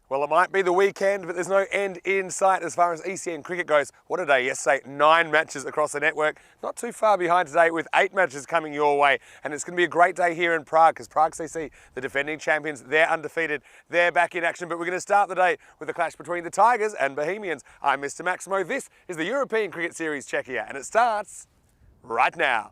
Well, it might be the weekend, but there's no end in sight as far as ECN cricket goes. What a day yesterday, 9 matches across the network. Not too far behind today with 8 matches coming your way. And it's going to be a great day here in Prague because Prague CC, the defending champions, they're undefeated. They're back in action, but we're going to start the day with a clash between the Tigers and Bohemians. I'm Mr. Maximo. This is the European Cricket Series Czechia, and it starts right now.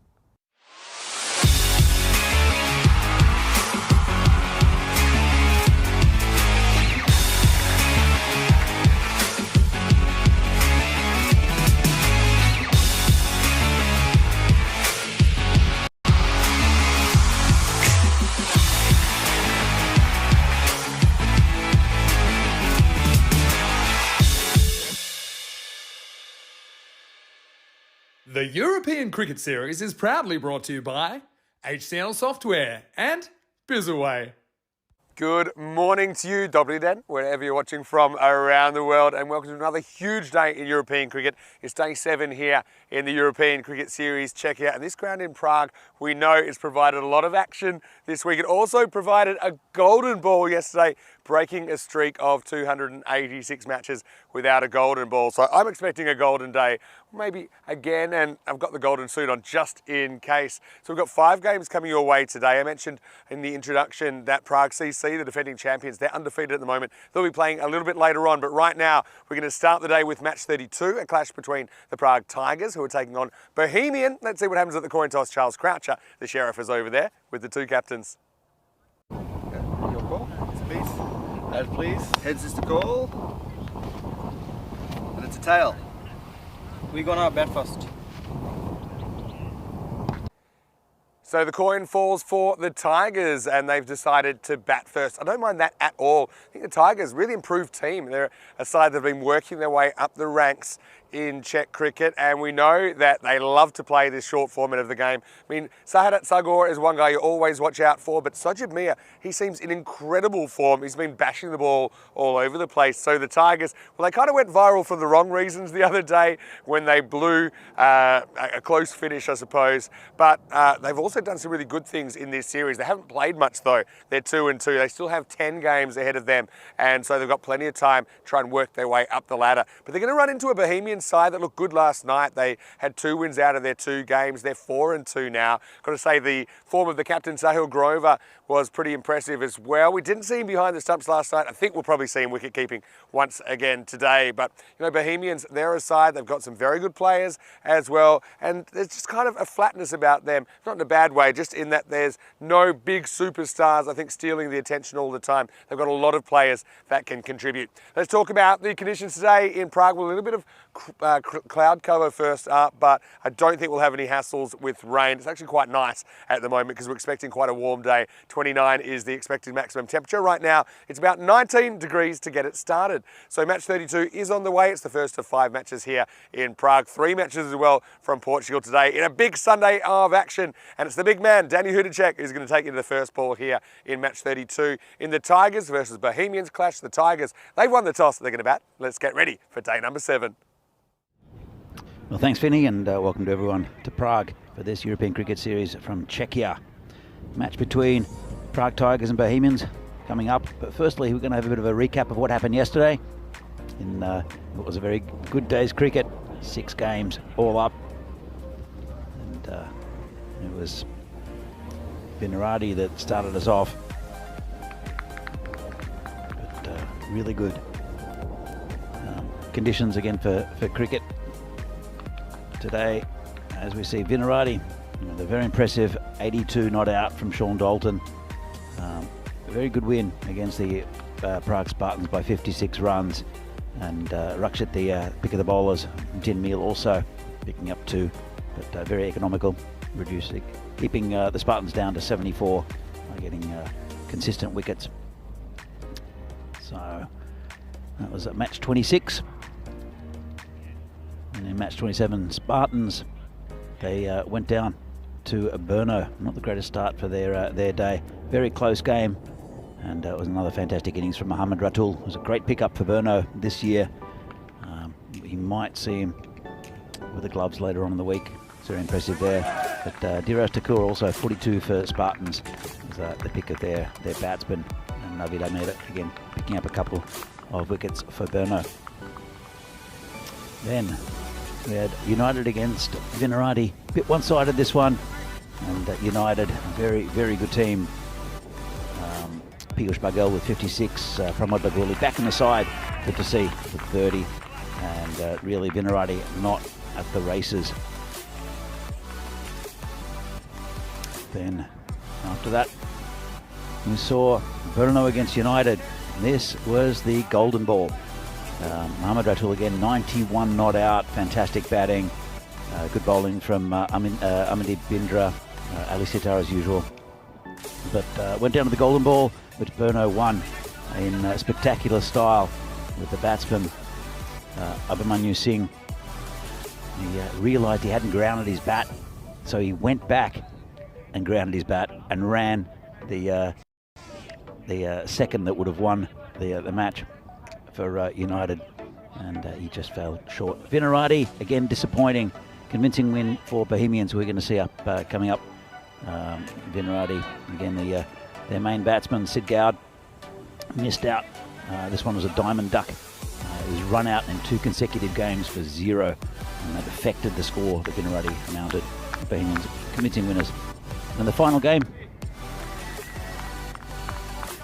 The European Cricket Series is proudly brought to you by HCL Software and Bizzaway. Good morning to you, Dobry Den, wherever you're watching from around the world, and welcome to another huge day in European cricket. It's day 7 here in the European Cricket Series Czechia, and this ground in Prague, we know it's provided a lot of action this week. It also provided a golden ball yesterday, breaking a streak of 286 matches without a golden ball. So I'm expecting a golden day, maybe again, and I've got the golden suit on just in case. So we've got 5 games coming your way today. I mentioned in the introduction that Prague CC, the defending champions, they're undefeated at the moment. They'll be playing a little bit later on, but right now we're going to start the day with match 32, a clash between the Prague Tigers, who are taking on Bohemian. Let's see what happens at the coin toss. Charles Croucher, the sheriff, is over there with the 2 captains. Your call, please. Head, please. Heads is the call. And it's a tail. We're gonna bat first. So the coin falls for the Tigers and they've decided to bat first. I don't mind that at all. I think the Tigers, really improved team. They're a side that have been working their way up the ranks in Czech cricket, and we know that they love to play this short format of the game. I mean, Sahadat Sagor is one guy you always watch out for, but Sajid Mia, he seems in incredible form. He's been bashing the ball all over the place. So the Tigers, well, they kind of went viral for the wrong reasons the other day when they blew a close finish, I suppose. But they've also done some really good things in this series. They haven't played much though. They're 2-2. They still have 10 games ahead of them, and so they've got plenty of time to try and work their way up the ladder. But they're going to run into a Bohemian side that looked good last night. They had 2 wins out of their 2 games. They're 4-2 now. Got to say the form of the captain, Sahil Grover, was pretty impressive as well. We didn't see him behind the stumps last night. I think we'll probably see him wicket keeping once again today. But, you know, Bohemians, they're a side. They've got some very good players as well. And there's just kind of a flatness about them. Not in a bad way, just in that there's no big superstars, I think, stealing the attention all the time. They've got a lot of players that can contribute. Let's talk about the conditions today in Prague. With a little bit of cloud cover first up, but I don't think we'll have any hassles with rain. It's actually quite nice at the moment because we're expecting quite a warm day. 29 is the expected maximum temperature. Right now, it's about 19 degrees to get it started. So match 32 is on the way. It's the first of 5 matches here in Prague. 3 matches as well from Portugal today in a big Sunday of action. And it's the big man, Danny Hudacek, who's going to take you to the first ball here in match 32. In the Tigers versus Bohemians clash, the Tigers, they've won the toss. They're going to bat. Let's get ready for day number 7. Well, thanks, Vinny, and welcome to everyone to Prague for this European Cricket Series from Czechia. Match between Prague Tigers and Bohemians coming up. But firstly, we're going to have a bit of a recap of what happened yesterday in what was a very good day's cricket. 6 games all up. And it was Vinarati that started us off. But really good conditions again for cricket today, as we see Vinarati, the very impressive 82 not out from Sean Dalton. A very good win against the Prague Spartans by 56 runs, and Rakshit, the pick of the bowlers, Tin Meal also picking up 2, but very economical, reducing, keeping the Spartans down to 74 by getting consistent wickets. So that was at match 26. And in match 27, Spartans, they went down to Brno. Not the greatest start for their day. Very close game, and it was another fantastic innings from Mohammad Ratul. It was a great pickup for Brno this year. He might see him with the gloves later on in the week. It's very impressive there. But Diraz Thakur also 42 for Spartans, was the pick of their batsman. And Navid Ahmed again picking up a couple of wickets for Burno. Then we had United against Vinarati. A bit one-sided this one, and United, very, very good team. Piyush Baghel with 56, Pramod Baguli back in the side, good to see, with 30, and really Vinarati not at the races. Then after that, we saw Burno against United. This was the golden ball. Mohammad Ratul again, 91 not out, fantastic batting, good bowling from Amandeep Bindra, Ali Sitar as usual. But went down to the golden ball, which Burno won in spectacular style with the batsman Abhimanyu Singh. He realised he hadn't grounded his bat, so he went back and grounded his bat and ran the second that would have won the match for United, and he just fell short. Vinarati again disappointing, convincing win for Bohemians. We're going to see up coming up. Vinarati again, their main batsman Sid Goud missed out. This one was a diamond duck. It was run out in 2 consecutive games for 0, and that affected the score that Vinarati mounted. Bohemians convincing winners. And the final game,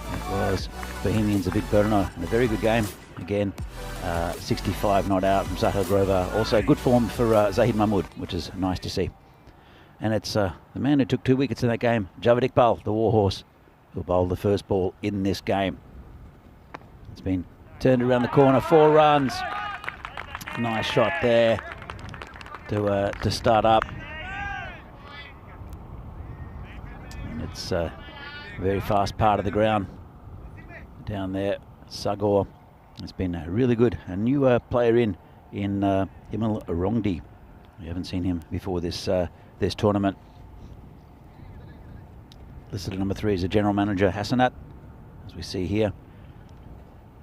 it was Bohemians a big Burno, and a very good game again. 65 not out from Sahil Grover. Also good form for Zahid Mahmood, which is nice to see. And it's the man who took 2 wickets in that game, Javed Iqbal, the warhorse, who bowled the first ball in this game. It's been turned around the corner, 4 runs. Nice shot there to start up. And it's a very fast part of the ground down there. Sagor has been really good. A new player in Himal Rongdi. We haven't seen him before this tournament. Listed at number 3 is the general manager Hassanat, as we see here,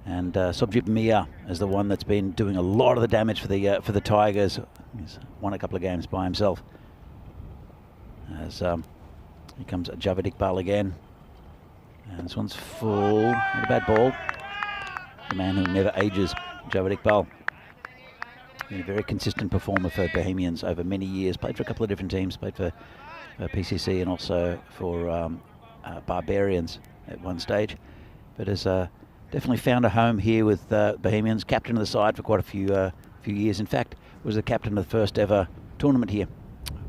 and Sobjit Mia is the one that's been doing a lot of the damage for the Tigers. He's won a couple of games by himself. As here comes Javed Iqbal again, and this one's full. Not a bad ball. The man who never ages, Javed Iqbal. Been a very consistent performer for Bohemians over many years. Played for a couple of different teams. Played for PCC and also for Barbarians at one stage. But has definitely found a home here with Bohemians. Captain of the side for quite a few years. In fact, was the captain of the first ever tournament here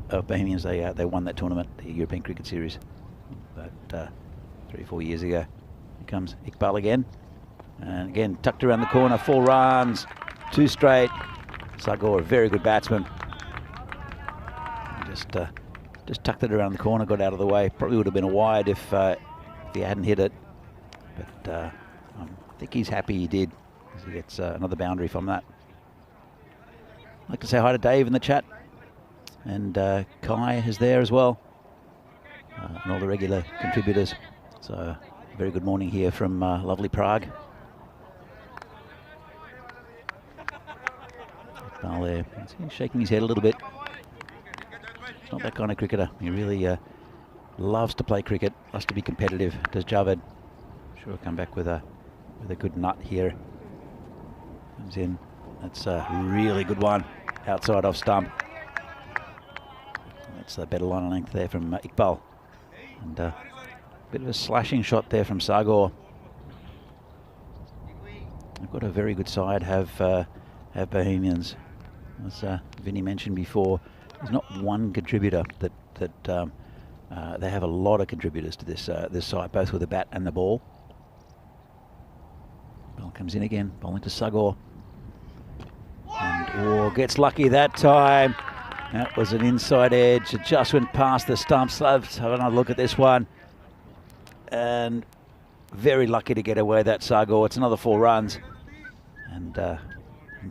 of Bohemians. They won that tournament, the European Cricket Series, about 3 or 4 years ago. Here comes Iqbal again. And again, tucked around the corner, 4 runs, 2 straight. Sagor, a very good batsman. Just tucked it around the corner, got out of the way. Probably would have been a wide if he hadn't hit it. But I think he's happy he did, as he gets another boundary from that. I'd like to say hi to Dave in the chat. And Kai is there as well. And all the regular contributors. So, very good morning here from lovely Prague. There. He's shaking his head a little bit. He's not that kind of cricketer. He really loves to play cricket, loves to be competitive. Does Javed? Sure, he'll come back with a good nut here. Comes in. That's a really good one. Outside off stump. That's a better line of length there from Iqbal. And a bit of a slashing shot there from Sagor. They've got a very good side. Have Bohemians. As Vinny mentioned before, there's not one contributor that they have a lot of contributors to this side, both with the bat and the ball. Ball comes in again, bowling to Sagor, and gets lucky that time. That was an inside edge. It just went past the stumps. Let's have another look at this one, and very lucky to get away that Sagor. It's another 4 runs, and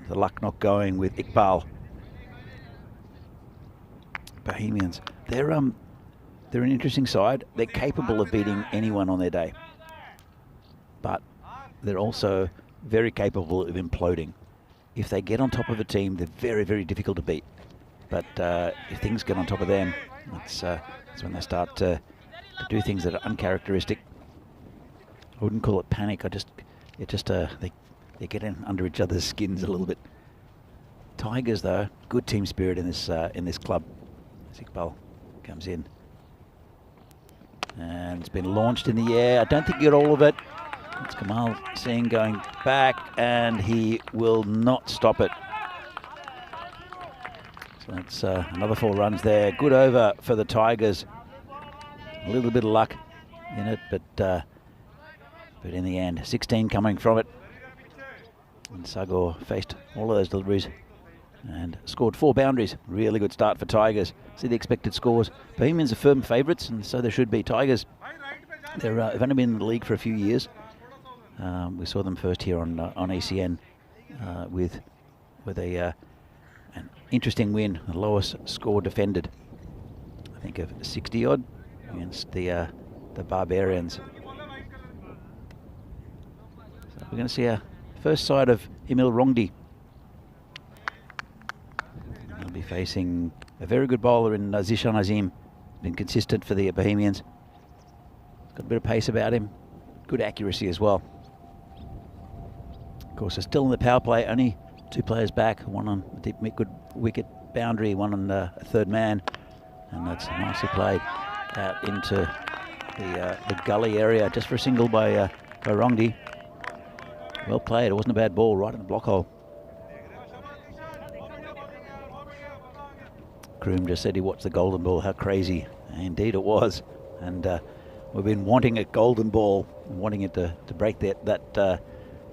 the luck not going with Iqbal. Bohemians, they're an interesting side. They're capable of beating anyone on their day, but they're also very capable of imploding. If they get on top of a team, they're very, very difficult to beat. But if things get on top of them, that's when they start to do things that are uncharacteristic wouldn't call it panic. They're getting under each other's skins a little bit. Tigers, though, good team spirit in this club. Iqbal comes in. And it's been launched in the air. I don't think he got all of it. It's Kamal Singh going back, and he will not stop it. So that's another 4 runs there. Good over for the Tigers. A little bit of luck in it, but in the end, 16 coming from it. And Sagor faced all of those deliveries and scored 4 boundaries. Really good start for Tigers. See the expected scores. Bohemians are firm favourites, and so they should be. Tigers, they've only been in the league for a few years. We saw them first here on ECN with an interesting win, the lowest score defended, I think of 60 odd against the Barbarians. So we're going to see a first sight of Emil Rongdi. He'll be facing a very good bowler in Zishan Azim. Been consistent for the Bohemians. Got a bit of pace about him. Good accuracy as well. Of course, they're still in the power play. Only 2 players back. One on a deep good wicket boundary, one on a third man. And that's nicely played out into the gully area just for a single by Rongdi. Well played. It wasn't a bad ball, right in the block hole. Kroom just said he watched the golden ball. How crazy. Indeed it was. And we've been wanting a golden ball, wanting it to break that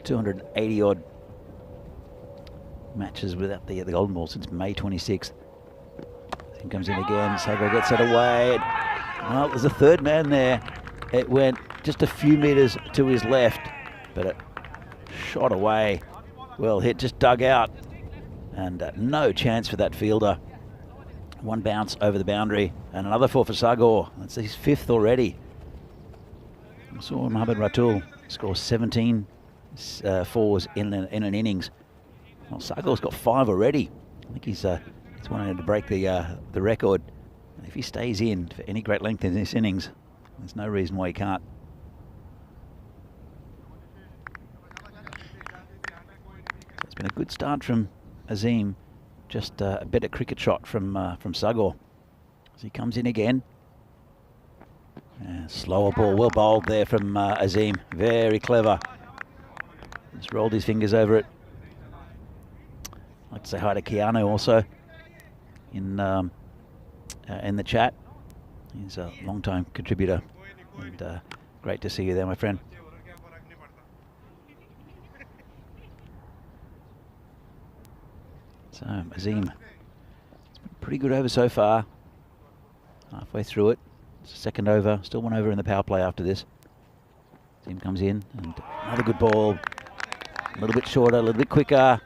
280 odd matches without the golden ball since May 26th. He comes in again. Sagor gets it away. Well, there's a third man there. It went just a few meters to his left, but it shot away. Well hit, just dug out. And no chance for that fielder. 1 bounce over the boundary, and another 4 for Sagor. That's his 5th already. I saw Mohammad Ratul score 17 fours in an innings. Well, Sagor's got 5 already. I think he's wanting to break the record. And if he stays in for any great length in this innings, there's no reason why he can't. It's been a good start from Azim. Just a better cricket shot from Sagor as he comes in again. Slower ball, well bowled there from Azim. Very clever. Just rolled his fingers over it. I'd like to say hi to Keanu also in the chat. He's a long-time contributor, and great to see you there, my friend. So Azim, it's been a pretty good over so far. Halfway through it, it's a second over, still 1 over in the power play after this. Azim comes in, and another good ball. A little bit shorter, a little bit quicker.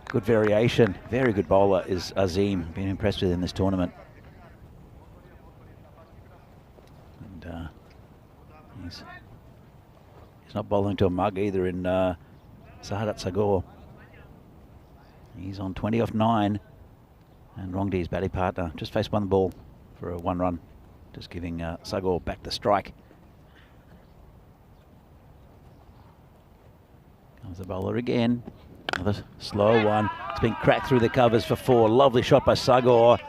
Good variation. Very good bowler is Azim. Been impressed with in this tournament. And he's not bowling to a mug either in Sahadat Sagor. He's on 20 off 9, and Rongdi's batting partner just faced 1 ball for a 1 run, just giving Sagor back the strike. Comes the bowler again. Another slow one. It's been cracked through the covers for 4. Lovely shot by Sagor.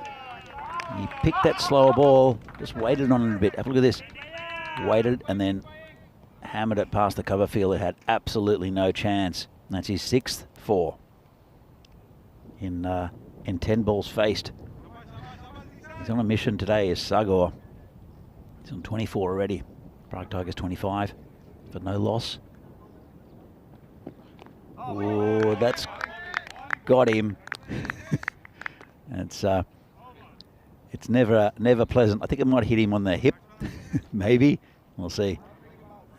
He picked that slower ball, just waited on it a bit. Have a look at this. Waited and then hammered it past the cover field. It had absolutely no chance. And that's his 6th 4 in 10 balls faced. He's on a mission today, is Sagor. He's on 24 already. Prague Tigers 25, but no loss. Oh, that's got him. It's never pleasant. I think it might hit him on the hip, maybe. We'll see.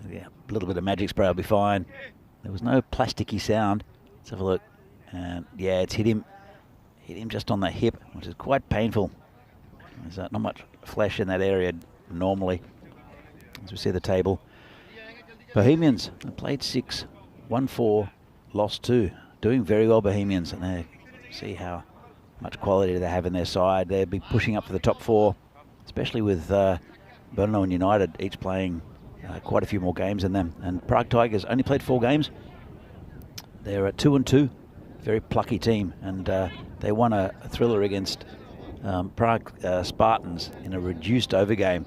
Yeah, a little bit of magic spray will be fine. There was no plasticky sound. Let's have a look. And yeah, it's hit him just on the hip, which is quite painful. There's not much flesh in that area normally. As we see the table, Bohemians played 6, won 4, lost 2. Doing very well, Bohemians, and they see how much quality they have in their side. They'll be pushing up for the top 4, especially with Burnlow and United each playing quite a few more games than them. And Prague Tigers only played 4 games. They're 2-2, very plucky team, and they won a thriller against Prague Spartans in a reduced over game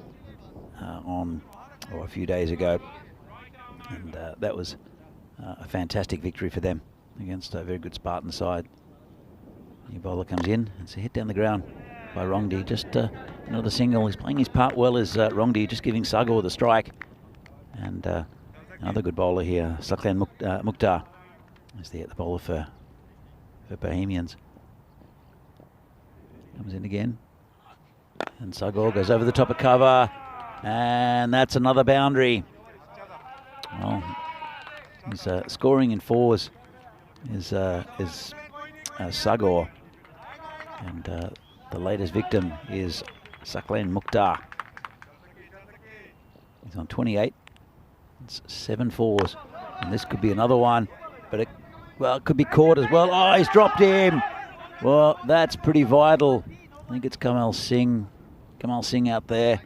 a few days ago, and that was a fantastic victory for them against a very good Spartan side. New bowler comes in. It's a hit down the ground by Rongdi. Just another single. He's playing his part well as Rongdi, just giving Sagor the strike. And another good bowler here, Saklan Mukhtar, is the bowler for Bohemians. Comes in again. And Sagor goes over the top of cover. And that's another boundary. Well, he's scoring in 4s is Sagor. And the latest victim is Saklan Mukhtar. He's on 28. It's 7 4s. And this could be another one. But it could be caught as well. Oh, he's dropped him. Well, that's pretty vital. I think it's Kamal Singh out there.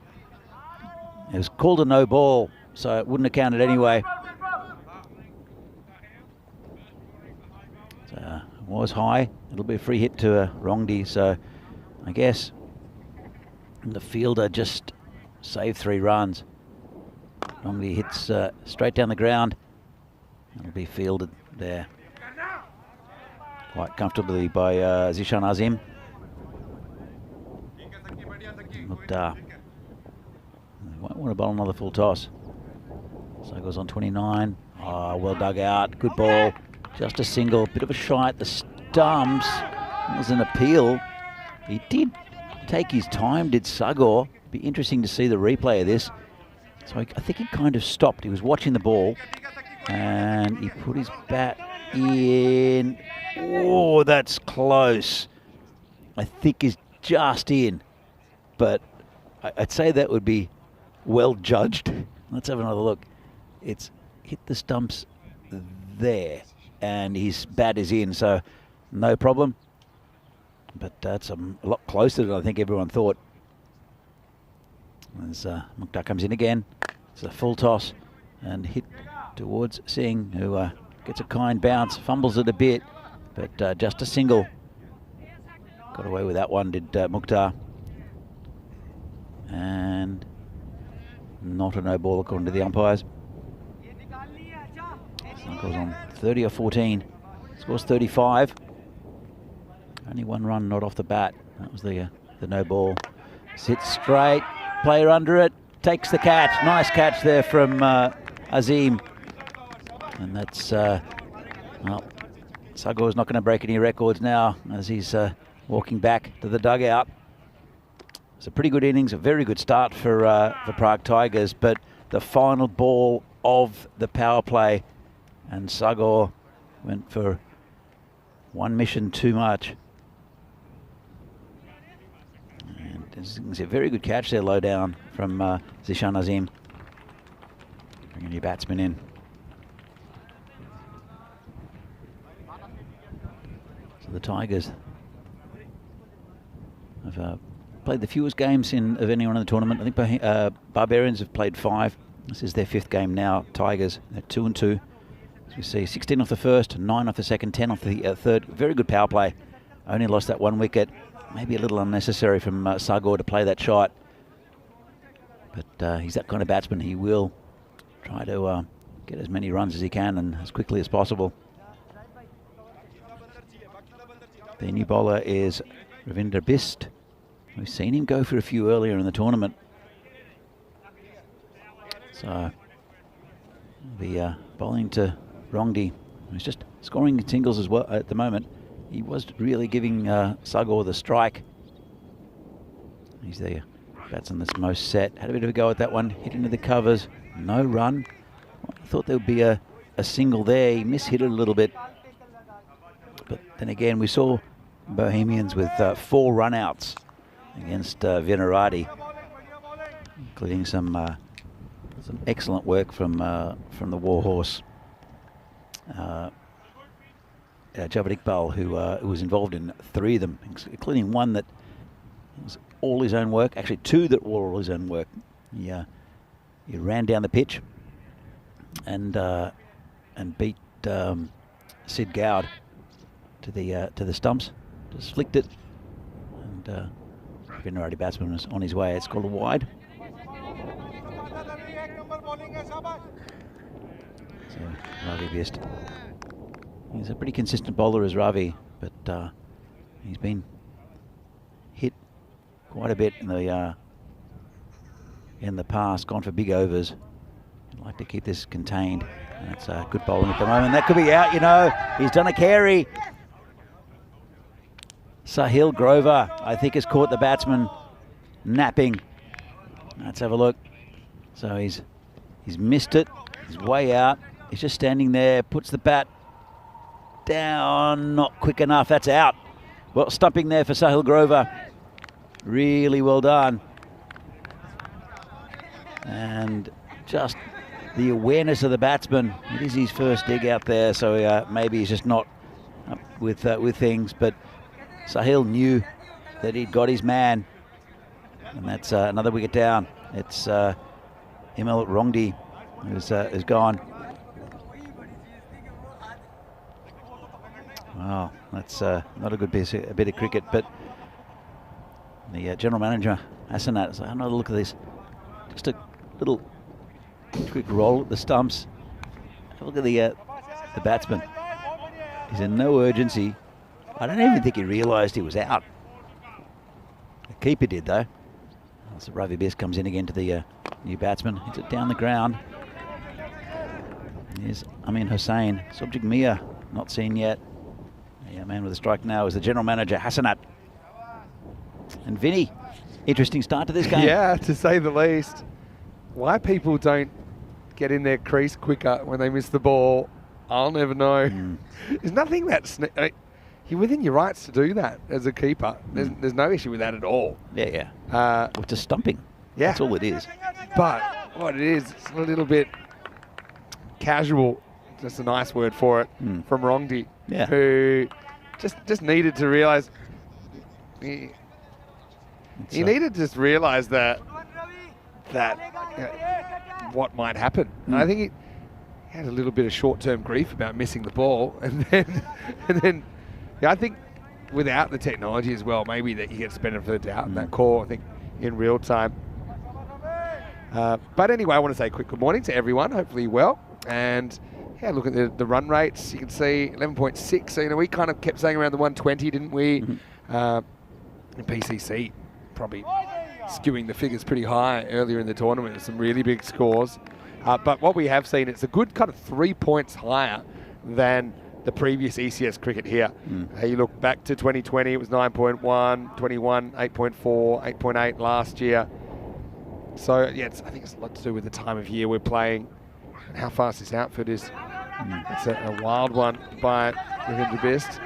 It was called a no ball, so it wouldn't have counted anyway. So it was high. It'll be a free hit to Rongdi, so I guess the fielder just saved 3 runs. Rongdi hits straight down the ground. It'll be fielded there quite comfortably by Zishan Azim. Mukhtar. Won't want to bowl another full toss. So goes on 29. Oh, well dug out. Good ball. Just a single. Bit of a shy at the stumps. It was an appeal. He did take his time, did Sagor. Be interesting to see the replay of this. So I think he kind of stopped. He was watching the ball. And he put his bat in. Oh, that's close. I think he's just in. But I'd say that would be well judged. Let's have another look. It's hit the stumps there, and his bat is in, so no problem. But that's a lot closer than I think everyone thought. As Mukhtar comes in again, it's a full toss and hit towards Singh, who gets a kind bounce, fumbles it a bit, but just a single. Got away with that one, did Mukhtar. And not a no ball according to the umpires. So goes on 30 or 14. Scores 35. Only 1 run not off the bat. That was the no ball. Sits straight. Player under it. Takes the catch. Nice catch there from Azim. And that's well, Sagor's not going to break any records now as he's walking back to the dugout. It's a pretty good innings, a very good start for Prague Tigers, but the final ball of the power play, and Sagor went for 1 mission too much. And it's a very good catch there, low down from Zishan Azim. Bringing your batsman in. So the Tigers have played the fewest games of anyone in the tournament. I think Barbarians have played 5. This is their 5th game now. Tigers, they're 2-2. As we see, 16 off the first, 9 off the second, 10 off the third. Very good power play. Only lost that 1 wicket. Maybe a little unnecessary from Sagor to play that shot. But he's that kind of batsman. He will try to get as many runs as he can and as quickly as possible. The new bowler is Ravinder Bist. We've seen him go for a few earlier in the tournament. So the bowling to Rongdi, who's just scoring singles as well at the moment. He was really giving Sagor the strike. He's the batsman that's most set. Had a bit of a go at that one. Hit into the covers. No run. I thought there would be a single there. He mishit it a little bit. But then again, we saw Bohemians with 4 run-outs against Vinarati, including some excellent work from the Warhorse, Javad Iqbal, who was involved in 3 of them, including one that was all his own work. Actually, 2 that were all his own work. He he ran down the pitch and beat Sid Gowd to the stumps. Just flicked it, and Vinarati batsman was on his way. It's called a wide. So Ravi Best. He's a pretty consistent bowler as Ravi, but he's been hit quite a bit in the past. Gone for big overs. I'd like to keep this contained. That's good bowling at the moment. That could be out, you know. He's done a carry. Sahil Grover, I think, has caught the batsman napping. Let's have a look. So he's missed it. He's way out. He's just standing there, puts the bat down, not quick enough. That's out. Well, stumping there for Sahil Grover. Really well done. And just the awareness of the batsman. It is his first dig out there, so maybe he's just not up with things. But Sahil knew that he'd got his man, and that's another wicket down. It's Emil Rongdi who's gone. Wow, that's not a good bit of cricket. But the general manager, Hasanat, so have another look at this. Just a little quick roll at the stumps. Have a look at the batsman. He's in no urgency. I don't even think he realised he was out. The keeper did, though. So Ravi Best comes in again to the new batsman. Hits it down the ground. Here's Amin Hussain. Subject Mia, not seen yet. Yeah, man with a strike now is the general manager, Hasanat. And Vinny, interesting start to this game. Yeah, to say the least. Why people don't get in their crease quicker when they miss the ball, I'll never know. There's nothing that's... You're within your rights to do that as a keeper. There's no issue with that at all. Yeah, yeah. It's just stumping. Yeah. That's all it is. But what it is, it's a little bit casual. Just a nice word for it from Rongdi, who just needed to realise... He needed to just realise that what might happen. And I think he had a little bit of short-term grief about missing the ball, and then yeah, I think without the technology as well, maybe that he gets the benefit of the doubt in that call, I think, in real time. But anyway, I want to say a quick good morning to everyone. Hopefully you're well. And yeah, look at the run rates. You can see 11.6. So, you know, we kind of kept saying around the 120, didn't we? In PCC, probably skewing the figures pretty high earlier in the tournament. Some really big scores. But what we have seen, it's a good kind of 3 points higher than the previous ECS cricket here. You look back to 2020, it was 9.1, 21, 8.4, 8.8 last year. So, yeah, I think it's a lot to do with the time of year we're playing and how fast this outfit is. It's a wild one by Bohemians Best.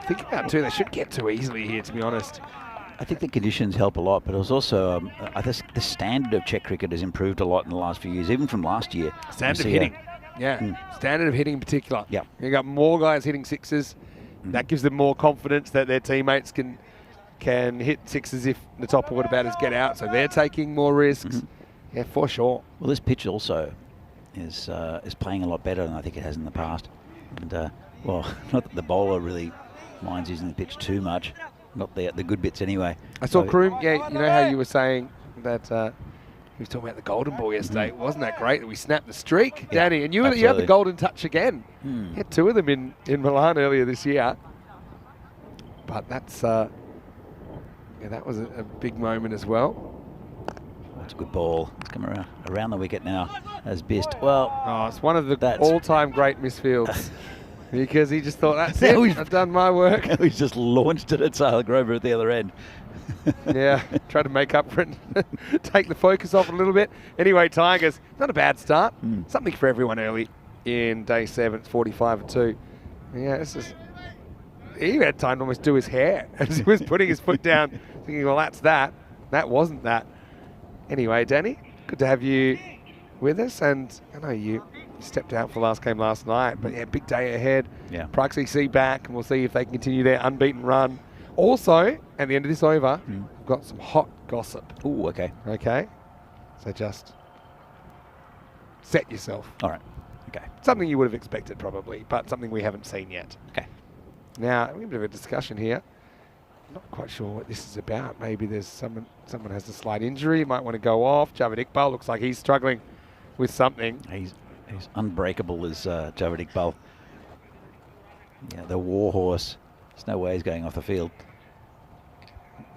Think about it too, they should get too easily here, to be honest. I think the conditions help a lot, but it was also the standard of check cricket has improved a lot in the last few years, even from last year. Standard of hitting. Standard of hitting in particular. Yeah. You got more guys hitting sixes. That gives them more confidence that their teammates can hit sixes if the top order batters get out, so they're taking more risks. Yeah, for sure. Well, this pitch also is playing a lot better than I think it has in the past. And well, not that the bowler really minds using the pitch too much. Not the good bits anyway. I saw Kroom, yeah, you know how you were saying that he was talking about the golden ball yesterday. Wasn't that great that we snapped the streak, Danny? And you had the golden touch again. You had two of them in Milan earlier this year. But that's, that was a big moment as well. That's a good ball. It's come around the wicket now as Best. Well, it's one of the all-time great misfields. Because he just thought, that's it, I've done my work. He's just launched it at Sahil Grover at the other end. Yeah, try to make up for it, take the focus off a little bit. Anyway, Tigers, not a bad start. Something for everyone early in day 7. It's 45-2. Yeah, this is... He had time to almost do his hair as he was putting his foot down, thinking, well, that's that. That wasn't that. Anyway, Danny, good to have you with us. And I know you stepped out for last game last night, but yeah, big day ahead. Yeah. Prague CC back, and we'll see if they can continue their unbeaten run. Also, at the end of this over, we've got some hot gossip. Ooh, okay. Okay, so just set yourself. All right. Okay. Something you would have expected probably, but something we haven't seen yet. Okay. Now, we have a bit of a discussion here. Not quite sure what this is about. Maybe there's someone has a slight injury, might want to go off. Javed Iqbal looks like he's struggling with something. He's unbreakable as Javed Iqbal. Yeah, the war horse. There's no way he's going off the field.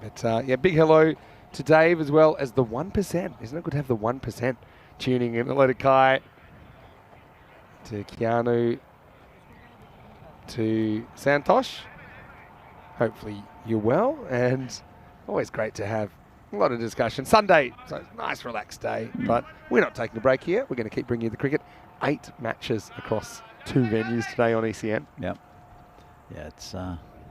But yeah, big hello to Dave as well as the 1%. Isn't it good to have the 1% tuning in? Hello to Kai, to Keanu, to Santosh. Hopefully you're well, and always great to have a lot of discussion. Sunday, so it's a nice relaxed day, but we're not taking a break here. We're going to keep bringing you the cricket. 8 matches across 2 venues today on ECN. Yep. Yeah, it's...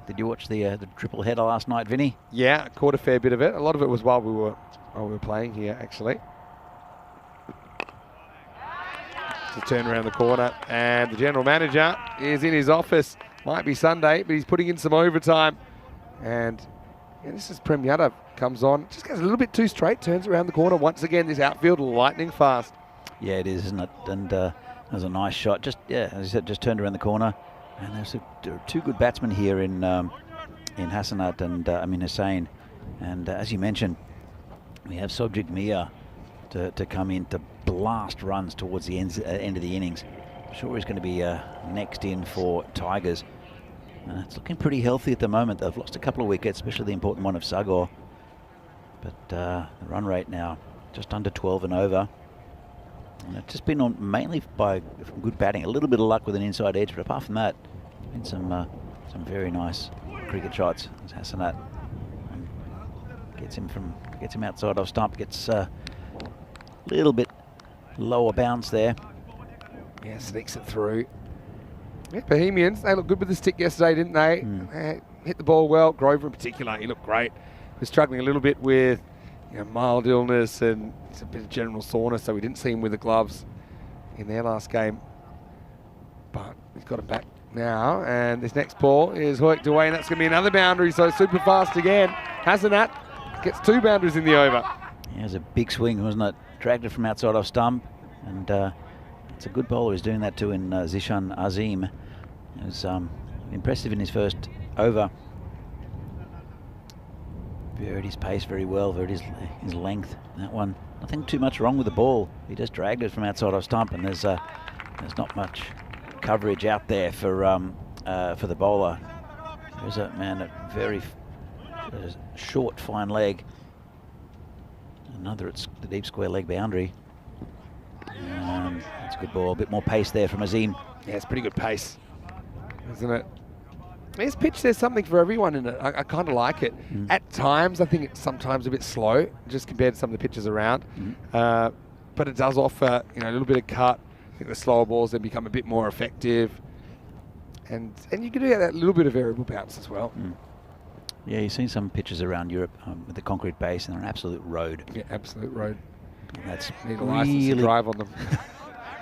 did you watch the triple header last night, Vinny? Yeah, caught a fair bit of it. A lot of it was while we were playing here, actually. To turn around the corner, and the general manager is in his office. Might be Sunday, but he's putting in some overtime. And yeah, this is Prem Yadav comes on, just goes a little bit too straight, turns around the corner. Once again, this outfield lightning fast. Yeah, it is, isn't it? And that was a nice shot. Just, yeah, as I said, just turned around the corner. And there's 2 good batsmen here in Hassanat and Amin Hussain. And as you mentioned, we have Sobjik Mia to come in to blast runs towards the end of the innings. I'm sure he's going to be next in for Tigers. And it's looking pretty healthy at the moment. They've lost a couple of wickets, especially the important one of Sagor. But the run rate now just under 12 and over. And it's just been on mainly by good batting, a little bit of luck with an inside edge, but apart from that, been some very nice cricket shots. As Hassanat gets him outside off stump, gets a little bit lower bounce there. Yeah, sneaks it through. Yeah, Bohemians, they looked good with the stick yesterday, didn't they? Hit the ball well. Grover in particular, he looked great. Was struggling a little bit with mild illness and a bit of general soreness, so we didn't see him with the gloves in their last game. But he's got him back now, and this next ball is hooked away, and that's going to be another boundary, so super fast again. Hassanat gets 2 boundaries in the over. Yeah, it was a big swing, wasn't it? Dragged it from outside off stump, and it's a good bowler who's doing that too in Zishan Azim. It was impressive in his first over. Varied his pace very well, varied his length. That one, nothing too much wrong with the ball. He just dragged it from outside off stump, and there's not much coverage out there for the bowler. There's a very short, fine leg. Another, it's the deep square leg boundary. That's a good ball. A bit more pace there from Azim. Yeah, it's pretty good pace, isn't it? This pitch, there's something for everyone in it. I kind of like it. At times, I think it's sometimes a bit slow, just compared to some of the pitches around. But it does offer, a little bit of cut. I think the slower balls then become a bit more effective. And you can do that little bit of variable bounce as well. Yeah, you've seen some pitches around Europe with the concrete base, and they're an absolute road. Yeah, absolute road. And that's need a license to drive on them.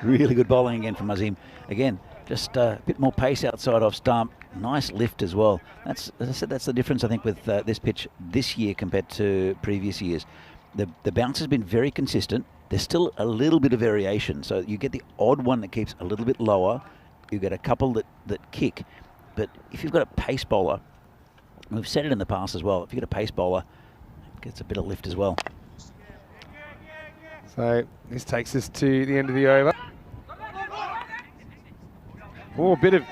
Really good bowling again from Azim. Again, just a bit more pace outside off stump. Nice lift as well. That's, as I said, that's the difference I think with this pitch this year compared to previous years. The bounce has been very consistent. There's still a little bit of variation, so you get the odd one that keeps a little bit lower. You get a couple that kick. But if you've got a pace bowler, we've said it in the past as well, if you've got a pace bowler, it gets a bit of lift as well. So this takes us to the end of the over. Oh, a bit of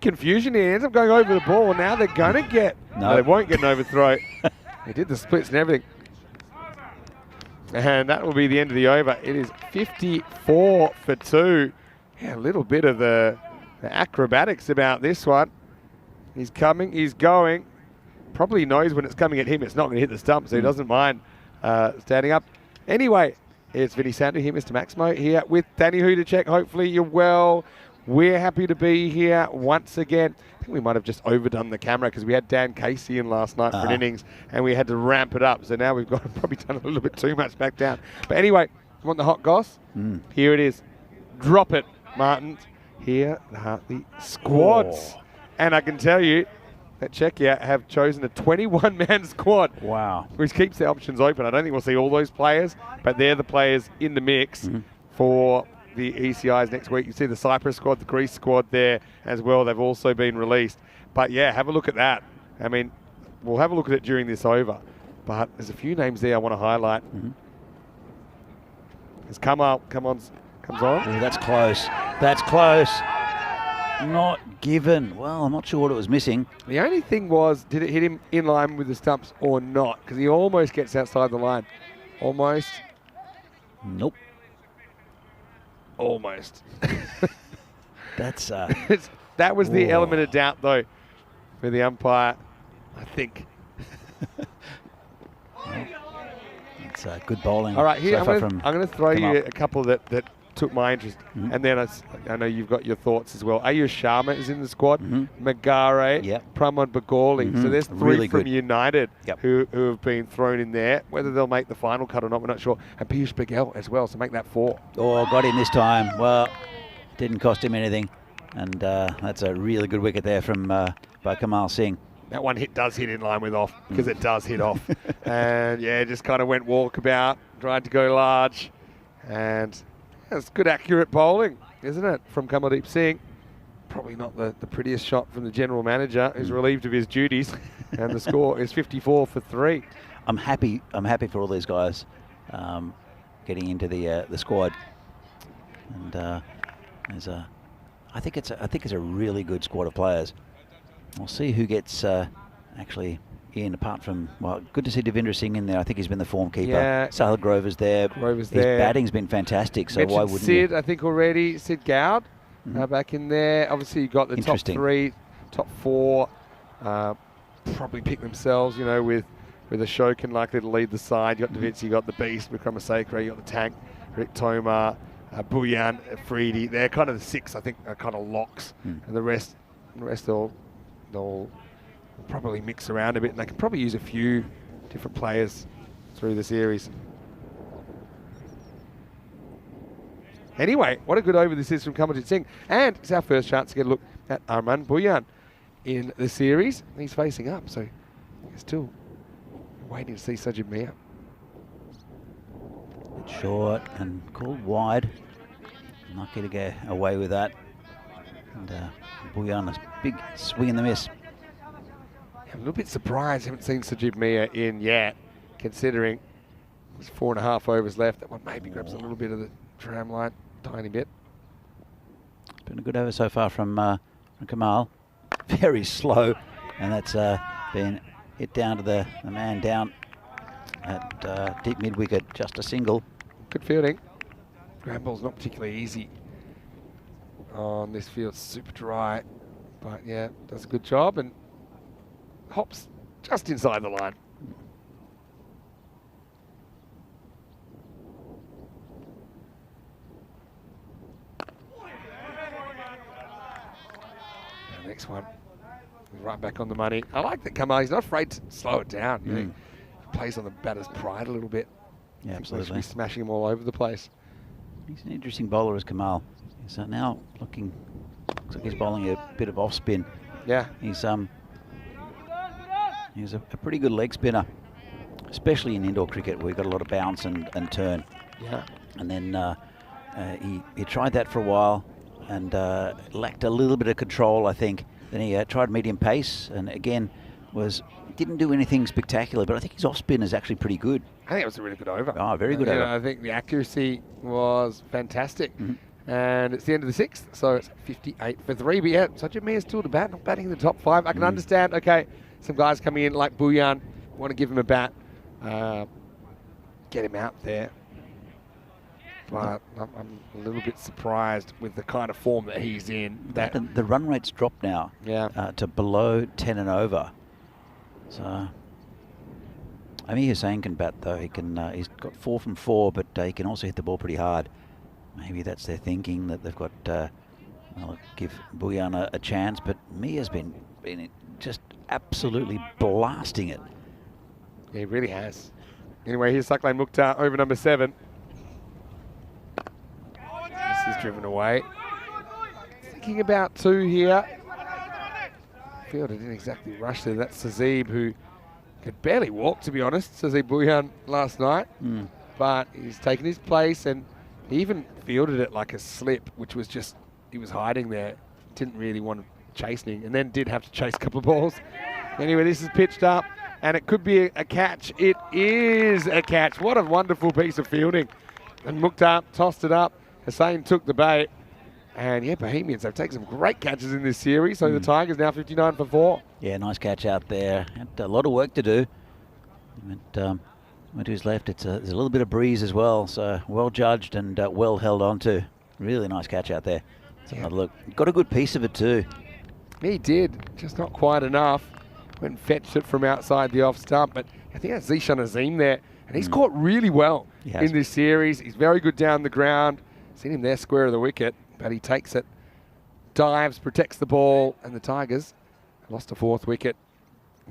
confusion here. Ends up going over the ball. Now they're going to get... No, they won't get an overthrow. They did the splits and everything. And that will be the end of the over. It is 54 for 2. Yeah, a little bit of the acrobatics about this one. He's coming, he's going. Probably knows when it's coming at him, it's not going to hit the stump, so he doesn't mind standing up. Anyway, it's Vinny Sandu here, Mr. Maximo, here with Danny Hudacek. Hopefully you're well. We're happy to be here once again. I think we might have just overdone the camera because we had Dan Casey in last night for an innings and we had to ramp it up. So now we've got probably done a little bit too much back down. But anyway, you want the hot goss? Here it is. Drop it, Martin. Here are the squads. Oh. And I can tell you that Czechia have chosen a 21-man squad. Wow. Which keeps their options open. I don't think we'll see all those players, but they're the players in the mix for the ECIs next week. You see the Cyprus squad, the Greece squad there as well. They've also been released. But yeah, have a look at that. I mean, we'll have a look at it during this over. But there's a few names there I want to highlight. As Kamal comes on. Ooh, that's close. That's close. Not given. Well, I'm not sure what it was missing. The only thing was, did it hit him in line with the stumps or not? Because he almost gets outside the line. Almost. Nope. Almost. That's that was the element of doubt, though, for the umpire, I think. It's good bowling. All right, here so I'm going to throw you a couple that took my interest, and then I know you've got your thoughts as well. Ayush Sharma is in the squad, Magare, Pramod Bagoli. So there's three really from good. United who have been thrown in there. Whether they'll make the final cut or not, we're not sure. And Piyush Patel as well, so make that 4. Oh, got him this time. Well, didn't cost him anything. And that's a really good wicket there from by Kamal Singh. That one does hit in line with off, because it does hit off. And yeah, just kind of went walkabout, tried to go large. And it's good accurate bowling, isn't it, from Kamaldeep Singh. Probably not the prettiest shot from the general manager, who's relieved of his duties. And the score is 54 for 3. I'm happy for all these guys getting into the squad. And I think it's a really good squad of players. We'll see who gets actually in, apart from, well, good to see Devendra Singh in there. I think he's been the form keeper. Yeah. Sahil Grover's there. His batting's been fantastic, so why wouldn't Sid, you? I think already. Sid Goud back in there. Obviously, you've got the top 3, top 4. Probably pick themselves, you know, with Ashokan likely to lead the side. You got Davitsi, you got the Beast, Vikramasakra, you got the Tank, Rick Tomar, Bhuyan, Afridi. They're kind of the 6, I think, are kind of locks. And the rest they'll probably mix around a bit, and they can probably use a few different players through the series. Anyway, what a good over this is from Kamaldeep Singh. And it's our first chance to get a look at Arman Bhuyan in the series. He's facing up, so he's still waiting to see Sajid Mia. Short and called wide. Lucky to go away with that. And Bhuyan, a big swing and the miss. I'm a little bit surprised I haven't seen Sajid Mia in yet, considering there's 4.5 overs left. That one maybe grabs a little bit of the tram line, tiny bit. It's been a good over so far from Kamal. Very slow, and that's been hit down to the man down at deep mid-wicket, just a single. Good fielding. Ground ball's not particularly easy on this field, super dry, but yeah, does a good job and hops just inside the line. The next one, right back on the money. I like that Kamal, he's not afraid to slow it down. You know, he plays on the batter's pride a little bit. Yeah, absolutely. absolutely. He's smashing him all over the place. He's an interesting bowler as Kamal. So now looks like he's bowling a bit of off spin. Yeah. He's a pretty good leg spinner, especially in indoor cricket where we've got a lot of bounce and turn. Yeah. And then he tried that for a while and lacked a little bit of control, I think. Then he tried medium pace and again didn't do anything spectacular, but I think his off spin is actually pretty good. I think it was a really good over. Oh, very good over. I think the accuracy was fantastic. And it's the end of the 6th, so it's 58 for 3. But yeah, Sajid Mia's still to bat, not batting in the top 5. I can understand, okay, some guys coming in like Bhuyan, want to give him a bat, get him out there. But I'm a little bit surprised with the kind of form that he's in. That the run rate's dropped now to below 10 and over. So, Amir Hussain can bat though. He can. He's got 4 from 4, but he can also hit the ball pretty hard. Maybe that's their thinking, that they've got. Well, give Bhuyan a chance, but Mia's been just absolutely blasting it. Yeah, he really has. Anyway, here's Saklain Mukhtar over number 7. This is driven away. Thinking about 2 here. Fielder didn't exactly rush there. That's Sazib, who could barely walk, to be honest. Sazib Bhuyan last night. But he's taken his place, and He even fielded it like a slip, which was just, he was hiding there. Didn't really want chasing, and then did have to chase a couple of balls. Anyway, this is pitched up, and it could be a catch. It is a catch. What a wonderful piece of fielding. And Mukhtar tossed it up. Hussain took the bait. And yeah, Bohemians, they've taken some great catches in this series. So the Tigers now 59 for 4. Yeah, nice catch out there. Had a lot of work to do. Went to his left. There's a little bit of breeze as well. So well judged and well held on to. Really nice catch out there. So look, got a good piece of it too. He did, just not quite enough. Went and fetched it from outside the off stump. But I think that's Zishan Azim there. And he's caught really well in this series. He's very good down the ground. Seen him there square of the wicket. But he takes it, dives, protects the ball, and the Tigers lost a 4th wicket,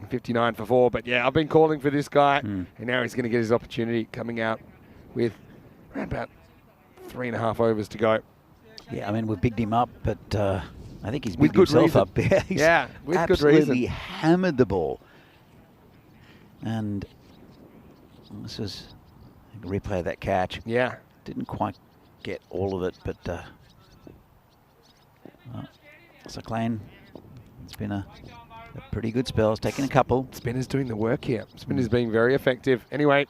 59 for 4. But yeah, I've been calling for this guy, and now he's going to get his opportunity coming out with around about 3.5 overs to go. Yeah, I mean, we've bigged him up, but I think he's with bigged good himself reason. up there. He's yeah, with good absolutely reason. hammered the ball. And this is a replay of that catch. Yeah. Didn't quite get all of it, but Cyclane, it's been a pretty good spell. It's taken a couple. Spinner's doing the work here. Spinner's being very effective. Anyway,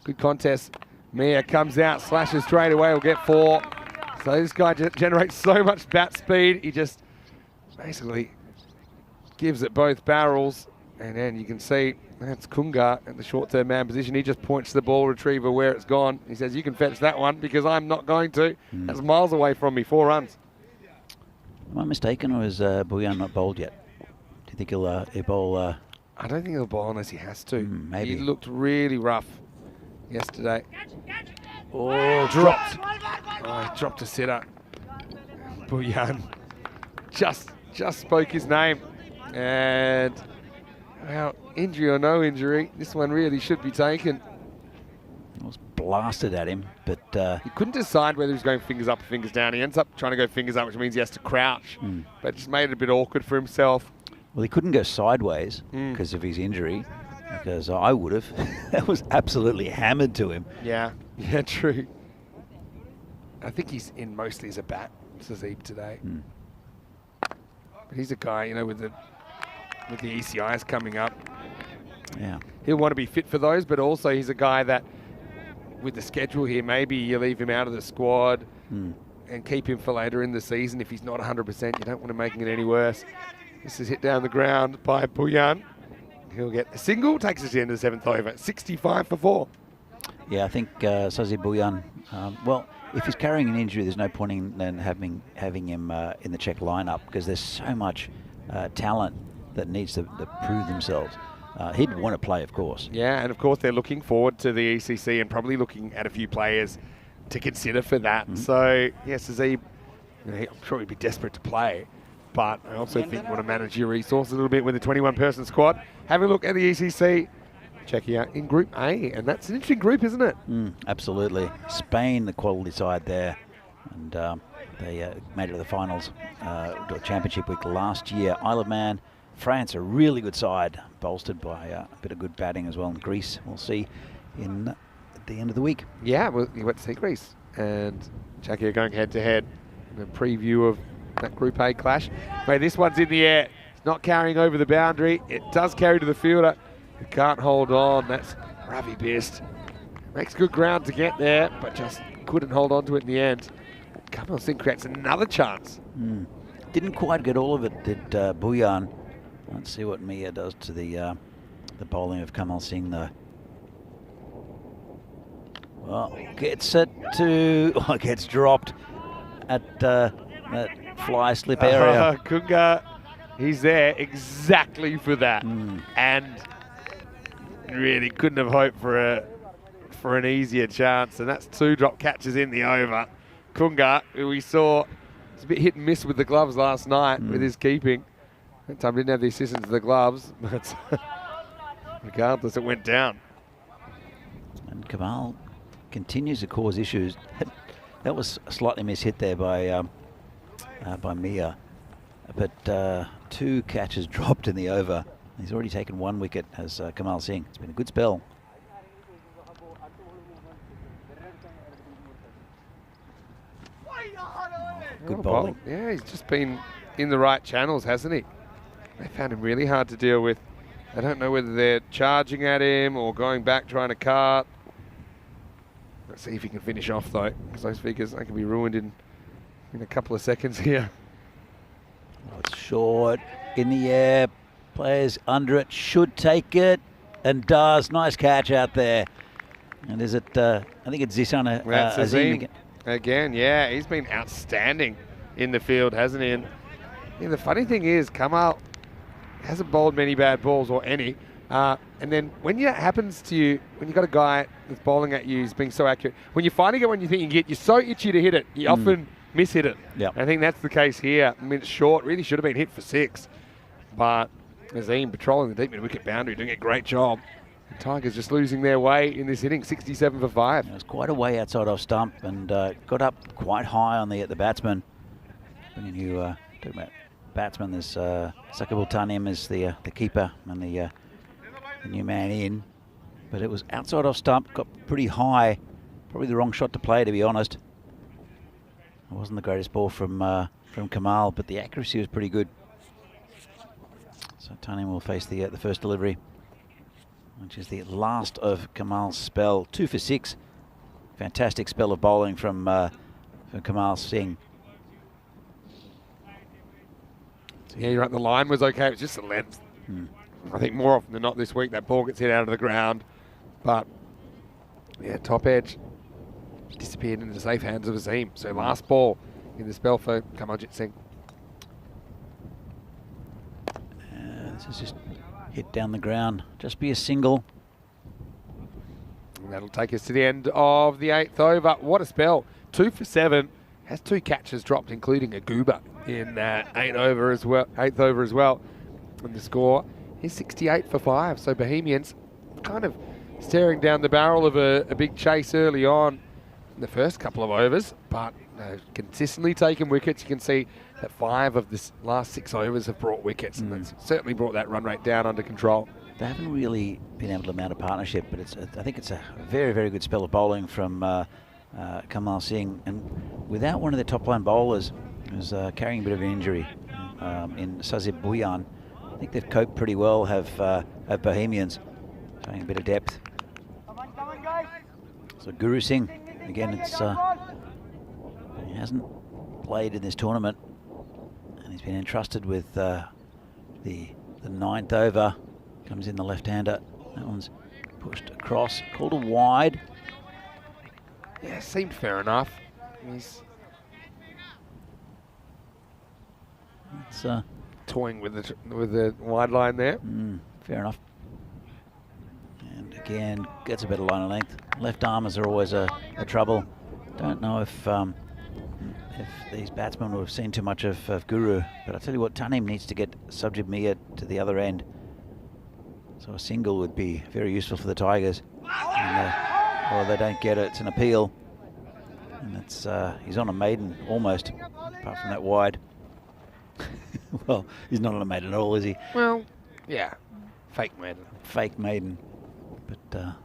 good contest. Mia comes out, slashes straight away, will get 4. So this guy generates so much bat speed. He just basically gives it both barrels. And then you can see that's Kunga at the short-term man position. He just points to the ball retriever where it's gone. He says, you can fetch that one because I'm not going to. That's miles away from me, 4 runs. Am I mistaken, or is Bouillon not bowled yet? Do you think he'll bowl? I don't think he'll bowl unless he has to. Maybe. He looked really rough yesterday. Oh, Dropped. Oh, he dropped a sitter. Bouillon just spoke his name. And, well, injury or no injury, this one really should be taken. It was blasted at him, but he couldn't decide whether he was going fingers up or fingers down. He ends up trying to go fingers up, which means he has to crouch. But it just made it a bit awkward for himself. Well, he couldn't go sideways because of his injury, because I would have. That was absolutely hammered to him. Yeah, true. I think he's in mostly as a bat, Sazib, today. But he's a guy, you know, with the ECIs coming up. Yeah. He'll want to be fit for those, but also he's a guy that, with the schedule here, maybe you leave him out of the squad and keep him for later in the season. If he's not 100%, you don't want him making it any worse. This is hit down the ground by Bouillon. He'll get the single, takes us to the end of the 7th over. 65 for 4. Yeah, I think Sazib Bouillon, well, if he's carrying an injury, there's no point in having him in the check lineup because there's so much talent that needs to prove themselves. He'd want to play, of course. Yeah, and of course they're looking forward to the ECC and probably looking at a few players to consider for that. So, yes, Azib, I'm sure he'd be desperate to play, but I also think you want to manage your resources a little bit with a 21-person squad. Have a look at the ECC, checking out in Group A, and that's an interesting group, isn't it? Absolutely. Spain, the quality side there, and they made it to the finals, to a championship week last year. Isle of Man, France, a really good side, bolstered by a bit of good batting as well. In Greece, we'll see at the end of the week. Yeah, well, you went to see Greece, and Jackie are going head-to-head in a preview of that Group A clash. Wait, this one's in the air. It's not carrying over the boundary. It does carry to the fielder, who can't hold on. That's Ravi Bist. Makes good ground to get there, but just couldn't hold on to it in the end. Kamal Singh creates another chance. Didn't quite get all of it, did Bouillon. Let's see what Mia does to the bowling of Kamal Singh, though. Well, gets it to... Oh, it gets dropped at that fly slip area. Kunga, he's there exactly for that. And really couldn't have hoped for an easier chance. And that's 2 drop catches in the over. Kunga, who we saw, was a bit hit and miss with the gloves last night with his keeping. That time didn't have the assistance of the gloves, but regardless, it went down. And Kamal continues to cause issues. That was a slightly mishit there by Mia, but 2 catches dropped in the over. He's already taken 1 wicket as Kamal Singh. It's been a good spell. good bowling. Yeah, he's just been in the right channels, hasn't he? They found him really hard to deal with. I don't know whether they're charging at him or going back trying to cut. Let's see if he can finish off though, because those figures, they can be ruined in a couple of seconds here. Oh, it's short, in the air, players under it, should take it, and does. Nice catch out there. And is it, I think it's Zisana Azim again. Yeah, he's been outstanding in the field, hasn't he? And yeah, the funny thing is, Kamal hasn't bowled many bad balls or any. And then when that happens to you, when you've got a guy that's bowling at you, he's being so accurate, when you finally get one you think you can get, you're so itchy to hit it, you often miss-hit it. Yep. I think that's the case here. I mean, it's short, really should have been hit for 6. But Azim patrolling the deep mid-wicket boundary, doing a great job. And Tigers just losing their way in this inning, 67 for 5. It was quite a way outside off stump and got up quite high on the batsman. When you talk about batsman, there's Sakibul Tanim is the keeper and the new man in. But it was outside off stump, got pretty high. Probably the wrong shot to play, to be honest. It wasn't the greatest ball from Kamal, but the accuracy was pretty good. So Tanim will face the first delivery, which is the last of Kamal's spell. 2 for 6. Fantastic spell of bowling from Kamal Singh. Yeah, you're right. The line was okay. It was just the length. I think more often than not this week that ball gets hit out of the ground. But yeah, top edge disappeared into the safe hands of Azim. So last ball in the spell for Kamaljeet Singh. This is just hit down the ground. Just be a single. And that'll take us to the end of the 8th over. What a spell. 2 for 7. Has 2 catches dropped, including a goober in 8th over as well. And the score is 68 for 5. So Bohemians kind of staring down the barrel of a big chase early on in the first couple of overs, but consistently taken wickets. You can see that 5 of the last 6 overs have brought wickets, and that's certainly brought that run rate down under control. They haven't really been able to mount a partnership, but I think it's a very, very good spell of bowling from Kamal Singh. And without one of their top line bowlers, who's carrying a bit of an injury in Sazib Bhuyan, I think they've coped pretty well, have Bohemians, showing a bit of depth. So Guru Singh, again, he hasn't played in this tournament, and he's been entrusted with the 9th over. Comes in the left-hander. That one's pushed across, called a wide. Yeah, seemed fair enough. He's toying with the wide line there. Fair enough. And again, gets a better line of length. Left armers are always a trouble. Don't know if these batsmen would have seen too much of Guru, but I tell you what, Tanim needs to get Subjib Mia to the other end. So a single would be very useful for the Tigers. And, they don't get it. It's an appeal. And it's he's on a maiden almost, apart from that wide. Well, he's not on a maiden at all, is he? Well, yeah, fake maiden. Fake maiden. But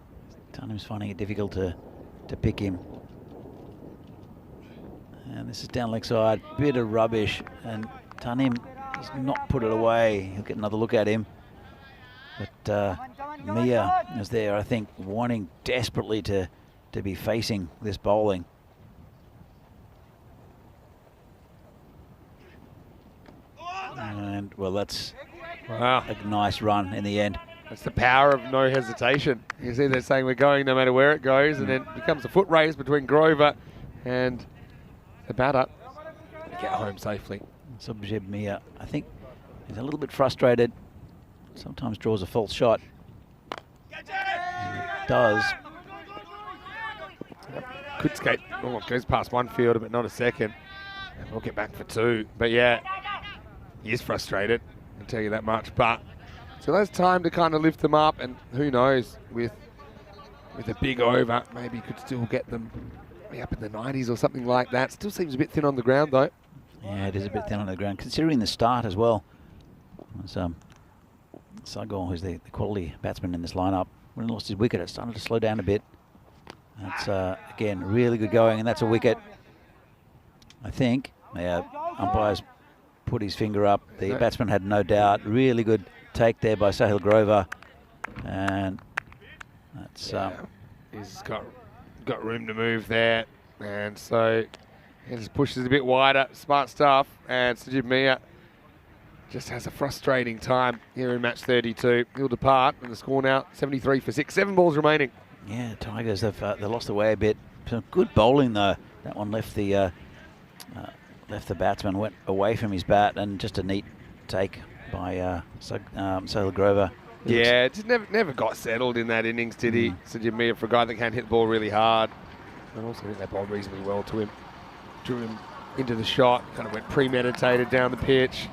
Tanim's finding it difficult to pick him. And this is down leg side, bit of rubbish, and Tanim does not put it away. He'll get another look at him. But Mia is there, I think, wanting desperately to be facing this bowling. And, well, that's a nice run in the end. That's the power of no hesitation. You see they're saying we're going no matter where it goes, and then it becomes a foot race between Grover and the batter to get home safely. Subjib Mia, I think, is a little bit frustrated. Sometimes draws a false shot. And it does. Could skate. Oh, it goes past one fielder, but not a second. And we'll get back for 2. But yeah, he is frustrated, I'll tell you that much. But so that's time to kind of lift them up, and who knows, with a big over, maybe you could still get them maybe up in the 90s or something like that. Still seems a bit thin on the ground though. Yeah, it is a bit thin on the ground, considering the start as well. Sagor, who's the quality batsman in this lineup, when he lost his wicket, it started to slow down a bit. That's, again, really good going, and that's a wicket, I think. Yeah, umpires put his finger up. The batsman had no doubt. Really good take there by Sahil Grover. And that's... he's got room to move there. And so he just pushes a bit wider. Smart stuff. And Sajid Mia just has a frustrating time here in match 32. He'll depart, and the score now 73 for 6. 7 balls remaining. Yeah, Tigers, they've lost away a bit. Some good bowling, though. That one left the batsman, went away from his bat, and just a neat take by Sahil Grover. Yeah, just never got settled in that innings, did he? Sajid Mia, for a guy that can hit the ball really hard. And also I think they bowled reasonably well to him. Drew him into the shot, kind of went premeditated down the pitch.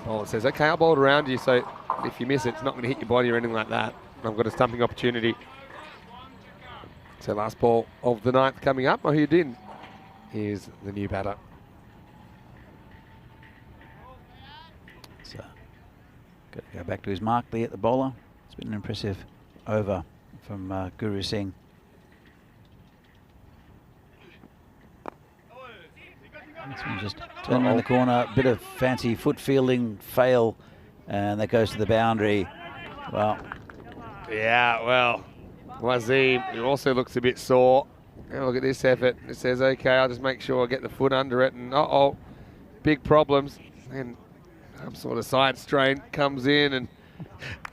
Bowler says, okay, I'll bowl it around you, so if you miss it, it's not going to hit your body or anything like that. I've got a stumping opportunity. So last ball of the ninth coming up. Mohiuddin is the new batter. So, got to go back to his mark there at the bowler. It's been an impressive over from Guru Singh. This one just turn around the corner, bit of fancy foot fielding, fail, and that goes to the boundary. Well, yeah, well, Wazim, who also looks a bit sore. Now look at this effort. It says, okay, I'll just make sure I get the foot under it, and big problems. And some sort of side strain comes in, and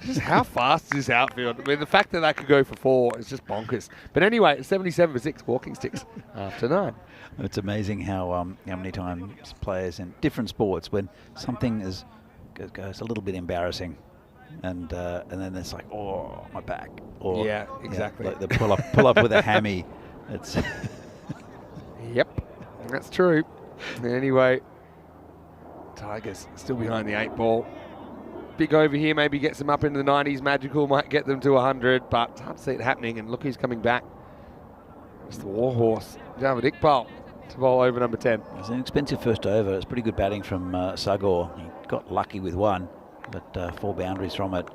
just how fast is this outfield? I mean, the fact that could go for 4 is just bonkers. But anyway, it's 77 for 6 walking sticks after 9. It's amazing how many times players in different sports, when something goes a little bit embarrassing, and then it's like, oh, my back. Or, yeah, exactly. Like the pull up with a hammy. It's yep, that's true. Anyway, Tigers still behind the 8 ball. Big over here, maybe gets them up into the 90s. Magical might get them to 100, but it's hard to see it happening. And look who's coming back. It's the warhorse, Javed Iqbal, to bowl over number 10. It was an expensive first over. It's pretty good batting from Sagor. He got lucky with 1, but 4 boundaries from it.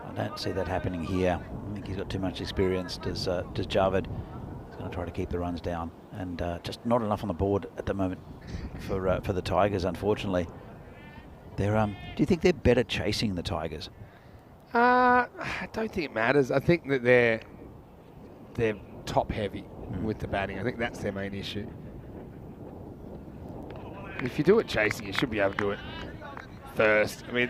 I don't see that happening here. I think he's got too much experience. Does Javed? He's going to try to keep the runs down, and just not enough on the board at the moment for the Tigers, unfortunately. They're do you think they're better chasing the Tigers? I don't think it matters. I think that they're top heavy with the batting. I think that's their main issue. If you do it chasing, you should be able to do it first. I mean,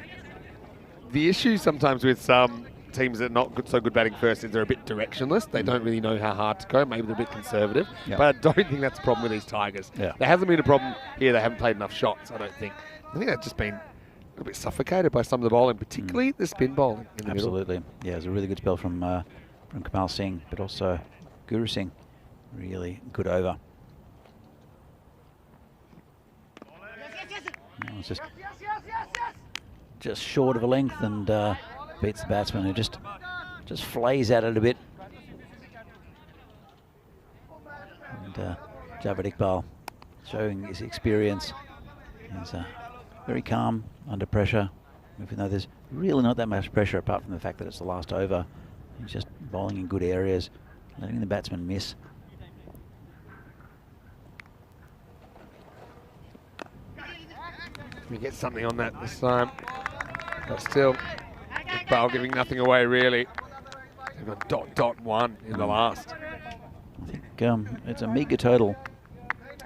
the issue sometimes with some teams that are not so good batting first is they're a bit directionless. They don't really know how hard to go. Maybe they're a bit conservative. Yep. But I don't think that's a problem with these Tigers. Yeah. There hasn't been a problem here. They haven't played enough shots, I don't think. I think they've just been a little bit suffocated by some of the bowling, particularly the spin bowling in the Absolutely. middle. Yeah, it was a really good spell from Kamal Singh, but also Guru Singh. Really good over. No, it's just short of a length, and beats the batsman, who just flays at it a bit. And Javed Iqbal showing his experience. He's very calm under pressure, even though there's really not that much pressure apart from the fact that it's the last over. He's just bowling in good areas, letting the batsman miss. We get something on that this time, but still, Iqbal giving nothing away really. They've got .1 in the last. I think it's a meagre total.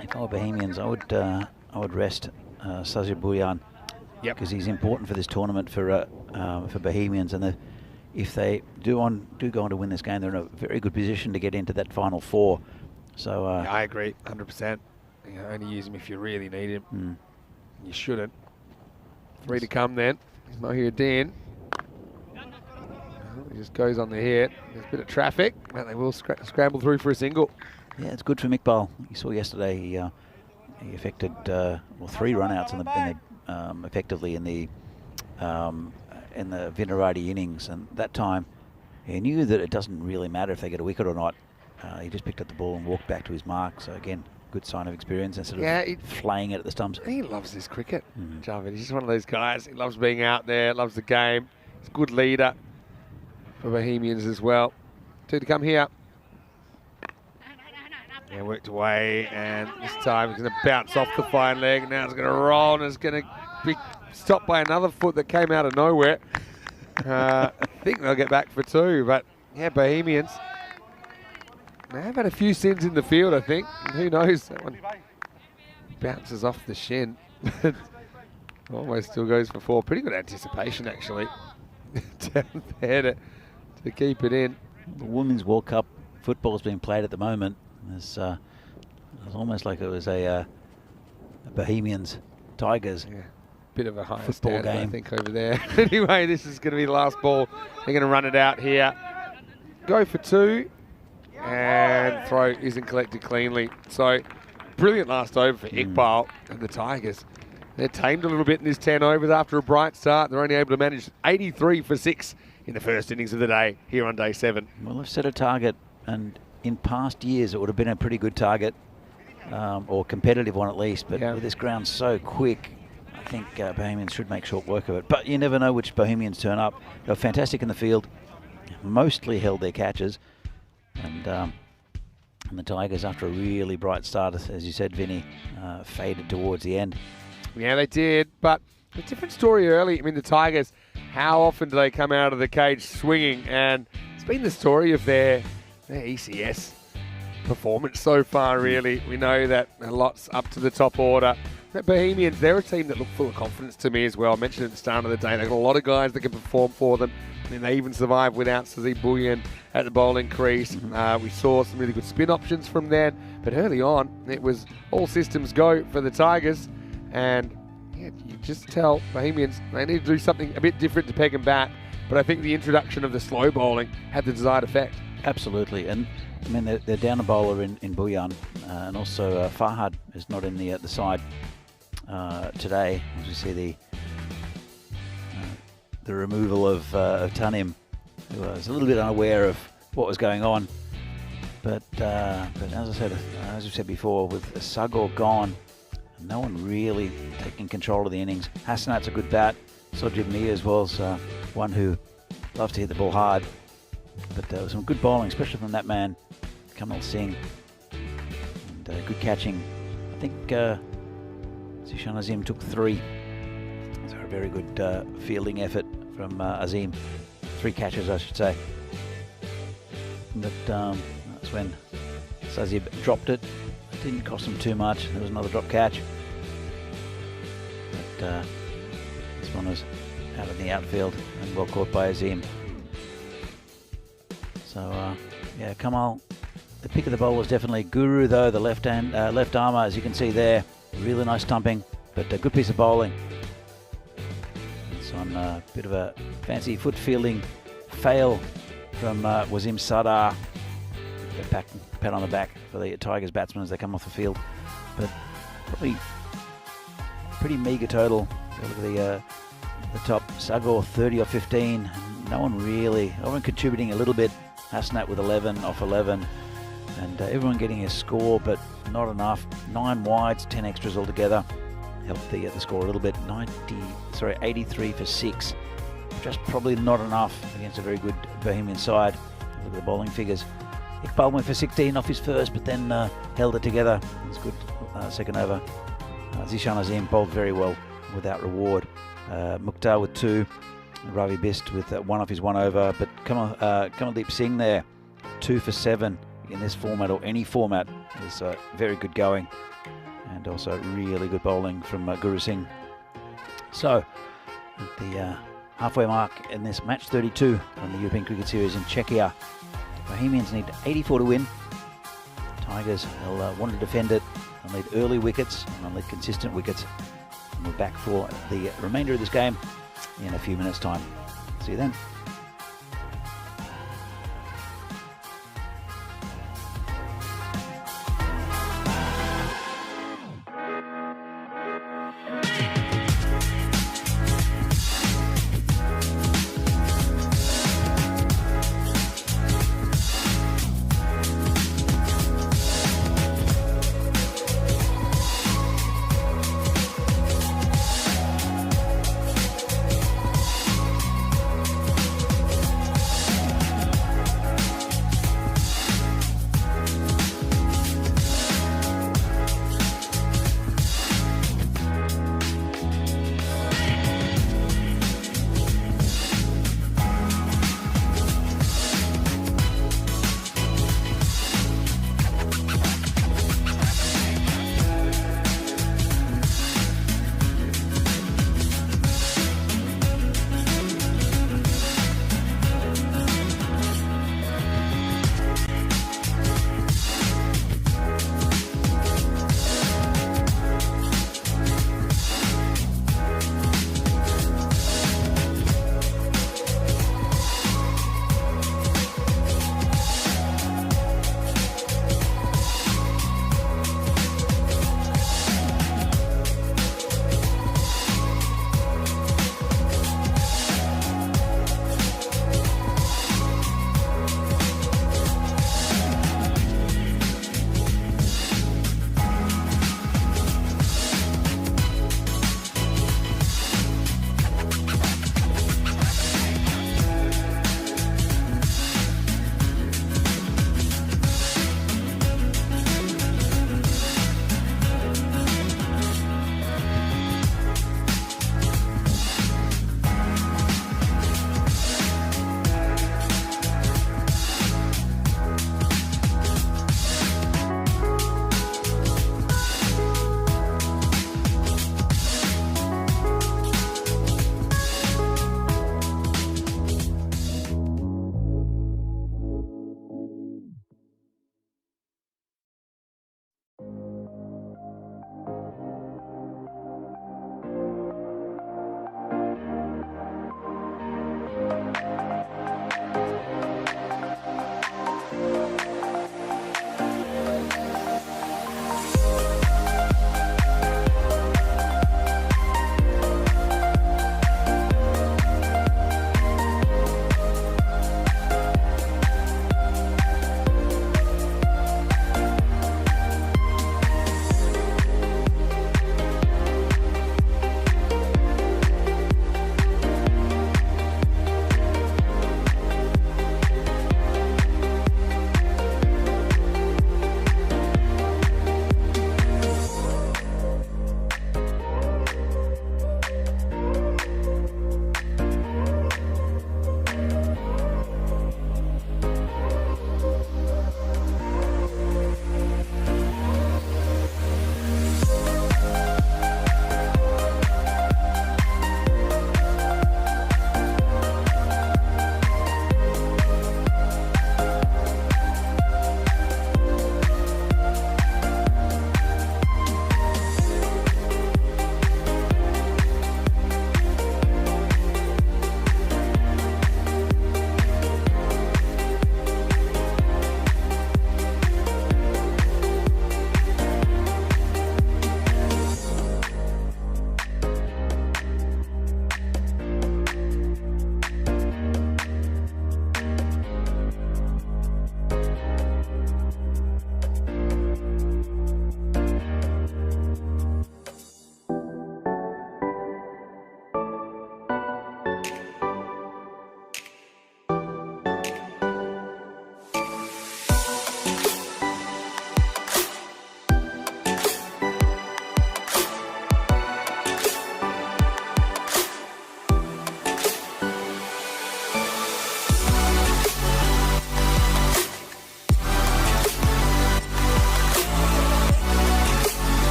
If I were Bohemians, I would rest Sajid Bhuyan, because he's important for this tournament for Bohemians, and if they do go on to win this game, they're in a very good position to get into that final 4. So yeah, I agree, 100%. You only use him if you really need him. You shouldn't. 3 to come then. Mohiuddin. He just goes on the hit. There's a bit of traffic, but they will scramble through for a single. Yeah, it's good for Iqbal. You saw yesterday he affected 3 run-outs effectively in the Vinarati innings, and that time he knew that it doesn't really matter if they get a wicket or not. He just picked up the ball and walked back to his mark. So again, good sign of experience instead of flaying it at the stumps. He loves this cricket, Javed. He's just one of those guys. He loves being out there, loves the game. He's a good leader for Bohemians as well. 2 to come here. Yeah, worked away, and this time it's going to bounce off the fine leg. Now it's going to roll, and it's going to be stopped by another foot that came out of nowhere. I think they'll get back for 2, but yeah, Bohemians. They have had a few sins in the field, I think. And who knows? That one bounces off the shin. Almost still goes for 4. Pretty good anticipation, actually, down there to keep it in. The Women's World Cup football is being played at the moment. It's almost like it was a Bohemians Tigers. Yeah. Bit of a higher football standard, game. I think, over there. Anyway, this is going to be the last ball. They're going to run it out here. Go for 2. And throw isn't collected cleanly. So, brilliant last over for Iqbal and the Tigers. They're tamed a little bit in this 10 overs after a bright start. They're only able to manage 83 for 6 in the first innings of the day here on day 7. Well, they've set a target, and in past years it would have been a pretty good target, or competitive one at least. But with this ground so quick, I think Bohemians should make short work of it. But you never know which Bohemians turn up. They were fantastic in the field, mostly held their catches. And the Tigers, after a really bright start, as you said, Vinny, faded towards the end. Yeah, they did, but a different story early. I mean, the Tigers, how often do they come out of the cage swinging? And it's been the story of their ECS performance so far, really. We know that a lot's up to the top order. The Bohemians, they're a team that look full of confidence to me as well. I mentioned at the start of the day, they've got a lot of guys that can perform for them. I mean, they even survived without Sazib Bouillon at the bowling crease. We saw some really good spin options from then. But early on, it was all systems go for the Tigers. And yeah, you just tell Bohemians they need to do something a bit different to peg and bat. But I think the introduction of the slow bowling had the desired effect. Absolutely. And I mean, they're down a bowler in Bouillon. And also Farhad is not in the side today, as we see the removal of Tanim, who was a little bit unaware of what was going on. But as I said, as we said before, with Sagor gone, no one really taking control of the innings. Hassanat's a good bat. Sojib Mir as well, one who loves to hit the ball hard. But there was some good bowling, especially from that man, Kamal Singh. And good catching. I think Zishan Azim took 3. So a very good fielding effort from Azim. 3 catches, I should say. But that's when Sazib dropped it. It didn't cost him too much. There was another drop catch. But this one was out in the outfield and well caught by Azim. So, yeah, Kamal, the pick of the bowl was definitely Guru, though, the left armour, as you can see there. Really nice stumping, but a good piece of bowling. It's on a bit of a fancy foot fielding fail from Wazim Sadar. Pat on the back for the Tigers batsmen as they come off the field. But probably pretty meagre total. Look at the top. Sagor 30 or 15. No one really, everyone contributing a little bit. Hassanat with 11 off 11. And everyone getting a score, but not enough. 9 wides, 10 extras altogether. Helped the score a little bit. 83 for 6. Just probably not enough against a very good Bohemian side. Look at the bowling figures. Iqbal went for 16 off his first, but then held it together. It was good second over. Zishan Azim bowled very well without reward. Mukhtar with 2. Ravi Bist with 1 off his 1 over. But Kamaldeep Singh there, 2 for 7 in this format or any format is very good going. And also really good bowling from Guru Singh. So, at the halfway mark in this match 32 on the European Cricket Series in Czechia, Bohemians need 84 to win. Tigers will want to defend it. They'll need early wickets and they'll need consistent wickets. And we're back for the remainder of this game in a few minutes' time. See you then.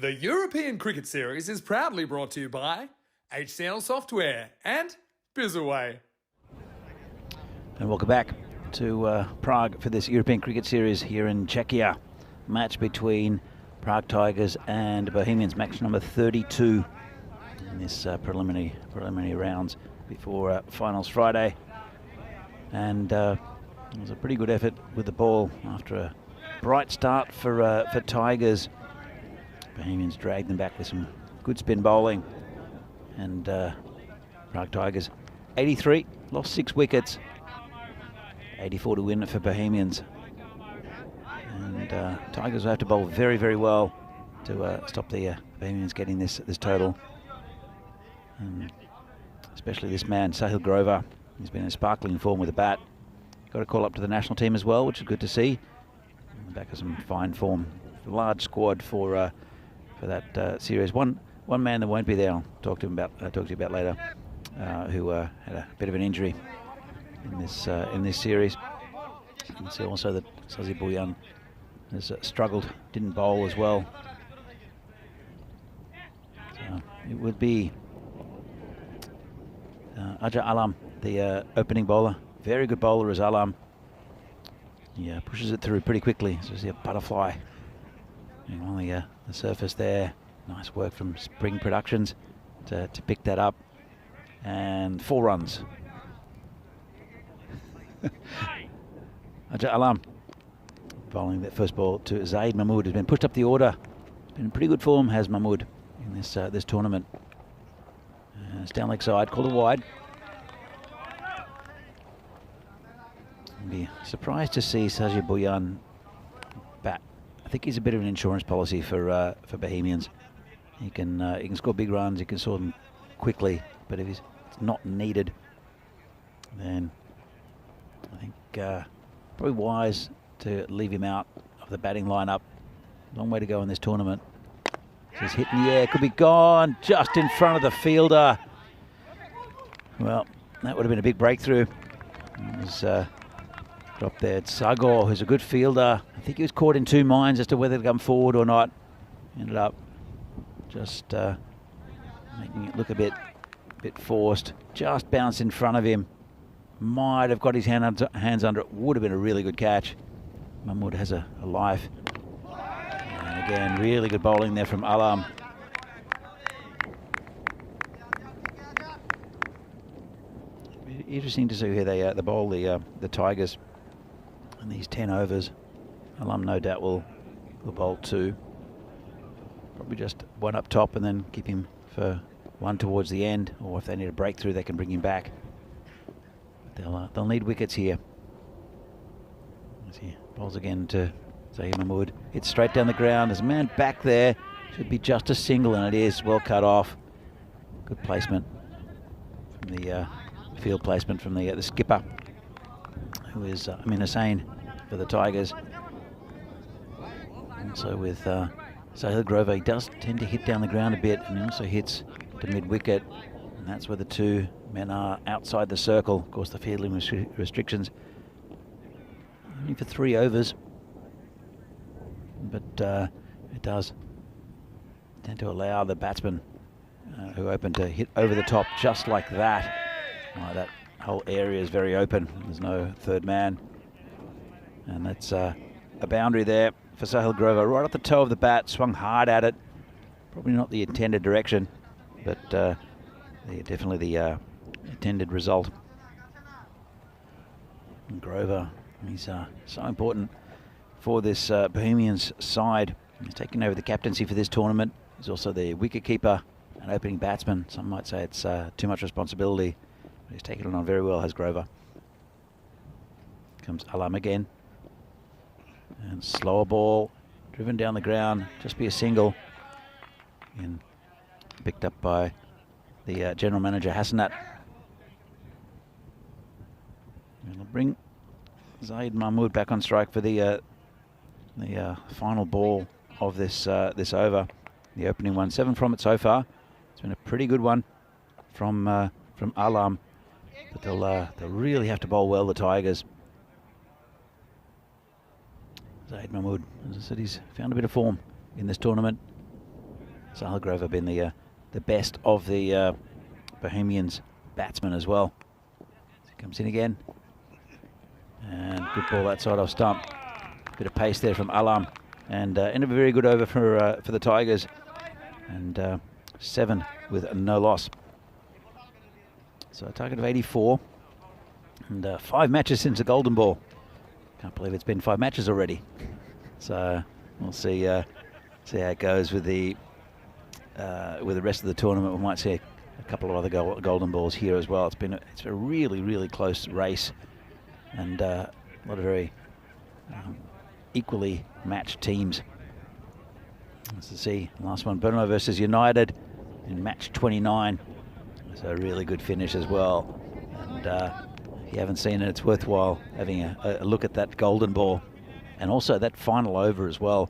The European Cricket Series is proudly brought to you by HCL Software and Bizaway. And welcome back to Prague for this European Cricket Series here in Czechia. Match between Prague Tigers and Bohemians, match number 32 in this preliminary rounds before finals Friday. And it was a pretty good effort with the ball after a bright start for Tigers. Bohemians dragged them back with some good spin bowling, and Prague Tigers 83, lost 6 wickets, 84 to win for Bohemians. And Tigers will have to bowl very, very well to stop the Bohemians getting this total. And especially this man, Sahil Grover. He's been in sparkling form with a bat. Got a call up to the national team as well, which is good to see. On the back of some fine form. A large squad for that series. One man that won't be there, I'll talk to you about later, who had a bit of an injury in this series. You can see also that Sazi Bouyan has struggled, didn't bowl as well. So it would be Aja Alam, the opening bowler. Very good bowler is Alam. He pushes it through pretty quickly. So you see a butterfly on the surface there. Nice work from Spring Productions to pick that up. And 4 runs. Aja Alam bowling that first ball to Zaid Mahmood, has been pushed up the order. Been in pretty good form, has Mahmood, in this tournament. It's down leg side, called a wide. I'd be surprised to see Saji Bouyan bat. I think he's a bit of an insurance policy for Bohemians. He can score big runs, he can score them quickly, but if it's not needed, then I think probably wise to leave him out of the batting lineup. Long way to go in this tournament. He's hit in the air, could be gone, just in front of the fielder. Well, that would have been a big breakthrough. It was dropped there. It's Sagor, who's a good fielder. I think he was caught in 2 minds as to whether to come forward or not. Ended up just making it look a bit forced. Just bounced in front of him. Might have got his hands under it. Would have been a really good catch. Mahmood has a life. And again, really good bowling there from Alam. Interesting to see here they bowl the Tigers in these 10 overs. Alam no doubt will bowl 2. Probably just 1 up top and then keep him for 1 towards the end, or if they need a breakthrough they can bring him back. They'll need wickets here. As he bowls again to Zahir Mahmood. Hits straight down the ground. There's a man back there. Should be just a single, and it is. Well cut off. Good placement from the field placement from the skipper, who is Amin Hussain for the Tigers. Also with Sahil Grover, he does tend to hit down the ground a bit, and he also hits to mid-wicket, and that's where the 2 men are outside the circle. Of course, the fielding restrictions only for 3 overs, but it does tend to allow the batsman who open to hit over the top just like that. That whole area is very open. There's no third man, and that's a boundary there for Sahil Grover. Right at the toe of the bat, swung hard at it. Probably not the intended direction, but definitely the intended result. And Grover, he's so important for this Bohemians side. He's taken over the captaincy for this tournament. He's also the wicketkeeper and opening batsman. Some might say it's too much responsibility. But he's taken it on very well, has Grover. Comes Alam again. And slower ball, driven down the ground, just be a single. And picked up by the general manager, Hassanat. And we'll bring Zaid Mahmood back on strike for the final ball of this over. The opening one, 7 from it so far. It's been a pretty good one from Alam. But they'll really have to bowl well, the Tigers. Zaid Mahmood, as I said, he's found a bit of form in this tournament. Sahil Grover been the best of the Bohemians batsmen as well. So he comes in again. And good ball that side off stump. Bit of pace there from Alam. And ended a very good over for the Tigers. And 7 with no loss. So a target of 84. And 5 matches since the Golden Ball. Can't believe it's been 5 matches already. So we'll see how it goes with the rest of the tournament. We might see a couple of other Golden Balls here as well. It's a really, really close race. And a lot of very equally matched teams. Let's see, last one, Brno versus United in match 29. So a really good finish as well. And if you haven't seen it, it's worthwhile having a look at that Golden Ball. And also that final over as well,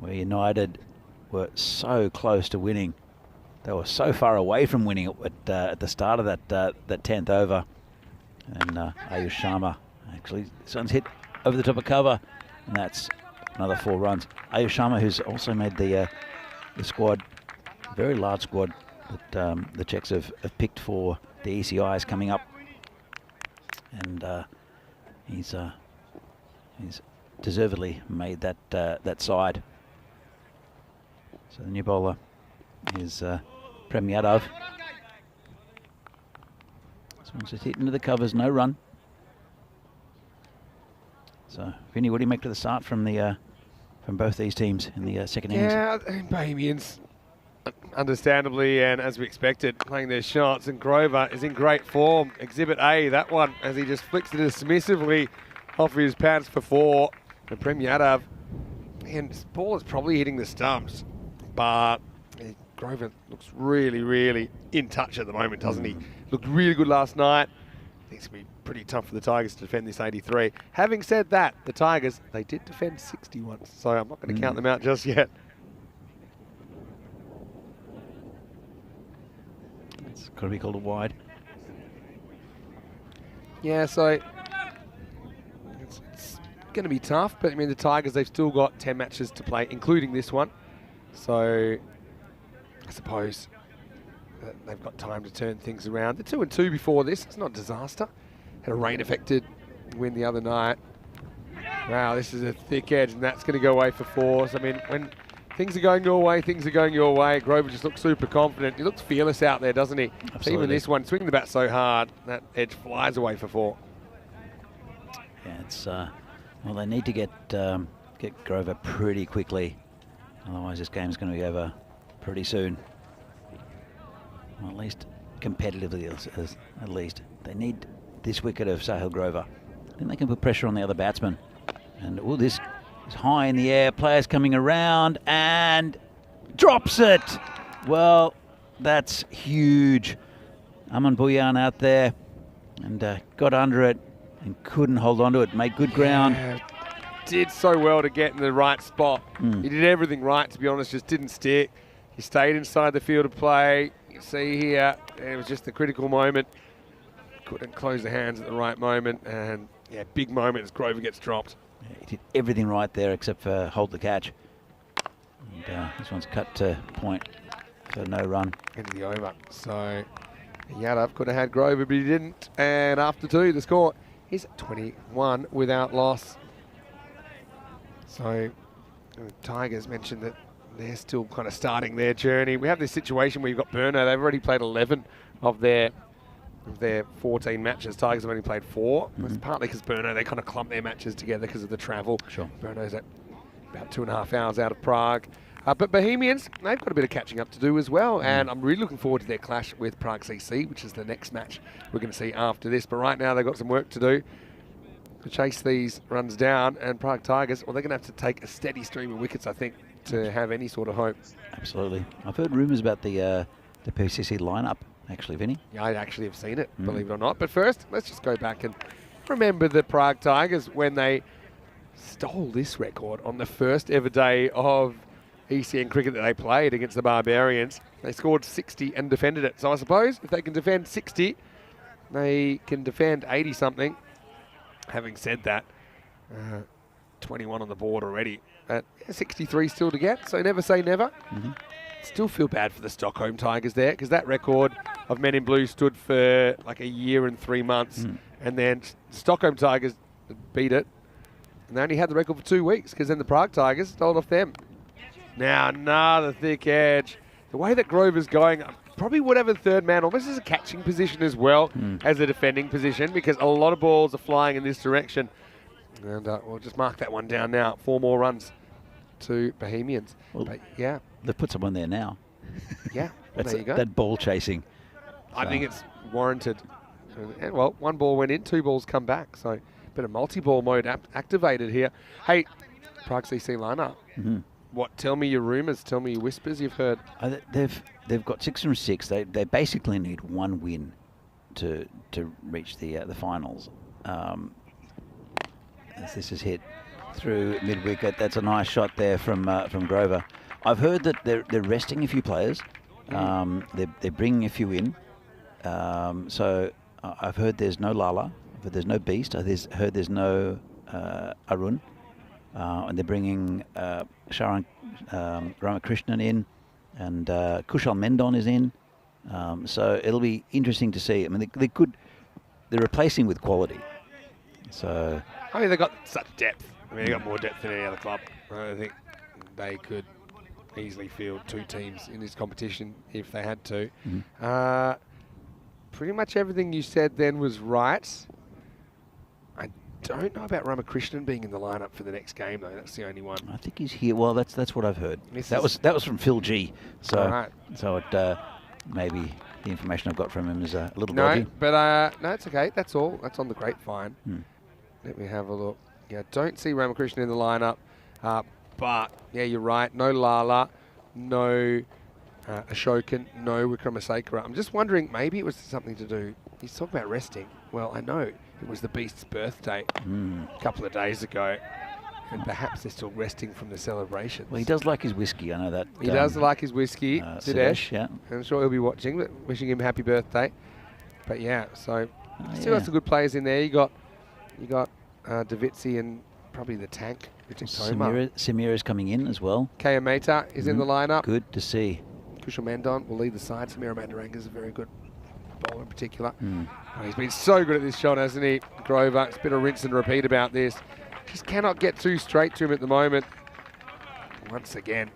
where United were so close to winning. They were so far away from winning at the start of that 10th over. And Ayush Sharma, actually, this one's hit over the top of cover, and that's another 4 runs. Ayush Sharma, who's also made the squad, very large squad that the Czechs have picked for the ECIs coming up, and he's deservedly made that side. So the new bowler is Prem Yadav. This one's just hit into the covers, no run. So, Vinny, what do you make to the start from both these teams in the second innings? Yeah, Bohemians, understandably and as we expected, playing their shots, and Grover is in great form. Exhibit A, that one, as he just flicks it submissively off his pads for 4. And Prem Yadav, and this ball is probably hitting the stumps, but Grover looks really, really in touch at the moment, doesn't he? Looked really good last night. I think it's going to be pretty tough for the Tigers to defend this 83. Having said that, the Tigers, they did defend 60 once, so I'm not going to count them out just yet. It's got to be called a wide. Yeah, so it's going to be tough, but I mean, the Tigers, they've still got 10 matches to play, including this one. So I suppose that they've got time to turn things around. They're 2-2 before this. It's not a disaster. Had a rain-affected win the other night. Wow, this is a thick edge, and that's going to go away for 4. So, I mean, when things are going your way, things are going your way. Grover just looks super confident. He looks fearless out there, doesn't he? Absolutely. Even this one, swinging the bat so hard, that edge flies away for 4. Yeah, it's well, they need to get Grover pretty quickly, otherwise this game's going to be over pretty soon. Well, at least competitively, at least they need this wicket of Sahil Grover. Then they can put pressure on the other batsmen. And this is high in the air. Players coming around and drops it. Well, that's huge. Aman Bhuyan out there and got under it and couldn't hold on to it. Made good ground. Yeah, did so well to get in the right spot. He did everything right, to be honest, just didn't stick. He stayed inside the field of play. You can see here, it was just the critical moment. Couldn't close the hands at the right moment, and yeah, big moment as Grover gets dropped. Yeah, he did everything right there except for hold the catch. And this one's cut to point for no run. Into the over. So Yadav could have had Grover, but he didn't. And after 2, the score is 21 without loss. So the Tigers mentioned that they're still kind of starting their journey. We have this situation where you've got Brno. They've already played 11 of their 14 matches. Tigers have only played 4. It's partly because Brno, they kind of clump their matches together because of the travel. Sure. Brno's at about 2.5 hours out of Prague. But Bohemians, they've got a bit of catching up to do as well. And I'm really looking forward to their clash with Prague CC, which is the next match we're going to see after this. But right now, they've got some work to do to chase these runs down. And Prague Tigers, well, they're going to have to take a steady stream of wickets, I think, to have any sort of hope. Absolutely. I've heard rumours about the PCC lineup, actually, Vinny. Yeah, I actually have seen it, believe it or not. But first, let's just go back and remember the Prague Tigers when they stole this record on the first ever day of ECN cricket that they played against the Barbarians. They scored 60 and defended it. So I suppose if they can defend 60, they can defend 80-something. Having said that, 21 on the board already. 63 still to get, so never say never. Still feel bad for the Stockholm Tigers there, because that record of Men in Blue stood for like a year and 3 months, and then Stockholm Tigers beat it, and they only had the record for 2 weeks, because then the Prague Tigers stole off them. Now another thick edge. The way that Grover's going, probably would have a third man almost as a catching position as well as a defending position, because a lot of balls are flying in this direction. And we'll just mark that one down now. 4 more runs to Bohemians. Well, but yeah. They've put someone there now. Yeah, well, there you go. That ball chasing. I think it's warranted. And, well, 1 ball went in, 2 balls come back. So a bit of multi-ball mode activated here. Hey, Prague CC lineup. What? Tell me your rumours. Tell me your whispers you've heard. They've got 6 from 6. They basically need 1 win to reach the finals. As this is hit through mid-wicket, that's a nice shot there from Grover. I've heard that they're resting a few players. They're bringing a few in. So I've heard there's no Lala, but there's no Beast. I've heard there's no Arun. And they're bringing Sharan Ramakrishnan in, and Kushal Mendon is in. So it'll be interesting to see. I mean, they're replacing with quality. So I mean, they've got such depth. I mean, they've got more depth than any other club. I think they could easily field 2 teams in this competition if they had to. Pretty much everything you said then was right. I don't know about Ramakrishnan being in the lineup for the next game, though. That's the only one. I think he's here. Well, that's what I've heard. That was from Phil G. So it maybe the information I've got from him is a little dodgy. But no, it's okay. That's all. That's on the grapevine. Let me have a look. Yeah, don't see Ramakrishnan in the lineup. But, yeah, you're right. No Lala, no Ashokan, no Wickramasekara. I'm just wondering, maybe it was something to do. He's talking about resting. Well, I know it was the Beast's birthday a couple of days ago. And perhaps they're still resting from the celebrations. Well, he does like his whiskey. I know that. He does like his whiskey, Sidesh. Yeah. I'm sure he'll be watching, but wishing him happy birthday. But, yeah, so still got some good players in there. You got Davitsi and probably the tank, Richard Toma. Samira's coming in as well. Kaya Mehta is in the lineup. Good to see. Kushal Mendon will lead the side. Samira Mandaranga is a very good bowler in particular. Oh, he's been so good at this shot, hasn't he, Grover? It's been a rinse and repeat about this. Just cannot get too straight to him at the moment. Once again,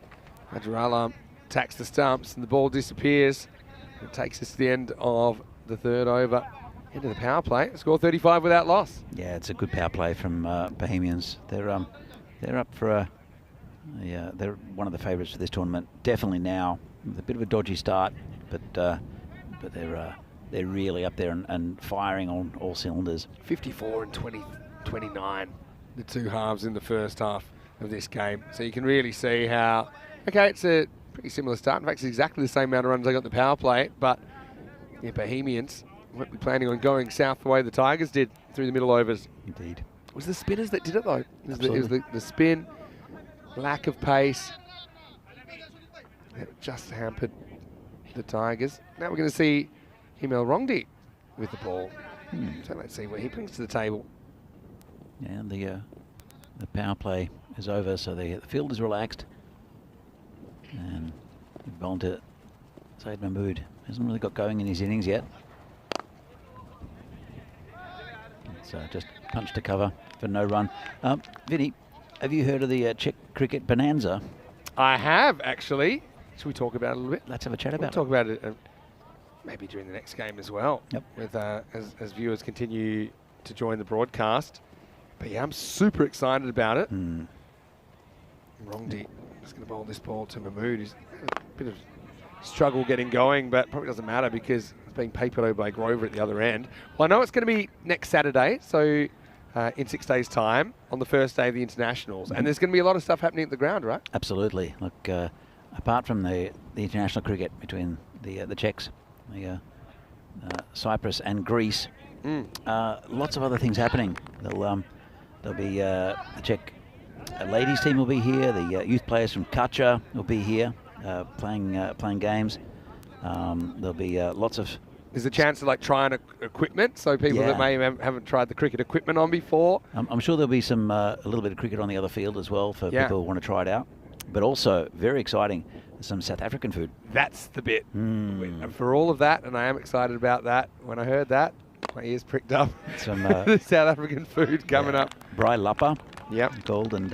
Ajaralam attacks the stumps and the ball disappears. It takes us to the end of the 3rd over. Into the power play. Score 35 without loss. Yeah, it's a good power play from Bohemians. They're up for they're one of the favourites for this tournament. Definitely now. With a bit of a dodgy start, but they're really up there and firing on all cylinders. 54 and 29, the 2 halves in the first half of this game. So you can really see how, okay, it's a pretty similar start. In fact, it's exactly the same amount of runs they got in the power play, but yeah, Bohemians won't be planning on going south the way the Tigers did through the middle overs. Indeed. It was the spinners that did it, though. It was the spin, lack of pace. It just hampered the Tigers. Now we're going to see Himel Rongdi with the ball. So let's see what he brings to the table. Yeah, the power play is over, so the field is relaxed. And bowling to Saeed Mahmood. Hasn't really got going in his innings yet. It's just punched to cover for no run. Vinny, have you heard of the Czech cricket bonanza? I have, actually. Should we talk about it a little bit? Let's have a chat about it. We'll talk about it maybe during the next game as well. Yep. With as viewers continue to join the broadcast. But yeah, I'm super excited about it. Rongdi is going to bowl this ball to Mahmood. He's had a bit of struggle getting going, but probably doesn't matter because it's being papered over by Grover at the other end. Well, I know it's going to be next Saturday, so in 6 days' time, on the first day of the internationals. And there's going to be a lot of stuff happening at the ground, right? Absolutely. Look, apart from the international cricket between the Czechs, Cyprus and Greece, lots of other things happening. There'll be the Czech ladies team will be here. The youth players from Kacha will be here playing games. There'll be lots of. There's a chance to try equipment, so people that may haven't tried the cricket equipment on before. I'm sure there'll be some a little bit of cricket on the other field as well for people who want to try it out. but also very exciting, some South African food. That's the bit. For all of that, and I am excited about that. When I heard that, my ears pricked up. Some the South African food coming up. Braai Lappa, Yep. called, and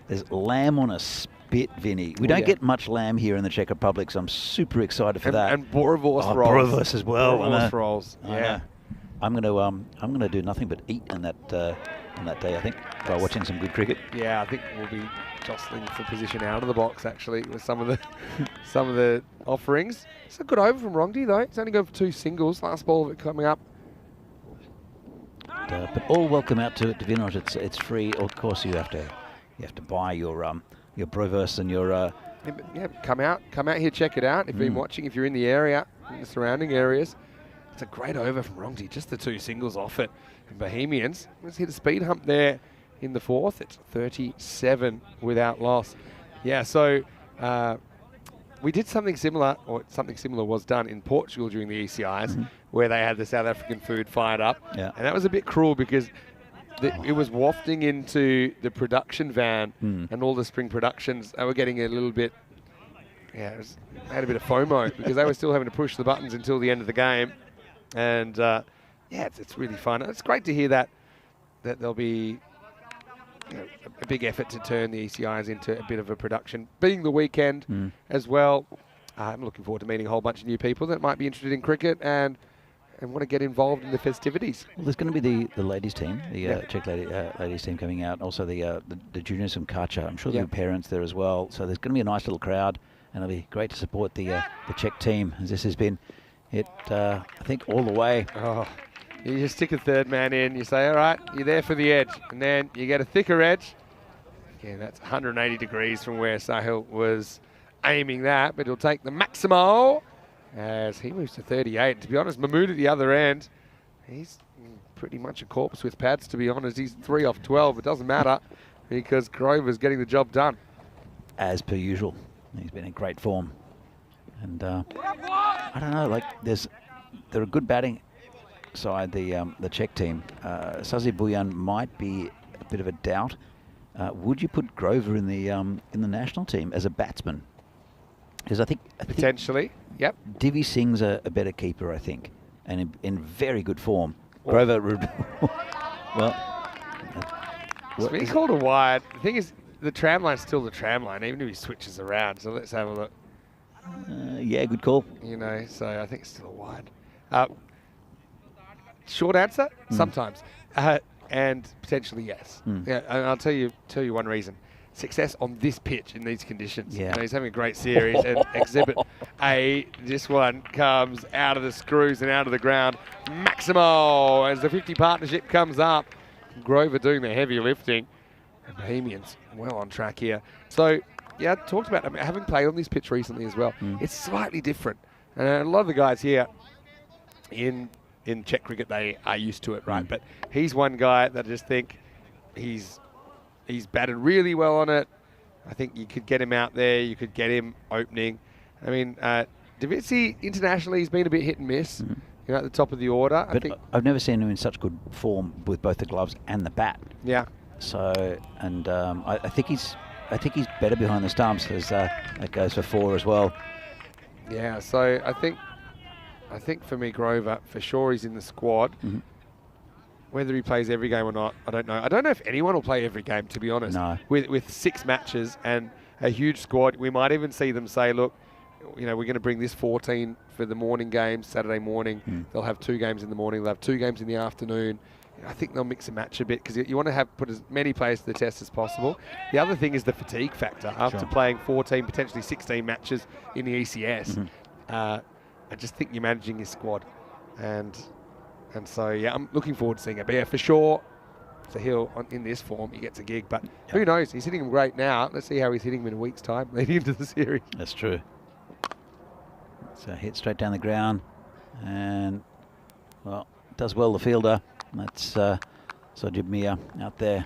there's lamb on a spit, Vinny. We don't get much lamb here in the Czech Republic, so I'm super excited for that. And boerewors rolls. Boerewors as well. Boerewors rolls. I Yeah. know. I'm gonna do nothing but eat on that day, I think, by watching some good cricket. Yeah, I think we'll be jostling for position out of the box actually with some of the offerings. It's a good over from Rongdi though. It's only going for 2 singles. Last ball of it coming up. But all welcome out to Vinod. It's free. Of course, you have to buy your Brewverse and your. Yeah, come out here, check it out. If you've been watching, if you're in the area, in the surrounding areas, it's a great over from Rongdi. Just the 2 singles off it. And Bohemians, let's hit a speed hump there in the 4th. It's 37 without loss. Yeah, so we did something similar, or something similar was done in Portugal during the ECIs, where they had the South African food fired up. Yeah. And that was a bit cruel because it was wafting into the production van and all the spring productions. They were getting a little bit, they had a bit of FOMO because they were still having to push the buttons until the end of the game. And it's really fun. It's great to hear that there'll be a big effort to turn the ECIs into a bit of a production. Being the weekend as well, I'm looking forward to meeting a whole bunch of new people that might be interested in cricket and want to get involved in the festivities. Well, there's going to be the ladies team, the Czech ladies team coming out, also the juniors from Kacha. I'm sure there'll be parents there as well. So there's going to be a nice little crowd, and it'll be great to support the Czech team, as this has been hit, I think, all the way. Oh, you just stick a third man in, you say, all right, you're there for the edge, and then you get a thicker edge. Yeah, that's 180 degrees from where Sahil was aiming that, but he'll take the Maximo as he moves to 38. To be honest, Mahmood at the other end, he's pretty much a corpse with pads, to be honest. He's 3 off 12. It doesn't matter because Grover's getting the job done. As per usual. He's been in great form. And I don't know, like they're a good batting side, the Czech team. Sazi Bujan might be a bit of a doubt. Would you put Grover in the national team as a batsman? Because I think Potentially, yep. Divi Singh's a better keeper, I think, and in very good form. Grover, well, It's been called a wide. The thing is, the tram line's still the tram line, even if he switches around. So let's have a look. yeah, good call. You know, so I think it's still a wide. Short answer, sometimes, and potentially yes. Yeah, and I'll tell you one reason. Success on this pitch in these conditions. Yeah. You know, he's having a great series. And Exhibit A, this one comes out of the screws and out of the ground. Maximo, as the 50 partnership comes up. Grover doing the heavy lifting. And Bohemians well on track here. So, yeah, I talked about having played on this pitch recently as well. It's slightly different. And a lot of the guys here in Czech cricket, they are used to it, right? But he's one guy that I just think he's batted really well on it. I think you could get him out there. You could get him opening. I mean, Davitsi internationally has been a bit hit and miss. You know, at the top of the order. But I've never seen him in such good form with both the gloves and the bat. Yeah. So, and I think he's better behind the stumps, as that goes for 4 as well. Yeah. So I think for me, Grover, for sure, he's in the squad. Whether he plays every game or not, I don't know. I don't know if anyone will play every game, to be honest. No. With 6 matches and a huge squad, we might even see them say, look, you know, we're going to bring this 14 for the morning games, Saturday morning. They'll have 2 games in the morning. They'll have 2 games in the afternoon. I think they'll mix and match a bit because you want to put as many players to the test as possible. The other thing is the fatigue factor. After playing 14, potentially 16 matches in the ECS, I just think you're managing your squad. And so, yeah, I'm looking forward to seeing it. But, yeah, for sure, Sahil, in this form, he gets a gig. But who knows? He's hitting him great now. Let's see how he's hitting him in a week's time leading into the series. That's true. So hit straight down the ground. And, well, does well, the fielder. That's Sojib Mia out there.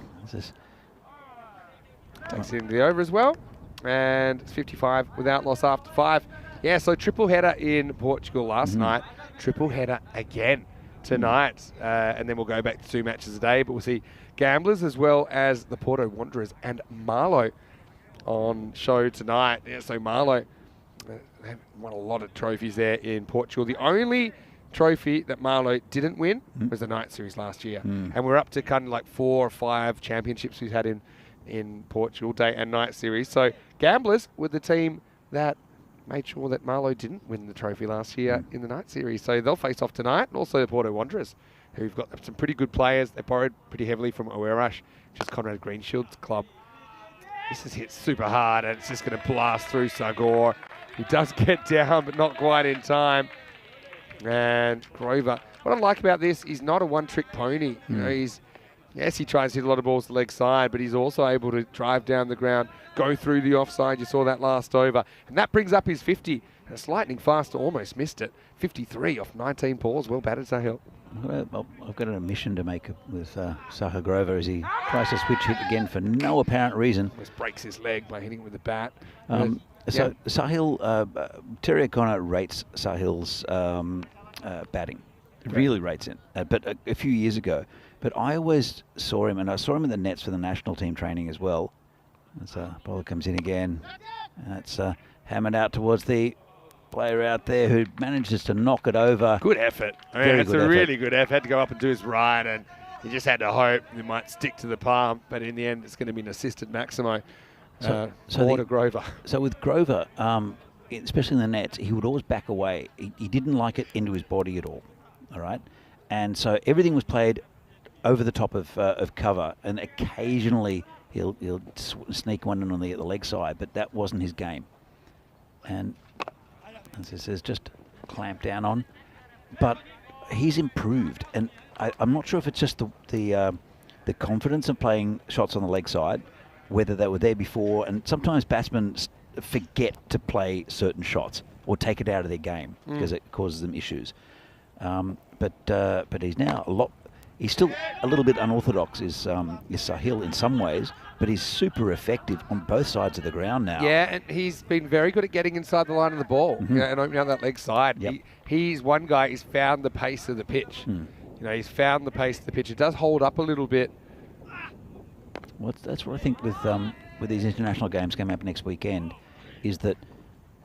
Takes it into the over as well. And it's 55 without loss after 5. Yeah, so triple header in Portugal last night. Triple header again tonight. And then we'll go back to 2 matches a day. But we'll see Gamblers as well as the Porto Wanderers and Marlow on show tonight. Yeah, so Marlow, they've won a lot of trophies there in Portugal. The only trophy that Marlow didn't win was the night series last year. And we're up to kind of like 4 or 5 championships we've had in Portugal, day and night series. So Gamblers were the team that made sure that Marlow didn't win the trophy last year in the night series. So they'll face off tonight. And also the Porto Wanderers, who've got some pretty good players. They borrowed pretty heavily from Oerash, which is Conrad Greenshield's club. This is hit super hard, and it's just going to blast through Sagor. He does get down, but not quite in time. And Grover, what I like about this, he's not a one-trick pony. You know, yes, he tries to hit a lot of balls to the leg side, but he's also able to drive down the ground, go through the offside. You saw that last over. And that brings up his 50. And it's lightning fast, almost missed it. 53 off 19 balls. Well batted, Sahil. Well, I've got an admission to make with Saha Grover as he tries to switch hit again for no apparent reason. Just breaks his leg by hitting with the bat. So Sahil, Terry O'Connor rates Sahil's batting. Really rates it. But a few years ago. But I always saw him, and I saw him in the nets for the national team training as well. As bowler comes in again. It's hammered out towards the player out there who manages to knock it over. Good effort. I mean, it's a really good effort. Had to go up and do his right, and he just had to hope it might stick to the palm. But in the end, it's going to be an assisted Maximo. So Grover. So with Grover, especially in the nets, he would always back away. He didn't like it into his body at all. All right, and so everything was played over the top of cover, and occasionally he'll sneak one in on the leg side, but that wasn't his game. And as it says, just clamp down on. But he's improved, and I'm not sure if it's just the confidence of playing shots on the leg side, whether they were there before, and sometimes batsmen forget to play certain shots or take it out of their game because it causes them issues. But he's now a lot. He's still a little bit unorthodox, is Sahil in some ways, but he's super effective on both sides of the ground now. Yeah, and he's been very good at getting inside the line of the ball and opening up that leg side. Yep. He's one guy. He's found the pace of the pitch. You know, he's found the pace of the pitch. It does hold up a little bit. Well, that's what I think with these international games coming up next weekend, is that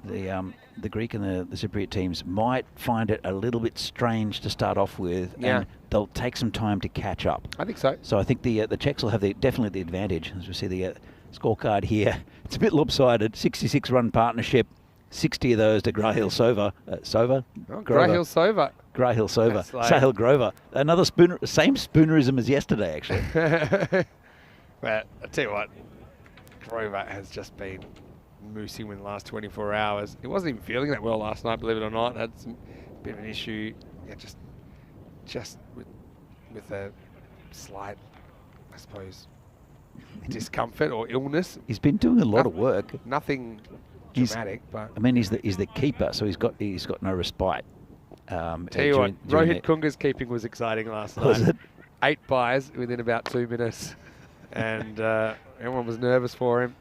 the Greek and the Cypriot teams might find it a little bit strange to start off with, and they'll take some time to catch up. I think so. So I think the Czechs will have definitely the advantage. As we see the scorecard here, it's a bit lopsided. 66-run partnership, 60 of those to Grahil Sova. Grahil Sova. Grahil Sova. Sahil Grover. Another same spoonerism as yesterday, actually. But I tell you what, Grover has just been moosing in the last 24 hours. He wasn't even feeling that well last night, believe it or not. Had some bit of an issue, just with a slight, I suppose, discomfort or illness. He's been doing a lot of work. Nothing dramatic, but I mean, he's the keeper, so he's got no respite. Tell you what, Rohit Kunga's keeping was exciting last night. Was it? 8 buys within about 2 minutes, and everyone was nervous for him.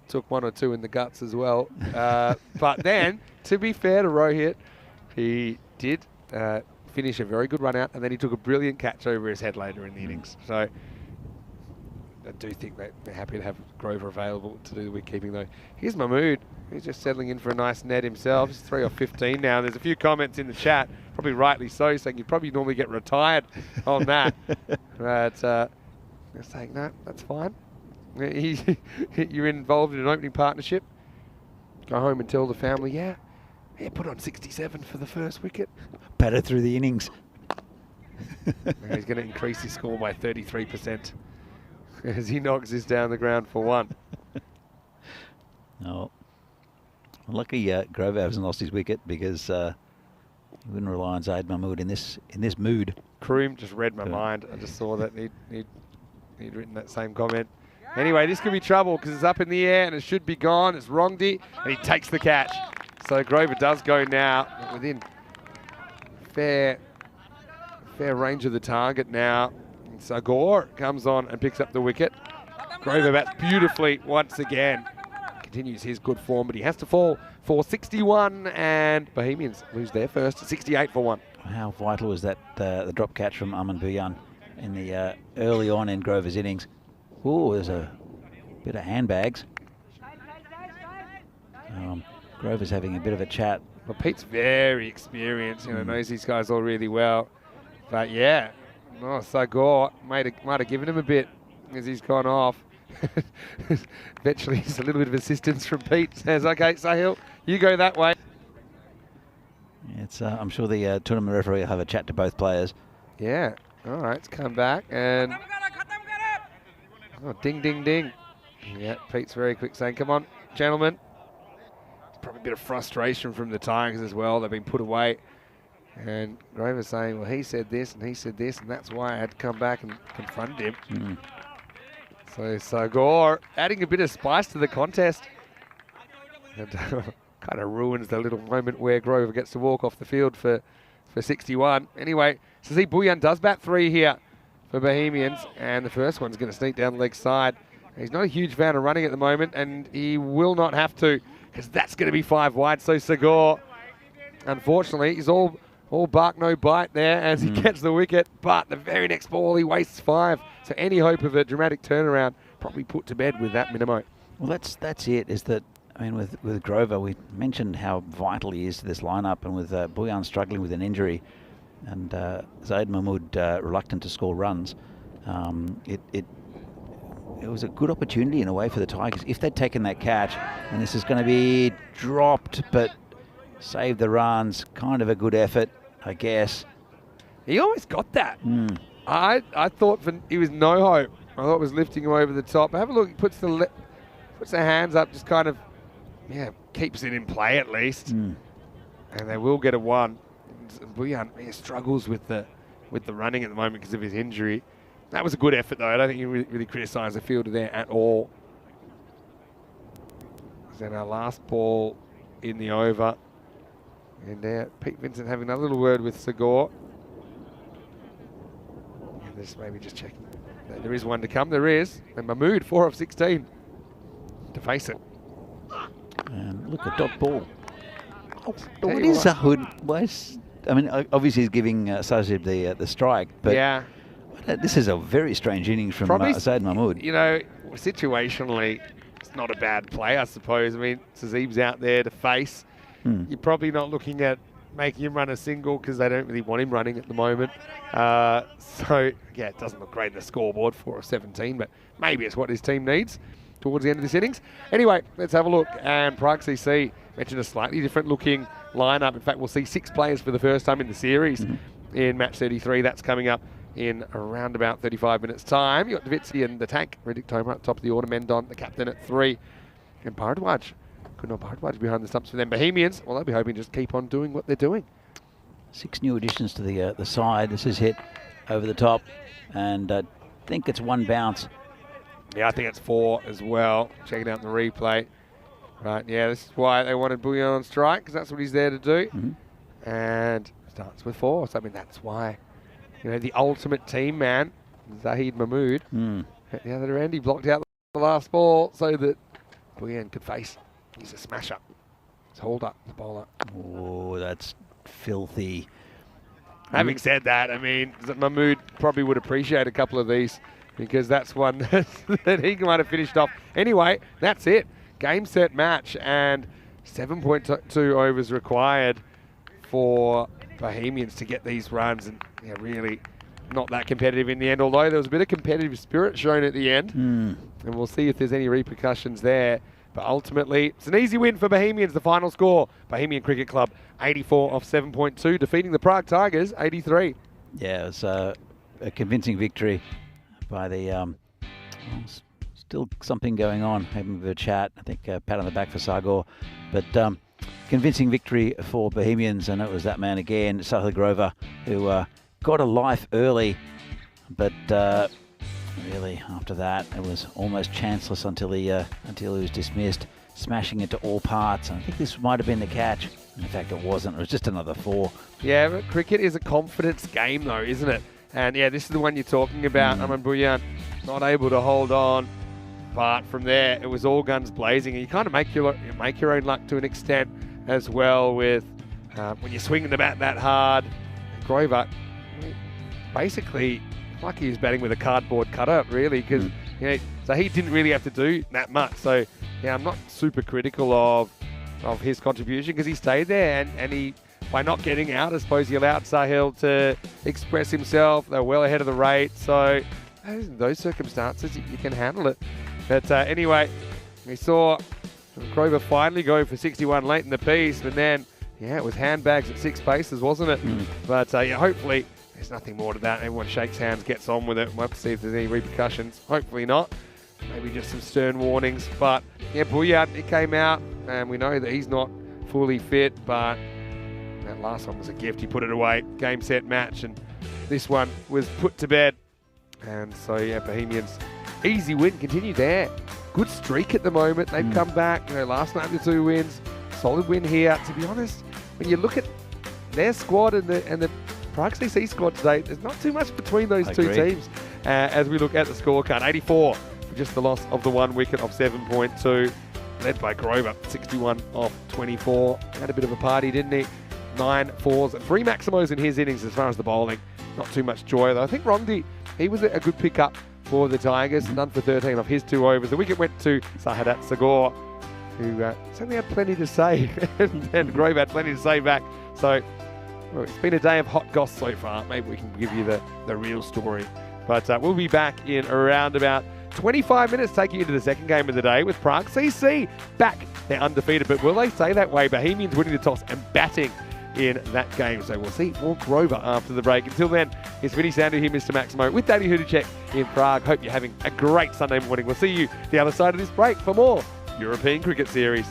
Took 1 or 2 in the guts as well. But then, to be fair to Rohit, he did finish a very good run out, and then he took a brilliant catch over his head later in the innings. So I do think that they're happy to have Grover available to do the wicket-keeping, though. Here's Mahmood. He's just settling in for a nice net himself. He's 3 off 15 now. There's a few comments in the chat, probably rightly so, saying you'd probably normally get retired on that. But they're saying, no, that's fine. You're involved in an opening partnership. Go home and tell the family, yeah, put on 67 for the first wicket. Batter through the innings. He's going to increase his score by 33% as he knocks this down the ground for 1. Oh, lucky Grover hasn't lost his wicket, because he wouldn't rely on Zaid Mahmood in this mood. Kroom just read my mind. I just saw that he'd written that same comment. Anyway, this could be trouble because it's up in the air and it should be gone. It's Rongdi, and he takes the catch. So Grover does go now within fair range of the target now. And Sagor comes on and picks up the wicket. Grover bats beautifully once again. Continues his good form, but he has to fall for 61, and Bohemians lose their first, 68 for 1. How vital was that the drop catch from Aman Bhuyan in the early on in Grover's innings? Oh, there's a bit of handbags. Grover's having a bit of a chat. Well, Pete's very experienced, knows these guys all really well. But yeah, Sagor might have given him a bit as he's gone off. Eventually, just a little bit of assistance from Pete. Says, "Okay, Sahil, you go that way." It's I'm sure the tournament referee will have a chat to both players. Yeah. All right, it's come back and ding, ding, ding. Yeah, Pete's very quick saying, "Come on, gentlemen." It's probably a bit of frustration from the Tigers as well. They've been put away. And Grover's saying, "Well, he said this and he said this, and that's why I had to come back and confront him." So Sagor adding a bit of spice to the contest. And kind of ruins the little moment where Grover gets to walk off the field for 61. Anyway, so see Bullion does bat 3 here for Bohemians, and the first one's going to sneak down the leg side. He's not a huge fan of running at the moment, and he will not have to, because that's going to be 5 wide. So Sagor, unfortunately, he's all bark, no bite there as he gets the wicket, but the very next ball he wastes 5. So any hope of a dramatic turnaround probably put to bed with that minimo. Well, that's it, is that, I mean, with Grover, we mentioned how vital he is to this lineup, and with Bullion struggling with an injury, and Zaid Mahmood reluctant to score runs, it was a good opportunity in a way for the Tigers. If they'd taken that catch, and this is going to be dropped, but saved the runs, kind of a good effort, I guess. He always got that. I thought he was no hope. I thought it was lifting him over the top. But have a look. He puts the hands up, just kind of, keeps it in play at least. And they will get a 1. Bullion struggles with the running at the moment because of his injury. That was a good effort, though. I don't think you really criticised the fielder there at all. Then our last ball in the over. And Pete Vincent having another little word with Sagor. And this maybe just checking. There is one to come. There is. And Mahmood, 4 of 16 to face it. And look at dot ball. What is Zahud? I mean, obviously he's giving Sajib the strike, but yeah, this is a very strange innings from Zaid Mahmood. Situationally, it's not a bad play, I suppose. I mean, Sazib's out there to face. You're probably not looking at making him run a single because they don't really want him running at the moment. So, yeah, it doesn't look great in the scoreboard, 4 of 17, but maybe it's what his team needs towards the end of this innings. Anyway, let's have a look. And Prague CC mentioned a slightly different looking lineup. In fact, we'll see 6 players for the first time in the series in match 33. That's coming up in around about 35 minutes' time. You've got Davitsi and the tank, Riddick Tomer at the top of the order, Mendon, the captain at 3, and Bharadwaj. Bharadwaj behind the stumps for them. Bohemians, well, they'll be hoping to just keep on doing what they're doing. 6 new additions to the side. This is hit over the top, and I think it's 1 bounce. Yeah, I think it's 4 as well. Checking out the replay. Right, yeah, this is why they wanted Bullion on strike, because that's what he's there to do. And starts with 4. So, I mean, that's why, the ultimate team man, Zahid Mahmood, at the other end, he blocked out the last ball so that Bullion could face. He's a smasher. He's hold up the bowler. Oh, that's filthy. Having said that, I mean, Mahmood probably would appreciate a couple of these, because that's one that he might have finished off. Anyway, that's it. Game, set, match, and 7.2 overs required for Bohemians to get these runs, and really not that competitive in the end, although there was a bit of competitive spirit shown at the end, and we'll see if there's any repercussions there. But ultimately, it's an easy win for Bohemians. The final score, Bohemian Cricket Club, 84 off 7.2, defeating the Prague Tigers, 83. Yeah, it was a convincing victory by the... still something going on, having a bit of a chat. I think a pat on the back for Sagor. But convincing victory for Bohemians, and it was that man again, Sahil Grover, who got a life early, but really after that it was almost chanceless until he was dismissed, smashing into all parts. And I think this might have been the catch. In fact, it wasn't. It was just another 4. Yeah, but cricket is a confidence game, though, isn't it? And yeah, this is the one you're talking about. Aman Bullion not able to hold on. But from there, it was all guns blazing. And you kind of make your own luck to an extent as well with when you're swinging the bat that hard. Grover, basically, like he was batting with a cardboard cutout, really, because so he didn't really have to do that much. So yeah, I'm not super critical of of his contribution because he stayed there and he, by not getting out, I suppose he allowed Sahil to express himself. They're well ahead of the rate. So in those circumstances, you can handle it. But anyway, we saw Grover finally go for 61 late in the piece, but then, yeah, it was handbags at 6 paces, wasn't it? But yeah, hopefully there's nothing more to that. Everyone shakes hands, gets on with it. We'll have to see if there's any repercussions. Hopefully not. Maybe just some stern warnings. But yeah, Bouillard, he came out, and we know that he's not fully fit, but that last one was a gift. He put it away. Game, set, match, and this one was put to bed. And so, yeah, Bohemians, easy win, continue there. Good streak at the moment. They've come back. Last night the 2 wins. Solid win here. To be honest, when you look at their squad and the Prague CC squad today, there's not too much between those two teams as we look at the scorecard. 84 for just the loss of the 1 wicket of 7.2. Led by Grover, 61 off 24. Had a bit of a party, didn't he? 9 fours and 3 maximos in his innings as far as the bowling. Not too much joy though. I think Rondi, he was a good pickup for the Tigers. None for 13 off his 2 overs. The wicket went to Sahadat Sagor, who certainly had plenty to say, and Grover had plenty to say back. So well, it's been a day of hot goss so far. Maybe we can give you the real story. But we'll be back in around about 25 minutes, taking you into the second game of the day with Prague CC back. They're undefeated, but will they stay that way? Bohemians winning the toss and batting in that game. So we'll see more Grover after the break. Until then, it's Vinny Sandu here, Mr. Maximo, with Danny Hudacek in Prague. Hope you're having a great Sunday morning. We'll see you the other side of this break for more European Cricket Series.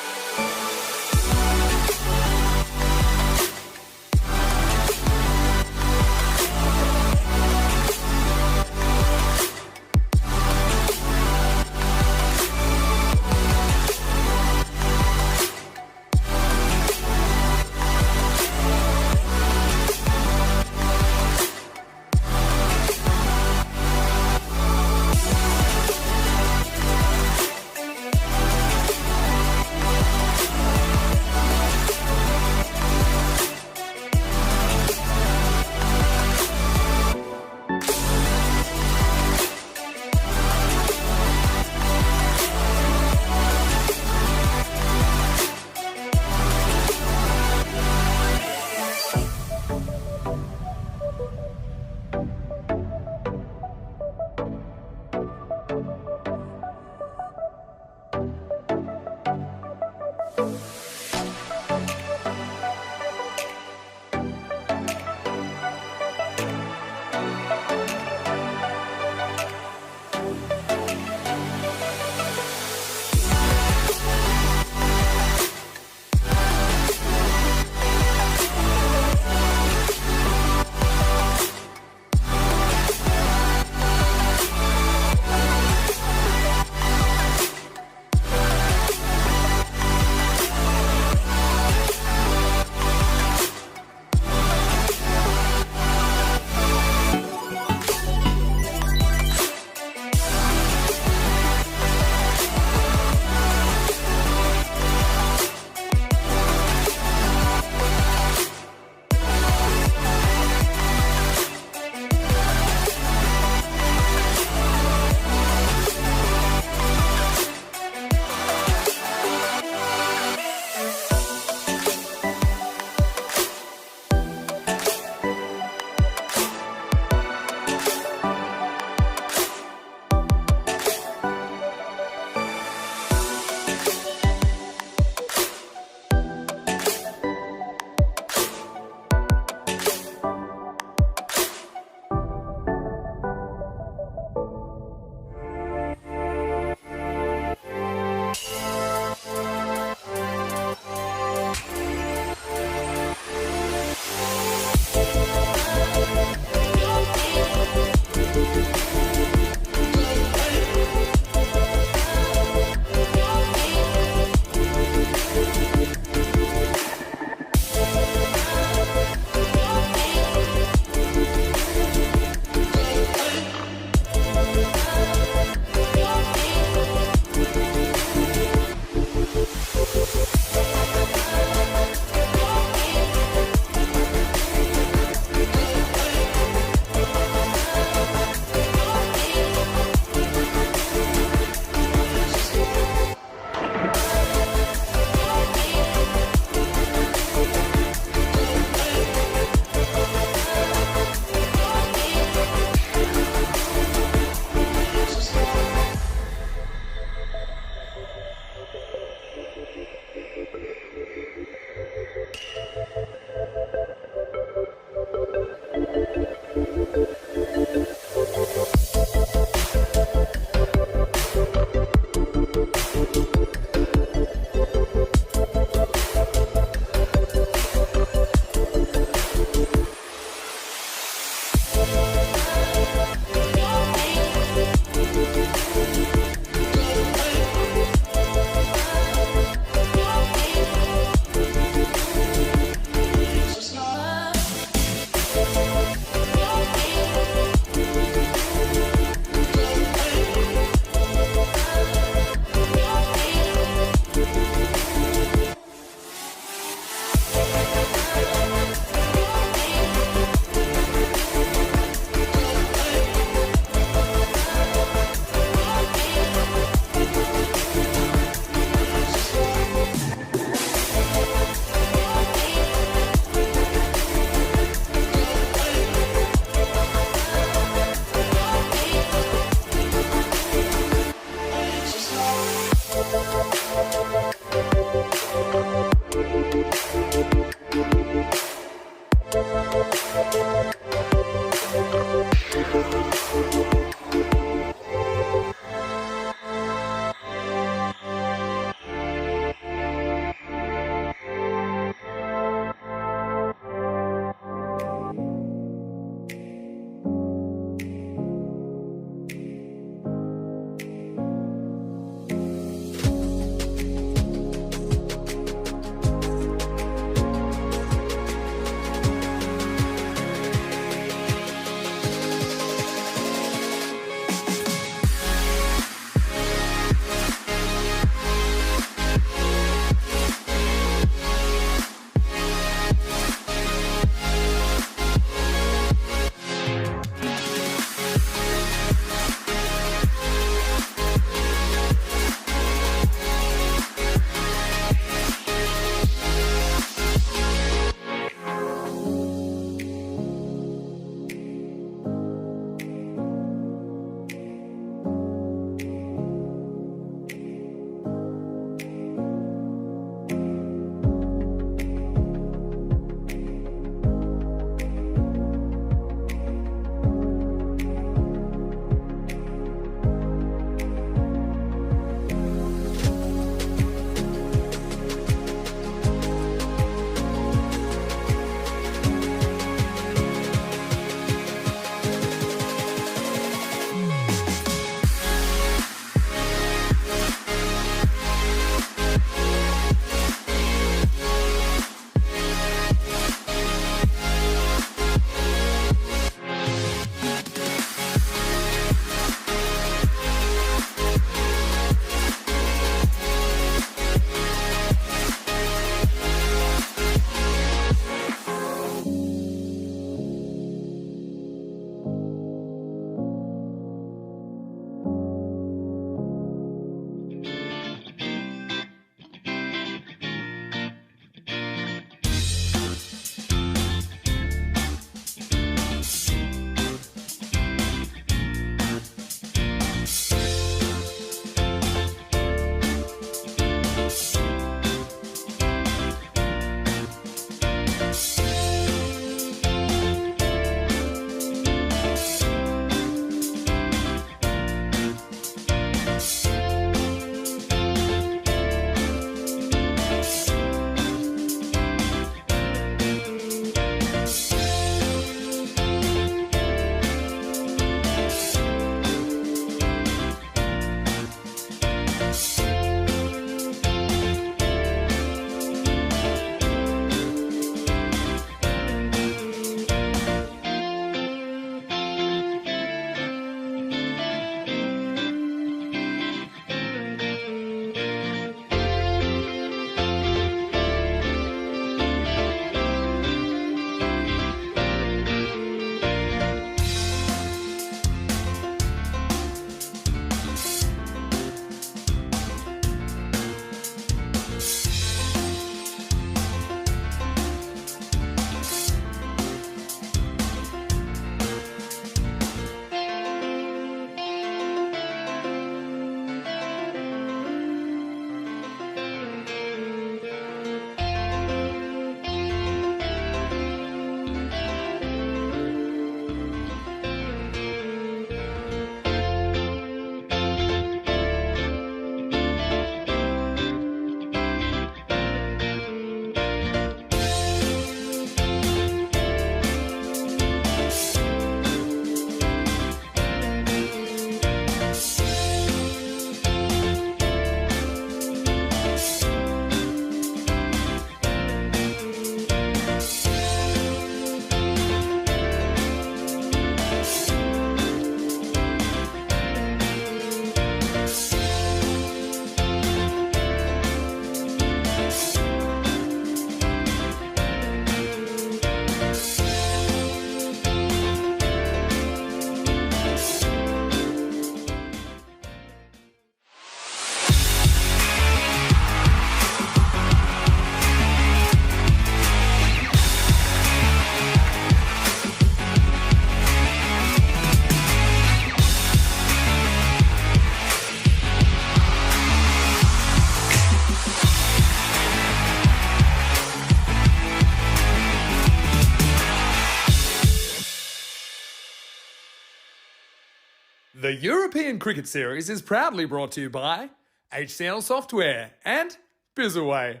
The European Cricket Series is proudly brought to you by HCL Software and Bizaway.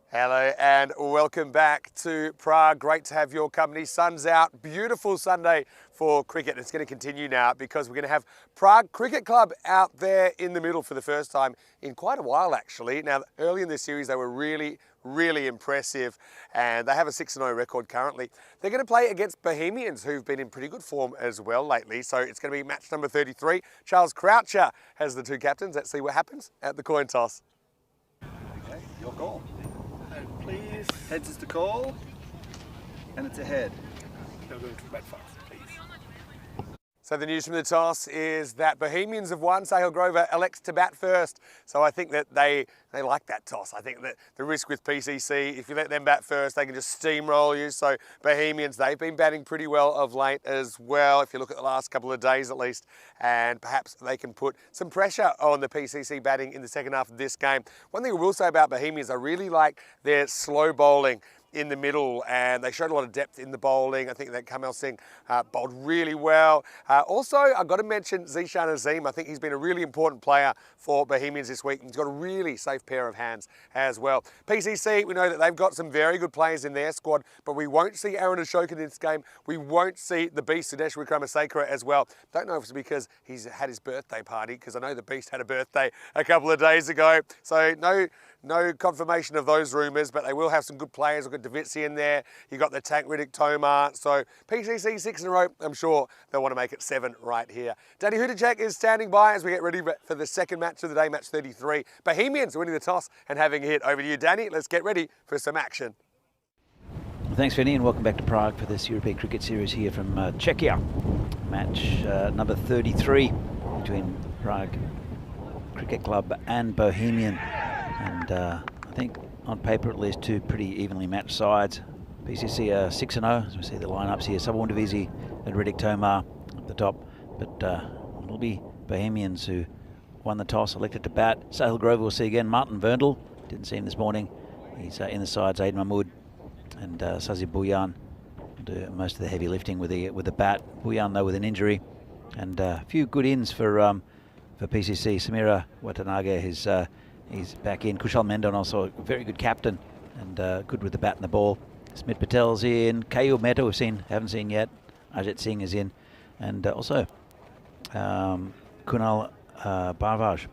Hello and welcome back to Prague. Great to have your company. Sun's out. Beautiful Sunday for cricket. It's going to continue now because we're going to have Prague Cricket Club out there in the middle for the first time in quite a while, actually. Now, early in this series, they were really impressive, and they have a 6-0 record currently. They're going to play against Bohemians, who've been in pretty good form as well lately. So it's going to be match number 33. Charles Croucher has the two captains. Let's see what happens at the coin toss. Okay, your call. Please. Heads is the call, and it's a head. They'll go to bat fast, please. So the news from the toss is that Bohemians have won. Sahil Grover elects to bat first. So I think that they like that toss. I think that the risk with PCC, if you let them bat first, they can just steamroll you. So Bohemians, they've been batting pretty well of late as well, if you look at the last couple of days at least. And perhaps they can put some pressure on the PCC batting in the second half of this game. One thing I will say about Bohemians, I really like their slow bowling in the middle, and they showed a lot of depth in the bowling. I think that Kamal Singh bowled really well. Also, I've got to mention Zishan Azim. I think he's been a really important player for Bohemians this week. He's got a really safe pair of hands as well. PCC, we know that they've got some very good players in their squad, but we won't see Aaron Ashoka in this game. We won't see the Beast Sudesh Wickramasinghe as well. Don't know if it's because he's had his birthday party, because I know the Beast had a birthday a couple of days ago. So no confirmation of those rumours, but they will have some good players. We've got Davitsi in there. You got the Tank Riddick Tomar. So PCC 6 in a row. I'm sure they'll want to make it 7 right here. Danny Hudacek is standing by as we get ready for the second match of the day, match 33. Bohemians winning the toss and having a hit. Over to you, Danny. Let's get ready for some action. Well, thanks, Vinny, and welcome back to Prague for this European Cricket Series here from Czechia. Match number 33 between Prague Cricket Club and Bohemian. And I think on paper at least two pretty evenly matched sides. PCC are 6-0, as we see the lineups here. Sabon Davisi and Riddick Tomar at the top. But it'll be Bohemians who won the toss, elected to bat. Sahil Grover will see again. Martin Verndl, didn't see him this morning. He's in the sides. Aid Mahmood and Sazib Bhuyan will do most of the heavy lifting with the bat. Bhuyan though with an injury. And a few good ins for PCC. Samira Watanabe he's back in. Kushal Mendon also a very good captain and good with the bat and the ball. Smit Patel's in. Kayur Mehta haven't seen yet. Ajit Singh is in. And also Kunal Barvaj.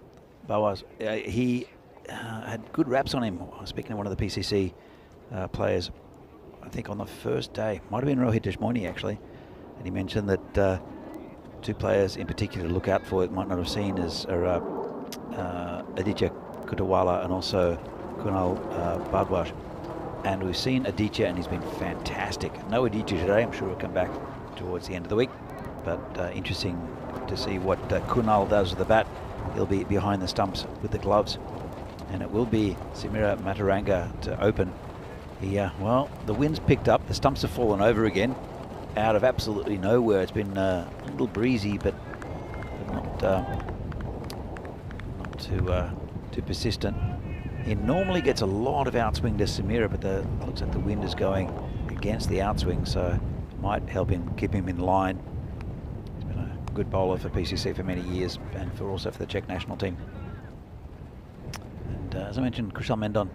He had good raps on him. Speaking of one of the PCC players, I think on the first day, might have been Rohit Deshmoni actually, and he mentioned that two players in particular to look out for, it might not have seen, are Aditya Kutawala and also Kunal Bardwaj. And we've seen Aditya and he's been fantastic. No Aditya today, I'm sure he'll come back towards the end of the week. But interesting to see what Kunal does with the bat. He'll be behind the stumps with the gloves. And it will be Samira Mataranga to open. Well, the wind's picked up, the stumps have fallen over again out of absolutely nowhere. It's been a little breezy, but not too persistent. He normally gets a lot of outswing to Samira, but it looks like the wind is going against the outswing, so it might help him, keep him in line. He's been a good bowler for PCC for many years, and also for the Czech national team. And as I mentioned, Kushal Mendon,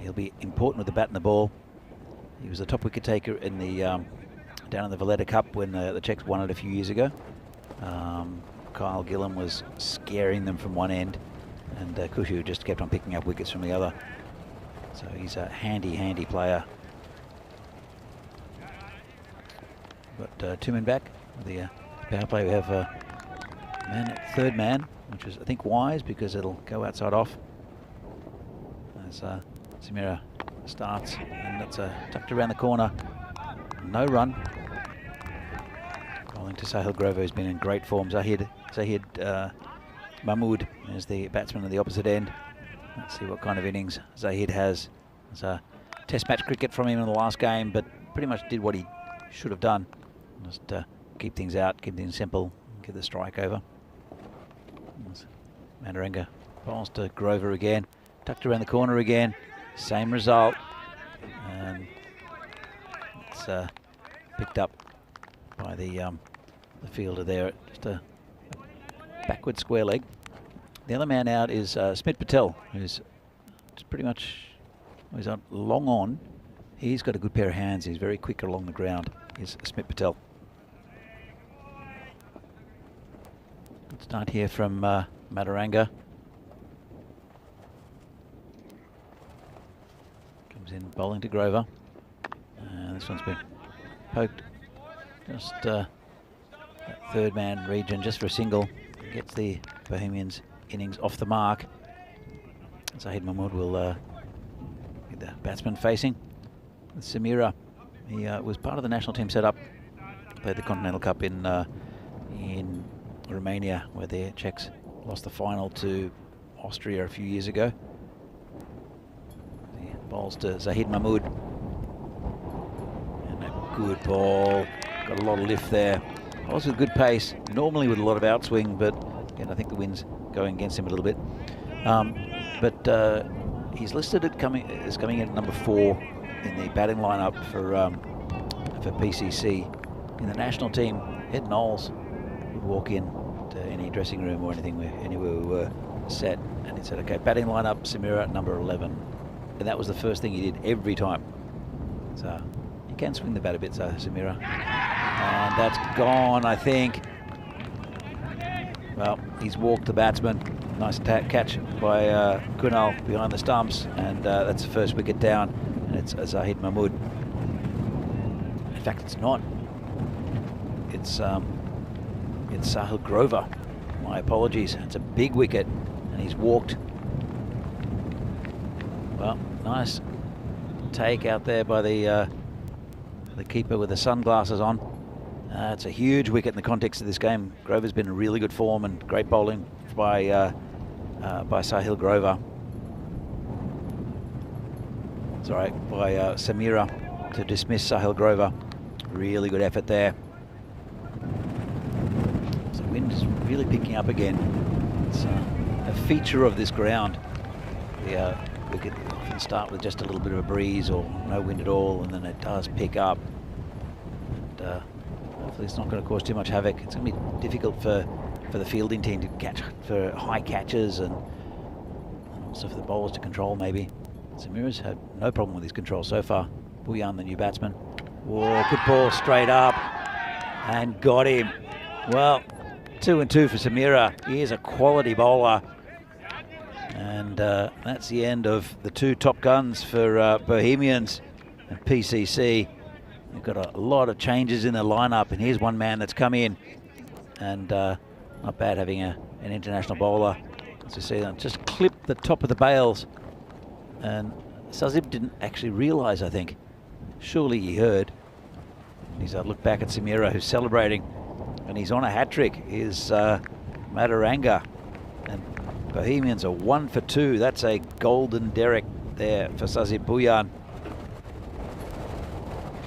he'll be important with the bat and the ball. He was the top wicket taker in the down in the Valletta Cup when the Czechs won it a few years ago. Kyle Gillam was scaring them from one end, and Kushu just kept on picking up wickets from the other. So he's a handy player. But 2 men back. The power play, we have third man, which is I think wise because it'll go outside off. As Samira starts, and it's tucked around the corner. No run. Bowling to Sahil Grover, who's been in great form. Zahid Mahmood is the batsman at the opposite end. Let's see what kind of innings Zahid has. It's a test match cricket from him in the last game, but pretty much did what he should have done. Just keep things out, keep things simple, get the strike over. Mandaranga bowls to Grover again, tucked around the corner again, same result, and it's picked up by the fielder there, just a backward square leg. The other man out is Smit Patel, who's pretty much, he's on long on. He's got a good pair of hands. He's very quick along the ground. Is Smit Patel. Good start here from Madaranga. Comes in bowling to Grover. And this one's been poked. Just that third man region just for a single. Gets the Bohemians innings off the mark. Zahid Mahmood will get the batsman facing. With Samira, he was part of the national team setup. Played the Continental Cup in Romania, where the Czechs lost the final to Austria a few years ago. The bowls to Zahid Mahmood. And a good ball. Got a lot of lift there. Bowls with good pace, normally with a lot of outswing, but again, I think the wind's going against him a little bit. He's listed as coming in at number 4 in the batting lineup for PCC. In the national team, Ed Knowles would walk in to any dressing room or anything anywhere we were set, and he said, "Okay, batting lineup, Samira at number 11," and that was the first thing he did every time. So you can swing the bat a bit, so Samira, and that's gone, I think. Well, he's walked the batsman. Nice catch by Kunal behind the stumps, and that's the first wicket down, and it's Zahid Mahmood. In fact, it's not. It's Sahil Grover. My apologies. It's a big wicket, and he's walked. Well, nice take out there by the keeper with the sunglasses on. It's a huge wicket in the context of this game. Grover's been in really good form and great bowling by Sahil Grover. Sorry, by Samira to dismiss Sahil Grover. Really good effort there. So the wind is really picking up again. It's a feature of this ground. We could often start with just a little bit of a breeze or no wind at all, and then it does pick up. And hopefully it's not going to cause too much havoc. It's going to be difficult for the fielding team to catch for high catches, and also for the bowlers to control maybe. Samira's had no problem with his control so far. Bhuyan, the new batsman. Whoa, good ball straight up and got him. Well, 2 and 2 for Samira. He is a quality bowler. And that's the end of the 2 top guns for Bohemians and PCC. They've got a lot of changes in their lineup, and here's one man that's come in. And not bad having an international bowler. As you see, just clipped the top of the bails. And Sazib didn't actually realise, I think. Surely he heard. And he's looked back at Samira, who's celebrating. And he's on a hat-trick. Is Madaranga. And Bohemians are 1 for 2. That's a golden derrick there for Sazib Bhuyan.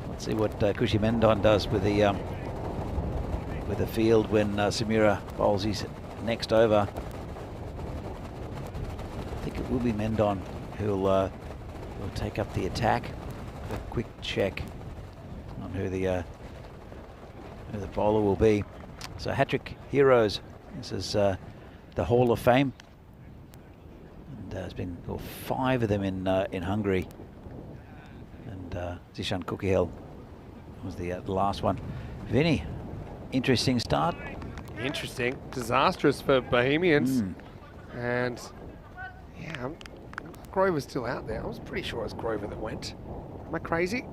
Let's see what Kushi Mendon does with the field when Samira bowls his next over. I think it will be Mendon who'll take up the attack. A quick check on who the bowler will be. So hat-trick heroes. This is the Hall of Fame. And there's been 5 of them in Hungary. And Zishan Kukihel was the last one. Vinny, interesting start. Interesting. Disastrous for Bohemians. And yeah, Grover's still out there. I was pretty sure it was Grover that went. Am I crazy?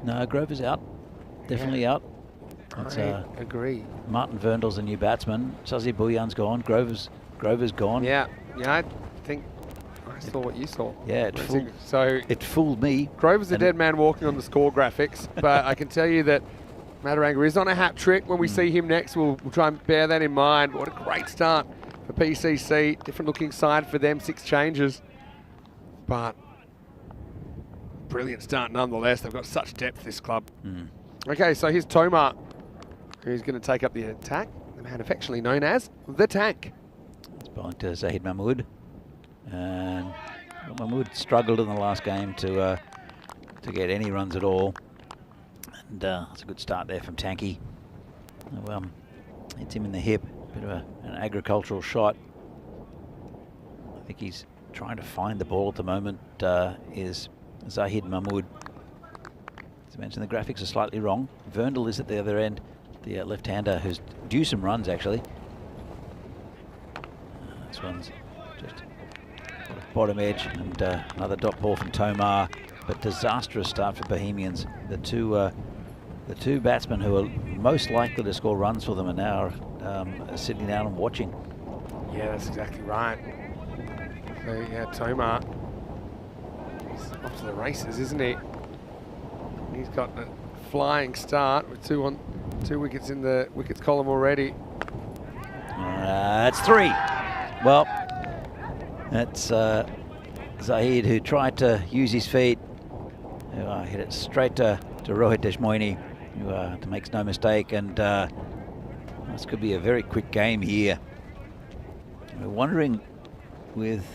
No, Grover's out. Definitely out. That's, I agree. Martin Verndl's a new batsman. Suzy Bouillan's gone. Grover's gone. Yeah, I think I saw what you saw. Yeah, it fooled me. Grover's a dead man walking on the score graphics, but I can tell you that Mataranga is on a hat trick. When we see him next, we'll try and bear that in mind. What a great start for PCC. Different looking side for them, 6 changes. But brilliant start nonetheless. They've got such depth, this club. Okay, so here's Tomar, who's going to take up the attack. The man affectionately known as the Tank. It's bowling to Zahid Mahmood. And Mahmood struggled in the last game to get any runs at all. And it's a good start there from Tanky. Hits him in the hip. Bit of an agricultural shot. I think he's trying to find the ball at the moment, is Zahid Mahmood. As I mentioned, the graphics are slightly wrong. Verndl is at the other end, the left-hander, who's due some runs, actually. This one's just bottom edge, and another dot ball from Tomar. But disastrous start for Bohemians. The two batsmen who are most likely to score runs for them are now sitting down and watching. Yeah, that's exactly right. So yeah, Tomar, he's off to the races, isn't he? He's got a flying start with 2 wickets in the wickets column already. It's 3. Well, that's Zahid, who tried to use his feet, who hit it straight to Rohit Deshmoini, who makes no mistake, and this could be a very quick game here. We're wondering, with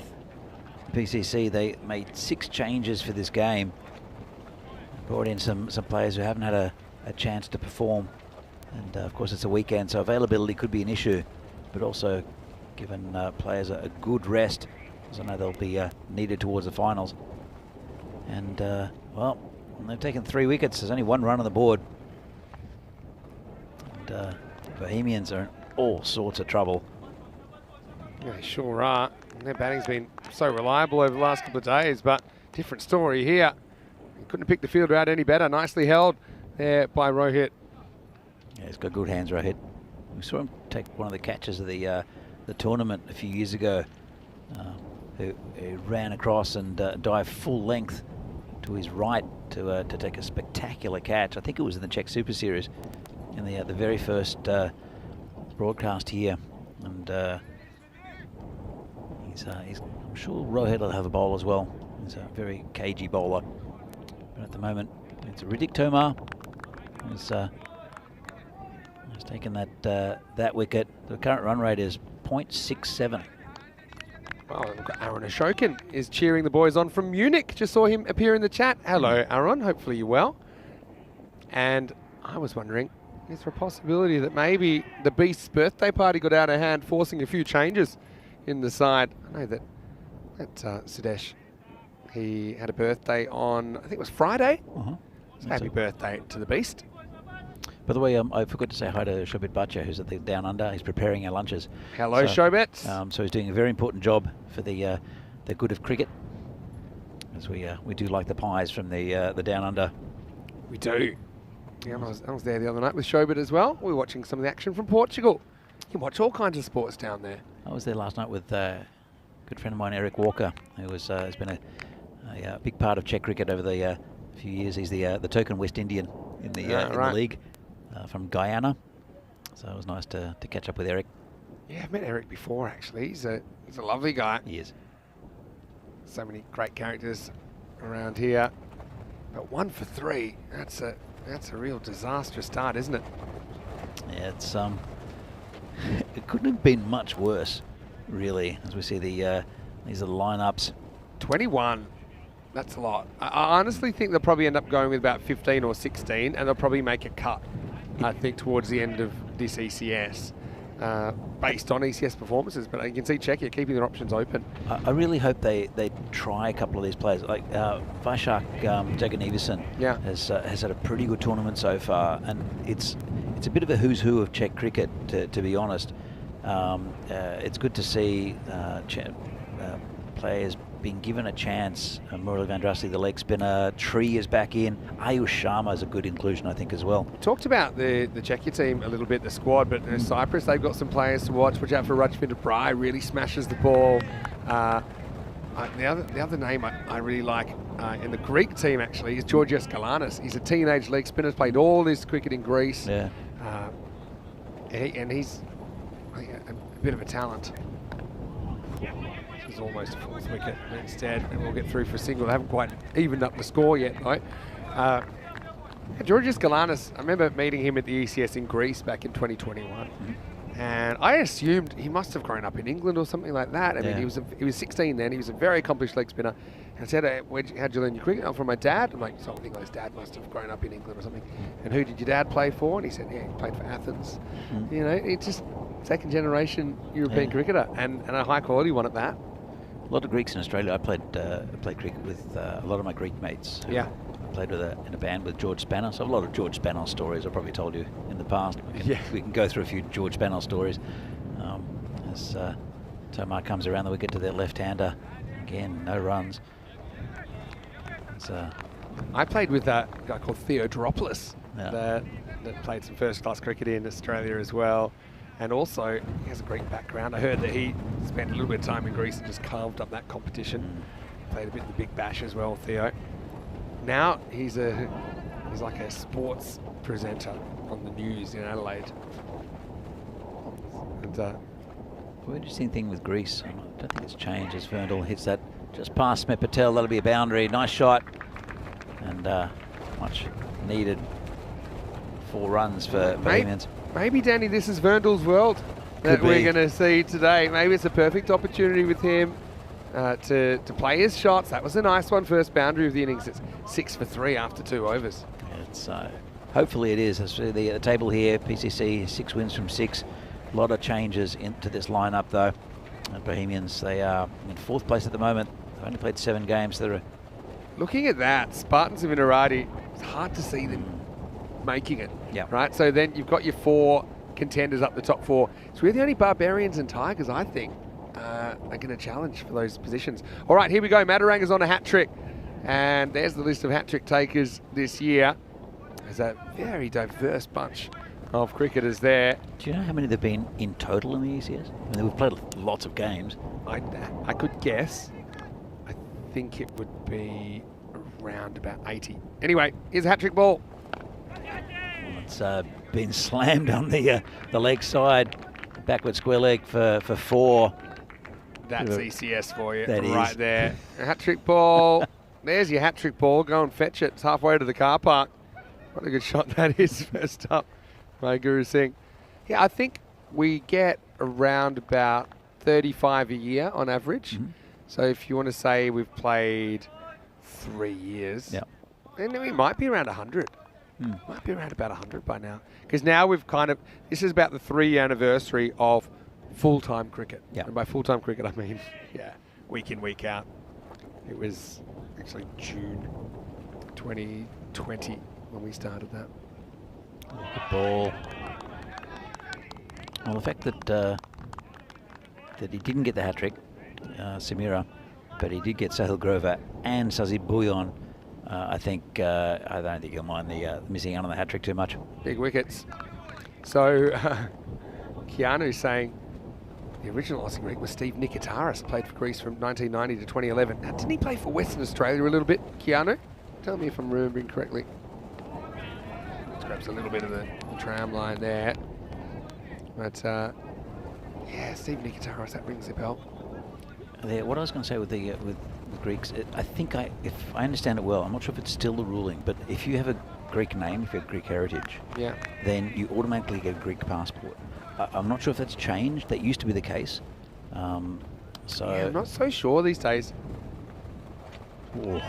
PCC, they made 6 changes for this game. Brought in some players who haven't had a chance to perform, and of course it's a weekend, so availability could be an issue, but also given players a good rest, because I know they'll be needed towards the finals. And well, they've taken 3 wickets. There's only 1 run on the board, and Bohemians are in all sorts of trouble. Yeah, they sure are. Their batting's been so reliable over the last couple of days, but different story here. He couldn't have picked the fielder out any better. Nicely held there by Rohit. Yeah, he's got good hands, Rohit. We saw him take one of the catches of the tournament a few years ago. Who ran across and dived full length to his right to take a spectacular catch. I think it was in the Czech Super Series in the very first broadcast here. And I'm sure Rohit will have a bowl as well. He's a very cagey bowler. But at the moment, it's Riddick Tomar who's taken that wicket. The current run rate is 0.67. Well, we've got Aaron Ashokin is cheering the boys on from Munich. Just saw him appear in the chat. Hello, Aaron. Hopefully you're well. And I was wondering, is there a possibility that maybe the Beast's birthday party got out of hand, forcing a few changes in the side? I know that Sudesh, he had a birthday on, I think it was Friday. So happy birthday to the Beast. By the way, I forgot to say hi to Shobit Bhatia, who's at the Down Under. He's preparing our lunches. Hello, Shobit. So he's doing a very important job for the good of cricket, as we do like the pies from the Down Under. We do. Yeah, I was there the other night with Shobit as well. We were watching some of the action from Portugal. You can watch all kinds of sports down there. I was there last night with a good friend of mine, Eric Walker, who has been a big part of Czech cricket over the few years. He's the token West Indian in the league. From Guyana, so it was nice to catch up with Eric. Yeah, I've met Eric before actually. He's a lovely guy. He is. So many great characters around here. But 1 for 3. That's a real disastrous start, isn't it? Yeah, it's it couldn't have been much worse, really. As we see these are the lineups. 21. That's a lot. I honestly think they'll probably end up going with about 15 or 16, and they'll probably make a cut, I think, towards the end of this ECS, based on ECS performances. But you can see Czechia keeping their options open. I really hope they try a couple of these players. Like Vaishak Jaganivasan has had a pretty good tournament so far, and it's it's a bit of a who's who of Czech cricket, to be honest. It's good to see players being given a chance. Murali van Drasty, the leg spinner. Tree is back in. Ayush Sharma is a good inclusion, I think, as well. Talked about the Czechia team a little bit, the squad, but Cyprus, they've got some players to watch. Watch out for Rajvinder Brai, really smashes the ball. The other name I really like in the Greek team, actually, is Georgios Galanis. He's a teenage leg spinner, played all his cricket in Greece. Yeah. And he's a bit of a talent. This is almost a fourth wicket instead, and we'll get through for a single. They haven't quite evened up the score yet, though. Georgios Galanis, I remember meeting him at the ECS in Greece back in 2021. And I assumed he must have grown up in England or something like that. I mean, he was 16 then. He was a very accomplished leg spinner. And I said, how'd you learn your cricket? I'm from my dad. I'm like, so I think his dad must have grown up in England or something. And who did your dad play for? And he said, yeah, he played for Athens. You know, it's just second generation European cricketer, and a high quality one at that. A lot of Greeks in Australia. I played cricket with a lot of my Greek mates. Yeah. I played in a band with George Spanos. So I have a lot of George Spanos stories I've probably told you in the past. We can go through a few George Spanos stories. As Tomar comes around the wicket to their left-hander. Again, no runs. I played with a guy called Theo Dropoulos that played some first-class cricket in Australia as well. And also, he has a Greek background. I heard that he spent a little bit of time in Greece and just carved up that competition. Played a bit in the Big Bash as well, Theo. Now he's like a sports presenter on the news in Adelaide. And, well, interesting thing with Greece, I don't think it's changed as Verndl hits that just past Smet Patel. That'll be a boundary. Nice shot. And much needed 4 runs for Bohemians. Maybe, Danny, this is Verndl's world that we're going to see today. Maybe it's a perfect opportunity with him to play his shots. That was a nice one, first boundary of the innings. It's 6 for 3 after 2 overs. It's hopefully it is. As the table here, PCC 6 wins from 6. A lot of changes into this lineup though. Bohemians, they are in 4th place at the moment. They've only played 7 games. Looking at that, Spartans of Inarati, it's hard to see them making it. Yeah. Right. So then you've got your 4 contenders up the top 4. So we're the only Barbarians and Tigers, I think, are going to challenge for those positions. All right, here we go. Mataranga's on a hat trick, and there's the list of hat trick takers this year. There's a very diverse bunch of cricketers there. Do you know how many there've been in total in the ECS? I mean, we've played lots of games. I could guess. I think it would be around about 80. Anyway, here's a hat trick ball. It's been slammed on the leg side, backward square leg for 4. That's ECS for you, that right is. there. A hat trick ball. There's your hat trick ball. Go and fetch it. It's halfway to the car park. What a good shot that is. First up by Guru Singh. Yeah, I think we get around about 35 a year on average. So if you want to say we've played 3 years, then we might be around 100. Might be around about 100 by now. Because now we've this is about the 3-year anniversary of full-time cricket. And by full-time cricket, I mean, week in, week out. It was actually June 2020 when we started that. Good ball. Well, the fact that he didn't get the hat-trick, Samira, but he did get Sahil Grover and Sazib Bouillon, I don't think he'll mind the missing out on the hat-trick too much. Big wickets. So, Keanu's saying the original Aussie Greek was Steve Nikitaris, played for Greece from 1990 to 2011. Now, didn't he play for Western Australia a little bit, Keanu? Tell me if I'm remembering correctly. Just grabs a little bit of the tram line there. But, Steve Nikitaris, that rings a bell. What I was going to say with the Greeks, I think if I understand it well, I'm not sure if it's still the ruling, but if you have a Greek name, if you have Greek heritage, then you automatically get a Greek passport. I'm not sure if that's changed. That used to be the case. I'm not so sure these days. Well,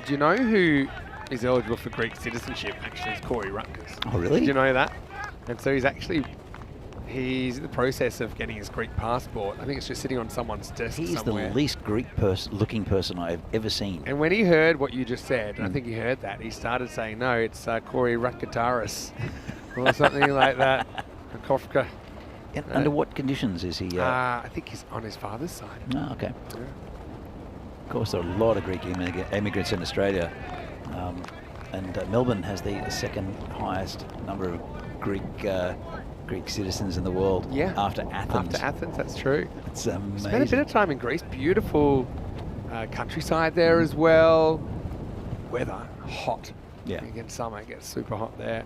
do you know who is eligible for Greek citizenship? Actually, it's Corey Rutgers. Oh, really? Did you know that? And so he's in the process of getting his Greek passport. I think it's just sitting on someone's desk He's somewhere. the least Greek looking person I've ever seen. And when he heard what you just said, I think he heard that, he started saying, no, it's Corey Rutgataris. or something like that. Kofka. And under what conditions is he? I think he's on his father's side. Oh, okay. Yeah. Of course, there are a lot of Greek immigrants in Australia. And Melbourne has the second highest number of Greek citizens in the world. Yeah. After Athens. After Athens, that's true. It's amazing. Spent a bit of time in Greece. Beautiful countryside there as well. Weather, hot. Yeah. Again, summer, it gets super hot there.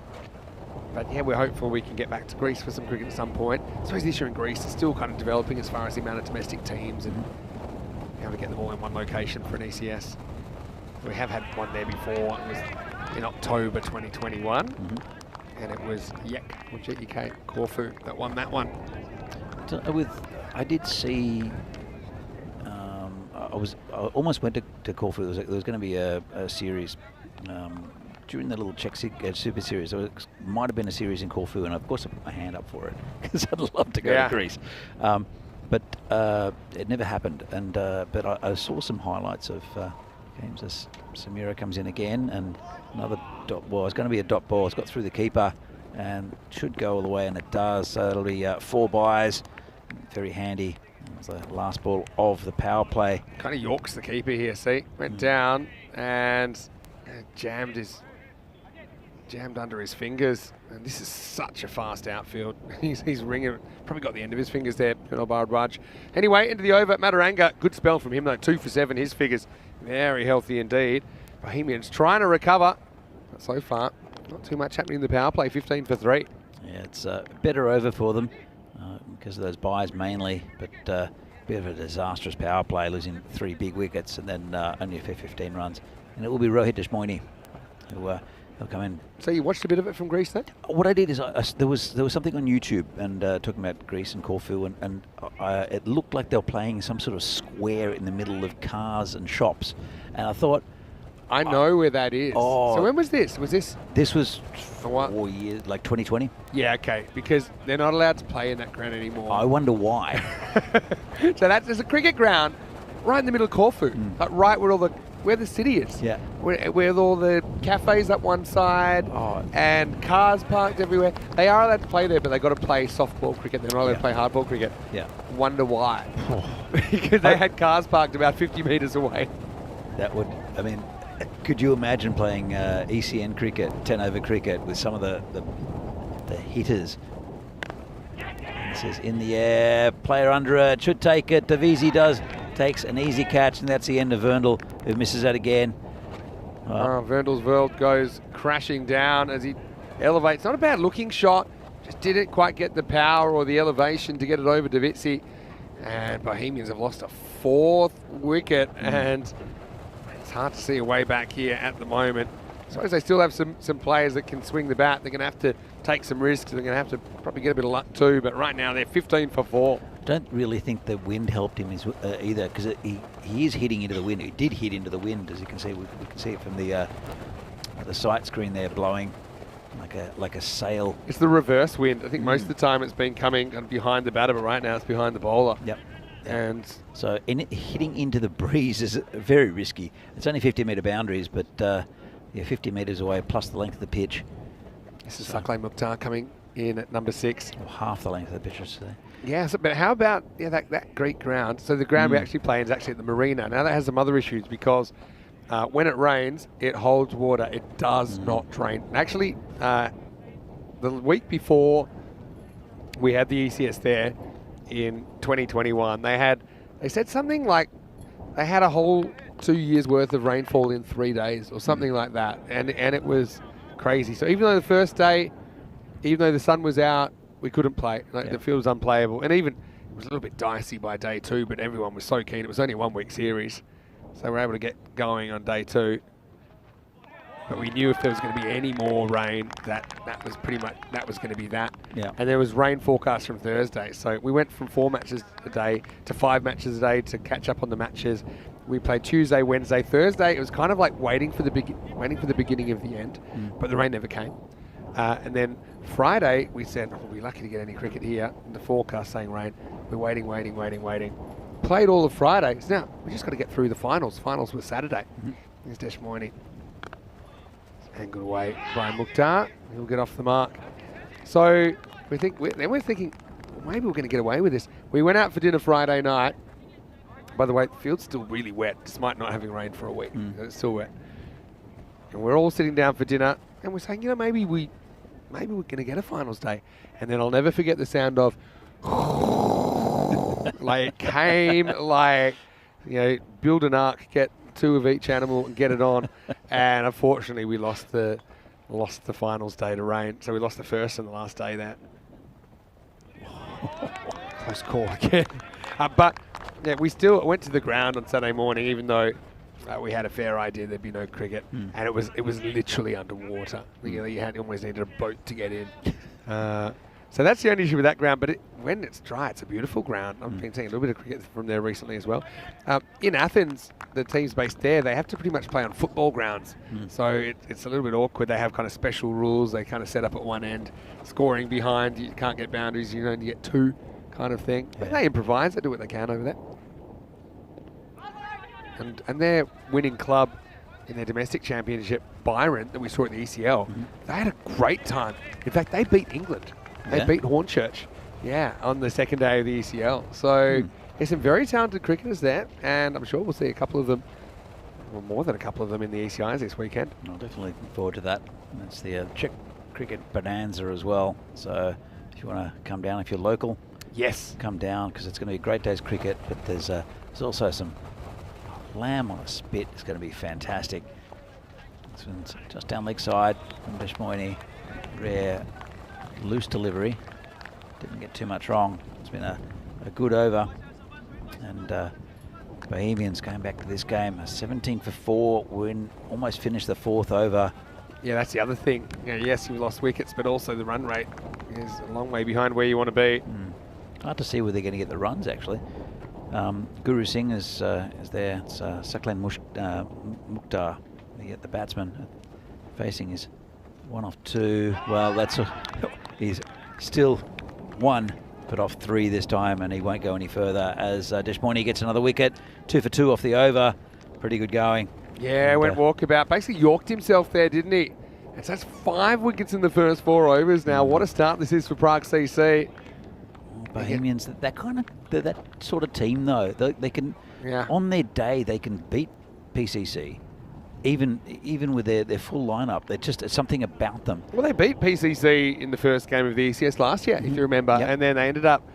But yeah, we're hopeful we can get back to Greece for some cricket at some point. I suppose this year in Greece is still kind of developing as far as the amount of domestic teams and how to get them all in one location for an ECS. We have had one there before. It was in October 2021. And it was YEK, or GEK, Corfu, that won that one. So I did see. I almost went to Corfu. There was going to be a series during the little Czech Super Series. There might have been a series in Corfu, and of course I put my hand up for it because I'd love to go to Greece. But it never happened. And but I saw some highlights of games as Samira comes in again, and another dot ball. It's going to be a dot ball. It's got through the keeper and should go all the way, and it does. So it'll be 4 byes. Very handy. It's the last ball of the power play. Kind of Yorks the keeper here, see? Went down and jammed under his fingers. And this is such a fast outfield. he's ringing. Probably got the end of his fingers there, Colonel Bharadwaj. Anyway, into the over, Mataranga. Good spell from him, though. 2 for 7, his figures. Very healthy indeed. Bohemians trying to recover. But so far, not too much happening in the power play. 15 for 3. Yeah, it's a better over for them because of those byes mainly, but a bit of a disastrous power play, losing 3 big wickets and then only for 15 runs. And it will be Rohit Deshmoini who he'll come in. So you watched a bit of it from Greece then? What I did is there was something on YouTube and talking about Greece and Corfu, and it looked like they were playing some sort of square in the middle of cars and shops, and I thought, I know where that is. So when was this? This was what? 4 years, like 2020. Yeah, okay, because they're not allowed to play in that ground anymore. I wonder why. So there's a cricket ground right in the middle of Corfu, like right where the city is. Yeah. Where all the cafes up one side and cars parked everywhere. They are allowed to play there, but they've got to play softball cricket. They're not allowed to play hardball cricket. Yeah. Wonder why. Because they had cars parked about 50 metres away. That would, I mean, could you imagine playing ECN cricket, 10-over cricket with some of the hitters? This is in the air, player under it, should take it. Davisi takes an easy catch, and that's the end of Verndl, who misses that again. Verndl's world goes crashing down as he elevates. Not a bad looking shot, just didn't quite get the power or the elevation to get it over Davisi. And Bohemians have lost a 4th wicket, and it's hard to see a way back here at the moment. I suppose they still have some players that can swing the bat. They're going to have to take some risks. They're going to have to probably get a bit of luck too. But right now they're 15 for 4. Don't really think the wind helped him either, because he is hitting into the wind. He did hit into the wind, as you can see. We can see it from the sight screen there, blowing like a sail. It's the reverse wind. I think most of the time it's been coming behind the batter, but right now it's behind the bowler. Yep. And so hitting into the breeze is very risky. It's only 50-metre boundaries, but 50 metres away plus the length of the pitch. This is Saklai Mukhtar coming in at number 6. Or half the length of the pitch, I should say. Yeah, but how about that Greek ground? So the ground we actually play is actually at the marina. Now that has some other issues because when it rains, it holds water. It does not drain. Actually, the week before we had the ECS there in 2021, they said something like they had a whole 2 years worth of rainfall in 3 days or something like that, and it was crazy. So even though the first day, even though the sun was out, we couldn't play. The field was unplayable, and even it was a little bit dicey by day 2, but everyone was so keen. It was only a 1-week series, so we were able to get going on day 2. But we knew if there was going to be any more rain, that was pretty much going to be that. Yeah. And there was rain forecast from Thursday, so we went from 4 matches a day to 5 matches a day to catch up on the matches. We played Tuesday, Wednesday, Thursday. It was kind of like waiting for the beginning of the end, but the rain never came. And then Friday, we said, we'll be lucky to get any cricket here. And the forecast saying rain. We're waiting. Played all of Friday. So now we just got to get through the finals. Finals were Saturday. Here's Deshmoini. Angled away by Mukhtar. He'll get off the mark. So we're thinking, well, maybe we're going to get away with this. We went out for dinner Friday night. By the way, the field's still really wet, despite not having rained for a week. It's still wet. And we're all sitting down for dinner, and we're saying, maybe we're going to get a finals day. And then I'll never forget the sound of, like it came like, build an ark, get 2 of each animal and get it on. And unfortunately, we lost the finals day to rain. So we lost the first and the last day there. Close call again. But yeah, we still went to the ground on Saturday morning, even though we had a fair idea there'd be no cricket, and it was literally underwater. You almost needed a boat to get in. So that's the only issue with that ground. But when it's dry, it's a beautiful ground. I've been seeing a little bit of cricket from there recently as well. In Athens, the teams based there, they have to pretty much play on football grounds. So it's a little bit awkward. They have kind of special rules. They kind of set up at one end, scoring behind. You can't get boundaries. You only get 2. Kind of thing. But they improvise. They do what they can over there. And their winning club in their domestic championship, Byron, that we saw at the ECL, they had a great time. In fact, they beat England. They beat Hornchurch, on the second day of the ECL. So there's some very talented cricketers there, and I'm sure we'll see a couple of them, or more than a couple of them in the ECIs this weekend. I'm definitely looking forward to that. That's the Czech cricket bonanza as well. So if you want to come down, if you're local, yes, come down, because it's going to be a great day's cricket. But there's also some lamb on a spit. It's going to be fantastic. This one's just down leg side from Deshmoini. Rare loose delivery. Didn't get too much wrong. It's been a good over. And Bohemians going back to this game, 17 for 4, win, almost finished the 4th over. Yeah, that's the other thing. Yes, you lost wickets, but also the run rate is a long way behind where you want to be. Hard to see where they're going to get the runs, actually. Guru Singh is there. It's Saklan Mukhtar, the batsman, facing his 1 off 2. Well, he's still 1, but off 3 this time, and he won't go any further as Deshmoini gets another wicket. 2 for 2 off the over. Pretty good going. Yeah, went walkabout. Basically yorked himself there, didn't he? And so that's 5 wickets in the first 4 overs now. What a start this is for Prague CC. Bohemians, that sort of team though. They can, on their day, they can beat PCC, even with their full lineup. They're just something about them. Well, they beat PCC in the first game of the ECS last year, if you remember, and then they ended up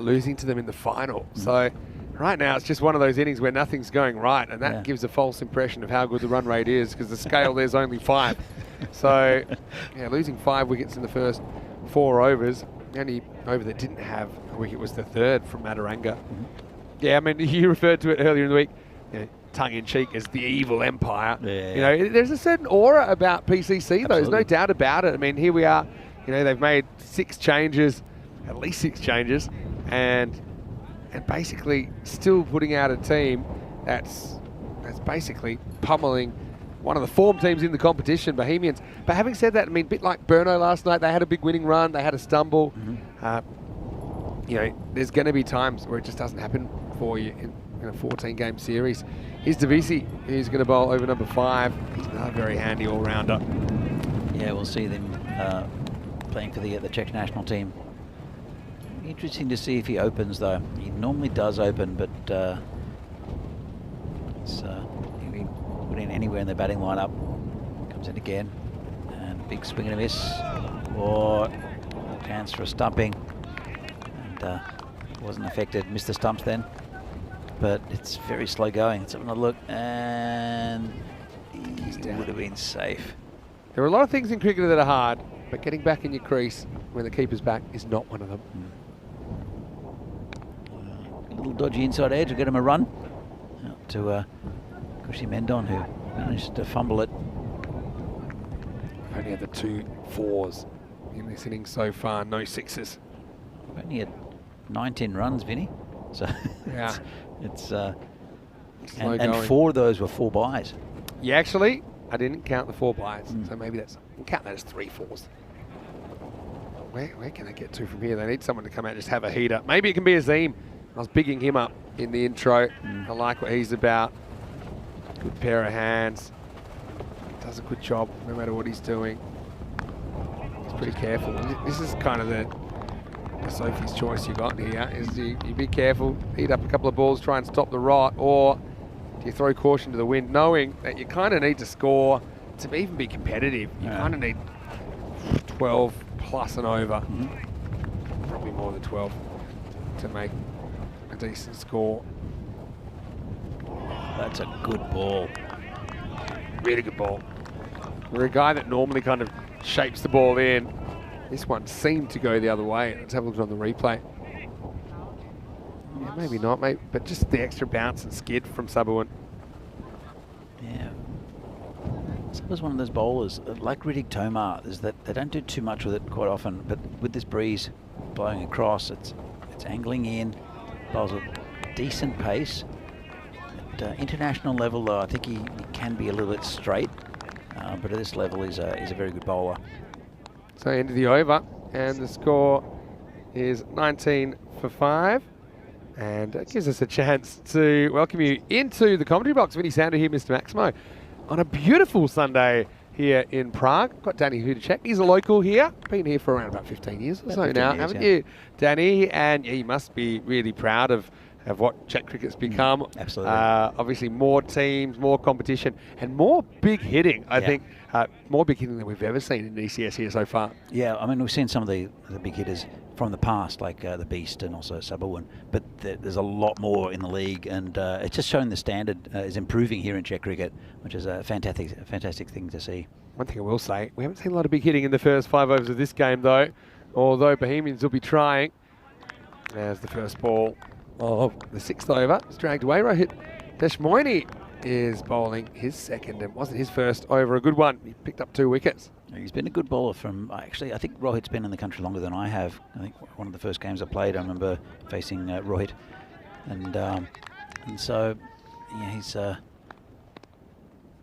losing to them in the final. So right now, it's just one of those innings where nothing's going right, and that gives a false impression of how good the run rate is, because the scale there's only 5. So, losing 5 wickets in the first 4 overs. The only over that didn't have a wicket was the 3rd from Mataranga. Yeah, I mean, you referred to it earlier in the week, tongue-in-cheek as the evil empire. There's a certain aura about PCC, though. There's no doubt about it. I mean, here we are. They've made 6 changes, at least 6 changes, and basically still putting out a team that's basically pummeling one of the form teams in the competition, Bohemians. But having said that, I mean, a bit like Burno last night, they had a big winning run, they had a stumble. There's going to be times where it just doesn't happen for you in a 14-game series. Here's Davisi, who's going to bowl over number 5. He's another very handy all-rounder. Yeah, we'll see them playing for the Czech national team. Interesting to see if he opens, though. He normally does open, but he'll be put in anywhere in the batting lineup. Comes in again, and big swing and a miss, or chance for a stumping, and wasn't affected. Missed the stumps then, but it's very slow going. Let's have another look, and he would have been safe. There are a lot of things in cricket that are hard, but getting back in your crease when the keeper's back is not one of them. A little dodgy inside edge will get him a run. Out to Kushi Mendon, who managed to fumble it. Only had the 2 4s in this innings so far, no 6s. Only had 19 runs, Vinny. So yeah, it's and 4 of those were 4 byes. Yeah, actually, I didn't count the 4 byes, so maybe we'll count that as 3 4s. Where can they get to from here? They need someone to come out and just have a heater. Maybe it can be Azim. I was bigging him up in the intro. I like what he's about. Good pair of hands. Does a good job no matter what he's doing. He's pretty careful. This is kind of the Sophie's choice you got here, is you be careful, eat up a couple of balls, try and stop the rot, or do you throw caution to the wind, knowing that you kind of need to score to even be competitive. You kind of need 12 plus and over, probably more than 12, to make a decent score. That's a good ball. Really good ball. For a guy that normally kind of shapes the ball in, this one seemed to go the other way. Let's have a look on the replay. Yeah, maybe not, mate, but just the extra bounce and skid from Sabawan. Yeah. Saba's one of those bowlers, like Riddick Tomar, is that they don't do too much with it quite often, but with this breeze blowing across, it's angling in, bowls a decent pace. At international level, though, I think he can be a little bit straight, but at this level, he's a very good bowler. So end of the over, and the score is 19 for 5. And it gives us a chance to welcome you into the commentary box. Vinny Sander here, Mr. Maximo, on a beautiful Sunday here in Prague. Got Danny Hudacek. He's a local here. Been here for around about 15 years or so now, haven't you, Danny? And yeah, you must be really proud of what Czech cricket's become. Absolutely. Obviously, more teams, more competition, and more big hitting. I think more big hitting than we've ever seen in ECS here so far. Yeah, I mean, we've seen some of the big hitters from the past, like the Beast and also Sabawan, but there's a lot more in the league, and it's just showing the standard is improving here in Czech cricket, which is a fantastic thing to see. One thing I will say, we haven't seen a lot of big hitting in the first 5 overs of this game, though, although Bohemians will be trying. There's the first ball of the 6th over. It's dragged away. Rohit Deshmoini is bowling his second, and wasn't his first over a good one. He picked up 2 wickets. He's been a good bowler from, actually, I think Rohit's been in the country longer than I have. I think one of the first games I played, I remember facing Rohit. And so, yeah,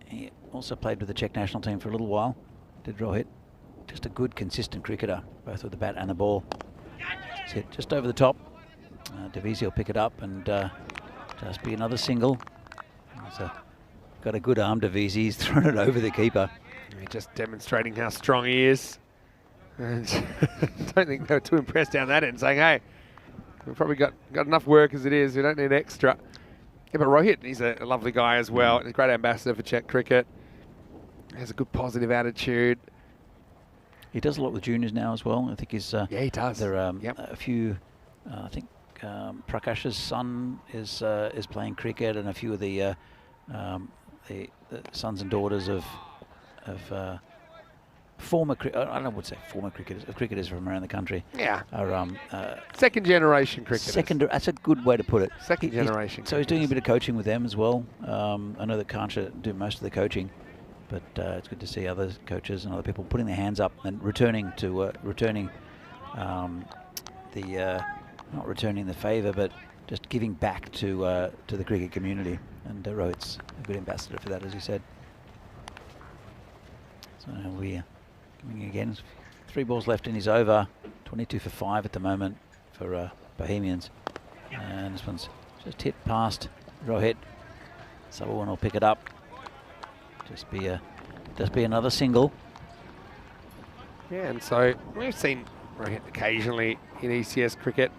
he also played with the Czech national team for a little while, did Rohit. Just a good, consistent cricketer, both with the bat and the ball. It's hit just over the top. Davisi will pick it up and just be another single. Got a good arm, Davisi. He's thrown it over the keeper. He's just demonstrating how strong he is. And don't think they were too impressed down that end, saying, hey, we've probably got enough work as it is. We don't need extra. Yeah, but Rohit, he's a lovely guy as well. He's a great ambassador for Czech cricket. He has a good positive attitude. He does a lot with juniors now as well. I think he's... yeah, he does. There are a few... I think Prakash's son is playing cricket, and a few of the sons and daughters of former, I don't want to say former cricketers from around the country. Yeah. Are second generation cricketers. That's a good way to put it. Second generation. So he's doing a bit of coaching with them as well. I know that Kancha do most of the coaching, but it's good to see other coaches and other people putting their hands up and returning not returning the favour, but just giving back to the cricket community. And Rohit's a good ambassador for that, as you said. So now we're coming again. 3 balls left in his over. 22 for 5 at the moment for Bohemians. And this one's just hit past Rohit. Someone will pick it up. Just be another single. Yeah, and so we've seen Rohit occasionally in ECS cricket.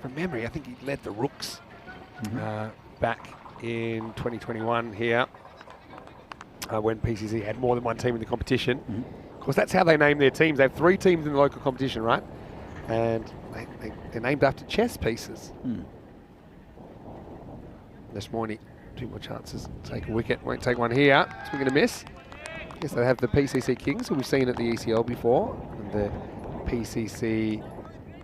From memory, I think he led the Rooks back in 2021 here when PCC had more than one team in the competition. Of course, that's how they name their teams. They have 3 teams in the local competition, right? And they're named after chess pieces. This morning, 2 more chances to take a wicket. Won't take one here. So we're going to miss. Yes, they have the PCC Kings, who we've seen at the ECL before, and the PCC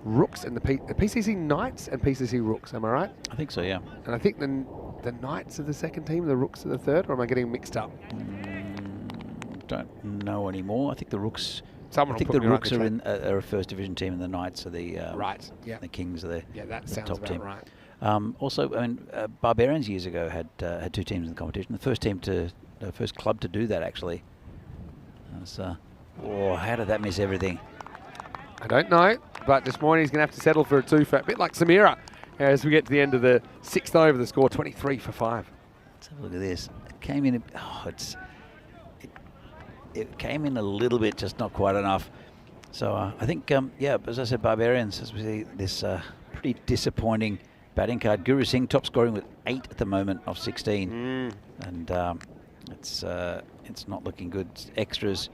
Rooks and the PCC Knights and PCC Rooks. Am I right? I think so, yeah. And I think the Knights are the second team, the Rooks are the third, or am I getting mixed up? Don't know anymore. I think the Rooks. Someone I think the Rooks are a first division team, and the Knights are the right. Yeah. The Kings are the that the sounds top about team. Right. Also, I mean, Barbarians years ago had 2 teams in the competition. The first club to do that actually. How did that miss everything? I don't know, but this morning he's going to have to settle for a 2 for a bit like Samira as we get to the end of the 6th over. The score 23 for 5. Let's have a look at this. It came in. It came in a little bit, just not quite enough. So I think, yeah, as I said, Barbarians, as we see this pretty disappointing batting card. Guru Singh top scoring with 8 at the moment of 16. And it's not looking good. Extras.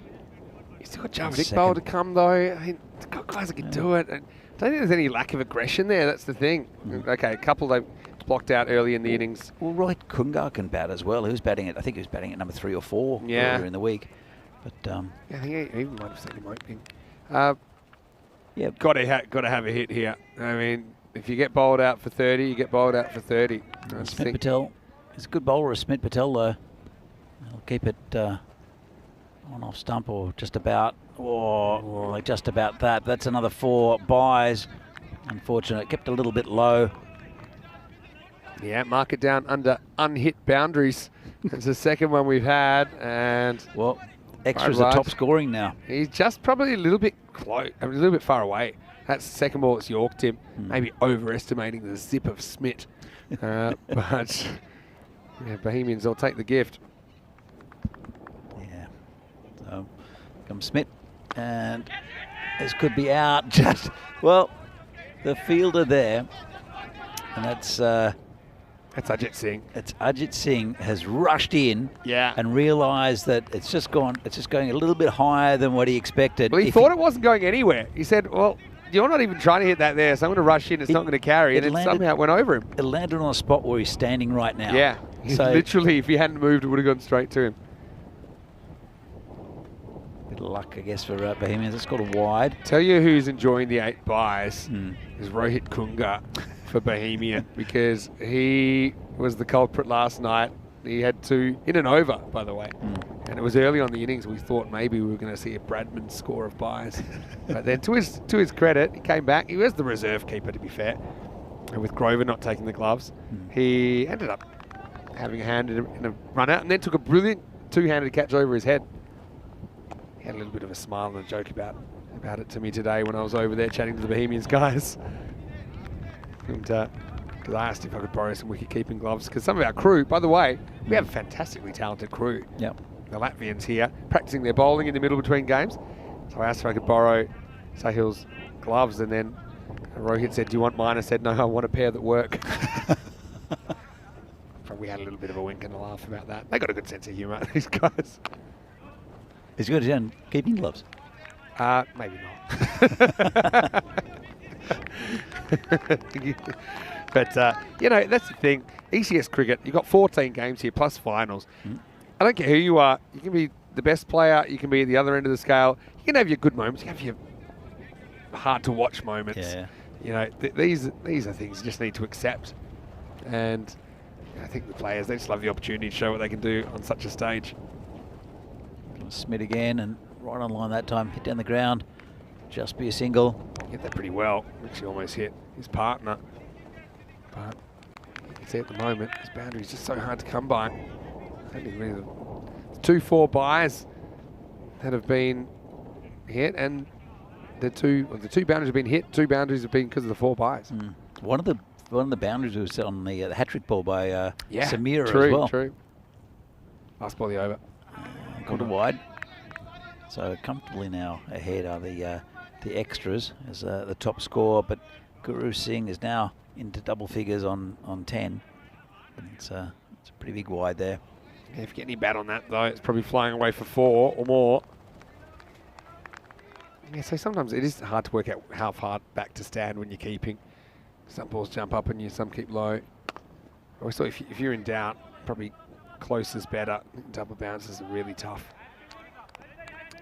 He's still got Jarvis Iqbal to come, though. I mean, the guys that can do it. And I don't think there's any lack of aggression there. That's the thing. Okay, a couple they blocked out early in the innings. Well, Rohit Kungar can bat as well. He was batting at, I think he was batting at number 3 or 4 earlier in the week. But yeah, I think he might have seen him opening. Yeah, got to have a hit here. I mean, if you get bowled out for 30, you get bowled out for 30. Smit Patel is a good bowler. Smit Patel, though. He'll keep it on off stump or just about, or like just about that. That's another 4 buys. Unfortunate. Kept a little bit low. Yeah, mark it down under unhit boundaries. It's the second one we've had, and well, extras are top scoring now. He's just probably a little bit close, a little bit far away. That's the second ball that's yorked him. Maybe overestimating the zip of Smit. But yeah, Bohemians will take the gift. Yeah. So comes Smit, and this could be out. Just well, the fielder there, and that's Ajit Singh. It's Ajit Singh has rushed in, yeah, and realised that it's just going a little bit higher than what he expected. Well, he thought it wasn't going anywhere. He said, "Well, you're not even trying to hit that there, so I'm going to rush in. It's not going to carry," and it somehow went over him. It landed on a spot where he's standing right now. Yeah, so literally, if he hadn't moved, it would have gone straight to him. Bit of luck, I guess, for Bohemians. It's got a wide. Tell you who's enjoying the 8 buys is Rohit Kungar for Bohemian, because he was the culprit last night. He had 2 in an over, by the way. And it was early on the innings. We thought maybe we were going to see a Bradman score of buys. But then to his credit, he came back. He was the reserve keeper, to be fair. And with Grover not taking the gloves, he ended up having a hand in a run out, and then took a brilliant 2-handed catch over his head. He had a little bit of a smile and a joke about it to me today when I was over there chatting to the Bohemians guys. And because I asked if I could borrow some wicket-keeping gloves, because some of our crew, by the way, we have a fantastically talented crew. Yep. The Latvians here, practicing their bowling in the middle between games. So I asked if I could borrow Sahil's gloves, and then Rohit said, "Do you want mine?" I said, "No, I want a pair that work." We had a little bit of a wink and a laugh about that. They got a good sense of humour, these guys. He's good at keeping gloves. Maybe not. But, you know, that's the thing. ECS cricket, you've got 14 games here, plus finals. I don't care who you are. You can be the best player. You can be at the other end of the scale. You can have your good moments. You can have your hard-to-watch moments. Yeah. You know, these are things you just need to accept. And I think the players, they just love the opportunity to show what they can do on such a stage. Smith again, and right on line that time. Hit down the ground. Just be a single. Hit that pretty well. Actually almost hit his partner. But you can see at the moment, his boundary is just so hard to come by. I don't think really 2-4 buys that have been hit, and the two boundaries have been hit. 2 boundaries have been because of the 4 buys. One of the boundaries was on the hat-trick ball by Samira true, as well. True. Last ball the over. Got a wide. So comfortably now ahead are the extras as the top score, but Guru Singh is now into double figures on 10. It's a pretty big wide there. Yeah, if you get any bat on that though, it's probably flying away for 4 or more. Yeah, so sometimes it is hard to work out how far back to stand when you're keeping. Some balls jump up and some keep low. I always thought if you're in doubt, probably close is better. Double bounces are really tough.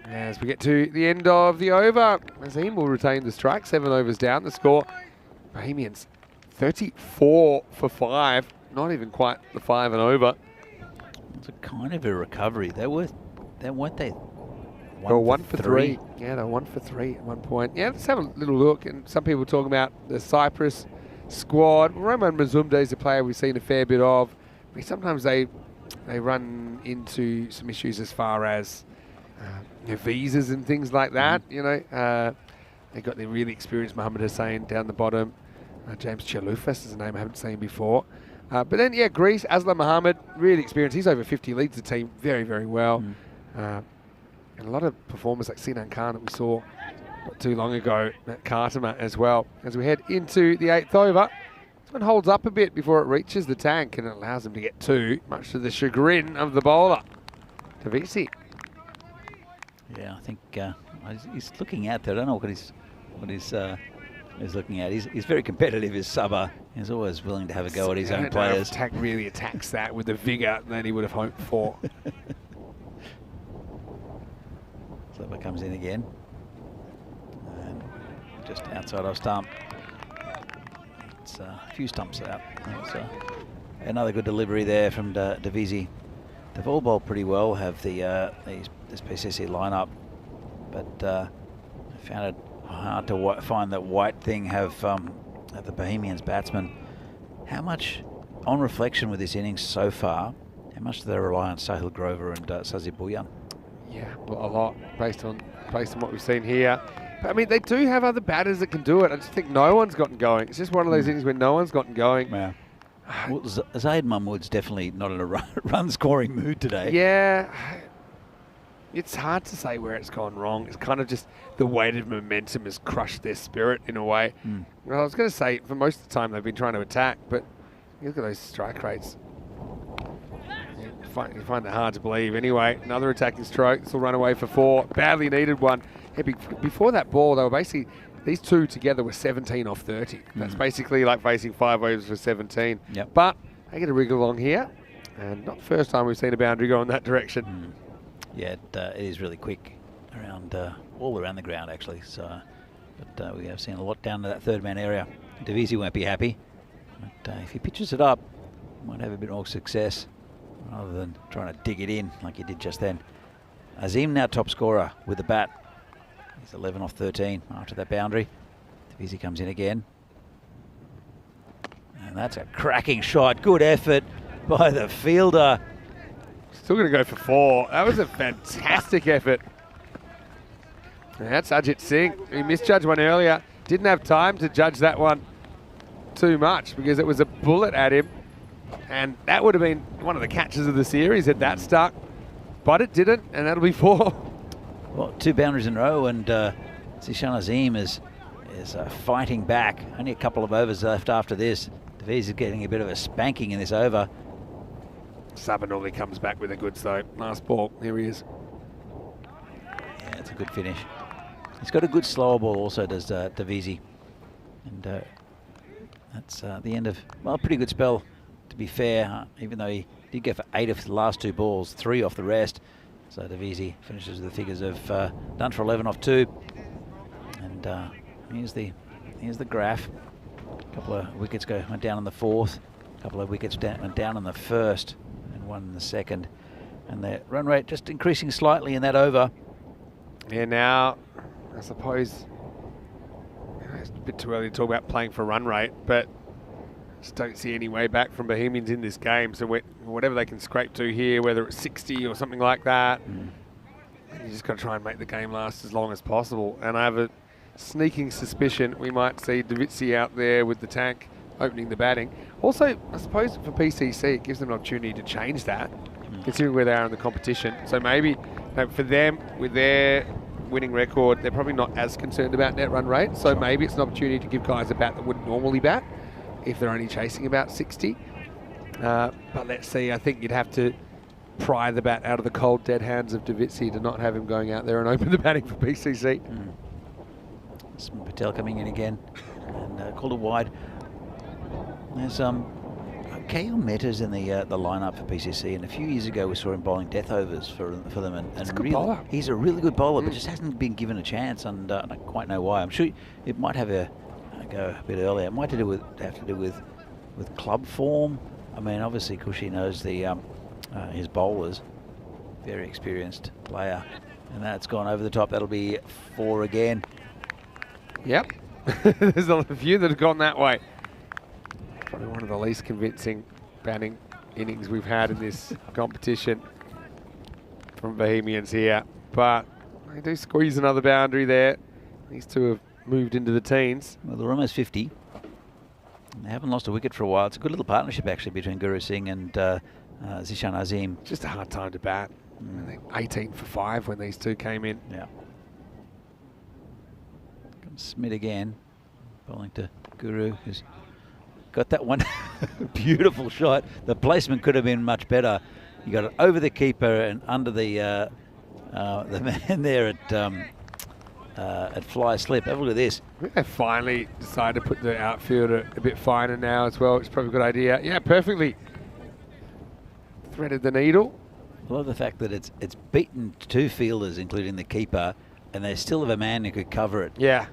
As we get to the end of the over, Azim will retain the strike. 7 overs down. The score, Bohemians 34 for 5. Not even quite the 5 and over. It's a kind of a recovery. Weren't they? They were 1 for 3. Yeah, they were 1 for 3 at one point. Yeah, let's have a little look. And some people talking about the Cyprus squad. Roman Mazumde is a player we've seen a fair bit of. But sometimes they run into some issues as far as visas and things like that. You know, they got the really experienced Mohammed Hussain down the bottom. James Chalufas is a name I haven't seen before. But then, yeah, Greece, Aslam Mohammed, really experienced. He's over 50, leads the team very, very well. And a lot of performers like Sinan Khan that we saw not too long ago at Cartama as well. As we head into the 8th over, this one holds up a bit before it reaches the tank and it allows him to get 2, much to the chagrin of the bowler, Tavisi. Yeah, I think he's looking out there. I don't know what he's looking at. He's very competitive, his subber. He's always willing to have a go at his own players. Tack really attacks that with the vigour that he would have hoped for. Slipper comes in again. And just outside of stump. It's a few stumps out. It's another good delivery there from Davisi. They've all bowled pretty well, have this PCC lineup, but I found it hard to find that white thing have the Bohemians batsmen. How much, on reflection with this innings so far, how much do they rely on Sahil Grover and Sazib Bhuyan? Yeah, well, a lot based on what we've seen here. But, I mean, they do have other batters that can do it. I just think no one's gotten going. It's just one of those innings where no one's gotten going. Yeah. Well, Zaid Mahmood's definitely not in a run-scoring mood today. Yeah. It's hard to say where it's gone wrong. It's kind of just the weight of momentum has crushed their spirit in a way. Well, I was going to say, for most of the time they've been trying to attack, but look at those strike rates. You find that hard to believe. Anyway, another attacking stroke. This will run away for 4. Badly needed one. Yeah, before that ball, they were basically, these two together were 17 off 30. That's basically like facing 5 overs for 17. Yep. But they get a wriggle along here. And not the first time we've seen a boundary go in that direction. Yeah, it is really quick around all around the ground actually. So, but we have seen a lot down to that third man area. Davisi won't be happy, but if he pitches it up, might have a bit more success rather than trying to dig it in like he did just then. Azim now top scorer with the bat. He's 11 off 13 after that boundary. Davisi comes in again, and that's a cracking shot. Good effort by the fielder. Still going to go for 4. That was a fantastic effort. And that's Ajit Singh. He misjudged one earlier. Didn't have time to judge that one too much because it was a bullet at him. And that would have been one of the catches of the series had that stuck. But it didn't, and that'll be 4. Well, 2 boundaries in a row, and Zishan Azim is fighting back. Only a couple of overs left after this. Davisi is getting a bit of a spanking in this over. Sabah normally comes back with the goods though. Last ball, here he is. Yeah, it's a good finish. He's got a good slower ball also, does Davisi. And that's the end of, well, a pretty good spell, to be fair, even though he did go for 8 of the last 2 balls, 3 off the rest. So Davisi finishes with the figures of done for 11 off 2. And here's the graph. A couple of wickets went down in the 4th. A couple of wickets went down in the 1st. 1 in the 2nd, and the run rate just increasing slightly in that over. Yeah, now I suppose it's a bit too early to talk about playing for run rate, but just don't see any way back from Bohemians in this game. So whatever they can scrape to here, whether it's 60 or something like that, you just got to try and make the game last as long as possible. And I have a sneaking suspicion we might see Davisi out there with the tank opening the batting. Also, I suppose for PCC, it gives them an opportunity to change that, considering where they are in the competition. So maybe for them, with their winning record, they're probably not as concerned about net run rate. So maybe it's an opportunity to give guys a bat that wouldn't normally bat if they're only chasing about 60. But let's see, I think you'd have to pry the bat out of the cold, dead hands of Davisi to not have him going out there and open the batting for PCC. Patel coming in again and called it wide. There's Kale Mehta's in the lineup for PCC, and a few years ago we saw him bowling death overs for them, and really, he's a really good bowler, but just hasn't been given a chance, and I don't quite know why. I'm sure it might have a go a bit earlier. It might have to do with club form. I mean, obviously Cushy knows his bowlers, very experienced player, and that's gone over the top. That'll be 4 again. Yep, there's a few that have gone that way. Probably one of the least convincing batting innings we've had in this competition from Bohemians here. But they do squeeze another boundary there. These two have moved into the teens. Well, they're almost 50. They haven't lost a wicket for a while. It's a good little partnership actually between Guru Singh and Zishan Azim. Just a hard time to bat. I think 18 for 5 when these two came in. Yeah. Smith again, bowling to Guru, who's got that one beautiful shot. The placement could have been much better. You got it over the keeper and under the man there at fly slip. Have a look at this. I think they finally decided to put the outfielder a bit finer now as well. It's probably a good idea. Yeah, perfectly threaded the needle. I love the fact that it's beaten 2 fielders, including the keeper, and they still have a man who could cover it. Yeah.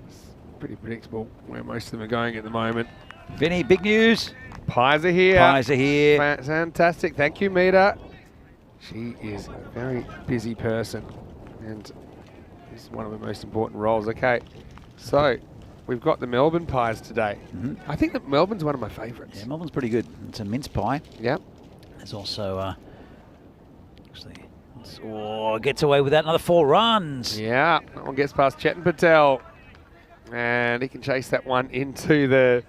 It's pretty predictable where most of them are going at the moment. Vinny, big news. Pies are here. Pies are here. Fantastic. Thank you, Mita. She is a very busy person, and this is one of the most important roles. Okay, so we've got the Melbourne pies today. I think that Melbourne's one of my favourites. Yeah, Melbourne's pretty good. It's a mince pie. Yep. There's also gets away with that. Another 4 runs. Yeah, that one gets past Chetan Patel, and he can chase that one into the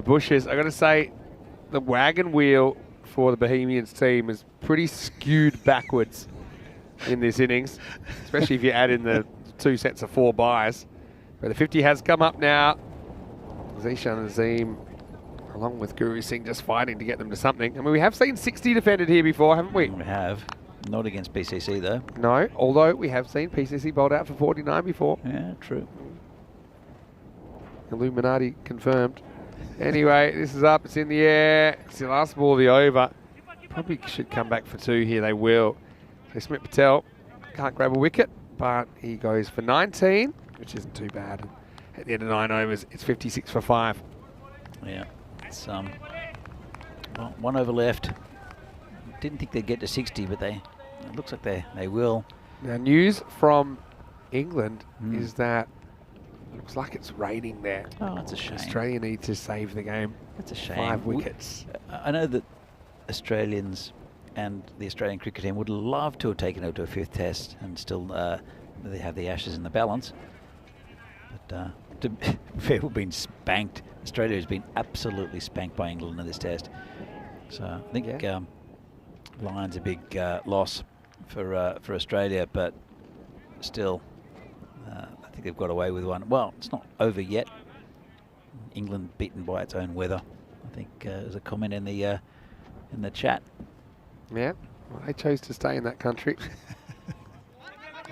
bushes. I got to say, the wagon wheel for the Bohemians team is pretty skewed backwards in this innings, especially if you add in the 2 sets of 4 buys. But the 50 has come up now. Zishan Azim, along with Guru Singh, just fighting to get them to something. I mean, we have seen 60 defended here before, haven't we? We have. Not against PCC, though. No, although we have seen PCC bowled out for 49 before. Yeah, true. Illuminati confirmed. Anyway, this is up. It's in the air. It's the last ball of the over. Probably should come back for 2 here. They will. So Smith Patel can't grab a wicket, but he goes for 19, which isn't too bad. At the end of 9 overs, it's 56 for 5. Yeah. It's well, 1 over left. Didn't think they'd get to 60, but it looks like they will. Now, news from England is that it looks like it's raining there. Oh, that's a shame. Australia need to save the game. That's a shame. 5 wickets. I know that Australians and the Australian cricket team would love to have taken it to a 5th test and still they have the Ashes in the balance. But we've been spanked. Australia has been absolutely spanked by England in this test. So I think Lions a big loss for Australia, but still, I think they've got away with one. Well, it's not over yet. England beaten by its own weather. I think there's a comment in the chat. Yeah, well, they chose to stay in that country.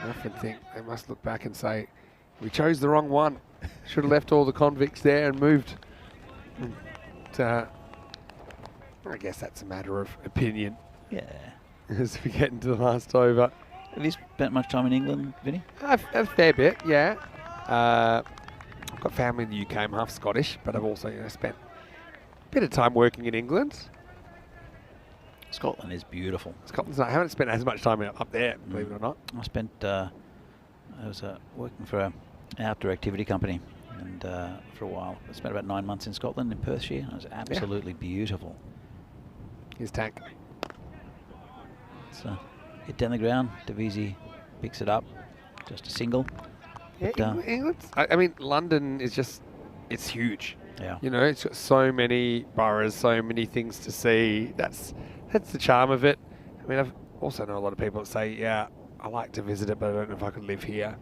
I often think they must look back and say, we chose the wrong one. Should have left all the convicts there and moved. I guess that's a matter of opinion. Yeah. As we get into the last over. Have you spent much time in England, Vinny? A fair bit, yeah. I've got family in the UK. I'm half Scottish, but I've also spent a bit of time working in England. Scotland is beautiful. I haven't spent as much time up there, believe it or not. I spent, I was working for an outdoor activity company and for a while. I spent about 9 months in Scotland, in Perthshire. It was absolutely beautiful. His tank. So, hit down the ground, Davisi picks it up, just a single. Yeah, England. I mean, London is just, it's huge. Yeah. You know, it's got so many boroughs, so many things to see. That's the charm of it. I mean, I've also know a lot of people that say, yeah, I like to visit it, but I don't know if I could live here.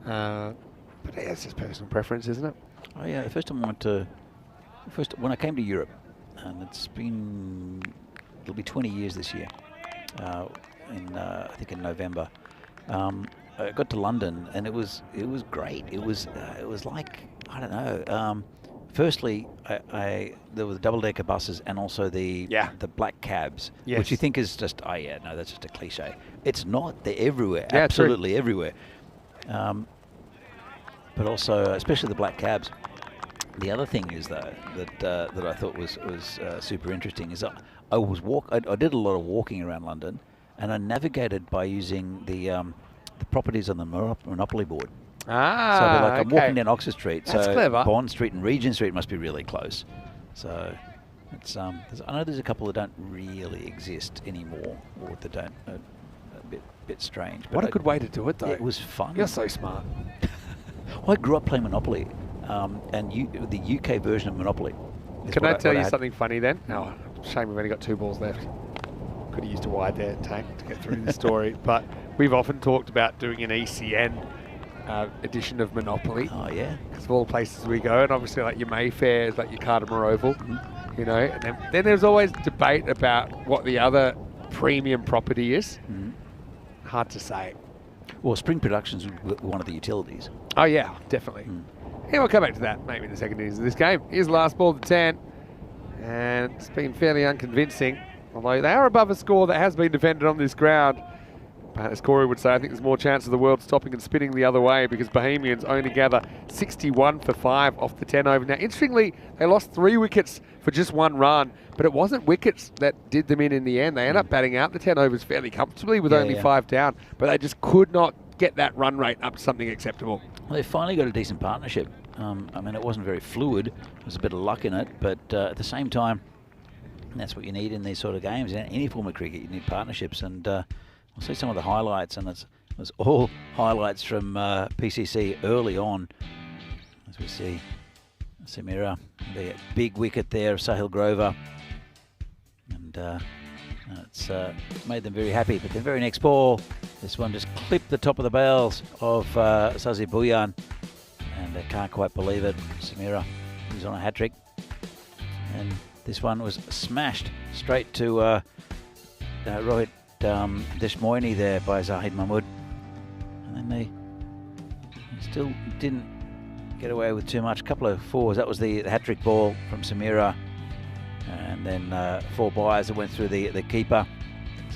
But yeah, it's just personal preference, isn't it? Oh yeah, the first time I went to, when I came to Europe, and it'll be 20 years this year. I think in November, I got to London and it was great. It was like, I don't know. Firstly, there were the double-decker buses and also the black cabs, which you think is just that's just a cliche. It's not. They're everywhere, absolutely everywhere. But also, especially the black cabs. The other thing is though that I thought was super interesting is I did a lot of walking around London, and I navigated by using the properties on the Monopoly board. So I'm walking down Oxford Street. That's so clever. Bond Street and Regent Street must be really close. So it's I know there's a couple that don't really exist anymore, or that don't a bit strange. What a good way to do it, though. It was fun. You're so smart. I grew up playing Monopoly, and the UK version of Monopoly. Can I tell you something funny then? Oh, shame we've only got 2 balls left. Could have used a wide there tank to get through the story. But we've often talked about doing an ECN edition of Monopoly. Oh, yeah. Because of all the places we go, and obviously like your Mayfair is like your Cartermore Oval, you know. And then there's always debate about what the other premium property is. Hard to say. Well, Spring Productions was one of the utilities. Oh yeah, definitely. Yeah, we'll come back to that maybe in the second innings of this game. Here's the last ball to 10, and it's been fairly unconvincing. Although they are above a score that has been defended on this ground. But as Corey would say, I think there's more chance of the world stopping and spinning the other way because Bohemians only gather 61 for 5 off the 10 over. Now, interestingly, they lost 3 wickets for just 1 run, but it wasn't wickets that did them in the end. They end up batting out the 10 overs fairly comfortably with only 5 down, but they just could not get that run rate up to something acceptable. Well, they finally got a decent partnership. I mean, it wasn't very fluid. There was a bit of luck in it, but at the same time, that's what you need in these sort of games. In any form of cricket, you need partnerships, and we'll see some of the highlights, and it was all highlights from PCC early on. As we see Samira, the big wicket there of Sahil Grover, and it's made them very happy. But the very next ball, this one just clipped the top of the bails of Sazi Bhuyan, and they can't quite believe it. Samira, who's on a hat-trick, and this one was smashed straight to Rohit Deshmoini there by Zahid Mahmood, and then they still didn't get away with too much. A couple of 4s. That was the hat-trick ball from Samira, and then 4 byes that went through the keeper.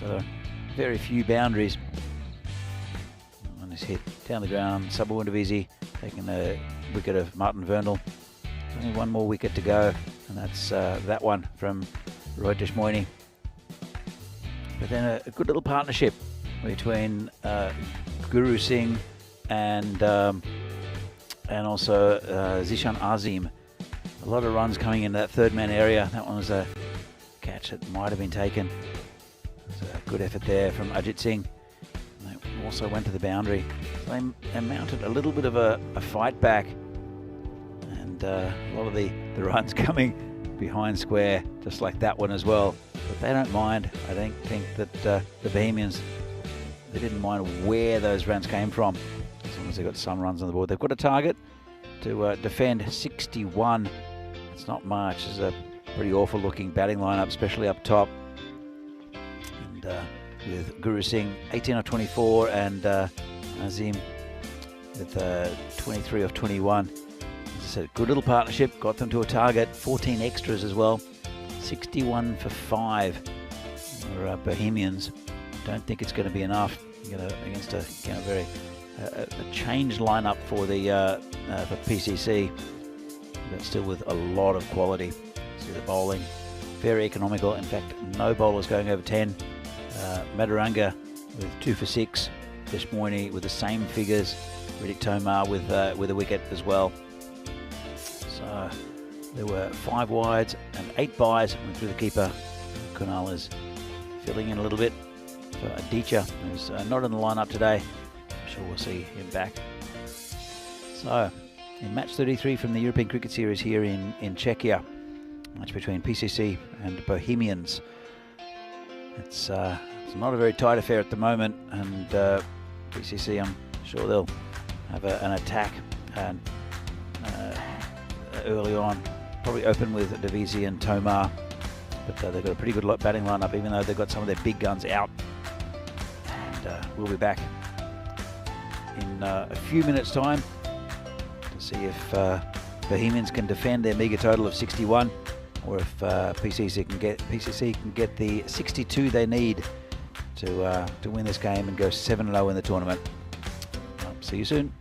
So very few boundaries. One is hit down the ground. Subawundavisi taking the wicket of Martin Vernal. There's only 1 more wicket to go, and that's that one from Rohit Deshmoini. But then a good little partnership between Guru Singh and also Zishan Azim. A lot of runs coming into that 3rd man area. That one was a catch that might have been taken. It was a good effort there from Ajit Singh. And they also went to the boundary. So they mounted a little bit of a fight back, and a lot of the runs coming behind square, just like that one as well. But they don't mind. I don't think that the Bohemians, they didn't mind where those runs came from, as long as they got some runs on the board. They've got a target to defend 61. It's not much. It's a pretty awful looking batting lineup, especially up top. And with Guru Singh 18 of 24 and Azim with 23 of 21. As I said, good little partnership, got them to a target, 14 extras as well. 61 for 5 for Bohemians. Don't think it's going to be enough against a very changed lineup for the for PCC, but still with a lot of quality. See the bowling, very economical. In fact, no bowlers going over 10. Maduranga with 2 for 6. Deshmoini with the same figures. Riddick Tomar with a wicket as well. So there were 5 wides and 8 byes went through the keeper. Kunal is filling in a little bit for Aditya, who's not in the lineup today. I'm sure we'll see him back. So in match 33 from the European Cricket Series here in Czechia, match between PCC and Bohemians. It's not a very tight affair at the moment, and PCC, I'm sure they'll have an attack and early on, probably open with Davisi and Tomar, but they've got a pretty good batting lineup, even though they've got some of their big guns out. And we'll be back in a few minutes' time to see if Bohemians can defend their meagre total of 61, or if PCC can get the 62 they need to win this game and go 7-0 in the tournament. See you soon.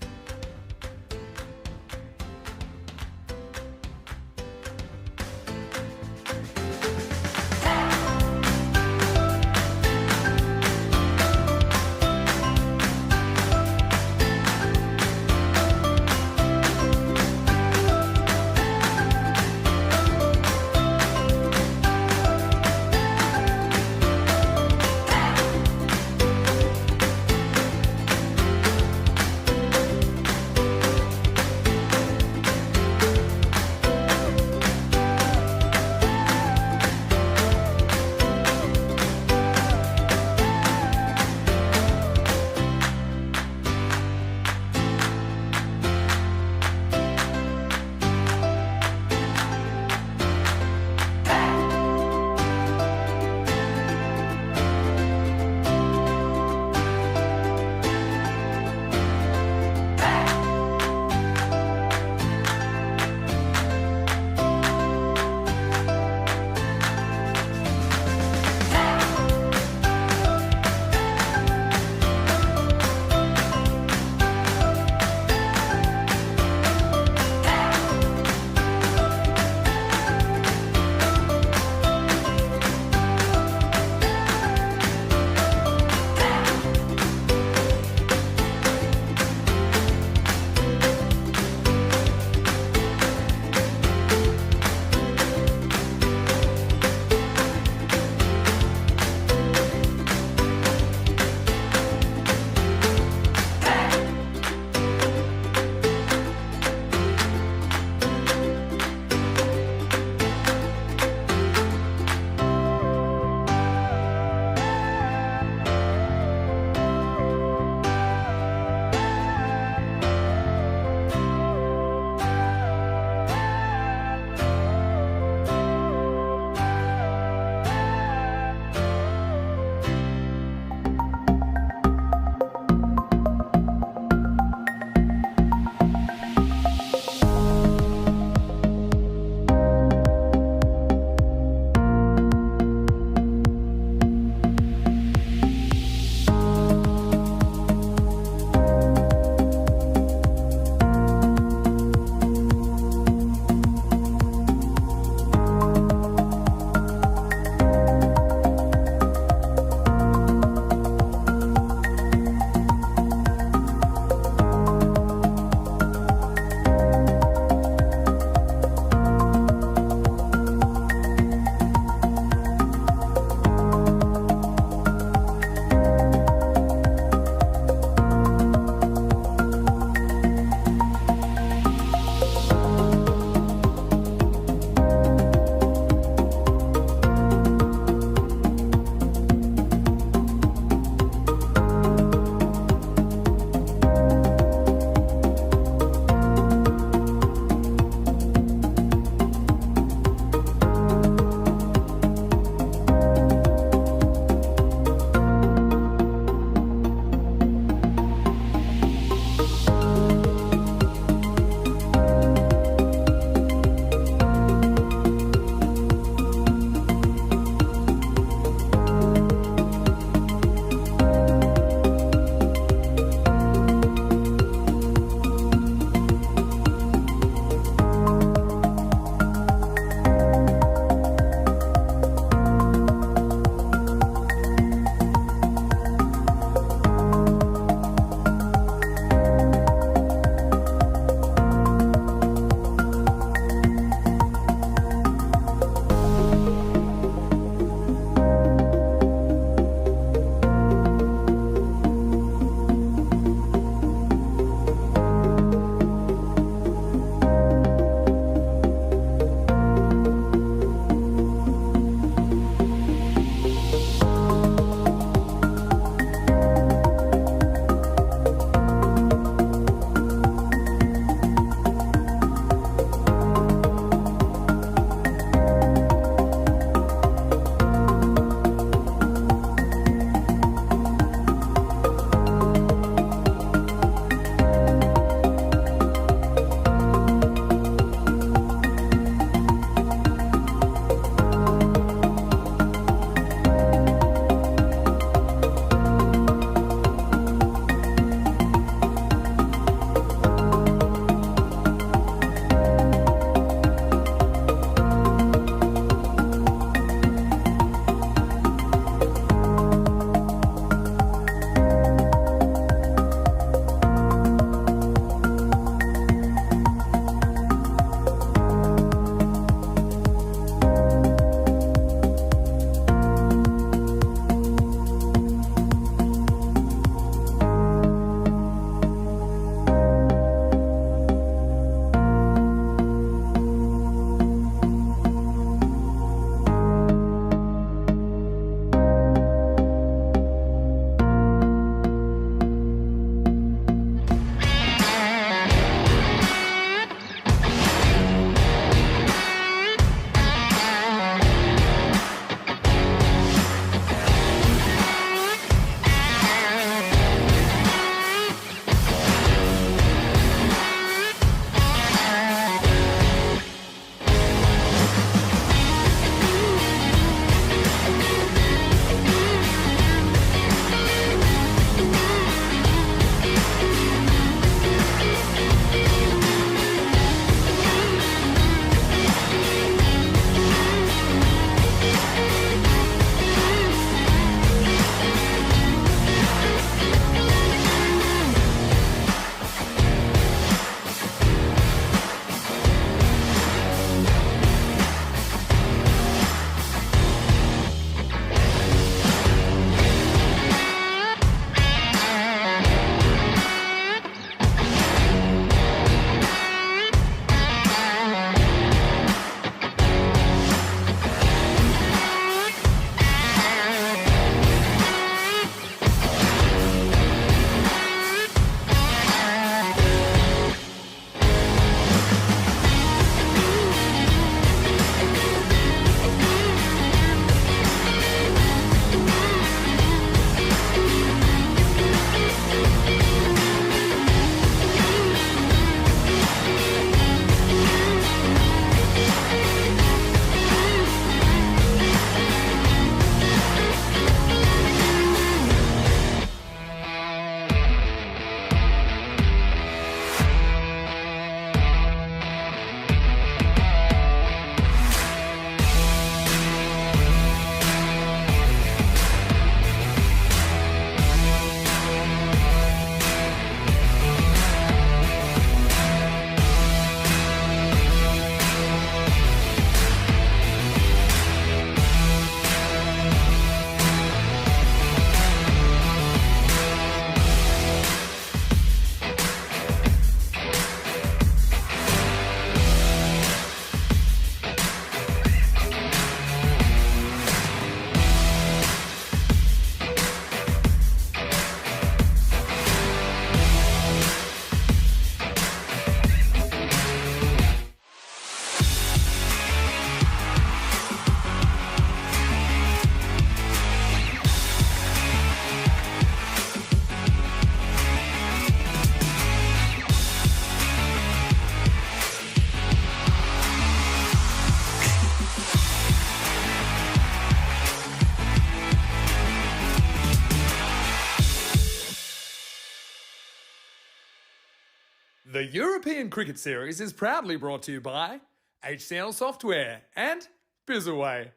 The European Cricket Series is proudly brought to you by HCL Software and Bizaway.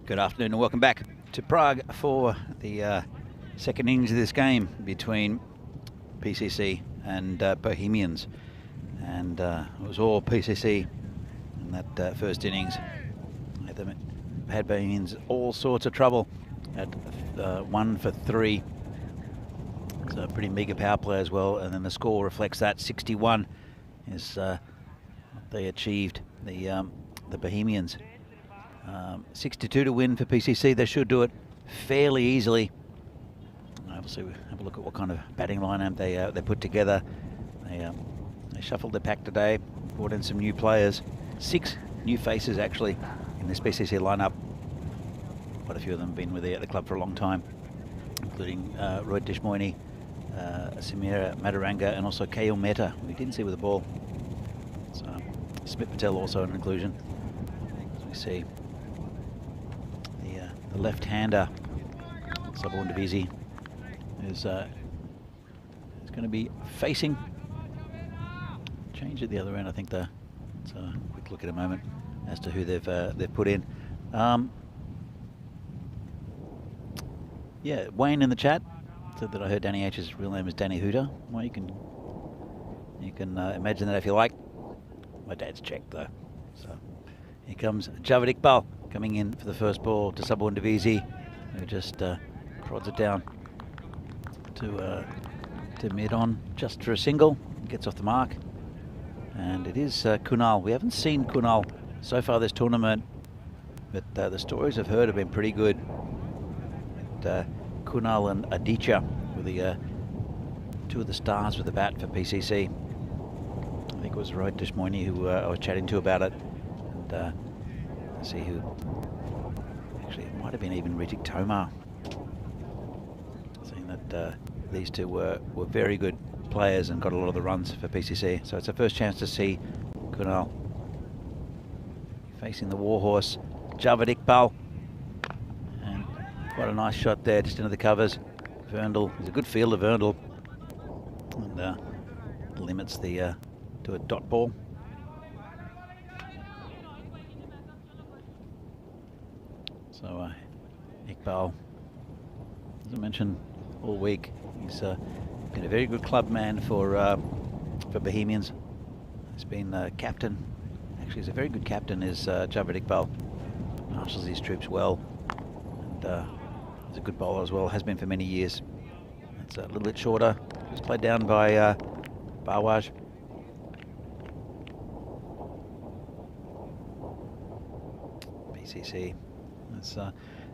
Good afternoon and welcome back to Prague for the second innings of this game between PCC and Bohemians. And it was all PCC in that first innings. Had Bohemians all sorts of trouble at 1 for 3. It's a pretty meagre power play as well, and then the score reflects that. 61 is what they achieved, the Bohemians. 62 to win for PCC. They should do it fairly easily. Obviously, we have a look at what kind of batting lineup they put together. They shuffled their pack today, brought in some new players. 6 new faces actually in this PCC lineup. Quite a few of them have been with the club for a long time, including Roy Dishmoini, Samira Madaranga, and also Kail Mehta, who we didn't see with the ball. So Smith Patel also an inclusion. As we see the left-hander, Sabon Divisi, is going to be facing. Change at the other end. I think let's a quick look at a moment as to who they've put in. Yeah, Wayne in the chat said that I heard Danny H's real name is Danny Hooter. Well, you can imagine that if you like. My dad's checked though. So here comes Javed Iqbal coming in for the first ball to Sabon Divisi, who just prods it down to mid-on just for a single. Gets off the mark. And it is Kunal. We haven't seen Kunal so far this tournament, but the stories I've heard have been pretty good. Kunal and Aditya were the 2 of the stars with the bat for PCC. I think it was Roy Dishmoini who I was chatting to about it. And let's see who. Actually, it might have been even Ritik Tomar. Seeing that these 2 were very good players and got a lot of the runs for PCC. So it's a first chance to see Kunal facing the warhorse, Javed Iqbal. And quite a nice shot there, just into the covers. Verndl, he's a good fielder, Verndl. And limits the to a dot ball. So Iqbal, as I mentioned all week, he's been a very good club man for Bohemians. He's been captain. Actually, he's a very good captain, is Javed Iqbal. Marshals his troops well. And he's a good bowler as well, has been for many years. It's a little bit shorter. Just played down by Barwaj. PCC.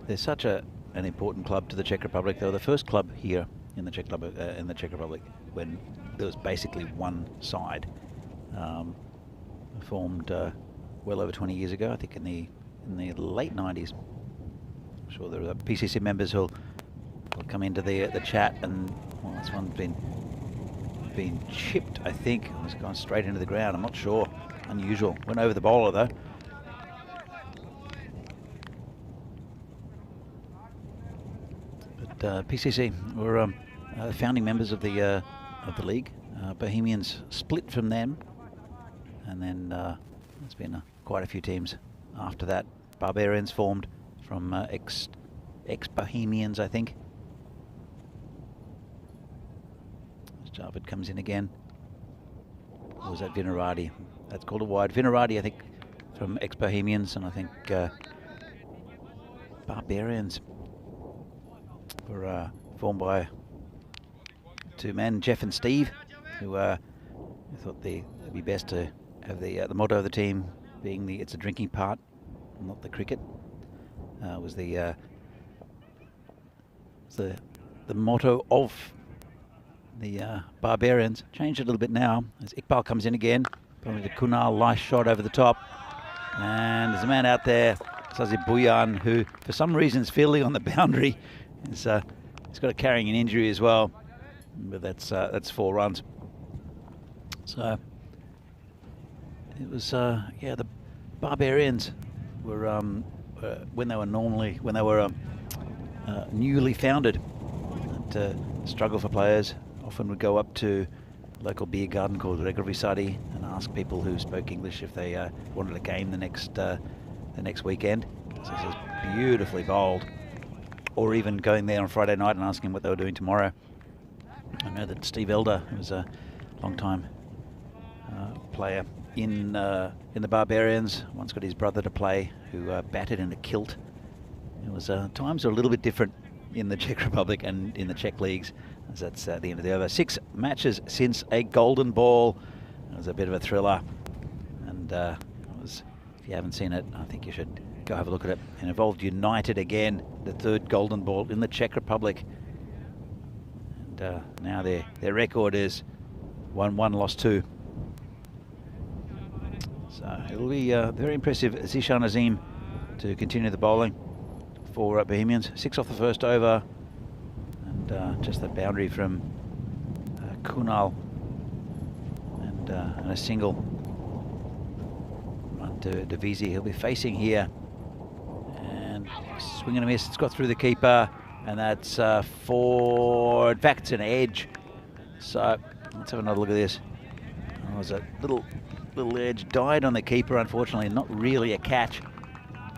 They're such an important club to the Czech Republic. They were the first club here in the Czech Republic when there was basically one side. Formed well over 20 years ago, I think in the late 90s. I'm sure there are PCC members who'll come into the chat, and well, this one's been chipped, I think. It's gone straight into the ground. I'm not sure. Unusual. Went over the bowler though. But PCC were founding members of the league. Bohemians split from them, and then there's been quite a few teams after that. Barbarians formed from ex-Bohemians, I think. Javed comes in again. Or was that Vinaradi? That's called a wide. Vinaradi, I think, from ex-Bohemians, and I think Barbarians were formed by 2 men, Jeff and Steve, who thought it'd be best to have the motto of the team being it's a drinking part, not the cricket. Was the motto of the Barbarians. Changed a little bit now as Iqbal comes in again. Probably the Kunal, nice shot over the top. And there's a man out there, Sazi Buyan, who for some reason is fielding on the boundary. He's got a carrying an injury as well, but that's 4 runs. So it was the Barbarians were when they were newly founded, and struggle for players. Often would go up to local beer garden called Regrovisari and asked people who spoke English if they wanted a game the next weekend. So this is beautifully bowled. Or even going there on Friday night and asking what they were doing tomorrow. I know that Steve Elder, who was a long-time player in the Barbarians, once got his brother to play, who batted in a kilt. It was times are a little bit different in the Czech Republic and in the Czech leagues, as that's the end of the over. 6 matches since a golden ball. It was a bit of a thriller, and it was, if you haven't seen it, I think you should go have a look at it. It involved United again, the 3rd golden ball in the Czech Republic. And now their record is 1-1, lost 2. So it'll be very impressive Zishan Azim to continue the bowling for Bohemians. 6 off the first over, and just that boundary from Kunal, and a single run to Divisi. He'll be facing here, and swing and a miss. It's got through the keeper, and that's for, in fact, it's an edge. So let's have another look at this. Oh, there's a little edge, died on the keeper, unfortunately, not really a catch.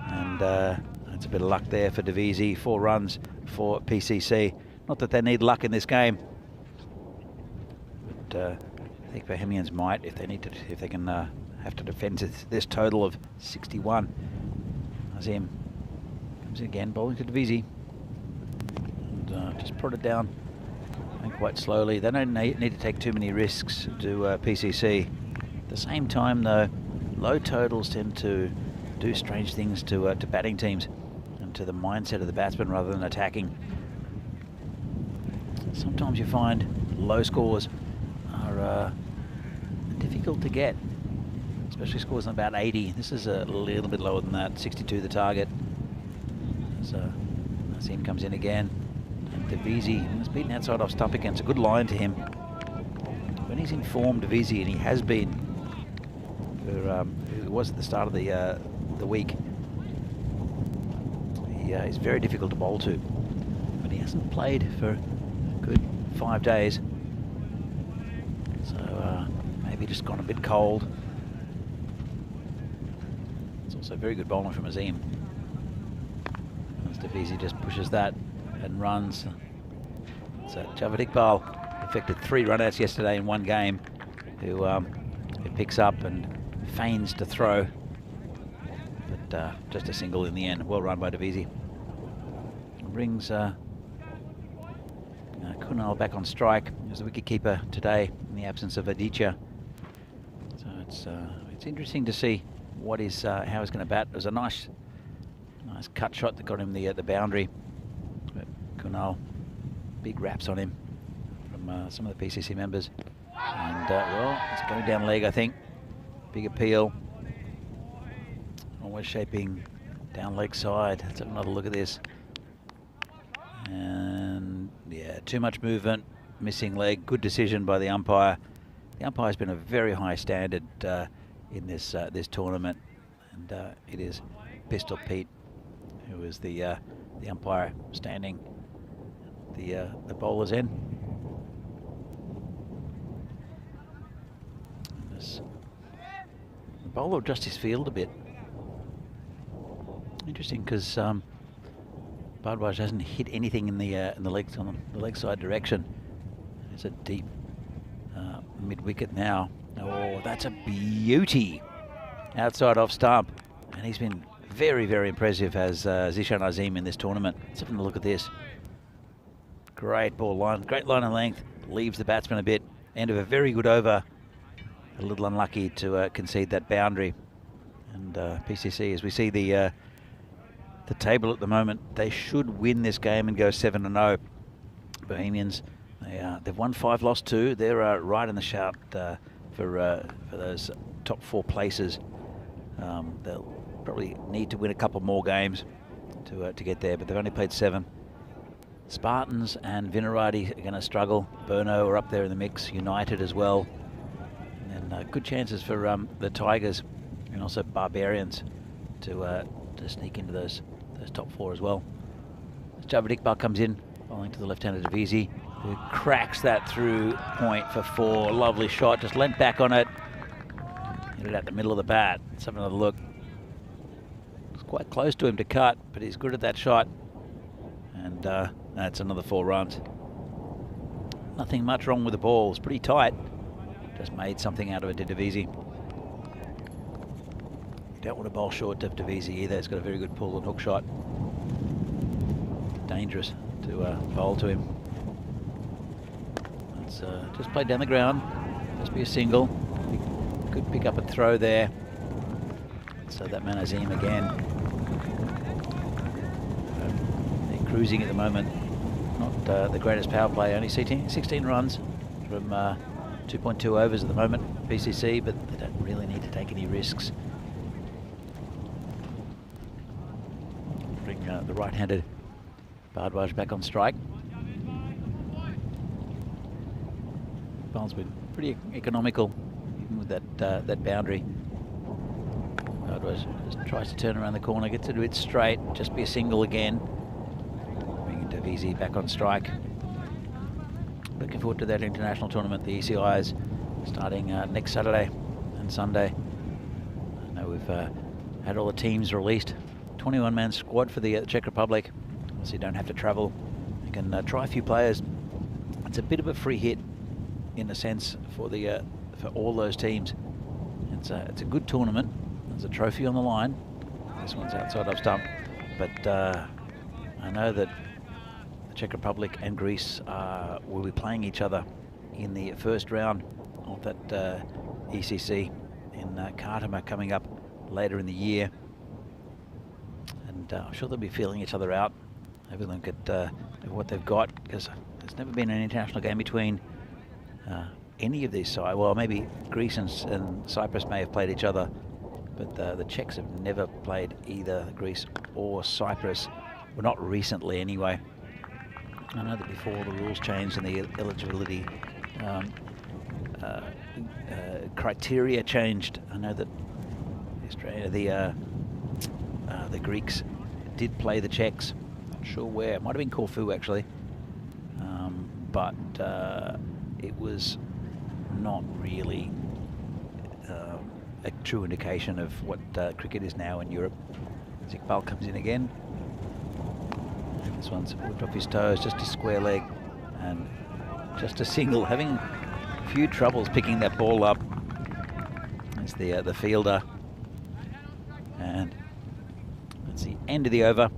And that's a bit of luck there for Divisi. 4 runs for PCC. Not that they need luck in this game, but I think Bohemians might, if they need to, if they can have to defend this total of 61. Azim comes in again, bowling to Divisi, and just prod it down, and quite slowly. They don't need to take too many risks to PCC. At the same time, though, low totals tend to do strange things to batting teams and to the mindset of the batsman rather than attacking. Sometimes you find low scores are difficult to get, especially scores on about 80. This is a little bit lower than that, 62 the target. So Azim comes in again, and Divisi was beaten outside off stump again. It's a good line to him. When he's informed Divisi, and he has been, it was at the start of the week, he's very difficult to bowl to, but he hasn't played for a good 5 days, so maybe just gone a bit cold. It's also very good bowling from Azim. As Divisi just pushes that and runs. So Javed Iqbal affected 3 runouts yesterday in one game, who picks up and feigns to throw, but just a single in the end. Well run by Divisi. Brings Kunal back on strike as the wicketkeeper today in the absence of Aditya. So it's interesting to see what is how he's going to bat. It was a nice cut shot that got him the boundary, but Kunal, big raps on him from some of the PCC members, and well, it's going down leg, I think. Big appeal. Always shaping down leg side. Let's have another look at this. And yeah, too much movement, missing leg. Good decision by the umpire. The umpire's been a very high standard in this tournament, and it is Pistol Pete who is the umpire standing the bowler's end. The bowler adjusts his field a bit. Interesting, because Bardwaj hasn't hit anything in the legs on the leg side direction. It's a deep mid wicket now. Oh, that's a beauty outside off stump, and he's been very, very impressive as Zishan Azim in this tournament. Let's have a look at this. Great ball line, great line and length. Leaves the batsman a bit. End of a very good over. A little unlucky to concede that boundary. And PCC, as we see the table at the moment, they should win this game and go 7-0. Bohemians, they've won 5, lost 2. They're right in the shout for those top 4 places. They'll probably need to win a couple more games to get there, but they've only played 7. Spartans and Vinarati are going to struggle. Burno are up there in the mix. United as well. And then good chances for the Tigers and also Barbarians to sneak into those top 4 as well. As Javed Iqbal comes in, bowling to the left-handed Divisi. who cracks that through point for 4. Lovely shot, just leant back on it. Hit it at the middle of the bat. Let's have another look. It's quite close to him to cut, but he's good at that shot. And that's another 4 runs. Nothing much wrong with the ball. It's pretty tight. Just made something out of it to Devisi. You don't want to bowl short to Devisi either. It's got a very good pull and hook shot. Dangerous to bowl to him. Let's just play down the ground. Just be a single. Good pick up and throw there. So that man Azim again. They're cruising at the moment. Not the greatest power play. Only 16 runs from 2.2 overs at the moment, PCC, but they don't really need to take any risks. Bring the right-handed Bardwaj back on strike. Ball's been pretty economical, even with that boundary. Bardwaj just tries to turn around the corner, gets it a bit straight, just be a single again. Bringing Devisi back on strike. Looking forward to that international tournament, the ECIs, starting next Saturday and Sunday. I know we've had all the teams released. 21-man squad for the Czech Republic, so you don't have to travel. You can try a few players. It's a bit of a free hit, in a sense, for all those teams. It's a good tournament. There's a trophy on the line. This one's outside of stump, but I know that the Czech Republic and Greece will be playing each other in the first round of that ECC in Khartoum coming up later in the year. And I'm sure they'll be feeling each other out. Have a look at what they've got, because there's never been an international game between any of these sides. Well, maybe Greece and Cyprus may have played each other, but the Czechs have never played either Greece or Cyprus. Well, not recently anyway. I know that before the rules changed and the eligibility criteria changed, I know that the Greeks did play the Czechs. Not sure where. It might have been Corfu actually, but it was not really a true indication of what cricket is now in Europe. Iqbal comes in again. This one's whipped off his toes, just a square leg and just a single, having a few troubles picking that ball up. It's the fielder, and that's the end of the over.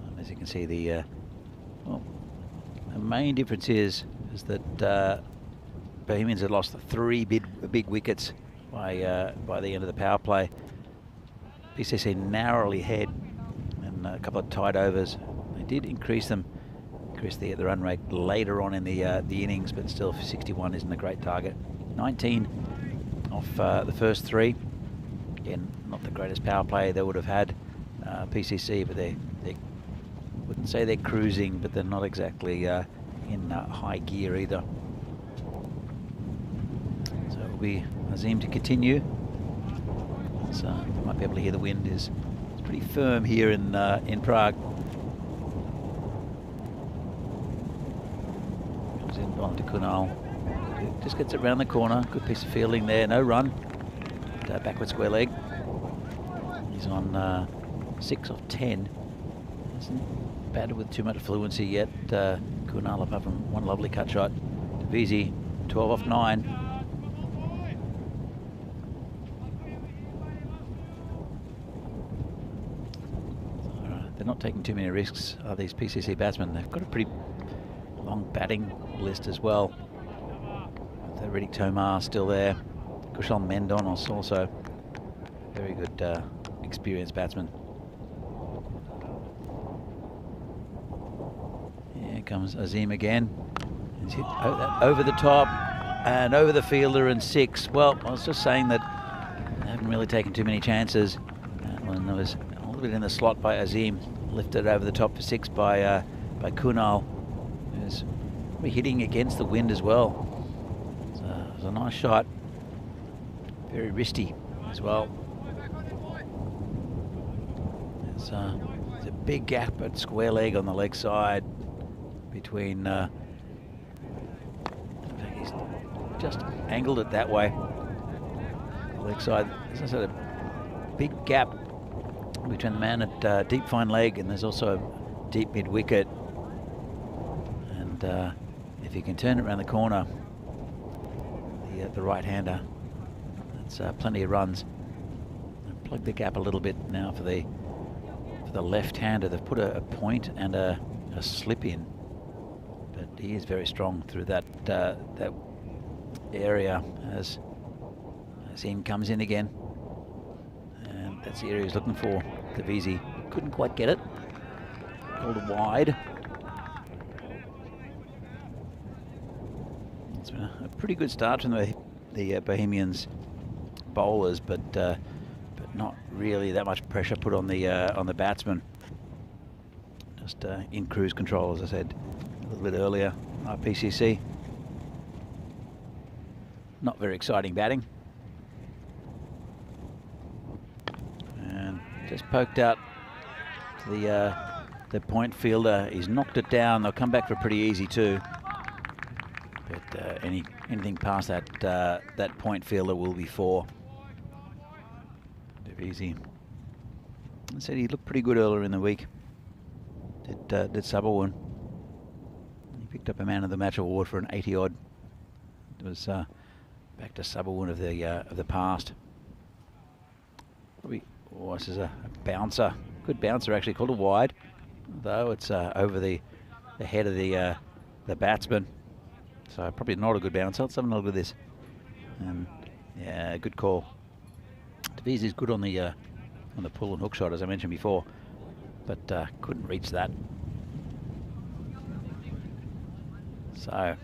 And as you can see, the main difference is that Bohemians had lost 3 big wickets by the end of the power play. PCC narrowly ahead, and a couple of tight overs. They did increase the run rate later on in the innings, but still 61 isn't a great target. 19 off the first 3. Again, not the greatest power play they would have had, PCC, but they wouldn't say they're cruising, but they're not exactly in high gear either. So it'll be Azim to continue. So you might be able to hear the wind is pretty firm here in Prague. Comes in on to Kunal. Just gets it round the corner. Good piece of fielding there. No run. Backward square leg. He's on 6 of 10. Hasn't batted with too much fluency yet. Kunal, apart from one lovely cut shot. Devisi, 12 off 9. They're not taking too many risks, are these PCC batsmen. They've got a pretty long batting list as well. Riddick Tomar still there. Kushal Mendon also very good experienced batsman. Here comes Azim again. He's hit over the top and over the fielder and 6. Well, I was just saying that they haven't really taken too many chances. When there was a little bit in the slot by Azim, lifted over the top for 6 by Kunal. He was hitting against the wind as well. So it was a nice shot. Very wristy as well. There's a big gap at square leg on the leg side. between. In fact, he's just angled it that way. The leg side. There's a big gap between the man at deep fine leg, and there's also a deep mid wicket. And if he can turn it around the corner, the right-hander, that's plenty of runs. And plug the gap a little bit now for the left-hander. They've put a point and a slip in, but he is very strong through that area as in comes in again, and that's the area he's looking for. Davisi couldn't quite get it, called it wide. It's been a pretty good start from the Bohemians bowlers, but not really that much pressure put on the batsman. Just in cruise control, as I said a little bit earlier. Our PCC, not very exciting batting, and just poked out the point fielder. He's knocked it down. They'll come back for pretty easy too. But anything past that point fielder will be four. Easy. I said he looked pretty good earlier in the week. Did Subberwood. He picked up a man of the match award for an 80 odd. It was back to Subberwood of the past. Oh, this is a bouncer. Good bouncer actually, called a wide, though it's over the head of the batsman. So probably not a good bouncer. Let's have a look at this. Yeah, good call. Davisi's good on the pull and hook shot, as I mentioned before, but couldn't reach that. So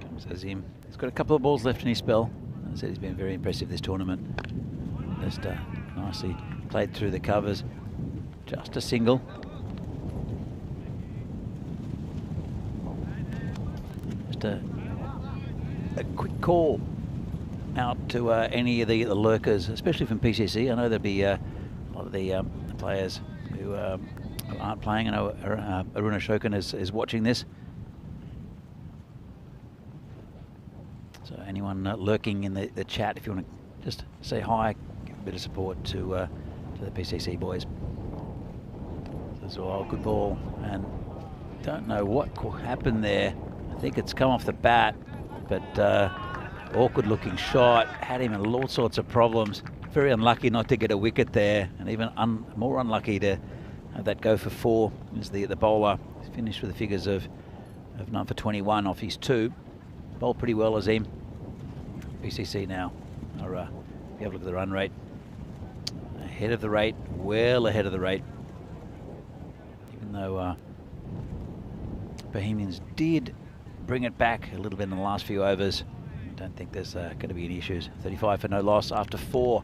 comes Azim. He's got a couple of balls left in his spell. As I said, he's been very impressive this tournament. Just nicely played through the covers. Just a single. Just a quick call out to any of the lurkers, especially from PCC. I know there'll be a lot of the players who aren't playing. I know Aruna Shokan is watching this. So anyone lurking in the chat, if you want to just say hi, give a bit of support to the PCC boys. So it's all good ball, and don't know what happened there. I think it's come off the bat, but awkward looking shot, had him in all sorts of problems. Very unlucky not to get a wicket there, and even more unlucky to have that go for four. Is the bowler. He's finished with the figures of 9 for 21 off his 2. Bowled pretty well as him. PCC now are you have a look at the run rate. Ahead of the rate, well ahead of the rate. Even though Bohemians did bring it back a little bit in the last few overs. I don't think there's going to be any issues. 35 for no loss after 4.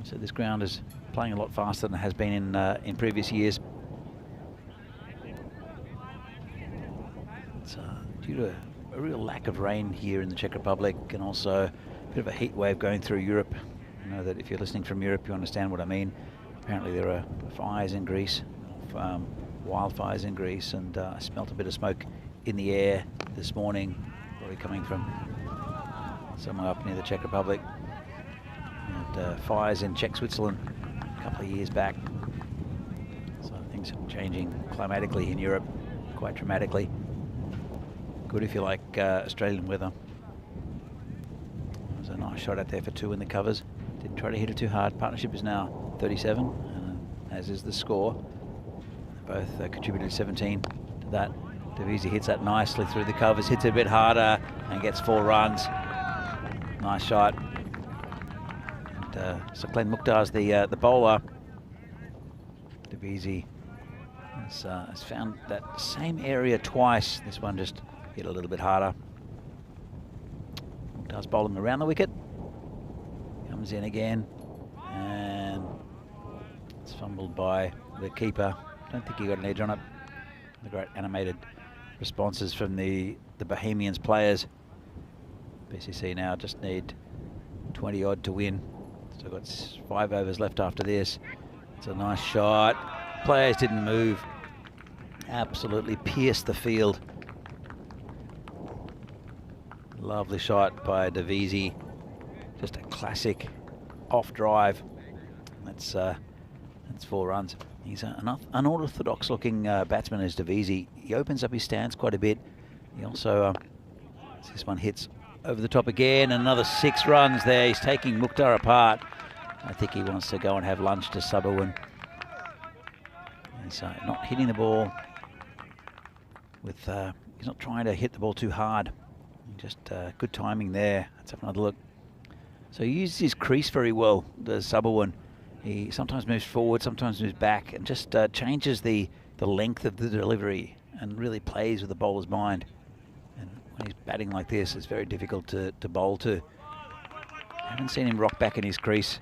So this ground is playing a lot faster than it has been in previous years. It's due to a real lack of rain here in the Czech Republic, and also a bit of a heat wave going through Europe. I know that if you're listening from Europe, you understand what I mean. Apparently there are fires in Greece, wildfires in Greece, and I smelt a bit of smoke in the air this morning, probably coming from somewhere up near the Czech Republic. And fires in Czech Switzerland a couple of years back. So things are changing climatically in Europe quite dramatically. Good if you like Australian weather. There's a nice shot out there for 2 in the covers. Didn't try to hit it too hard. Partnership is now 37, and as is the score. Both contributed 17 to that. Davisi hits that nicely through the covers, hits it a bit harder, and gets 4 runs. Nice shot. And Glenn Mukhtar's the bowler. Davisi has found that same area twice. This one just hit a little bit harder. Mukhtar's bowling around the wicket. Comes in again, and it's fumbled by the keeper. Don't think he got an edge on it. The great animated responses from the Bohemians players. PCC now just need 20 odd to win. So got 5 overs left after this. It's a nice shot. Players didn't move. Absolutely pierced the field. Lovely shot by Davisi. Just a classic off drive. That's 4 runs. He's an unorthodox looking batsman as Davisi. He opens up his stance quite a bit. He also, this one hits over the top again. Another 6 runs there. He's taking Mukhtar apart. I think he wants to go and have lunch to Subberwin. He's not hitting the ball with, he's not trying to hit the ball too hard. Just good timing there. Let's have another look. So he uses his crease very well, does Subberwin. He sometimes moves forward, sometimes moves back, and just changes the length of the delivery and really plays with the bowler's mind. And when he's batting like this, it's very difficult to bowl to. I haven't seen him rock back in his crease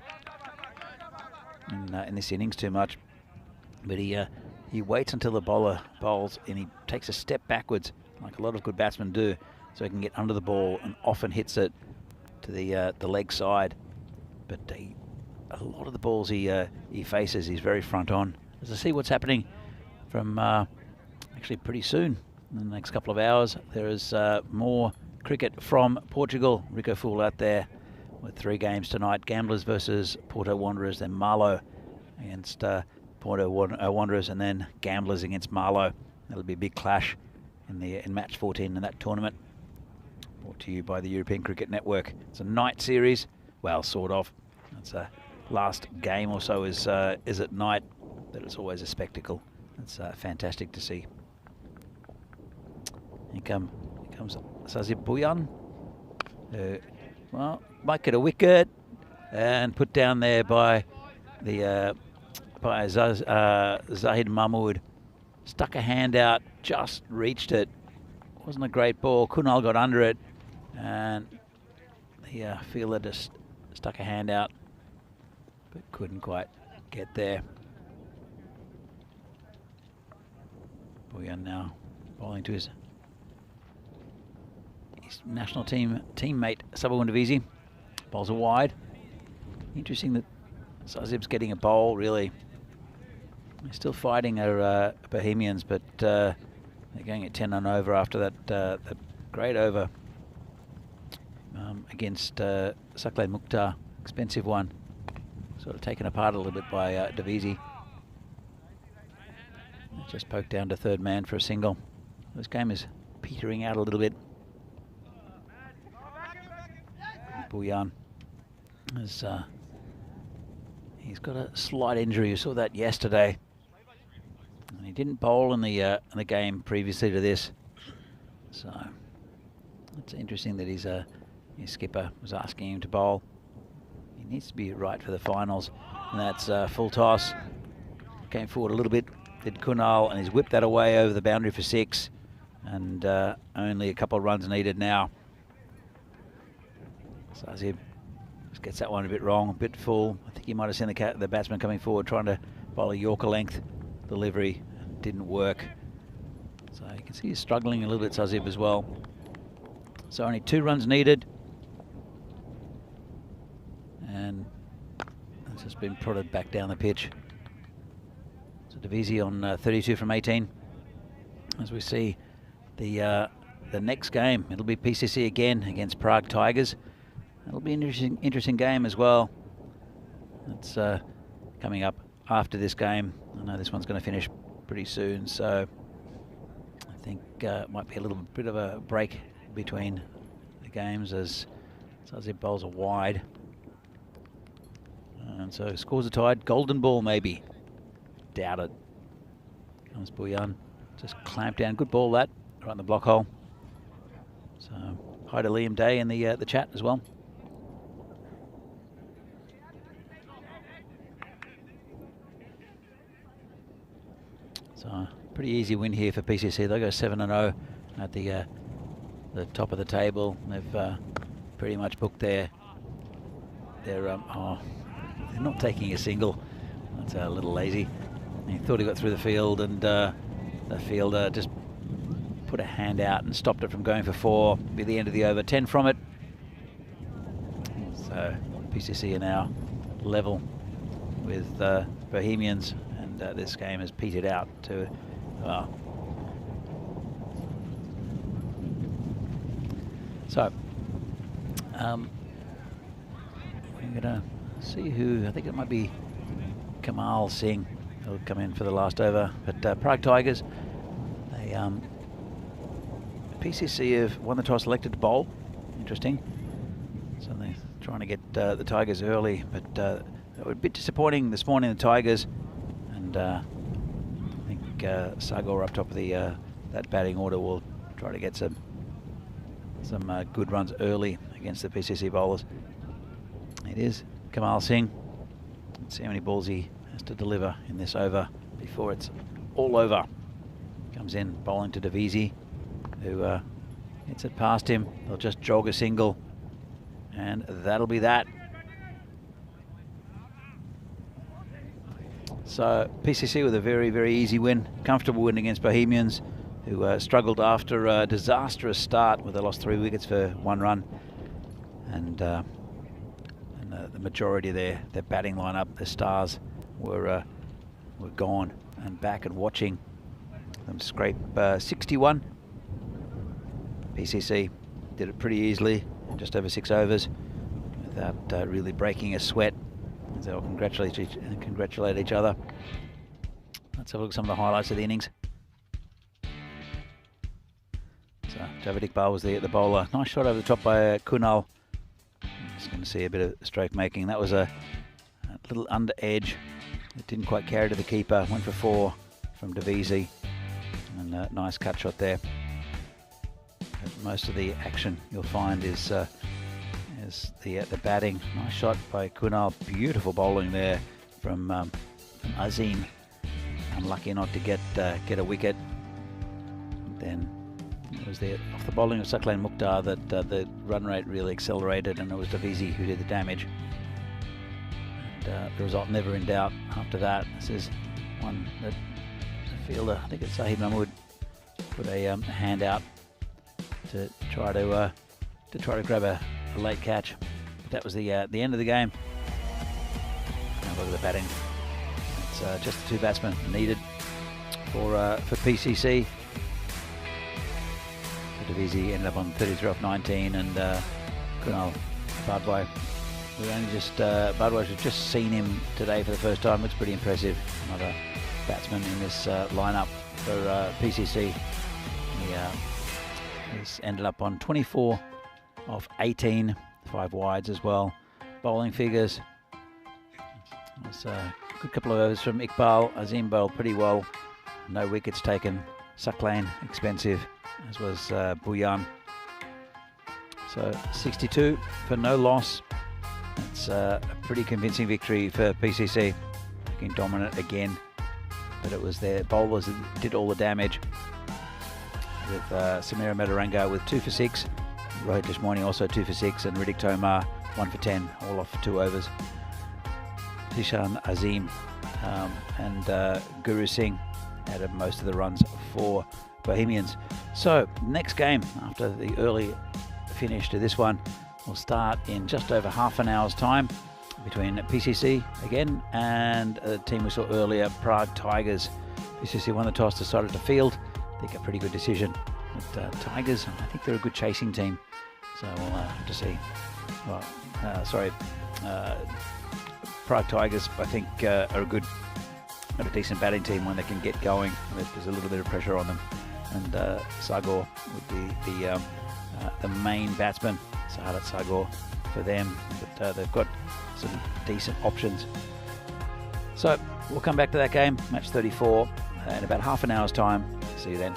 in this innings too much. But he waits until the bowler bowls and he takes a step backwards, like a lot of good batsmen do, so he can get under the ball and often hits it to the leg side. But a lot of the balls he faces, he's very front on. As I see what's happening from actually pretty soon, in the next couple of hours, there is more cricket from Portugal. Rico Fool out there with 3 games tonight. Gamblers versus Porto Wanderers, then Marlow against Porto Wanderers, and then Gamblers against Marlow. That'll be a big clash in match 14 in that tournament. Brought to you by the European Cricket Network. It's a night series, well, sort of. It's a last game or so is at night, but it's always a spectacle. It's fantastic to see. Here comes Sazib Bhuyan. Well, might get a wicket and put down there by Zahid Mahmood. Stuck a hand out, just reached it. Wasn't a great ball. Kunal got under it, and the fielder just stuck a hand out, but couldn't quite get there. Bhuyan now bowling to his national teammate Subberwin Davisi. Bowls are wide. Interesting that Sazib's getting a bowl, really. They're still fighting our Bohemians, but they're going at 10 and over after that great over against Saklai Mukhtar, expensive one. Sort of taken apart a little bit by Davisi. Just poked down to 3rd man for a single. This game is petering out a little bit. Bhuyan has he's got a slight injury. You saw that yesterday, and he didn't bowl in the game previously to this. So it's interesting that his skipper was asking him to bowl. He needs to be right for the finals, and that's full toss. Came forward a little bit, did Kunal, and he's whipped that away over the boundary for 6, and only a couple of runs needed now. Sazib just gets that one a bit wrong, a bit full. I think he might have seen the batsman coming forward trying to bowl a Yorker length delivery. Didn't work. So you can see he's struggling a little bit, Sazib, as well. So only 2 runs needed. And it's just been prodded back down the pitch. So Davisi on 32 from 18. As we see the next game, it'll be PCC again against Prague Tigers. It'll be an interesting game as well. It's coming up after this game. I know this one's going to finish pretty soon, so I think it might be a little bit of a break between the games as Sazib bowls are wide. And so scores are tied. Golden ball maybe. Doubt it. Comes Bhuyan. Just clamped down. Good ball that. Right in the block hole. So hi to Liam Day in the chat as well. So pretty easy win here for PCC. They go 7-0 at the top of the table. They've pretty much booked they're not taking a single. That's a little lazy. He thought he got through the field, and the fielder just put a hand out and stopped it from going for 4. Be the end of the over. 10 from it. So PCC are now level with Bohemians, and this game has petered out to so we're gonna see who, I think it might be Kamal Singh who'll come in for the last over. But Prague Tigers, they PCC have won the toss, elected to bowl. Interesting. So they're trying to get the Tigers early, but they were a bit disappointing this morning, the Tigers, and I think Sagor up top of the that batting order will try to get some good runs early against the PCC bowlers. It is Kamal Singh. Let's see how many balls he has to deliver in this over before it's all over. Comes in bowling to Davisi, who hits it past him. They'll just jog a single, and that'll be that. So PCC with a very, very easy win, comfortable win against Bohemians, who struggled after a disastrous start where they lost 3 wickets for 1 run, and the majority of their batting lineup, the stars, were gone, and back and watching them scrape 61. PCC did it pretty easily, just over 6 overs, without really breaking a sweat. They'll congratulate each other. Let's have a look at some of the highlights of the innings. So Javed Iqbal was the bowler. Nice shot over the top by Kunal. Just going to see a bit of stroke making. That was a little under edge. It didn't quite carry to the keeper. Went for 4 from Davisi, and a nice cut shot there. But most of the action you'll find is the batting. Nice shot by Kunal. Beautiful bowling there from Azim. Unlucky not to get a wicket. Then it was off the bowling of Saklain Mukhtar that the run rate really accelerated, and it was Davisi who did the damage. And the result never in doubt after that. This is one that the fielder, I think it's Sahib Mahmood, put a hand out to try to grab a late catch. But that was the end of the game. Now look at the batting. It's just the 2 batsmen needed for PCC. So Davisi ended up on 33 off 19, and Kunal Bardwai. We only just Bardwai's just seen him today for the first time. Looks pretty impressive. Another batsman in this lineup for PCC. He's ended up on 24 off 18, 5 wides as well. Bowling figures. There's a good couple of overs from Iqbal. Azim bowled pretty well. No wickets taken. Saklain expensive, as was Buyan. So 62 for no loss. It's a pretty convincing victory for PCC. Looking dominant again, but it was their bowlers that did all the damage. With Samira Medaranga with 2 for 6. Rohit Deshmani also 2 for 6, and Riddick Tomar 1 for 10, all off 2 overs. Tishan Azim and Guru Singh added most of the runs for Bohemians. So next game, after the early finish to this one, will start in just over half an hour's time between PCC again and a team we saw earlier, Prague Tigers. PCC won the toss, decided to field. I think a pretty good decision. But Tigers, I think they're a good chasing team. So we'll have to see. Well, Prague Tigers, I think, are a decent batting team when they can get going. There's a little bit of pressure on them. And Sagor would be the main batsman, Sahadat Sagor, for them. But they've got some decent options. So we'll come back to that game, match 34, in about half an hour's time. See you then.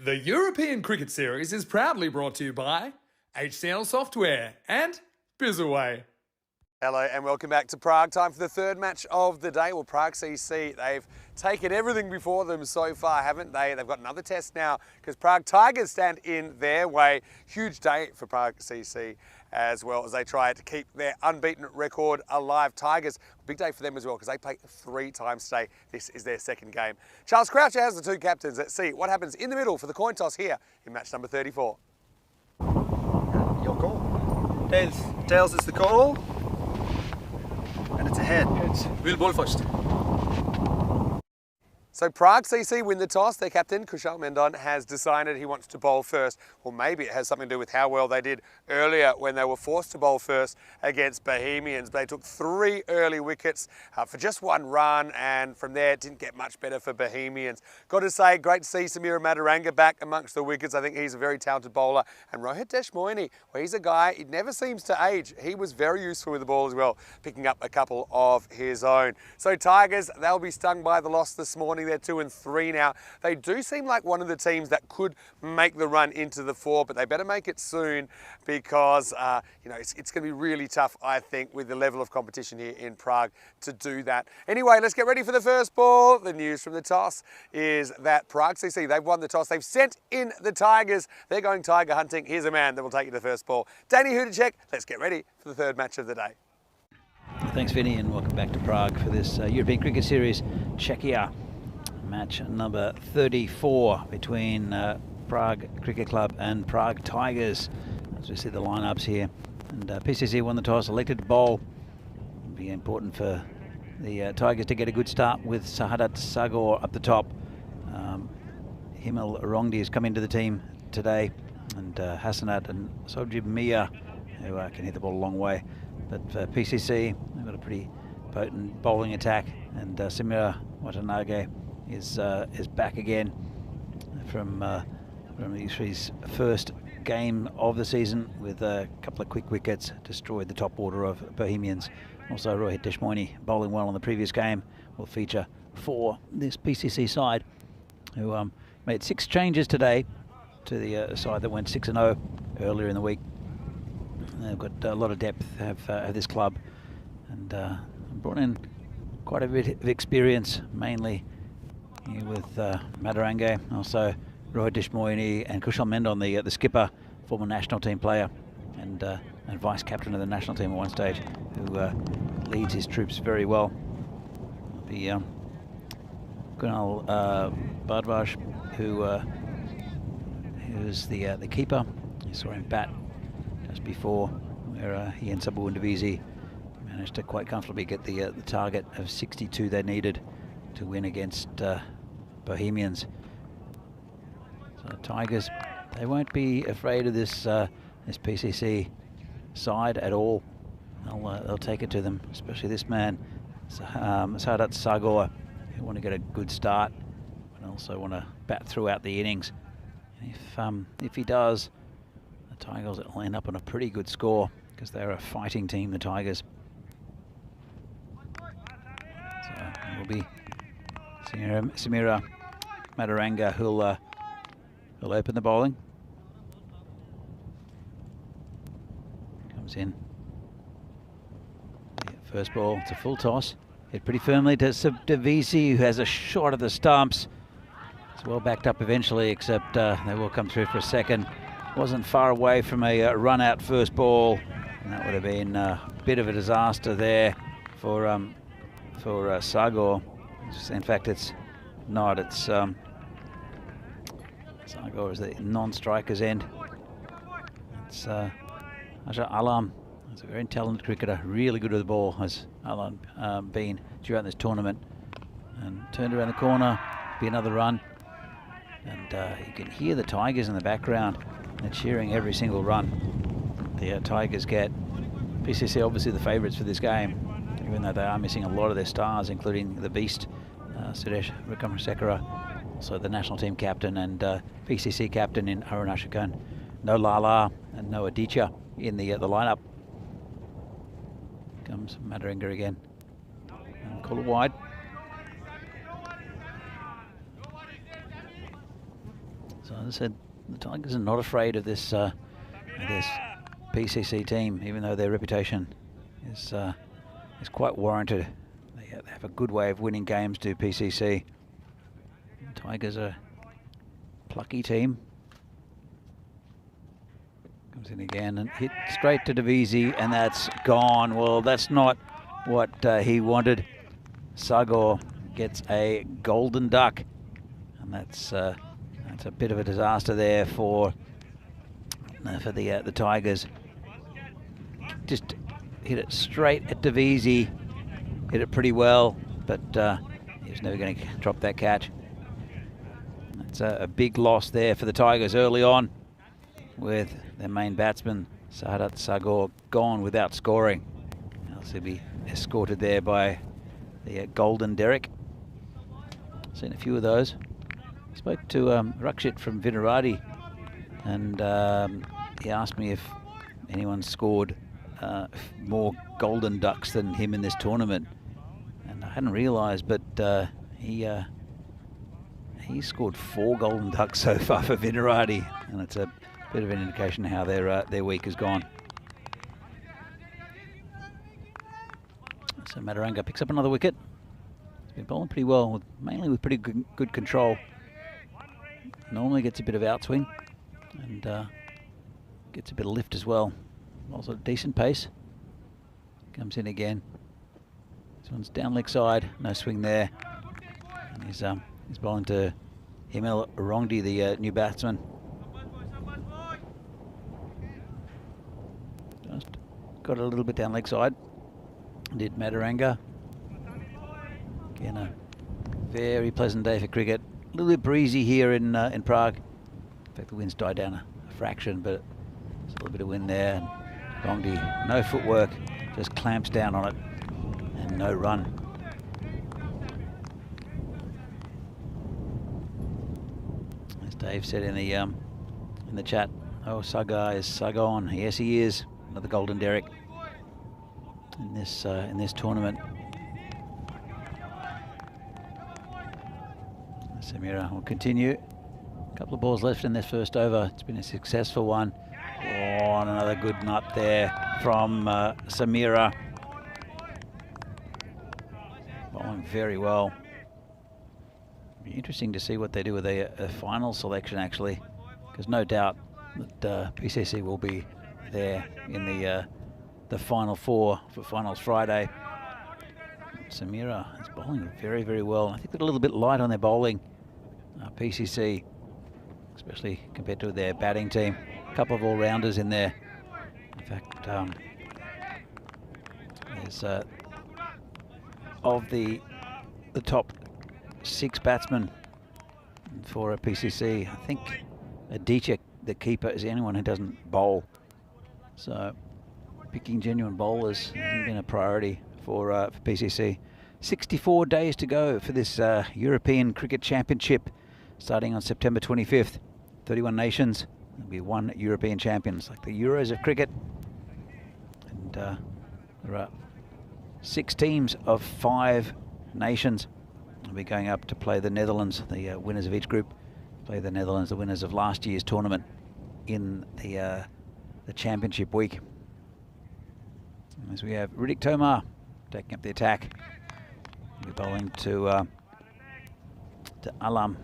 The European Cricket Series is proudly brought to you by HCL Software and biz away. Hello and welcome back to Prague. Time for the third match of the day. Well, Prague CC, they've taken everything before them so far, haven't they? They've got another test now because Prague Tigers stand in their way. Huge day for Prague CC as well as they try to keep their unbeaten record alive. Tigers, big day for them as well because they play 3 times today. This is their second game. Charles Croucher has the 2 captains. Let's see what happens in the middle for the coin toss here in match number 34. Your call. Tails. Tails is the call. And it's a head. We'll ball first. So Prague CC win the toss. Their captain, Kushal Mendon, has decided he wants to bowl first. Or maybe it has something to do with how well they did earlier when they were forced to bowl first against Bohemians. They took 3 early wickets for just 1 run, and from there it didn't get much better for Bohemians. Got to say, great to see Samira Madaranga back amongst the wickets. I think he's a very talented bowler. And Rohit Deshmoini, well, he's a guy, he never seems to age. He was very useful with the ball as well, picking up a couple of his own. So Tigers, they'll be stung by the loss this morning. They're 2 and 3 now. They do seem like one of the teams that could make the run into the 4, but they better make it soon because you know, it's going to be really tough, I think, with the level of competition here in Prague to do that. Anyway, let's get ready for the first ball. The news from the toss is that Prague CC, they've won the toss. They've sent in the Tigers. They're going tiger hunting. Here's a man that will take you to the first ball. Danny Hudacek, let's get ready for the third match of the day. Thanks, Vinny, and welcome back to Prague for this European Cricket Series Czechia. Match number 34 between Prague Cricket Club and Prague Tigers. As we see the lineups here. And PCC won the toss, elected to bowl. It'll be important for the Tigers to get a good start with Sahadat Sagor up the top. Himel Rongdi has come into the team today. And Hassanat and Sojib Mia, who can hit the ball a long way. But for PCC, they've got a pretty potent bowling attack. And Samira Watanabe is back again from his first game of the season with a couple of quick wickets, destroyed the top order of Bohemians. Also Rohit Deshmoini bowling well on the previous game will feature for this PCC side, who made 6 changes today to the side that went 6-0 earlier in the week. They've got a lot of depth have this club, and brought in quite a bit of experience, mainly with Madaranga, also Rohit Deshmoini and Kushal Mendon, the skipper, former national team player and vice captain of the national team at one stage, who leads his troops very well. The Kunal Bardwaj, who's the keeper. You saw him bat just before, where he and Sabu Ndavisi managed to quite comfortably get the target of 62 they needed to win against Bohemians. So Tigers, they won't be afraid of this PCC side at all. They'll take it to them, especially this man, Sahadat Sagor, who want to get a good start and also want to bat throughout the innings. And if he does, the Tigers will end up on a pretty good score because they're a fighting team, the Tigers. So it will be Samira Madaranga who'll open the bowling. Comes in. Yeah, first ball, it's a full toss. Hit pretty firmly to Ndavisi, who has a shot at the stumps. It's well backed up eventually, except they will come through for a second. Wasn't far away from a run out first ball, and that would have been a bit of a disaster there for Sagor. In fact, it's not. It's Sagor is the non-striker's end. It's Ajar Alam. He's a very talented cricketer, really good with the ball, has Alam been throughout this tournament. And turned around the corner, be another run. And you can hear the Tigers in the background. They're cheering every single run the Tigers get. PCC obviously the favourites for this game, even though they are missing a lot of their stars, including the beast, Suresh Wickramasekaran, also the national team captain and PCC captain in Arunachal. No Lala and no Aditya in the lineup. Comes Madaranga again. And call it wide. So as I said, the Tigers are not afraid of this PCC team, even though their reputation is quite warranted. They have a good way of winning games, do PCC. Tigers are a plucky team. Comes in again and hit straight to Davisi, and that's gone. Well, that's not what he wanted. Sagor gets a golden duck, and that's a bit of a disaster there for the Tigers. Just hit it straight at Davisi, hit it pretty well, but he was never going to drop that catch. That's a big loss there for the Tigers early on, with their main batsman Sahadat Sagor gone without scoring. He'll be escorted there by the Golden Derek. Seen a few of those. Spoke to Rakshit from Vinarati, and he asked me if anyone scored more golden ducks than him in this tournament, and I hadn't realised, but he scored 4 golden ducks so far for Vinarati, and it's a bit of an indication of how their week has gone. So Mataranga picks up another wicket. He's been bowling pretty well, mainly with pretty good control. Normally gets a bit of outswing and gets a bit of lift as well. Also decent pace. Comes in again. This one's down leg side, no swing there. And he's bowling to Himel Rongdi, the new batsman. Just got a little bit down leg side. Did Mataranga. Again, a very pleasant day for cricket. A little bit breezy here in Prague. In fact, the wind's died down a fraction, but there's a little bit of wind there. Rongdi, no footwork, just clamps down on it, and no run. As Dave said in the chat, oh, Saga is Sagon. Yes, he is. Another Golden Derek in this tournament. Samira will continue. A couple of balls left in this first over. It's been a successful one. Oh, and another good nut there from Samira. Bowling very well. Be interesting to see what they do with a final selection, actually, because no doubt that PCC will be there in the final 4 for finals Friday. Samira is bowling very, very well. I think they're a little bit light on their bowling, PCC, especially compared to their batting team. A couple of all-rounders in there. In fact, there's of the top 6 batsmen for a PCC, I think Aditya, the keeper, is the only one who doesn't bowl. So picking genuine bowlers hasn't been a priority for PCC. 64 days to go for this European Cricket Championship, starting on September 25th. 31 nations. There'll be 1 European champion. It's like the Euros of cricket. And there are 6 teams of 5 nations. They'll be going up to play the Netherlands. The winners of each group play the Netherlands, the winners of last year's tournament, in the championship week. As we have Riddick Tomar taking up the attack. We're bowling to Alam,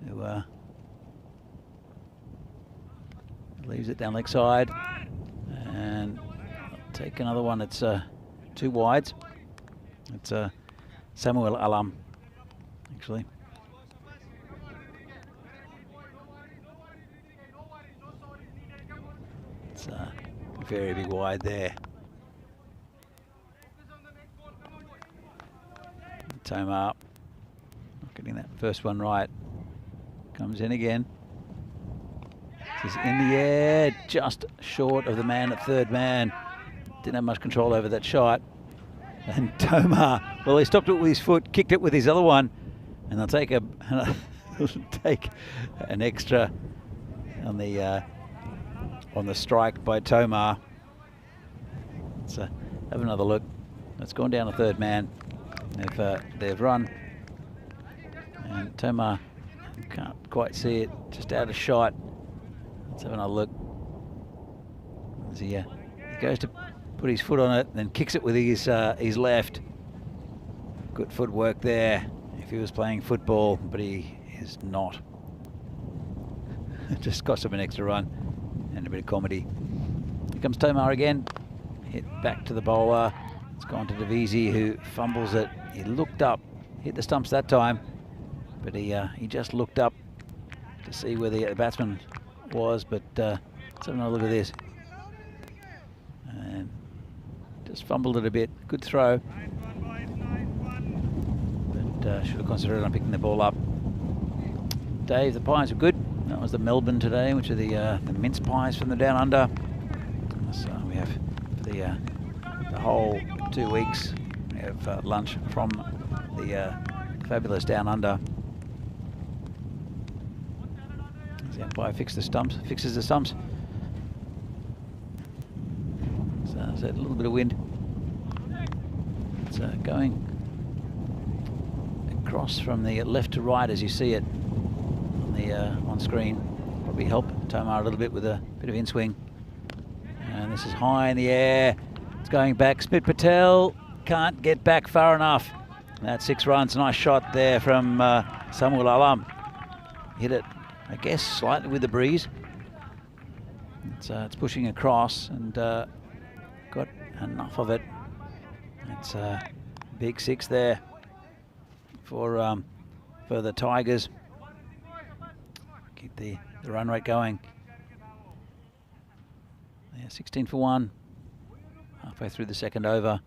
who leaves it down leg side, and I'll take another one. It's 2 wides. It's Samuel Alam, actually. It's a very big wide there. Tomar not getting that first one right. Comes in again. This is in the air, just short of the man at third man. Didn't have much control over that shot. And Tomar, well, he stopped it with his foot, kicked it with his other one, and they'll take take an extra on the strike by Tomar. Let's have another look. It's gone down to third man. They've run, and Tomar can't quite see it, just out of shot. Let's have another look. As he goes to put his foot on it, then kicks it with his left. Good footwork there. If he was playing football, but he is not. Just cost him an extra run and a bit of comedy. Here comes Tomar again. Hit back to the bowler. It's gone to Davisi, who fumbles it. He looked up, hit the stumps that time, but he just looked up to see where the batsman was. But let's have another look at this. And just fumbled it a bit. Good throw. But should have concentrated on picking the ball up. Dave, the pies were good. That was the Melbourne today, which are the mince pies from the Down Under. So we have the whole 2 weeks. We have lunch from the fabulous Down Under. The umpire fixes the stumps. So there's a little bit of wind. It's going across from the left to right as you see it on screen. Probably help Tomar a little bit with a bit of in swing. And this is high in the air. It's going back. Smith Patel can't get back far enough. And that's 6 runs. Nice shot there from Samuel Alam. Hit it, I guess, slightly with the breeze. It's pushing across and got enough of it. It's a big 6 there for the Tigers. Keep the run rate going. Yeah, 16 for 1. Halfway through the second over.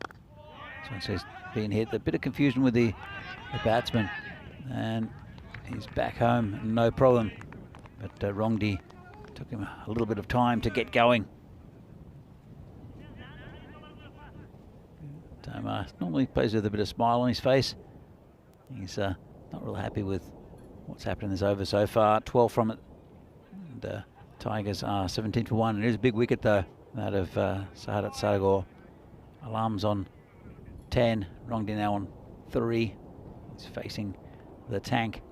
So it says being hit. A bit of confusion with the batsman. And he's back home, no problem. But Rongdi took him a little bit of time to get going. Tomar normally plays with a bit of smile on his face. He's not real happy with what's happened in this over so far. 12 from it. And Tigers are 17 for 1. It is a big wicket though, out of Sahadat Sadagor. Alarm's on 10. Rongdi now on 3. He's facing the tank.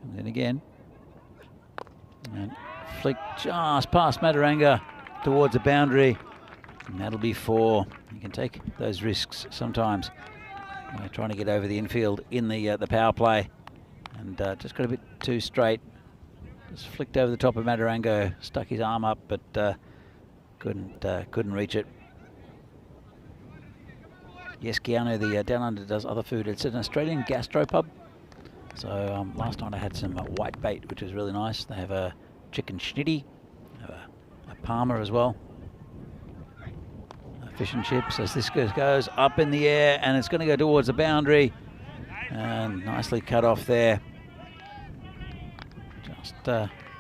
And then again. And flick just past Madaranga towards the boundary. And that'll be 4. You can take those risks sometimes. Trying to get over the infield in the power play. And just got a bit too straight. Just flicked over the top of Madaranga, stuck his arm up, but couldn't reach it. Yes, Keanu, the Down Under does other food. It's an Australian gastropub. So last night I had some white bait, which was really nice. They have a chicken schnitty, a parma as well. Fish and chips as this goes up in the air, and it's going to go towards the boundary. And nicely cut off there.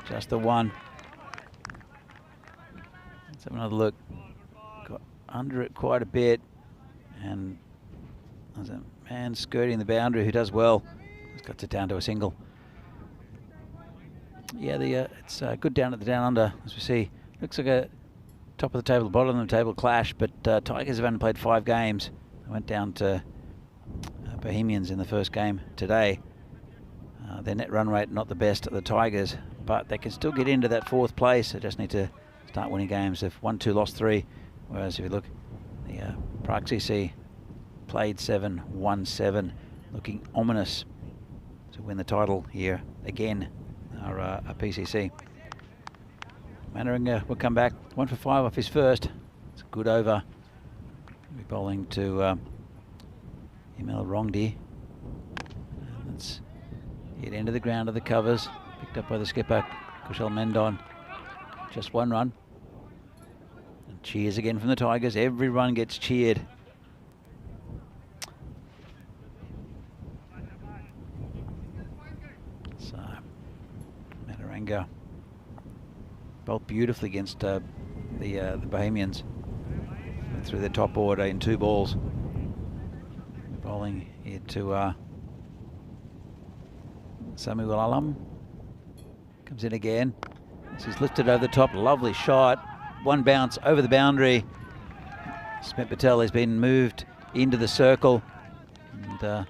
Just the one. Let's have another look. Got under it quite a bit, and there's a man skirting the boundary who does well. He's got it down to a single. Yeah, it's good down at the Down Under, as we see. Looks like a top of the table, bottom of the table clash, but Tigers have only played 5 games. They went down to Bohemians in the first game today. Their net run rate not the best at the Tigers, but they can still get into that 4th place. They just need to start winning games. They've won 2, lost 3. Whereas if you look, the PCC played 7, won 7, looking ominous to win the title here again, our PCC. Madaranga will come back 1 for 5 off his first. It's a good over. He'll be bowling to Emil Rongdi. Let's get into the ground of the covers. Picked up by the skipper, Kushal Mendon. Just 1 run. And cheers again from the Tigers. Every run gets cheered. So, Madaranga bowled beautifully against the Bohemians. Went through the top order in 2 balls. Bowling here to Samuel Alam. Comes in again. This is lifted over the top. Lovely shot. 1 bounce over the boundary. Smith Patel has been moved into the circle. And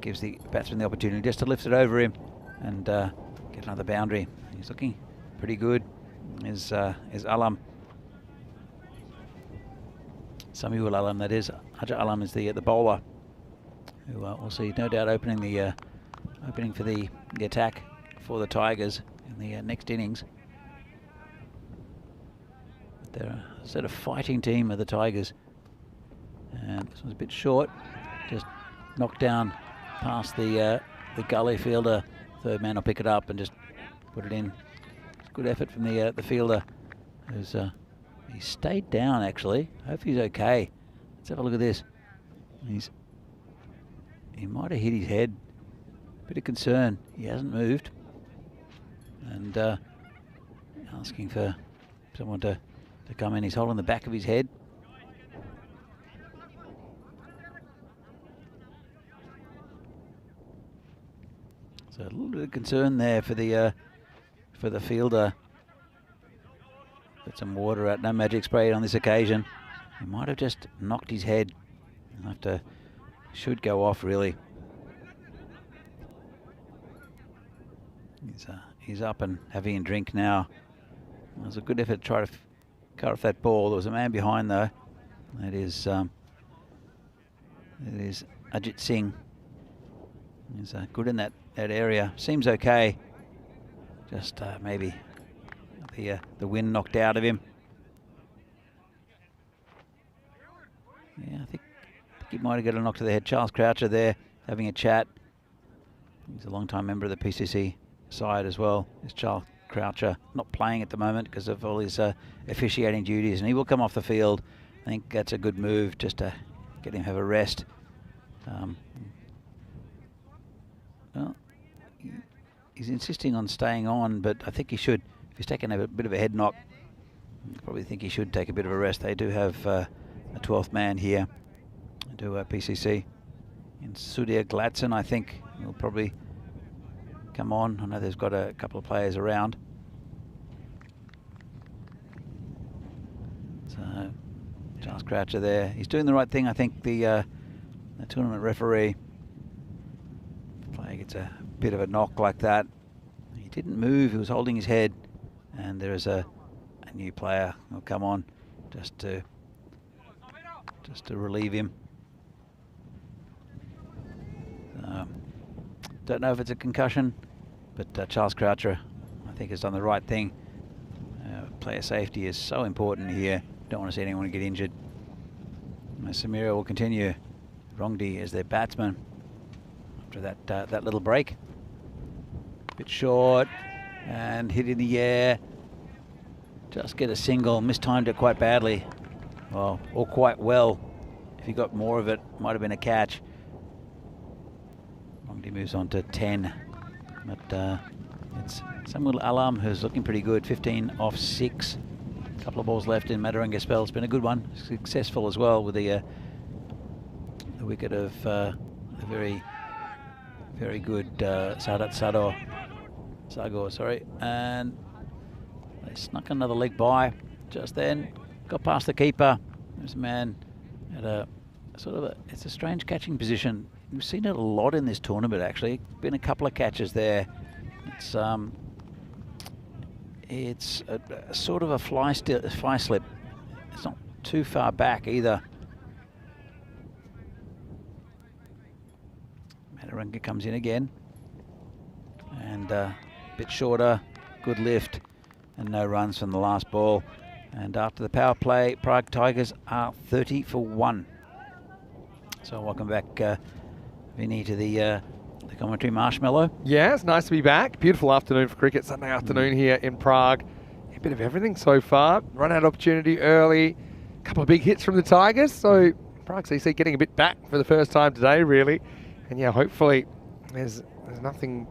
gives the batsman the opportunity just to lift it over him and get get another boundary. He's looking pretty good. Is Alam. Samuel Alam, that is. Haja Alam is the bowler, who we'll see no doubt opening for the attack for the Tigers in the next innings. But they're a sort of fighting team of the Tigers, and this one's a bit short. Just knocked down past the gully fielder. Third man will pick it up and just put it in. Good effort from the fielder, who's he stayed down actually. Hope he's okay. Let's have a look at this. He might have hit his head. Bit of concern. He hasn't moved, and asking for someone to come in. He's holding the back of his head. So a little bit of concern there for the fielder. Put some water out, no magic spray on this occasion. He might have just knocked his head. Should go off really. He's up and having a drink now. It was a good effort to try to cut off that ball. There was a man behind though. It is Ajit Singh. He's good in that area. Seems okay. Just maybe the wind knocked out of him. Yeah, I think he might have got a knock to the head. Charles Croucher there having a chat. He's a long-time member of the PCC side as well. Is Charles Croucher not playing at the moment because of all his officiating duties, and he will come off the field. I think that's a good move just to get him have a rest. Well, he's insisting on staying on, but I think he should. If he's taking a bit of a head knock, I probably think he should take a bit of a rest. They do have a 12th man here. They do PCC. And Sudhir Gladson, I think, will probably come on. I know they've got a couple of players around. So Charles Croucher there. He's doing the right thing, I think. The tournament referee. The player gets a bit of a knock like that. He didn't move. He was holding his head. And there is a new player who'll come on just to relieve him. Don't know if it's a concussion, but Charles Croucher, I think, has done the right thing. Player safety is so important here. Don't want to see anyone get injured. Samira will continue. Rongdi is their batsman after that little break. Bit short and hit in the air. Just get a single. Mistimed it quite badly. Well, or quite well. If he got more of it, might have been a catch. Rongdi moves on to 10. But it's Samuel Alam who's looking pretty good. 15 off 6. A couple of balls left in Madaranga spell. It's been a good one. Successful as well with the wicket of the very good Sadat Sagor, sorry. And they snuck another leg by just then. Got past the keeper. There's a man at a sort of it's a strange catching position. We've seen it a lot in this tournament actually. Been a couple of catches there. It's a sort of a fly slip. It's not too far back either. Madaranga comes in again. And a bit shorter, good lift, and no runs from the last ball. And after the power play, Prague Tigers are 30 for 1. So welcome back, Vinny, to the commentary. Marshmallow. Yeah, it's nice to be back. Beautiful afternoon for cricket, Sunday afternoon here in Prague. A bit of everything so far. Run out opportunity early. A couple of big hits from the Tigers. So Prague CC getting a bit back for the first time today, really. And yeah, hopefully there's nothing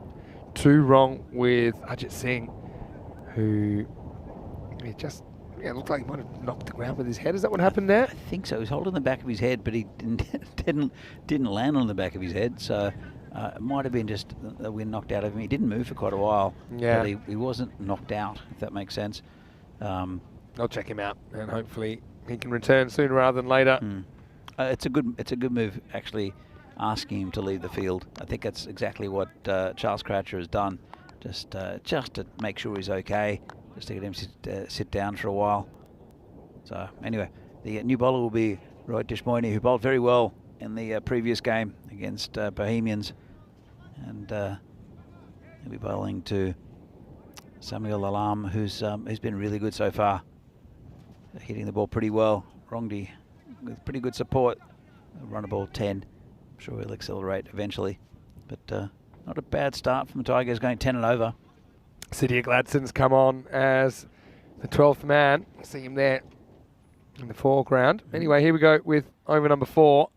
too wrong with Ajit Singh, who looked like he might have knocked the ground with his head. Is that what happened there? I think so. He was holding the back of his head, but he didn't land on the back of his head. So it might have been just the wind knocked out of him. He didn't move for quite a while. Yeah. But he wasn't knocked out, if that makes sense. I'll check him out, and hopefully he can return sooner rather than later. It's a good move, actually, asking him to leave the field. I think that's exactly what Charles Croucher has done. just to make sure he's okay, just to get him sit down for a while. So anyway, the new bowler will be Rohit Deshmoini, who bowled very well in the previous game against Bohemians, and he'll be bowling to Samuel Alam, who's been really good so far, hitting the ball pretty well. Rongdi with pretty good support, run a ball 10. I'm sure he'll accelerate eventually, but not a bad start from the Tigers, going 10 and over. Sidia Gladson's come on as the 12th man. See him there in the foreground. Anyway, here we go with over number 4.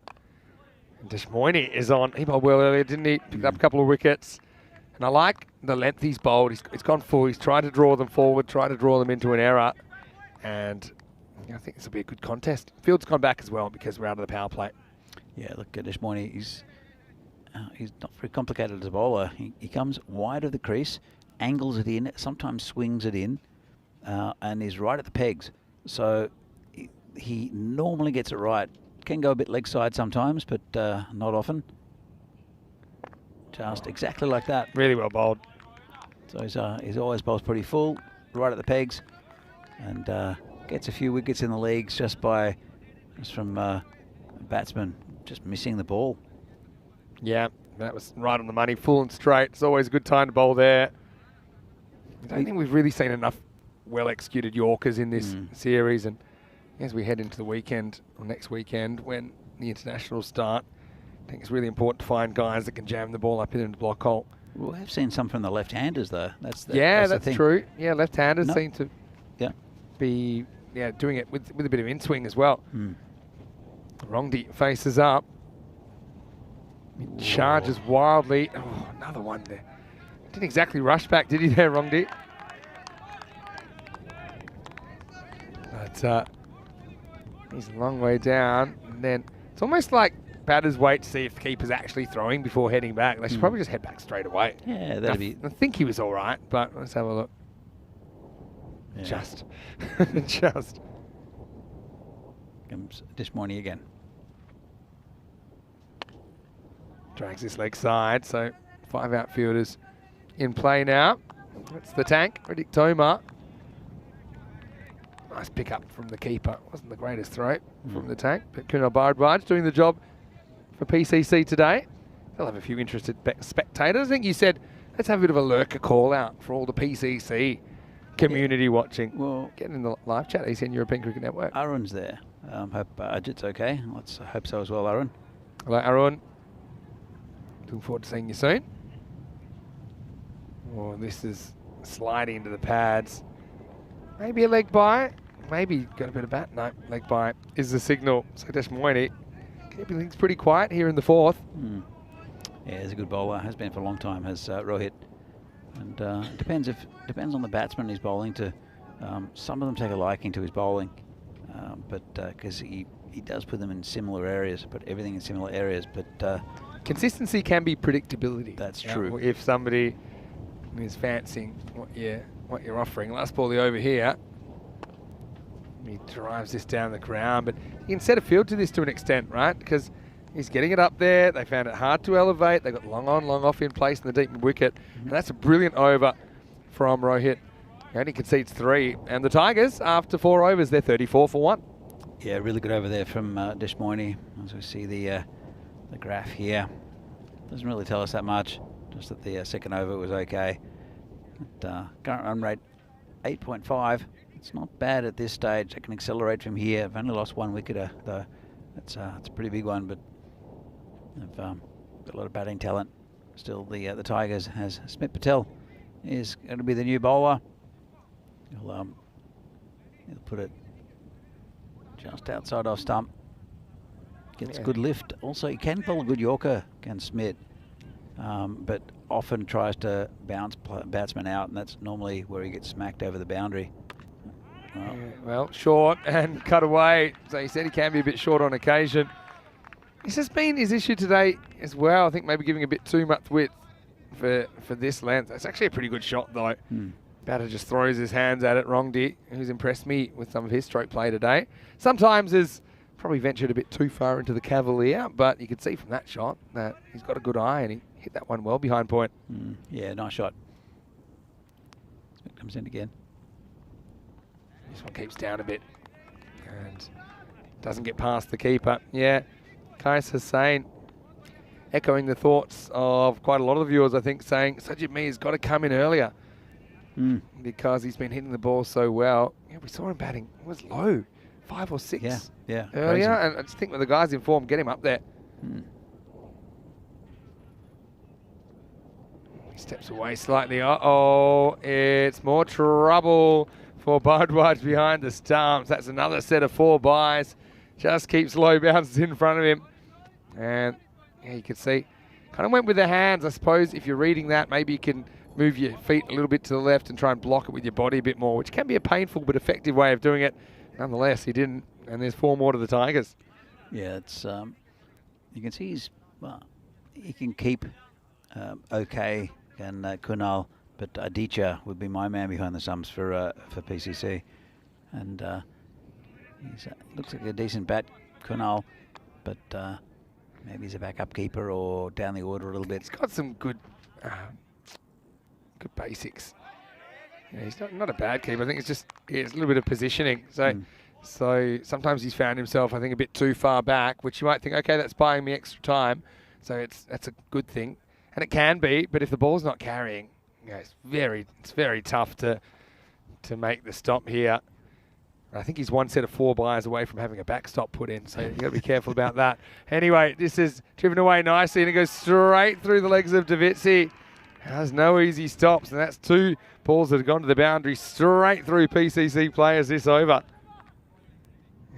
And Deshmoini is on. He bowled well earlier, didn't he? Picked up a couple of wickets. And I like the length he's bowled. He's gone full. He's tried to draw them forward, tried to draw them into an error. And I think this will be a good contest. Field's gone back as well because we're out of the power play. Yeah, look at Deshmoini. He's not very complicated as a bowler. He comes wide of the crease, angles it in, sometimes swings it in, and is right at the pegs. So he normally gets it right. Can go a bit leg side sometimes, but not often. Just exactly like that. Really well bowled. So he's always bowls pretty full, right at the pegs, and gets a few wickets in the leagues just from a batsman just missing the ball. Yeah, that was right on the money, full and straight. It's always a good time to bowl there. I don't think we've really seen enough well-executed Yorkers in this series, and as we head into the weekend, or next weekend, when the internationals start, I think it's really important to find guys that can jam the ball up into the block hole. We have seen some from the left-handers, though. That's true. Yeah, left-handers seem to be doing it with a bit of in-swing as well. Rongdi faces up. He charges wildly. Oh, another one there. Didn't exactly rush back, did he there, Rongdi? But he's a long way down. And then it's almost like batters wait to see if the keeper's actually throwing before heading back. They should probably just head back straight away. Yeah, that'd be... I think he was all right, but let's have a look. Yeah. Just. Comes Deshmoini again. Drags this leg side, so 5 outfielders in play now. That's the tank, Riddick Toma. Nice pick up from the keeper. Wasn't the greatest throw from the tank, but Kunal Bharadwaj doing the job for PCC today. They'll have a few interested spectators. I think you said, let's have a bit of a lurker call out for all the PCC community watching. Well, getting in the live chat, ECN European Cricket Network. Arun's there. Hope Ajit's okay. Let's hope so as well, Arun. Hello, Arun. Looking forward to seeing you soon. Oh, this is sliding into the pads. Maybe a leg bye. Maybe got a bit of bat. No, leg bye is the signal. So Deshmoini keeping things pretty quiet here in the 4th. Yeah, he's a good bowler. Has been for a long time, has Rohit. And it depends on the batsman he's bowling to. Some of them take a liking to his bowling, but because he does put them in similar areas, put everything in similar areas. But consistency can be predictability. That's true. If somebody is fancying what you're offering. Last ball over here. He drives this down the ground, but you can set a field to this to an extent, right? Because he's getting it up there. They found it hard to elevate. They got long on, long off in place in the deep wicket. And that's a brilliant over from Rohit. He only concedes 3. And the Tigers, after 4 overs, they're 34 for 1. Yeah, really good over there from Deshmoini. As we see the graph here. Doesn't really tell us that much. Just that the second over was okay. But, current run rate 8.5. It's not bad at this stage. I can accelerate from here. I've only lost 1 wicket though. It's a pretty big one, but they've got a lot of batting talent. Still, the Tigers has Smith Patel is going to be the new bowler. He'll put it just outside off stump. Gets good lift. Also, he can bowl a good Yorker against Smith, but often tries to bounce batsmen out, and that's normally where he gets smacked over the boundary. Well, short and cut away. So he said he can be a bit short on occasion. This has been his issue today as well. I think maybe giving a bit too much width for this length. It's actually a pretty good shot though. Batter just throws his hands at it. Rongdi, who's impressed me with some of his stroke play today. Sometimes has probably ventured a bit too far into the cavalier, but you could see from that shot that he's got a good eye and he hit that one well behind point. Yeah, nice shot. comes in again. This one keeps down a bit and doesn't get past the keeper. Yeah, Kais Hussain echoing the thoughts of quite a lot of the viewers, I think, saying Sajid Mir has got to come in earlier because he's been hitting the ball so well. Yeah, we saw him batting. It was low, 5 or 6 earlier. Crazy. And I just think with the guys in form, get him up there. He steps away slightly. Uh-oh, it's more trouble for Bardwaj behind the stumps. That's another set of 4 byes. Just keeps low bounces in front of him. And yeah, you can see, kind of went with the hands. I suppose if you're reading that, maybe you can move your feet a little bit to the left and try and block it with your body a bit more, which can be a painful but effective way of doing it. Nonetheless, he didn't, and there's 4 more to the Tigers. Yeah, it's you can see he can keep okay, and Kunal, but Aditya would be my man behind the stumps for PCC, and he looks like a decent bat, Kunal, but maybe he's a backup keeper or down the order a little bit. He's got some good good basics. Yeah, he's not a bad keeper. I think it's just it's a little bit of positioning. So sometimes he's found himself, I think, a bit too far back, which you might think, okay, that's buying me extra time. So that's a good thing, and it can be. But if the ball's not carrying, it's very tough to make the stop here. I think he's 1 set of 4 byes away from having a backstop put in, so you've got to be careful about that. Anyway, this is driven away nicely, and it goes straight through the legs of Davitsi. Has no easy stops, and that's 2 balls that have gone to the boundary straight through PCC players this over.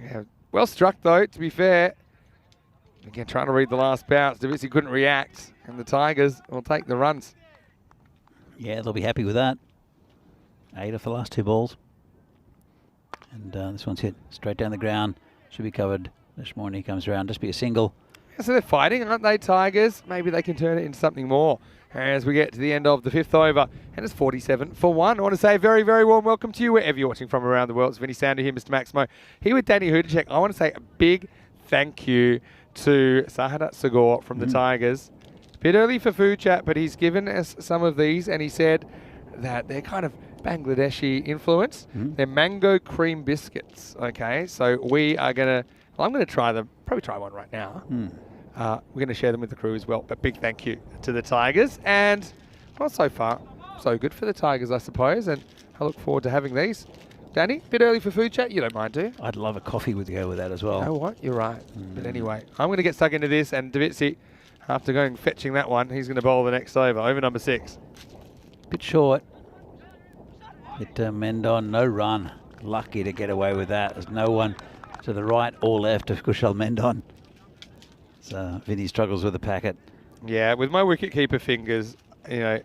Yeah, well struck though, to be fair. Again, trying to read the last bounce. Davitsi couldn't react, and the Tigers will take the runs. Yeah, they'll be happy with that. 8 off the last 2 balls. And this one's hit straight down the ground. Should be covered. This morning he comes around. Just be a single. Yeah, so they're fighting, aren't they, Tigers? Maybe they can turn it into something more as we get to the end of the 5th over. And it's 47 for 1. I want to say a very, very warm welcome to you wherever you're watching from around the world. It's Vinny Sander here, Mr. Maximo. Here with Danny Hudacek. I want to say a big thank you to Sahadat Sagor from the Tigers. A bit early for food chat, but he's given us some of these, and he said that they're kind of Bangladeshi influence. They're mango cream biscuits. Okay, so we are going to, I'm going to try them, probably try one right now. We're going to share them with the crew as well, but big thank you to the Tigers. And, well, so far, so good for the Tigers, I suppose, and I look forward to having these. Danny, a bit early for food chat? You don't mind, do you? I'd love a coffee with go with that as well. You know what? You're right. But anyway, I'm going to get stuck into this, and Davitsi, after going fetching that one, he's going to bowl the next over number 6. Bit short. Hit Mendon, no run. Lucky to get away with that. There's no one to the right or left of Kushal Mendon. So Vinny struggles with the packet. Yeah, with my wicketkeeper fingers, you know,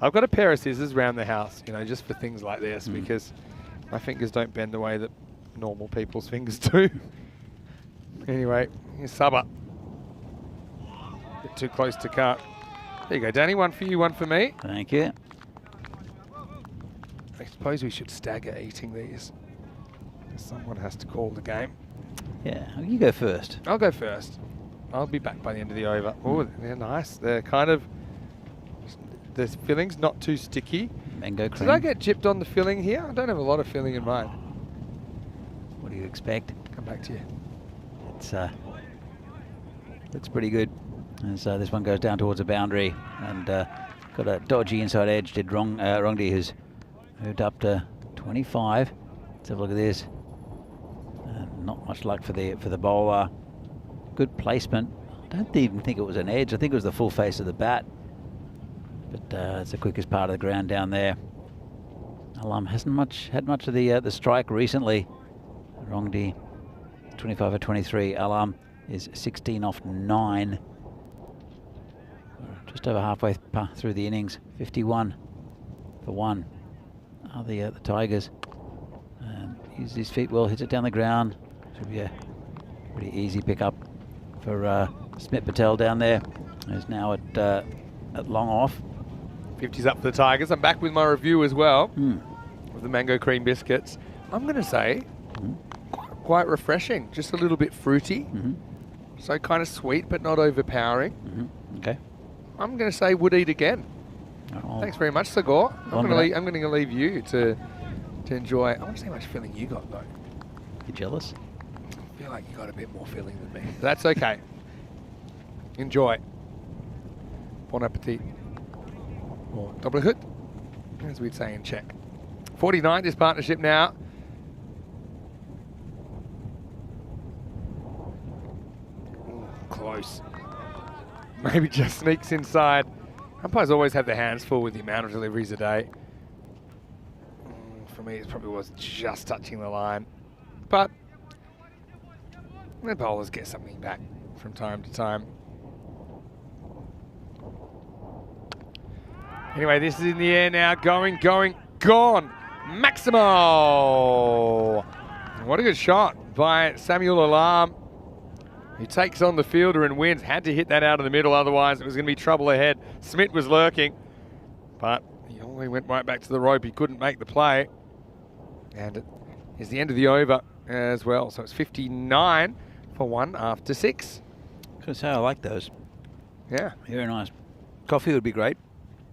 I've got a pair of scissors around the house, you know, just for things like this, because my fingers don't bend the way that normal people's fingers do. Anyway, here's Subber. Bit too close to cut. There you go, Danny. One for you, one for me. Thank you. I suppose we should stagger eating these. Someone has to call the game. Yeah, you go first. I'll go first. I'll be back by the end of the over. Oh, they're nice. They're kind of, the filling's not too sticky. Mango cream. Did I get gypped on the filling here? I don't have a lot of filling in mine. What do you expect? Come back to you. It's looks pretty good. As this one goes down towards the boundary, and got a dodgy inside edge. Did Rongdi, who's moved up to 25. Let's have a look at this. Not much luck for the bowler. Good placement. I don't even think it was an edge. I think it was the full face of the bat. But it's the quickest part of the ground down there. Alam hasn't had much of the strike recently. Rongdi, 25 or 23. Alam is 16 off 9. Just over halfway through the innings. 51 for 1. The Tigers. Uses his feet well, hits it down the ground. Should be a pretty easy pickup for Smith Patel down there. Who's now at long off. 50's up for the Tigers. I'm back with my review as well of the mango cream biscuits. I'm going to say quite refreshing, just a little bit fruity. So kind of sweet, but not overpowering. Okay. I'm going to say would eat again. Oh. Thanks very much, Sagor. Well, I'm going to leave you to enjoy. I want to see how much filling you got, though. You jealous? I feel like you got a bit more filling than me. That's okay. Enjoy. Bon appetit. Or double hit, as we'd say in Czech. 49, this partnership now. Ooh, close. Maybe just sneaks inside. Umpires always have their hands full with the amount of deliveries a day. For me, it probably was just touching the line. But the bowlers get something back from time to time. Anyway, this is in the air now. Going, gone. Maximo. What a good shot by Samuel Alarm. He takes on the fielder and wins. Had to hit that out of the middle, otherwise it was going to be trouble ahead. Smith was lurking, but he only went right back to the rope. He couldn't make the play. And it is the end of the over as well. So it's 59 for 1 after 6. Gonna say I like those. Yeah. Very nice. Coffee would be great.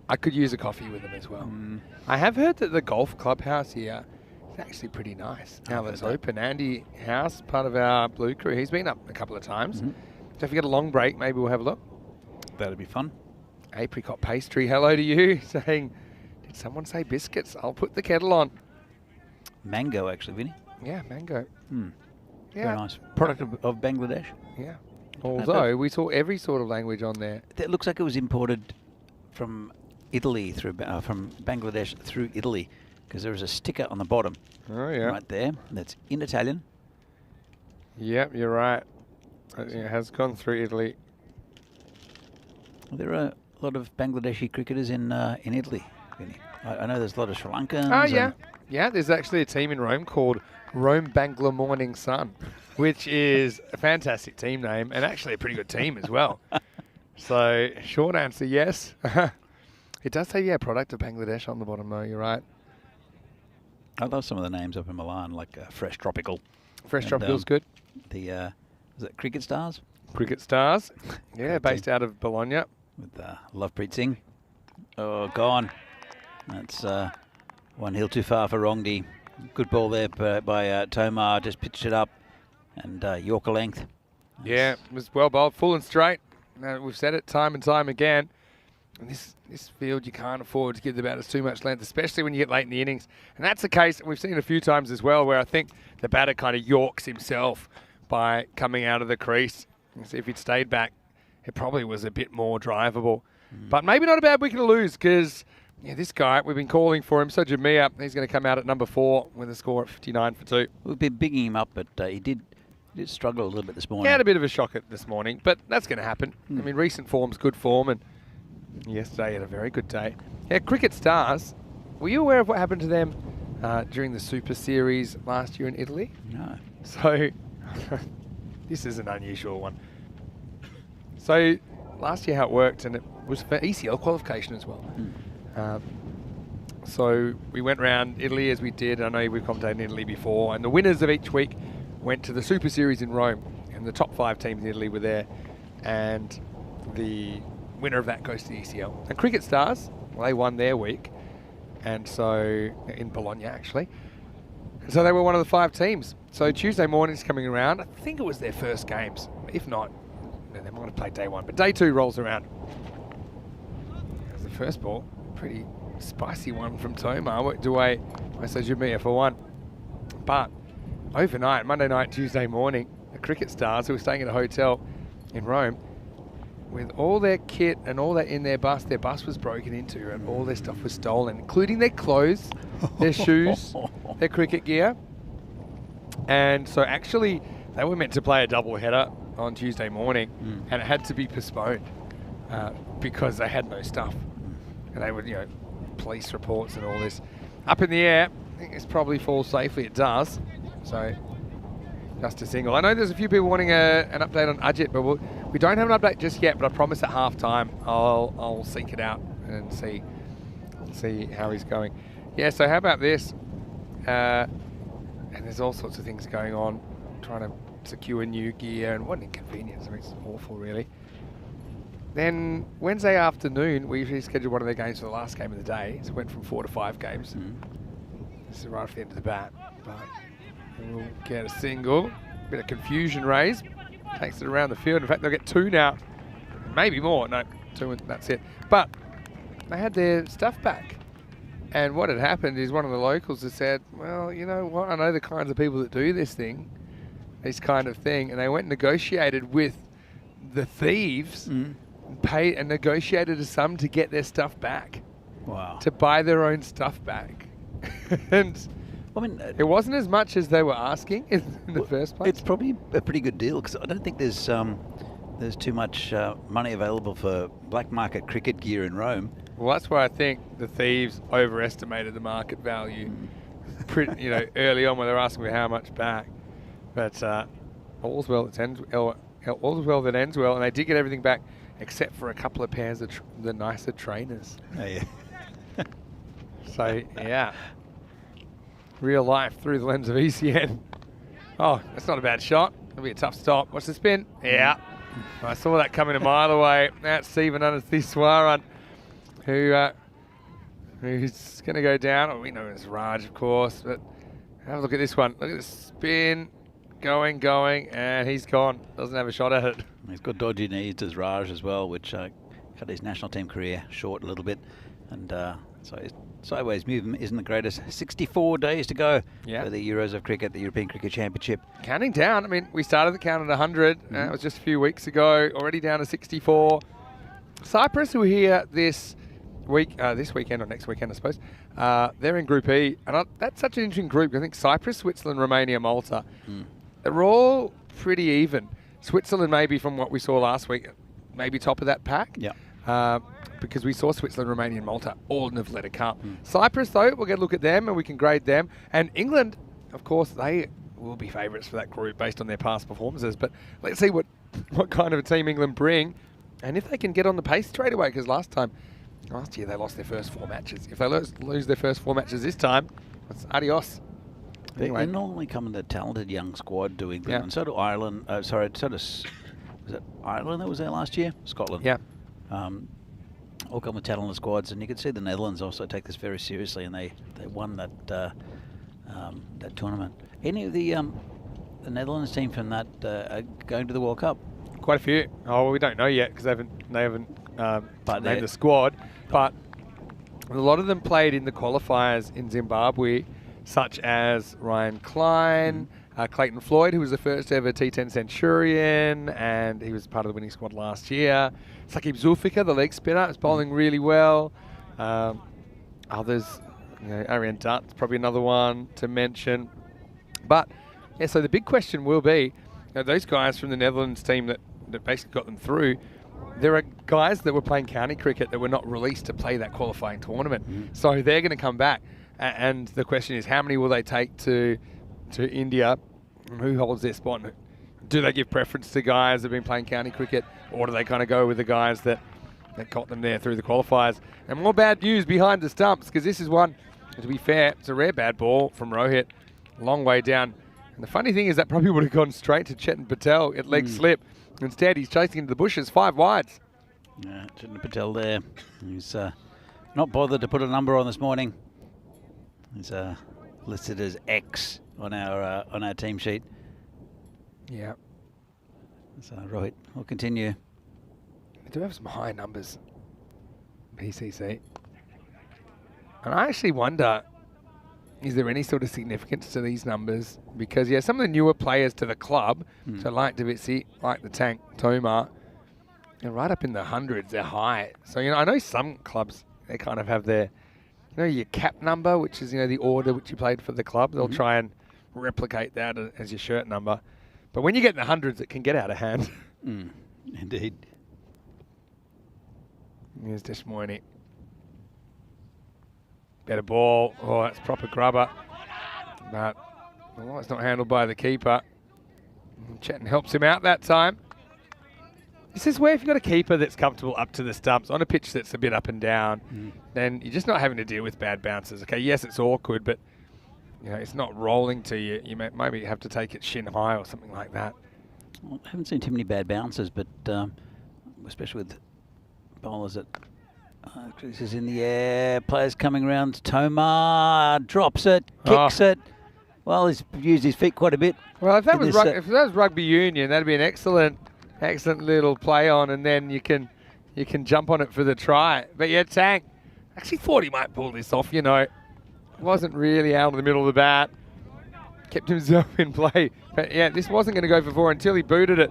I could use a coffee with them as well. I have heard that the golf clubhouse here is actually pretty nice. Now that it's open. Andy House, part of our Blue crew, he's been up a couple of times. So if we get a long break, maybe we'll have a look. That'd be fun. Apricot pastry, hello to you. Saying, did someone say biscuits? I'll put the kettle on. Mango, actually, Vinny. Yeah, mango. Yeah. Yeah. Very nice. Product of Bangladesh. Yeah. Although we saw every sort of language on there. It looks like it was imported from Italy through from Bangladesh through Italy, because there is a sticker on the bottom. Oh yeah. Right there. That's in Italian. Yep, you're right. It has gone through Italy. There are a lot of Bangladeshi cricketers in Italy. Vinny. I know there's a lot of Sri Lankans. Oh yeah. Yeah, there's actually a team in Rome called Rome Bangla Morning Sun, which is a fantastic team name and actually a pretty good team as well. So, short answer, yes. It does say, yeah, product of Bangladesh on the bottom, though. You're right. I love some of the names up in Milan, like Fresh Tropical. Fresh Tropical's good. The is it Cricket Stars? Cricket Stars. Yeah, based out of Bologna. With Lovepreet Singh. Oh, gone. That's one hill too far for Rongdi. Good ball there by Tomar. Just pitched it up and Yorker length. Yeah, it was well bowled, full and straight. We've said it time and time again. And this field, you can't afford to give the batters too much length, especially when you get late in the innings. And that's the case, and we've seen it a few times as well, where I think the batter kind of yorks himself by coming out of the crease. And see if he'd stayed back, it probably was a bit more drivable. But maybe not a bad wicket to lose, because this guy, we've been calling for him, so Jamia, he's going to come out at number 4 with a score at 59 for 2. We've been bigging him up, but he did struggle a little bit this morning. He had a bit of a shock this morning, but that's going to happen. I mean, recent form's good form, and yesterday he had a very good day. Yeah, Cricket Stars, were you aware of what happened to them during the Super Series last year in Italy? No. So, this is an unusual one. So, last year how it worked, and it was for ECL qualification as well. So, we went around Italy as we did. I know we've commentated in Italy before, and the winners of each week went to the Super Series in Rome, and the top 5 teams in Italy were there, and the winner of that goes to the ECL. And Cricket Stars, well, they won their week, and so in Bologna actually, and so they were one of the 5 teams. So Tuesday morning's coming around. I think it was their first games. If not, they might have played day 1, but day 2 rolls around. That was the first ball, pretty spicy one from Tomar. Worked away by Sajumia for 1, but overnight, Monday night, Tuesday morning, the Cricket Stars, who were staying at a hotel in Rome, with all their kit and all that in their bus was broken into and all their stuff was stolen, including their clothes, their shoes, their cricket gear. And so actually, they were meant to play a double header on Tuesday morning, and it had to be postponed because they had no stuff. And they would, police reports and all this. Up in the air, I think this probably falls safely. It does. So, just a single. I know there's a few people wanting an update on Ajit, but we don't have an update just yet, but I promise at halftime I'll seek it out and see how he's going. Yeah, so how about this? And there's all sorts of things going on, trying to secure new gear, and what an inconvenience. I mean, it's awful, really. then Wednesday afternoon, we usually schedule one of their games for the last game of the day. So it went from 4 to 5 games. This is right off the end of the bat. But we'll get a single. Bit of confusion raised. Takes it around the field. In fact, they'll get 2 now. Maybe more. No, 2 and that's it. But they had their stuff back. And what had happened is one of the locals had said, well, you know what? I know the kinds of people that do this kind of thing. And they went and negotiated with the thieves and paid and negotiated a sum to get their stuff back. Wow. To buy their own stuff back. And I mean, it wasn't as much as they were asking in the first place. It's probably a pretty good deal because I don't think there's too much money available for black market cricket gear in Rome. Well, that's why I think the thieves overestimated the market value pretty, early on when they were asking me how much back. But all's well that ends well, and they did get everything back except for a couple of pairs of the nicer trainers. Oh, yeah. So, yeah. Real life through the lens of ECN. Oh, that's not a bad shot. It'll be a tough stop. Watch the spin. Yeah. I saw that coming a mile away. That's Stephen Anastheswaran, who's going to go down. Oh, we know it's Raj, of course. But have a look at this one. Look at the spin. Going, and he's gone. Doesn't have a shot at it. He's got dodgy knees, does Raj as well, which cut his national team career short a little bit. And so his sideways movement isn't the greatest. 64 days to go for the Euros of Cricket, the European Cricket Championship. Counting down. I mean, we started the count at 100. It was just a few weeks ago. Already down to 64. Cyprus, who are here this weekend or next weekend, I suppose. They're in Group E. And that's such an interesting group. I think Cyprus, Switzerland, Romania, Malta. They're all pretty even. Switzerland, maybe from what we saw last week, maybe top of that pack. Yeah. Because we saw Switzerland, Romania, and Malta all in the Valletta Cup. Cyprus, though, we'll get a look at them and we can grade them. And England, of course, they will be favourites for that group based on their past performances. But let's see what kind of a team England bring and if they can get on the pace straight away. Because last year they lost their first 4 matches. If they lose their first 4 matches this time, it's adios. Anyway. They normally come in a talented young squad to England, and so do Ireland. Was it Ireland that was there last year? Scotland. Yeah. All come with talented squads, and you can see the Netherlands also take this very seriously, and they won that tournament. Any of the Netherlands team from that are going to the World Cup? Quite a few. Oh, well, we don't know yet because they haven't named the squad. But a lot of them played in the qualifiers in Zimbabwe, such as Ryan Klein, Clayton Floyd, who was the first ever T10 Centurion, and he was part of the winning squad last year. Sakib Zulfikar, the leg spinner, is bowling really well. Others, Arian Dutt's probably another one to mention. But, yeah, so the big question will be, those guys from the Netherlands team that basically got them through, there are guys that were playing county cricket that were not released to play that qualifying tournament. So they're going to come back. And the question is, how many will they take to India? Who holds their spot? Do they give preference to guys that have been playing county cricket, or do they kind of go with the guys that got them there through the qualifiers? And more bad news behind the stumps, because this is one, to be fair, it's a rare bad ball from Rohit, long way down. And the funny thing is that probably would have gone straight to Chetan Patel at leg slip. Instead, he's chasing into the bushes, 5 wides. Yeah, Chetan Patel there. He's not bothered to put a number on this morning. He's listed as X on our team sheet. Yeah. So Rohit will continue. We do have some high numbers, PCC. And I actually wonder, is there any sort of significance to these numbers? Because, some of the newer players to the club, so like Davitsi, like the Tank, Tomar, they're right up in the hundreds, they're high. So, I know some clubs, they kind of have their, your cap number, which is, the order which you played for the club. They'll try and replicate that as your shirt number. But when you get in the hundreds, it can get out of hand. Indeed. Here's Deshmoini. Better ball. Oh, that's proper grubber. But it's not handled by the keeper. Chetan helps him out that time. This is where if you've got a keeper that's comfortable up to the stumps on a pitch that's a bit up and down, then you're just not having to deal with bad bounces. Okay, yes, it's awkward, but it's not rolling to you. You maybe have to take it shin high or something like that. Well, I haven't seen too many bad bounces, but especially with Bowlers it. This is in the air. Players coming around. Tomar drops it, kicks it. Well, he's used his feet quite a bit. Well, if that was rugby union, that'd be an excellent little play on, and then you can jump on it for the try. But yeah, Tank actually thought he might pull this off. You know, wasn't really out in the middle of the bat. Kept himself in play. But yeah, this wasn't going to go for 4 until he booted it.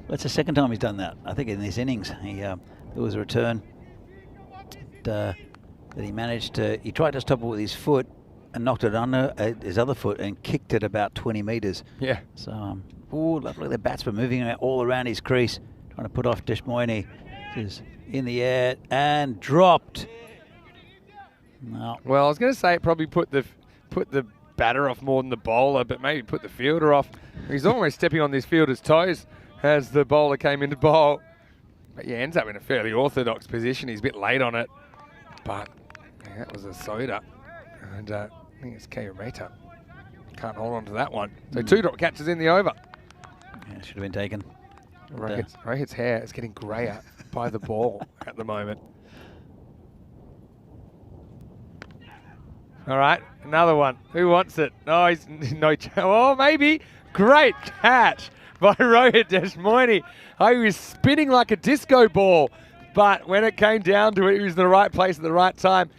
That's the second time he's done that. I think in this innings, there was a return that he managed to. He tried to stop it with his foot and knocked it under his other foot and kicked it about 20 metres. Yeah. So, lovely. The batsman moving all around his crease, trying to put off Deshmoini. Is in the air and dropped. No. Well, I was going to say it probably put the batter off more than the bowler, but maybe put the fielder off. He's almost stepping on this fielder's toes as the bowler came in to bowl. But yeah, ends up in a fairly orthodox position. He's a bit late on it, but yeah, that was a soda. And I think it's Kayameta. Can't hold on to that one. So 2 drop catches in the over. Yeah, should have been taken. Rohit's hair is getting greyer by the ball at the moment. All right, another one. Who wants it? No, he's no. Oh, maybe. Great catch by Rohit Deshmoini. He was spinning like a disco ball, but when it came down to it, he was in the right place at the right time.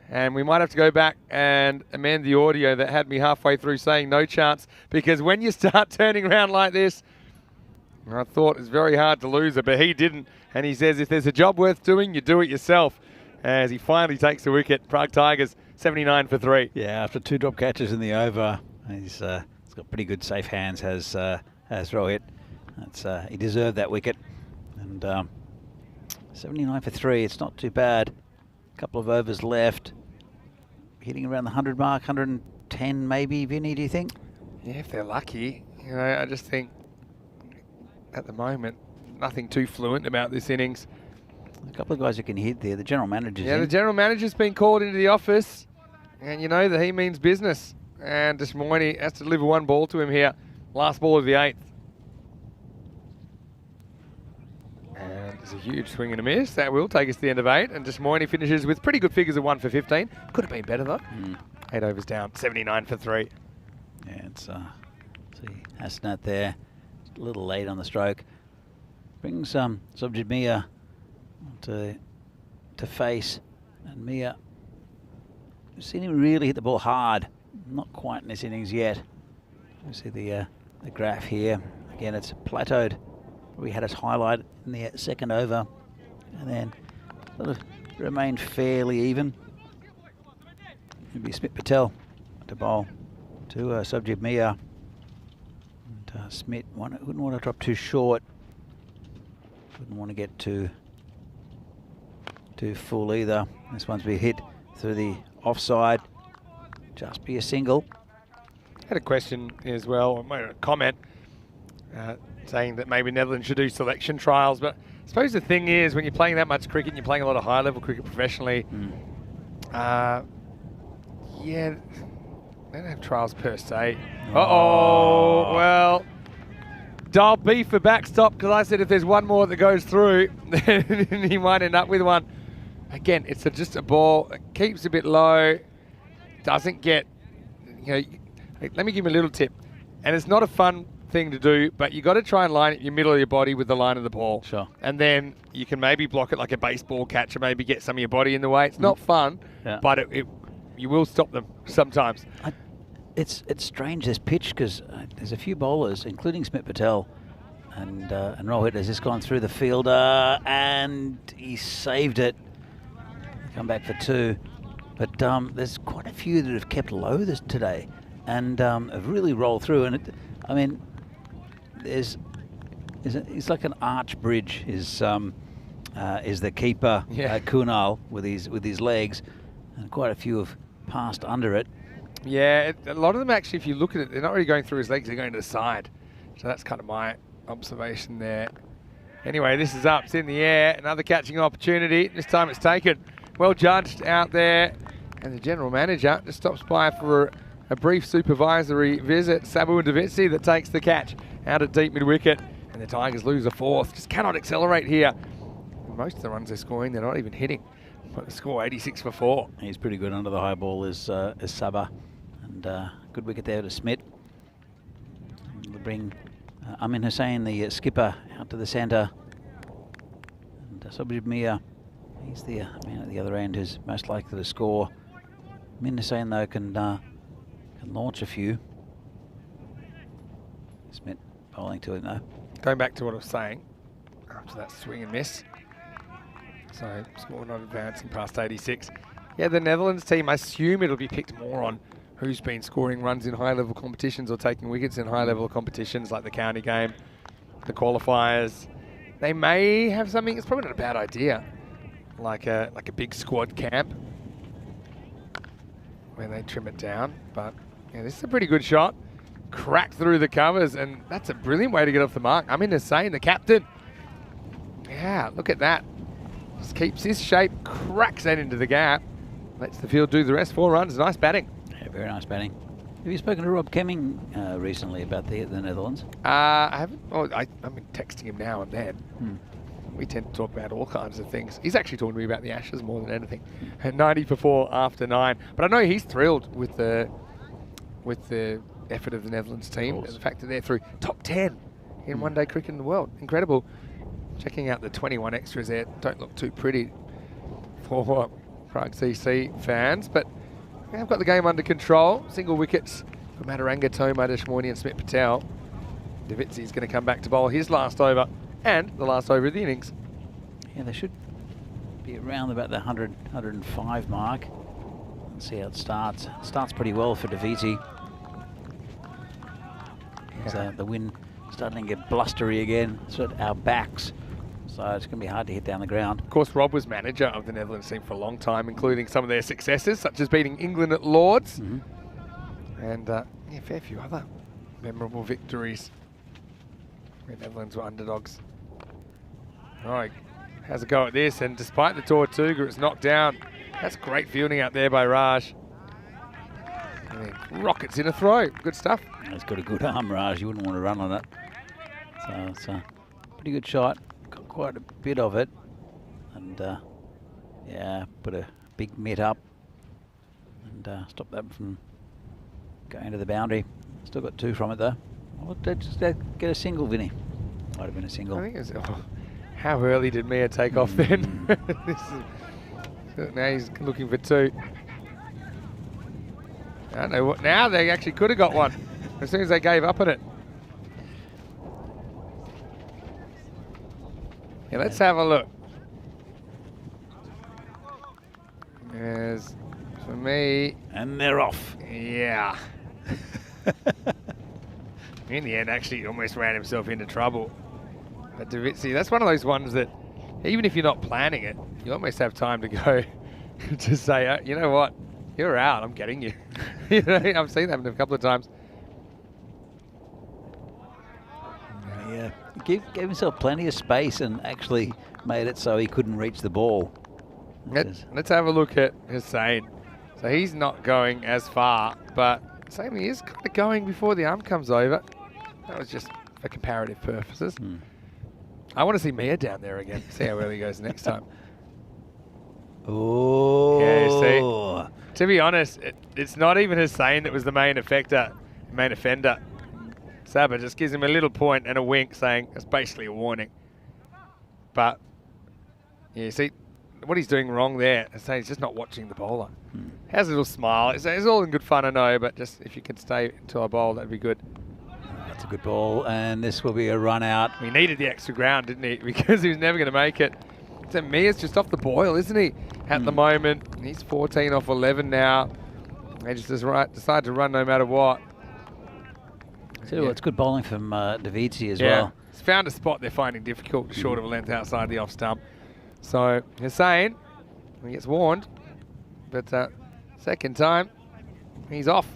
And we might have to go back and amend the audio that had me halfway through saying no chance, because when you start turning around like this, I thought it's very hard to lose it, but he didn't. And he says if there's a job worth doing, you do it yourself. As he finally takes the wicket, Prague Tigers 79 for 3. Yeah, after 2 drop catches in the over, he's got pretty good safe hands, has Rohit. He deserved that wicket. And 79 for 3, it's not too bad. A couple of overs left. Hitting around the 100 mark, 110 maybe, Vinny, do you think? Yeah, if they're lucky. You know, I just think at the moment, nothing too fluent about this innings. A couple of guys who can hit there. The general manager's in. The general manager's been called into the office, and you know that he means business. And Deshmoini has to deliver 1 ball to him here. Last ball of the 8th. And there's a huge swing and a miss. That will take us to the end of 8. And Deshmoini finishes with pretty good figures of 1 for 15. Could have been better though. 8 overs down, 79 for 3. Yeah, it's see Hasnat there. A little late on the stroke. Brings Subjit Mia to face, and Mia, we've seen him really hit the ball hard. Not quite in this innings yet. We see the graph here. Again, it's plateaued. We had its highlight in the 2nd over, and then sort of remained fairly even. It'd be Smith Patel to bowl to Subjit Mia. And Smith wouldn't want to drop too short. Wouldn't want to get too full either. This one's been hit through the offside. Just be a single. Had a question as well, a comment saying that maybe Netherlands should do selection trials, but I suppose the thing is when you're playing that much cricket and you're playing a lot of high level cricket professionally, yeah, they don't have trials per se. Well, dial B for backstop, because I said if there's one more that goes through, then he might end up with one. Again, it's just a ball. It keeps a bit low. Doesn't get, you know, let me give you a little tip. And it's not a fun thing to do, but you got to try and line it in your middle of your body with the line of the ball. Sure. And then you can maybe block it like a baseball catch, or maybe get some of your body in the way. It's not fun, but you will stop them sometimes. It's strange, this pitch, because there's a few bowlers, including Smith Patel, and Rohit has just gone through the fielder, and he saved it. Come back for 2. But there's quite a few that have kept low today, and have really rolled through. And I mean, it's like an arch bridge. Is the keeper Kunal with his legs, and quite a few have passed under it. Yeah, a lot of them actually, if you look at it, they're not really going through his legs, they're going to the side. So that's kind of my observation there. Anyway, this is up, it's in the air, another catching opportunity. This time it's taken. Well judged out there. And the general manager just stops by for a brief supervisory visit. Sabu and Davitsi that takes the catch out at deep mid-wicket. And the Tigers lose a 4th. Just cannot accelerate here. And most of the runs they're scoring, they're not even hitting. But the score 86 for 4. He's pretty good under the high ball is Saba. And good wicket there to Smith. We'll bring Amin Hussain, the skipper, out to the centre. And Sabri Mia, he's the man at the other end who's most likely to score. Amin Hussain, though, can launch a few. Smith bowling to it, though. Going back to what I was saying, after that swing and miss. So, score not advancing past 86. Yeah, the Netherlands team, I assume it'll be picked more on who's been scoring runs in high-level competitions or taking wickets in high-level competitions like the county game, the qualifiers. They may have something, it's probably not a bad idea, like a big squad camp where they trim it down. But yeah, this is a pretty good shot. Cracked through the covers, and that's a brilliant way to get off the mark. I'm Hussain, the captain. Yeah, look at that. Just keeps his shape, cracks that into the gap, lets the field do the rest. 4 runs, nice batting. Yeah, very nice batting. Have you spoken to Rob Kemming recently about the Netherlands? I haven't. Oh, I've been texting him now and then. We tend to talk about all kinds of things. He's actually talking to me about the Ashes more than anything. And 90 for 4 after 9. But I know he's thrilled with the effort of the Netherlands team. And the fact that they're through top 10 in one-day cricket in the world. Incredible. Checking out the 21 extras there. Don't look too pretty for Prague CC fans. But we have got the game under control. Single wickets for Mataranga, Toma, Deshmorny and Smith Patel. Davitsi is going to come back to bowl his last over and the last over of the innings. Yeah, they should be around about the 100, 105 mark. Let's see how it starts. Starts pretty well for Davitsi. The wind starting to get blustery again. It's at our backs. So it's going to be hard to hit down the ground. Of course, Rob was manager of the Netherlands team for a long time, including some of their successes, such as beating England at Lords. And yeah, a fair few other memorable victories where Netherlands were underdogs. All right, has a go at this, and despite the Tortuga, it's knocked down. That's great fielding out there by Raj. And then rockets in a throw. Good stuff. It's got a good arm, Raj. You wouldn't want to run on it. So it's a pretty good shot. Got quite a bit of it. And yeah, put a big mitt up and stop that from going to the boundary. Still got 2 from it though. Well, just get a single, Vinny. Might have been a single. I think it's, how early did Mia take off then? Now he's looking for 2. I don't know what. Now they actually could have got 1 as soon as they gave up on it. Yeah, let's have a look. As for me, and they're off. Yeah. In the end, actually, he almost ran himself into trouble. But Davitsi, that's one of those ones that, even if you're not planning it, you almost have time to go to say, you know what, you're out, I'm getting you. You know, I've seen that happen a couple of times. Yeah, gave himself plenty of space and actually made it so he couldn't reach the ball. Let's have a look at Hussain. So he's not going as far, but same he is kind of going before the arm comes over. That was just for comparative purposes. I want to see Mia down there again. See how early he goes next time. Oh. Yeah, you see. To be honest, it's not even Hussain that was the main offender. Saba just gives him a little point and a wink saying it's basically a warning. But, yeah, see, what he's doing wrong there is he's just not watching the bowler. Has a little smile. It's all in good fun, I know, but just if you can stay until I bowl, that'd be good. That's a good ball, and this will be a run out. He needed the extra ground, didn't he? Because he was never going to make it. So Mia's just off the boil, isn't he? At the moment, he's 14 off 11 now. They just decide to run no matter what. So it's good bowling from Davitsi as well. He's found a spot they're finding difficult, short of a length outside the off stump. So Hussain, he gets warned, but second time, he's off.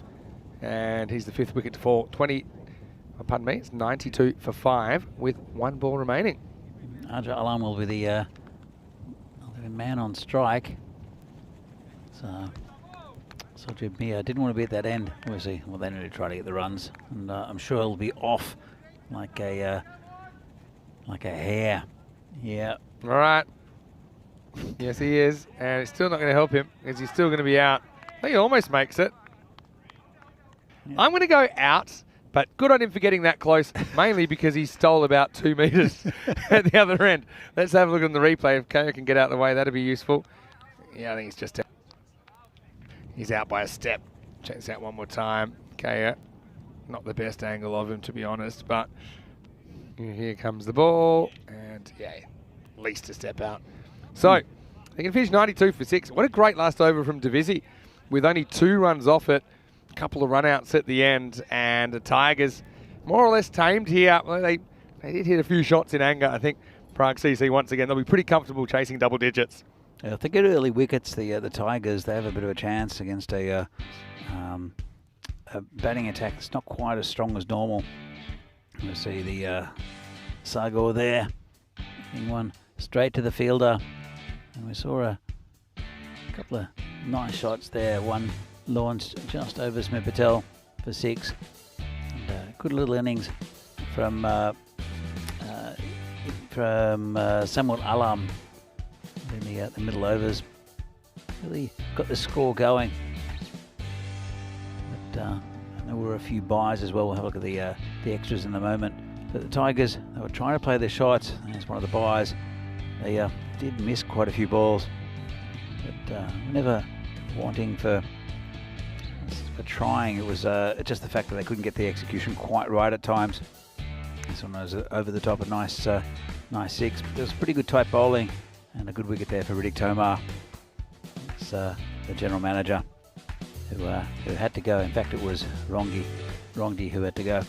And he's the 5th wicket to fall. Pardon me, it's 92 for 5 with 1 ball remaining. Arja Alam will be the man on strike. So Sajid Mia didn't want to be at that end, obviously. Well, they need to try to get the runs, and I'm sure he'll be off like a hare. Yeah. All right, Yes, he is. And it's still not going to help him because he's still going to be out. I think he almost makes it. Yeah. I'm going to go out, but good on him for getting that close, mainly because he stole about 2 metres at the other end. Let's have a look at the replay. If KO can get out of the way, that'd be useful. Yeah, I think he's just out. He's out by a step. Check this out one more time. KO, not the best angle of him, to be honest, but here comes the ball, and yeah, at least a step out. So, they can finish 92 for 6. What a great last over from Divisi, with only 2 runs off it, a couple of run-outs at the end, and the Tigers more or less tamed here. Well, they did hit a few shots in anger. I think Prague CC, once again, they'll be pretty comfortable chasing double digits. I think at early wickets, the Tigers, they have a bit of a chance against a batting attack that's not quite as strong as normal. You see the Sagor there, hitting one straight to the fielder. And we saw a couple of nice shots there. One launched just over Smith Patel for 6. And, good little innings from Samuel Alam in the middle overs. Really got the score going. But there were a few buys as well. We'll have a look at the extras in a moment. But the Tigers, they were trying to play their shots. There's one of the buys. They did miss quite a few balls, but never wanting for trying. It was just the fact that they couldn't get the execution quite right at times. This one was over the top, a nice 6. But there was pretty good tight bowling and a good wicket there for Riddick Tomar. It's the general manager who had to go. In fact, it was Rongdi who had to go.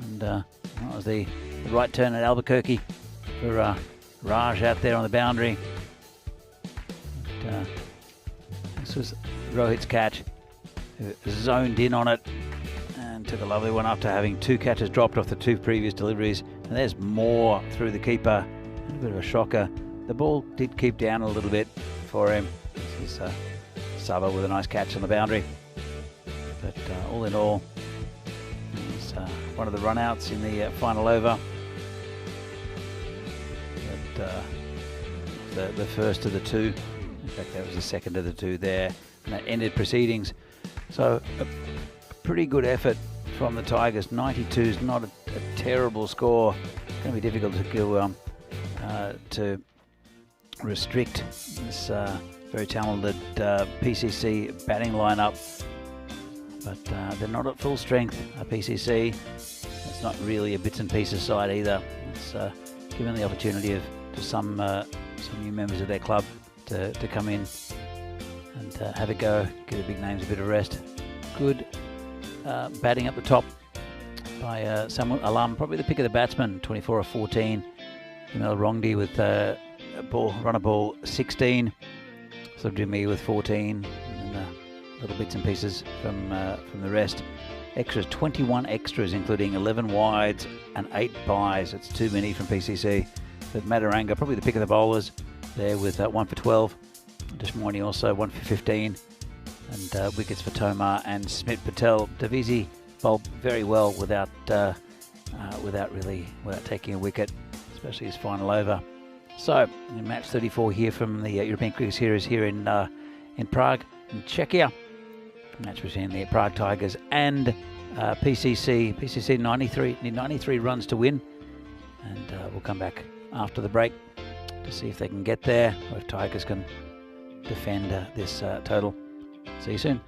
And that was the right turn at Albuquerque for Raj out there on the boundary. But, this was Rohit's catch, who zoned in on it and took a lovely one after having 2 catches dropped off the 2 previous deliveries. And there's more through the keeper. And a bit of a shocker. The ball did keep down a little bit for him. This is Saba with a nice catch on the boundary. But all in all, he's one of the run-outs in the final over. But the first of the 2. In fact, that was the second of the 2 there. And that ended proceedings. So a pretty good effort from the Tigers. 92 is not a terrible score. It's going to be difficult to restrict this very talented PCC batting lineup. But they're not at full strength, PCC. It's not really a bits and pieces side either. It's given the opportunity to some new members of their club to come in and have a go, give the big names a bit of rest. Good batting up the top by Samuel Alam, probably the pick of the batsman, 24 of 14. Emil Rongdi with runner ball 16. So Jimmy with 14, and little bits and pieces from the rest. Extras, 21 extras, including 11 wides and 8 byes. It's too many from PCC. But Madaranga, probably the pick of the bowlers, there with 1 for 12. Deshmoini also 1 for 15. And wickets for Tomar and Smit Patel. Davisi bowled very well without taking a wicket, especially his final over. So, in match 34 here from the European Cricket Series here in Prague, in Czechia. Match between the Prague Tigers and PCC. PCC 93 runs to win. And we'll come back after the break to see if they can get there, or if Tigers can defend this total. See you soon.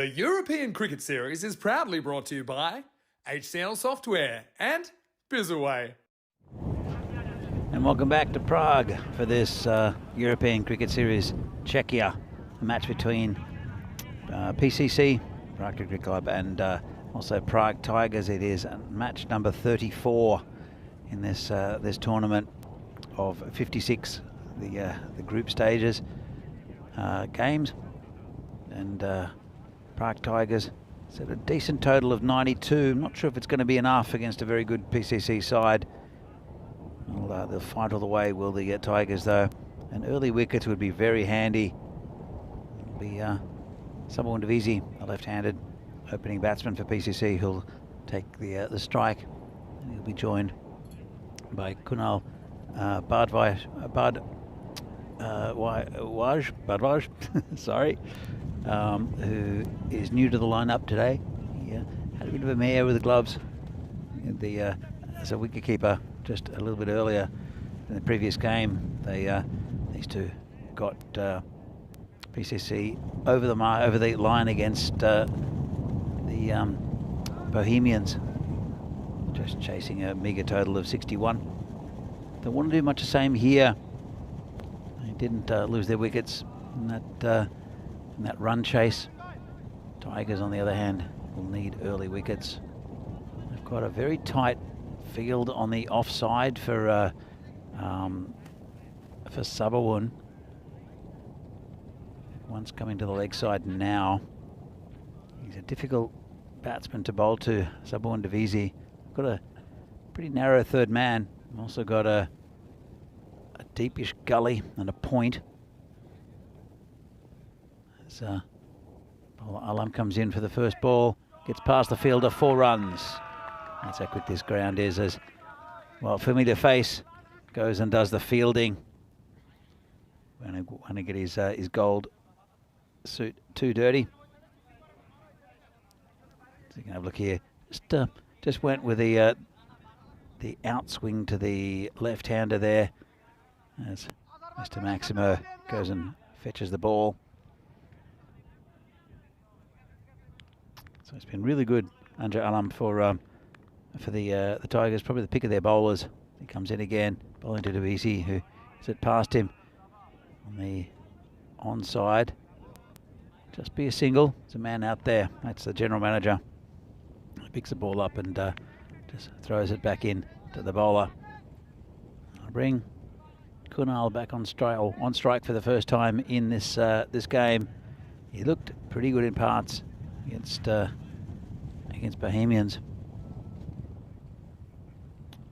The European Cricket Series is proudly brought to you by HCL Software and Bizaway. And welcome back to Prague for this European Cricket Series Czechia, a match between PCC, Prague Cricket Club, and also Prague Tigers. It is match number 34 in this this tournament of 56, the group stages games, and Prague Tigers set a decent total of 92. I'm not sure if it's going to be enough against a very good PCC side. Well, they'll fight all the way, will the Tigers, though. And early wickets would be very handy. It'll be Sabah Divisi, a left-handed opening batsman for PCC, who'll take the strike. And he'll be joined by Kunal Bardvaj, sorry, who is new to the lineup today. He had a bit of a mare with the gloves as a wicketkeeper just a little bit earlier in the previous game. These two got PCC over the line against the Bohemians, just chasing a meagre total of 61. They want to do much the same here. They didn't lose their wickets in that run chase. Tigers, on the other hand, will need early wickets. They've got a very tight field on the offside for Sabawun. One's coming to the leg side now. He's a difficult batsman to bowl to, Sabawun Divisi. Got a pretty narrow third man. Also got a deepish gully and a point. As Alam comes in for the first ball, gets past the fielder, 4 runs. That's how quick this ground is. As well, familiar face goes and does the fielding. Want to get his gold suit too dirty. So you can have a look here. Just went with the outswing to the left-hander there, as Mr. Maximo goes and fetches the ball. So it's been really good under Alam for the Tigers, probably the pick of their bowlers. He comes in again, bowling to Divisi, who is it past him on the onside. Just be a single. There's a man out there. That's the general manager. He picks the ball up and just throws it back in to the bowler. I'll bring Kunal back on strike for the first time in this this game. He looked pretty good in parts against Bohemians.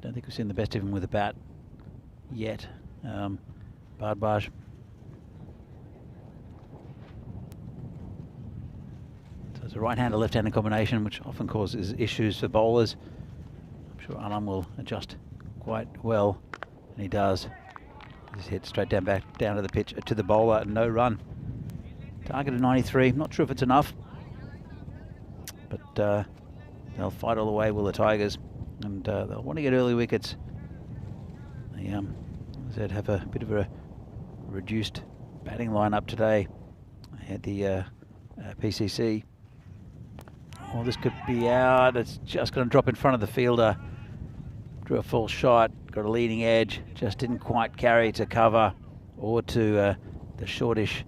Don't think we've seen the best of him with a bat yet. Bardvaj. So it's a right-hander, left-hander combination, which often causes issues for bowlers. I'm sure Alam will adjust quite well, and he does. He's hit straight back down to the pitch to the bowler, no run. Target of 93. Not sure if it's enough, but they'll fight all the way, will the Tigers, and they'll want to get early wickets. They have a bit of a reduced batting lineup today. They had the PCC. Oh, this could be out. It's just going to drop in front of the fielder. Drew a full shot, got a leading edge, just didn't quite carry to cover or to the shortish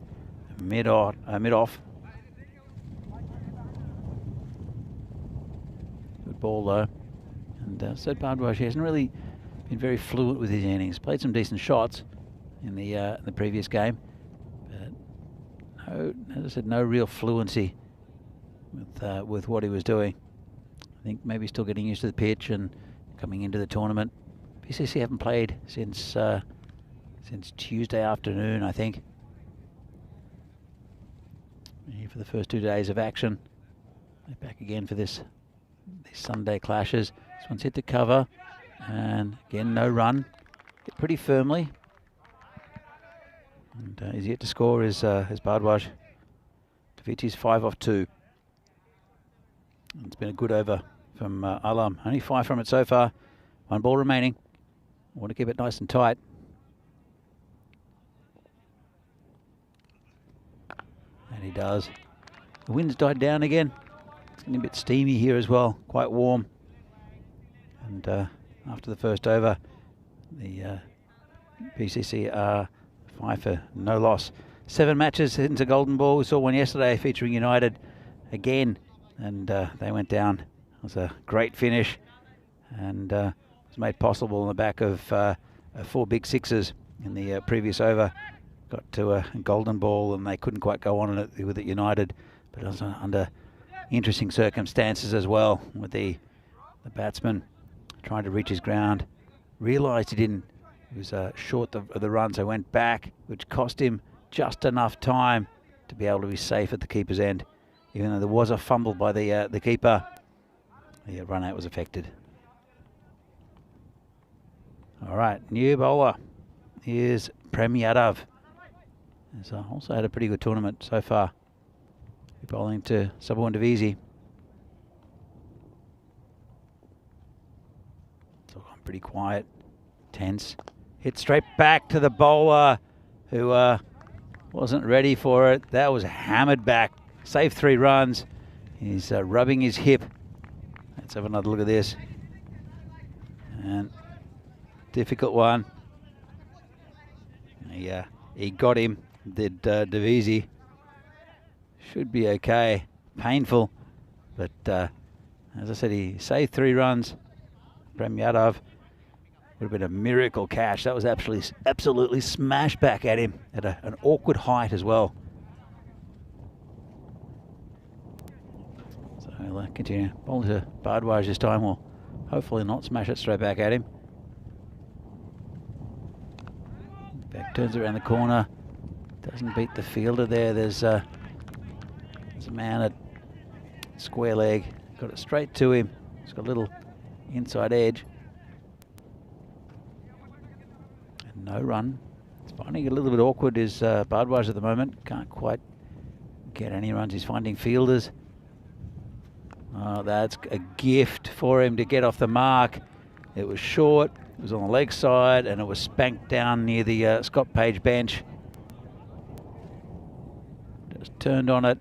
mid-off. Good ball though. And Seth Bardvaj hasn't really been very fluent with his innings. Played some decent shots in the previous game, but no, as I said, no real fluency with what he was doing. I think maybe still getting used to the pitch and coming into the tournament. PCC haven't played since Tuesday afternoon, I think. Here for the first 2 days of action. They're back again for these Sunday clashes. This one's hit the cover, and again no run. Hit pretty firmly, and he's yet to score is Bardvaj. Daviti's 5 off 2. It's been a good over from Alam. Only 5 from it so far. 1 ball remaining. I want to keep it nice and tight. And he does. The wind's died down again. It's getting a bit steamy here as well, quite warm. And after the first over, the PCC are 5 for no loss. 7 matches into Golden Ball. We saw one yesterday featuring United again, and they went down. It was a great finish, and it was made possible on the back of 4 big sixes in the previous over. Got to a Golden Ball, and they couldn't quite go on with it United, but it was under interesting circumstances as well, with the batsman trying to reach his ground. Realised he didn't. He was short of the run, so went back, which cost him just enough time to be able to be safe at the keeper's end. Even though there was a fumble by the keeper, the run out was affected. All right, new bowler. Here's Prem Yadav. He's also had a pretty good tournament so far. Bowling to Subhawan Divisi. It's all gone pretty quiet, tense. Hit straight back to the bowler, who wasn't ready for it. That was hammered back. Saved 3 runs. He's rubbing his hip. Let's have another look at this. And difficult one. He got him, did Divisi. Should be okay. Painful, but as I said, he saved 3 runs. Prem Yadav would have been a miracle catch. That was absolutely smashed back at him at an awkward height as well. So he'll continue. Ball to Bardwaj this time, or hopefully not smash it straight back at him. Back turns around the corner. Doesn't beat the fielder there. There's a man at square leg. Got it straight to him. He's got a little inside edge. And no run. It's finding it a little bit awkward is Bardwaj at the moment. Can't quite get any runs. He's finding fielders. Oh, that's a gift for him to get off the mark. It was short. It was on the leg side, and it was spanked down near the Scott Page bench. Just turned on it.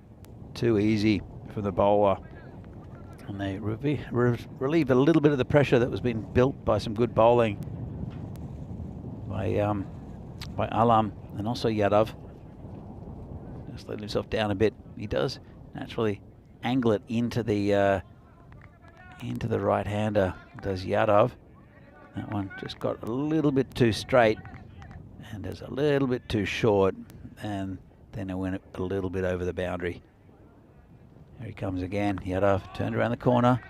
Too easy for the bowler. And they relieved a little bit of the pressure that was being built by some good bowling by Alam and also Yadav. Just let himself down a bit. He does naturally angle it into the right-hander, does Yadav. That one just got a little bit too straight and is a little bit too short, and then it went a little bit over the boundary. Here he comes again. Yadav turned around the corner,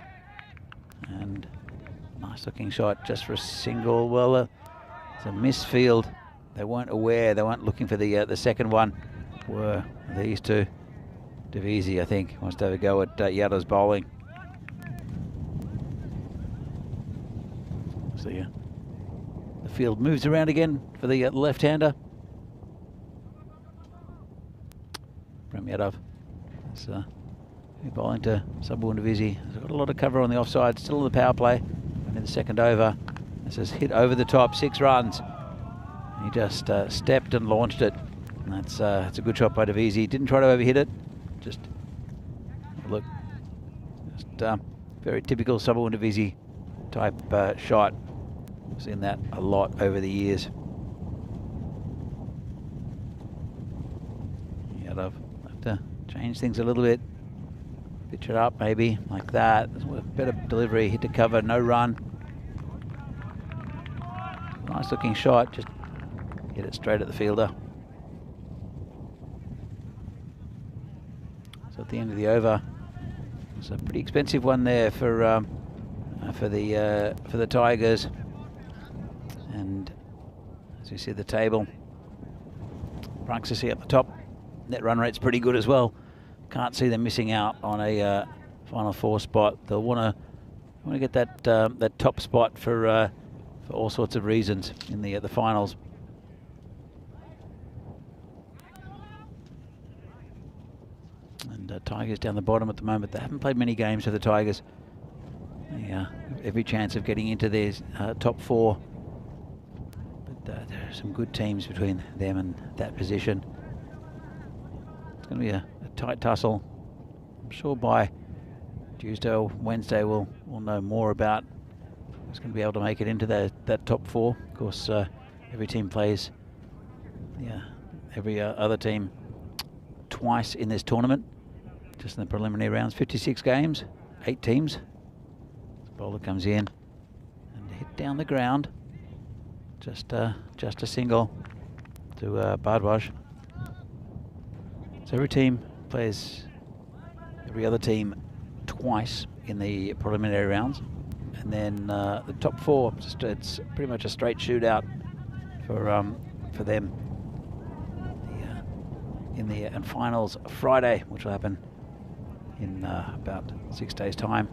and nice looking shot just for a single. Well, it's a misfield. They weren't aware. They weren't looking for the second one. Were these two? Divisi, I think, wants to have a go at Yadav's bowling. So yeah, the field moves around again for the left-hander. Prem Yadav is bowling to Subhawan Divisi. He's got a lot of cover on the offside, still on the power play. And in the second over, this is hit over the top, 6 runs. He just stepped and launched it. And that's a good shot by Divisi. Didn't try to overhit it. Just look, very typical Subhawan Divisi type shot. I've seen that a lot over the years. Yadav have to change things a little bit. Pitch it up maybe like that. Better delivery, hit to cover, no run. Nice looking shot, just hit it straight at the fielder. So at the end of the over, it's a pretty expensive one there for the Tigers. And as you see the table, Branksy up the top. Net run rate's pretty good as well. Can't see them missing out on a final 4 spot. They'll want to get that top spot for all sorts of reasons in the finals. And Tigers down the bottom at the moment. They haven't played many games for the Tigers. They have every chance of getting into their top 4. But there are some good teams between them and that position. It's going to be a tight tussle. I'm sure by Tuesday or Wednesday we'll know more about who's going to be able to make it into that top 4. Of course, every team plays every other team twice in this tournament, just in the preliminary rounds. 56 games, 8 teams. The bowler comes in and hit down the ground. Just a single to Bardwaj. So every team plays every other team twice in the preliminary rounds, and then the top 4, it's pretty much a straight shootout for them. In the finals Friday, which will happen in about 6 days' time.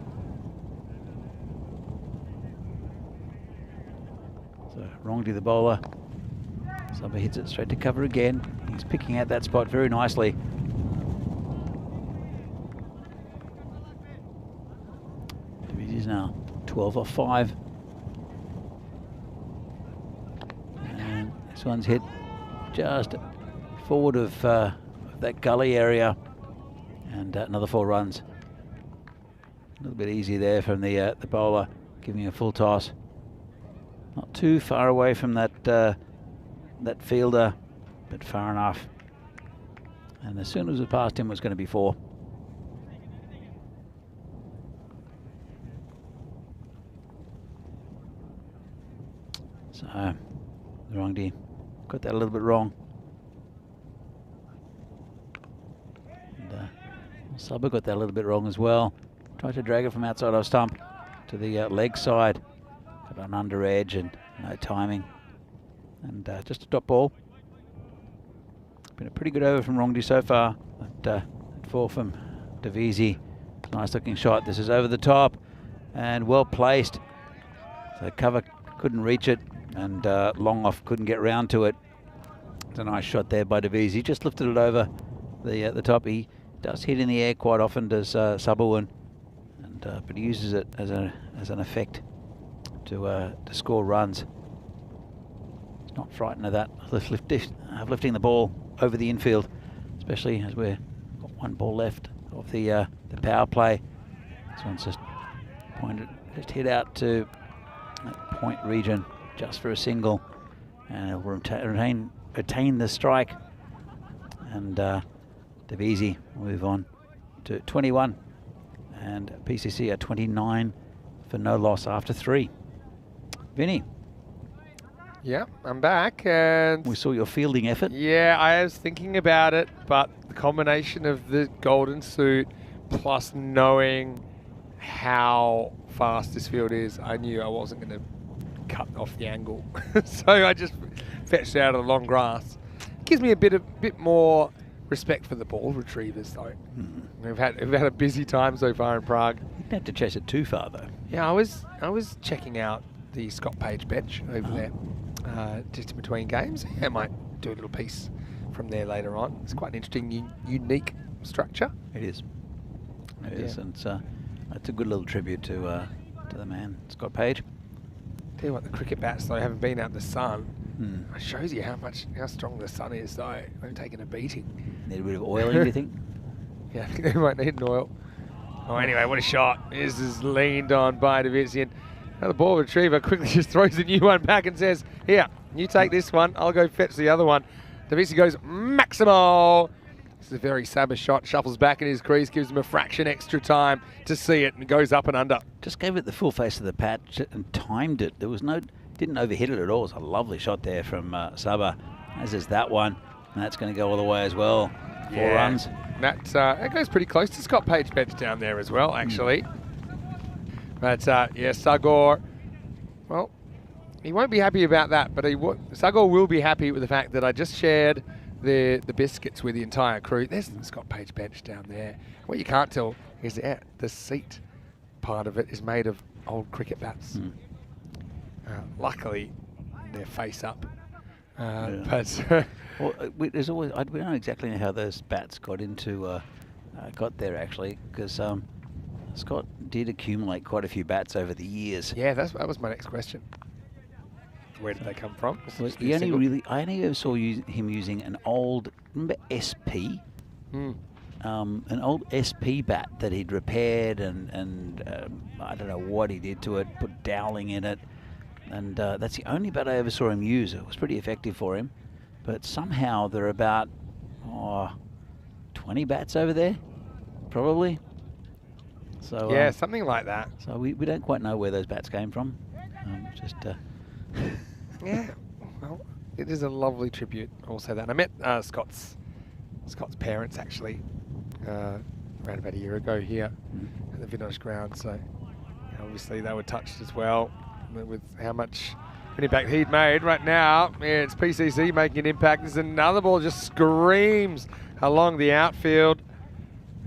So Rongdi, the bowler, Saba hits it straight to cover again. He's picking out that spot very nicely. He's now 12 off 5. And this one's hit just forward of that gully area, and another 4 runs. A little bit easy there from the bowler, giving a full toss. Not too far away from that fielder, but far enough. And as soon as it passed him, it was going to be 4. So the Rongdi got that a little bit wrong. Saba got that a little bit wrong as well. Tried to drag it from outside of stump to the leg side. Got an under edge and no timing. And just a top ball. Been a pretty good over from Rongdi so far. But 4 from Davisi. Nice looking shot. This is over the top and well placed. So cover couldn't reach it, and long off couldn't get round to it. It's a nice shot there by Davisi. Just lifted it over the top. He does hit in the air quite often, does Sabawin, and but he uses it as an effect to score runs. He's not frightened of that, lifting the ball over the infield, especially as we've got 1 ball left of the power play. This one's just hit out to that point region just for a single, and it'll retain the strike. And Davisi will move on to 21, and PCC at 29 for no loss after 3. Vinny. Yeah, I'm back, and We saw your fielding effort. yeah, I was thinking about it, but the combination of the golden suit plus knowing how fast this field is, I knew I wasn't going to cut off the angle. So I just fetched it out of the long grass. Gives me a bit more respect for the ball retrievers, though. We've had a busy time so far in Prague. You didn't have to chase it too far, though. Yeah, I was checking out the Scott Page bench over there, just in between games. I might do a little piece from there later on. It's quite an interesting, unique structure. It is. It is, and it's a good little tribute to the man, Scott Page. Tell you what, the cricket bats though haven't been out in the sun. It shows you how strong the sun is though. They've taken a beating. Need a bit of oiling, do you think? Yeah, I think they might need an oil. Oh, anyway, what a shot. This is leaned on by Davisian. Now the ball retriever quickly just throws the new one back and says, here, you take this one, I'll go fetch the other one. Davisi goes, Maximo. This is a very Saba shot, shuffles back in his crease, gives him a fraction extra time to see it, and goes up and under. Just gave it the full face of the patch and timed it. There was didn't overhit it at all. It was a lovely shot there from Saba, as is that one. And that's going to go all the way as well. 4 runs. That goes pretty close to Scott Page bench down there as well, actually. But yeah, Sagor, well, he won't be happy about that, but Sagor will be happy with the fact that I just shared the biscuits with the entire crew. There's the Scott Page bench down there. What you can't tell is that the seat part of it is made of old cricket bats. Luckily, they're face up. But well, there's always, we don't exactly know how those bats got there actually, because Scott did accumulate quite a few bats over the years. yeah, that was my next question. Where did they come from? Well, I only ever saw him using an old, remember SP? an old SP bat that he'd repaired, and I don't know what he did to it, put dowling in it, and that's the only bat I ever saw him use. It was pretty effective for him, but somehow there are about 20 bats over there, probably. So Yeah, something like that. So we don't quite know where those bats came from. Yeah, well, it is a lovely tribute. I'll say that. I met Scott's parents actually around about a year ago here at the Vintners ground. So obviously they were touched as well with how much an impact he'd made. Right now, yeah, it's PCC making an impact. There's another ball just screams along the outfield,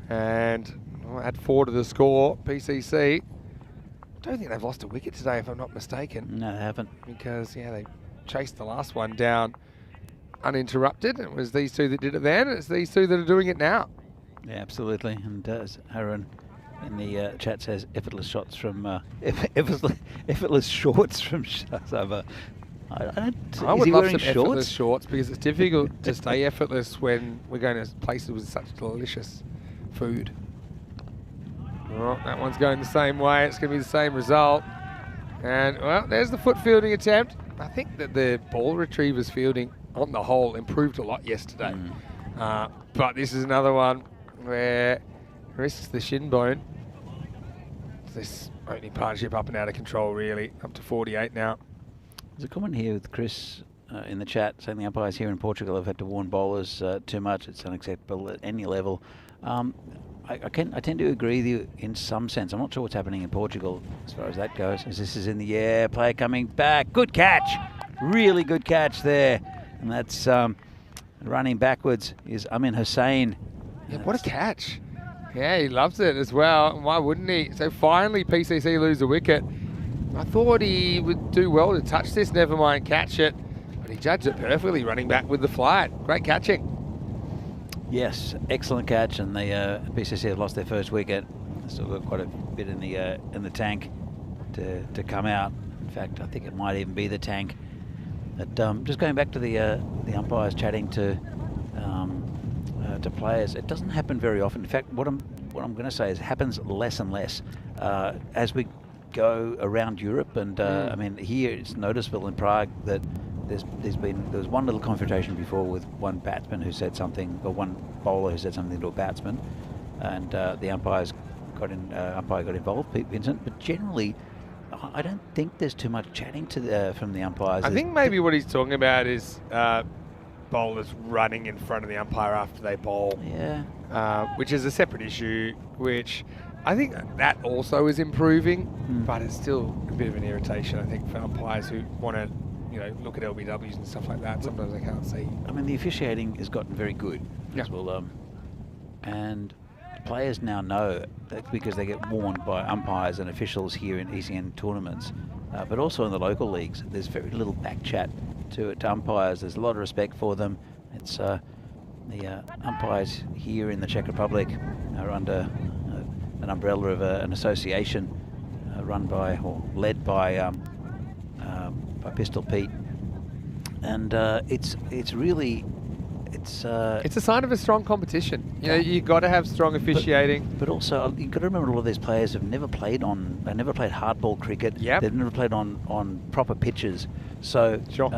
and add 4 to the score. PCC. I don't think they've lost a wicket today, if I'm not mistaken. No, they haven't. Because, yeah, they chased the last one down uninterrupted. It was these two that did it then, and it's these two that are doing it now. Yeah, absolutely. And as Aaron in the chat says, effortless shots from effortless shorts from Shazava. I would love some effortless shorts because it's difficult to stay effortless when we're going to places with such delicious food. Oh, that one's going the same way. It's going to be the same result. And, well, there's the foot fielding attempt. I think that the ball retrievers fielding, on the whole, improved a lot yesterday. But this is another one where risks the shin bone. This opening partnership up and out of control, really. Up to 48 now. There's a comment here with Chris in the chat saying the umpires here in Portugal have had to warn bowlers too much. It's unacceptable at any level. I tend to agree with you in some sense. I'm not sure what's happening in Portugal as far as that goes. As this is in the air, player coming back. Good catch. Really good catch there. And that's running backwards is Amin Hussain. Yeah, what a catch. Yeah, he loves it as well. Why wouldn't he? So finally PCC lose a wicket. I thought he would do well to touch this, never mind catch it. But he judged it perfectly, running back with the flight. Great catching. Yes, excellent catch, and the PCC have lost their first wicket. Still got quite a bit in the tank to come out. In fact, I think it might even be the tank. But just going back to the umpires chatting to players, it doesn't happen very often. In fact, what I'm going to say is it happens less and less as we go around Europe. And I mean, here it's noticeable in Prague that there was one little confrontation before with one batsman who said something, or one bowler who said something to a batsman, and the umpire got involved, Pete Vincent. But generally, I don't think there's too much chatting from the umpires. I think maybe what he's talking about is bowlers running in front of the umpire after they bowl. Yeah. Which is a separate issue, which I think that also is improving, but it's still a bit of an irritation, I think, for umpires who want to, look at LBWs and stuff like that. Sometimes they can't see. I mean, the officiating has gotten very good as well, and players now know that because they get warned by umpires and officials here in ECN tournaments, but also in the local leagues. There's very little back chat to umpires. There's a lot of respect for them. It's the umpires here in the Czech Republic are under an umbrella of an association run by or led by Pistol Pete, and it's a sign of a strong competition. You've got to have strong officiating. But also, you've got to remember a lot of these players have never played hardball cricket. Yep. They've never played on proper pitches. So sure.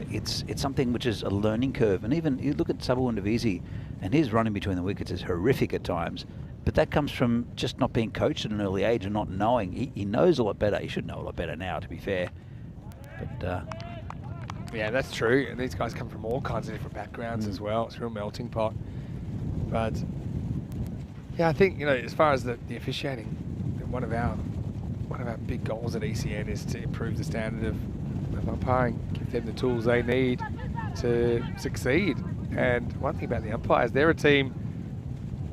It's something which is a learning curve. And even you look at Sabawun Davisi, and his running between the wickets is horrific at times. But that comes from just not being coached at an early age and not knowing. He knows a lot better. He should know a lot better now, to be fair. But yeah, that's true. And these guys come from all kinds of different backgrounds as well. It's a real melting pot. But yeah, I think as far as the officiating, one of our big goals at ECN is to improve the standard of umpiring, give them the tools they need to succeed. And one thing about the umpires, they're a team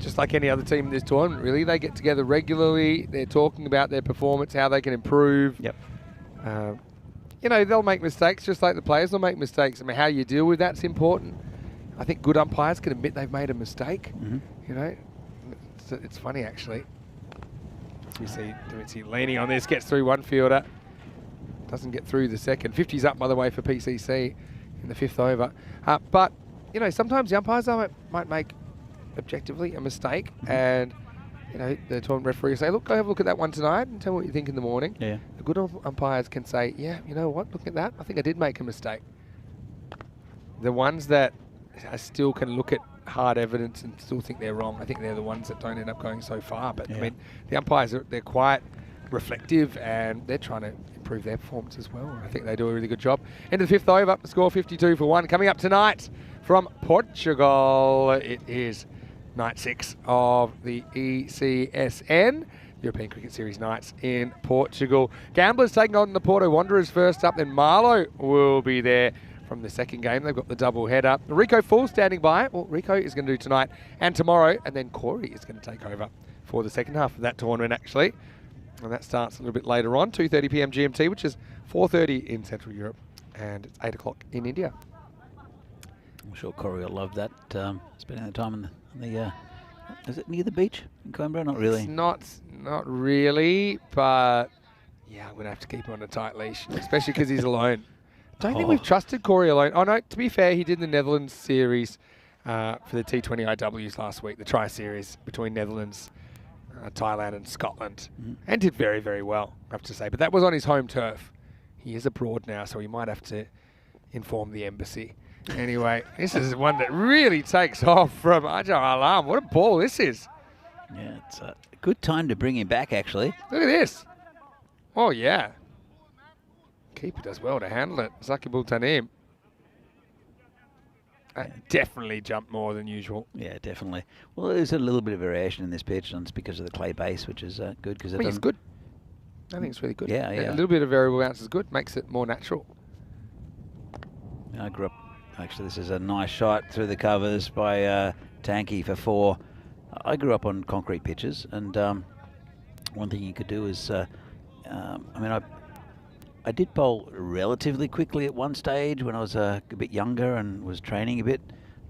just like any other team in this tournament. Really, they get together regularly. They're talking about their performance, how they can improve. Yep. They'll make mistakes just like the players will make mistakes. I mean, how you deal with that's important. I think good umpires can admit they've made a mistake. It's funny, actually. You see Dimitri leaning on this, gets through one fielder, doesn't get through the second. 50's up, by the way, for PCC in the 5th over. But, sometimes the umpires might make objectively a mistake, and you know the tournament referee will say, look, go have a look at that one tonight and tell me what you think in the morning. Yeah. The good umpires can say, yeah, you know what, look at that, I think I did make a mistake. The ones that still can look at hard evidence and still think they're wrong, I think they're the ones that don't end up going so far. But I mean, the umpires, they're quite reflective and they're trying to improve their performance as well. I think they do a really good job. Into the 5th over, the score 52-1. Coming up tonight from Portugal, it is night 6 of the ECSN, European Cricket Series nights in Portugal. Gamblers taking on the Porto Wanderers first up, then Marlow will be there from the second game. They've got the double header. Rico Full standing by. Well, Rico is going to do tonight and tomorrow, and then Corey is going to take over for the second half of that tournament, actually. And that starts a little bit later on, 2:30 p.m. GMT, which is 4:30 in Central Europe, and it's 8 o'clock in India. I'm sure Corey will love that, spending the time in the is it near the beach in Coimbra? Not really. It's not really, but yeah, I'm going to have to keep him on a tight leash, especially because he's alone. Don't think we've trusted Corey alone. Oh no, to be fair, he did the Netherlands series for the T20 IWs last week, the tri-series between Netherlands, Thailand and Scotland, and did very, very well, I have to say. But that was on his home turf. He is abroad now, so he might have to inform the embassy. Anyway, this is one that really takes off from Ajar Alam. What a ball this is. Yeah, it's a good time to bring him back, actually. Look at this. Oh, yeah. Keeper does well to handle it. Zakibul Tanim. Definitely jumped more than usual. Yeah, definitely. Well, there's a little bit of variation in this pitch, and it's because of the clay base, which is good. Because it's good. I think it's really good. Yeah, yeah. A little bit of variable bounce is good. Makes it more natural. I grew up. Actually, this is a nice shot through the covers by Tanky for 4. I grew up on concrete pitches, and one thing you could do is, I did bowl relatively quickly at one stage when I was a bit younger and was training a bit,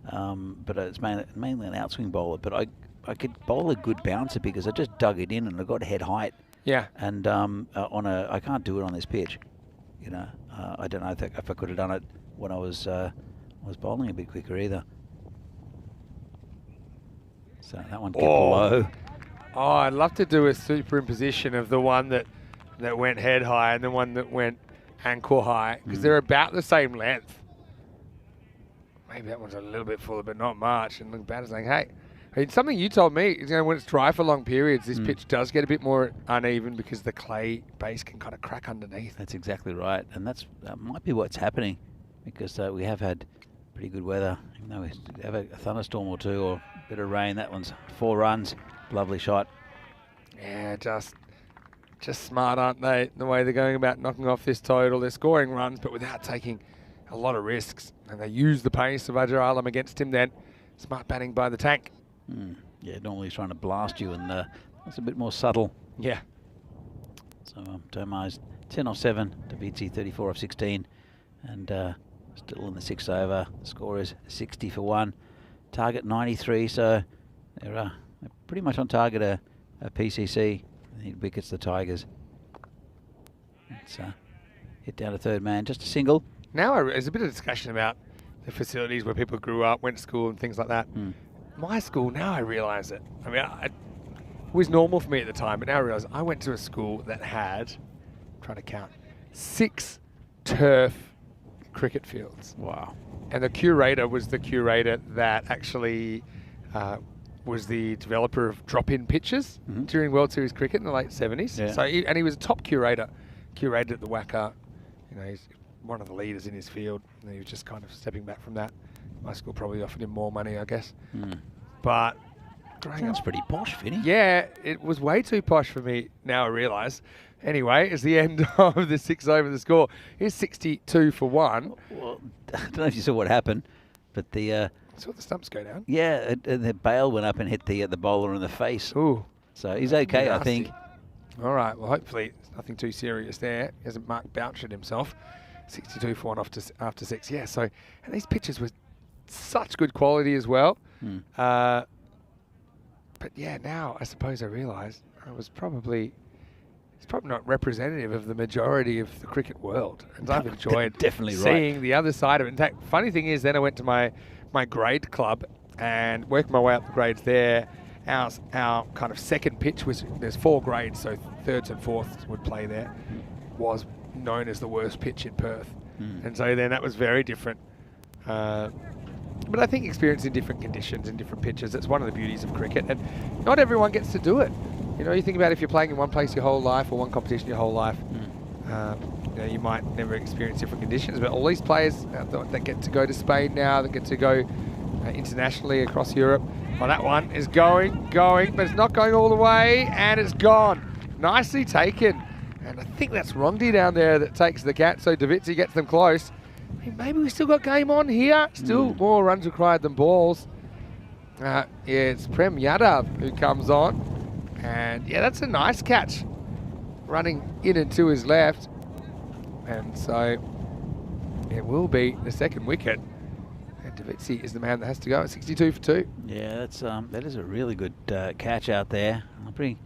but it's mainly an outswing bowler. But I could bowl a good bouncer because I just dug it in and I got head height. Yeah. And I can't do it on this pitch. You know, I don't know if I could have done it when I was bowling a bit quicker either. So that one kept low. Oh, I'd love to do a superimposition of the one that went head high and the one that went ankle high, because they're about the same length. Maybe that one's a little bit fuller, but not much. And the batter's saying, hey, something you told me is, when it's dry for long periods, this pitch does get a bit more uneven because the clay base can kind of crack underneath. That's exactly right, and that might be what's happening, because we have had pretty good weather. Even though we have a thunderstorm or two or a bit of rain, that one's 4 runs. Lovely shot. Yeah, just smart, aren't they? The way they're going about knocking off this total. They're scoring runs, but without taking a lot of risks. And they use the pace of Ajar Alam against him then. Smart batting by the tank. Yeah, normally he's trying to blast you, and that's a bit more subtle. Yeah. So Tomar's 10 off 7, Davidzi 34 off 16, and still in the 6th over. The score is 60 for 1. Target 93, so they're pretty much on target a PCC. He wickets the Tigers. It's hit down to third man, just a single. Now there's a bit of discussion about the facilities where people grew up, went to school and things like that. My school, now I realise it. I mean, it was normal for me at the time, but now I realise I went to a school that had, I'm trying to count, 6 turf cricket fields. Wow. And the curator was the curator that actually was the developer of drop-in pitches during World Series cricket in the late 70s. Yeah. So and he was a top curator, curated at the WACA. You know, he's one of the leaders in his field, and he was just kind of stepping back from that. My school probably offered him more money, I guess. But sounds pretty posh, Vinny. yeah, it was way too posh for me, now I realise. Anyway, it's the end of the 6th over. The score is 62 for 1. Well, I don't know if you saw what happened, but the Saw the stumps go down. yeah, the bail went up and hit the bowler in the face. Ooh. So he's okay, I Nasty. think. All right, well, hopefully it's nothing too serious there. He hasn't Mark Bouchered himself. 62 for 1 after 6. Yeah, so, and these pitches were such good quality as well. But yeah, now I suppose I realise it's probably not representative of the majority of the cricket world. And I've enjoyed definitely seeing the other side of it. In fact, funny thing is, then I went to my grade club and working my way up the grades there. Our kind of second pitch was, there's 4 grades, so thirds and fourths would play there, was known as the worst pitch in Perth. And so then that was very different. But I think experience in different conditions and different pitches, it's one of the beauties of cricket, and not everyone gets to do it. You know, you think about if you're playing in one place your whole life or one competition your whole life, you know, you might never experience different conditions, but all these players that get to go to Spain now, that get to go internationally across Europe, well, that one is going, but it's not going all the way, and it's gone. Nicely taken. And I think that's Rongdi down there that takes the catch, so Davitsi gets them close. Maybe we still got game on here. Still more runs required than balls. Yeah, it's Prem Yadav who comes on. And yeah, that's a nice catch. Running in and to his left. And so it will be the second wicket. And Davitsi is the man that has to go at 62 for 2. Yeah, that is a really good catch out there. I'll bring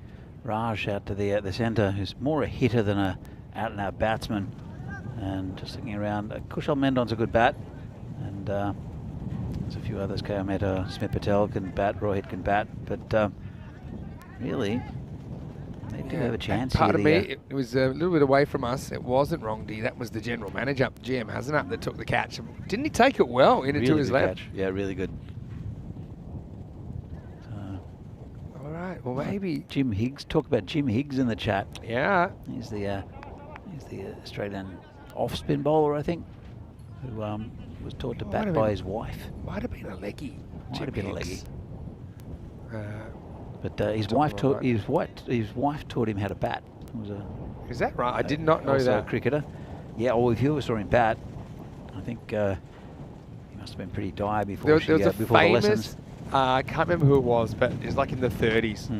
Raj out to the centre, who's more a hitter than a out-and-out batsman. And just looking around, Kushal Mendon's a good bat, and there's a few others. Kayameta, Smith Patel can bat, Rohit can bat, but really, they do have a chance here. Part of me, it was a little bit away from us. It wasn't Rongdi, that was the general manager, GM Hazanup, that took the catch. Didn't he take it well in and to his left? Catch. Yeah, really good. All right, well maybe Jim Higgs. Talk about Jim Higgs in the chat. Yeah, he's the Australian off-spin bowler, I think, who was taught to bat by his wife. Might have been a leggy. Might have been a leggy. But his wife taught him how to bat. Is that right? I did not know also that. A cricketer. Yeah. Well, if you saw him bat, I think he must have been pretty dire before there was a before famous, the lessons. I can't remember who it was, but it was like in the 30s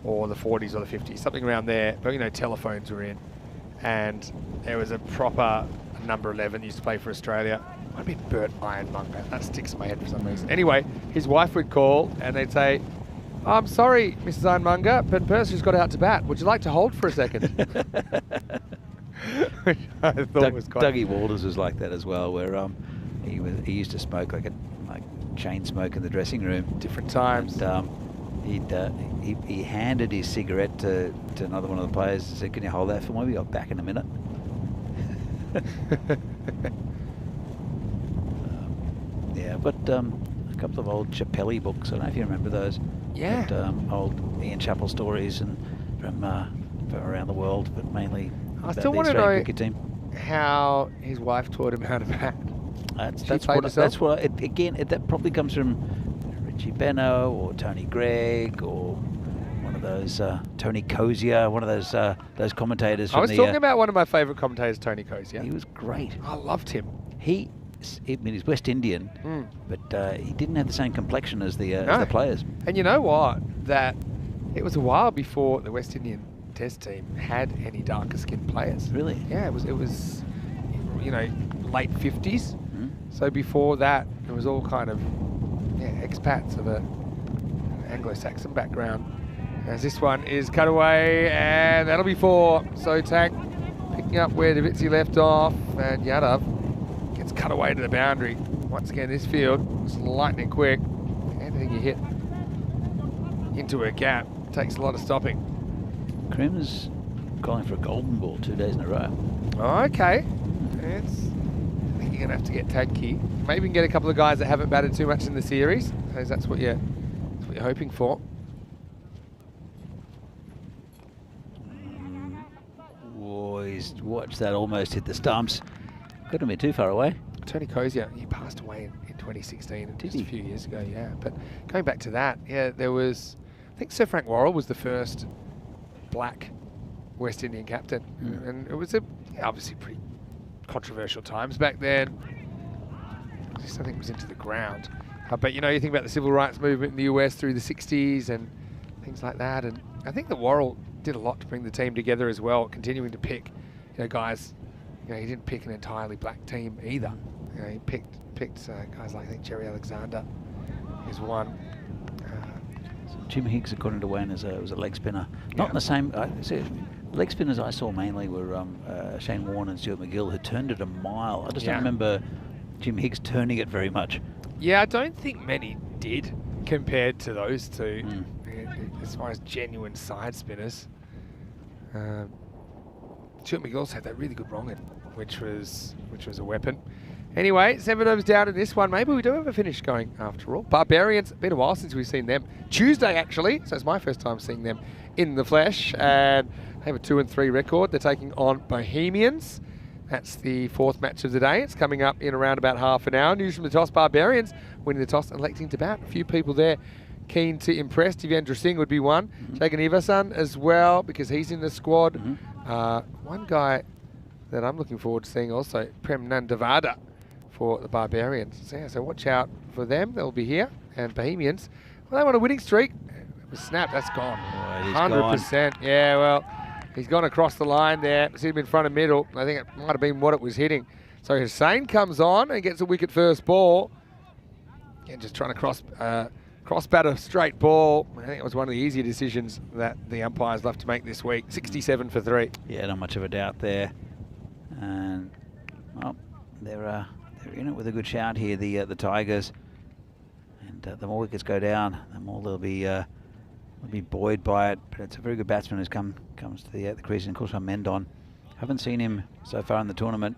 or the 40s or the 50s, something around there. But you know, telephones were in. And there was a proper number 11 used to play for Australia. Might have been Bert Ironmonger. That sticks in my head for some reason. Anyway, his wife would call and they'd say, "I'm sorry, Mrs. Ironmonger, but Percy's got out to bat. Would you like to hold for a second?" Which I thought was quite... Dougie Walters was like that as well, where he used to smoke like chain smoke in the dressing room. Different times. And, he handed his cigarette to another one of the players and said, "Can you hold that for me? We got back in a minute." Yeah, I've got a couple of old Chappelli books. I don't know if you remember those. Yeah. But, old Ian Chappell stories and from around the world, but mainly I about still the want to Australian know cricket team. How his wife taught him how to bat. That probably comes from Richie Benno or Tony Gregg or one of those Tony Cozier, one of those commentators. I was talking about one of my favourite commentators, Tony Cozier. He was great. I loved him. He's West Indian, but he didn't have the same complexion as the players. And you know what? That it was a while before the West Indian Test team had any darker skinned players. Really? Yeah, it was you know, late 50s. So before that, it was all kind of expats of an Anglo-Saxon background. As this one is cut away, and that'll be 4. So Tank picking up where Davitsi left off, and Yadav gets cut away to the boundary. Once again, this field is lightning quick. Anything you hit into a gap takes a lot of stopping. Krim's calling for a golden ball 2 days in a row. Okay. I think you're going to have to get Tadke. Maybe you can get a couple of guys that haven't batted too much in the series. Because that's what you're hoping for. Watch that, almost hit the stumps. Couldn't be too far away. Tony Cozier, he passed away in 2016, just a few years ago, yeah. But going back to that, yeah, there was, I think Sir Frank Worrell was the first black West Indian captain. And it was obviously pretty controversial times back then. Just, I think it was into the ground. But you know, you think about the civil rights movement in the US through the 60s and things like that. And I think that Worrell did a lot to bring the team together as well, continuing to pick, you know, guys. You know, he didn't pick an entirely black team either. You know, he picked guys like, I think, Jerry Alexander is one. Jim Higgs, according to Wayne, was a leg spinner. Not in the same. Leg spinners I saw mainly were Shane Warne and Stuart McGill, who turned it a mile. I just don't remember Jim Higgs turning it very much. Yeah, I don't think many did compared to those two, as far as genuine side spinners. Stuart McGill's had that really good wrong-in, which was a weapon. Anyway, 7 overs down in this one. Maybe we do have a finish going after all. Barbarians, been a while since we've seen them. Tuesday, actually, so it's my first time seeing them in the flesh. And they have a 2-3 record. They're taking on Bohemians. That's the 4th match of the day. It's coming up in around about half an hour. News from the toss, Barbarians winning the toss and electing to bat. A few people there keen to impress. Devendra Singh would be one. Jagan Ivasan as well, because he's in the squad. One guy that I'm looking forward to seeing also, Prem Nandavada for the Barbarians. So, yeah, so watch out for them. They'll be here. And Bohemians, well, they want a winning streak. It was snapped. That's gone. 100%. Yeah, well, he's gone across the line there. It's him in front of middle. I think it might have been what it was hitting. So Hussain comes on and gets a wicket first ball. And just trying to cross bat a straight ball. I think it was one of the easier decisions that the umpires left to make this week. 67 for 3. Yeah, not much of a doubt there. And well, they're in it with a good shout here, the Tigers. And the more wickets go down, the more they'll be buoyed by it. But it's a very good batsman who's comes to the crease. And of course, Mendon. Haven't seen him so far in the tournament,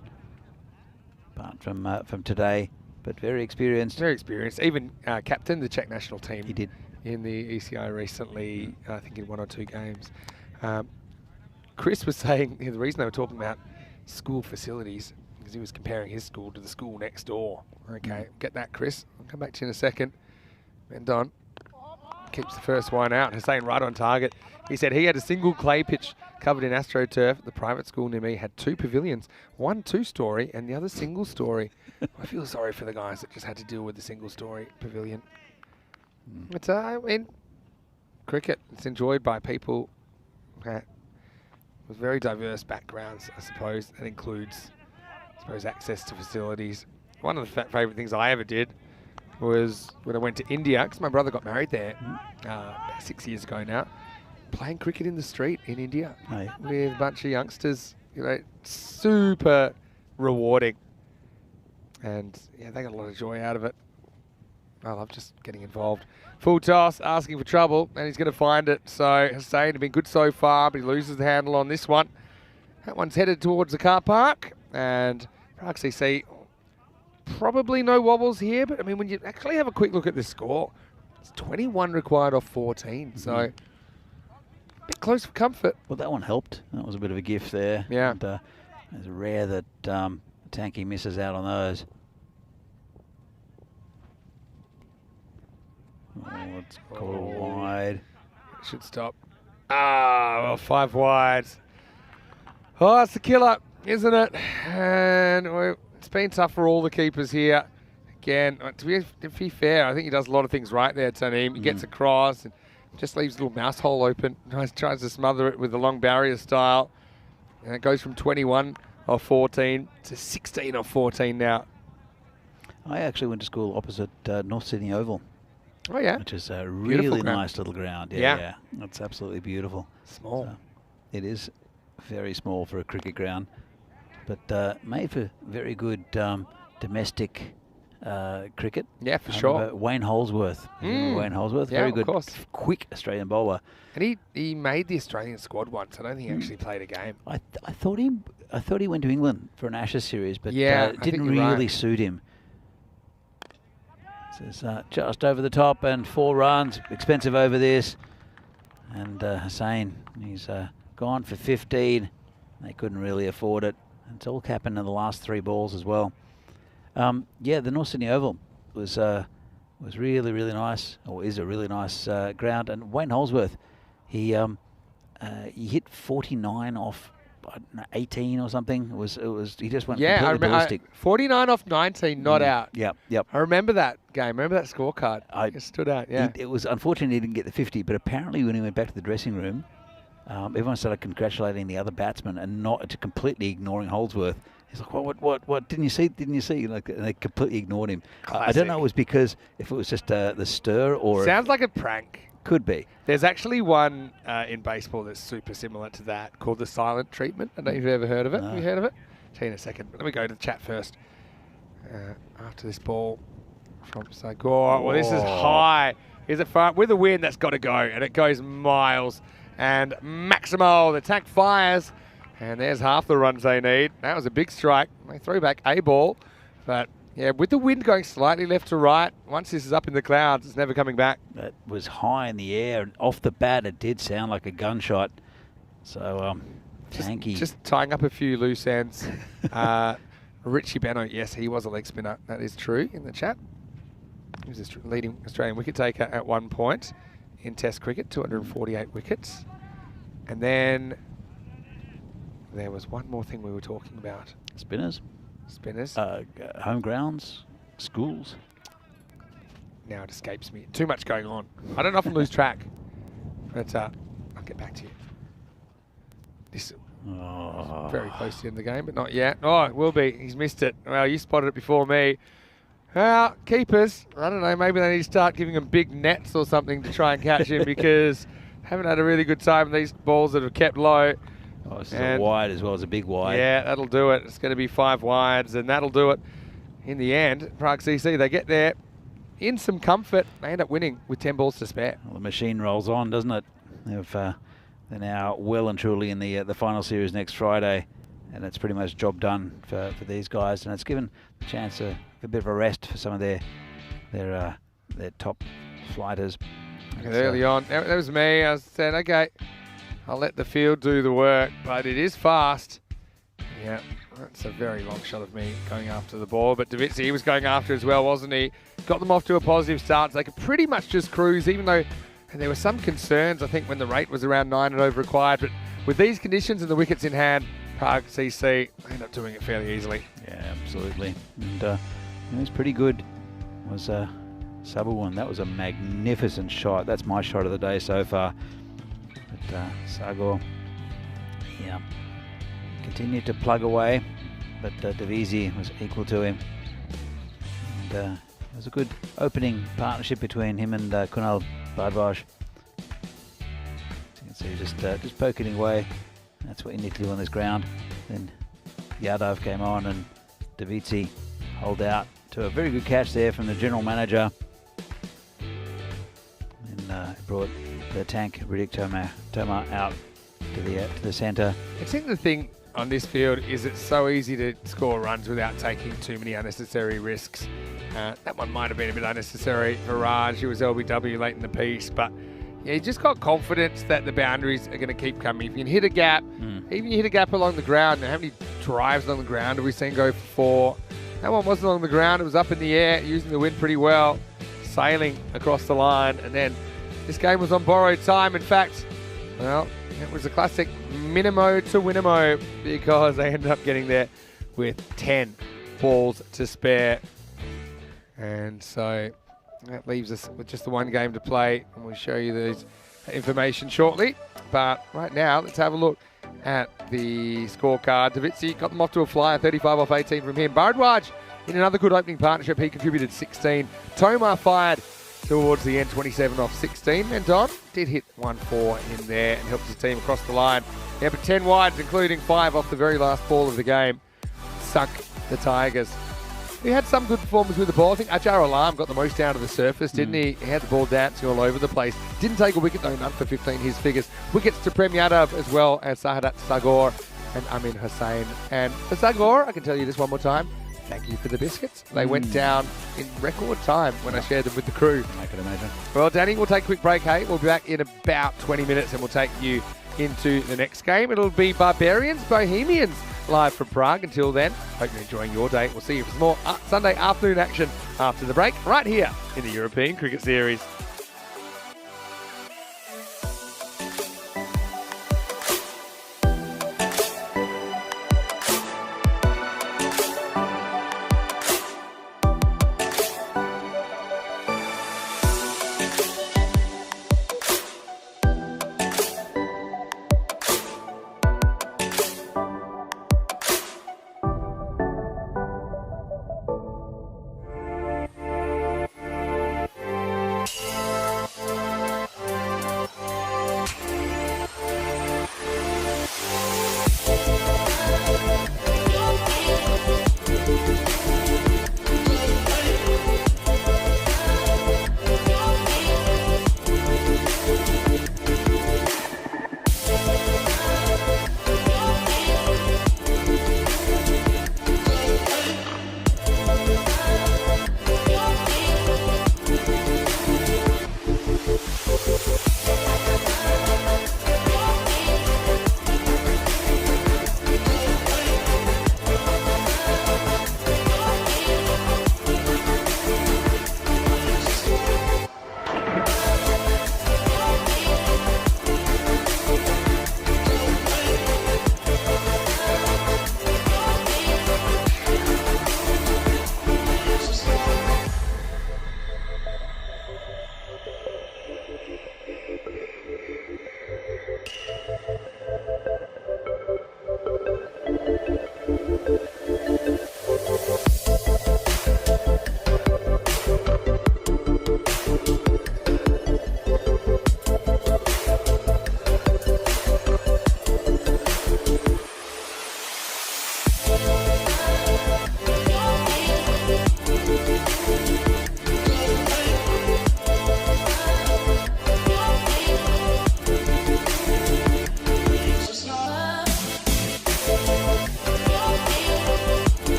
apart from today. But very experienced. Very experienced. Even captain the Czech national team. He did. In the ECI recently, I think in 1 or 2 games. Chris was saying the reason they were talking about school facilities because he was comparing his school to the school next door. Okay, get that, Chris. I'll come back to you in a second. Mendon keeps the first one out. Hussain right on target. He said he had a single clay pitch covered in AstroTurf. The private school near me had 2 pavilions, one 2-story and the other single-story. I feel sorry for the guys that just had to deal with the single-story pavilion. It's in cricket. It's enjoyed by people with very diverse backgrounds, I suppose. That includes, I suppose, access to facilities. One of the favourite things I ever did was when I went to India, because my brother got married there 6 years ago now, playing cricket in the street in India with a bunch of youngsters. You know, super rewarding. And yeah, they got a lot of joy out of it. I love just getting involved. Full toss, asking for trouble, and he's going to find it. So Hussain has been good so far, but he loses the handle on this one. That one's headed towards the car park, and Prague CC, probably no wobbles here, but I mean, when you actually have a quick look at the score, it's 21 required off 14, so a bit close for comfort. Well, that one helped. That was a bit of a gift there. Yeah. And, it's rare that Tanky misses out on those. Oh, it's called wide. Should stop. Well, 5 wide. Oh, it's a killer, isn't it? And it's been tough for all the keepers here. Again, to be fair, I think he does a lot of things right there, Taneem. He gets across and just leaves a little mouse hole open. Tries to smother it with the long barrier style. And it goes from 21 of 14 to 16 of 14 now. I actually went to school opposite North Sydney Oval. Oh, yeah. Which is a really nice little ground. Yeah. That's absolutely beautiful. Small. So it is very small for a cricket ground, but made for very good domestic cricket. Yeah, for sure. Wayne Holsworth. Wayne Holsworth, yeah, very good, of course. quick Australian bowler. And he made the Australian squad once. I don't think he actually played a game. I thought he went to England for an Ashes series, but it didn't really suit him. This is just over the top and 4 runs. Expensive over this. And Hussain, he's gone for 15. They couldn't really afford it. It's all happened in the last 3 balls as well. Yeah, the North Sydney Oval was really, really nice, or is a really nice ground. And Wayne Holsworth, he hit 49 off 18 or something. It was he just went completely ballistic. 49 off 19, not out. Yep. I remember that game. Remember that scorecard? It stood out. Yeah. It was unfortunate he didn't get the 50, but apparently when he went back to the dressing room, everyone started congratulating the other batsman and not completely ignoring Holsworth. He's like, what? Didn't you see? Like, and they completely ignored him. I don't know if it was because if it was just the stir or... Sounds like a prank. Could be. There's actually one in baseball that's super similar to that called the silent treatment. I don't know if you've ever heard of it. No. Have you heard of it? I'll tell you in a second. But let me go to the chat first. After this ball from Sagor. Well, this is high. Is it far? With the wind, that's got to go, and it goes miles. And Maximo, the attack fires, and there's half the runs they need. That was a big strike. They throw back a ball, but yeah, with the wind going slightly left to right, once this is up in the clouds, it's never coming back. It was high in the air, and off the bat, it did sound like a gunshot. So, tanky. Just tying up a few loose ends. Richie Beno, yes, he was a leg spinner. That is true in the chat. He was the leading Australian wicket taker at one point in Test cricket, 248 wickets. And then there was one more thing we were talking about. Spinners. Home grounds, schools. Now it escapes me. Too much going on. I don't often lose track, but I'll get back to you. This is very close to the end of the game, but not yet. Oh, it will be. He's missed it. Well, you spotted it before me. Well, keepers, I don't know, maybe they need to start giving him big nets or something to try and catch him because haven't had a really good time with these balls that have kept low. Oh, this is a wide as well as a big wide. Yeah, that'll do it. It's going to be 5 wides, and that'll do it. In the end, Prague CC, they get there in some comfort. They end up winning with 10 balls to spare. Well, the machine rolls on, doesn't it? They're now well and truly in the final series next Friday, and it's pretty much job done for these guys, and it's given the chance a bit of a rest for some of their top flighters. Early on, that was me. I said, okay, I'll let the field do the work, but it is fast. Yeah, that's a very long shot of me going after the ball, but Davitsi, he was going after as well, wasn't he? Got them off to a positive start, so they could pretty much just cruise, even though there were some concerns, I think, when the rate was around 9 and over required, but with these conditions and the wickets in hand, Prague CC, they end up doing it fairly easily. Yeah, absolutely. And it was pretty good. It was Sabawan. That was a magnificent shot. That's my shot of the day so far. But Sagor, yeah, continued to plug away, but Davisi was equal to him. And it was a good opening partnership between him and Kunal Bardwaj. So you can see just poking away. That's what you need to do on this ground. Then Yadav came on and Davitsi holed out to a very good catch there from the general manager. And brought the tank Riddick Toma out to the centre. I think the thing on this field is it's so easy to score runs without taking too many unnecessary risks. That one might have been a bit unnecessary for Raj. He was LBW late in the piece, but yeah, he just got confidence that the boundaries are going to keep coming. If you can hit a gap, even you hit a gap along the ground, now how many drives along the ground have we seen go for 4? That one wasn't along the ground, it was up in the air, using the wind pretty well, sailing across the line, and then this game was on borrowed time. In fact, well, it was a classic Minimo to Winimo because they ended up getting there with 10 balls to spare. And so that leaves us with just the one game to play, and we'll show you this information shortly. But right now, let's have a look at the scorecard. Davitsi got them off to a flyer, 35 off 18 from him. Bardwaj in another good opening partnership, he contributed 16. Tomar fired towards the end, 27 off 16. And Don did hit 1-4 in there and helped his team across the line. Yeah, but 10 wides, including 5 off the very last ball of the game, sunk the Tigers. He had some good performance with the ball. I think Ajar Alam got the most down to the surface, didn't he? He had the ball dancing all over the place. Didn't take a wicket, though, none for 15, his figures. Wickets to Prem Yadav as well as Sahadat Sagor and Amin Hussain. And for Sagor, I can tell you this one more time, thank you for the biscuits. They went down in record time when I shared them with the crew. I can imagine. Well, Danny, we'll take a quick break, hey? We'll be back in about 20 minutes and we'll take you into the next game. It'll be Barbarians, Bohemians, live from Prague. Until then, hope you're enjoying your day. We'll see you for some more Sunday afternoon action after the break, right here in the European Cricket Series.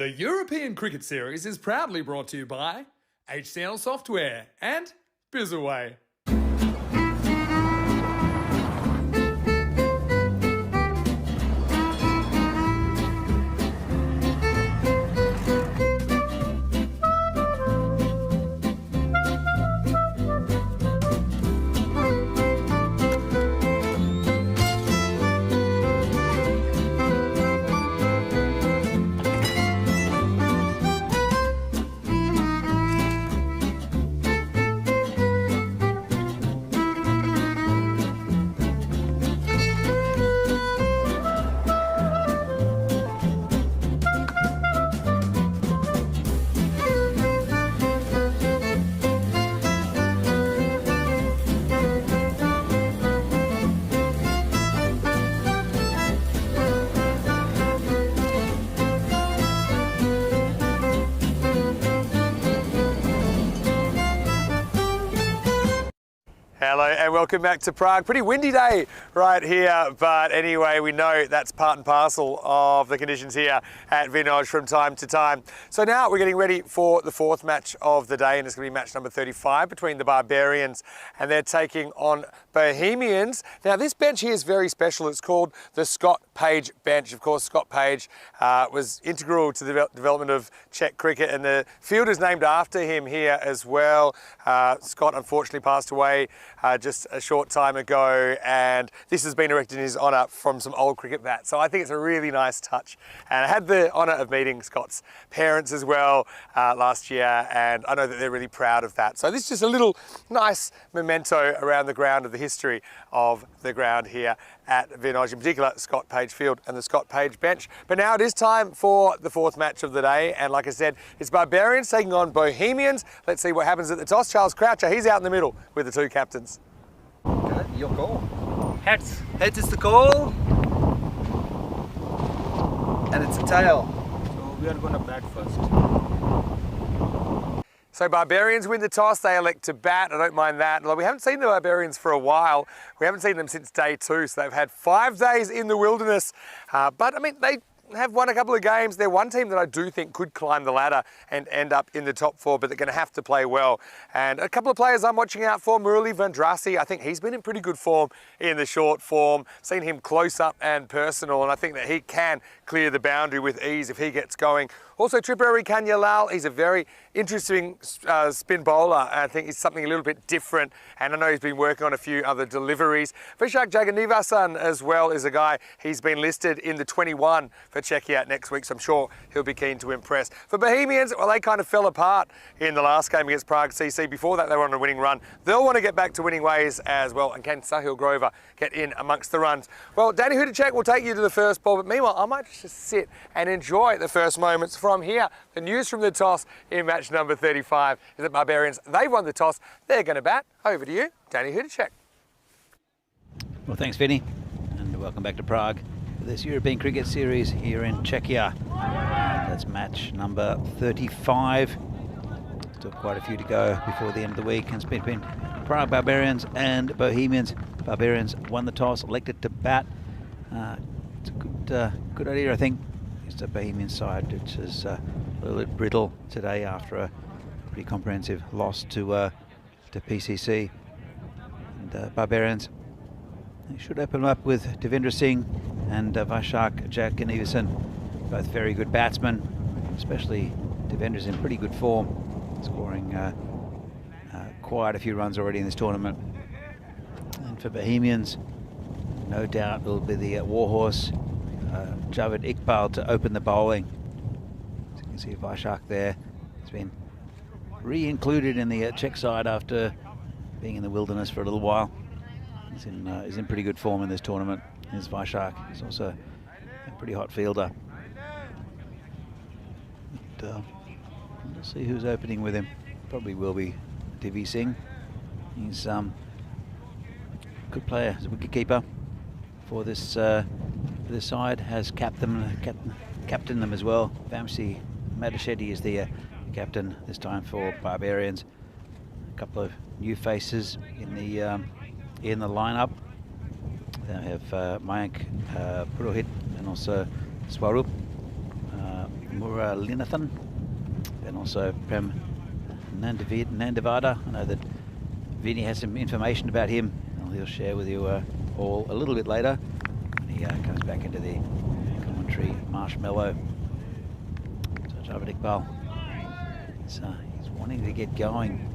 The European Cricket Series is proudly brought to you by HCL Software and Bizaway. Hello and welcome back to Prague. Pretty windy day right here, but anyway, we know that's part and parcel of the conditions here at Vinoj from time to time. So now we're getting ready for the fourth match of the day, and it's going to be match number 35 between the Barbarians, and they're taking on Bohemians. Now this bench here is very special. It's called the Scott Page bench. Of course, Scott Page was integral to the development of Czech cricket, and the field is named after him here as well. Scott unfortunately passed away just a short time ago, and this has been erected in his honour from some old cricket bats. So I think it's a really nice touch. And I had the honour of meeting Scott's parents as well last year, and I know that they're really proud of that. So this is just a little nice memento around the ground of the history of the ground here at Vinoj, in particular Scott Page Field and the Scott Page bench. But now it is time for the fourth match of the day, and like I said, it's Barbarians taking on Bohemians. Let's see what happens at the toss. Charles Croucher, he's out in the middle with the two captains. Okay, your call. Heads. Heads is the call. And it's a tail. So we are going to bat first. So Barbarians win the toss, they elect to bat. I don't mind that. Although we haven't seen the Barbarians for a while. We haven't seen them since day 2, so they've had 5 days in the wilderness. But I mean, they have won a couple of games. They're one team that I do think could climb the ladder and end up in the top 4, but they're going to have to play well. And a couple of players I'm watching out for, Murali Vandrasi, I think he's been in pretty good form in the short form. Seen him close up and personal, and I think that he can clear the boundary with ease if he gets going. Also, Tripuri Kanyalal, he's a very interesting spin bowler. I think he's something a little bit different, and I know he's been working on a few other deliveries. Vishak Jaganivasan as well is a guy, he's been listed in the 21 for Czechia next week, so I'm sure he'll be keen to impress. For Bohemians, well, they kind of fell apart in the last game against Prague CC. Before that, they were on a winning run. They'll want to get back to winning ways as well, and can Sahil Grover get in amongst the runs? Well, Danny Hudacek will take you to the first ball, but meanwhile, I might just sit and enjoy the first moments from here. The news from the toss in match number 35 is that Barbarians, they've won the toss. They're going to bat. Over to you, Danny Hudacek. Well, thanks, Vinny, and welcome back to Prague for this European Cricket Series here in Czechia. That's match number 35. Still quite a few to go before the end of the week, and it's between Prague Barbarians and Bohemians. Barbarians won the toss, elected to bat. It's a good idea, I think. It's the Bohemian side, which is a little bit brittle today after a pretty comprehensive loss to PCC. And Barbarians, they should open up with Devendra Singh and Vashak Jaganivasan, both very good batsmen, especially Devendra's in pretty good form, scoring quite a few runs already in this tournament. And for Bohemians, no doubt it'll be the warhorse Javed Iqbal to open the bowling. As you can see, Vashak there has been re-included in the Czech side after being in the wilderness for a little while. He's in pretty good form in this tournament. Here's Vashak. He's also a pretty hot fielder. And, we'll see who's opening with him. Probably will be Divi Singh. He's a good player, he's a wicketkeeper for this side. Has captained them as well. Vamsi Madashetty is the captain this time for Barbarians. A couple of new faces in the lineup. They have Mayank Purohit and also Swarup Murulinathan, and also Prem Nandavada. I know that Vinny has some information about him, and he'll share with you all a little bit later. He comes back into the commentary marshmallow. So Javid Iqbal, he's wanting to get going,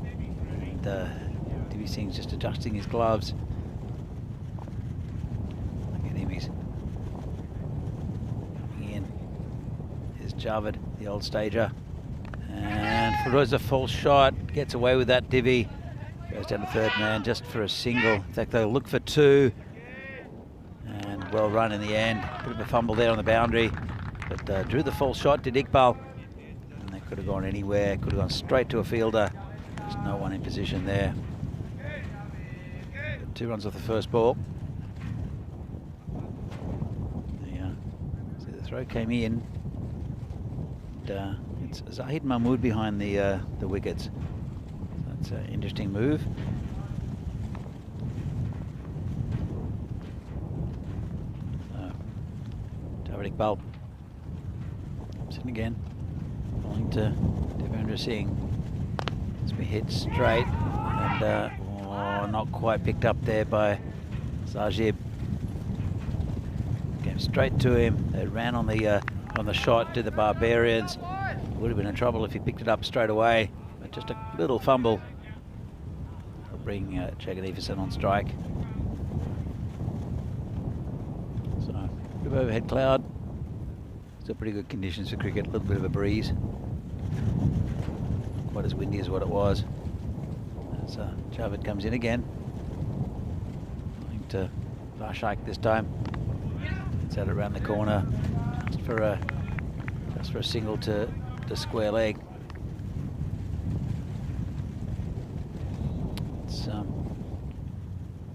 and Divi Singh's just adjusting his gloves. Look at him, he's coming in. Here's Javid, the old stager. And Feroz a false shot, gets away with that. Divi goes down to third man just for a single. In fact, they'll look for two. And well run in the end. Bit of a fumble there on the boundary, but drew the false shot, did Iqbal. And they could have gone anywhere, could have gone straight to a fielder. There's no one in position there. But 2 runs off the first ball. So the throw came in. And, it's Zahid Mahmood behind the wickets. So that's an interesting move. Javid Iqbal sitting again, falling to Devendra Singh. It's been hit straight and not quite picked up there by Sajib. Came straight to him. They ran on the shot to the Barbarians. Would have been in trouble if he picked it up straight away, but just a little fumble. Will bring Jagan Everson on strike. So, a bit of overhead cloud. Still pretty good conditions for cricket, a little bit of a breeze. Not quite as windy as what it was. As Javid comes in again. Going to Varshaik this time. It's out around the corner, just for a single to square leg.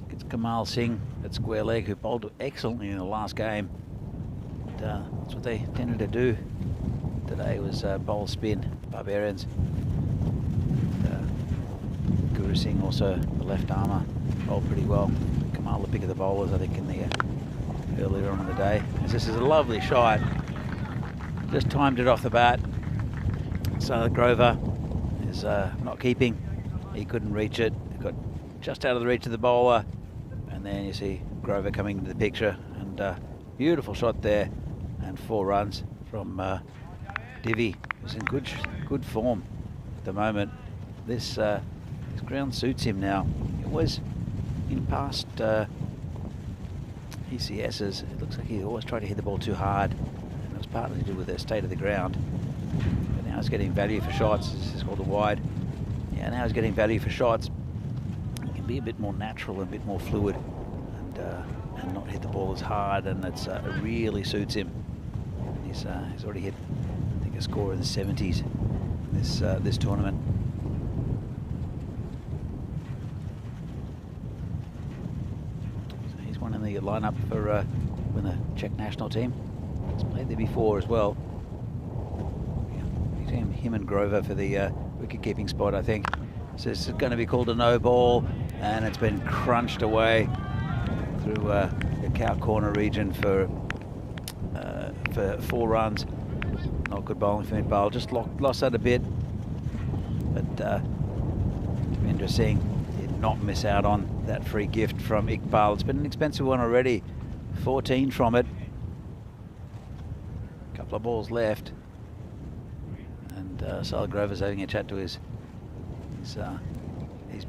It's Kamal Singh at square leg, who bowled excellently in the last game. That's what they tended to do today, was bowl spin, Barbarians. Guru Singh also, the left armour, bowled pretty well. Kamal, the pick of the bowlers, I think, in the earlier on in the day. This is a lovely shot. Just timed it off the bat. So Grover is not keeping. He couldn't reach it. It got just out of the reach of the bowler. And then you see Grover coming into the picture. And beautiful shot there. And 4 runs from Divi, who's in good form at the moment. This ground suits him now. It was in past ECSs. It looks like he always tried to hit the ball too hard. And it was partly to do with the state of the ground. But now he's getting value for shots. This is called a wide. Yeah, now he's getting value for shots. He can be a bit more natural and a bit more fluid, and not hit the ball as hard. And it really suits him. He's already hit, I think, a score in the 70s in this tournament. So he's one in the lineup for the Czech national team. He's played there before as well. Yeah, him and Grover for the wicket-keeping spot, I think. So this is going to be called a no ball, and it's been crunched away through the cow corner region for 4 runs. Not good bowling for Iqbal. Just lost that a bit, but Devendra Singh did not miss out on that free gift from Iqbal. It's been an expensive one already. 14 from it. Couple of balls left, and Sal Grover's having a chat to his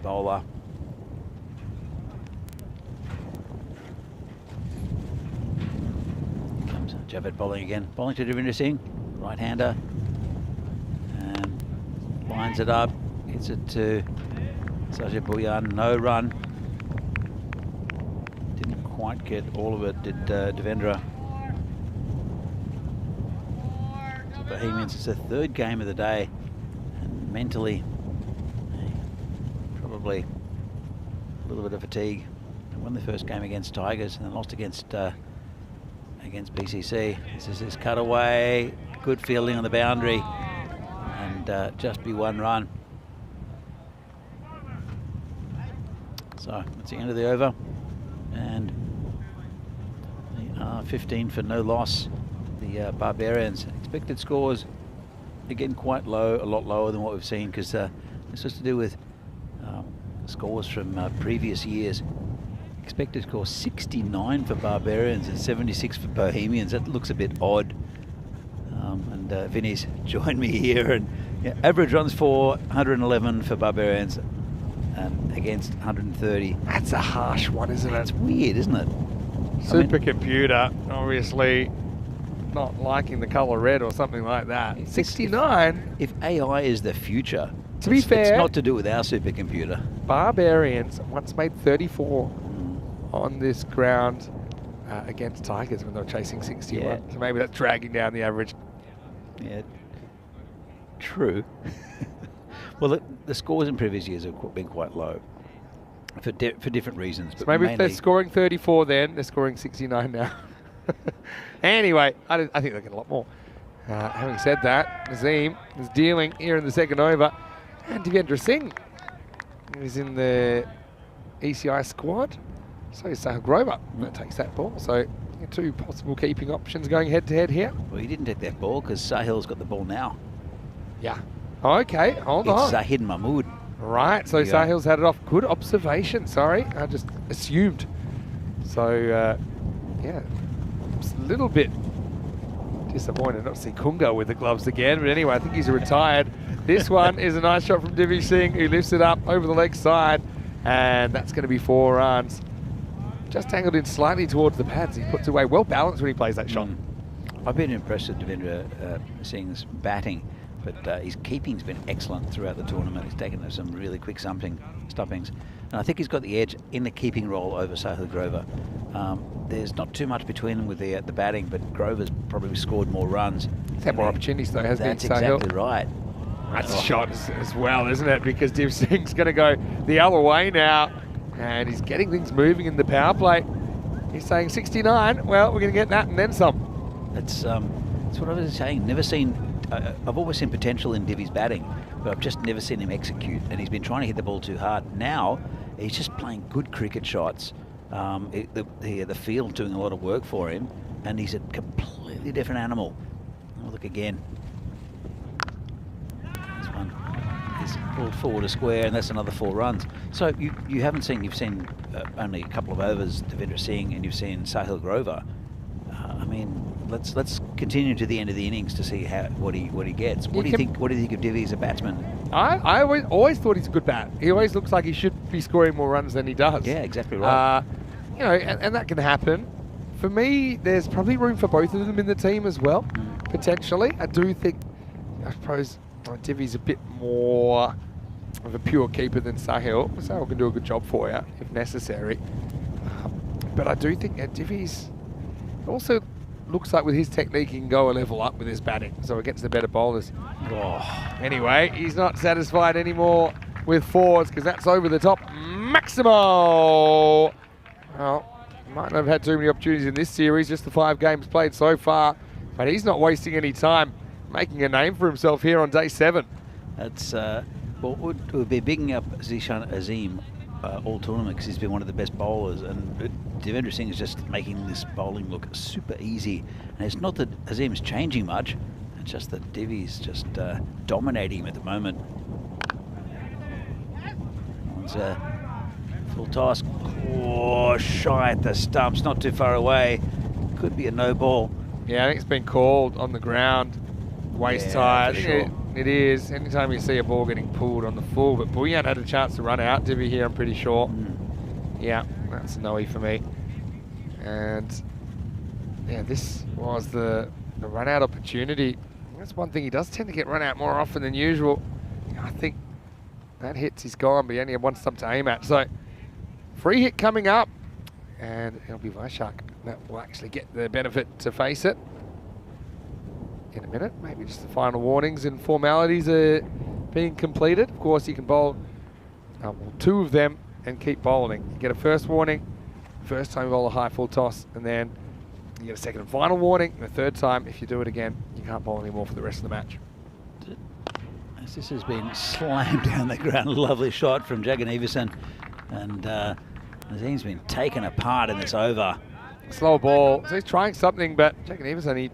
bowler. Here comes Javid bowling again. Bowling to Devendra Singh, right-hander, and lines it up. Hits it to Sajid Bhuyan. No run. Didn't quite get all of it, did Devendra. Bohemians, it's the 3rd game of the day, and mentally probably a little bit of fatigue. They won the first game against Tigers and then lost against PCC. This is his cutaway, good fielding on the boundary, and just be 1 run. So it's the end of the over, and they are 15 for no loss. The Barbarians. Expected scores again, quite low, a lot lower than what we've seen, because this has to do with scores from previous years. Expected score 69 for Barbarians and 76 for Bohemians. That looks a bit odd. And Vinny's joined me here. And yeah, average runs for 111 for Barbarians and against 130. That's a harsh one, isn't it? It's weird, isn't it? Supercomputer, obviously not liking the colour red or something like that. 69. If AI is the future, to be fair, it's not to do with our supercomputer. Barbarians once made 34 on this ground against Tigers when they were chasing 61. Yeah. So maybe that's dragging down the average. Yeah, true. Well, the scores in previous years have been quite low for different reasons. So But maybe if they're scoring 34 then, they're scoring 69 now. Anyway, I think they'll get a lot more. Having said that, Nazim is dealing here in the second over. And Devendra Singh is in the ECI squad. So is Sahil Grover that takes that ball. So two possible keeping options going head-to-head here. Well, he didn't take that ball because Sahil's got the ball now. Yeah. Okay, hold It's on. Zahid Mahmood. Right, so Sahil's had it off. Good observation, sorry. I just assumed. So, yeah, it's a little bit disappointed not to see Kunga with the gloves again. But anyway, I think he's retired. This one is a nice shot from Divi Singh, who lifts it up over the leg side. And that's going to be 4 runs. Just angled in slightly towards the pads. He puts away well balanced when he plays that shot. I've been impressed with Devendra Singh's batting, but his keeping's been excellent throughout the tournament. He's taken some really quick stoppings, and I think he's got the edge in the keeping role over Sahil Grover. There's not too much between them with the batting, but Grover's probably scored more runs. He's had more opportunities though, hasn't he? That's exactly right. That's a shot as well, isn't it? Because Div Singh's going to go the other way now. And he's getting things moving in the power play. He's saying 69. Well, we're going to get that and then some. That's what I was saying. Never seen. I've always seen potential in Divi's batting, but I've just never seen him execute. And he's been trying to hit the ball too hard. Now he's just playing good cricket shots. The field doing a lot of work for him, and he's a completely different animal. Oh, look again. This one is pulled forward a square, and that's another 4 runs. So you've seen only a couple of overs, Devendra Singh, and you've seen Sahil Grover. I mean, let's continue to the end of the innings to see what he gets. What do you think of Divi as a batsman? I always thought he's a good bat. He always looks like he should be scoring more runs than he does. Yeah, exactly right. And that can happen. For me, there's probably room for both of them in the team as well, potentially. I do think, I suppose, Divi's a bit more of a pure keeper than Sahil. Sahil can do a good job for you if necessary. But I do think Divi's also looks like with his technique he can go a level up with his batting. So against the better bowlers. Anyway, he's not satisfied anymore with 4s because that's over the top. Maximo! Well, might not have had too many opportunities in this series, just the 5 games played so far. But he's not wasting any time, making a name for himself here on day 7. That's we'll be bigging up Zishan Azim all tournament because he's been one of the best bowlers, and Devendra Singh is just making this bowling look super easy. And it's not that Azim's changing much, it's just that Divi's just dominating him at the moment. One's full toss. Oh, shy at the stumps, not too far away. Could be a no ball. Yeah, I think it's been called on the ground. Waist tight. Sure. It is. Anytime you see a ball getting pulled on the full, but Boyan had a chance to run out. Divi here, I'm pretty sure. Yeah, that's a no-y for me. And yeah, this was the run out opportunity. That's one thing, he does tend to get run out more often than usual. I think that hits, he's gone, but he only had 1 stump to aim at. So free hit coming up, and it'll be Vaishak that will actually get the benefit to face it in a minute. Maybe just the final warnings and formalities are being completed. Of course, you can bowl 2 of them and keep bowling. You get a first warning, first time you bowl a high full toss, and then you get a second and final warning, and the third time, if you do it again, you can't bowl anymore for the rest of the match. As this has been slammed down the ground, lovely shot from Jagan Everson, and Azim's been taken apart in this over. Slow ball, so he's trying something, but Jagan Everson, he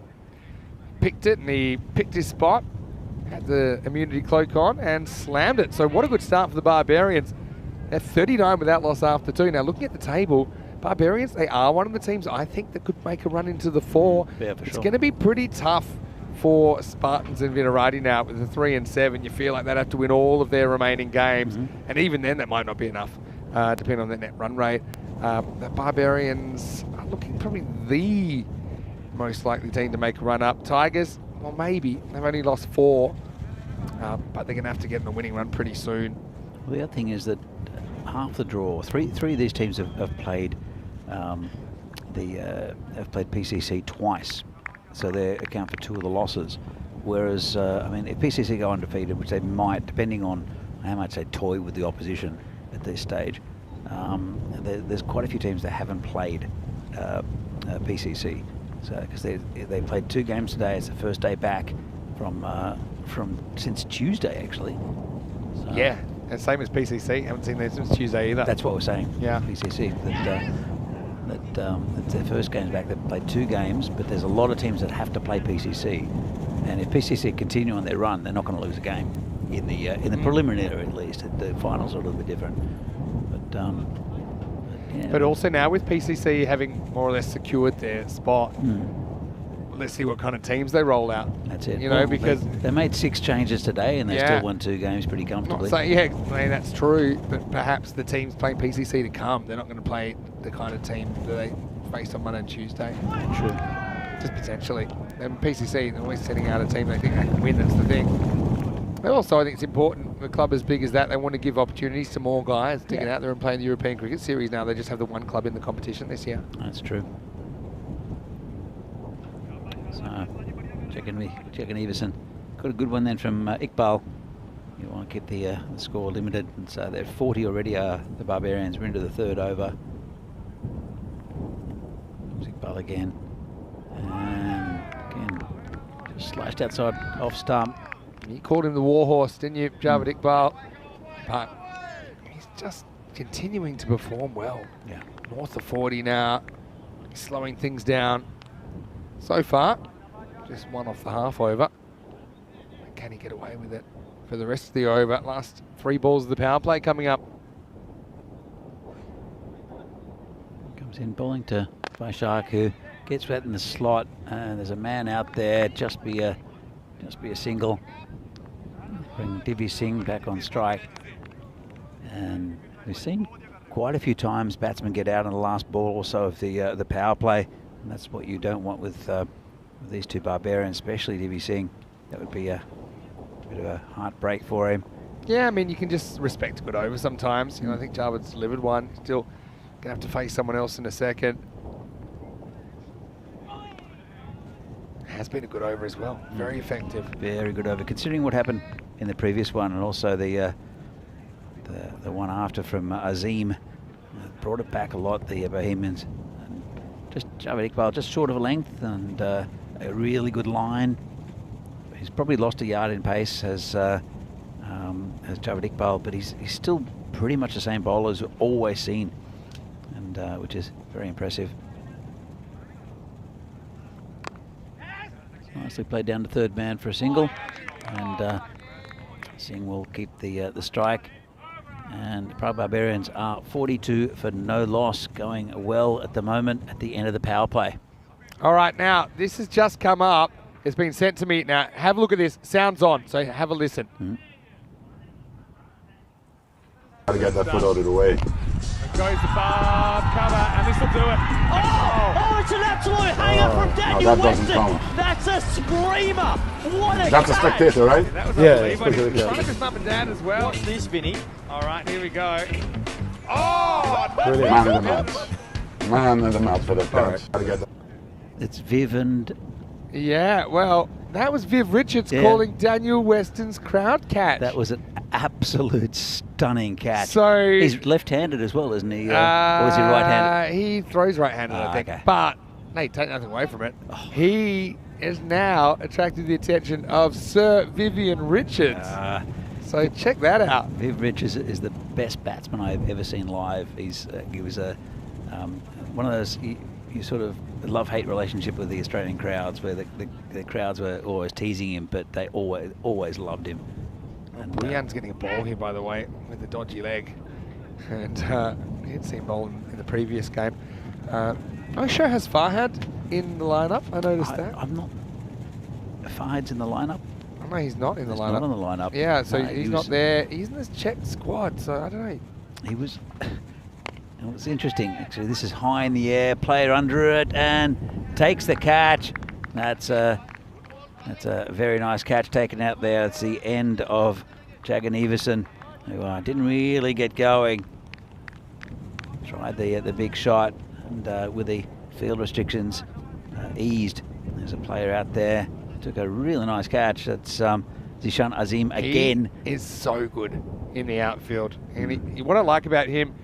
picked it and he picked his spot, had the immunity cloak on and slammed it. So what a good start for the Barbarians. They're 39 without loss after 2. Now looking at the table, Barbarians, they are one of the teams I think that could make a run into the 4. Yeah, for it's sure. going to be pretty tough for Spartans and Vinarati now with the 3 and 7. You feel like they'd have to win all of their remaining games, and even then that might not be enough, depending on their net run rate. The Barbarians are looking probably the most likely team to make a run up. Tigers, well, maybe. They've only lost 4, but they're going to have to get in the winning run pretty soon. Well, the other thing is that half the draw, three of these teams have played they've played PCC twice, so they account for 2 of the losses. Whereas, I mean, if PCC go undefeated, which they might, depending on how much they toy with the opposition at this stage, there's quite a few teams that haven't played PCC. So, because they played 2 games today, it's the first day back from since Tuesday actually. So Yeah, and same as PCC. Haven't seen them since Tuesday either. that's what we're saying. Yeah. PCC it's their first games back. They've played 2 games, but there's a lot of teams that have to play PCC, and if PCC continue on their run, they're not going to lose a game in the preliminary at least. The finals are a little bit different, but yeah. But also now with PCC having more or less secured their spot, let's see what kind of teams they roll out. That's it. You know, Well, because they made 6 changes today, and they still won 2 games pretty comfortably. yeah, I mean, that's true. But perhaps the teams playing PCC to come, they're not going to play the kind of team that they faced on Monday and Tuesday. True. Just potentially. And PCC, they're always setting out a team they think they can win. That's the thing. And also, I think it's important. The club as big as that, they want to give opportunities to more guys to get out there and play in the European Cricket Series. Now they just have the 1 club in the competition this year. That's true. So, checking Everson. Got a good one then from Iqbal. You want to keep the score limited. And so they're 40 already, the Barbarians. We're into the 3rd over. Iqbal again. And again, just slashed outside off stump. You called him the warhorse, didn't you, Javed Iqbal? But he's just continuing to perform well. Yeah. North of 40 now, slowing things down. So far, just 1 off the half over. Can he get away with it for the rest of the over? Last 3 balls of the power play coming up. Comes in bowling to Vaishak, who gets that in the slot, and there's a man out there. Just be a single. Bring Divi Singh back on strike, and we've seen quite a few times batsmen get out on the last ball or so of the power play, and that's what you don't want with these 2 Barbarians, especially Divi Singh. That would be a bit of a heartbreak for him. Yeah, I mean, you can just respect a good over sometimes. You know, I think Jarvid's delivered one. Still gonna have to face someone else in a second. Has been a good over as well. Very effective. Very good over, considering what happened in the previous one, and also the one after from Azim. Brought it back a lot, the Bohemians. And just Javed Iqbal just short of a length, and a really good line. He's probably lost a yard in pace as Javed Iqbal, but he's still pretty much the same bowler as we've always seen, and which is very impressive. Nicely played down to 3rd man for a single, and Singh will keep the strike. And the Pro Barbarians are 42 for no loss, going well at the moment at the end of the power play. All right, now, this has just come up. It's been sent to me. Now, have a look at this. Sound's on, so have a listen. Got to get that foot out of the way. Goes the Barb cover, and this will do it. Oh, it's an absolute hanger from Daniel that doesn't Weston. count. That's a screamer. What a That's a catch. spectator, right? That was Yeah, unbelievable. spectator, He's trying to just mum and dad as well. Watch this, Vinny. All right, here we go. Oh, Man of the match. Man of the match for the catch. Got to get that. It's Viv and yeah, well, that was Viv Richards calling Daniel Weston's crowd catch. that was an absolute stunning catch. So He's left-handed as well, isn't he? Or is he right-handed? He throws right-handed, I think. Okay. But, hey, take nothing away from it. He is now attracted the attention of Sir Vivian Richards. So check that out. Viv Richards is the best batsman I've ever seen live. He was one of those. you sort of love-hate relationship with the Australian crowds, where the crowds were always teasing him, but they always loved him. And Boyan's getting a ball here, by the way, with a dodgy leg. And he didn't see him bowl in the previous game. Osho has Farhad in the lineup. I noticed that. I'm not. Farhad's in the lineup? No, he's not in the lineup. Not on the lineup. Yeah, so No, he's not there. He's in this Czech squad, so I don't know. He was. It's interesting, actually. This is high in the air, player under it, and takes the catch. That's a very nice catch taken out there. It's the end of Jagger Neverson, who didn't really get going. Tried the big shot, and with the field restrictions eased. There's a player out there. Took a really nice catch. That's Zishan Azim again. He is so good in the outfield. And what I like about him,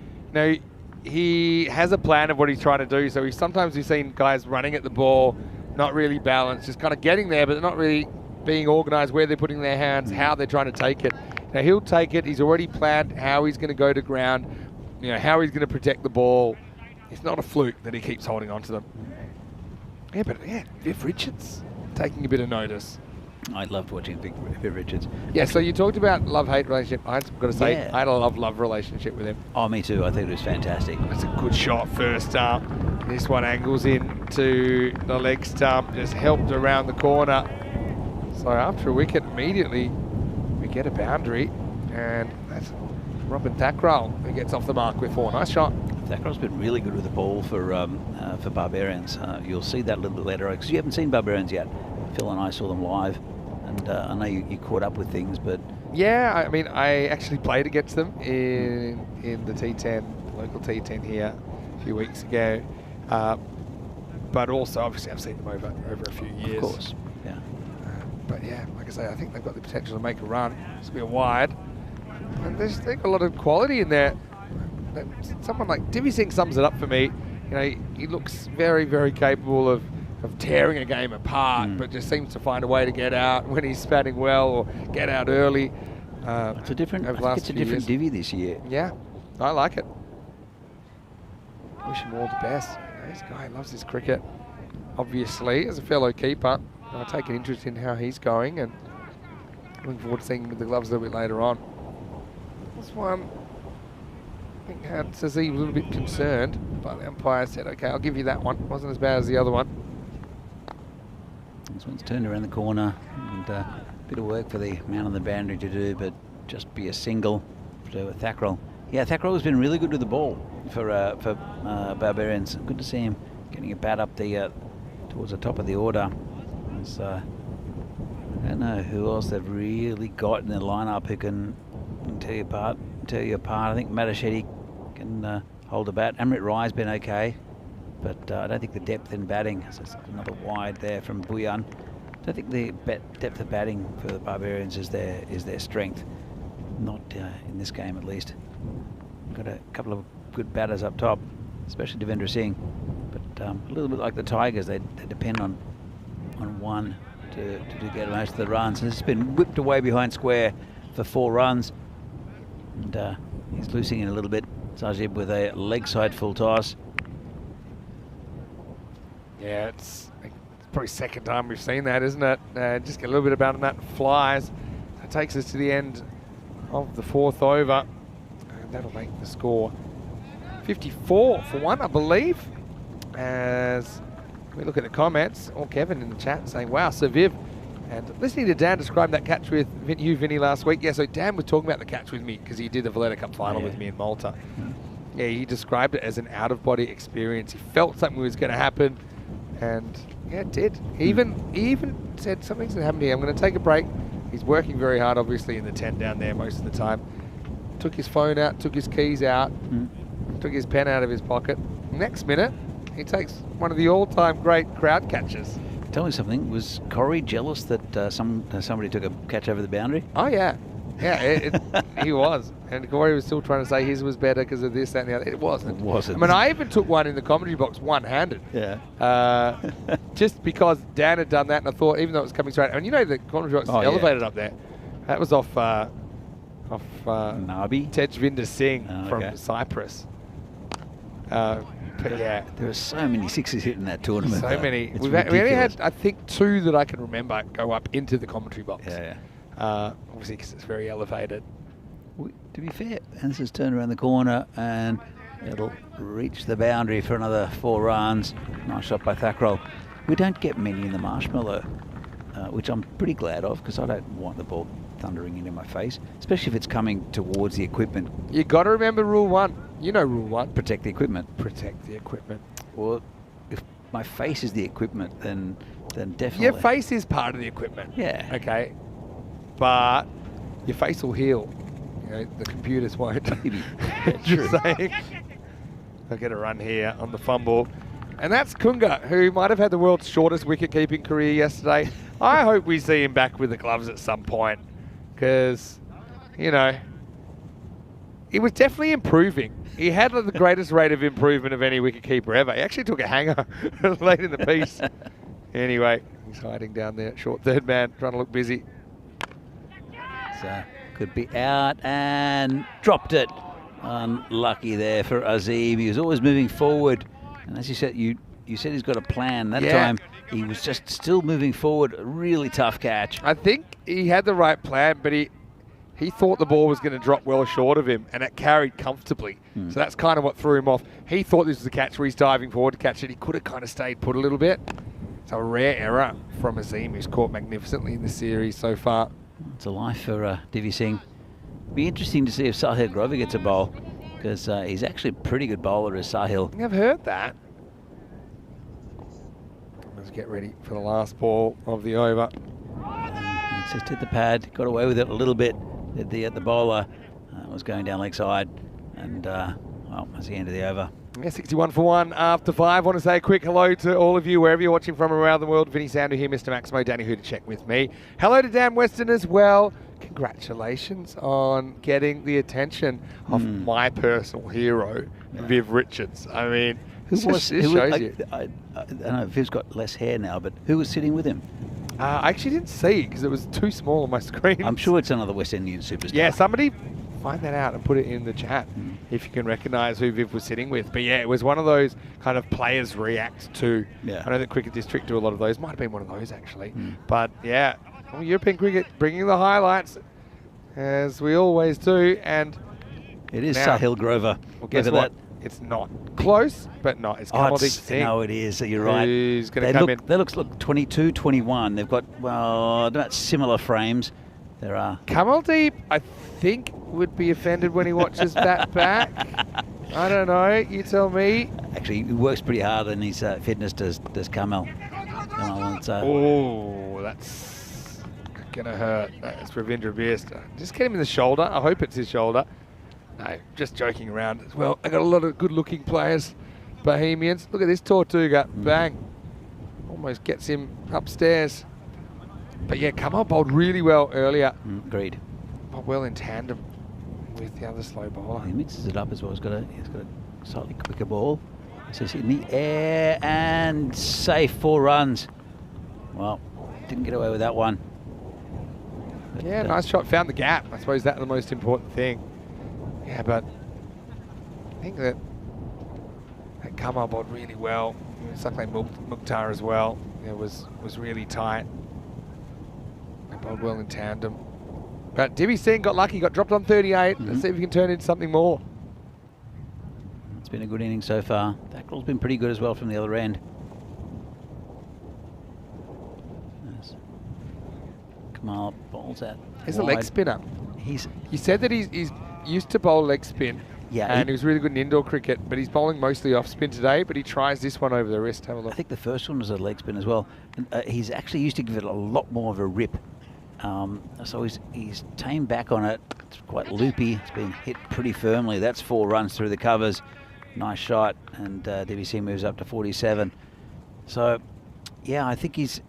he has a plan of what he's trying to do. So sometimes we've seen guys running at the ball, not really balanced, just kind of getting there, but they're not really being organised where they're putting their hands, how they're trying to take it. Now he'll take it. He's already planned how he's going to go to ground, how he's going to protect the ball. It's not a fluke that he keeps holding on to them. Yeah, but Viv Richards taking a bit of notice. I loved watching Viv Richards. Yeah, so you talked about love-hate relationship. I've got to say, I had a love relationship with him. Oh, me too. I think it was fantastic. That's a good shot first up. This one angles in to the leg stump, just helped around the corner. So after a wicket, immediately we get a boundary, and that's Robin Thakral who gets off the mark with 4. Nice shot. Thakral's been really good with the ball for Barbarians. You'll see that a little bit later, because you haven't seen Barbarians yet. Phil and I saw them live, and I know you caught up with things, but... Yeah, I mean, I actually played against them in the T10, local T10 here a few weeks ago. But also, obviously, I've seen them over a few years. Of course, yeah. But yeah, like I say, I think they've got the potential to make a run. It's going to be a wide. And they've got a lot of quality in there. Someone like Divi Singh sums it up for me. He looks very, very capable of tearing a game apart, but just seems to find a way to get out when he's batting well or get out early. It's a different Divi this year. Yeah, I like it. Wish him all the best. This guy loves his cricket. Obviously, as a fellow keeper, I take an interest in how he's going, and looking forward to seeing him with the gloves a little bit later on. This one, I think had Sazi a little bit concerned, but the umpire said, okay, I'll give you that one. Wasn't as bad as the other one. This one's turned around the corner, and a bit of work for the man on the boundary to do, but just be a single to Thakral. Yeah, Thakral has been really good with the ball for Barbarians. Good to see him getting a bat up towards the top of the order. I don't know who else they've really got in their lineup who can tear you apart. I think Madashedi can hold a bat. Amrit Rai's been okay, but I don't think the depth in batting. So it's another wide there from Boyan. I don't think the depth of batting for the Barbarians is their strength. Not in this game, at least. Got a couple of good batters up top, especially Devendra Singh. But a little bit like the Tigers, they depend on one to get most of the runs. And it's been whipped away behind square for 4 runs. And he's losing it a little bit. Sajib with a leg side full toss. Yeah, it's probably second time we've seen that, isn't it? Just get a little bit about that, flies. That takes us to the end of the 4th over. And that'll make the score 54 for 1, I believe. As we look at the comments, or Kevin in the chat saying, wow, Sir Viv. And listening to Dan describe that catch with you, Vinny, last week. Yeah, so Dan was talking about the catch with me because he did the Valletta Cup final with me in Malta. Yeah, he described it as an out-of-body experience. He felt something was going to happen, and yeah, it did. He even said, something's going to happen here. I'm going to take a break. He's working very hard, obviously, in the tent down there most of the time. Took his phone out, took his keys out, took his pen out of his pocket. Next minute, he takes one of the all-time great crowd catches. Tell me something, was Corey jealous that somebody took a catch over the boundary? Oh, yeah. Yeah, he was. And Corey was still trying to say his was better because of this, that, and the other. It wasn't. It wasn't. I mean, I even took one in the commentary box one-handed. Yeah. Just because Dan had done that, and I thought, even though it was coming straight, and you know the commentary box is elevated up there. That was off Nabi? Tejvinder Singh from Cyprus. But yeah, There are so many sixes hit in that tournament. so though. many. It's We only ridiculous. had, I think, 2 that I can remember go up into the commentary box. Yeah. Obviously, because it's very elevated. To be fair, Anderson has turned around the corner and it'll reach the boundary for another 4 runs. Nice shot by Thackrell. We don't get many in the Marshmallow, which I'm pretty glad of because I don't want the ball thundering into my face, especially if it's coming towards the equipment. You got to remember rule 1. You know rule 1. Protect the equipment. Protect the equipment. Well, if my face is the equipment, then definitely. Your face is part of the equipment. Yeah. Okay. But your face will heal. You know, the computers won't. Maybe. Just saying. I'll get a run here on the fumble. And that's Kunga, who might have had the world's shortest wicket-keeping career yesterday. I hope we see him back with the gloves at some point. Because, you know, he was definitely improving. He had the greatest rate of improvement of any wicket-keeper ever. He actually took a hanger late in the piece. Anyway, he's hiding down there. Short third man, trying to look busy. So could be out and dropped it. Unlucky there for Azim. He was always moving forward. And as you said, you said he's got a plan. That time he was just still moving forward. A really tough catch. I think he had the right plan, but he thought the ball was going to drop well short of him, and it carried comfortably. So that's kind of what threw him off. He thought this was a catch where he's diving forward to catch it. He could have kind of stayed put a little bit. It's a rare error from Azim, who's caught magnificently in the series so far. It's a life for Divi Singh. Be interesting to see if Sahil Grover gets a bowl, because he's actually a pretty good bowler as Sahil. I've heard that. Let's get ready for the last ball of the over. He just hit the pad, got away with it a little bit. The bowler was going down leg side, and well, that's the end of the over. Yeah, 61 for 1 after 5. Want to say a quick hello to all of you wherever you're watching from around the world. Vinny Sandu here, Mr. Maximo, Danny Who to check with me. Hello to Dan Weston as well. Congratulations on getting the attention of my personal hero, Viv Richards. I mean, this shows you. I don't know if Viv's got less hair now, but who was sitting with him? I actually didn't see because it was too small on my screen. I'm sure it's another West Indian superstar. Yeah, somebody find that out and put it in the chat if you can recognise who Viv was sitting with. But yeah, it was one of those kind of players react to. Yeah. I know that Cricket District do a lot of those. Might have been one of those actually. But yeah, well, European cricket bringing the highlights as we always do. And it is now, Sahil Grover. Well, guess Look at what? that. It's not close, but not. It's Kamaldeep Singh. No, it is. You're right. Who's going to come in? They look 22, 21. They've got, well, about similar frames. There are. Kamaldeep, I think, would be offended when he watches that back. I don't know. You tell me. Actually, he works pretty hard in his fitness, does Kamal. Oh, that's going to hurt. That's Ravindra Biest. Just get him in the shoulder. I hope it's his shoulder. No, just joking around as well. I got a lot of good-looking players, Bohemians. Look at this Tortuga. Bang. Almost gets him upstairs. But yeah, Kamal bowled really well earlier. Agreed. Bowled well in tandem with the other slow bowler. He mixes it up as well. He's got a slightly quicker ball. So he's in the air and safe 4 runs. Well, didn't get away with that one. But, yeah, nice shot. Found the gap. I suppose that's the most important thing. Yeah, but I think that Kamal bowled really well. Sakle Mukhtar as well. It was really tight. They bowled well in tandem. But Divi Singh got lucky, got dropped on 38. Let's see if we can turn into something more. It's been a good inning so far. Thackrell's been pretty good as well from the other end. Kamal bowls out. He's a leg spinner. You said that he's used to bowl leg spin. Yeah, and he was really good in indoor cricket, but he's bowling mostly off spin today, but he tries this one over the wrist. Have a look. I think the first one was a leg spin as well. And, he's actually used to give it a lot more of a rip. So he's tamed back on it. It's quite loopy. It's been hit pretty firmly. That's 4 runs through the covers. Nice shot. And DBC moves up to 47. So, yeah, I think he's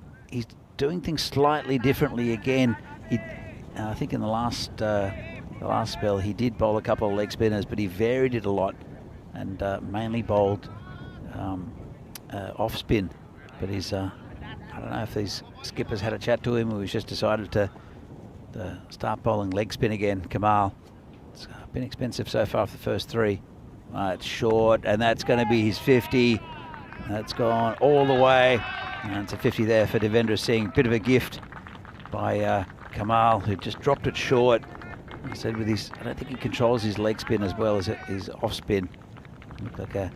doing things slightly differently again. I think in the last spell he did bowl a couple of leg spinners, but he varied it a lot and mainly bowled off spin. But he's I don't know if these skippers had a chat to him or he's just decided to start bowling leg spin again. Kamal, it's been expensive so far for the first 3. It's short, and that's going to be his 50. That's gone all the way. And it's a 50 there for Devendra Singh. Bit of a gift by Kamal, who just dropped it short. I said with his, I don't think he controls his leg spin as well as his off spin. Looked like a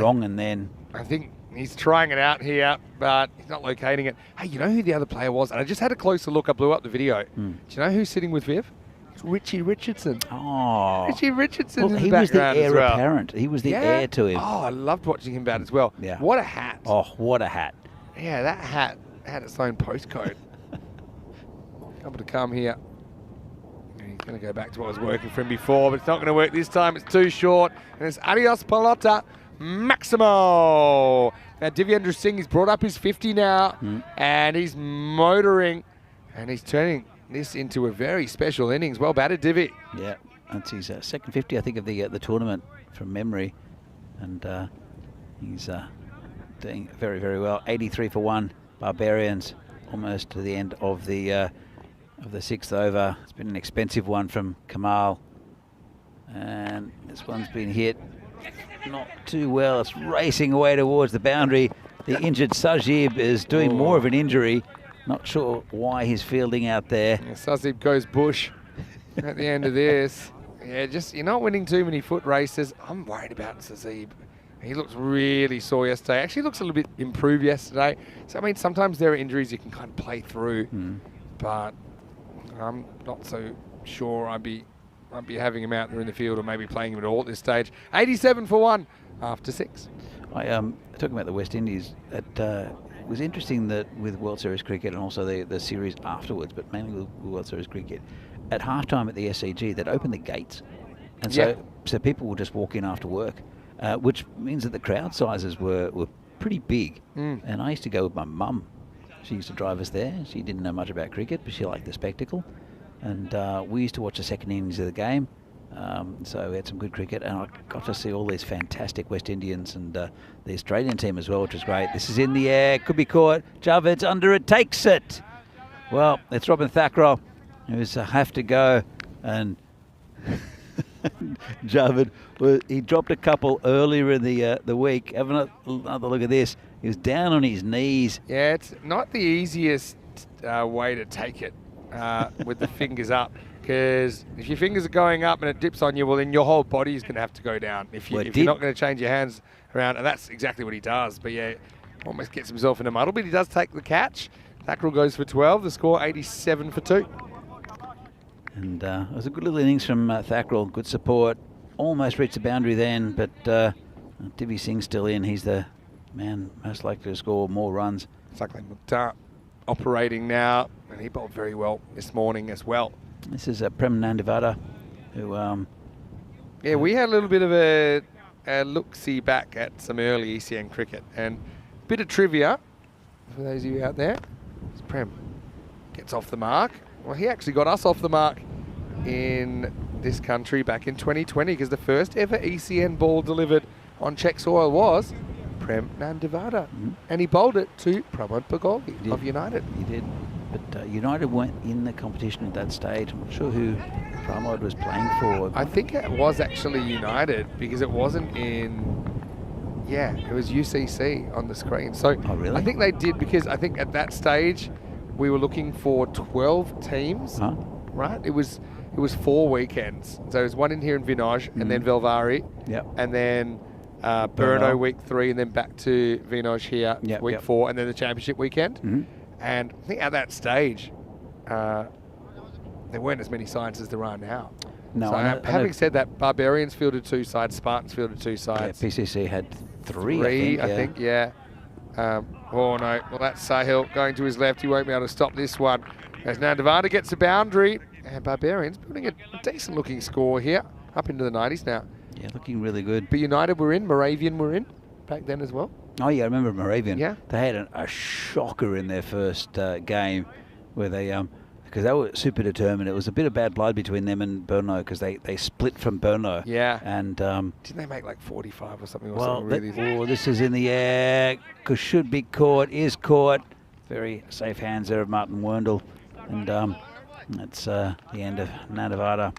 wrong, and then I think he's trying it out here, but he's not locating it. Hey, you know who the other player was? And I just had a closer look. I blew up the video. Do you know who's sitting with Viv? It's Richie Richardson. Oh, Richie Richardson. well, in he the was the background heir as well. apparent. He was the heir to him. Oh, I loved watching him bat as well. Yeah. What a hat. Oh, what a hat! Yeah, that hat had its own postcode. Couple to come here. He's going to go back to what was working for him before, but it's not going to work this time. It's too short, and it's adios pelota maximo. Now, Devendra Singh, he's brought up his 50 now, and he's motoring, and he's turning this into a very special innings. Well batted, Divi. Yeah, that's his second 50, I think, of the tournament from memory, and he's doing very, very well. 83 for 1, Barbarians, almost to the end of the 6th over. It's been an expensive one from Kamal, and this one's been hit not too well. It's racing away towards the boundary. The injured Sajib is doing more of an injury. Not sure why he's fielding out there. Yeah, Sajib goes bush at the end of this. Yeah, just you're not winning too many foot races. I'm worried about Sajib. He looks really sore yesterday. Actually looks a little bit improved yesterday. So, I mean, sometimes there are injuries you can kind of play through, but I'm not so sure I'd be having him out there in the field, or maybe playing him at all at this stage. 87 for 1 after 6. Talking about the West Indies, it was interesting that with World Series cricket and also the series afterwards, but mainly with World Series cricket, at halftime at the SCG, they'd open the gates, and so people would just walk in after work, which means that the crowd sizes were pretty big. And I used to go with my mum. She used to drive us there. She didn't know much about cricket, but she liked the spectacle. And we used to watch the second innings of the game. So we had some good cricket, and I got to see all these fantastic West Indians and the Australian team as well, which was great. This is in the air, could be caught. Javed's under it, takes it. Well, it's Robin Thakral who's have to go, and Javed, he dropped a couple earlier in the week. Have another look at this. He was down on his knees. Yeah, it's not the easiest way to take it with the fingers up, because if your fingers are going up and it dips on you, well, then your whole body is going to have to go down if you're not going to change your hands around, and that's exactly what he does. But yeah, almost gets himself in a muddle, but he does take the catch. Thakral goes for 12, the score 87 for 2. And it was a good little innings from Thakral, good support. Almost reached the boundary then, but Divi Singh's still in. He's the man most likely to score more runs. Saklan Mukhtar operating now, and he bowled very well this morning as well. This is Prem Nandivada, who... yeah, we had a little bit of a look-see back at some early ECN cricket, and a bit of trivia for those of you out there. Prem gets off the mark. Well, he actually got us off the mark in this country back in 2020, because the first ever ECN ball delivered on Czech soil was Prem Nandivada, and he bowled it to Pramod Pagoli of United. He did, but United weren't in the competition at that stage. I'm not sure who Pramod was playing for. I think it was actually United, because it wasn't in... Yeah, it was UCC on the screen. So oh, really? I think they did, because I think at that stage we were looking for 12 teams, right? It was 4 weekends. So it was one in here in Vinoj, and then Velvari, and then Brno week 3, and then back to Vinoj here week 4, and then the championship weekend. And I think at that stage there weren't as many sides as there are now. No, so having said that, Barbarians fielded 2 sides, Spartans fielded 2 sides. Yeah, PCC had 3, I think. Oh no, well that's Sahil going to his left. He won't be able to stop this one. As Nandivada gets a boundary, and Barbarians building a decent looking score here, up into the 90s now. Yeah, looking really good. But United were in, Moravian were in back then as well. Oh yeah, I remember Moravian. Yeah. They had a shocker in their first game, where they because they were super determined. It was a bit of bad blood between them and Brno, because they split from Brno. Yeah. And didn't they make like 45 or something? Or something really? This is in the air. Should be caught. Is caught. Very safe hands there of Martin Werndl. And that's the end of Nandivada.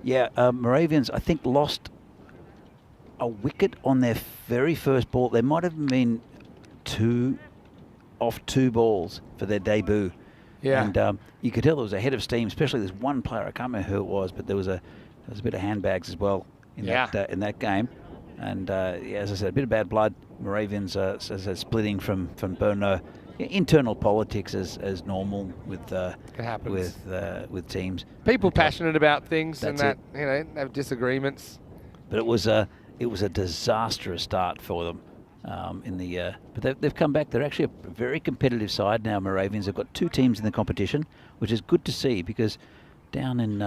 Yeah, Moravians, I think, lost a wicket on their very first ball. There might have been two balls for their debut. Yeah. And you could tell there was a head of steam, especially this one player. I can't remember who it was, but there was a bit of handbags as well in that game. And as I said, a bit of bad blood. Moravians splitting from Burno. Internal politics as normal with teams. People passionate about things and That's that have disagreements. But it was a disastrous start for them. But they've come back. They're actually a very competitive side now. Moravians have got 2 teams in the competition, which is good to see because down in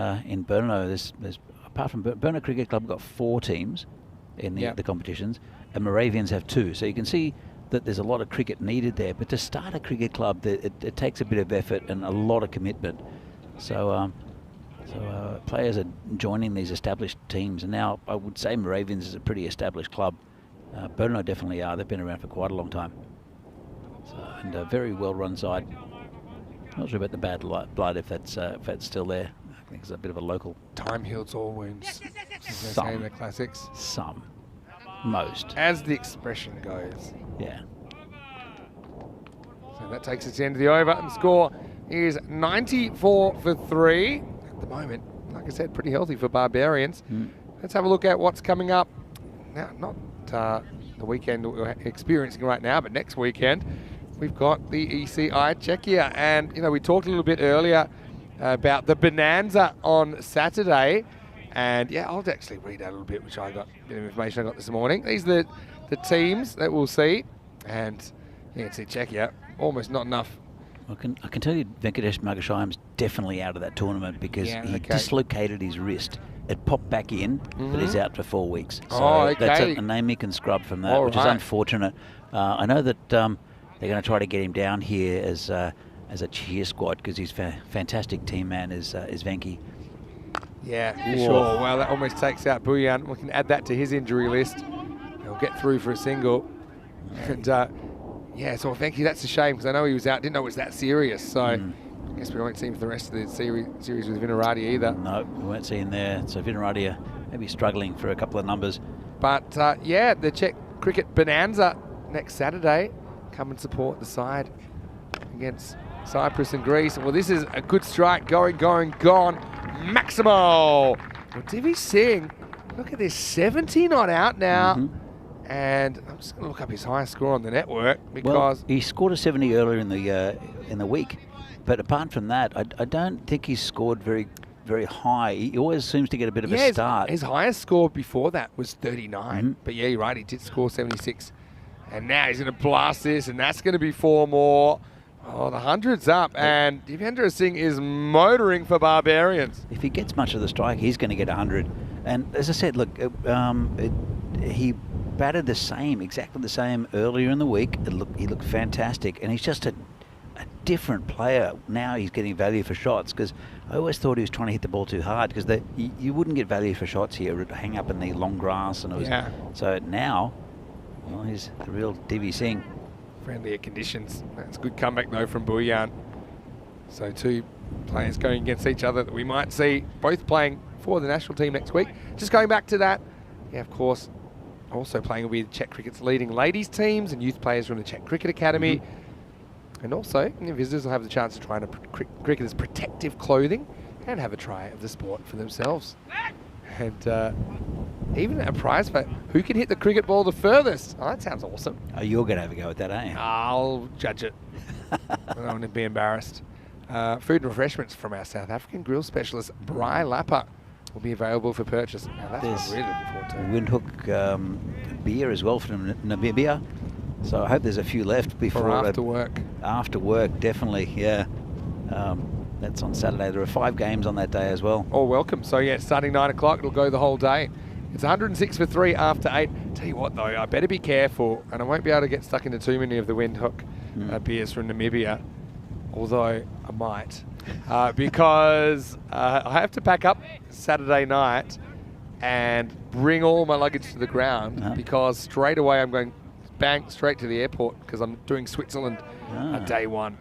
Burno, there's apart from Burno Cricket Club, got 4 teams in the competitions, and Moravians have 2. So you can see that there's a lot of cricket needed there. But to start a cricket club, it takes a bit of effort and a lot of commitment. So players are joining these established teams, and now I would say Moravians is a pretty established club. Burno definitely are. They've been around for quite a long time. And a very well-run side. Not sure about the bad blood if that's still there. I think it's a bit of a local. Time heals all wounds. Some. In the classics. Some. Most. As the expression goes. Yeah. So that takes us to the end of the over, and the score is 94 for 3. At the moment, like I said, pretty healthy for Barbarians. Let's have a look at what's coming up. Now, not the weekend that we're experiencing right now, but next weekend we've got the ECI Czechia. And, we talked a little bit earlier about the Bonanza on Saturday. And, I'll actually read out a little bit, which I got a bit of information I got this morning. These are the teams that we'll see. And you can see Czechia, almost not enough. I can tell you Venkatesh Magashayam's definitely out of that tournament because he dislocated his wrist. It popped back in, but he's out for 4 weeks. So that's a name he can scrub from that, which is unfortunate. I know that they're going to try to get him down here as a cheer squad because he's a fantastic team man, is Venki. Yeah, for sure. Well, that almost takes out Buyan. We can add that to his injury list. He'll get through for a single. And, so Venki, that's a shame because I know he was out. Didn't know it was that serious. So I guess we won't see him for the rest of the series with Vinarati either. No, we won't see him there. So Vinarati are maybe struggling for a couple of numbers. But, the Czech Cricket Bonanza next Saturday. Come and support the side against Cyprus and Greece. Well, this is a good strike. Gone. Maximo. Well, Divi Singh, look at this, 70 not out now. And I'm just going to look up his highest score on the network because he scored a 70 earlier in the week. But apart from that, I don't think he's scored very, very high. He always seems to get a bit of a start. His highest score before that was 39. But you're right, he did score 76. And now he's going to blast this, and that's going to be 4 more. Oh, the 100's up, and Devendra Singh is motoring for Barbarians. If he gets much of the strike, he's going to get 100. And as I said, look, he batted exactly the same earlier in the week. He looked fantastic, and he's just a different player. Now he's getting value for shots because I always thought he was trying to hit the ball too hard because you wouldn't get value for shots here. It would hang up in the long grass, and so now, well, he's the real Divi Singh. Friendlier conditions. That's a good comeback though from Buyan. So 2 players going against each other that we might see both playing for the national team next week. Just going back to that, of course, also playing with Czech Cricket's leading ladies teams and youth players from the Czech Cricket Academy. And also, visitors will have the chance to try on cricketers' protective clothing and have a try of the sport for themselves. And even a prize for who can hit the cricket ball the furthest. Oh, that sounds awesome. Oh, you're going to have a go at that, aren't you? I'll judge it. I don't want to be embarrassed. Food and refreshments from our South African grill specialist, Bry Lapper, will be available for purchase. Now, that's what I'm really looking forward to. Windhoek beer as well from Namibia. So I hope there's a few left before. For after work. After work, definitely, yeah. That's on Saturday. There are 5 games on that day as well. All welcome. So, starting 9 o'clock, it'll go the whole day. It's 106 for 3 after 8. Tell you what, though, I better be careful, and I won't be able to get stuck into too many of the Windhoek beers from Namibia, although I might, because I have to pack up Saturday night and bring all my luggage to the ground because straight away I'm going bang straight to the airport because I'm doing Switzerland day 1.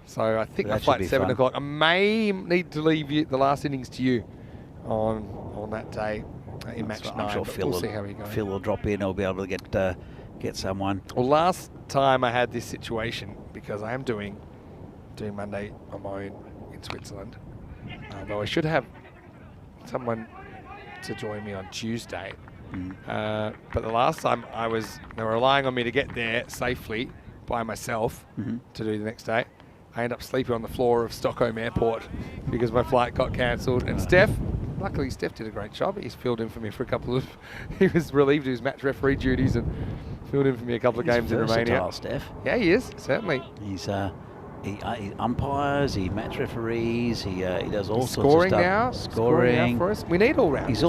So I think my flight's 7 o'clock. I may need to leave the last innings to you on that day. in match 9. I'm sure but Phil we'll will, see how we go. Phil will drop in. He'll be able to get someone. Well, last time I had this situation, because I am doing Monday on my own in Switzerland, though I should have someone to join me on Tuesday. But the last time they were relying on me to get there safely by myself to do the next day. I ended up sleeping on the floor of Stockholm Airport because my flight got cancelled. And luckily Steph did a great job. He's filled in for me for he was relieved of his match referee duties and filled in for me a couple of games in Romania. Steph. Yeah, he is, certainly. He umpires, he match referees, he does all sorts Scoring of now. stuff. Scoring now for us. We need all rounders. He's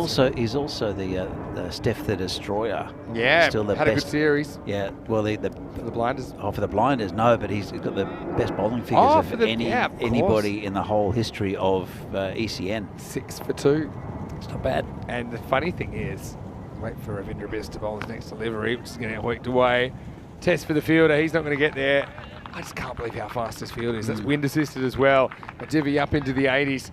also the Steph the Destroyer. Yeah, still the had best, a good series. Yeah, well For the blinders. for the blinders, no, but he's got the best bowling figures of anybody in the whole history of ECN. 6 for 2. It's not bad. And the funny thing is, wait for Ravindra Bis to bowl his next delivery, which is going to get worked away. Test for the fielder, he's not going to get there. I just can't believe how fast this field is. That's wind assisted as well. A divvy up into the 80s.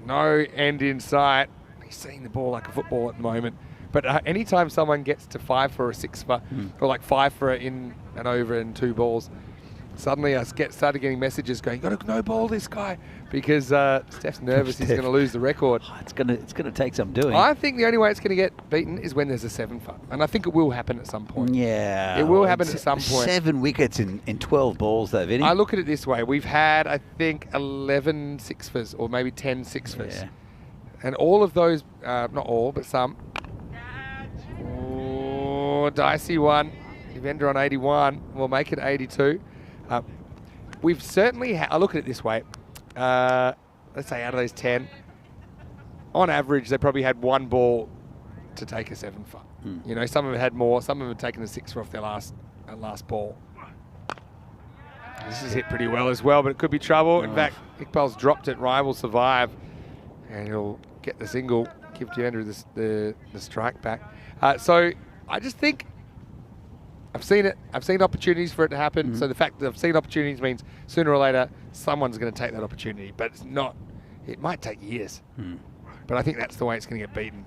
No end in sight. He's seeing the ball like a football at the moment. But anytime someone gets to 5 for a 6 for, or like 5 for in and over and 2 balls, suddenly I started getting messages going, "Got to no ball this guy," because Steph's nervous. He's going to lose the record. Oh, it's going to take some doing. I think the only way it's going to get beaten is when there's a 7 for, and I think it will happen at some point. Yeah, it will happen at some point. 7 wickets in 12 balls, though, Vinny. I look at it this way: we've had, I think, 11 6-fers or maybe 10 6-fers, and all of those, not all, but some. Oh, dicey one. Devendra on 81. We'll make it 82. We've certainly, I look at it this way, let's say out of those 10, on average, they probably had 1 ball to take a 7 for. You know, some of them had more, some of them had taken a 6 for off their last ball. This is hit pretty well as well, but it could be trouble. In fact, Iqbal's dropped it, Rye will survive, and he'll get the single, give Devendra the strike back. So I just think, I've seen it. I've seen opportunities for it to happen. So the fact that I've seen opportunities means sooner or later someone's going to take that opportunity. But it's not. It might take years. But I think that's the way it's going to get beaten.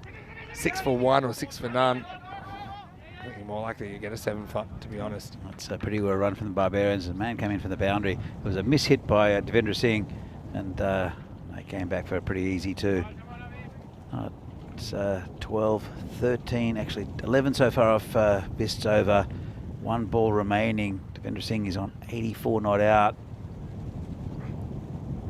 6 for 1 or 6 for none. I think you're more likely you get a 7 for, to be honest. That's a pretty well run from the Barbarians. The man came in from the boundary. It was a mishit by Devendra Singh, and they came back for a pretty easy 2. It's 12, 13, actually 11 so far off Bist's over. 1 ball remaining. Devendra Singh is on 84 not out.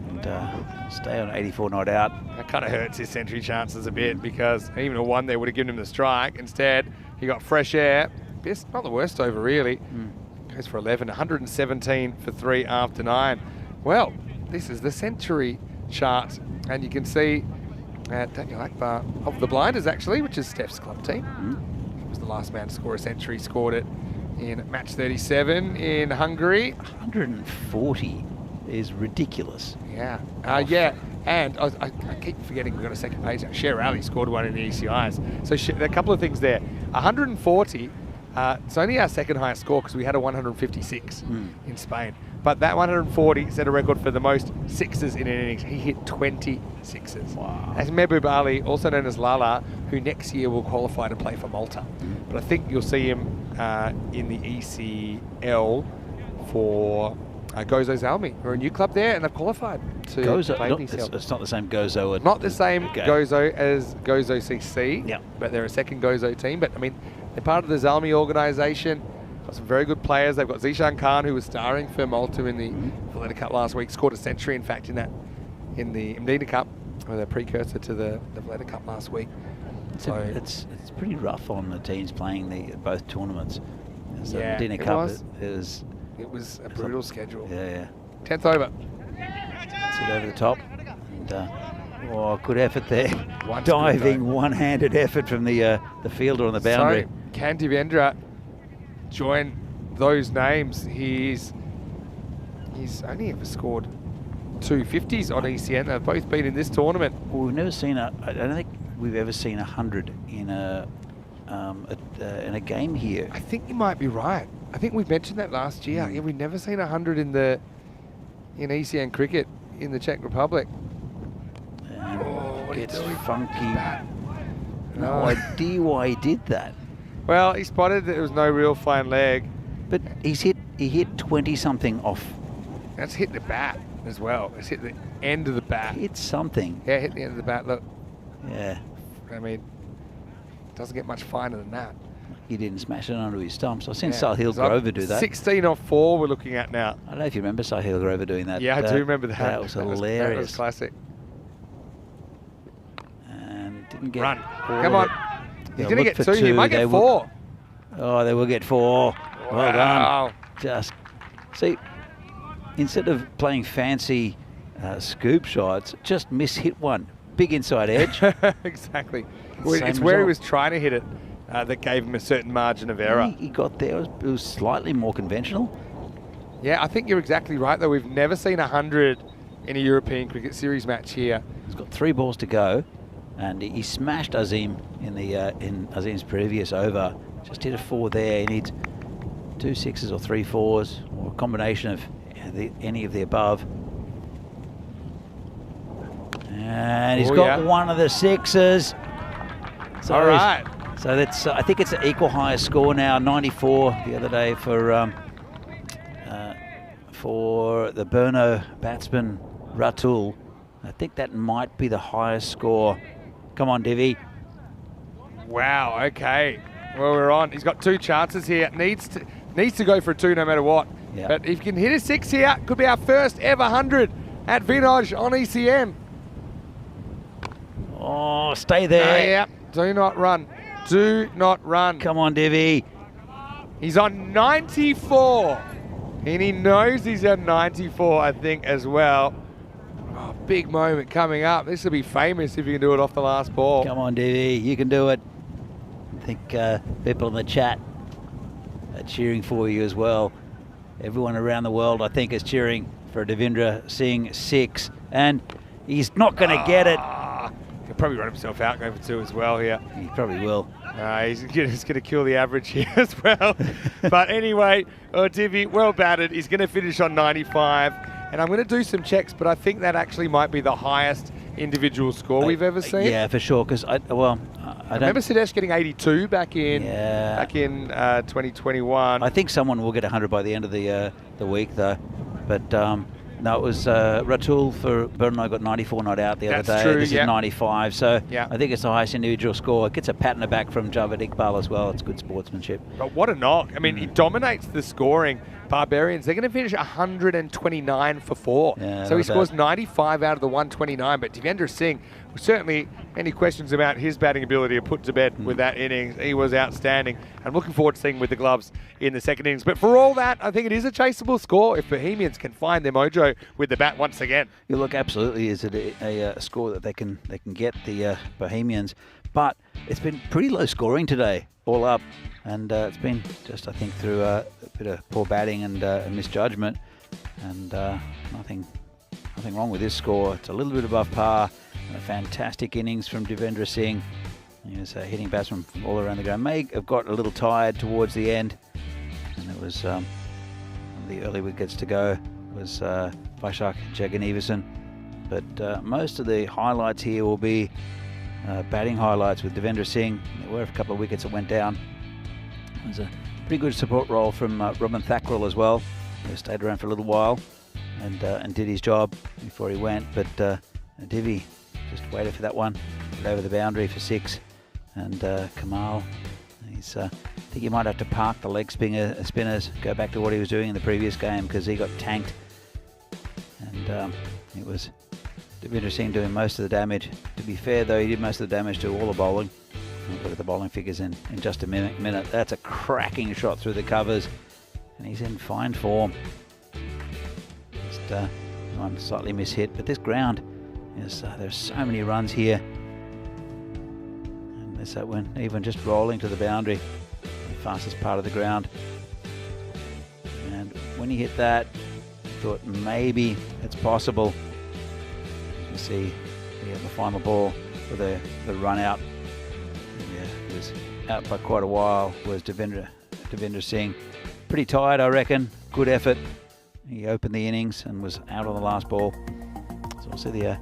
And stay on 84 not out. That kind of hurts his century chances a bit, because even a 1 there would have given him the strike. Instead, he got fresh air. Bist, not the worst over really. Goes for 11, 117 for 3 after 9. Well, this is the century chart, and you can see Daniel Akbar of the Blinders actually, which is Steph's club team. He was the last man to score a century, scored it in match 37 in Hungary. 140 is ridiculous. Yeah, and I keep forgetting we've got a second page. Sher Ali scored 1 in the ECIs. So there are a couple of things there. 140, it's only our second highest score because we had a 156 in Spain. But that 140 set a record for the most 6s in an innings. He hit 20 6s. Wow. As Mehboob Ali, also known as Lala, who next year will qualify to play for Malta. But I think you'll see him in the ECL for Gozo Zalmi. We're a new club there, and they've qualified to play in ECL. It's not the same Gozo. Not the same Gozo as Gozo CC, Yeah. but they're a second Gozo team. But I mean, they're part of the Zalmi organisation. Got some very good players. They've got Zishan Khan, who was starring for Malta in the Valletta Cup last week. Scored a century, in fact, in the Medina Cup, or the precursor to the Valletta Cup last week. So it's pretty rough on the teams playing both tournaments. So Yeah, Medina it Cup was. It was a brutal schedule. Yeah. 10th over. Sit over the top. And, good effort there. Diving one-handed effort from the fielder on the boundary. So can Devendra join those names? He's only ever scored 250s on ECN. They've both been in this tournament. Well, we've never seen I don't think we've ever seen 100 in a game here. I think you might be right. I think we mentioned that last year. Yeah, we've never seen 100 in ECN cricket in the Czech Republic. And gets funky. No idea why he did that. Well, he spotted that there was no real fine leg. But he hit 20-something off. That's hit the bat as well. It's hit the end of the bat. Hit something. Yeah, hit the end of the bat. Look, Yeah. I mean, it doesn't get much finer than that. He didn't smash it onto his stumps. I've seen Yeah. Sahil So Grover do that. 16 off 4 we're looking at now. I don't know if you remember Sahil Grover doing that. Yeah, I do remember that. That was hilarious. That was classic. And didn't get Run. all Come of on. it. He's Yeah, going to look get for 2. He might They get will- 4. Oh, they will get 4. Well done. Wow. Just see, instead of playing fancy scoop shots, just miss-hit one. Big inside edge. Exactly. Same It's where he result. was trying to hit it that gave him a certain margin of error. He got there. It was slightly more conventional. Yeah, I think you're exactly right, though. We've never seen 100 in a European Cricket Series match here. He's got 3 balls to go, and he smashed Azim in Azim's previous over. Just hit a 4 there. He needs 2 6s or 3 4s, or a combination of any of the above. And he's got one of the 6s. So All right. So that's I think it's an equal highest score now. 94 the other day for the Burno batsman Ratul. I think that might be the highest score. Come on, Divi. Wow, okay. Well, we're on. He's got 2 chances here. Needs to go for a 2 no matter what. Yeah. But if he can hit a 6 here, could be our first ever 100 at Vinod on ECN. Oh, stay there. Yeah, do not run. Do not run. Come on, Divi. He's on 94. And he knows he's on 94, I think, as well. Oh, big moment coming up. This will be famous if you can do it off the last ball. Come on, Divi. You can do it. I think people in the chat are cheering for you as well. Everyone around the world, I think, is cheering for Devendra Singh 6. And he's not going to get it. He'll probably run himself out going for 2 as well here. He probably will. He's going to kill the average here as well. But anyway, Divi, well batted. He's going to finish on 95. And I'm going to do some checks, but I think that actually might be the highest individual score we've ever seen. Yeah, for sure. Because I remember Sudesh getting 82 back in 2021. I think someone will get 100 by the end of the week, though. But no, it was Ratul for Burno got 94 not out the other day. True, This yeah. is 95. So Yeah. I think it's the highest individual score. It gets a pat on the back from Javed Iqbal as well. It's good sportsmanship. But what a knock. I mean, he dominates the scoring. Barbarians, they're going to finish 129 for 4. Yeah, so he not scores bad. 95 out of the 129. But Devendra Singh, certainly any questions about his batting ability are put to bed with that innings. He was outstanding. I'm looking forward to seeing him with the gloves in the second innings. But for all that, I think it is a chaseable score if Bohemians can find their mojo with the bat once again. You look, absolutely, is it a score that they can get the Bohemians? But it's been pretty low scoring today, all up, and it's been just, I think, through a bit of poor batting and misjudgment, and nothing wrong with this score. It's a little bit above par, and a fantastic innings from Devendra Singh. He was hitting batsmen from all around the ground. May have got a little tired towards the end, and it was one of the early wickets to go was Vaishak Jagannathan. But most of the highlights here will be batting highlights with Devendra Singh. There were a couple of wickets that went down. It was a pretty good support role from Robin Thakral as well, who stayed around for a little while and did his job before he went. But Divi just waited for that one, got over the boundary for 6. And Kamal, I think he might have to park the leg spinners, go back to what he was doing in the previous game because he got tanked. And it was Devendra Singh doing most of the damage. To be fair, though, he did most of the damage to all the bowling. We'll look at the bowling figures in just a minute. That's a cracking shot through the covers, and he's in fine form. Just one slightly mishit, but this ground is there's so many runs here, and there's that one even just rolling to the boundary, the fastest part of the ground. And when he hit that, I thought maybe it's possible. You see the final ball for the run out. Yeah, it was out by quite a while. Was Devendra Singh pretty tired, I reckon. Good effort. He opened the innings and was out on the last ball. So we'll see the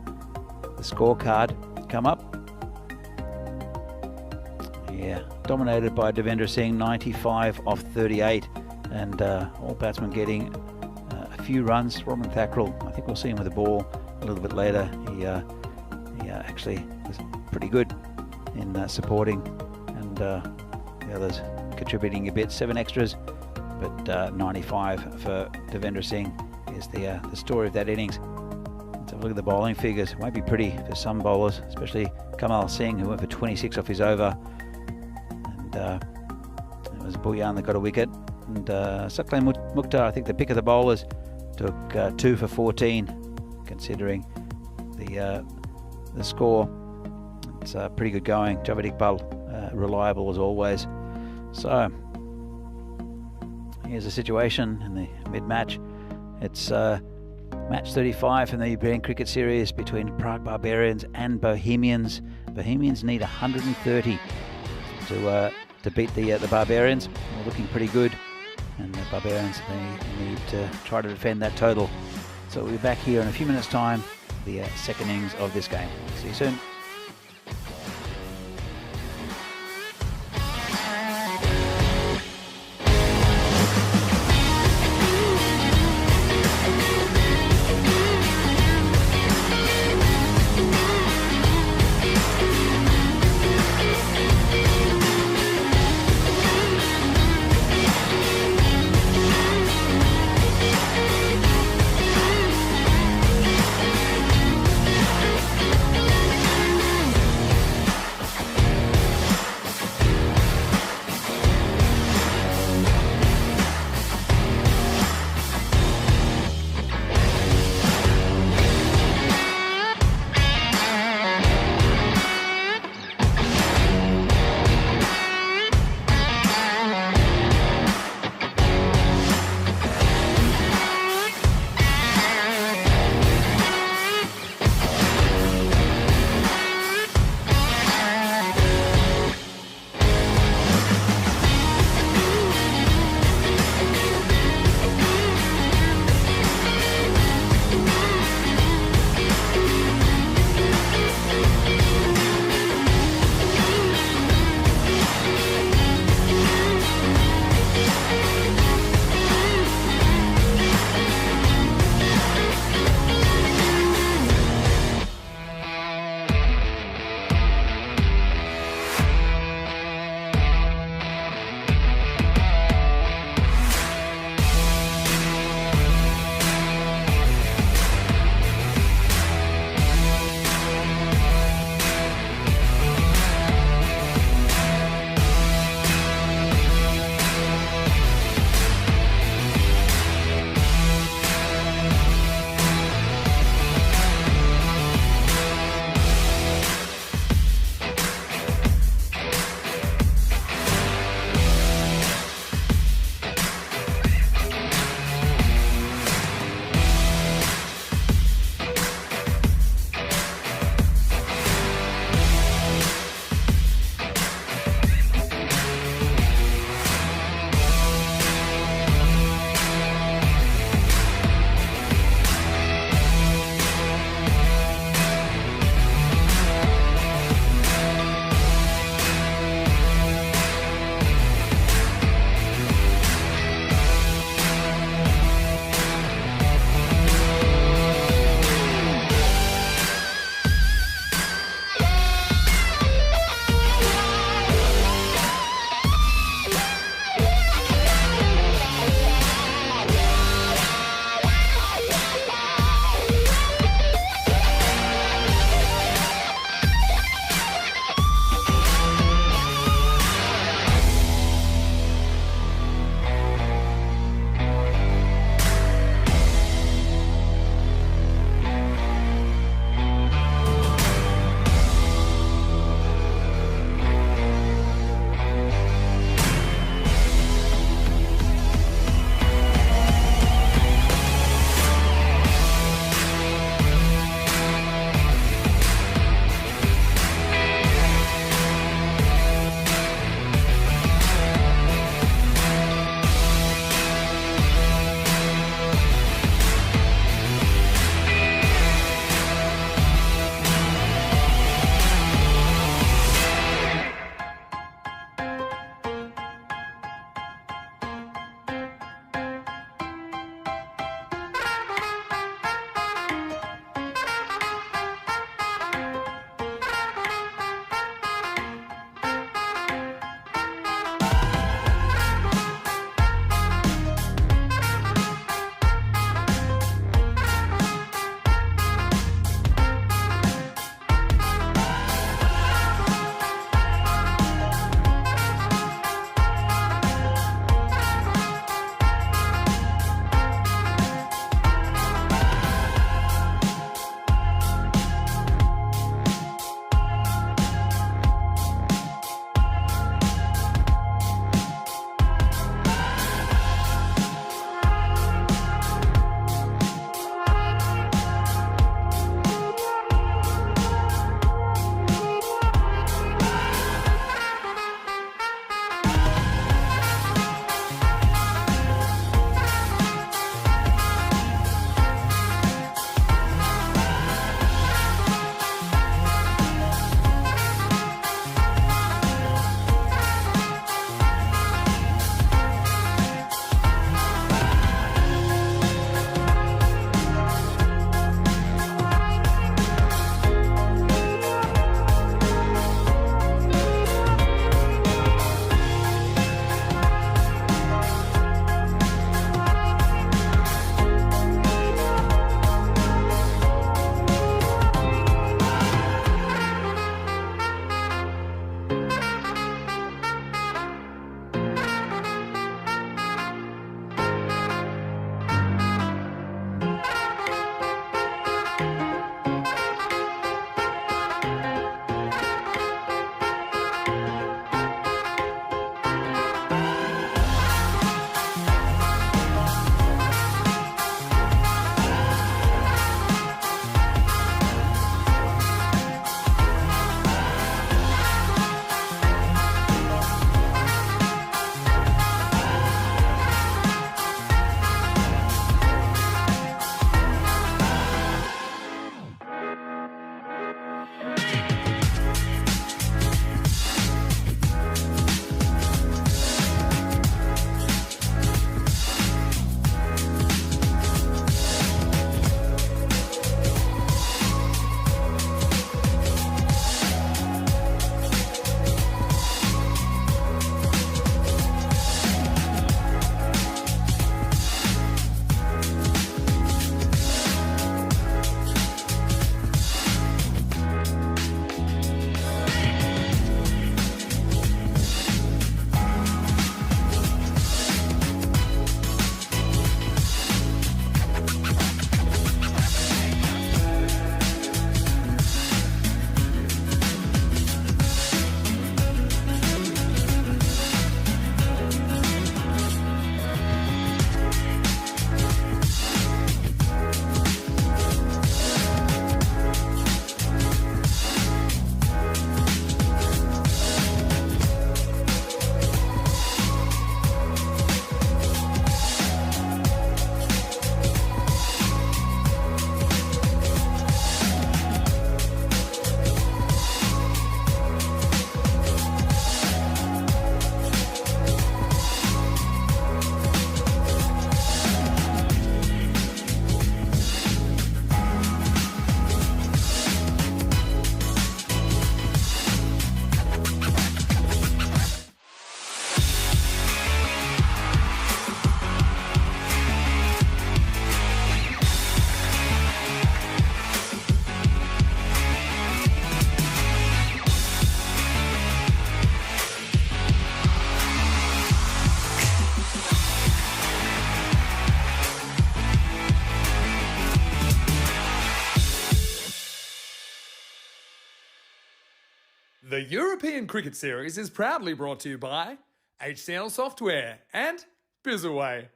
scorecard come up. Yeah, dominated by Devendra Singh, 95 off 38, and all batsmen getting a few runs. Robin Thackrell, I think we'll see him with the ball a little bit later. He actually was pretty good in supporting, and the others contributing a bit. 7 extras, but 95 for Devendra Singh is the story of that innings. Let's have a look at the bowling figures. It won't be pretty for some bowlers, especially Kamal Singh, who went for 26 off his over. And it was Bhuyan that got a wicket. And Saklan Mukhtar, I think the pick of the bowlers, took 2 for 14, considering the score. It's pretty good going. Javed Iqbal, reliable as always. So here's the situation in the mid-match. It's match 35 in the Barbarian cricket series between Prague Barbarians and Bohemians. Bohemians need 130 to beat the Barbarians. They're looking pretty good, and the Barbarians, they need to try to defend that total. So we'll be back here in a few minutes' time, the second innings of this game. See you soon. The European Cricket Series is proudly brought to you by HCL Software and Bizaway.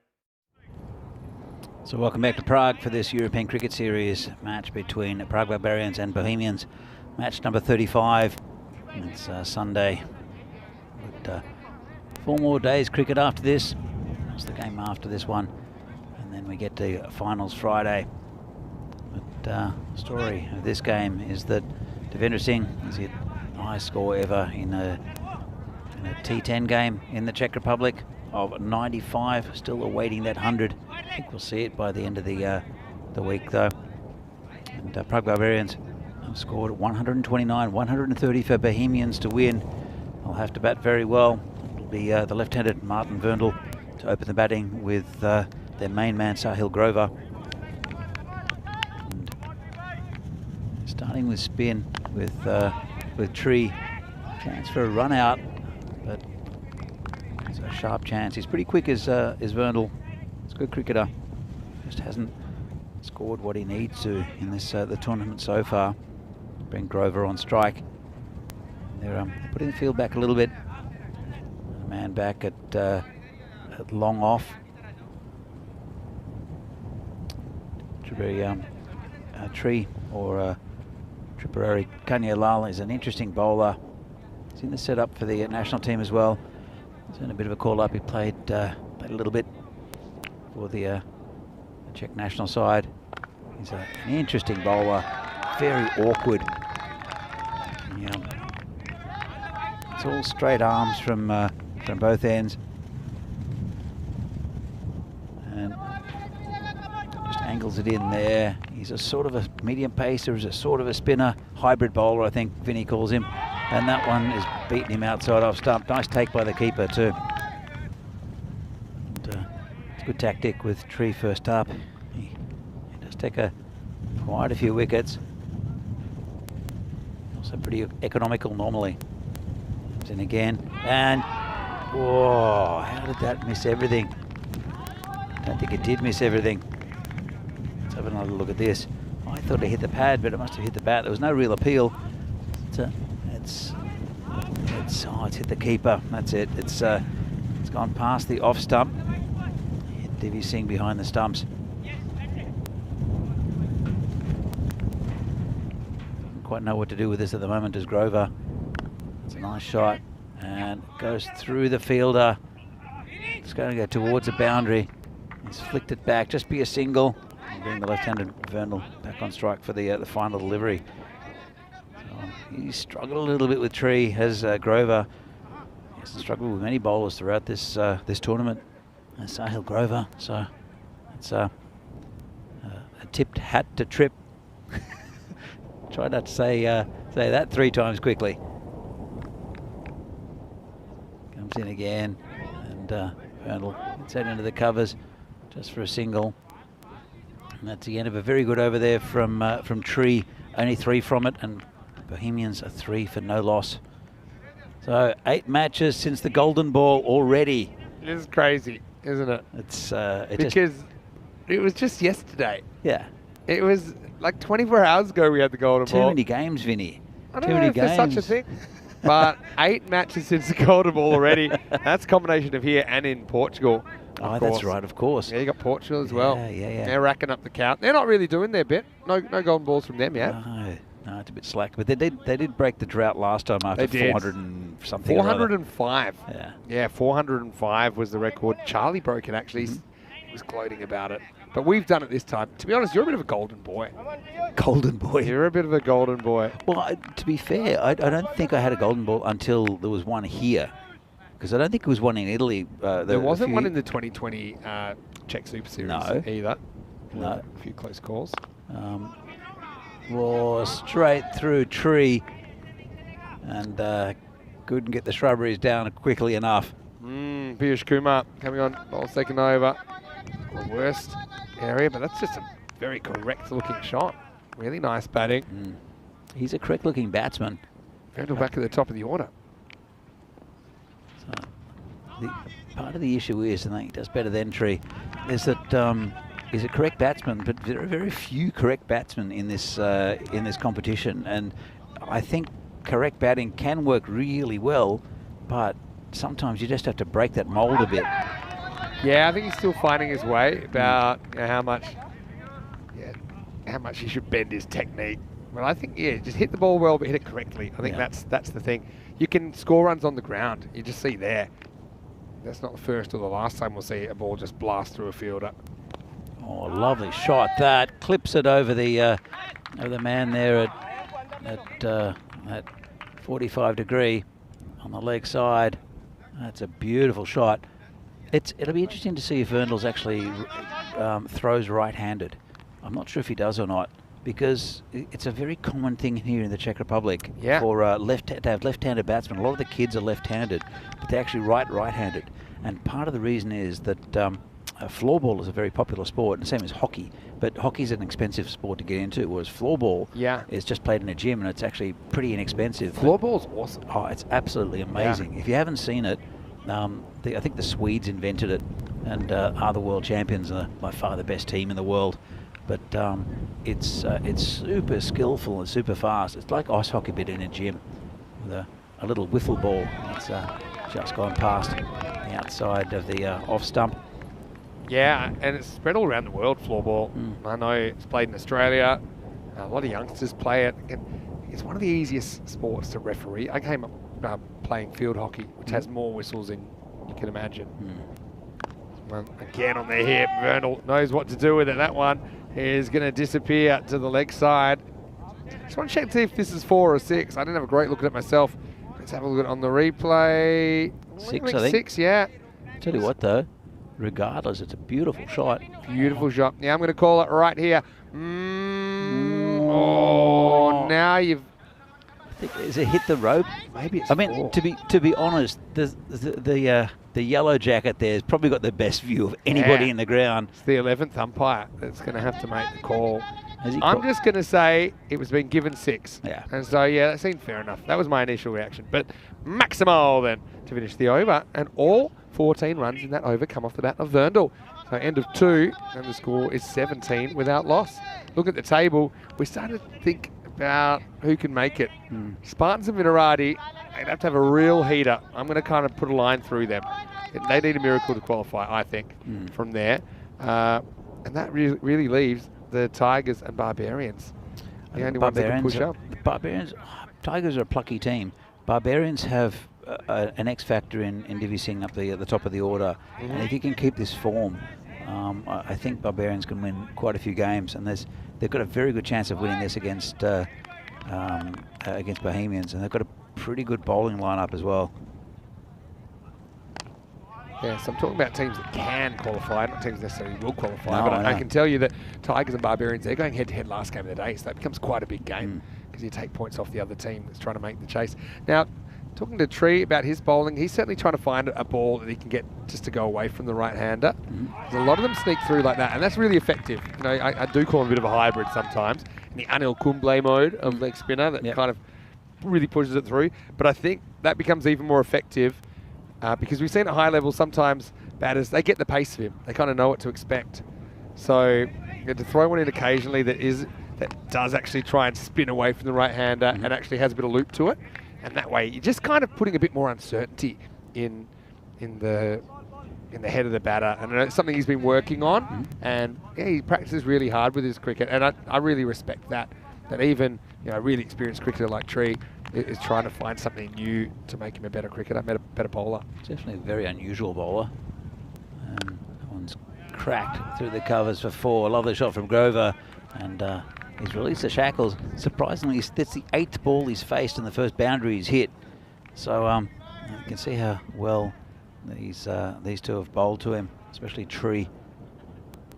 So welcome back to Prague for this European Cricket Series match between Prague Barbarians and Bohemians. Match number 35. It's Sunday. But 4 more days cricket after this. It's the game after this one. And then we get to finals Friday. But the story of this game is that Devendra Singh has hit the highest score ever in a T10 game in the Czech Republic of 95, still awaiting that 100. I think we'll see it by the end of the week though. And Prague Barbarians have scored 129, 130 for Bohemians to win. They'll have to bat very well. It'll be the left-handed Martin Verndl to open the batting with their main man Sahil Grover. And starting with spin with Tree. Chance for a run out, but it's a sharp chance. He's pretty quick as Verndl. He's a good cricketer. Just hasn't scored what he needs to in this the tournament so far. Bring Grover on strike. They're putting the field back a little bit. A man back at long off. Tree or Tripurari Kanyalal is an interesting bowler. He's in the setup for the national team as well. He's in a bit of a call-up. He played a little bit for the Czech national side. He's an interesting bowler, very awkward. It's all straight arms from both ends, and just angles it in there. He's a sort of a medium pacer, is a sort of a spinner, hybrid bowler, I think Vinny calls him. And that one is beating him outside off stump. Nice take by the keeper too. And, it's good tactic with Tree first up. He does take quite a few wickets. Also pretty economical normally. Comes in again, and whoa! How did that miss everything? I don't think it did miss everything. Let's have another look at this. I thought it hit the pad, but it must have hit the bat. There was no real appeal. It's hit the keeper. That's it. It's gone past the off stump. Hit Devi Singh behind the stumps. Don't quite know what to do with this at the moment as Grover. It's a nice shot and goes through the fielder. It's going to go towards the boundary. He's flicked it back. Just be a single. And bring the left-handed Verndl back on strike for the final delivery. He struggled a little bit with Tree, has Grover. He hasn't struggled with many bowlers throughout this this tournament. Sahil Grover, so it's a tipped hat to Trip. Try not to say that 3 times quickly. Comes in again, and Verndl gets that into the covers just for a single. And that's the end of a very good over there from Tree. Only 3 from it, and Bohemians are 3 for no loss. So 8 matches since the golden ball already. It is crazy, isn't it? It's because it was just yesterday. Yeah. It was like 24 hours ago we had the golden ball. Too many games, Vinny. I don't know if there's such a thing. But 8 matches since the golden ball already. That's a combination of here and in Portugal. Oh, that's right, of course. Yeah, you got Portugal as well. Yeah. They're racking up the count. They're not really doing their bit. No golden balls from them yet. No, it's a bit slack, but they did break the drought last time after 400 and something. 405. Yeah, 405 was the record. Charlie broke it actually. He was gloating about it. But we've done it this time. To be honest, you're a bit of a golden boy. Golden boy. You're a bit of a golden boy. Well, to be fair, I don't think I had a golden ball until there was one here. Because I don't think it was one in Italy. There wasn't one in the 2020 Czech Super Series either. No. A few close calls. Well, straight through Tree, and couldn't get the shrubberies down quickly enough. Piyush Kumar coming on, ball taken over. The worst area, but that's just a very correct looking shot. Really nice batting. He's a correct looking batsman. Verndl back at the top of the order. So part of the issue is, and I think he does better than Tree, is that he's a correct batsman, but there are very few correct batsmen in this competition. And I think correct batting can work really well, but sometimes you just have to break that mold a bit. Yeah, I think he's still finding his way about how much he should bend his technique. But I think, yeah, just hit the ball well, but hit it correctly. I think that's the thing. You can score runs on the ground. You just see there. That's not the first or the last time we'll see a ball just blast through a fielder. Oh, lovely shot that. Clips it over the man there at 45 degree on the leg side. That's a beautiful shot. It'll be interesting to see if Verndl's actually throws right-handed. I'm not sure if he does or not, because it's a very common thing here in the Czech Republic for to have left-handed batsmen. A lot of the kids are left-handed, but they're actually right-handed. And part of the reason is that floorball is a very popular sport, and the same as hockey. But hockey's an expensive sport to get into, whereas floorball is just played in a gym, and it's actually pretty inexpensive. Floorball's awesome. Oh, it's absolutely amazing. If you haven't seen it, I think the Swedes invented it and are the world champions, and by far the best team in the world. But it's super skillful and super fast. It's like ice hockey, but in a gym with a little wiffle ball. It's just gone past the outside of the off stump. Yeah, and it's spread all around the world, floorball. I know it's played in Australia. A lot of youngsters play it. It's one of the easiest sports to referee. I came up playing field hockey, which has more whistles than you can imagine. Well, again on their hip, Verndl knows what to do with it. That one is going to disappear to the leg side. Just want to check to see if this is 4 or 6. I didn't have a great look at it myself. Let's have a look at it on the replay. 6, I think. 6, yeah. Tell you what, though, regardless, it's a beautiful shot. Beautiful shot. Now I'm going to call it right here. Oh, now you've... Is it hit the rope? Maybe it's 4. to be honest, the yellow jacket there has probably got the best view of anybody in the ground. It's the 11th umpire that's going to have to make the call. I'm just going to say it was being given 6. Yeah. And so, yeah, that seemed fair enough. That was my initial reaction. But Maximal then to finish the over. And all 14 runs in that over come off the bat of Verndl. So end of 2, and the score is 17 without loss. Look at the table. We started to think about who can make it. Spartans and Minorati, they'd have to have a real heater. I'm going to kind of put a line through them. They need a miracle to qualify, I think, from there. And that really leaves the Tigers and Barbarians. The only ones that can push up. Tigers are a plucky team. Barbarians have an X factor in Divi Singh up at the top of the order. And if you can keep this form, I think Barbarians can win quite a few games. And they've got a very good chance of winning this against Bohemians. And they've got a pretty good bowling lineup as well. Yeah, so I'm talking about teams that can qualify, not teams necessarily will qualify. But I can tell you that Tigers and Barbarians, they're going head-to-head last game of the day, so that becomes quite a big game because you take points off the other team that's trying to make the chase. Now, talking to Tree about his bowling, he's certainly trying to find a ball that he can get just to go away from the right-hander. A lot of them sneak through like that, and that's really effective. You know, I do call him a bit of a hybrid sometimes, in the Anil Kumble mode of leg spinner that kind of really pushes it through. But I think that becomes even more effective because we've seen at high level sometimes batters, they get the pace of him. They kind of know what to expect. So to throw one in occasionally that does actually try and spin away from the right-hander and actually has a bit of loop to it. And that way, you're just kind of putting a bit more uncertainty in the head of the batter. And it's something he's been working on. And yeah, he practices really hard with his cricket. And I really respect that. That even a really experienced cricketer like Tree is trying to find something new to make him a better cricketer, a better bowler. Definitely a very unusual bowler. That one's cracked through the covers for 4. Lovely shot from Grover. And he's released the shackles. Surprisingly, that's the 8th ball he's faced and the first boundary he's hit. So you can see how well these two have bowled to him, especially Tree.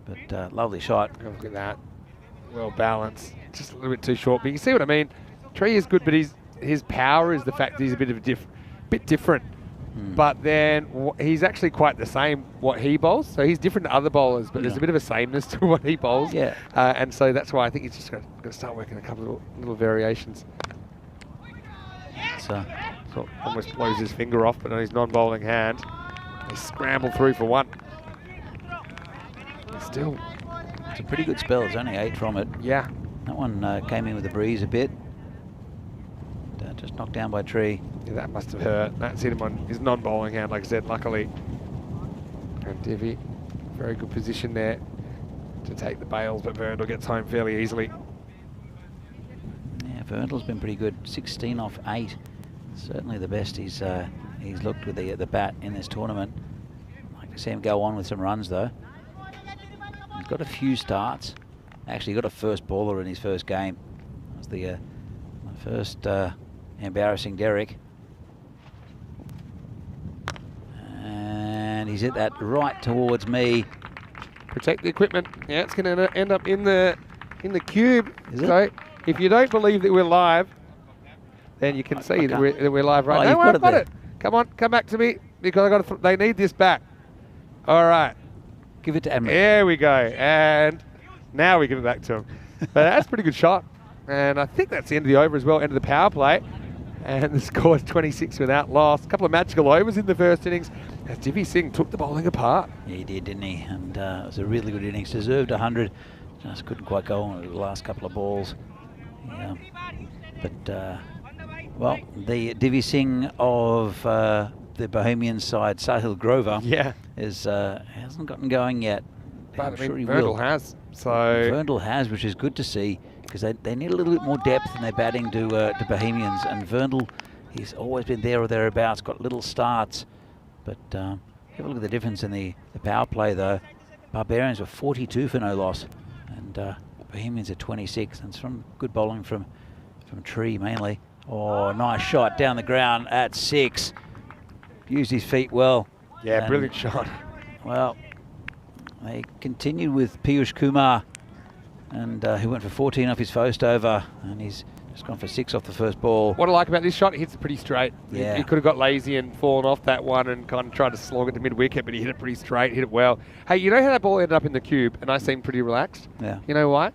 But lovely shot. Look at that. Well balanced. Just a little bit too short. But you can see what I mean. Tree is good, but his power is the fact that he's a bit different. But then he's actually quite the same what he bowls. So he's different to other bowlers, but there's a bit of a sameness to what he bowls. Yeah. And so that's why I think he's just going to start working a couple of little variations. So almost blows his finger off, but on his non-bowling hand, he scrambled through for 1. But still, it's a pretty good spell. There's only 8 from it. Yeah. That one came in with a breeze a bit. And just knocked down by a tree. Yeah, that must have hurt. That's hit him on his non-bowling hand, like I said, luckily. And Divi, very good position there to take the bails, but Verndl gets home fairly easily. Yeah, Verndl's been pretty good. 16 off 8. Certainly the best he's looked with the bat in this tournament. I'd like to see him go on with some runs though. He's got a few starts. Actually, he got a first baller in his first game. That was the first embarrassing Derek. And he's hit that right towards me. Protect the equipment. Yeah, it's going to end up in the cube. Is so it? If you don't believe that we're live, then you can see that we're live right now. You've I've got it. Come on, come back to me because they need this back. All right. Give it to Admiral. There we go. And now we give it back to him. But that's a pretty good shot. And I think that's the end of the over as well, end of the power play. And the score is 26 without loss. A couple of magical overs in the first innings as Divi Singh took the bowling apart. Yeah, he did, didn't he? And it was a really good innings. Deserved 100. Just couldn't quite go on with the last couple of balls. Yeah. But, well, the Divi Singh of the Bohemians side, Sahil Grover, hasn't gotten going yet. But I'm sure he Verndl will. has. So Verndl has, which is good to see, because they need a little bit more depth in their batting to Bohemians. And Verndl, he's always been there or thereabouts, got little starts. But have a look at the difference in the power play, though. Barbarians were 42 for no loss, and Bohemians are 26. And it's from good bowling from Tree mainly. Oh, nice shot down the ground at 6. Used his feet well. yeah, And, brilliant shot. Well, they continued with Piyush Kumar, and who went for 14 off his first over, and he's just gone for 6 off the first ball. What I like about this shot, it hits it pretty straight. Yeah. He could have got lazy and fallen off that one and kind of tried to slog it to mid-wicket, but he hit it pretty straight, hit it well. Hey, you know how that ball ended up in the cube and I seemed pretty relaxed? Yeah. You know why?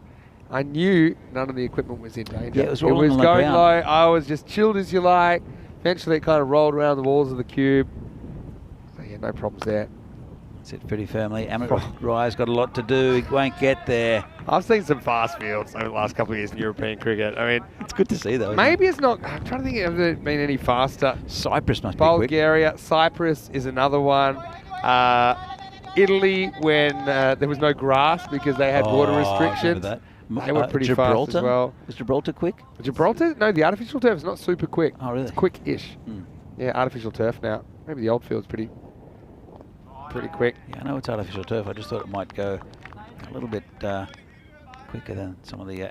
I knew none of the equipment was in danger. Yeah, it was rolling on the going ground. low. I was just chilled as you like. Eventually it kind of rolled around the walls of the cube. So yeah, no problems there. Sit pretty firmly. Amit Rai's got a lot to do. He won't get there. I've seen some fast fields over the last couple of years in European cricket. I mean, It's good to see, though. maybe it's not. I'm trying to think of it been any faster. Cyprus must be quick. Bulgaria, Cyprus is another one. Italy, when there was no grass because they had water I remember restrictions. that. They were pretty fast as well. Was Gibraltar quick? Gibraltar? No, the artificial turf is not super quick. Oh, really? It's quick-ish. Mm. Yeah, artificial turf now. Maybe the old field's pretty quick. Yeah, I know it's artificial turf. I just thought it might go a little bit quicker than some of the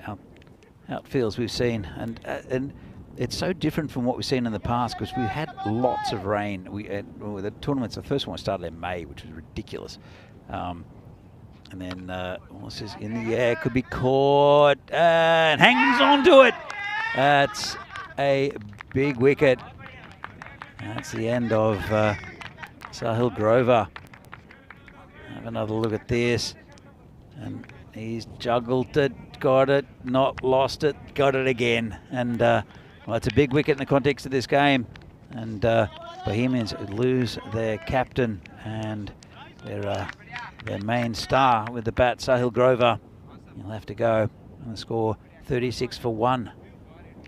outfields we've seen. And it's so different from what we've seen in the past because we've had lots of rain. The tournaments, the first one started in May, which was ridiculous. And then what's this in the air? Could be caught and hangs on to it. That's a big wicket. That's the end of Sahil Grover. Have another look at this. And he's juggled it, got it, not lost it, got it again. And well, it's a big wicket in the context of this game. And Bohemians lose their captain and their main star with the bat, Sahil Grover. He'll have to go on the score 36 for 1.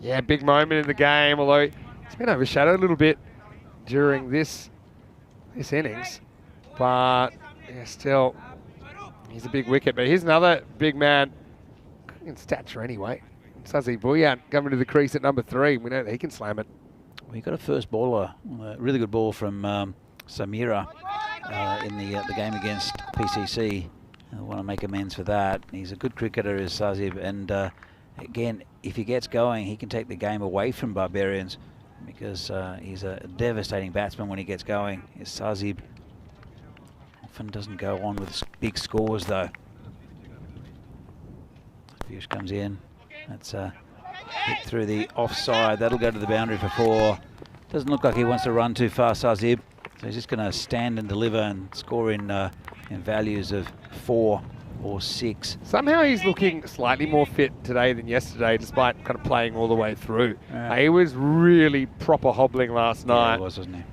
Yeah, big moment in the game, although it's been overshadowed a little bit during this innings. But yeah, still, he's a big wicket. But here's another big man in stature anyway. Sazi Bhuyan coming to the crease at number 3. We know that he can slam it. We got a first baller, a really good ball from Samira in the game against PCC. I want to make amends for that. He's a good cricketer, is Sazib, and again, if he gets going, he can take the game away from Barbarians because he's a devastating batsman when he gets going. Is Sazib. Often doesn't go on with big scores though. Piyush comes in. That's hit through the offside. That'll go to the boundary for 4. Doesn't look like he wants to run too far, Sazib. So he's just going to stand and deliver and score in values of 4 or 6. Somehow he's looking slightly more fit today than yesterday, despite kind of playing all the way through. He was really proper hobbling last night. Yeah, he was, wasn't he?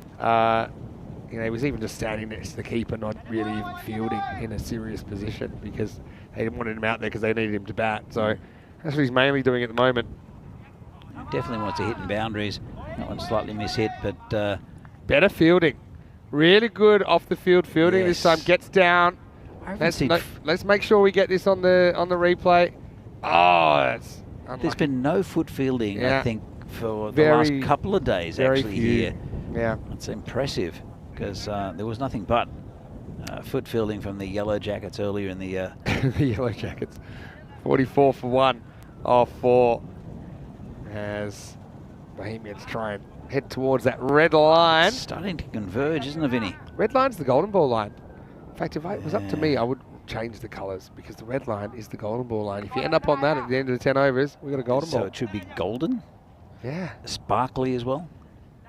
You know, he was even just standing next to the keeper, not really even fielding in a serious position because they didn't want him out there because they needed him to bat. So that's what he's mainly doing at the moment. definitely wants to hit in boundaries. That one slightly mishit, but better fielding. Really good off the field fielding this time. Gets down. Let's make sure we get this on the replay. Oh, that's unlucky. There's been no foot fielding, I think, for the last couple of days actually here. Yeah, it's impressive because there was nothing but foot fielding from the Yellow Jackets earlier in the the Yellow Jackets. 44 for 1 off 4 as Bohemians try and head towards that red line. It's starting to converge, isn't it, Vinny? Red line's the golden ball line. In fact, if it was up to me, I would change the colours because the red line is the golden ball line. If you end up on that at the end of the 10 overs, we've got a golden ball. So it should be golden? Yeah. Sparkly as well?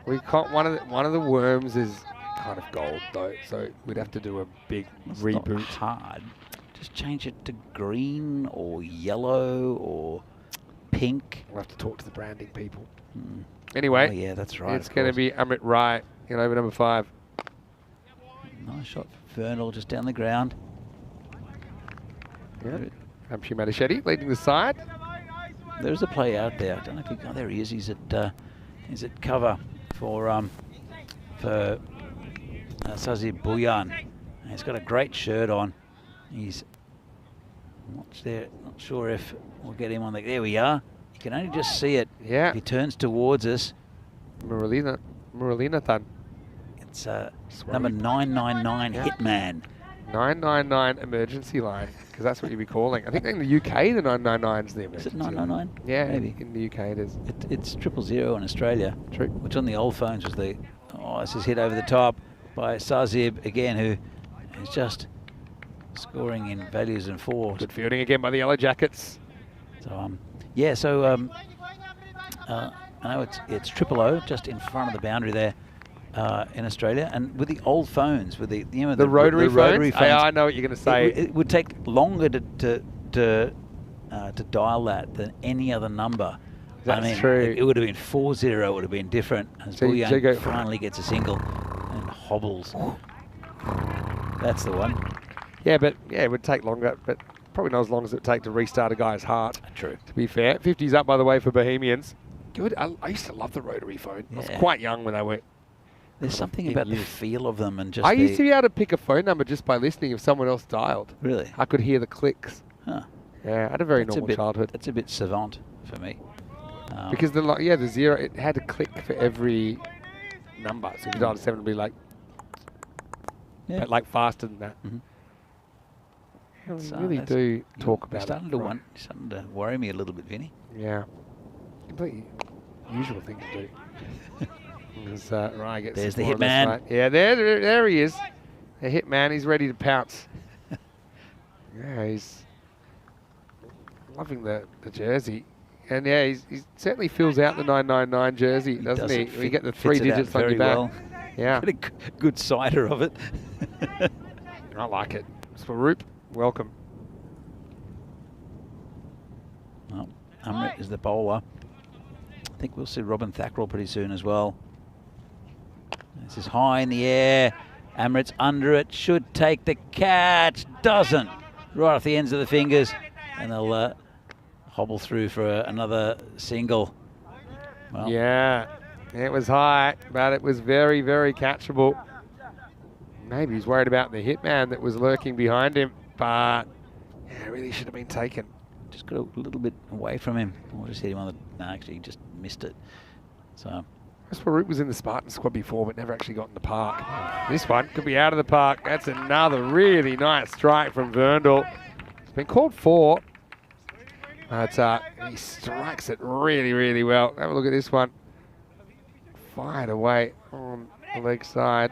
We can't. One of the worms is kind of gold though, so we'd have to do a big reboot. Not hard. Just change it to green or yellow or pink. We'll have to talk to the branding people. Anyway, oh, yeah, that's right. It's going to be Amit Rai in over number 5. Nice shot for Vernal just down the ground. Yeah. Hamshi Madashetti leading the side. There's a play out there. I don't know if he, there he is. He's at cover for Sazib Bhuyan. He's got a great shirt on. He's not sure if we'll get him on the. There we are. You can only just see it. Yeah. He turns towards us. Muralinathan. It's number 999 Hitman. 999 emergency line, because that's what you'd be calling. I think in the UK the 999 is the emergency. Is it 999? Yeah, maybe. In the UK it is. It's 000 in Australia. True. Which on the old phones was the, this is hit over the top by Sazib again, who is just scoring in values and 4. Good fielding again by the Yellow Jackets. So yeah, so I know it's 000 just in front of the boundary there. In Australia, and with the old phones, with the rotary phones. phones, I know what you're going to say. It would take longer to dial that than any other number. That's true. It would have been 40. It would have been different. As Bhuyan finally gets a single and hobbles. That's the one. Yeah, but it would take longer, but probably not as long as it would take to restart a guy's heart. True. To be fair, 50's up by the way for Bohemians. Good. I used to love the rotary phone. I was quite young when they were. There's something about the feel of them and just. I used to be able to pick a phone number just by listening if someone else dialed. Really? I could hear the clicks. Huh. Yeah, I had a very normal childhood. That's a bit savant for me. Because the 0, it had to click for every number. So if you dialed 7, it'd be like, but like faster than that. So really do talk about it. Starting to worry me a little bit, Vinny. Yeah. Completely usual thing to do. Ryan gets there's the Hitman. Right. Yeah, there he is. The Hitman, he's ready to pounce. Yeah, he's loving the jersey. And yeah, he certainly fills out the 999 jersey, doesn't he? We get the 3 digits on your back. Well. Yeah. Get a good cider of it. I like it. Swaroop, welcome. Well, Amrit is the bowler. I think we'll see Robin Thackrell pretty soon as well. This is high in the air. Amrit's under it. Should take the catch. Doesn't. Right off the ends of the fingers. And they'll hobble through for another single. Well, yeah, it was high, but it was very, very catchable. Maybe he's worried about the Hitman that was lurking behind him, but yeah, it really should have been taken. Just got a little bit away from him. Or just hit him on the... No, actually, he just missed it. So... Swaroop was in the Spartan squad before, but never actually got in the park. This one could be out of the park. That's another really nice strike from Verndl. It's been called 4. But he strikes it really, really well. Have a look at this one. Fired away on the leg side.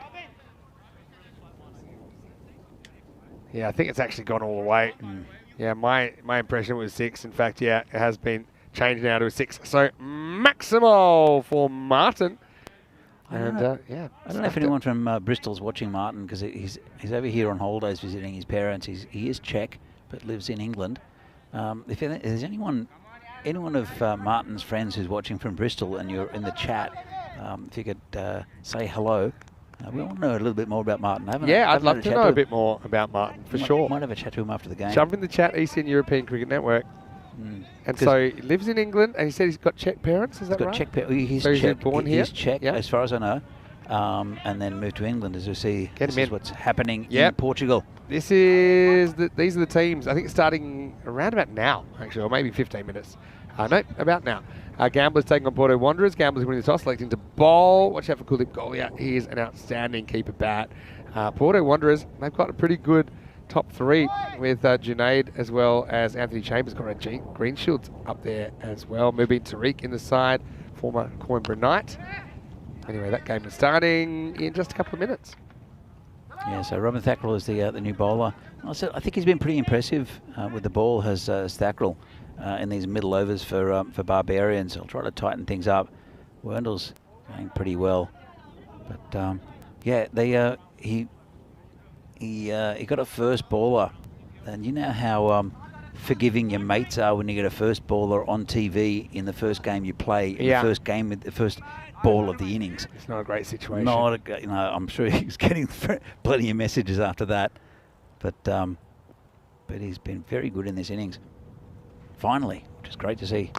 Yeah, I think it's actually gone all the way. Yeah, my impression was 6. In fact, yeah, it has been changed now to a 6. So maximal for Martin. And yeah, I don't know if anyone from Bristol's watching Martin, because he's over here on holidays visiting his parents. He is Czech but lives in England. If there's anyone of Martin's friends who's watching from Bristol and you're in the chat, if you could say hello. We want to know a little bit more about Martin. I'd love to know a bit more about Martin, for sure. Might have a chat to him after the game. Jump in the chat, ECN European Cricket Network. And so he lives in England, and he said he's got Czech parents. Is that right? He's got Czech parents. He's So he's Czech. born here? He's Czech, Yep. as far as I know. And then moved to England, as we see. Get This him is in. what's happening Yep. in Portugal. These are the teams. I think it's starting around about now, actually, or maybe 15 minutes. No, about now. Gamblers taking on Porto Wanderers. Gamblers winning the toss, selecting to bowl. Watch out for Kulip Golia. He is an outstanding keeper bat. Porto Wanderers, they've got a pretty good top three with Junaid as well as Anthony Chambers. Got Green Shields up there as well. Mubin Tariq in the side, former Coimbra Knight. Anyway, that game is starting in just a couple of minutes. Yeah, so Robin Thackrell is the new bowler. I think he's been pretty impressive with the ball, has Thackrell, in these middle overs for Barbarians. He'll try to tighten things up. Werndl's going pretty well, but yeah, he got a first bowler, and you know how forgiving your mates are when you get a first bowler on TV in the first game you play, in the first game with the first ball of the innings. It's not a great situation. I'm sure he's getting plenty of messages after that, but he's been very good in this innings. Finally, which is great to see.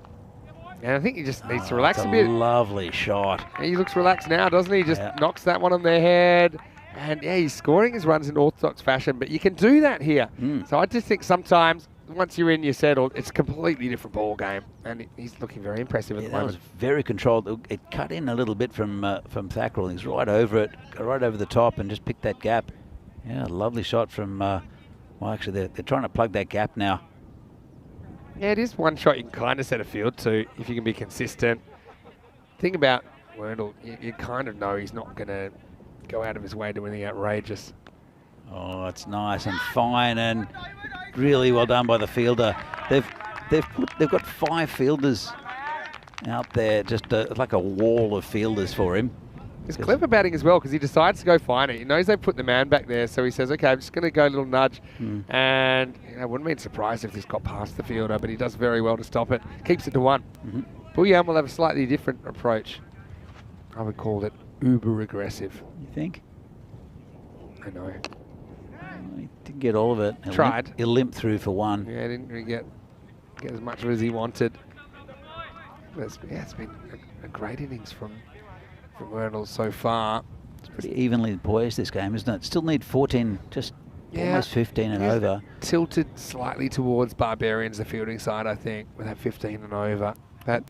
And I think he just needs to relax a bit. Lovely shot. He looks relaxed now, doesn't he? Just knocks that one on their head. And yeah, he's scoring his runs in orthodox fashion, but you can do that here. So I just think sometimes once you're in, you're settled, it's a completely different ball game. And he's looking very impressive at the moment. That was very controlled. It cut in a little bit from Thackrell. He's right over it, right over the top, and just picked that gap. Yeah, lovely shot from, well, actually, they're trying to plug that gap now. Yeah, it is one shot you can kind of set a field to if you can be consistent. Thing about Werndl, you kind of know he's not going to go out of his way to do anything outrageous. Oh, it's nice and fine and really well done by the fielder. They've got 5 fielders out there, just like a wall of fielders for him. He's clever batting as well because he decides to go finer. He knows they've put the man back there, so he says, okay, I'm just going to go a little nudge. And I wouldn't be surprised if this got past the fielder, but he does very well to stop it. Keeps it to 1. Booyam will have a slightly different approach. I would call it uber aggressive. You think? I know. He didn't get all of it. He'll limp through for 1. Yeah, didn't really get as much of it as he wanted. It's been a great innings from Werndl so far. It's pretty evenly poised, this game, isn't it? Still need 14, just almost 15 and over. Tilted slightly towards Barbarians, the fielding side, I think, with that 15 and over. But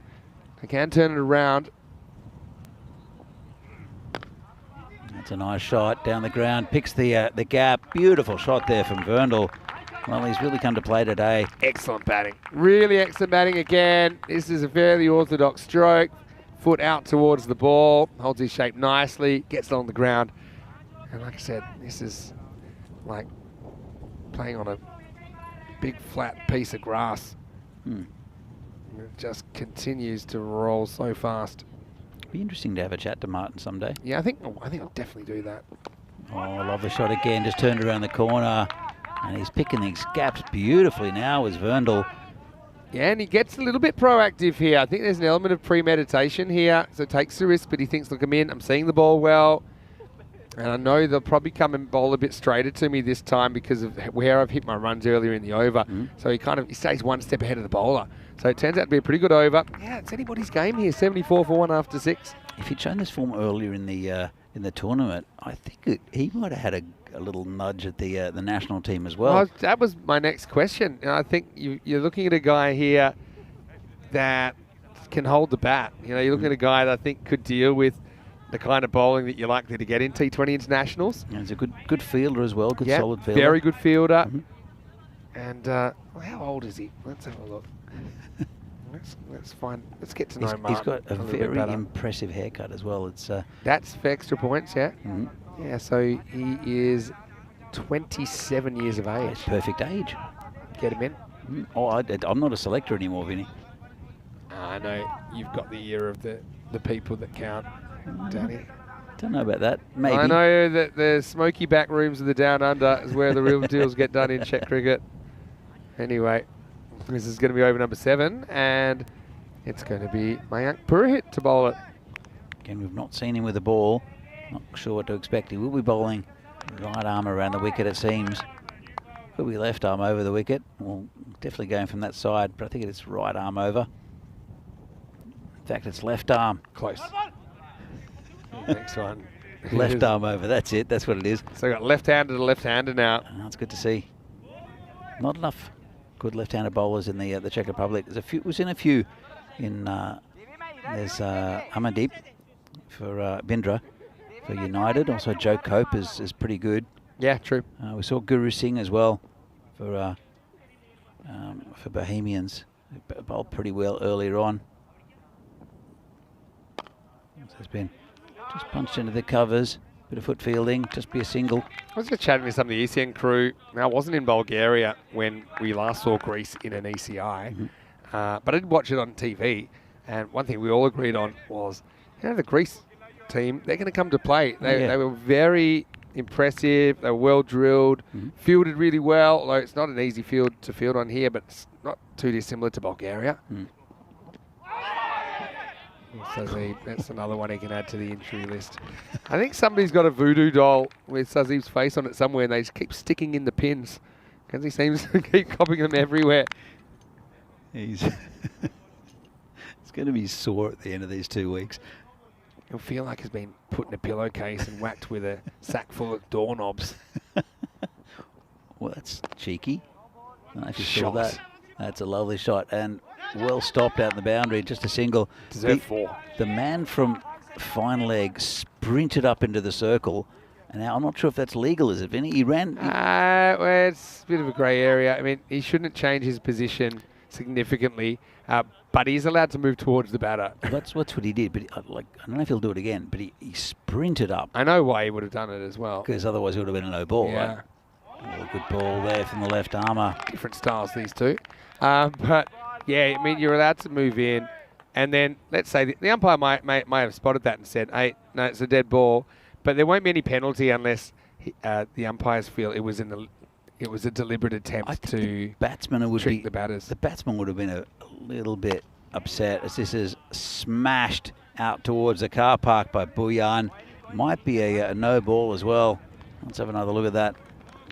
they can turn it around. That's a nice shot down the ground. Picks the gap. Beautiful shot there from Werndl. Well, he's really come to play today. Excellent batting. Really excellent batting again. This is a fairly orthodox stroke. Foot out towards the ball. Holds his shape nicely. Gets along the ground. And like I said, this is like playing on a big flat piece of grass. It just continues to roll so fast. Be interesting to have a chat to Martin someday. Yeah, I think I'll definitely do that. Oh, lovely shot again. Just turned around the corner. And he's picking these gaps beautifully now as Werndl. Yeah, and he gets a little bit proactive here. I think there's an element of premeditation here. So takes the risk, but he thinks, look, I'm in. I'm seeing the ball well. And I know they'll probably come and bowl a bit straighter to me this time because of where I've hit my runs earlier in the over. So he stays 1 step ahead of the bowler. So it turns out to be a pretty good over. Yeah, it's anybody's game here. 74 for 1 after 6. If he'd shown this form earlier in the tournament, I think he might have had a little nudge at the national team as well. That was my next question. And I think you're looking at a guy here that can hold the bat. You know, you're looking at a guy that I think could deal with the kind of bowling that you're likely to get in T20 internationals. And he's a good fielder as well, solid fielder. Very good fielder. And how old is he? Let's have a look. Let's get to know Martin. He's got a very impressive haircut as well. It's that's for extra points, yeah. Yeah, so he is 27 years of age. Perfect age. Get him in. I'm not a selector anymore, Vinny. I know you've got the ear of the people that count, Danny. Don't know about that. Maybe. I know that the smoky back rooms of the Down Under is where the real deals get done in Czech cricket. Anyway, this is going to be over number 7, and it's going to be Mayank Purohit to bowl it. Again, we've not seen him with the ball. Not sure what to expect. He will be bowling right arm around the wicket, it seems. Could be left arm over the wicket. Well, definitely going from that side, but I think it's right arm over. In fact, it's left arm. Close. Next one. Left arm over, that's it, that's what it is. So we've got left-hander to left-hander now. That's good to see. Not enough good left-handed bowlers in the Czech Republic. There's a few. We've seen a few in. There's Amandeep for Bindra for United. Also, Joe Cope is pretty good. Yeah, true. We saw Guru Singh as well for Bohemians. He bowled pretty well earlier on. So it's been just punched into the covers. Bit of foot fielding, just be a single. I was just chatting with some of the ECN crew. Now, I wasn't in Bulgaria when we last saw Greece in an ECI, but I did watch it on TV. And one thing we all agreed on was, the Greece team, they're going to come to play. They were very impressive. They were well drilled, fielded really well. Although it's not an easy field to field on here, but it's not too dissimilar to Bulgaria. Sazib, that's another one he can add to the injury list. I think somebody's got a voodoo doll with Sazib's face on it somewhere, and they just keep sticking in the pins because he seems to keep copying them everywhere. He's it's going to be sore at the end of these 2 weeks. He'll feel like he's been put in a pillowcase and whacked with a sack full of doorknobs. Well, that's cheeky. I don't know if you saw that. That's a lovely shot and well stopped out in the boundary, just a single. Deserved 4. The man from fine leg sprinted up into the circle, and now I'm not sure if that's legal, is it, Vinny? He ran. Well, it's a bit of a grey area. I mean, he shouldn't change his position significantly, but he's allowed to move towards the batter. That's what he did, but I don't know if he'll do it again, but he sprinted up. I know why he would have done it as well. Because otherwise it would have been a no ball, right? Oh, good ball there from the left armour. Different styles, these two. But, yeah, I mean, you're allowed to move in. And then, let's say, the umpire might have spotted that and said, hey, no, it's a dead ball. But there won't be any penalty unless the umpires feel it was a deliberate attempt to trick the batters. The batsman would have been a little bit upset as this is smashed out towards the car park by Buyan. Might be a no ball as well. Let's have another look at that.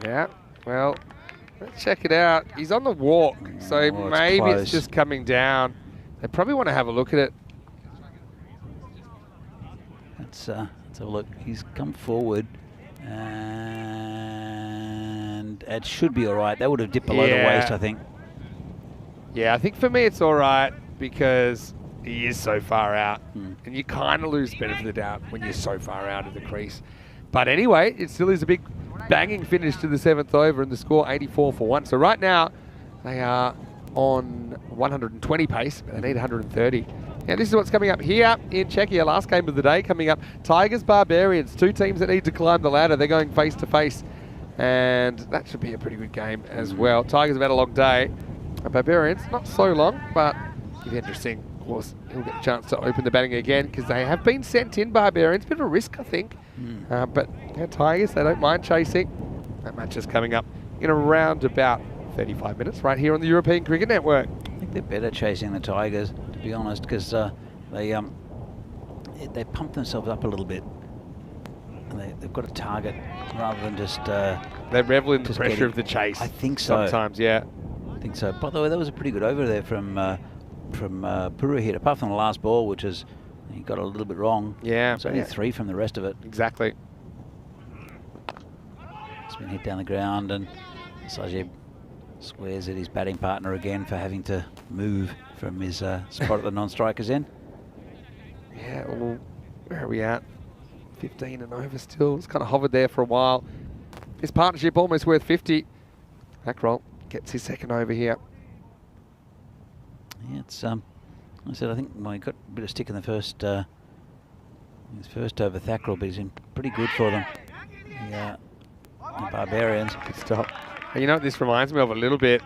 Yeah, well, let's check it out. He's on the walk, so maybe it's just coming down. They probably want to have a look at it. Let's have a look. He's come forward, and it should be all right. That would have dipped below the waist, I think. Yeah, I think for me it's all right because he is so far out, and you kind of lose the benefit of the doubt when you're so far out of the crease. But anyway, it still is a big banging finish to the 7th over and the score 84 for 1. So right now they are on 120 pace, but they need 130. Now this is what's coming up here in Czechia. Last game of the day coming up. Tigers, Barbarians, 2 teams that need to climb the ladder. They're going face to face, and that should be a pretty good game as well. Tigers have had a long day. Barbarians, not so long, but Devendra Singh, of course, he'll get a chance to open the batting again because they have been sent in, Barbarians. Bit of a risk, I think. But Tigers, they don't mind chasing. That match is coming up in around about 35 minutes right here on the European Cricket Network. I think they're better chasing the Tigers, to be honest, because they pump themselves up a little bit. And they've got a target rather than just... they revel in the pressure of the chase. I think so. Sometimes, yeah. I think so. By the way, that was a pretty good over there from Purohit, apart from the last ball, which is he got a little bit wrong. Yeah. It's only 3 from the rest of it. Exactly. It's been hit down the ground, and Sajib swears at his batting partner again for having to move from his spot at the non-strikers end. Yeah, well, where are we at? 15 and over still. It's kind of hovered there for a while. His partnership almost worth 50. Hackroll gets his 2nd over here. Yeah, it's I said I think he got a bit of stick in the first his first over Thackrell, but he's been pretty good for them. The Barbarians. Good stop. And you know what this reminds me of a little bit?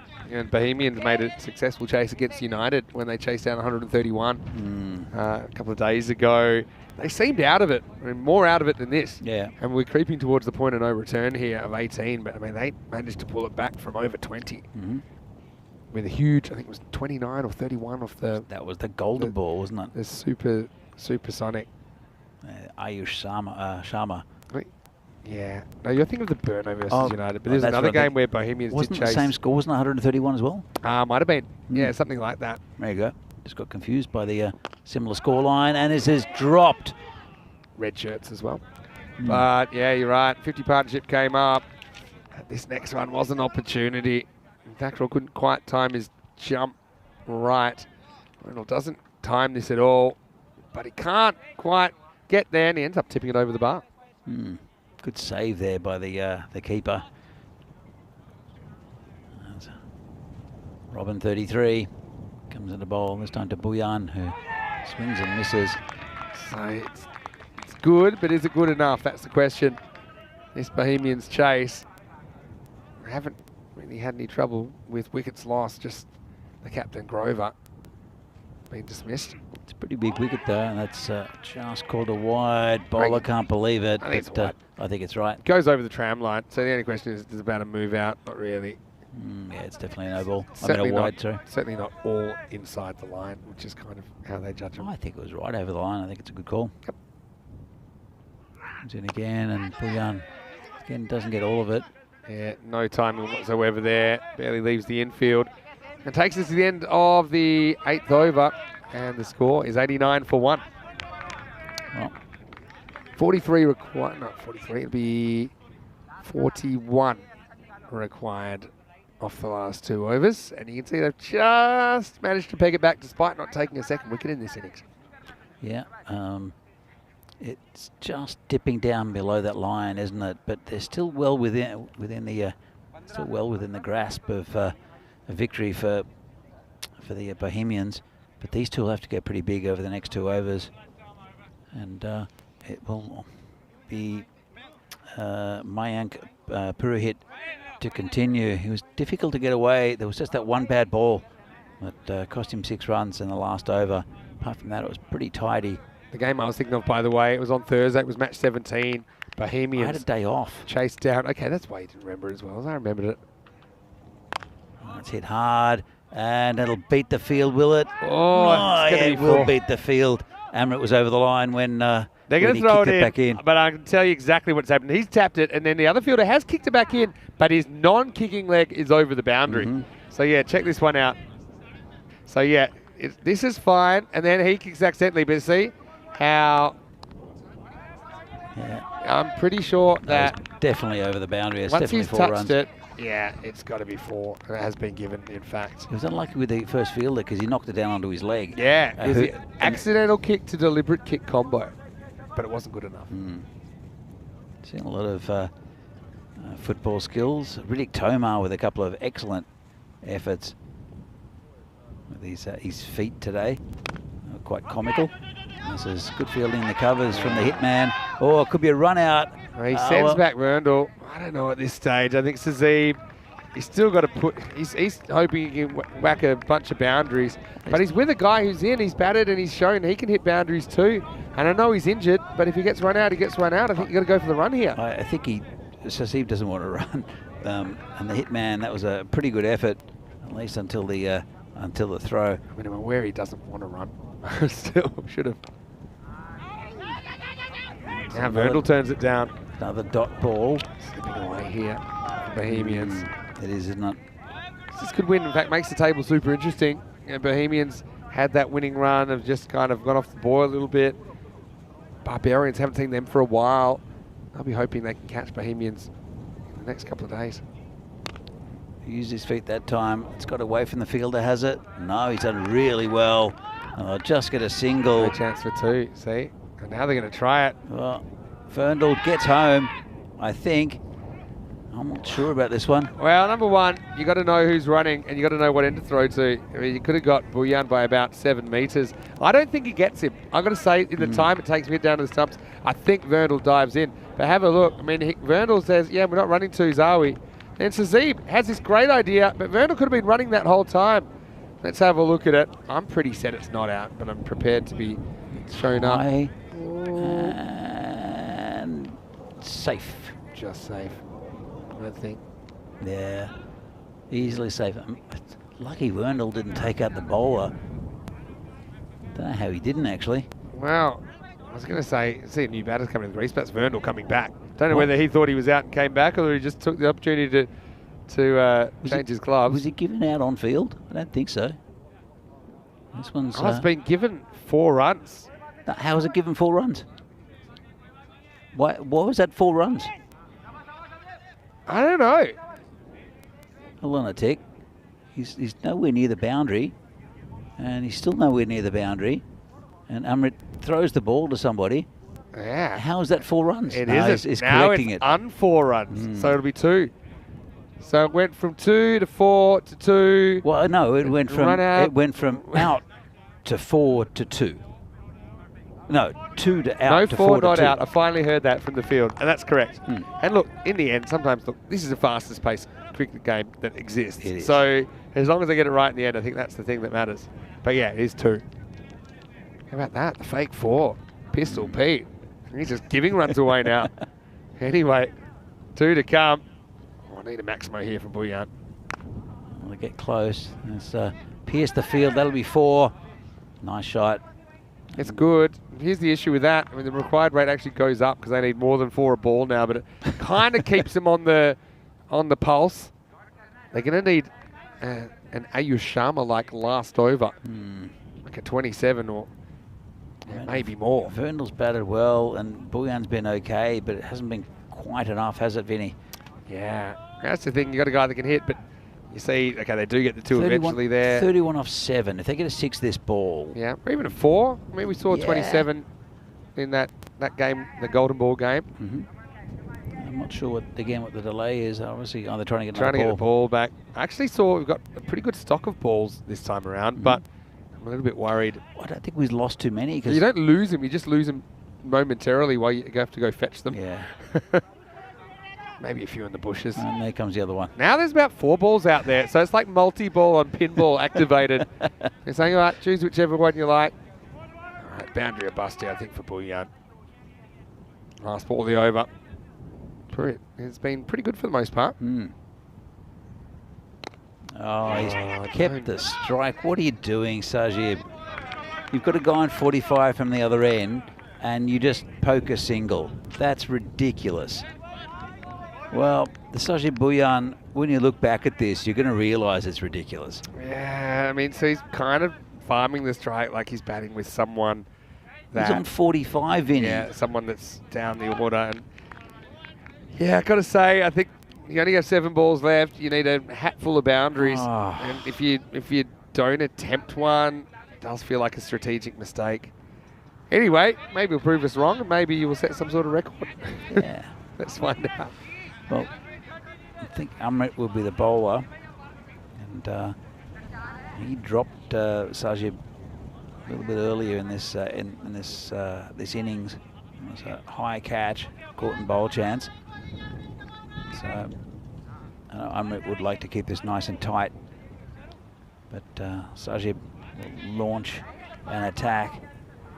Bohemians made a successful chase against United when they chased down 131 a couple of days ago. They seemed out of it, more out of it than this. Yeah. And we're creeping towards the point of no return here of 18, but I mean, they managed to pull it back from over 20. With a huge, I think it was 29 or 31 off the... That was the golden ball, wasn't it? The supersonic. Ayush Sharma. Yeah. No, you're thinking of the Burno versus Oh, United, but there's that's another what I game think. where Bohemians Wasn't did the chase. same score? Wasn't it 131 as well? Might have been. Yeah, something like that. There you go. Just got confused by the similar score line, and this is dropped. Red shirts as well. But yeah, you're right. 50 partnership came up. This next one was an opportunity. Thackrell couldn't quite time his jump right. Reynolds doesn't time this at all, but he can't quite get there, and he ends up tipping it over the bar. Good save there by the keeper. Robin 33 comes in the bowl. This time to Buyan, who swings and misses. So it's good, but is it good enough? That's the question. This Bohemians chase. We haven't really had any trouble with wickets lost, just the captain Grover being dismissed. It's a pretty big wicket though, and that's just called a wide. Bowler can't believe it, I think it's but wide. I think it's right. Goes over the tram line, so the only question is about a move out? Not really. Yeah, it's definitely a no ball. I Certainly mean a wide, not, sorry. certainly not all inside the line, which is kind of how they judge them. I think it was right over the line. I think it's a good call. Yep. Comes in again, and Buyan again doesn't get all of it. Yeah, no timing whatsoever there. Barely leaves the infield. And takes us to the end of the 8th over. And the score is 89 for 1. Well, 43 required, not 43, it'll be 41 required off the last 2 overs. And you can see they've just managed to peg it back despite not taking a second wicket in this innings. yeah, it's just dipping down below that line, isn't it? But they're still well within the grasp of a victory for the Bohemians. But these two will have to get pretty big over the next 2 overs, and it will be Mayank Purohit to continue. He was difficult to get away. There was just that one bad ball that cost him 6 runs in the last over. Apart from that, it was pretty tidy. The game I was thinking of, by the way, it was on Thursday. It was match 17. Bohemians. I had a day off. Chased down. Okay, that's why you didn't remember it as well as I remembered it. Oh, it's hit hard, and it'll beat the field, will it? Oh, it's yeah, going it to be will 4. beat the field. Amrit was over the line when They're going to he throw kicked it back in. but I can tell you exactly what's happened. He's tapped it, and then the other fielder has kicked it back in, but his non-kicking leg is over the boundary. So, yeah, check this one out. So, yeah, this is fine, and then he kicks accidentally, but see how... Yeah, I'm pretty sure that that was definitely over the boundary. It's once definitely he's 4 touched runs. it, yeah, it's got to be 4. It has been given, in fact. He was unlucky with the first fielder because he knocked it down onto his leg. Yeah, it was the accidental kick to deliberate kick combo, but it wasn't good enough. Seeing a lot of football skills. Riddick Tomar with a couple of excellent efforts with his feet today. Quite comical. This is good fielding in the covers from the hitman. Oh, it could be a run out. He sends back Verndl. I don't know at this stage. I think Sazib, he's still got to put, he's hoping he can whack a bunch of boundaries. But he's with a guy who's in, he's batted and he's shown he can hit boundaries too. And I know he's injured, but if he gets run out, he gets run out. I think you've got to go for the run here. I think Sazib doesn't want to run. And the hitman, that was a pretty good effort, at least until the throw. I mean, I'm aware he doesn't want to run. Still should have. Now Verndl turns it down. Another dot ball. Slipping away here. Bohemians. It is, isn't it? This could win. In fact, makes the table super interesting. You know, Bohemians had that winning run, have just kind of gone off the boil a little bit. Barbarians, haven't seen them for a while. I'll be hoping they can catch Bohemians in the next couple of days. Used his feet that time. It's got away from the fielder, has it? No, he's done really well. Just get a single. No chance for 2, see? And now they're going to try it. Well, Verndl gets home, I think. I'm not sure about this one. Well, number one, you got to know who's running and you got to know what end to throw to. I mean, you could have got Buyan by about 7 metres. I don't think he gets him. I've got to say, in the time it takes me down to the stumps, I think Verndl dives in. But have a look. I mean, Verndl says, yeah, we're not running 2s, are we? And Sazib has this great idea, but Verndl could have been running that whole time. Let's have a look at it. I'm pretty set it's not out, but I'm prepared to be shown up. And safe. Just safe, I think. Yeah, easily safe. Lucky Verndl didn't take out the bowler. Don't know how he didn't, actually. Well, I was going to say, see a new batter coming in the crease, but it's Verndl coming back. Don't know whether he thought he was out and came back, or he just took the opportunity to change his gloves. Was he given out on field? I don't think so. This one's... It's been given 4 runs. How was it given 4 runs? Why was that 4 runs? I don't know. Hold on a tick. He's nowhere near the boundary, and he's still nowhere near the boundary. And Amrit throws the ball to somebody. Yeah. How is that 4 runs? It no, isn't. It's Now correcting it's it. 4 runs, so it'll be 2. So it went from 2 to 4 to 2. Well, no, it went from out to 4 to 2. No, 2 to out to 4 No, 4 to not 2. out. I finally heard that from the field, and that's correct. And look, in the end, sometimes this is the fastest paced cricket game that exists. It is. So as long as they get it right in the end, I think that's the thing that matters. But yeah, it is 2. How about that? The fake 4. Pistol Pete. He's just giving runs away now. Anyway, 2 to come. Oh, I need a Maximo here from Bouillon. Well, they get close. It's pierced the field. That'll be 4. Nice shot. It's good. Here's the issue with that. I mean, the required rate actually goes up because they need more than 4 a ball now, but it kind of keeps them on the pulse. They're going to need an Ayush Sharma like last over, like a 27 or maybe more. Vernal's batted well, and Bouillon's been okay, but it hasn't been quite enough, has it, Vinny? Yeah, that's the thing. You got a guy that can hit, but you see, okay, they do get the 2 eventually there. 31 off 7. If they get a 6 this ball. Yeah, or even a 4. I mean, we saw 27 in that game, the Golden Ball game. I'm not sure what the delay is. Obviously, they're trying to get the ball back. I actually saw we've got a pretty good stock of balls this time around, but I'm a little bit worried. I don't think we've lost too many. Cause you don't lose them, you just lose them momentarily while you have to go fetch them. Yeah. Maybe a few in the bushes. And there comes the other one. Now there's about 4 balls out there, so it's like multi-ball on pinball activated. You're saying, all right, choose whichever one you like. All right, boundary or bust here, I think, for Bouillon. Last ball of the over. It's been pretty good for the most part. Oh, he's kept the strike. What are you doing, Sajib? You've got a guy on 45 from the other end, and you just poke a single. That's ridiculous. Well, the Sajib Bouillon, when you look back at this, you're going to realise it's ridiculous. Yeah, I mean, so he's kind of farming the strike like he's batting with someone that... He's on 45, Vinny. Yeah, someone that's down the order. And yeah, I got to say, I think you only have 7 balls left. You need a hat full of boundaries. And if you don't attempt one, it does feel like a strategic mistake. Anyway, maybe he'll prove us wrong, and maybe you will set some sort of record. Yeah. Let's find out. Well, I think Amrit will be the bowler, and he dropped Sajib a little bit earlier in this this innings. It was a high catch, caught in bowl chance. So Amrit would like to keep this nice and tight, but Sajib will launch an attack.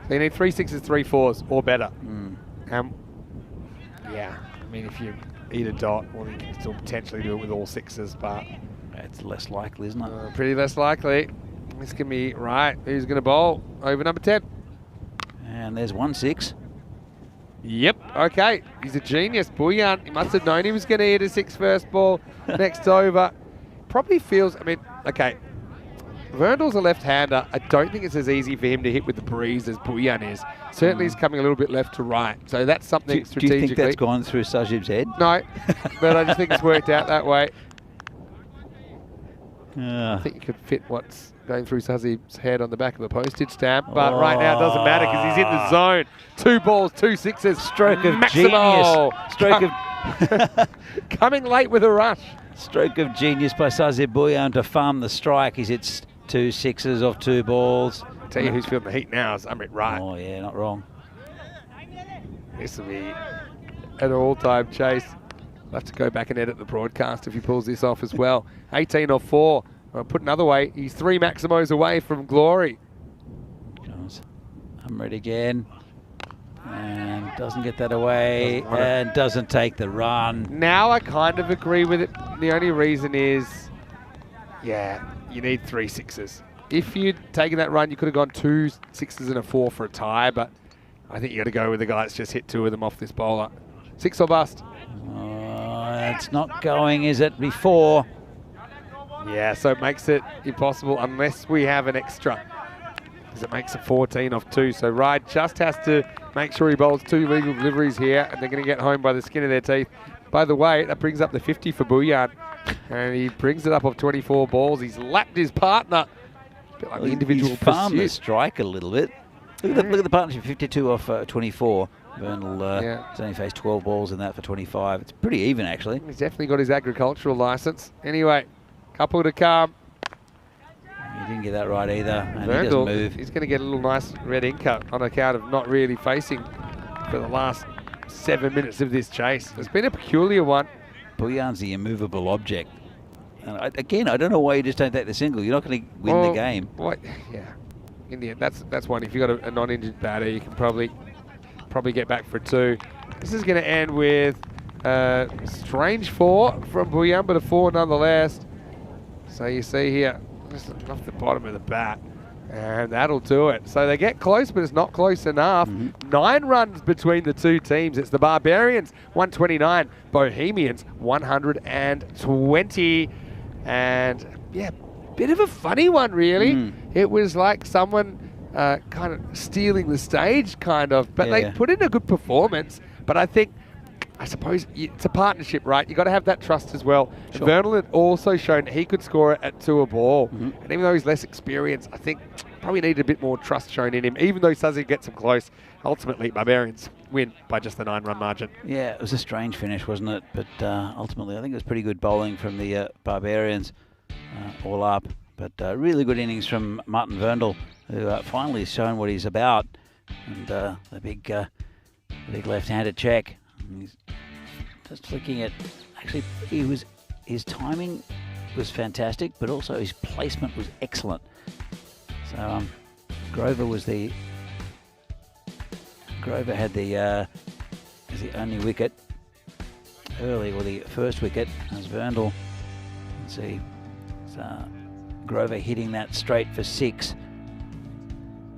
So you need 3 6s, 3 4s, or better. Yeah, I mean, if you eat a dot, well, you can still potentially do it with all 6s, but it's less likely, isn't it? Pretty less likely. This can be right. Who's going to bowl over number 10? And there's 1 6. Yep. Okay. He's a genius. Bouillon. He must have known he was going to hit a 6 first ball next over. Probably feels. I mean, okay. Vernal's a left-hander. I don't think it's as easy for him to hit with the breeze as Bouillon is. Certainly he's coming a little bit left to right. So that's something strategically. Do you think that's gone through Sajib's head? No, but I just think it's worked out that way. I think you could fit what's going through Sajib's head on the back of the postage stamp, but right now it doesn't matter because he's in the zone. 2 balls, 2 6s. Stroke of Maximo. genius. Stroke of coming late with a rush. Stroke of genius by Sajib Bouillon to farm the strike. He's hit 2 6s off 2 balls. I'll tell you who's feeling the heat now is Amrit Wright. Oh yeah, not wrong. This will be an all-time chase. I'll have to go back and edit the broadcast if he pulls this off as well. 18 off 4. I'll put another way. He's 3 Maximos away from glory. Amrit again. And doesn't get that away. And doesn't take the run. Now I kind of agree with it. The only reason is, yeah, you need 3 6s. If you'd taken that run, you could have gone 2 6s and a 4 for a tie, but I think you got to go with the guy that's just hit 2 of them off this bowler. 6 or bust. It's not going, is it, before? Yeah, so it makes it impossible unless we have an extra, because it makes it 14 off 2. So Ride just has to make sure he bowls 2 legal deliveries here, and they're going to get home by the skin of their teeth. By the way, that brings up the 50 for Bouillon, and he brings it up off 24 balls. He's lapped his partner. A bit like the individual He's farmed the pursuit. strike a little bit. Look at the partnership, 52 off 24. Vernal has only faced 12 balls in that for 25. It's pretty even, actually. He's definitely got his agricultural license. Anyway, couple to come. He didn't get that right either, and he Vernal, doesn't move. he's going to get a little nice red ink cut on account of not really facing for the last 7 minutes of this chase. It's been a peculiar one. Bouillon's the immovable object. And again, I don't know why you just don't take the single. You're not going to win the game. What? Yeah. In the end, that's one. If you've got a non-injured batter, you can probably get back for 2. This is going to end with a strange 4 from Bouillon, but a 4 nonetheless. So you see here, just off the bottom of the bat, and that'll do it. So they get close, but it's not close enough. 9 runs between the 2 teams. It's the Barbarians, 129, Bohemians, 120. And yeah, bit of a funny one, really. It was like someone kind of stealing the stage, kind of, but they put in a good performance. But I suppose it's a partnership, right? You got to have that trust as well. Sure. Vernal had also shown he could score it at 2 a ball, and even though he's less experienced, I think probably needed a bit more trust shown in him. Even though Suzzy gets him close, ultimately Barbarians win by just the 9-run margin. Yeah, it was a strange finish, wasn't it? But ultimately, I think it was pretty good bowling from the Barbarians all up. But really good innings from Martin Vernal, who finally has shown what he's about. And the big left-handed check. And he's just looking at, actually, his timing was fantastic, but also his placement was excellent. So Grover had the only wicket early, or the first wicket, as Vernal. Let's see, Grover hitting that straight for 6,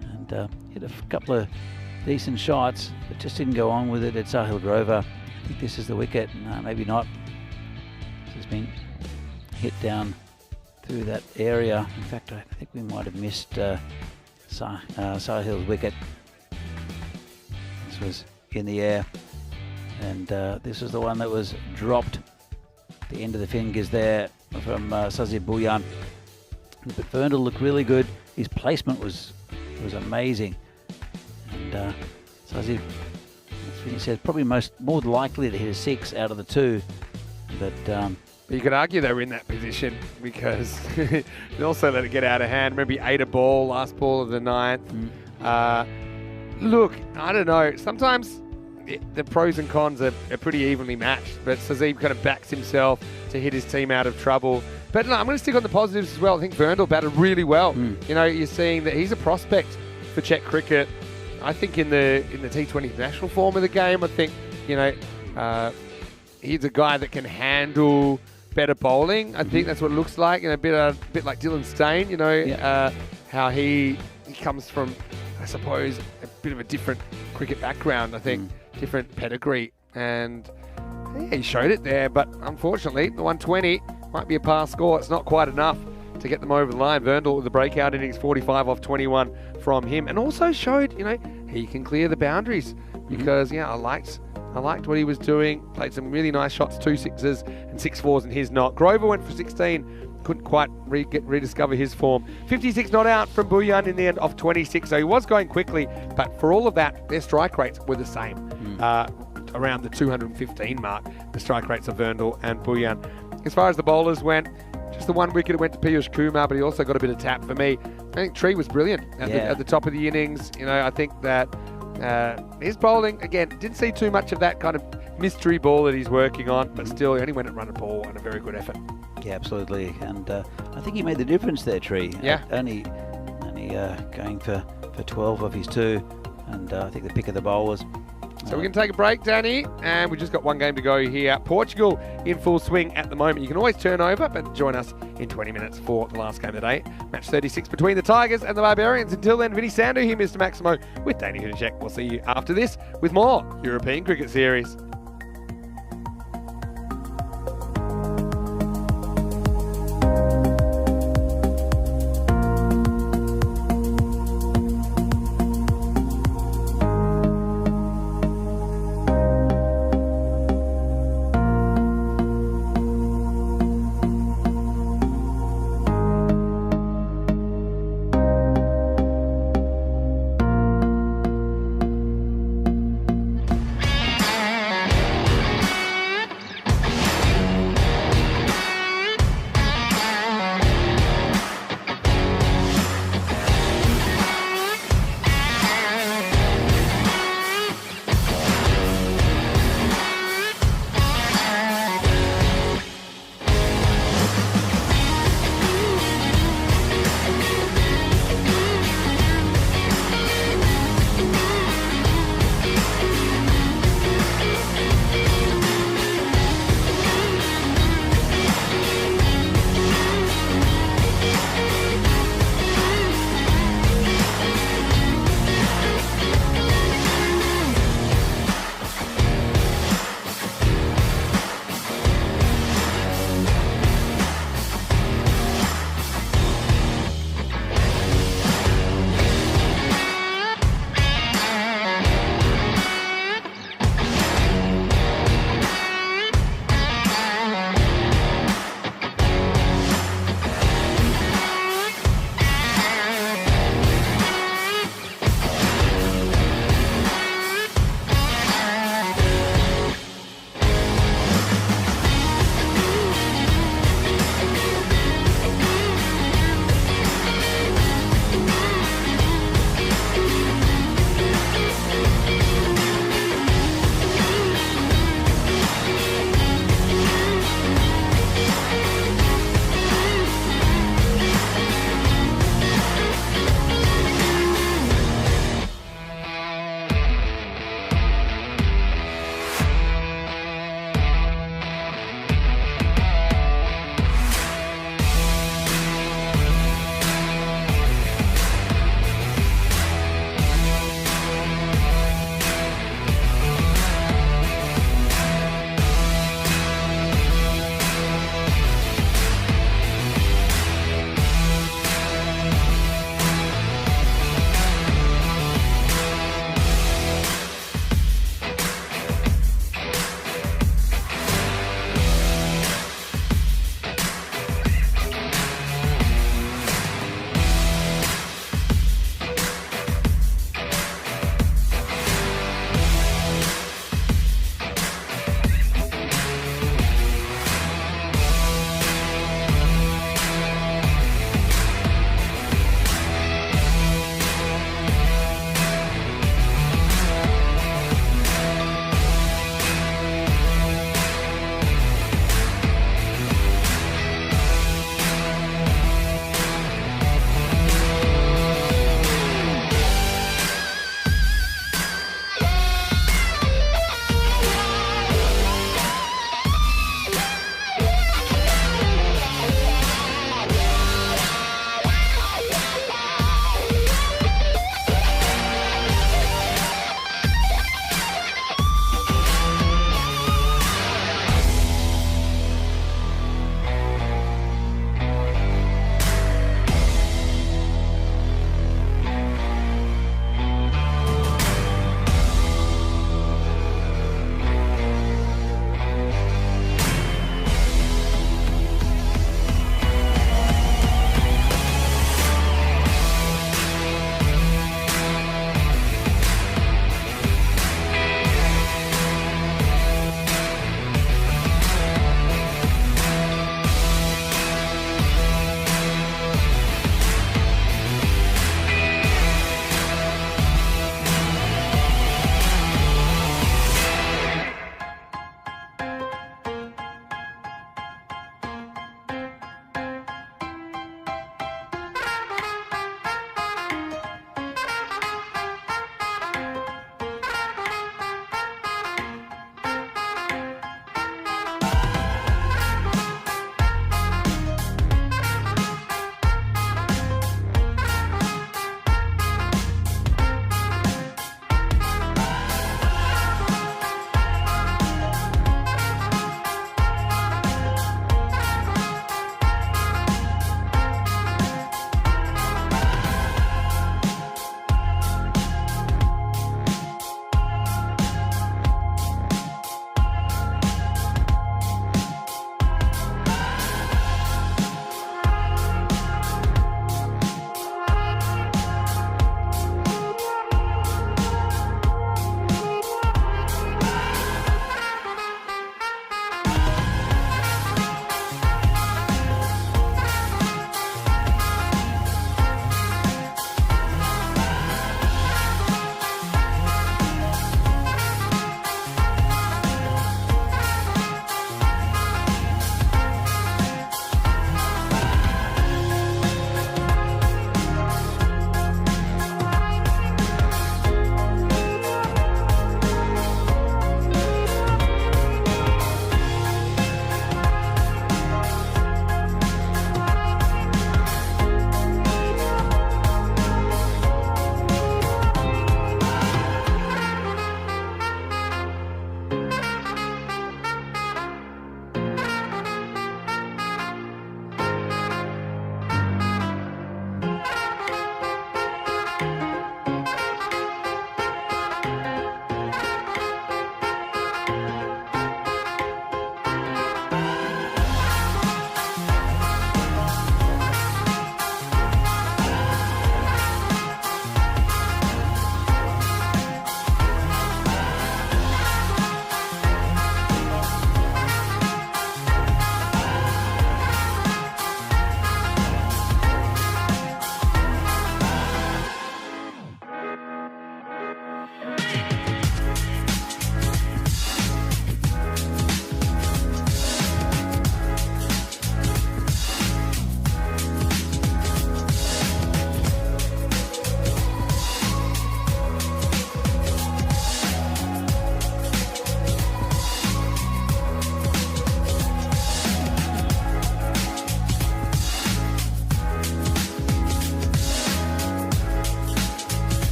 and hit a couple of decent shots, but just didn't go on with it at Sahil Grover. I think this is the wicket. No, maybe not. This has been hit down through that area. In fact, I think we might have missed Sahil's wicket. This was in the air, and this was the one that was dropped. The end of the fingers there from Suzzy Bouillon. But Vernal looked really good. His placement was amazing. And Suzzy, that's what he said, probably more likely to hit a 6 out of the 2. But you could argue they were in that position because they also let it get out of hand. Maybe 8 a ball, last ball of the 9th. Look, I don't know. Sometimes the pros and cons are pretty evenly matched, but Sazib kind of backs himself to hit his team out of trouble. But no, I'm going to stick on the positives as well. I think Vernal batted really well. You know, you're seeing that he's a prospect for Czech cricket. I think in the T20 national form of the game, I think, you know, he's a guy that can handle better bowling. I think that's what it looks like. You know, a bit like Dylan Stain, you know, how he comes from, I suppose, a bit of a different cricket background, I think, different pedigree. And yeah, he showed it there, but unfortunately, the 120 might be a pass score. It's not quite enough to get them over the line. Vernal with the breakout innings, 45 off 21 from him, and also showed, you know, he can clear the boundaries because, yeah, I liked what he was doing. Played some really nice shots, 2 6s and 6 4s in his knot. Grover went for 16, couldn't quite rediscover his form. 56 not out from Bouillon in the end off 26, so he was going quickly, but for all of that, their strike rates were the same, around the 215 mark, the strike rates of Vernal and Bouillon. As far as the bowlers went, just the 1 wicket went to Piyush Kumar, but he also got a bit of tap for me. I think Tree was brilliant at the top of the innings. You know, I think that his bowling, again, didn't see too much of that kind of mystery ball that he's working on, but still he only went and run a ball and a very good effort. Yeah, absolutely. And I think he made the difference there, Tree. Yeah. Only going for 12 of his 2, and I think the pick of the bowlers. So we're going to take a break, Danny, and we've just got 1 game to go here. Portugal in full swing at the moment. You can always turn over, but join us in 20 minutes for the last game of the day. Match 36 between the Tigers and the Barbarians. Until then, Vinny Sandu here, Mr. Maximo, with Danny Hunacek. We'll see you after this with more European Cricket Series.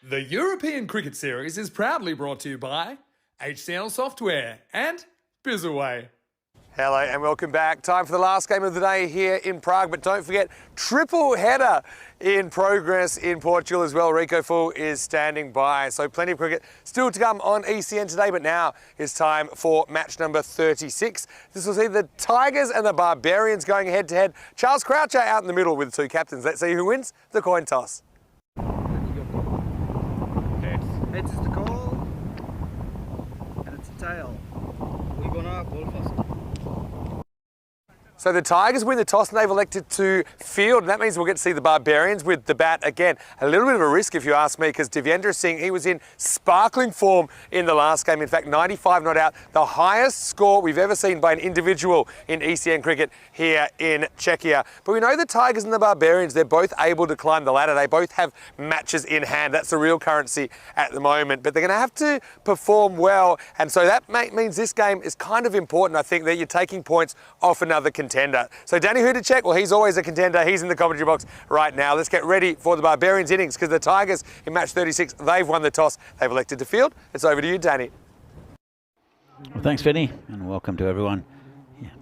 The European Cricket Series is proudly brought to you by HCL Software and Bizaway. Hello and welcome back. Time for the last game of the day here in Prague, but don't forget, triple header in progress in Portugal as well. Rico Full is standing by. So plenty of cricket still to come on ECN today, but now it's time for match number 36. This will see the Tigers and the Barbarians going head to head. Charles Croucher out in the middle with the two captains. Let's see who wins the coin toss. Heads is the call, and it's a tail. We're gonna ball first. So the Tigers win the toss and they've elected to field, and that means we'll get to see the Barbarians with the bat again. A little bit of a risk if you ask me, because Devendra Singh, he was in sparkling form in the last game. In fact, 95 not out, the highest score we've ever seen by an individual in ECN cricket here in Czechia. But we know the Tigers and the Barbarians, they're both able to climb the ladder. They both have matches in hand. That's the real currency at the moment. But they're going to have to perform well, and so that means this game is kind of important. I think that you're taking points off another contender. So Danny, who to check? Well, he's always a contender. He's in the commentary box right now. Let's get ready for the Barbarians innings, because the Tigers in match 36, they've won the toss. They've elected to field. It's over to you, Danny. Well, thanks, Vinny, and welcome to everyone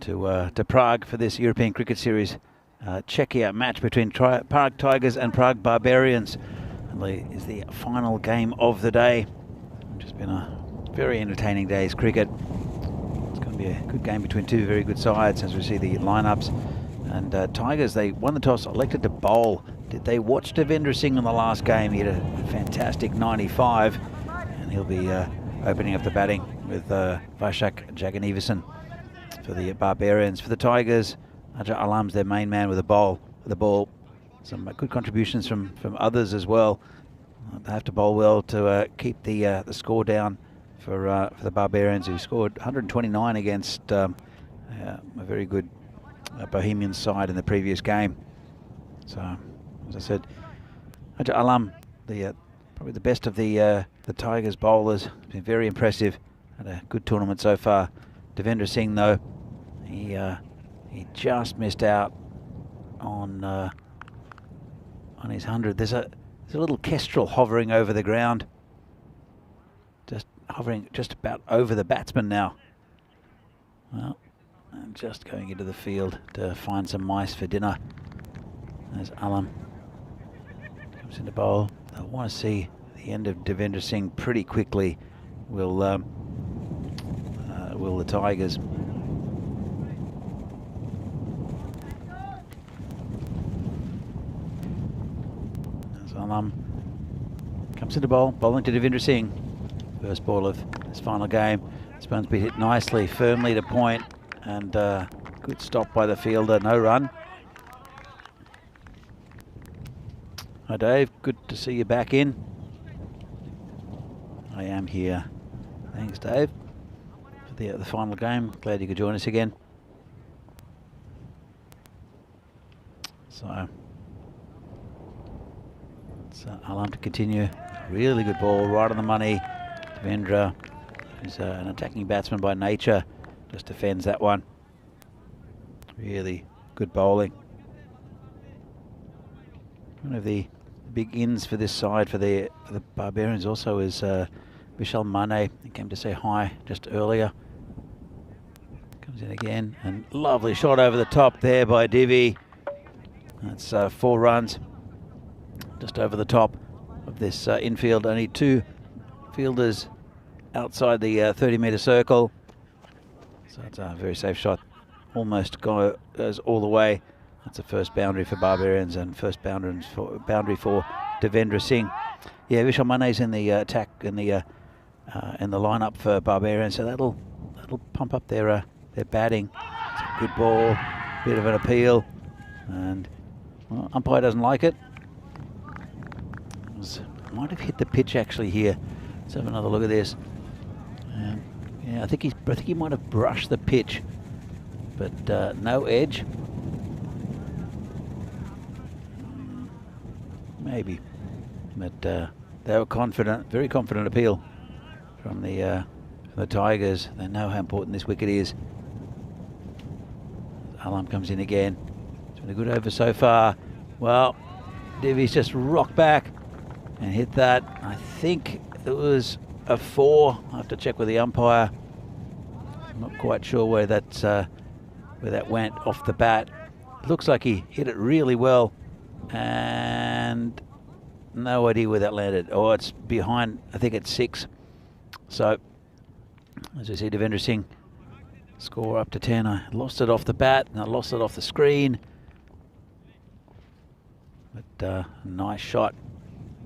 to Prague for this European Cricket Series Czechia match between Prague Tigers and Prague Barbarians. And is the final game of the day. been a very entertaining day's cricket. It's going to be a good game between two very good sides as we see the lineups. And Tigers, they won the toss, elected to bowl. Did they watch Devendra Singh in the last game? He had a fantastic 95, and he'll be opening up the batting with Vashak Jagannathan for the Barbarians. For the Tigers, Ajay Alam's their main man with the ball. Some good contributions from others as well. They have to bowl well to keep the score down for the Barbarians, who scored 129 against a very good Bohemians side in the previous game. So, as I said, Ajay Alam, probably the best of the Tigers bowlers, been very impressive. Had a good tournament so far. Devendra Singh, though, he just missed out on his 100. There's a little kestrel hovering over the ground, just hovering just about over the batsman now. Well, and just going into the field to find some mice for dinner. There's Alam. Comes into bowl. They'll want to see the end of Devendra Singh pretty quickly. Will the Tigers. There's Alam. Comes into bowl, bowling to Devendra Singh. First ball of this final game. This one's been hit nicely, firmly to point. And good stop by the fielder, no run. Hi Dave, good to see you back in. I am here. Thanks Dave for the final game. Glad you could join us again. So it's Alam to continue. Really good ball, right on the money. Devendra, who's an attacking batsman by nature, just defends that one. Really good bowling. One of the big ins for this side for the Barbarians also is Vishal Mane. He came to say hi just earlier. Comes in again, and lovely shot over the top there by Divi. That's 4 runs just over the top of this infield. Only 2 fielders outside the 30-metre circle. So it's a very safe shot. Almost goes all the way. That's the first boundary for Barbarians and first boundary for Devendra Singh. Yeah, Vishal Mane's in the attack in the lineup for Barbarians, so that'll pump up their batting. It's a good ball, bit of an appeal, and well, umpire doesn't like it. Might have hit the pitch actually here. Let's have another look at this. Yeah, I think he might have brushed the pitch, but no edge. Maybe, but they were confident, very confident appeal from the Tigers. They know how important this wicket is. Alam comes in again. It's been a good over so far. Well, Divi's just rocked back and hit that. I think it was a 4. I have to check with the umpire. I'm not quite sure where that went off the bat. It looks like he hit it really well, and no idea where that landed. Oh, it's behind. I think it's 6. So as we see Devendra Singh score up to 10. I lost it off the bat and I lost it off the screen. But nice shot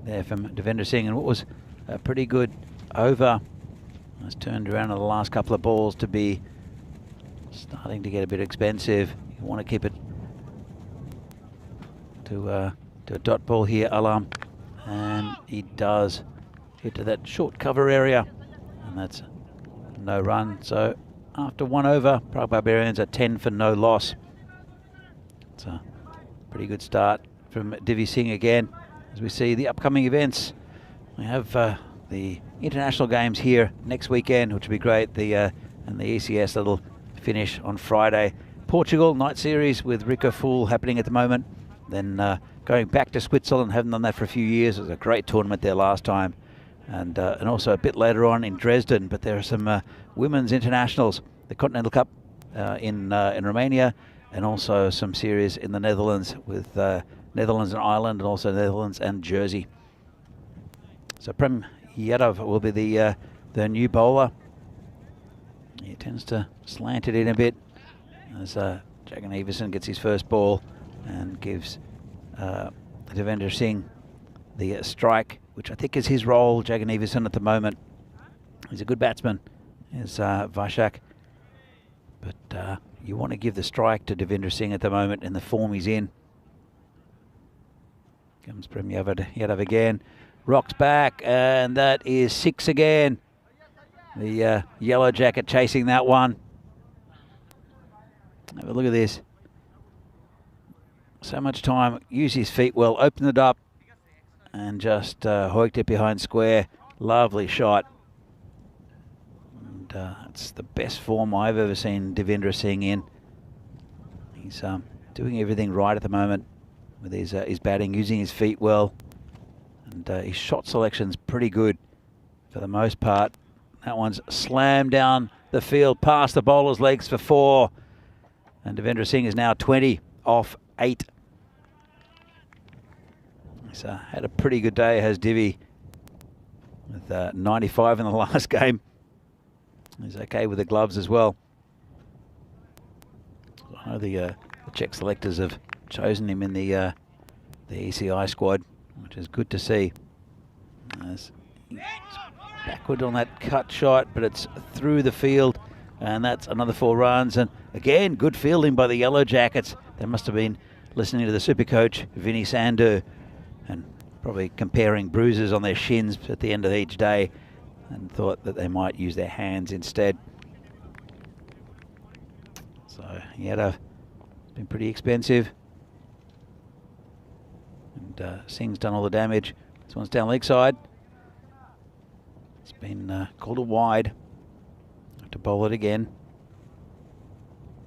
there from Devendra Singh, and what was a pretty good over. It's turned around in the last couple of balls to be starting to get a bit expensive. You want to keep it to a dot ball here, Alam, and he does hit to that short cover area, and that's no run. So after 1 over, Prague Barbarians are 10 for no loss. It's a pretty good start from Divi Singh again. As we see the upcoming events, we have the international games here next weekend, which will be great. And the ECS that'll finish on Friday. Portugal night series with Rico Fool happening at the moment. Then going back to Switzerland, haven't done that for a few years. It was a great tournament there last time, and also a bit later on in Dresden. But there are some women's internationals, the Continental Cup in Romania, and also some series in the Netherlands with Netherlands and Ireland, and also Netherlands and Jersey. So Prem Yadov will be the the new bowler. He tends to slant it in a bit as Jagan Everson gets his first ball and gives Devendra Singh the strike, which I think is his role, Jagan Everson, at the moment. He's a good batsman, is Vashak. But you want to give the strike to Devendra Singh at the moment in the form he's in. Comes Prem Yadav again. Rocks back, and that is 6 again. The yellow jacket chasing that one. Have a look at this. So much time. Use his feet well. Open it up and just hoiked it behind square. Lovely shot. And it's the best form I've ever seen Devendra Singh in. He's doing everything right at the moment with his batting, using his feet well. And his shot selection's pretty good for the most part. That one's slammed down the field past the bowler's legs for 4. And Devendra Singh is now 20 off 8. He's had a pretty good day, has Divi, with 95 in the last game. He's okay with the gloves as well. I know the Czech selectors have chosen him in the ECI squad, which is good to see. He's backward on that cut shot, but it's through the field, and that's another 4 runs. And again, good fielding by the Yellow Jackets. They must have been listening to the super coach, Vinny Sandhu, and probably comparing bruises on their shins at the end of each day, and thought that they might use their hands instead. So Yadav has been pretty expensive. And Singh's done all the damage. This one's down leg side. It's been called a wide. Have to bowl it again.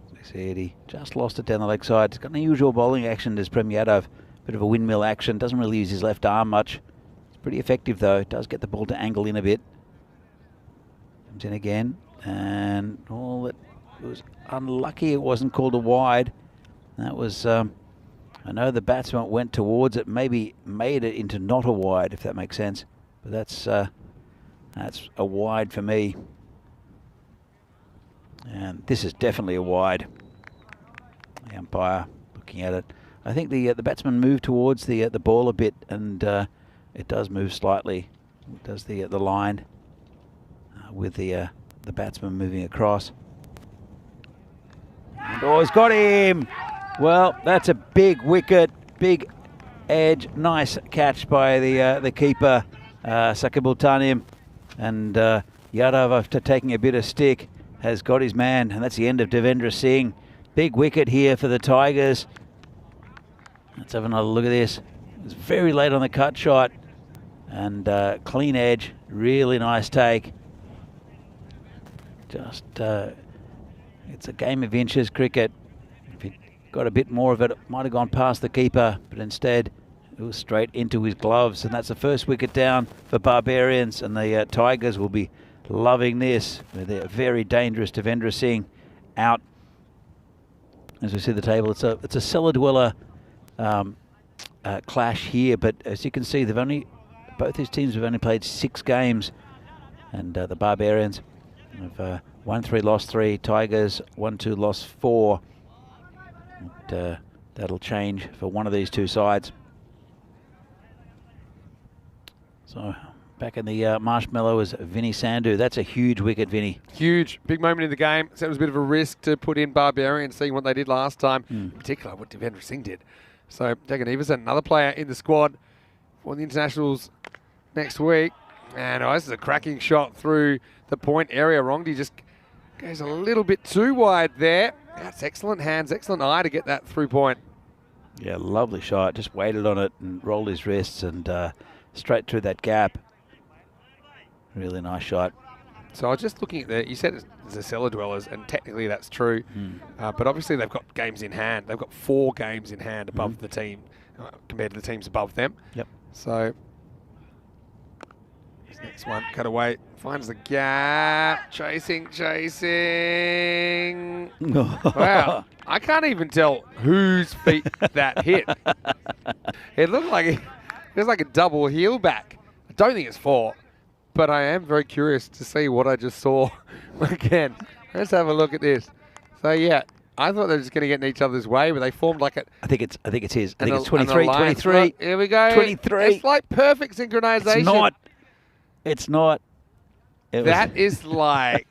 As we said, he just lost it down the leg side. He's got an unusual bowling action as Prem Yadav. Bit of a windmill action. Doesn't really use his left arm much. It's pretty effective though. Does get the ball to angle in a bit. Comes in again. And all it was unlucky it wasn't called a wide. That was... I know the batsman went towards it, maybe made it into not a wide, if that makes sense. But that's a wide for me. And this is definitely a wide. The umpire looking at it. I think the batsman moved towards the ball a bit, and it does move slightly. It does the line with the batsman moving across. And oh, he's got him! Well, that's a big wicket, big edge, nice catch by the keeper, Sakibultanim, and Yadav, after taking a bit of stick, has got his man, and that's the end of Devendra Singh. Big wicket here for the Tigers. Let's have another look at this. It's very late on the cut shot, and clean edge, really nice take. Just, it's a game of inches cricket. Got a bit more of it, might have gone past the keeper, but instead it was straight into his gloves. And that's the first wicket down for Barbarians, and the Tigers will be loving this with their very dangerous Devendra Singh out. As we see the table, it's a cellar dweller clash here, but as you can see, both these teams have only played 6 games, and the Barbarians have won 3, lost 3. Tigers 1-2, lost 4. That'll change for one of these two sides. So back in the marshmallow is Vinny Sandhu. That's a huge wicket, Vinny. Huge. Big moment in the game. So it was a bit of a risk to put in Barbarians, seeing what they did last time, in particular what Devendra Singh did. So Jagan Everson, another player in the squad for the internationals next week. And this is a cracking shot through the point area. Rongdi just goes a little bit too wide there. That's excellent hands, excellent eye to get that through point. Yeah, lovely shot. Just waited on it and rolled his wrists and straight through that gap. Really nice shot. So I was just looking at you said it's the cellar dwellers, and technically that's true. But obviously they've got games in hand. They've got 4 games in hand above the team compared to the teams above them. Yep. So this next one, cut away, finds the gap, chasing. Wow, I can't even tell whose feet that hit. It looked like it was like a double heel back. I don't think it's 4. but I am very curious to see what I just saw again. Let's have a look at this. So yeah, I thought they were just going to get in each other's way, but they formed like it. I think it's his. I think it's an 23, alliance. 23. Look, here we go. 23. It's like perfect synchronization. It's not. It's not. That is like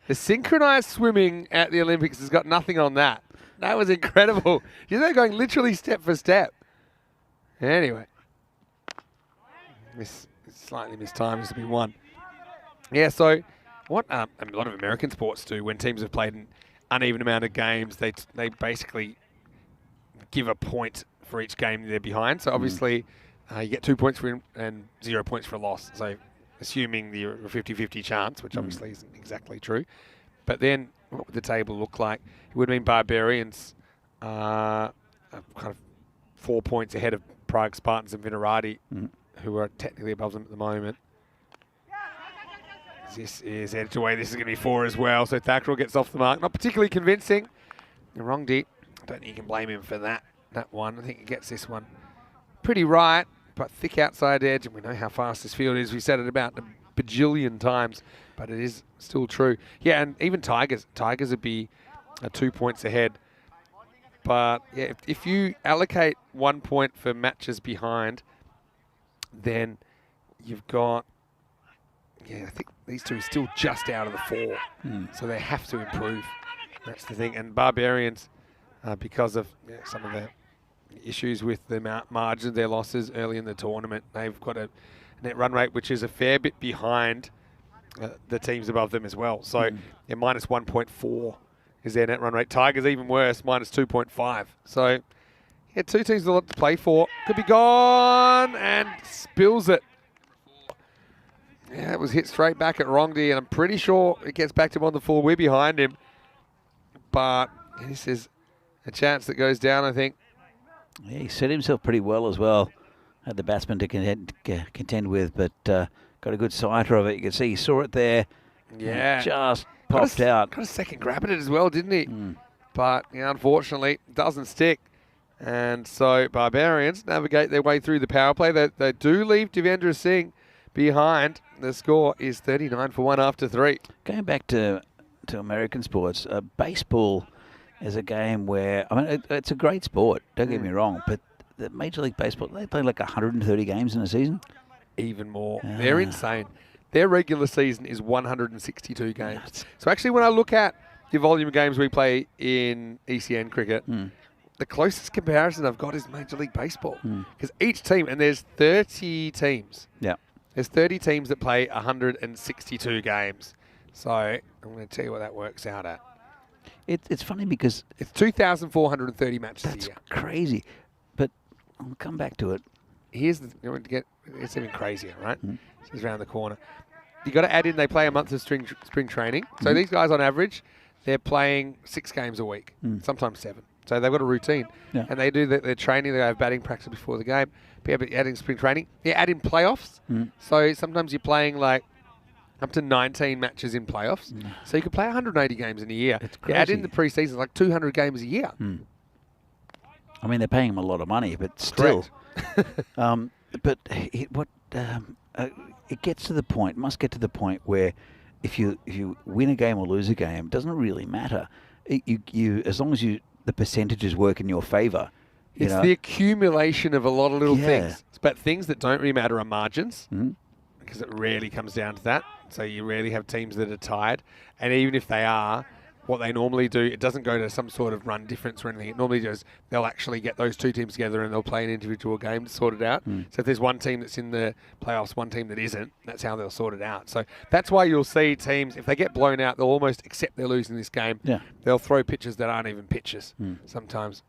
the synchronized swimming at the Olympics has got nothing on that. That was incredible. They're going literally step for step. Anyway, this slightly mistimed to be one. Yeah, so what a lot of American sports do when teams have played an uneven amount of games, they basically give a point for each game they're behind. So obviously you get 2 points for win and 0 points for a loss. So assuming the 50-50 chance, which obviously isn't exactly true. But then what would the table look like? It would mean Barbarians kind of 4 points ahead of Prague Spartans and Vinarati, who are technically above them at the moment. This is edged away. This is going to be 4 as well. So Thackrell gets off the mark. Not particularly convincing. Wrong deep. I don't think you can blame him for that one. I think he gets this one pretty right, but thick outside edge. And we know how fast this field is. We said it about a bajillion times, but it is still true. Yeah, and even Tigers would be 2 points ahead. But yeah, if you allocate 1 point for matches behind, then you've got, I think these two are still just out of the 4. So they have to improve. That's the thing. And Barbarians, because of some of the issues with the margin of their losses early in the tournament, they've got a net run rate which is a fair bit behind the teams above them as well. So minus 1.4 is their net run rate. Tigers even worse, minus 2.5. So yeah, two teams with a lot to play for. Could be gone and spills it. Yeah, it was hit straight back at Rongdi, and I'm pretty sure it gets back to him on the full. We're behind him. But this is a chance that goes down, I think. Yeah, he set himself pretty well as well. Had the batsman to contend with, but got a good sighter of it. You can see he saw it there. Yeah. Just popped out. Got a second grab at it as well, didn't he? But unfortunately, it doesn't stick. And so Barbarians navigate their way through the power play. They do leave Devendra Singh behind. The score is 39 for 1 after 3. Going back to American sports, baseball is a game where, I mean, it's a great sport, don't get me wrong, but the Major League Baseball, they play like 130 games in a season. Even more. They're insane. Their regular season is 162 games. So actually when I look at the volume of games we play in ECN cricket, the closest comparison I've got is Major League Baseball. Because each team, and there's 30 teams. Yeah. There's 30 teams that play 162 games. So I'm going to tell you what that works out at. It's funny because it's 2,430 matches a year. That's crazy. But I'll come back to it. Here's it's even crazier, right? It's around the corner. You got to add in, they play a month of spring training. So these guys on average, they're playing 6 games a week, sometimes 7. So they've got a routine. Yeah. And they do their training, they have batting practice before the game. But adding spring training. You add in playoffs. So sometimes you're playing like up to 19 matches in playoffs. So you could play 180 games in a year. You add in the preseason, like 200 games a year. I mean, they're paying them a lot of money, but still. But it gets to the point, must get to the point where if you win a game or lose a game, it doesn't really matter. You as long as the percentages work in your favour. It's the accumulation of a lot of little things. But things that don't really matter are margins, because it rarely comes down to that. So you rarely have teams that are tied. And even if they are, what they normally do, it doesn't go to some sort of run difference or anything. It normally goes, they'll actually get those two teams together and they'll play an individual game to sort it out. So if there's one team that's in the playoffs, one team that isn't, that's how they'll sort it out. So that's why you'll see teams, if they get blown out, they'll almost accept they're losing this game. Yeah. They'll throw pitches that aren't even pitches sometimes,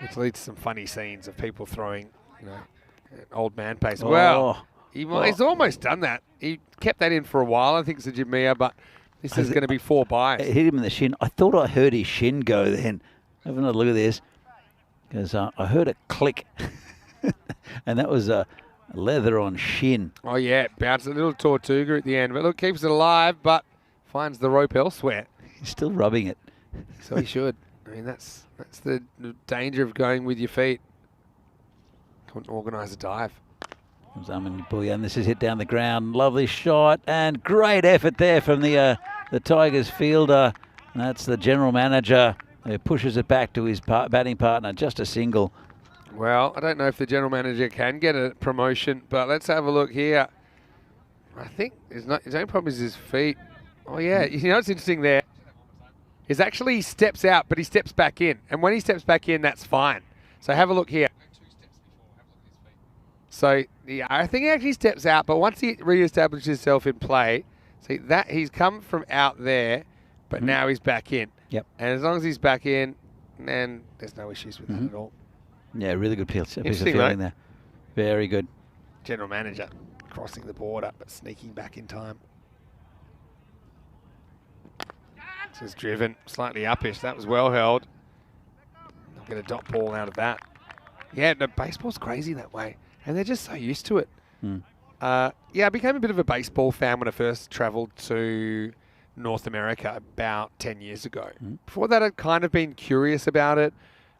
which leads to some funny scenes of people throwing, an old man pace. Well, he's almost done that. He kept that in for a while, I think, Sajid, but this is going to be 4 byes. It hit him in the shin. I thought I heard his shin go then. Have another look at this. Because I heard a click. And that was a leather on shin. Oh, yeah. Bounced a little Tortuga at the end. But look, keeps it alive, but finds the rope elsewhere. He's still rubbing it. So he should. I mean, that's the danger of going with your feet. Couldn't organise a dive. And this is hit down the ground. Lovely shot and great effort there from the Tigers fielder. And that's the general manager who pushes it back to his batting partner. Just a single. Well, I don't know if the general manager can get a promotion, but let's have a look here. I think his only problem is his feet. Oh, yeah. You know what's interesting there is actually he steps out, but he steps back in. And when he steps back in, that's fine. So have a look here. So yeah, I think he actually steps out, but once he reestablishes himself in play, see that he's come from out there, but now he's back in. Yep. And as long as he's back in, then there's no issues with that at all. Yeah, really good piece of Interesting, feeling there. Very good. General manager crossing the border, but sneaking back in time. This is driven slightly uppish. That was well held. I'll get a dot ball out of that. Yeah, no, baseball's crazy that way. And they're just so used to it. Yeah, I became a bit of a baseball fan when I first travelled to North America about 10 years ago. Before that, I'd kind of been curious about it.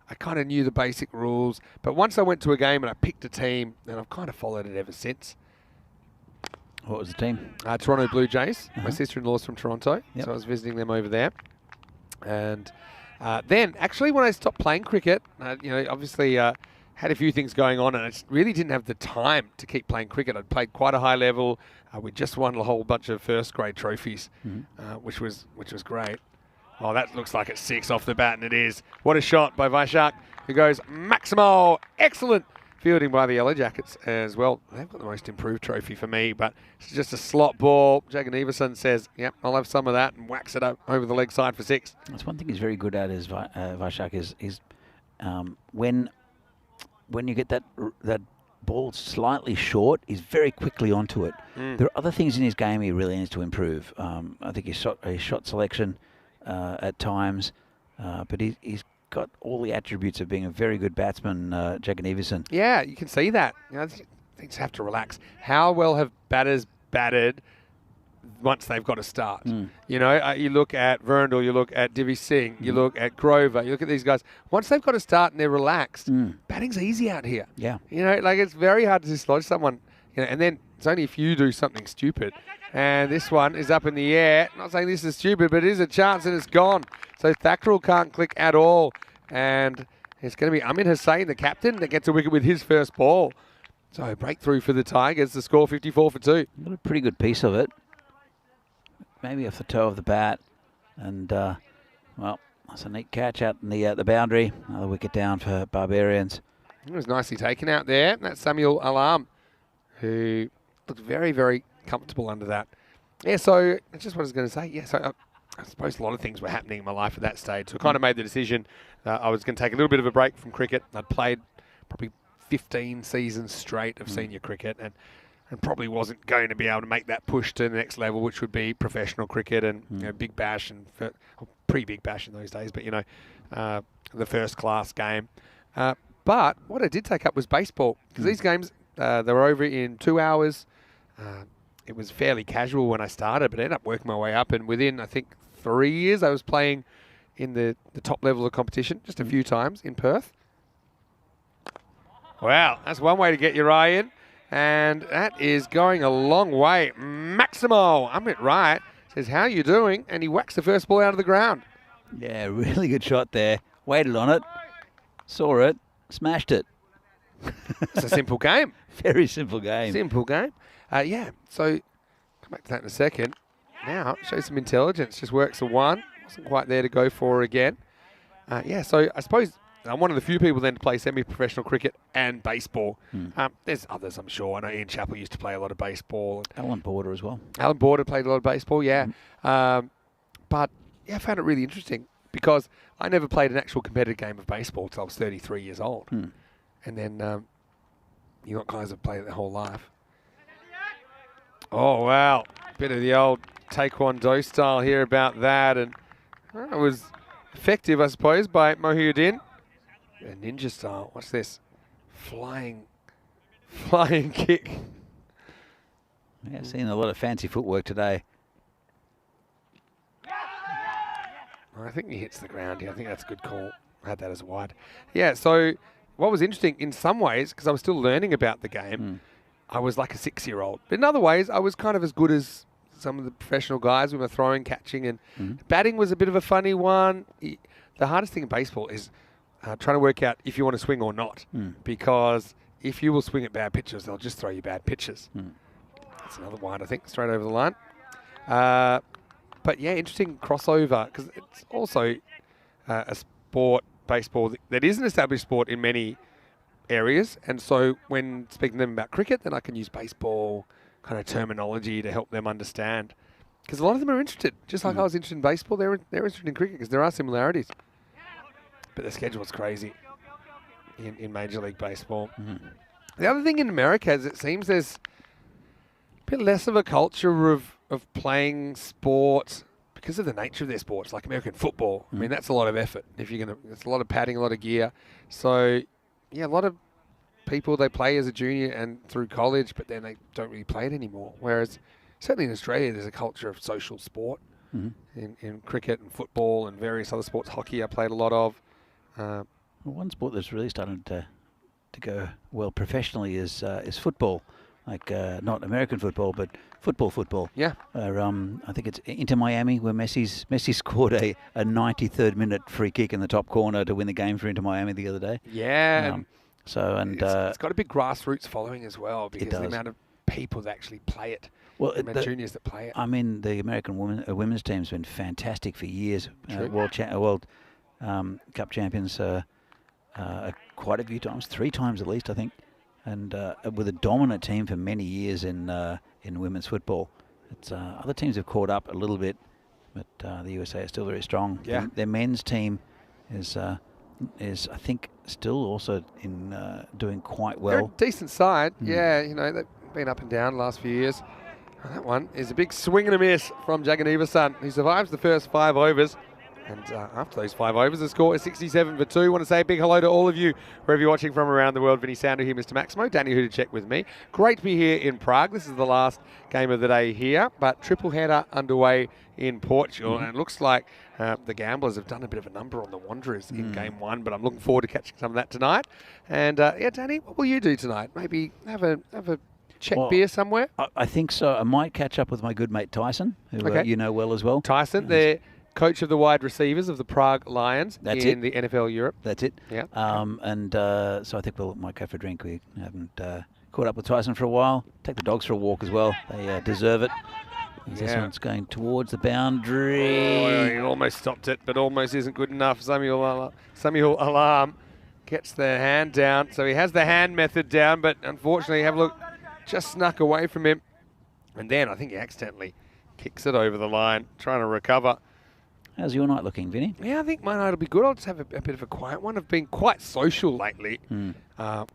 I kind of knew the basic rules. But once I went to a game and I picked a team, and I've kind of followed it ever since. What was the team? Toronto Blue Jays. My sister-in-law's from Toronto, so I was visiting them over there. And then, actually, when I stopped playing cricket, you know, obviously had a few things going on, and I just really didn't have the time to keep playing cricket. I'd played quite a high level. We just won a whole bunch of first-grade trophies, which was great. Oh, that looks like it's 6 off the bat, and it is. What a shot by Vaishak, who goes Maximo. Excellent fielding by the Yellow Jackets as well. They've got the most improved trophy for me, but it's just a slot ball. Jagan Everson says, yep, I'll have some of that, and whacks it up over the leg side for 6. That's one thing he's very good at, is Vaishak, is when you get that ball slightly short, he's very quickly onto it. There are other things in his game he really needs to improve. I think his shot selection at times, but he's got all the attributes of being a very good batsman, Jagan Everson. Yeah, you can see that. You know, things have to relax. How well have batters batted once they've got to start? You know, you look at Verndl, you look at Divi Singh, you look at Grover, you look at these guys. Once they've got to start and they're relaxed, batting's easy out here. Yeah. You know, like it's very hard to dislodge someone. You know, and then it's only if you do something stupid. And this one is up in the air. Not saying this is stupid, but it is a chance and it's gone. So Thakral can't click at all. And it's going to be Amin Hussain, the captain, that gets a wicket with his first ball. So breakthrough for the Tigers, the score 54 for 2. Got a pretty good piece of it. Maybe off the toe of the bat. And, well, that's a neat catch out in the boundary. Another wicket down for Barbarians. It was nicely taken out there. That's Samuel Alam, who looked very, very comfortable under that. Yeah, so that's just what I was going to say. Yeah, so I suppose a lot of things were happening in my life at that stage. So I kind of made the decision I was going to take a little bit of a break from cricket. I'd played probably 15 seasons straight of senior cricket and probably wasn't going to be able to make that push to the next level, which would be professional cricket and you know, Big Bash and pre-Big Bash in those days, but you know, the first class game. But what I did take up was baseball, because these games, they were over in 2 hours. It was fairly casual when I started, but I ended up working my way up, and within, I think, 3 years, I was playing in the top level of competition just a few times in Perth. Wow, that's one way to get your eye in, and that is going a long way. Maximo, Amit Wright, says, how are you doing? And he whacks the first ball out of the ground. Yeah, really good shot there. Waited on it, saw it, smashed it. It's a simple game. Very simple game. Simple game. Yeah, so come back to that in a second. Now, show some intelligence. Just works a 1. Wasn't quite there to go for again. Yeah, so I suppose I'm one of the few people then to play semi-professional cricket and baseball. There's others, I'm sure. I know Ian Chappell used to play a lot of baseball. Alan Border as well. Alan Border played a lot of baseball, yeah. But, yeah, I found it really interesting because I never played an actual competitive game of baseball until I was 33 years old. And then you got guys that played it their whole life. Oh, wow. Bit of the old Taekwondo style here about that. And it was effective, I suppose, by Mohiuddin. A ninja style. What's this? Flying kick. Yeah, seen a lot of fancy footwork today. I think he hits the ground here. I think that's a good call. I had that as a wide. Yeah, so what was interesting in some ways, because I was still learning about the game, I was like a 6-year-old. But in other ways, I was kind of as good as some of the professional guys with my throwing, catching, and batting was a bit of a funny one. The hardest thing in baseball is trying to work out if you want to swing or not, because if you will swing at bad pitches, they'll just throw you bad pitches. That's another one, I think, straight over the line. But yeah, interesting crossover, because it's also a sport, baseball, that is an established sport in many areas. And so when speaking to them about cricket, then I can use baseball kind of terminology to help them understand. Because a lot of them are interested, just like I was interested in baseball, they're interested in cricket because there are similarities. But the schedule's crazy in Major League Baseball. The other thing in America is it seems there's a bit less of a culture of playing sport because of the nature of their sports, like American football. I mean, that's a lot of effort. If you're gonna, it's a lot of padding, a lot of gear. So, yeah, a lot of people, they play as a junior and through college, but then they don't really play it anymore. Whereas, certainly in Australia, there's a culture of social sport in cricket and football and various other sports. Hockey, I played a lot of. Well, one sport that's really starting to go well professionally is football. Like not American football, but football. Yeah. I think it's Inter Miami, where Messi scored a 93rd minute free kick in the top corner to win the game for Inter Miami the other day. Yeah. It's got a big grassroots following as well, because the amount of people that actually play it. Well, the juniors that play it. I mean, the American women's team's been fantastic for years. World Cup champions quite a few times, 3 times at least, I think. And with a dominant team for many years in women's football. It's other teams have caught up a little bit, but the USA is still very strong. Yeah. Their men's team is I think still also in doing quite well. They're a decent side. Yeah, you know, they've been up and down the last few years. That one is a big swing and a miss from Jagannathan, who survives the first 5 overs. And after those 5 overs, the score is 67 for 2. I want to say a big hello to all of you, wherever you're watching from around the world. Vinny Sander here, Mr. Maximo. Danny Hudacek with me. Great to be here in Prague. This is the last game of the day here, but triple header underway in Portugal. And it looks like the Gamblers have done a bit of a number on the Wanderers in game 1, but I'm looking forward to catching some of that tonight. And yeah, Danny, what will you do tonight? Maybe have a Czech beer somewhere? I think so. I might catch up with my good mate Tyson, who you know well as well. Tyson, they're coach of the wide receivers of the Prague Lions in the NFL Europe. That's it. Yeah. So I think we might go for a drink. We haven't caught up with Tyson for a while. Take the dogs for a walk as well. They deserve it. This one's going towards the boundary. Oh, he almost stopped it, but almost isn't good enough. Samuel Alarm gets the hand down. So he has the hand method down, but unfortunately, have a look, just snuck away from him. And then I think he accidentally kicks it over the line, trying to recover. How's your night looking, Vinny? Yeah, I think my night will be good. I'll just have a bit of a quiet one. I've been quite social lately. But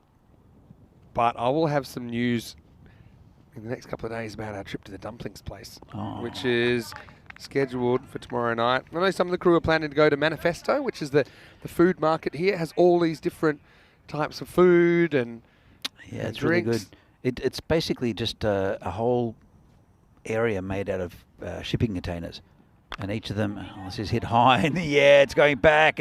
I will have some news in the next couple of days about our trip to the Dumplings place, which is scheduled for tomorrow night. I know some of the crew are planning to go to Manifesto, which is the food market here. It has all these different types of food and it's drinks. really good. It's basically just a whole area made out of shipping containers. And each of them, this is hit high in the air, it's going back,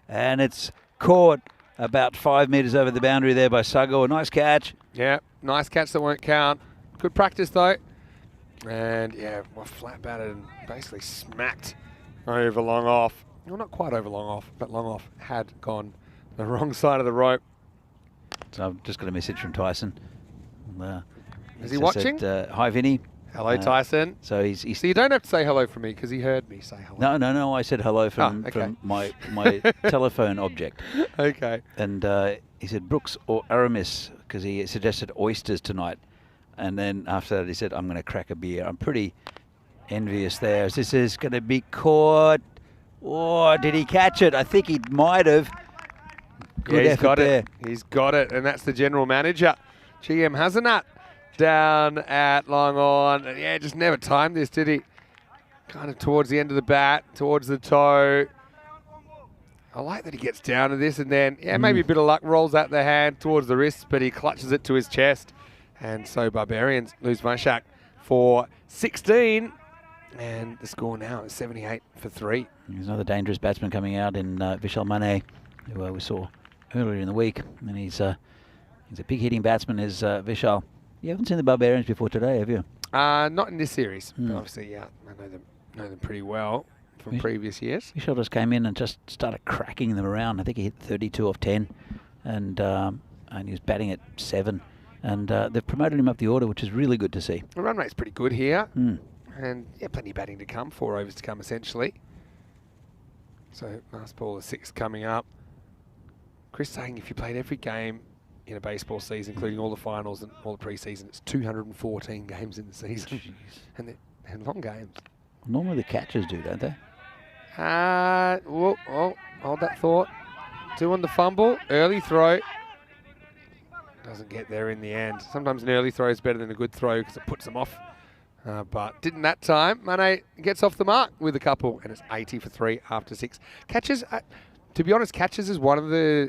and it's caught about 5 metres over the boundary there by Sago. A nice catch. Yeah, nice catch that won't count. Good practice though. And yeah, well, flat batted and basically smacked over long off. Well, not quite over long off, but long off had gone the wrong side of the rope. So I've just got a message from Tyson. Is he watching? Said, hi, Vinny. Hello, Tyson. So he's so you don't have to say hello from me because he heard me say hello. No. I said hello from my telephone object. Okay. And he said Brooks or Aramis because he suggested oysters tonight. And then after that he said, I'm going to crack a beer. I'm pretty envious there. This is going to be caught. Oh, did he catch it? I think he might have. Good he's got there. it. He's got it. And that's the general manager, GM Hasanat. Down at long on. And yeah, just never timed this, did he? Kind of towards the end of the bat, towards the toe. I like that he gets down to this and then, maybe a bit of luck, rolls out the hand towards the wrist, but he clutches it to his chest. And so Barbarians lose Mashak for 16. And the score now is 78 for 3. There's another dangerous batsman coming out in Vishal Mane, who we saw earlier in the week. And he's He's a big hitting batsman, is Vishal. You haven't seen the Barbarians before today, have you? Not in this series. But obviously, yeah, I know them pretty well from previous years. Vishal just came in and just started cracking them around. I think he hit 32 off 10, and he was batting at 7. And they've promoted him up the order, which is really good to see. The run rate's pretty good here. And yeah, plenty of batting to come, 4 overs to come essentially. So last ball of 6 coming up. Chris saying if you played every game in a baseball season, including all the finals and all the preseason, it's 214 games in the season. And they're long games. Normally the catchers do, don't they? Hold that thought. 2 on the fumble, early throw. Doesn't get there in the end. Sometimes an early throw is better than a good throw because it puts them off. But didn't that time. Mane gets off the mark with a couple, and it's 80 for 3 after 6. Catches, to be honest, catches is one of the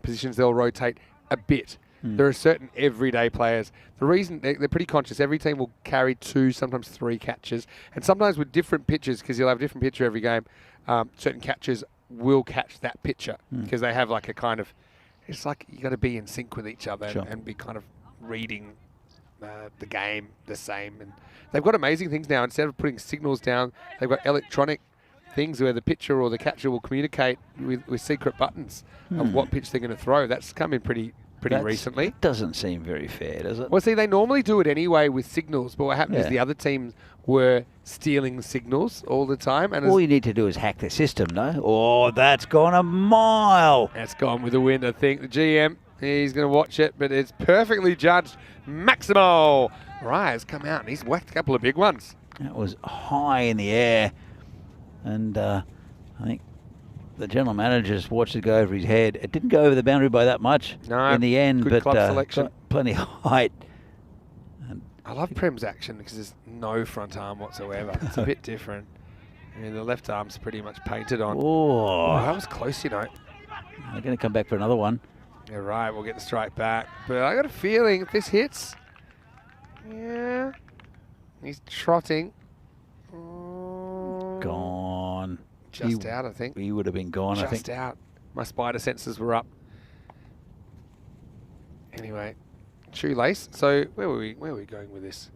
positions they'll rotate a bit. There are certain everyday players. The reason they're pretty conscious, every team will carry 2, sometimes 3 catches. And sometimes with different pitches, because you'll have a different pitcher every game, certain catchers will catch that pitcher because they have like a kind of, it's like you got to be in sync with each other and be kind of reading the game the same. And they've got amazing things now. Instead of putting signals down, they've got electronic things where the pitcher or the catcher will communicate with secret buttons of what pitch they're going to throw. That's come in pretty recently. It doesn't seem very fair, does it? Well, see, they normally do it anyway with signals, but what happened is the other teams were stealing signals all the time. And all you need to do is hack the system, no? Oh, that's gone a mile. That's gone with the wind, I think. The GM, he's going to watch it, but it's perfectly judged. Maximo Right has come out, and he's whacked a couple of big ones. That was high in the air. And I think the general manager just watched it go over his head. It didn't go over the boundary by that much in the end, good but club selection. Got plenty of height. And I love Prem's action because there's no front arm whatsoever. It's a bit different. I mean, the left arm's pretty much painted on. Oh, that was close, you know. They're going to come back for another one. Yeah, right. We'll get the strike back. But I got a feeling if this hits, yeah, he's trotting. Gone. Just out, I think. He would have been gone, I think. Just out. My spider senses were up. Anyway, shoelace. So where were we going with this?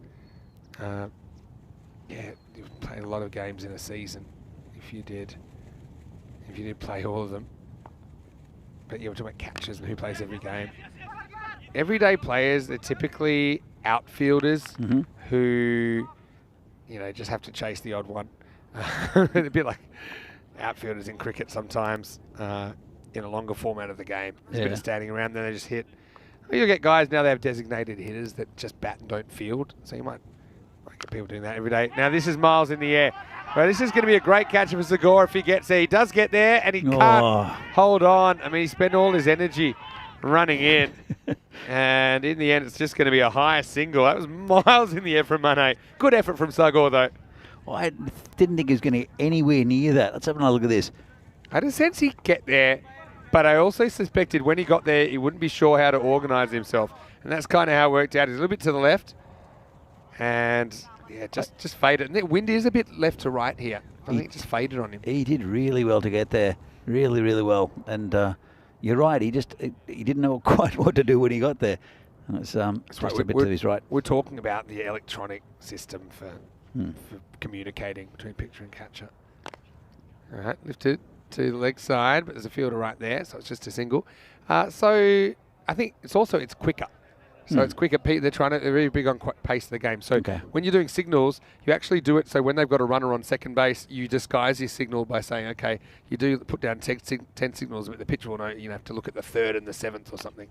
Yeah, you've played a lot of games in a season. If you did play all of them. But you were talking about catchers and who plays every game. Everyday players, they're typically outfielders who, you know, just have to chase the odd one. A bit like outfielders in cricket sometimes in a longer format of the game. There's a bit of standing around, then they just hit. Well, you'll get guys now, they have designated hitters that just bat and don't field. So you might get people doing that every day. Now this is miles in the air. Well, this is going to be a great catch for Segura if he gets there. He does get there, and he can't hold on. I mean, he spent all his energy running in. And in the end, it's just going to be a high single. That was miles in the air from Mane. Good effort from Segura, though. Well, I didn't think he was going to get anywhere near that. Let's have another look at this. I had a sense he'd get there, but I also suspected when he got there, he wouldn't be sure how to organise himself. And that's kind of how it worked out. He's a little bit to the left. And yeah, just faded. And the wind is a bit left to right here. I think it just faded on him. He did really well to get there. Really, really well. And you're right. He didn't know quite what to do when he got there. And it's just a bit to his right. We're talking about the electronic system for communicating between pitcher and catcher. All right, lifted to the leg side, but there's a fielder right there, so it's just a single. So I think it's quicker. So it's quicker. They're really big on pace of the game. So when you're doing signals, you actually do it so when they've got a runner on second base, you disguise your signal by saying, okay, you do put down 10 signals, but the pitcher will know you have to look at the 3rd and the 7th or something.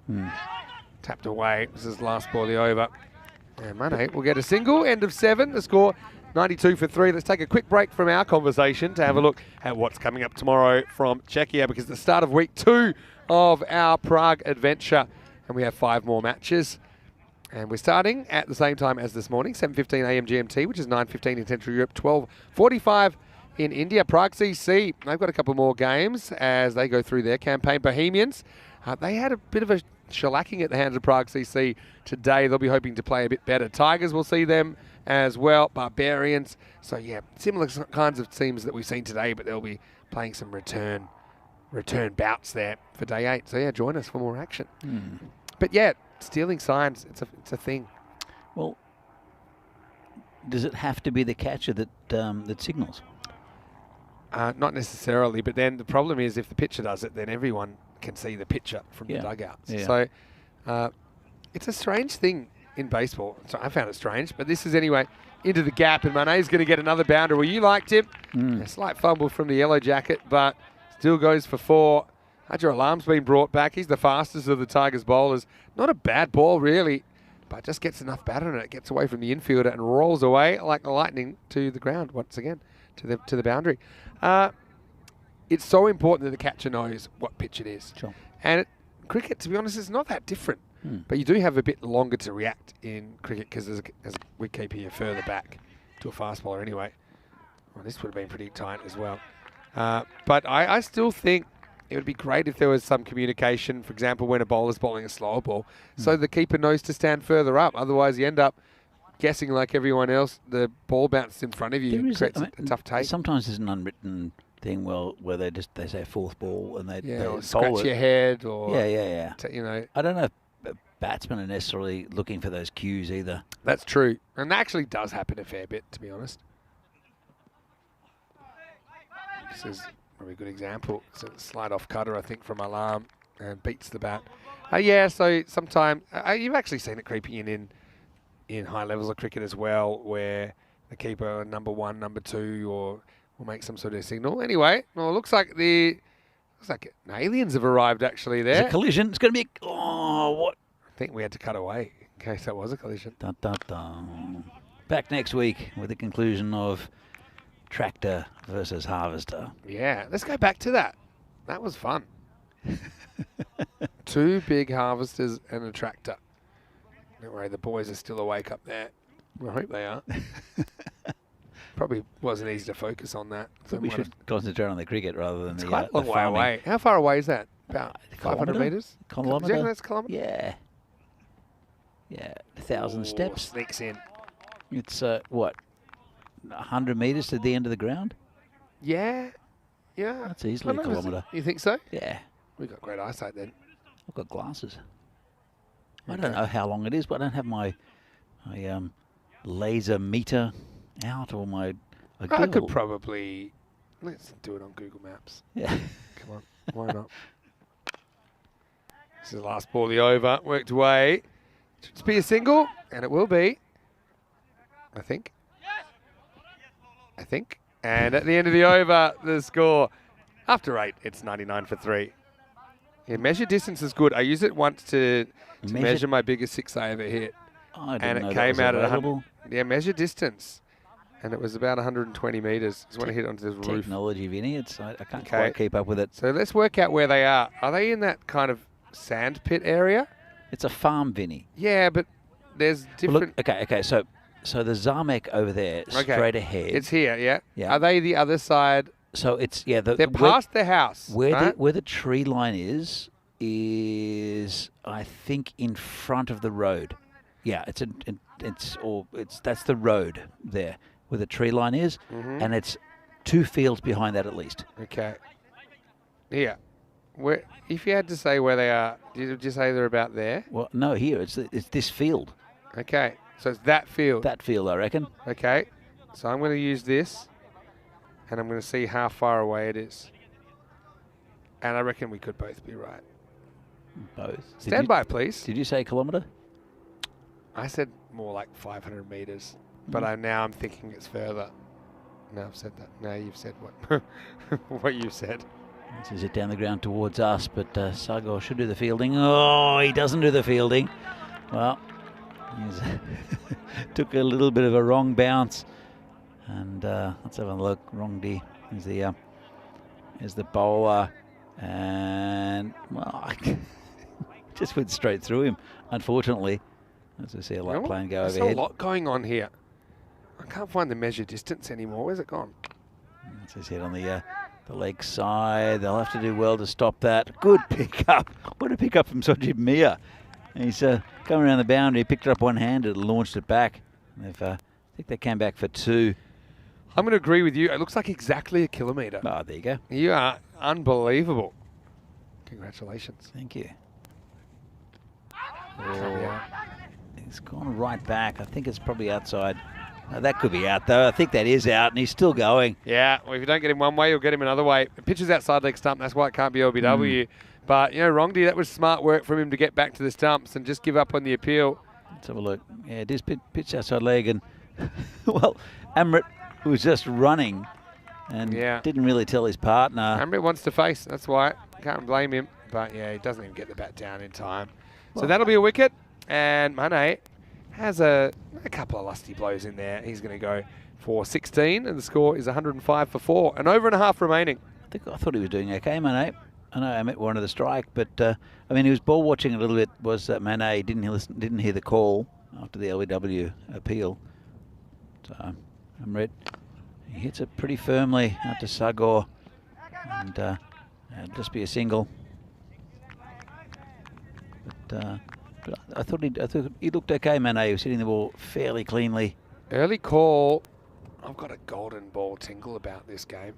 Tapped away. This is the last ball of the over. And Mane will get a single. End of 7. The score 92 for 3. Let's take a quick break from our conversation to have a look at what's coming up tomorrow from Czechia, because it's the start of week 2 of our Prague adventure. And we have 5 more matches. And we're starting at the same time as this morning, 7:15 a.m. GMT, which is 9:15 in Central Europe, 12:45 in India. Prague CC, they've got a couple more games as they go through their campaign. Bohemians, they had a bit of a shellacking at the hands of Prague CC today. They'll be hoping to play a bit better. Tigers will see them as well. Barbarians. So, yeah, similar kinds of teams that we've seen today, but they'll be playing some return return bouts there for day 8. So yeah, join us for more action. But yeah, stealing signs, it's a thing. Well, does it have to be the catcher that that signals? Not necessarily, but then the problem is if the pitcher does it, then everyone can see the pitcher from the dugouts. Yeah. So it's a strange thing in baseball. So I found it strange, but this is anyway into the gap, and Monet's going to get another bounder. Well, you liked him. A slight fumble from the yellow jacket, but still goes for 4. Hydra Alarm's been brought back. He's the fastest of the Tigers bowlers. Not a bad ball, really, but just gets enough batter in it. Gets away from the infielder and rolls away like lightning to the ground once again, to the boundary. It's so important that the catcher knows what pitch it is. Sure. And cricket, to be honest, is not that different. But you do have a bit longer to react in cricket because as we keep here further back to a fast bowler anyway. Well, this would have been pretty tight as well. But I still think it would be great if there was some communication, for example, when a bowler's bowling a slower ball, so the keeper knows to stand further up. Otherwise, you end up guessing like everyone else. The ball bounces in front of you and creates a tough take. Sometimes there's an unwritten thing, where they say 4th ball and they or scratch your head or you know. I don't know if batsmen are necessarily looking for those cues either. That's true, and that actually does happen a fair bit, to be honest. This is a really good example. It's a slide off cutter, I think, from Alarm and beats the bat. Yeah, so sometimes you've actually seen it creeping in high levels of cricket as well, where the keeper number 1, number 2, or will make some sort of signal. Anyway, well, it looks like aliens have arrived actually there. It's a collision. It's going to be what? I think we had to cut away in case that was a collision. Dun, dun, dun. Back next week with the conclusion of tractor versus harvester. Yeah, let's go back to that. That was fun. 2 big harvesters and a tractor. Don't worry, the boys are still awake up there. I hope they are. Probably wasn't easy to focus on that. So we should concentrate on the cricket rather than it's the quite a long the way farming. away. How far away is that? About 500 metres? Kilometre? Do you reckon that's a kilometre? Yeah. Yeah, 1,000 steps. Sneaks in. It's, 100 metres to the end of the ground? Yeah. Yeah. That's easily a kilometre. You think so? Yeah. We've got great eyesight then. I've got glasses. I don't know how long it is, but I don't have my laser meter out or my... I could probably... Let's do it on Google Maps. Yeah. Come on. Why not? This is the last ball of the over. Worked away. Should be a single, and it will be. I think. And at the end of the over, the score, after 8, it's 99 for 3. Yeah, measure distance is good. I used it once to measure my biggest 6 I ever hit. And it came out at 100. Yeah, measure distance. And it was about 120 metres. Just want to hit onto this roof. Technology, Vinny. I can't quite keep up with it. So let's work out where they are. Are they in that kind of sand pit area? It's a farm, Vinny. Yeah, but there's different... Well, look, okay, so the Zarmek over there, straight ahead. It's here, yeah? Yeah. Are they the other side? So it's, they're past the house. Where the tree line is I think in front of the road. Yeah, that's the road there where the tree line is, and it's 2 fields behind that at least. Okay. Yeah. Where, if you had to say where they are, did you say they're about there? Well, no, here it's this field. Okay, so it's that field. That field, I reckon. Okay, so I'm going to use this, and I'm going to see how far away it is. And I reckon we could both be right. Both. Stand by, please. Did you say kilometre? I said more like 500 metres, but now I'm thinking it's further. No, I've said that. No, you've said what? What you said. This is it down the ground towards us, but Sagor should do the fielding. Oh, he doesn't do the fielding. Well, he's took a little bit of a wrong bounce. And let's have a look. Wrong D. Here's the bowler. And, well, just went straight through him, unfortunately. As we see a light plane go overhead. There's a lot going on here. I can't find the measure distance anymore. Where's it gone? As we see it on the leg side. They'll have to do well to stop that. Good pick up. What a pick up from Sojib Mia. He's coming around the boundary, picked it up one-handed, launched it back. I think they came back for 2. I'm going to agree with you. It looks like exactly a kilometre. Oh, there you go. You are unbelievable. Congratulations. Thank you. Oh. He's gone right back. I think it's probably outside. That could be out, though. I think that is out, and he's still going. Yeah, well, if you don't get him one way, you'll get him another way. The pitch is outside leg stump. That's why it can't be LBW. But, you know, Wrongdy, that was smart work from him to get back to the stumps and just give up on the appeal. Let's have a look. Yeah, it is pitch outside leg, and, well, Amrit was just running and didn't really tell his partner. Amrit wants to face. That's why. Can't blame him. But, yeah, he doesn't even get the bat down in time. So that'll be a wicket. And Mane has a couple of lusty blows in there. He's going to go for 16, and the score is 105 for 4. An over and a half remaining. I thought he was doing okay, Mane. I know Amit wanted the strike, but I mean, he was ball watching a little bit. Was that Mane didn't hear the call after the LBW appeal? So Amit, he hits it pretty firmly out to Sagor, and it'll just be a single. But I thought he looked okay, Mane. He was hitting the ball fairly cleanly. Early call. I've got a golden ball tingle about this game.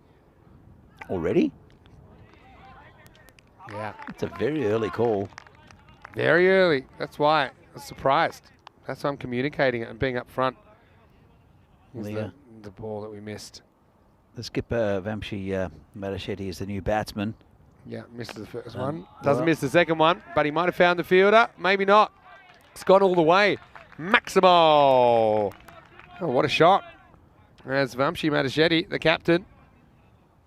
Already? Yeah. It's a very early call. Very early. That's why. I was surprised. That's why I'm communicating it and being up front. The ball that we missed. The skipper, Vamshi Matachetti, is the new batsman. Yeah, misses the first one. Doesn't miss the second one, but he might have found the fielder. Maybe not. It's gone all the way. Maximo. Oh, what a shot. As Vamshi Matachetti, the captain,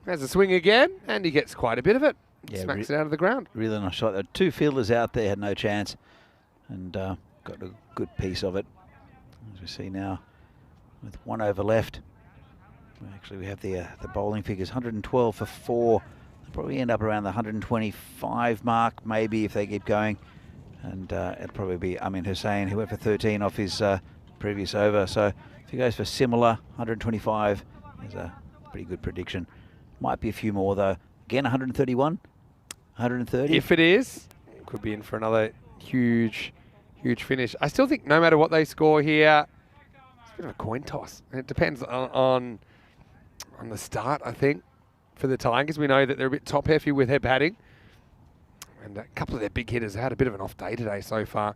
has a swing again, and he gets quite a bit of it. Yeah, smacks it out of the ground. Really nice shot. There were two fielders out there, had no chance, and got a good piece of it. As we see now, with one over left. Actually, we have the bowling figures, 112 for 4. They'll probably end up around the 125 mark, maybe, if they keep going. And it'll probably be Amin Hussain, who went for 13 off his previous over. So if he goes for similar, 125 is a pretty good prediction. Might be a few more, though. Again, 131, 130. If it is, could be in for another huge finish. I still think no matter what they score here, it's a bit of a coin toss. It depends on the start, I think. For the Tigers, we know that they're a bit top-heavy with their batting. And a couple of their big hitters had a bit of an off day today so far.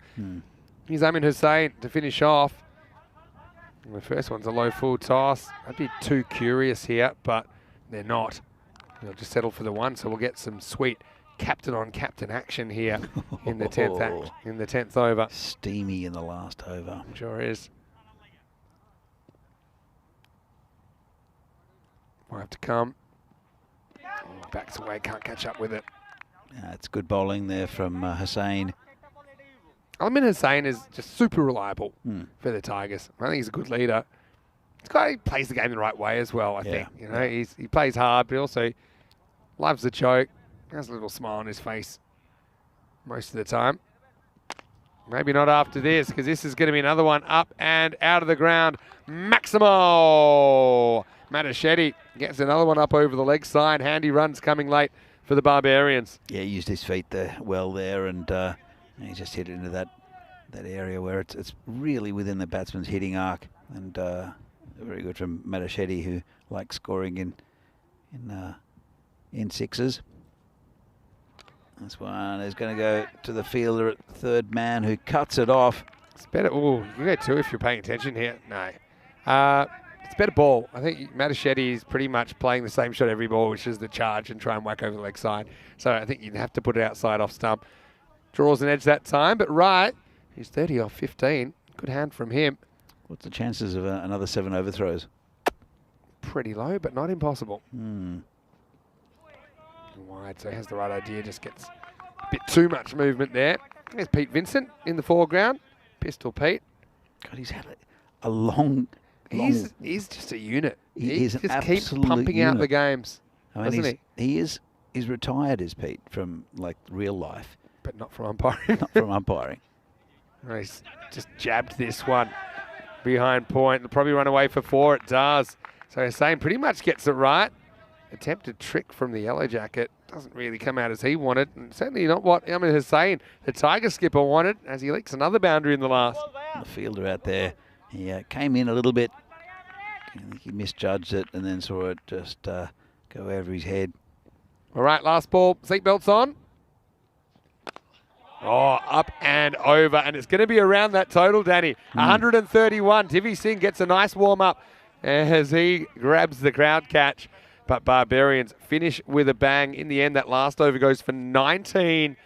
Here's Amin Hussain to finish off. And the first one's a low full toss. I'd be too curious here, but they're not. They'll just settle for the one, so we'll get some sweet captain-on-captain action here in the 10th over. Steamy in the last over. Sure is. Might have to come. Oh, backs away, can't catch up with it. It's good bowling there from Hussain. Amin Hussain is just super reliable for the Tigers. I think he's a good leader. He plays the game the right way as well, I think. You know, he plays hard, but also loves the choke. Has a little smile on his face most of the time. Maybe not after this, because this is going to be another one up and out of the ground. Maximo Matachetti gets another one up over the leg side. Handy runs coming late for the Barbarians. Yeah, he used his feet well there, and he just hit it into that area where it's really within the batsman's hitting arc, and very good from Matachetti, who likes scoring in sixes. This one is going to go to the fielder at third man, who cuts it off. It's better. Oh, you go two if you're paying attention here. No. It's better ball. I think Matachetti is pretty much playing the same shot every ball, which is the charge and try and whack over the leg side. So I think you'd have to put it outside off stump. Draws an edge that time, but right, he's 30 off 15. Good hand from him. What's the chances of another 7 overthrows? Pretty low, but not impossible. Wide, so he has the right idea, just gets a bit too much movement there. There's Pete Vincent in the foreground. Pistol Pete. God, he's had a long... He's just a unit. He just keeps pumping out the games, doesn't he? He's retired, is Pete, from like real life. But not from umpiring. Not from umpiring. He's just jabbed this one behind point. It'll probably run away for 4. It does. So Hussain pretty much gets it right. Attempted trick from the yellow jacket. Doesn't really come out as he wanted. And certainly not what Amin Hussain, the Tiger skipper, wanted, as he leaks another boundary in the last. The fielder out there, he came in a little bit. I think he misjudged it and then saw it just go over his head. All right, last ball. Seatbelts on. Oh, up and over. And it's going to be around that total, Danny. 131. Tivi Singh gets a nice warm-up as he grabs the crowd catch. But Barbarians finish with a bang. In the end, that last over goes for 19.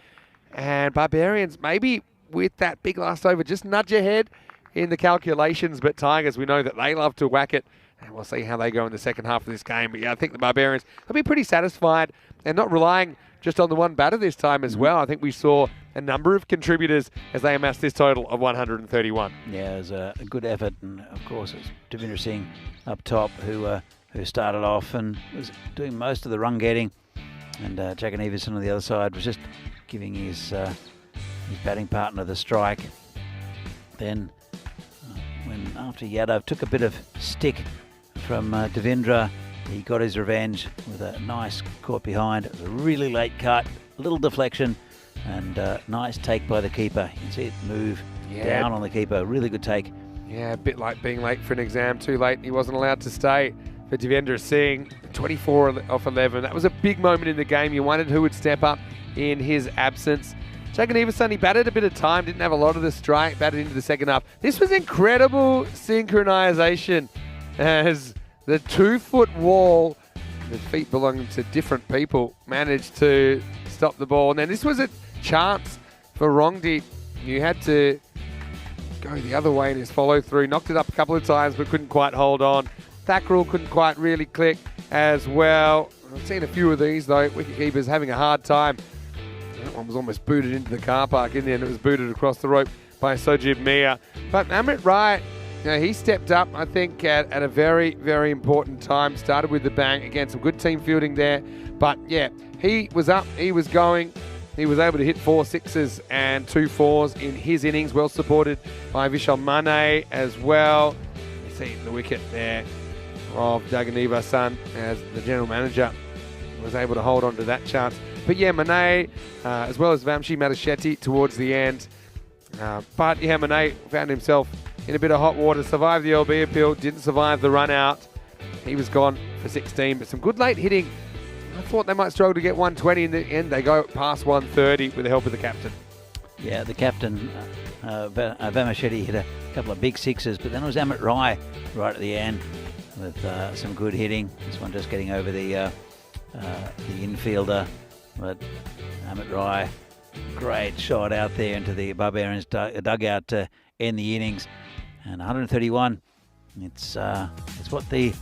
And Barbarians, maybe with that big last over, just nudge ahead in the calculations. But Tigers, we know that they love to whack it. And we'll see how they go in the second half of this game. But yeah, I think the Barbarians will be pretty satisfied and not relying just on the one batter this time as well. I think we saw a number of contributors as they amassed this total of 131. Yeah, it was a good effort. And, of course, it's Devinder Singh up top who started off and was doing most of the run getting. And Jagan Everson on the other side was just giving his batting partner the strike. Then, when after Yadav took a bit of stick from Devendra, he got his revenge with a nice caught behind. It was a really late cut, a little deflection, and nice take by the keeper. You can see it move down on the keeper. Really good take. Yeah, a bit like being late for an exam, too late. He wasn't allowed to stay for Devendra Singh. 24 off 11. That was a big moment in the game. You wondered who would step up in his absence. Jagan Everson, he batted a bit of time, didn't have a lot of the strike, batted into the second half. This was incredible synchronisation as the 2-foot wall, the feet belonging to different people, managed to stop the ball. Now, this was a chance for Rongdeep. You had to go the other way in his follow-through. Knocked it up a couple of times, but couldn't quite hold on. Thakral couldn't quite really click as well. I've seen a few of these, though. Wicketkeepers having a hard time. That one was almost booted into the car park in the end. It was booted across the rope by Sojib Mia. But Amit Rai, he stepped up, I think, at a very, very important time. Started with the bang. Again, some good team fielding there. But, yeah, he was up. He was going. He was able to hit 4 sixes and 2 fours in his innings. Well supported by Vishal Mane as well. You see the wicket there of Jaganiva Sun as the general manager was able to hold on to that chance. But yeah, Mane, as well as Vamshi Madashetty towards the end. But yeah, Mane found himself in a bit of hot water, survived the LB appeal, didn't survive the run out. He was gone for 16, but some good late hitting. I thought they might struggle to get 120 in the end. They go past 130 with the help of the captain. Yeah, the captain, Vamshetty, hit a couple of big sixes, but then it was Amit Rai right at the end with some good hitting. This one just getting over the infielder, but Amit Rai, great shot out there into the Barbarians dugout to end the innings. And 131, it's what the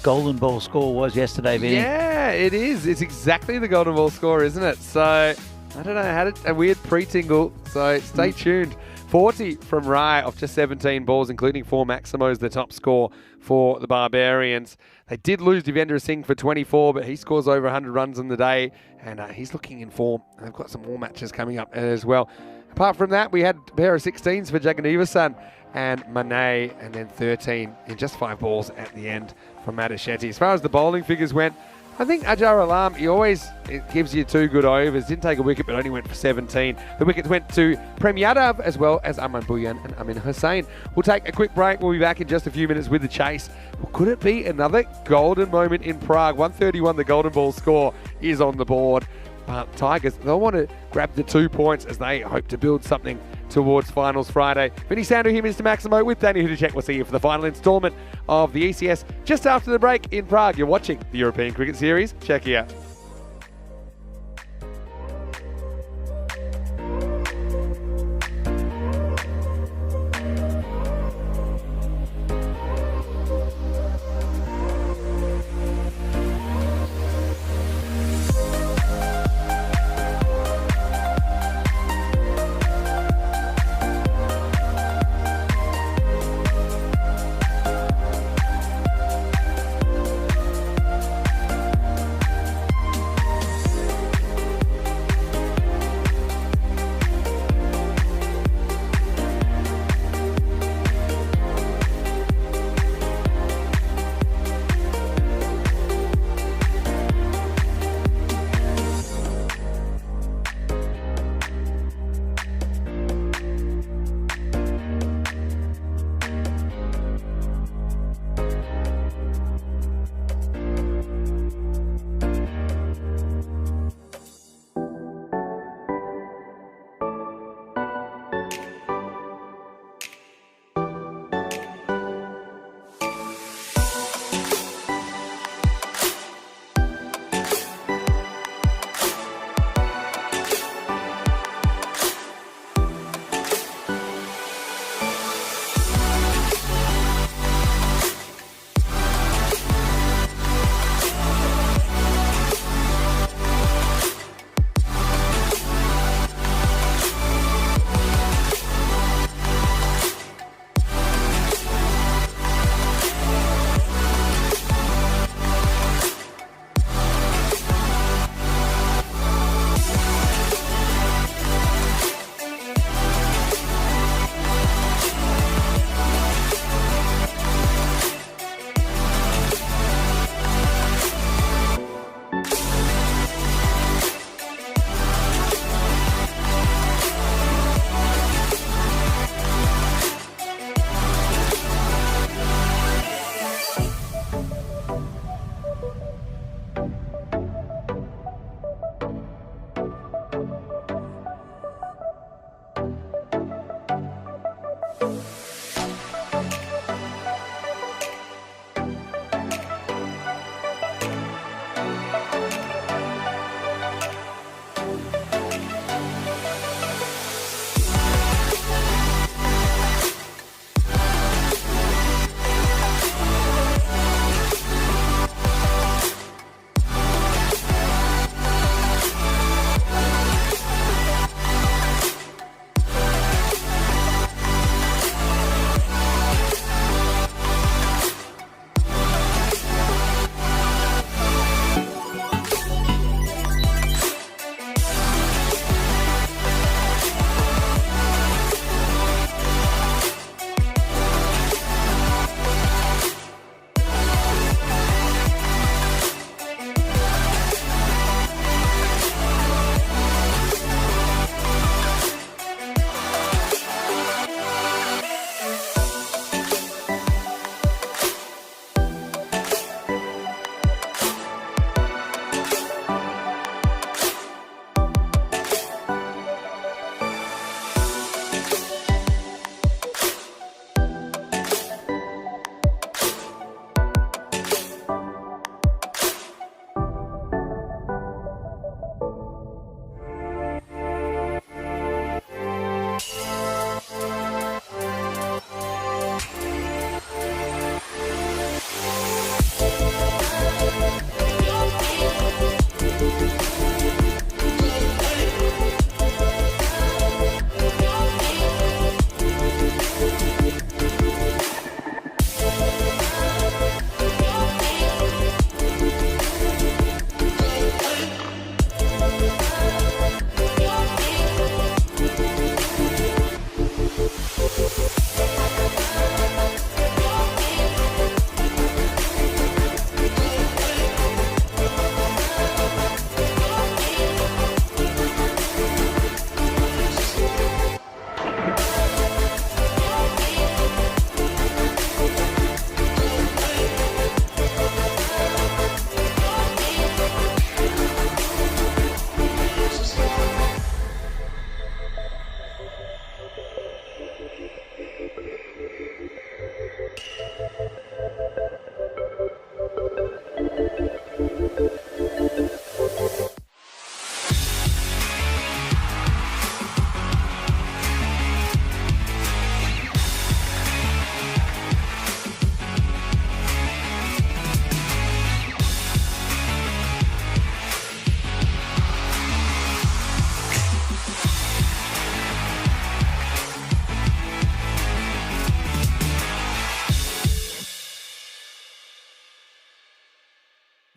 golden ball score was yesterday, Vinny. Yeah, it is. It's exactly the golden ball score, isn't it? So, I don't know, had a weird pre-tingle, so stay tuned. 40 from Rai off just 17 balls, including 4 Maximos, the top score for the Barbarians. They did lose Devendra Singh for 24, but he scores over 100 runs in the day, and he's looking in form. And they've got some more matches coming up as well. Apart from that, we had a pair of 16s for Jaganiva Sun and Mane, and then 13 in just 5 balls at the end from Madashetty. As far as the bowling figures went, I think Ajar Alam, it gives you 2 good overs. Didn't take a wicket, but only went for 17. The wickets went to Prem Yadav as well as Aman Bhuyan and Amin Hussain. We'll take a quick break. We'll be back in just a few minutes with the chase. Well, could it be another golden moment in Prague? 131, the golden ball score is on the board. But Tigers, they'll want to grab the 2 points as they hope to build something towards Finals Friday. Vinny Sandu here, Mr. Maximo, with Danny Hudacek. We'll see you for the final instalment of the ECS just after the break in Prague. You're watching the European Cricket Series. Check you out.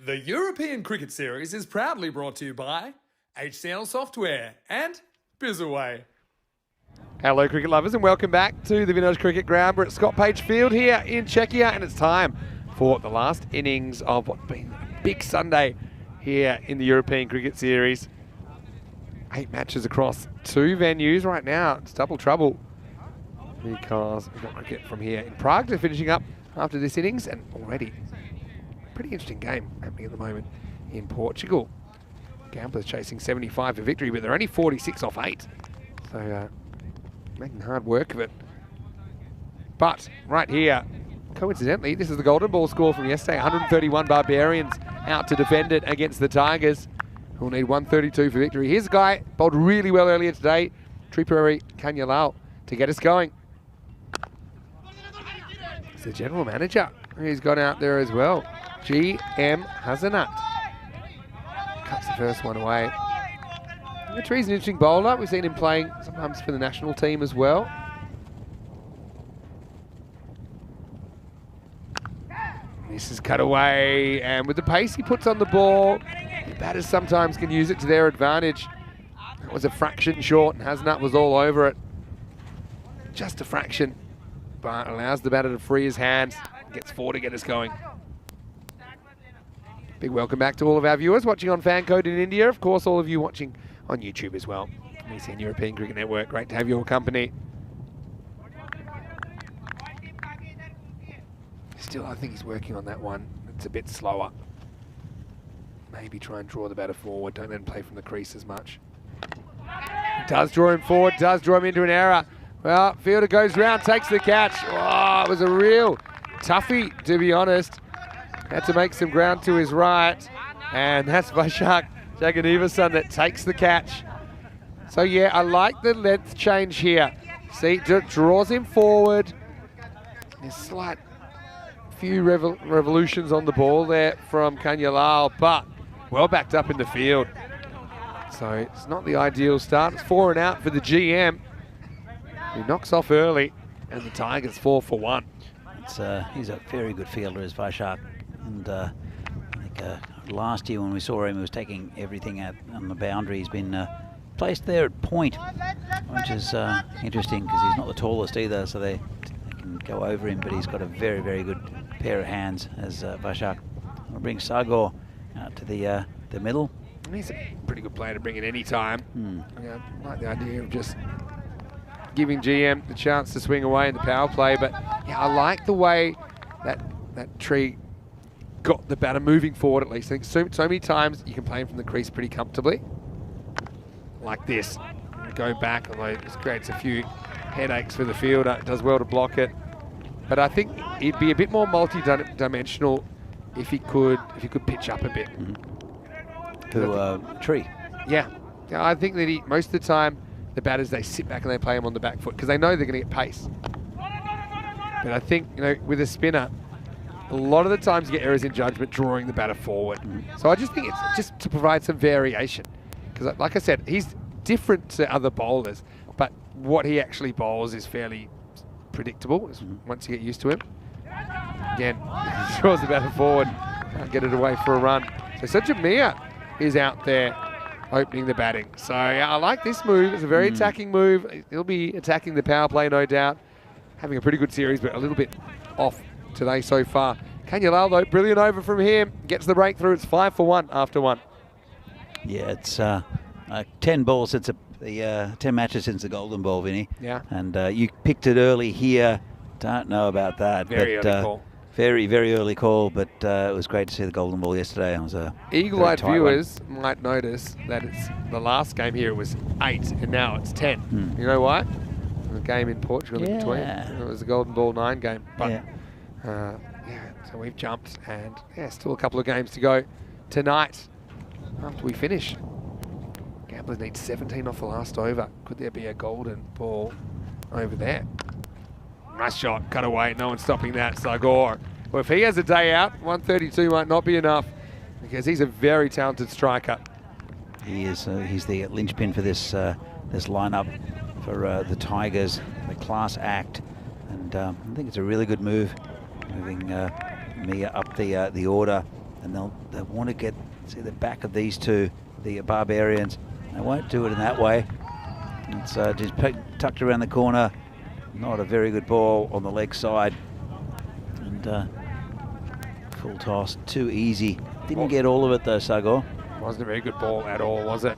The European Cricket Series is proudly brought to you by HCL Software and Bizaway. Hello, cricket lovers, and welcome back to the Vintage Cricket Ground. We're at Scott Page Field here in Czechia, and it's time for the last innings of what's been a big Sunday here in the European Cricket Series. 8 matches across 2 venues right now. It's double trouble because we've got cricket from here in Prague to finishing up after this innings, and already pretty interesting game happening at the moment in Portugal. Gamblers chasing 75 for victory, but they're only 46 off 8. So making hard work of it. But right here, coincidentally, this is the golden ball score from yesterday. 131 Barbarians out to defend it against the Tigers, who will need 132 for victory. Here's a guy bowled really well earlier today, Tripuri Kanyalal, to get us going. It's the general manager who's gone out there as well. GM Hazanat cuts the first one away. Tri's an interesting bowler. We've seen him playing sometimes for the national team as well. This is cut away, and with the pace he puts on the ball, the batters sometimes can use it to their advantage. That was a fraction short, and Hazanat was all over it. Just a fraction, but allows the batter to free his hands. Gets 4 to get us going. Big welcome back to all of our viewers watching on Fan Code in India. Of course, all of you watching on YouTube as well. ECN European Cricket Network. Great to have your company. Still, I think he's working on that one. It's a bit slower. Maybe try and draw the batter forward. Don't let him play from the crease as much. Does draw him forward. Does draw him into an error. Well, fielder goes round, takes the catch. Oh, it was a real toughie, to be honest. Had to make some ground to his right. And that's Vaishak Jaganivasan that takes the catch. So yeah, I like the length change here. See, draws him forward. There's slight few revolutions on the ball there from Kanyalal, but well backed up in the field. So it's not the ideal start. It's 4 and out for the GM. He knocks off early, and the Tigers 4 for 1. He's a very good fielder, is Vaishak. And I think last year when we saw him, he was taking everything out on the boundary. He's been placed there at point, which is interesting because he's not the tallest either, so they can go over him, but he's got a very, very good pair of hands as Vaishak. We'll bring Sagor out to the middle. He's a pretty good player to bring in any time. Yeah, I like the idea of just giving GM the chance to swing away in the power play, but yeah, I like the way that Tree got the batter moving forward at least. I think so many times you can play him from the crease pretty comfortably. Like this. Go back, although this creates a few headaches for the fielder. It does well to block it. But I think he'd be a bit more multi-dimensional if he could pitch up a bit. Tree. Yeah. I think that most of the time the batters, they sit back and they play him on the back foot because they know they're going to get pace. But I think, with a spinner, a lot of the times you get errors in judgment drawing the batter forward. So I just think it's just to provide some variation. Because like I said, he's different to other bowlers, but what he actually bowls is fairly predictable once you get used to him. Again, he draws the batter forward, can't get it away for a run. So Sajamia is out there opening the batting. So yeah, I like this move. It's a very attacking move. He'll be attacking the power play, no doubt. Having a pretty good series, but a little bit off today so far. Kanyalal, though, brilliant over from him. Gets the breakthrough. It's 5 for 1 after 1. Yeah, it's 10 balls since the 10 matches since the golden ball, Vinny. Yeah. And you picked it early here. Don't know about that. Very early call. Very, very early call, but it was great to see the golden ball yesterday. It was a eagle-eyed viewers might notice that it's the last game here. It was 8, and now it's 10. You know why? The game in Portugal in between. It was a golden ball 9 game. But so we've jumped, and still a couple of games to go tonight after we finish. Gamblers need 17 off the last over. Could there be a golden ball over there? Nice shot, cut away, no one's stopping that. Sagor. Well, if he has a day out, 132 might not be enough because he's a very talented striker. He is. He's the linchpin for this this lineup for the Tigers, the class act, and I think it's a really good move, moving Mia up the order and they want to see the back of these two, the Barbarians. They won't do it in that way. It's just tucked around the corner. Not a very good ball on the leg side. And full toss, too easy. Didn't get all of it though, Sagor. Wasn't a very good ball at all, was it?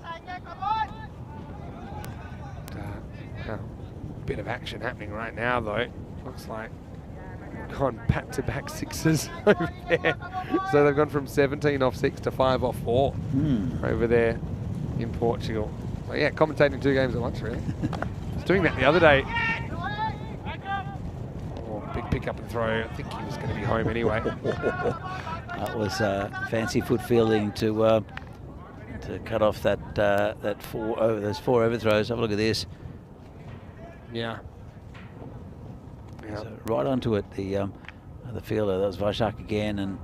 Bit of action happening right now though. Looks like gone back-to-back sixes over there. So they've gone from 17 off 6 to 5 off 4 over there in Portugal. So yeah, commentating 2 games at once really. I was doing that the other day. Oh, big pick up and throw. I think he was going to be home anyway. That was fancy foot fielding to cut off those 4 overthrows. Have a look at this. Yeah. So right onto it, the fielder. That was Vaishak again, and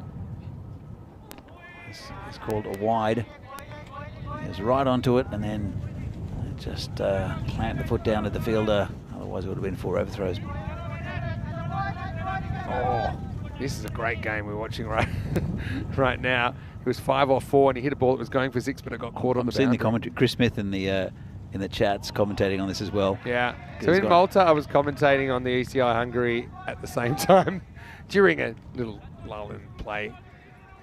it's called a wide. He was right onto it, and then just plant the foot down at the fielder. Otherwise, it would have been 4 overthrows. Oh, this is a great game we're watching right now. It was 5 off 4, and he hit a ball that was going for 6, but it got caught on the boundary. I'm seeing the commentary. Chris Smith in the chats commentating on this as well. Yeah. So in Malta, I was commentating on the ECI Hungary at the same time during a little lull in play.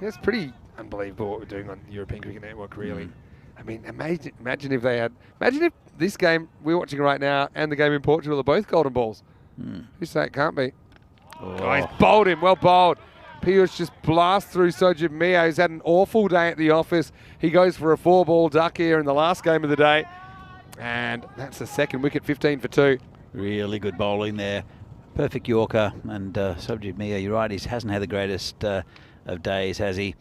It's pretty unbelievable what we're doing on the European Cricket Network, really. I mean, imagine if this game we're watching right now and the game in Portugal are both golden balls. You say it can't be. Oh, he's bowled him. Well bowled. Piyush just blasts through Sojib Mia. He's had an awful day at the office. He goes for a 4-ball duck here in the last game of the day. And that's the second wicket, 15 for 2. Really good bowling there. Perfect Yorker. And Sojib Mia, you're right, he hasn't had the greatest of days, has he?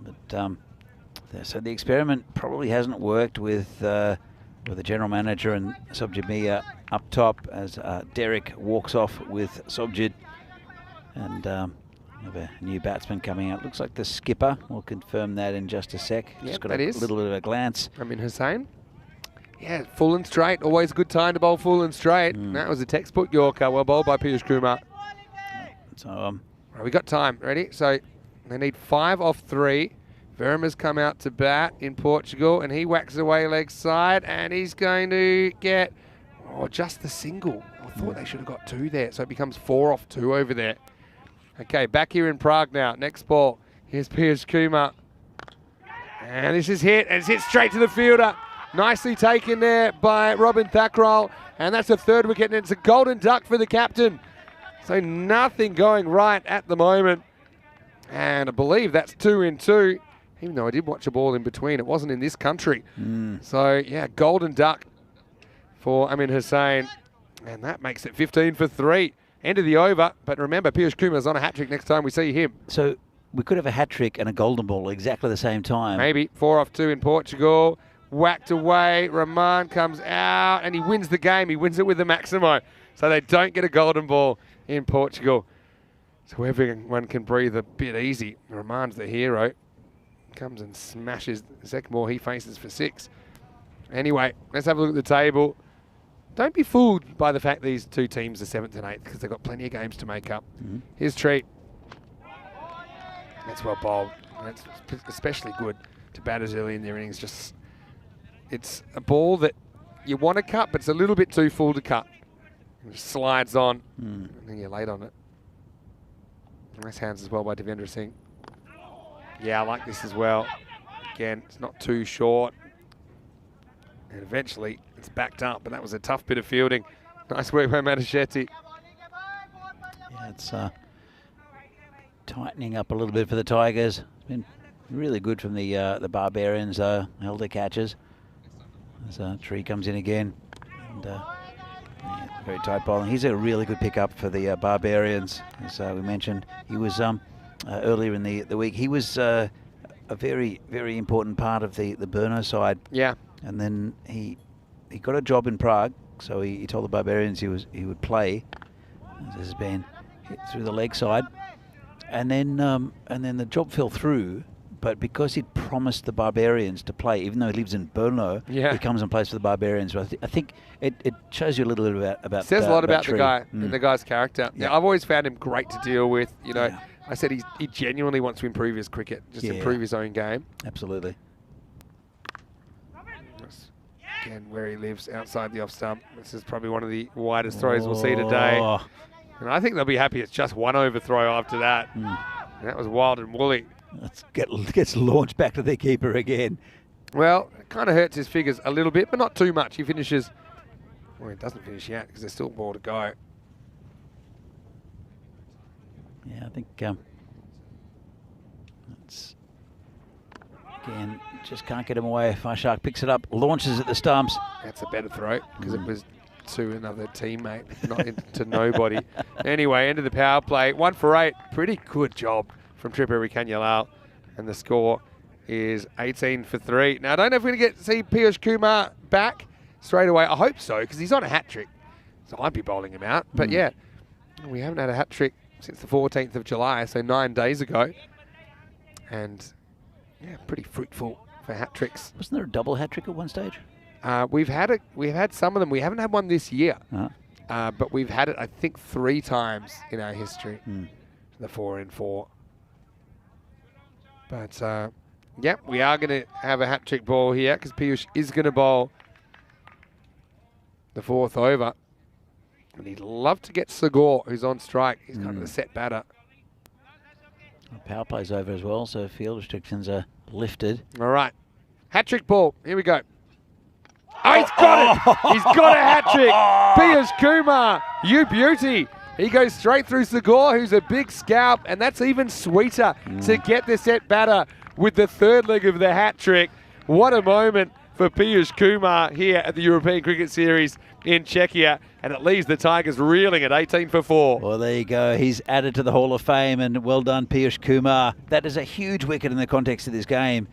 But so the experiment probably hasn't worked with the general manager and Sojib Mia up top as Derek walks off with Sojib. And we have a new batsman coming out. Looks like the skipper. We'll confirm that in just a sec. Yep, just got a little bit of a glance. Amin Hussain. Yeah, full and straight. Always a good time to bowl full and straight. That was a textbook Yorker. Well bowled by Piyush Kumar. So right, we got time. Ready? So they need 5 off 3. Verma's come out to bat in Portugal, and he whacks away leg side, and he's going to get just the single. I thought they should have got 2 there, so it becomes 4 off 2 over there. Okay, back here in Prague now. Next ball. Here's Piyush Kumar. And this is hit, and it's hit straight to the fielder. Nicely taken there by Robin Thakral, and that's a 3rd wicket, and it's a golden duck for the captain. So nothing going right at the moment. And I believe that's 2 in 2, even though I did watch a ball in between. It wasn't in this country. So, yeah, golden duck for Amin Hussain, and that makes it 15 for 3. End of the over, but remember, Piyush Kumar's on a hat-trick next time we see him. So we could have a hat-trick and a golden ball exactly the same time. Maybe. 4 off 2 in Portugal. Whacked away. Rahman comes out, and he wins the game. He wins it with the Maximo. So they don't get a golden ball in Portugal. So everyone can breathe a bit easy. Rahman's the hero. Comes and smashes Zekmore. He faces for 6. Anyway, let's have a look at the table. Don't be fooled by the fact these 2 teams are 7th and 8th, because they've got plenty of games to make up. Here's Treat. That's well bowled. That's especially good to batters early in their innings. It's a ball that you want to cut, but it's a little bit too full to cut. It just slides on, and then you're late on it. Nice hands as well by Devendra Singh. Yeah, I like this as well. Again, it's not too short. And eventually, it's backed up, but that was a tough bit of fielding. Nice work by Matashetti. Yeah, it's tightening up a little bit for the Tigers. It's been really good from the Barbarians, held their catches. As Tree comes in again. And yeah, very tight bowling. He's a really good pickup for the Barbarians. As we mentioned, he was earlier in the week. He was a very, very important part of the Burno side. Yeah. And then he got a job in Prague, so he told the Barbarians he would play. This has been hit through the leg side, and then the job fell through. But because he'd promised the Barbarians to play, even though he lives in Brno, he comes and plays for the Barbarians. So I think it shows you a little bit about. It says a lot about Tree. the guy and the guy's character. Yeah, I've always found him great to deal with. You know, I said he genuinely wants to improve his cricket, just improve his own game. Absolutely. That's, again, where he lives outside the off stump. This is probably one of the widest throws we'll see today. And I think they'll be happy it's just one overthrow after that. That was wild and woolly. Gets launched back to the keeper again. Well, it kind of hurts his figures a little bit, but not too much. He finishes, well, he doesn't finish yet because there's still more to go. Yeah, I think it's, again, just can't get him away. Fire Shark picks it up, launches at the stumps. That's a better throw because it was to another teammate, not to nobody. Anyway, end of the power play. 1 for 8. Pretty good job from Tripper Kanyalal. And the score is 18 for 3. Now, I don't know if we're going to see Piyush Kumar back straight away. I hope so, because he's on a hat-trick. So I'd be bowling him out. But yeah, we haven't had a hat-trick since the 14th of July, so 9 days ago. And yeah, pretty fruitful for hat-tricks. Wasn't there a double hat-trick at one stage? We've had some of them. We haven't had one this year. But we've had it, I think, 3 times in our history. The 4 in 4. But yep, we are going to have a hat-trick ball here because Piyush is going to bowl the 4th over. And he'd love to get Sagor, who's on strike. He's kind of the set batter. Power play's over as well, so field restrictions are lifted. All right. Hat-trick ball. Here we go. Oh, he's got it! He's got a hat-trick! Piyush Kumar, you beauty! He goes straight through Sagor, who's a big scalp, and that's even sweeter to get the set batter with the 3rd leg of the hat-trick. What a moment for Piyush Kumar here at the European Cricket Series in Czechia, and it leaves the Tigers reeling at 18 for 4. Well, there you go. He's added to the Hall of Fame, and well done, Piyush Kumar. That is a huge wicket in the context of this game,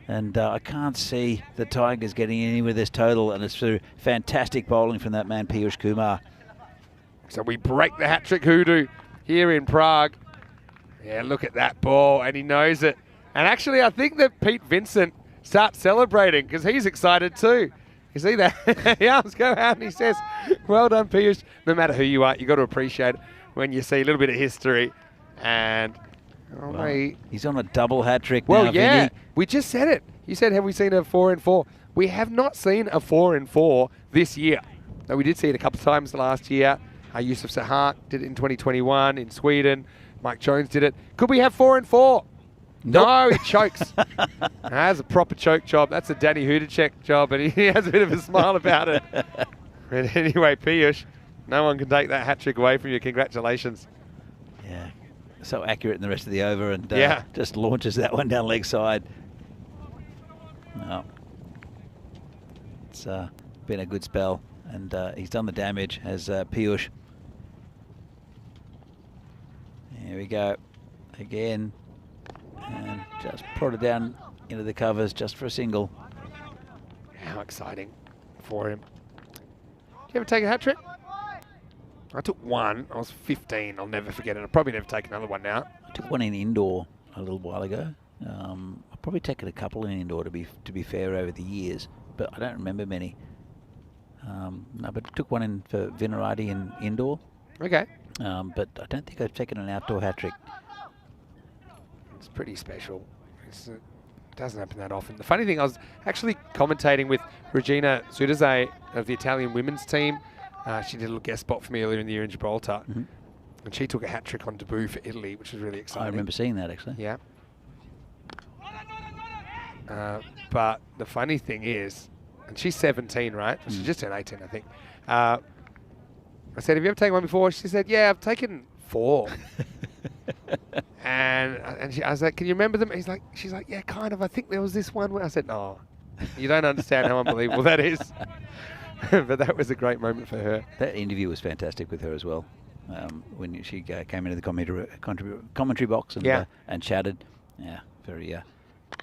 and I can't see the Tigers getting any with this total, and it's through fantastic bowling from that man, Piyush Kumar. So we break the hat-trick hoodoo here in Prague. Yeah, look at that ball, and he knows it. And actually, I think that Pete Vincent starts celebrating because he's excited too. You see that? The arms go out and he says, well done, Piyush. No matter who you are, you've got to appreciate it when you see a little bit of history. And he's on a double hat-trick now, Vinny. We just said it. You said, have we seen a 4 in 4? We have not seen a 4 in 4 this year. Now, we did see it a couple of times last year. Yusuf Sahak did it in 2021 in Sweden. Mike Jones did it. Could we have 4 in 4? Nope. No, he chokes. That's a proper choke job. That's a Danny Hudacek job, and he has a bit of a smile about it. But anyway, Piyush, no one can take that hat-trick away from you. Congratulations. Yeah, so accurate in the rest of the over, and just launches that one down leg side. No. It's been a good spell, and he's done the damage as Piyush. Here we go again, and just prodded down into the covers just for a single. How exciting for him. Did you ever take a hat-trick? I took one. I was 15. I'll never forget it. I'll probably never take another one now. I took one in indoor a little while ago. I've probably taken a couple in indoor to be fair over the years, but I don't remember many. No, but I took one in for Vinarati in indoor. Okay. But I don't think I've taken an outdoor hat-trick. It's pretty special. It doesn't happen that often. The funny thing, I was actually commentating with Regina Zudaze of the Italian women's team. She did a little guest spot for me earlier in the year in Gibraltar. And she took a hat-trick on debut for Italy, which was really exciting. I remember seeing that, actually. Yeah. But the funny thing is, and she's 17, right? She just turned 18, I think. I said, have you ever taken one before? She said, yeah, I've taken 4. and I was like, can you remember them? She's like, yeah, kind of. I think there was this one where I said, no, you don't understand how unbelievable that is. But that was a great moment for her. That interview was fantastic with her as well. When she came into the commentary box and chatted. Yeah,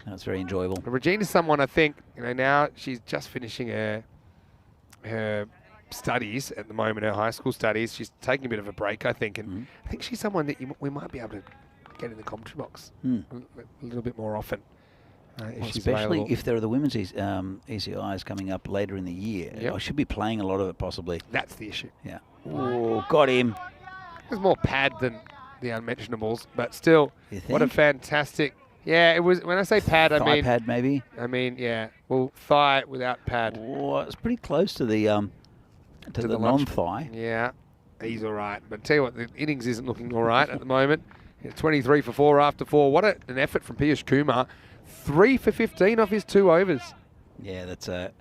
that's very enjoyable. Regina's someone, I think, now she's just finishing her studies at the moment, her high school studies. She's taking a bit of a break, I think, and I think she's someone that we might be able to get in the commentary box a little bit more often. Especially if there are the women's ECIs coming up later in the year. Yep. I should be playing a lot of it, possibly. That's the issue. Yeah. Oh, got him. There's more pad than the unmentionables, but still, You what a think? fantastic. Yeah, it was. When I say pad, I Thigh mean pad maybe. yeah. Well, thigh without pad. Oh, it's pretty close to the To the the lunch. non-thigh. Yeah, he's all right. But tell you what, the innings isn't looking all right at the moment. It's 23 for 4 after 4. What an effort from Piyush Kumar. 3 for 15 off his 2 overs. Yeah, that's a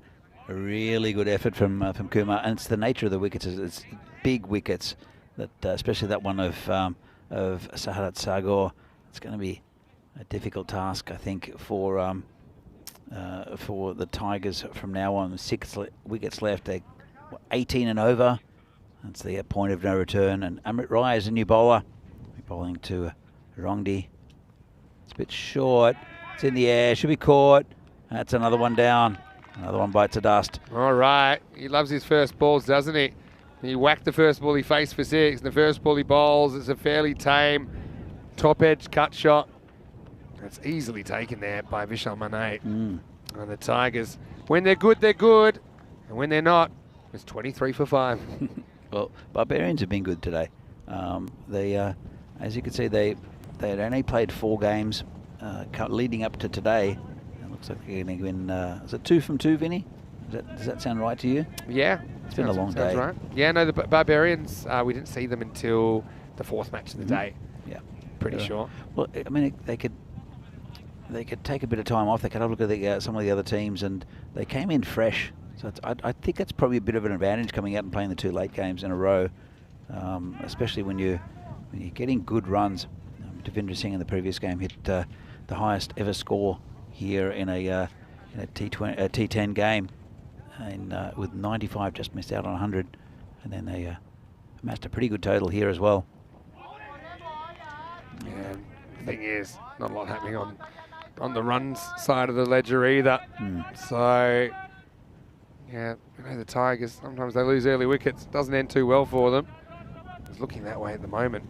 really good effort from Kumar, and it's the nature of the wickets. It's big wickets, that especially that one of Saharat Sagar. It's going to be a difficult task, I think, for the Tigers from now on. 6 wickets left. They're 18 and over. That's the point of no return. And Amrit Rai is a new bowler. We're bowling to Rongdi. It's a bit short. It's in the air. Should be caught. That's another one down. Another one bites the dust. All right. He loves his first balls, doesn't he? He whacked the first ball he faced for 6. And the first ball he bowls, it's a fairly tame top edge cut shot. That's easily taken there by Vishal Mane. And the Tigers, when they're good, they're good. And when they're not, it's 23 for 5. Well, Barbarians have been good today. As you can see, they had only played 4 games leading up to today. It looks like they're going to win. Is it 2 from 2, Vinny? Does that sound right to you? Yeah. It's been a long day. Right. Yeah, no, the Barbarians, we didn't see them until the 4th match of the day. Yeah. Pretty sure. Well, I mean, they could take a bit of time off. They could have a look at some of the other teams, and they came in fresh. So I think that's probably a bit of an advantage coming out and playing the 2 late games in a row, especially when you're getting good runs. Devendra Singh in the previous game hit the highest ever score here in a T10 game, and with 95, just missed out on 100, and then they amassed a pretty good total here as well. Yeah, the thing is, not a lot happening on the runs side of the ledger either. So, yeah, you know, the Tigers, sometimes they lose early wickets. Doesn't end too well for them. It's looking that way at the moment.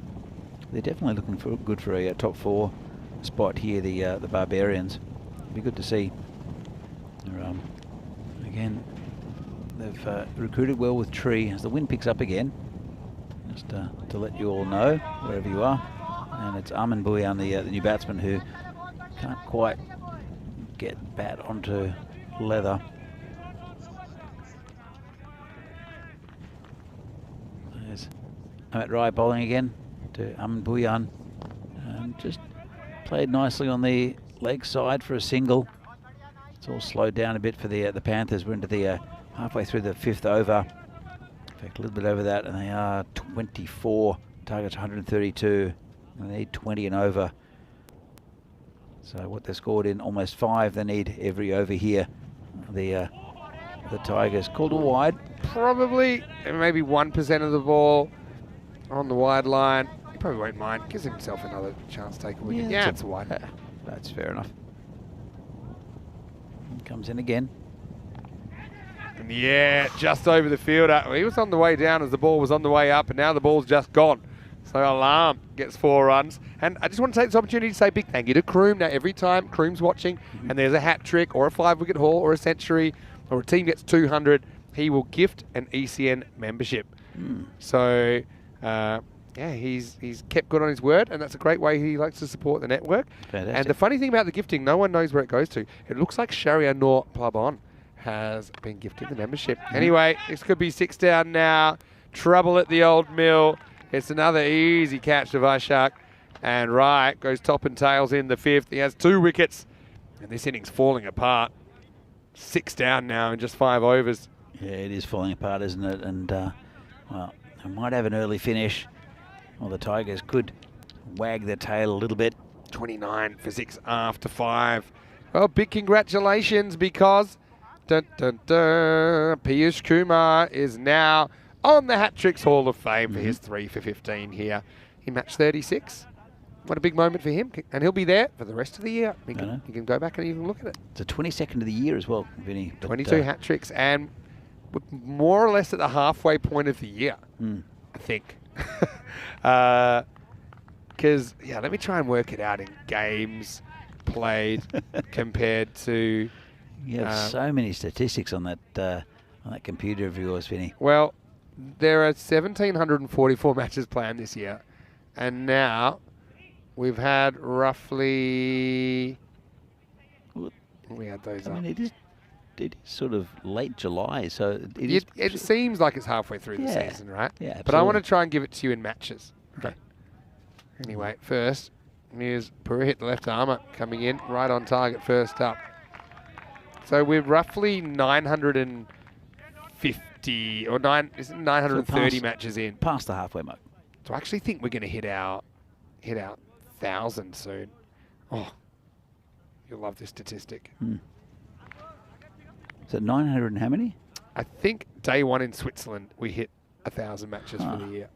They're definitely looking good for a top 4 spot here, the Barbarians. It'd be good to see. Again, they've recruited well with Tree. As the wind picks up again, just to let you all know, wherever you are. And it's Armin Bhuyan, the new batsman, who can't quite get bat onto leather. There's Amit Rai bowling again to Armin Bhuyan. Just played nicely on the leg side for a single. It's all slowed down a bit for the Panthers. We're into the halfway through the 5th over. In fact, a little bit over that, and they are 24. Target's 132. And they need 20 and over. So what they scored in almost 5, they need every over here. The Tigers called a wide. Probably maybe 1% of the ball on the wide line. He probably won't mind. Gives himself another chance to take a wicket. Yeah, it's a wide. That's fair enough. Comes in again. And yeah, just over the fielder. He was on the way down as the ball was on the way up, and now the ball's just gone. So Alarm gets 4 runs. And I just want to take this opportunity to say a big thank you to Kroom. Now, every time Kroom's watching and there's a hat trick or a 5-wicket haul or a century or a team gets 200, he will gift an ECN membership. So, yeah, he's kept good on his word, and that's a great way he likes to support the network. Fantastic. And the funny thing about the gifting, no one knows where it goes to. It looks like Sharia Noor Plabon has been gifted the membership. Anyway, this could be 6 down now. Trouble at the old mill. It's another easy catch of Ashak. And Rai goes top and tails in the 5th. He has 2 wickets. And this inning's falling apart. 6 down now in just 5 overs. Yeah, it is falling apart, isn't it? And, well, I might have an early finish. Well, the Tigers could wag their tail a little bit. 29 for 6 after 5. Well, big congratulations because Piyush Kumar is now on the Hat Tricks Hall of Fame for his 3 for 15 here in match 36. What a big moment for him. And he'll be there for the rest of the year. You can go back and you can look at it. It's the 22nd of the year as well, Vinny. 22 hat tricks, and more or less at the halfway point of the year, I think. Because, yeah, let me try and work it out in games played compared to... You have so many statistics on that computer of yours, Vinny. Well, there are 1,744 matches planned this year, And now we've had roughly... We had those up. I mean, it is sort of late July, so it seems like it's halfway through the season, right? Yeah, absolutely. But I want to try and give it to you in matches. Okay. Anyway, first, here's Purohit, the left armour, coming in right on target first up. So we're roughly 950 or 930 matches in. Past the halfway mark. So I actually think we're going to hit our 1,000 soon. Oh, you'll love this statistic. So 900 and how many? I think day one in Switzerland we hit 1,000 matches for the year.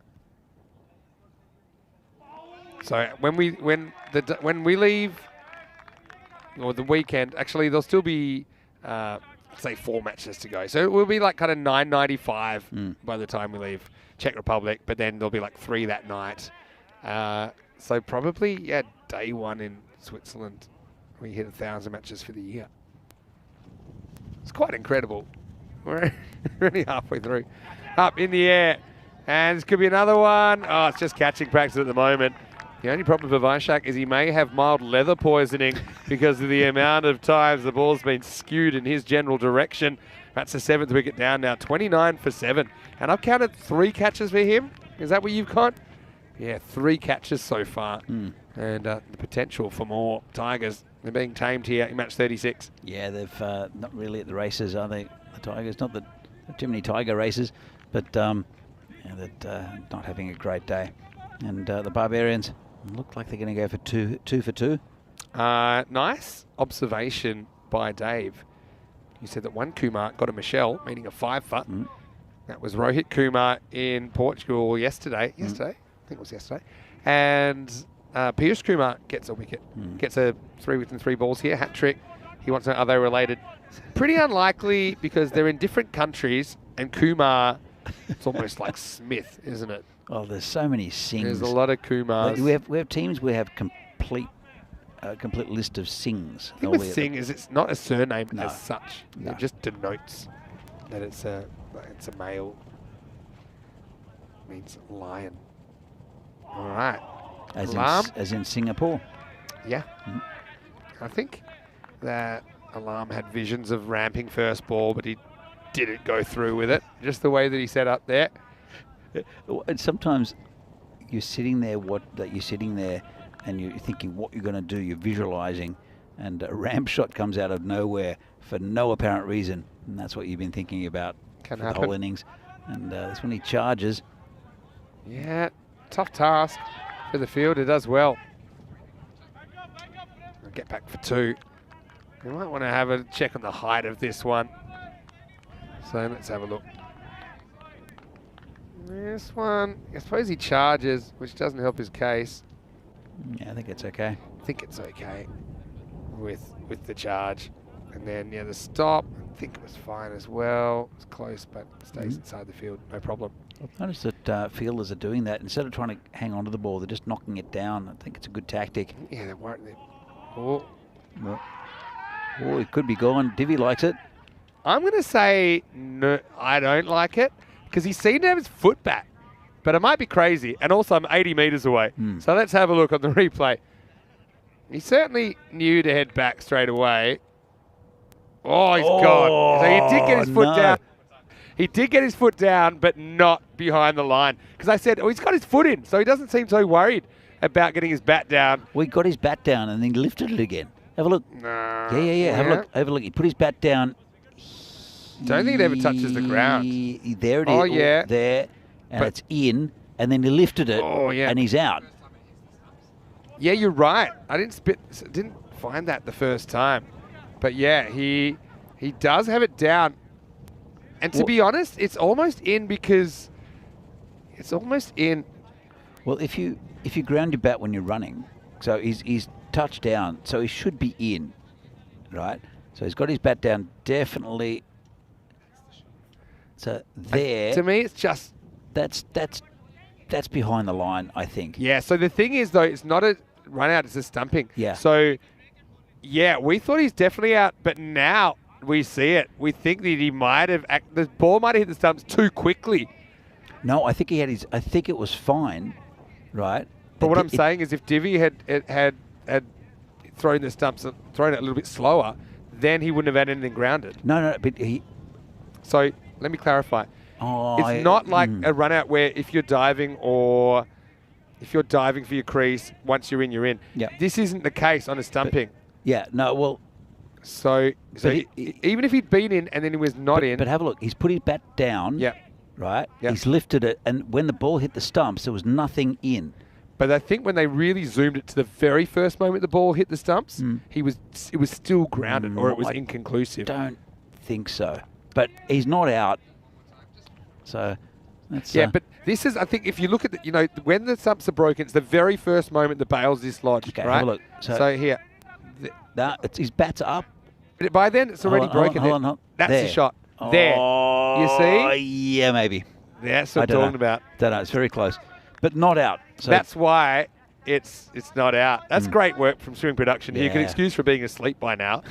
So when we leave, or the weekend, actually there'll still be say 4 matches to go. So it will be like kind of 995 by the time we leave Czech Republic, but then there'll be like 3 that night. So probably day one in Switzerland we hit 1,000 matches for the year. It's quite incredible. We're only halfway through. Up in the air. And this could be another one. Oh, it's just catching practice at the moment. The only problem for Vishak is he may have mild leather poisoning because of the amount of times the ball's been skewed in his general direction. That's the 7th wicket down now, 29 for 7. And I've counted 3 catches for him. Is that what you've got? Yeah, 3 catches so far. And the potential for more Tigers. They're being tamed here in match 36. Yeah, they've not really at the races, are they, the Tigers? Not that too many Tiger races, but they're not having a great day. And the Barbarians look like they're going to go for two for two. Nice observation by Dave. He said that one Kumar got a Michelle, meaning a 5-for. That was Rohit Kumar in Portugal yesterday. I think it was yesterday. And Piyush Kumar gets a wicket. Gets a 3 within 3 balls here, hat trick. He wants to know, are they related? Pretty unlikely because they're in different countries, and Kumar, it's almost like Smith, isn't it? Oh, there's so many Singhs. There's a lot of Kumars. We have teams we have complete list of Singhs. The thing with Singh is it's not a surname as such. No. It just denotes that it's a male. It means lion. All right. As in Singapore. Yeah. I think that Alarm had visions of ramping first ball, but he didn't go through with it. Just the way that he set up there. And sometimes you're sitting there, and you're thinking what you're going to do. You're visualizing, and a ramp shot comes out of nowhere for no apparent reason, and that's what you've been thinking about Can for happen. the whole innings. And that's when he charges. Yeah, tough task for the fielder. Does well. I'll get back for 2. We might want to have a check on the height of this one. So let's have a look. This one, I suppose he charges, which doesn't help his case. Yeah, I think it's okay. I think it's okay with the charge. And then, the stop, I think it was fine as well. It's close, but stays inside the field, no problem. I've noticed that fielders are doing that. Instead of trying to hang on to the ball, they're just knocking it down. I think it's a good tactic. Yeah, they're worried. Oh, it could be gone. Divi likes it. I'm going to say no, I don't like it because he seemed to have his foot back. But it might be crazy. And also, I'm 80 metres away. So let's have a look on the replay. He certainly knew to head back straight away. Oh, he's gone. So he did get his foot down. He did get his foot down, but not behind the line. Because I said, he's got his foot in, so he doesn't seem so worried about getting his bat down. Well, he got his bat down and then lifted it again. Have a look. No. Yeah. Have a look. He put his bat down. Don't think it ever touches the ground. There it is. Oh, yeah. There. And it's in. And then he lifted it. Oh, yeah. And he's out. Yeah, you're right. I didn't find that the first time. But yeah, he does have it down. And to be honest, it's almost in because it's almost in. Well, if you ground your bat when you're running, so he's touched down, so he should be in, right? So he's got his bat down, definitely. So there. To me, it's just that's behind the line, I think. Yeah. So the thing is, though, it's not a run out; it's a stumping. Yeah. So yeah, we thought he's definitely out, but now we see it. We think that he might have the ball might have hit the stumps too quickly. No, I think he had his. I think it was fine, right? But what I'm saying is, if Divi had thrown the stumps, thrown it a little bit slower, then he wouldn't have had anything grounded. No, but he. So let me clarify. Oh, It's not like a run out where if you're diving for your crease, once you're in, you're in. Yeah. This isn't the case on a stumping. Yeah. No. Well. So even if he'd been in and then he was not in. But have a look. He's put his bat down. Yeah. Right. Yep. He's lifted it, and when the ball hit the stumps, there was nothing in. But I think when they really zoomed it to the very first moment the ball hit the stumps, it was still grounded, or it was inconclusive. Don't think so. But he's not out. So that's but this is, I think, if you look at the, when the stumps are broken, it's the very first moment the bail's dislodged. Okay, right? have a look. So here. His bat's up. But by then, it's already broken. Hold on. That's there. the shot. There. You see? Yeah, maybe. That's what I'm talking about. Don't know. It's very close. But not out. So that's why it's not out. That's great work from Swing Production. You can excuse for being asleep by now,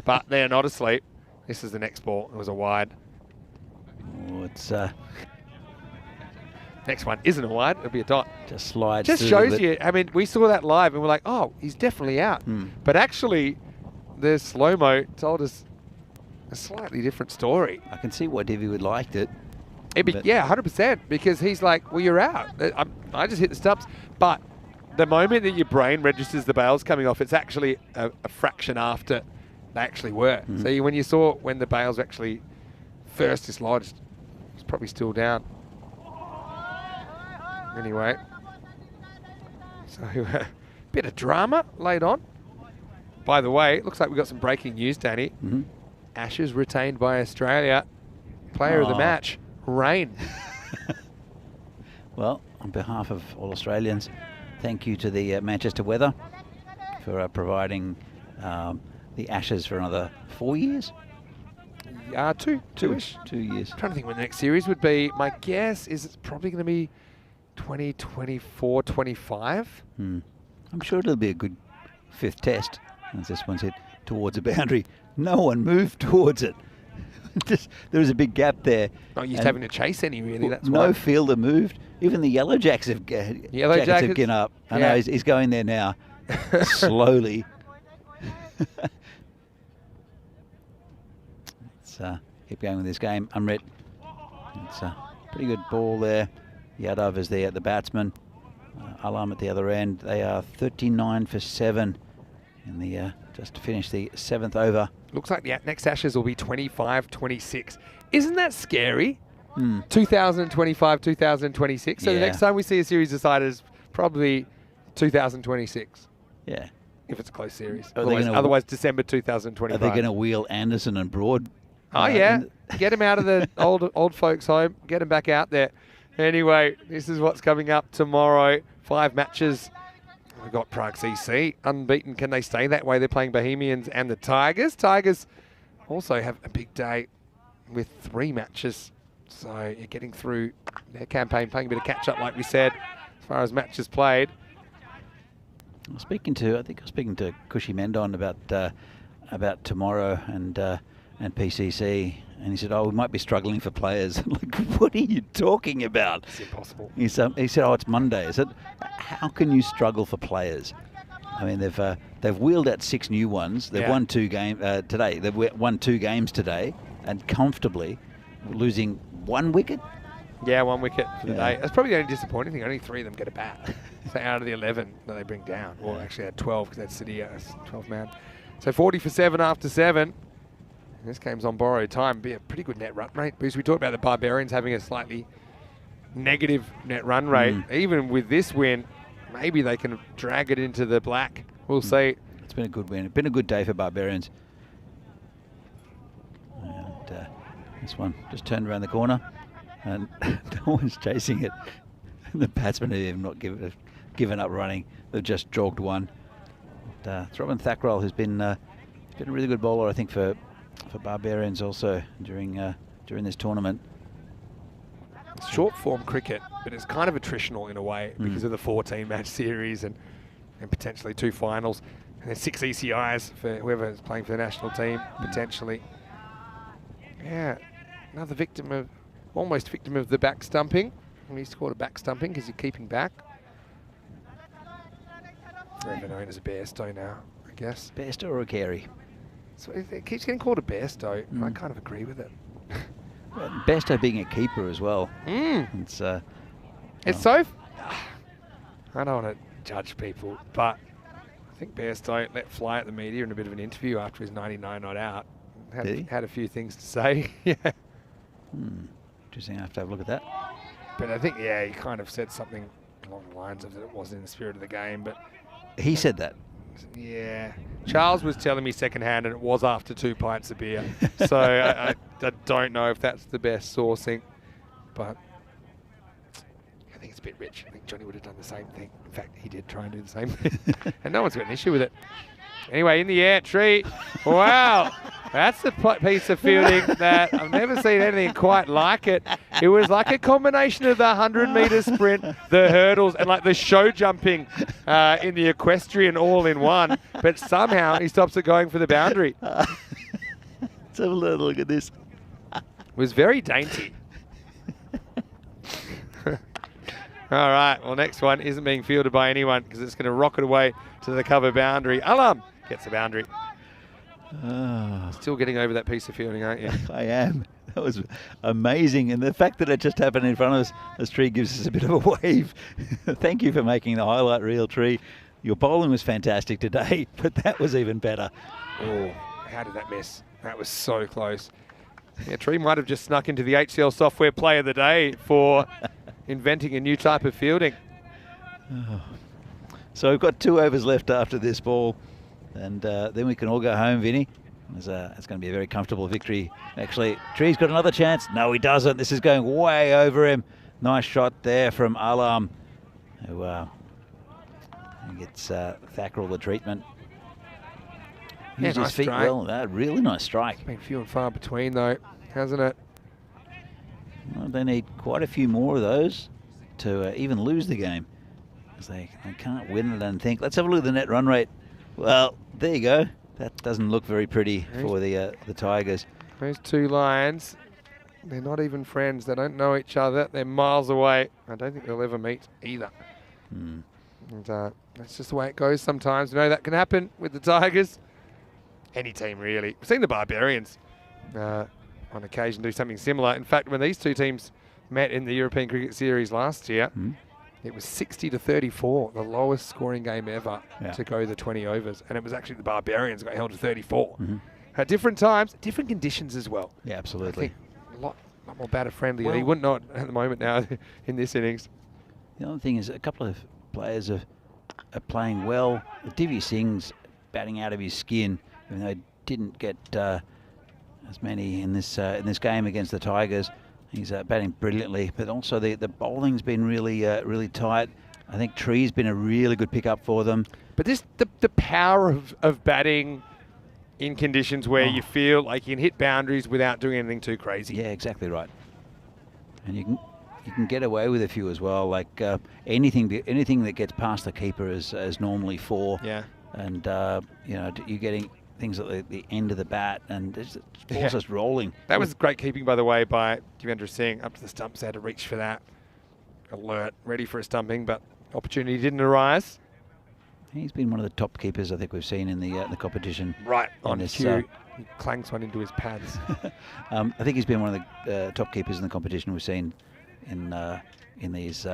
but they're not asleep. This is the next ball. It was a wide. Oh, it's next one isn't a wide. It'll be a dot. Just slides. Just shows you. I mean, we saw that live and we're like, oh, he's definitely out. But actually, the slow-mo told us a slightly different story. I can see why Divi would liked it. Yeah, 100%. Because he's like, well, you're out. I just hit the stumps. But the moment that your brain registers the bails coming off, it's actually a fraction after they actually were. So when the bails actually first dislodged, it's probably still down. Anyway, so a bit of drama laid on. By the way, it looks like we've got some breaking news, Danny. Ashes retained by Australia. Player of the match, Rain. Well, on behalf of all Australians, thank you to the Manchester Weather for providing the Ashes for another 4 years. Two-ish. 2 years. I'm trying to think when the next series would be. My guess is it's probably going to be 2024, 25. I'm sure it'll be a good fifth test. As this one's hit towards a boundary. No one moved towards it. There was a big gap there. Not used to having to chase any, really. That's no why. fielder moved. Even the Yellow Jackets have Jackets given up. I know he's going there now, slowly. Let's keep going with this game. Unread. It's a pretty good ball there. Yadav is there at the batsman. Alam at the other end. They are 39 for 7 in the just to finish the 7th over. Looks like the next Ashes will be 25-26. Isn't that scary? 2025, 2026. So the next time we see a series decided is probably 2026. Yeah. If it's a close series. Otherwise, December 2025. Are they going to wheel Anderson and Broad? Oh, yeah. Get him out of the old folks' home. Get him back out there. Anyway, this is what's coming up tomorrow. 5 matches. We've got Prague's EC unbeaten. Can they stay that way? They're playing Bohemians and the Tigers. Tigers also have a big day with 3 matches. So you're getting through their campaign, playing a bit of catch-up, like we said, as far as matches played. I was speaking to Cushy Mendon about tomorrow and PCC, and he said, "Oh, we might be struggling for players." I'm like, what are you talking about? It's impossible. He said, "Oh, it's Monday." I said, "How can you struggle for players?" I mean, they've wheeled out 6 new ones. They've won 2 games today. They've won 2 games today, and comfortably, losing 1 wicket. Yeah, 1 wicket for the day. That's probably the only disappointing thing. Only 3 of them get a bat. So out of the 11 that they bring down. Well, actually had 12 because that's City 12 man. So 40 for 7 after 7. This game's on borrowed time. Be a pretty good net run rate. Because we talked about the Barbarians having a slightly negative net run rate. Even with this win, maybe they can drag it into the black. We'll see. It's been a good win. It's been a good day for Barbarians. And this one just turned around the corner, and no one's chasing it. The batsmen have not given up running. They've just jogged one. Throbbing Thakral, who's been a really good bowler, I think, for Barbarians also during this tournament. It's short form cricket, but it's kind of attritional in a way because of the 14 match series and potentially 2 finals. And there's 6 ECIs for whoever is playing for the national team, potentially. Yeah, another almost victim of the back stumping. And he scored a back stumping because you're keeping back. Forever known as a Bairstow now, I guess. Bairstow or a Carey? So it keeps getting called a Bairstow. I kind of agree with it. Well, Bairstow being a keeper as well. It's so... I don't want to judge people, but I think Bairstow let fly at the media in a bit of an interview after his 99 not out. Had a few things to say. Yeah. Interesting. I have to have a look at that. But I think, he kind of said something along the lines of that it wasn't in the spirit of the game. But he said that. Yeah. Charles was telling me secondhand, and it was after 2 pints of beer. So I don't know if that's the best sourcing, but I think it's a bit rich. I think Johnny would have done the same thing. In fact, he did try and do the same thing. And no one's got an issue with it. Anyway, in the air, Tree. Wow. That's the piece of fielding that I've never seen anything quite like it. It was like a combination of the 100-meter sprint, the hurdles, and like the show jumping in the equestrian all in one. But somehow he stops it going for the boundary. Let's have a little look at this. It was very dainty. All right, well, next one isn't being fielded by anyone because it's going to rocket away to the cover boundary. Alam gets the boundary. Still getting over that piece of fielding, aren't you? I am. That was amazing. And the fact that it just happened in front of us, this Tree gives us a bit of a wave. Thank you for making the highlight reel, Tree. Your bowling was fantastic today, but that was even better. Oh, how did that miss? That was so close. Yeah, Tree might have just snuck into the HCL Software Play of the Day for inventing a new type of fielding. So we've got 2 overs left after this ball, and then we can all go home, Vinny. It's going to be a very comfortable victory. Actually, Tree's got another chance. No, he doesn't. This is going way over him. Nice shot there from Alam, who gets Thackerel the treatment. Used his feet well. Really nice strike. Been few and far between, though, hasn't it? Well, they need quite a few more of those to even lose the game. Because they can't win it and think. Let's have a look at the net run rate. Well, there you go. That doesn't look very pretty for the Tigers. Those 2 Lions, they're not even friends. They don't know each other. They're miles away. I don't think they'll ever meet either. And that's just the way it goes sometimes. You know, that can happen with the Tigers. Any team, really. We've seen the Barbarians on occasion do something similar. In fact, when these 2 teams met in the European Cricket Series last year, it was 60-34, the lowest scoring game ever to go the 20 overs. And it was actually the Barbarians got held to 34. At different times, different conditions as well. Yeah, absolutely. I think a lot more batter friendly. Well, he wouldn't not at the moment now in this innings. The other thing is a couple of players are playing well. Divi Singh's batting out of his skin, even though he didn't get as many in this game against the Tigers. He's batting brilliantly, but also the bowling's been really tight. I think Tree's been a really good pickup for them. But the power of batting in conditions where you feel like you can hit boundaries without doing anything too crazy. Yeah, exactly right. And you can get away with a few as well. Like anything that gets past the keeper is normally 4. Yeah. And you're getting things at the end of the bat, and it's just rolling. That was great keeping, by the way, by Devendra Singh up to the stumps. They had to reach for that. Alert, ready for a stumping, but opportunity didn't arise. He's been one of the top keepers I think we've seen in the competition. Right on this cue. He clanks one into his pads. I think he's been one of the top keepers in the competition we've seen in these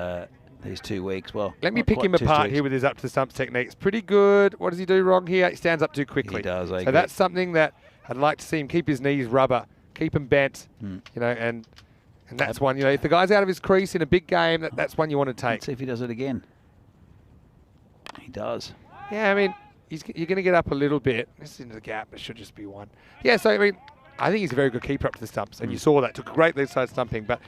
2 weeks. Well, let me pick him apart here with his up to the stumps technique. It's pretty good. What does he do wrong here? He stands up too quickly. He does. So that's something that I'd like to see him keep his knees rubber, keep him bent, and that's one. If the guy's out of his crease in a big game, that's one you want to take. Let's see if he does it again. He does. Yeah, I mean, you're going to get up a little bit. This is into the gap. It should just be 1. Yeah, so I mean, I think he's a very good keeper up to the stumps, and you saw that. Took a great lead side stumping, but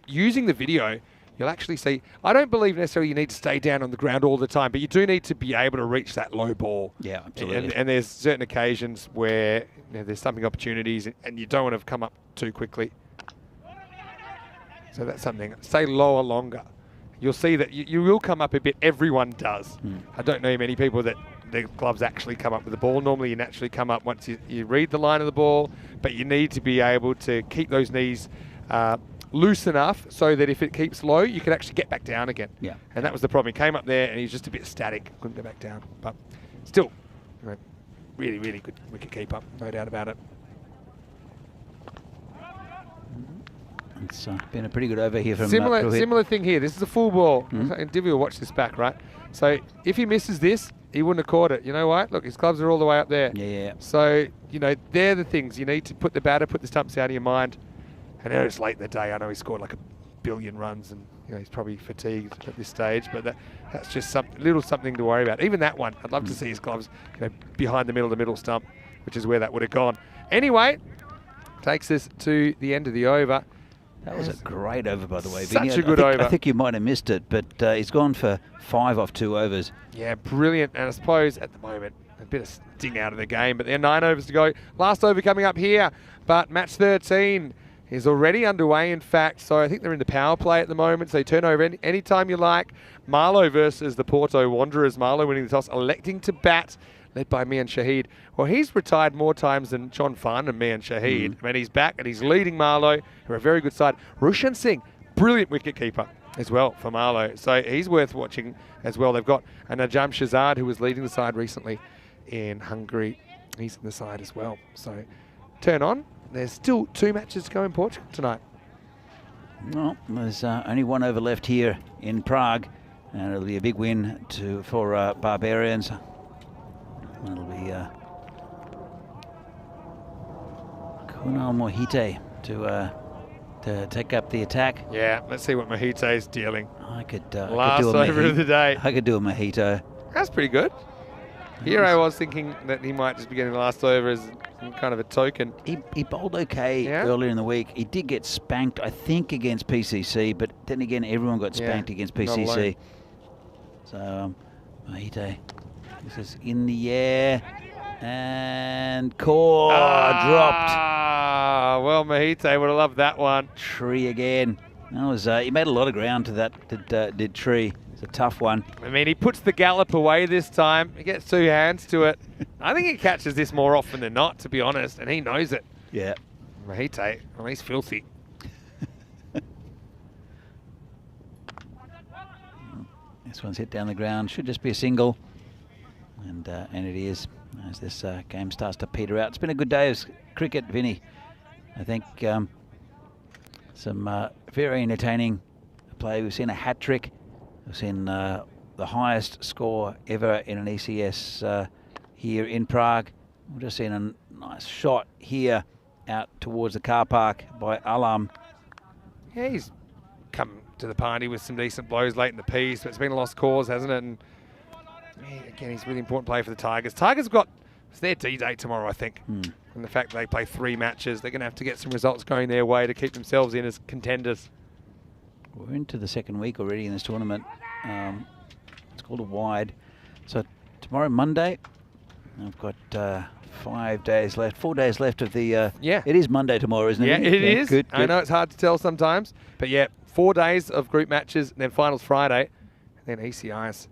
using the video, you'll actually see, I don't believe necessarily you need to stay down on the ground all the time, but you do need to be able to reach that low ball. Yeah, absolutely. And there's certain occasions where there's stumping opportunities and you don't want to come up too quickly. So that's something. Stay lower longer. You'll see that you will come up a bit. Everyone does. I don't know many people that their gloves actually come up with the ball. Normally you naturally come up once you read the line of the ball, but you need to be able to keep those knees loose enough so that if it keeps low, you can actually get back down again. Yeah. And that was the problem. He came up there and he's just a bit static, couldn't go back down. But still, really, really good wicket keeper, no doubt about it. It's been a pretty good over here from Similar thing here. This is a full ball. And Divi will watch this back, right? So if he misses this, he wouldn't have caught it. You know what? Look, his clubs are all the way up there. Yeah. So, they're the things. You need to put the stumps out of your mind. And I know it's late in the day. I know he scored like 1 billion runs and he's probably fatigued at this stage, but that's just something to worry about. Even that one, I'd love to see his gloves behind the middle stump, which is where that would have gone. Anyway, takes us to the end of the over. That was a great over, by the way, Vinny. Such a good over. I think you might have missed it, but he's gone for 5 off 2 overs. Yeah, brilliant. And I suppose at the moment, a bit of sting out of the game, but there are 9 overs to go. Last over coming up here, but match 13 is already underway, in fact. So I think they're in the power play at the moment. So you turn over any time you like. Marlow versus the Porto Wanderers. Marlow winning the toss, electing to bat, led by Mian Shahid. Well, he's retired more times than John Farn and Mian Shahid. I mean, he's back and he's leading Marlow, who are a very good side. Rushan Singh, brilliant wicketkeeper as well for Marlow. So he's worth watching as well. They've got Najam Shahzad, who was leading the side recently in Hungary. He's in the side as well. So turn on. There's still 2 matches to go in Portugal tonight. Well, there's only 1 over left here in Prague, and it'll be a big win for Barbarians. It'll be Kunal Mohite to take up the attack. Yeah, let's see what Mohite is dealing. I could last over of the day. I could do a Mojito. That's pretty good. Here I was thinking that he might just be getting the last over as kind of a token. He bowled okay earlier in the week. He did get spanked, I think, against PCC, but then again, everyone got spanked against PCC. So, Mohite, this is in the air, and dropped. Well, Mohite would have loved that one. Tree again. That was he made a lot of ground to that. Did Tree. It's a tough one. I mean, he puts the gallop away this time. He gets 2 hands to it. I think he catches this more often than not, to be honest, and he knows it. Yeah. Mohite, well, he's filthy. This one's hit down the ground. Should just be a single, and it is as this game starts to peter out. It's been a good day of cricket, Vinny. I think some very entertaining play. We've seen a hat trick. We've seen the highest score ever in an ECS here in Prague. We've just seen a nice shot here out towards the car park by Alam. Yeah, he's come to the party with some decent blows late in the piece, but it's been a lost cause, hasn't it? And again, he's a really important player for the Tigers. Tigers have got, it's their D-Day tomorrow, I think. And the fact that they play 3 matches, they're going to have to get some results going their way to keep themselves in as contenders. We're into the 2nd week already in this tournament. It's called a wide. So tomorrow, Monday, I've got 5 days left, 4 days left of the... It is Monday tomorrow, isn't it? Yeah, it is. Good. I know it's hard to tell sometimes, but yeah, 4 days of group matches, and then finals Friday, and then ECIs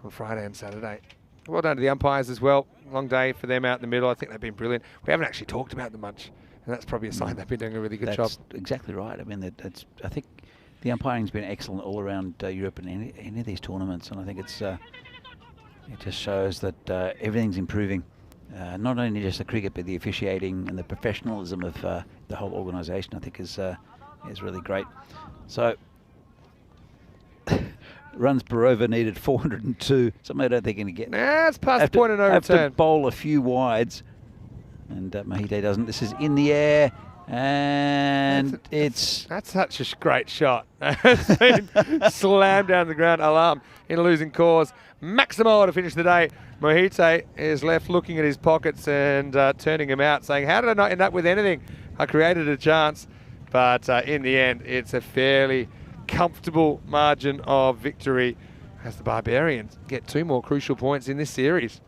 on Friday and Saturday. Well done to the umpires as well. Long day for them out in the middle. I think they've been brilliant. We haven't actually talked about them much, and that's probably a sign they've been doing a really good job. That's exactly right. I mean, I think the umpiring's been excellent all around Europe and any of these tournaments, and I think it's it just shows that everything's improving. Not only just the cricket, but the officiating and the professionalism of the whole organisation, I think, is really great. So, runs per over needed 402. Something I don't think he can get. Nah, it's past the point of no return. Have to bowl a few wides, and Mohite doesn't. This is in the air, and that's such a great shot. It's been slammed down the ground. Alarm in a losing cause. Maximo to finish the day. Mohite is left looking at his pockets and turning him out, saying, how did I not end up with anything? I created a chance. But in the end, it's a fairly comfortable margin of victory as the Barbarians get 2 more crucial points in this series.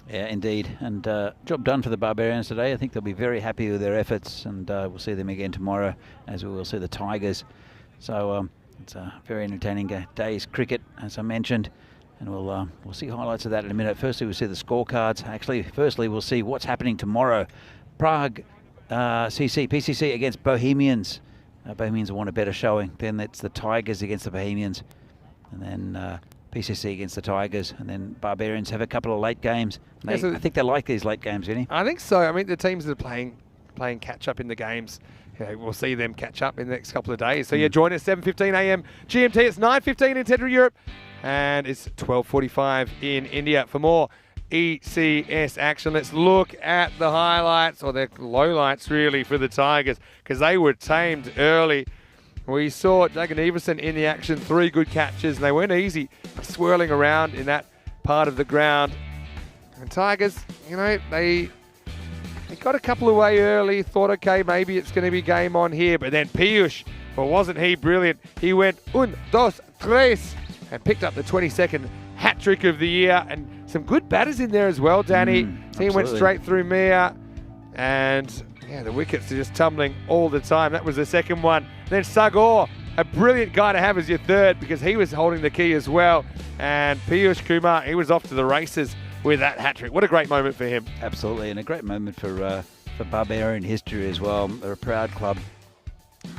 Yeah, indeed. And job done for the Barbarians today. I think they'll be very happy with their efforts, and we'll see them again tomorrow, as we will see the Tigers. So it's a very entertaining day's cricket, as I mentioned. And we'll see highlights of that in a minute. Firstly, we'll see the scorecards. Actually, firstly, we'll see what's happening tomorrow. Prague PCC against Bohemians Bohemians want a better showing. Then it's the Tigers against the Bohemians, and then PCC against the Tigers, and then Barbarians have a couple of late games. I think they like these late games, Vinny. I think so. I mean, the teams that are playing catch up in the games, we'll see them catch up in the next couple of days. So join us 7:15 a.m. GMT. It's 9:15 in Central Europe, and it's 12:45 in India. For more ECS action, let's look at the highlights, or the lowlights really, for the Tigers, because they were tamed early. We saw Jagan Everson in the action, 3 good catches, and they weren't easy, swirling around in that part of the ground. And Tigers, they got a couple away early, thought, okay, maybe it's going to be game on here, but then Piyush, well, wasn't he brilliant? He went 1, 2, 3, and picked up the 22nd hat-trick of the year, and some good batters in there as well, Danny. He went straight through Mia, and the wickets are just tumbling all the time. That was the second one. Then Sagor, a brilliant guy to have as your third, because he was holding the key as well. And Piyush Kumar, he was off to the races with that hat-trick. What a great moment for him. Absolutely, and a great moment for Barbarian history as well. They're a proud club.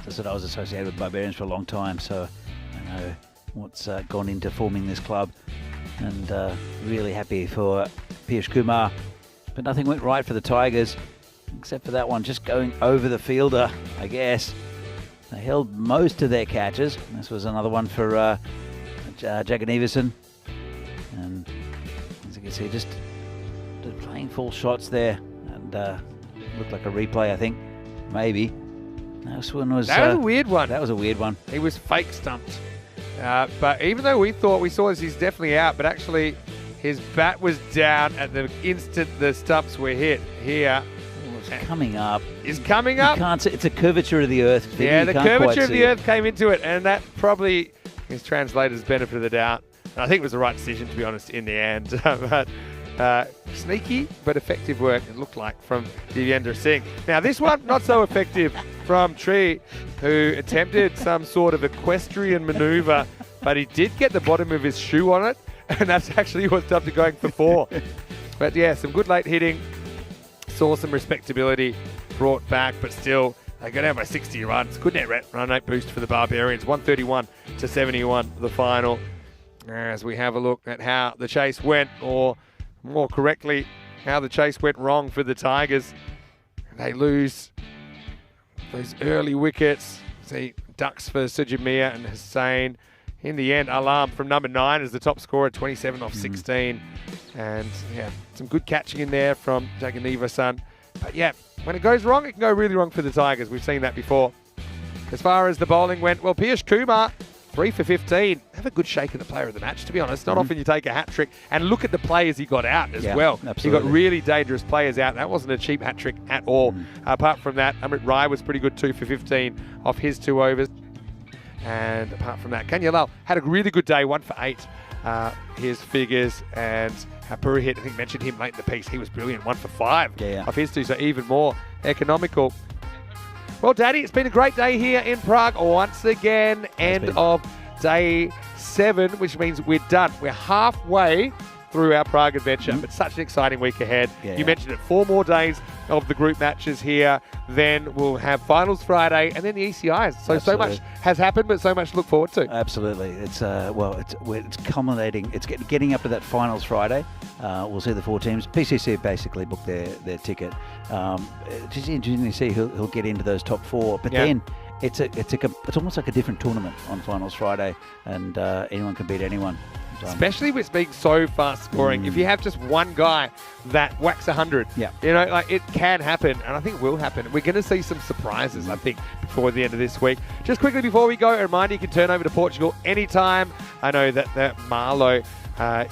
As I said, I was associated with Barbarians for a long time, so I know what's gone into forming this club. And really happy for Piyush Kumar. But nothing went right for the Tigers, except for that one just going over the fielder, I guess. They held most of their catches. This was another one for Jagan Everson. And as you can see, just playing full shots there. And looked like a replay, I think. Maybe. This one was... That was a weird one. That was a weird one. He was fake stumped. But even though we saw as he's definitely out, but actually his bat was down at the instant the stumps were hit here. Coming up. Is coming up. You can't see, it's a curvature of the earth. Yeah, the curvature of the earth came into it, and that probably is translator's benefit of the doubt. And I think it was the right decision, to be honest, in the end. But sneaky but effective work, it looked like, from Devyendra Singh. Now, this one, not so effective from Tree, who attempted some sort of equestrian maneuver, but he did get the bottom of his shoe on it, and that's actually what stopped it going for 4. But yeah, some good late hitting. Saw some respectability brought back, but still they go down by 60 runs. Good net run rate boost for the Barbarians, 131 to 71 the final. As we have a look at how the chase went, or more correctly, how the chase went wrong for the Tigers. They lose those early wickets. See, ducks for Sujamia and Hussain. In the end, Alam from number 9 is the top scorer, 27 off 16. And yeah, some good catching in there from Jaganiva-san. But yeah, when it goes wrong, it can go really wrong for the Tigers. We've seen that before. As far as the bowling went, well, Piyush Kumar, 3 for 15. Have a good shake of the player of the match, to be honest. Not often you take a hat-trick. And look at the players he got out as well. Absolutely. He got really dangerous players out. That wasn't a cheap hat-trick at all. Apart from that, Amrit Rai was pretty good, 2 for 15 off his 2 overs. And apart from that, Kanya Lal had a really good day, 1 for 8. His figures, and Purohit, I think, mentioned him late in the piece. He was brilliant, 1 for 5 off his 2, so even more economical. Well, Daddy, it's been a great day here in Prague once again. End of day 7, which means we're done. We're halfway through our Prague adventure, but such an exciting week ahead. You mentioned it, 4 more days of the group matches here. Then we'll have finals Friday, and then the ECIs. So much has happened, but so much to look forward to. Absolutely. It's it's culminating. It's getting up to that finals Friday. We'll see the 4 teams. PCC basically booked their ticket. It's just interesting to see who'll get into those top 4. But then it's almost like a different tournament on finals Friday, and anyone can beat anyone. Especially with being so fast scoring. If you have just one guy that whacks 100, it can happen, and I think it will happen. We're going to see some surprises, I think, before the end of this week. Just quickly before we go, a reminder, you can turn over to Portugal anytime. I know that the Marlow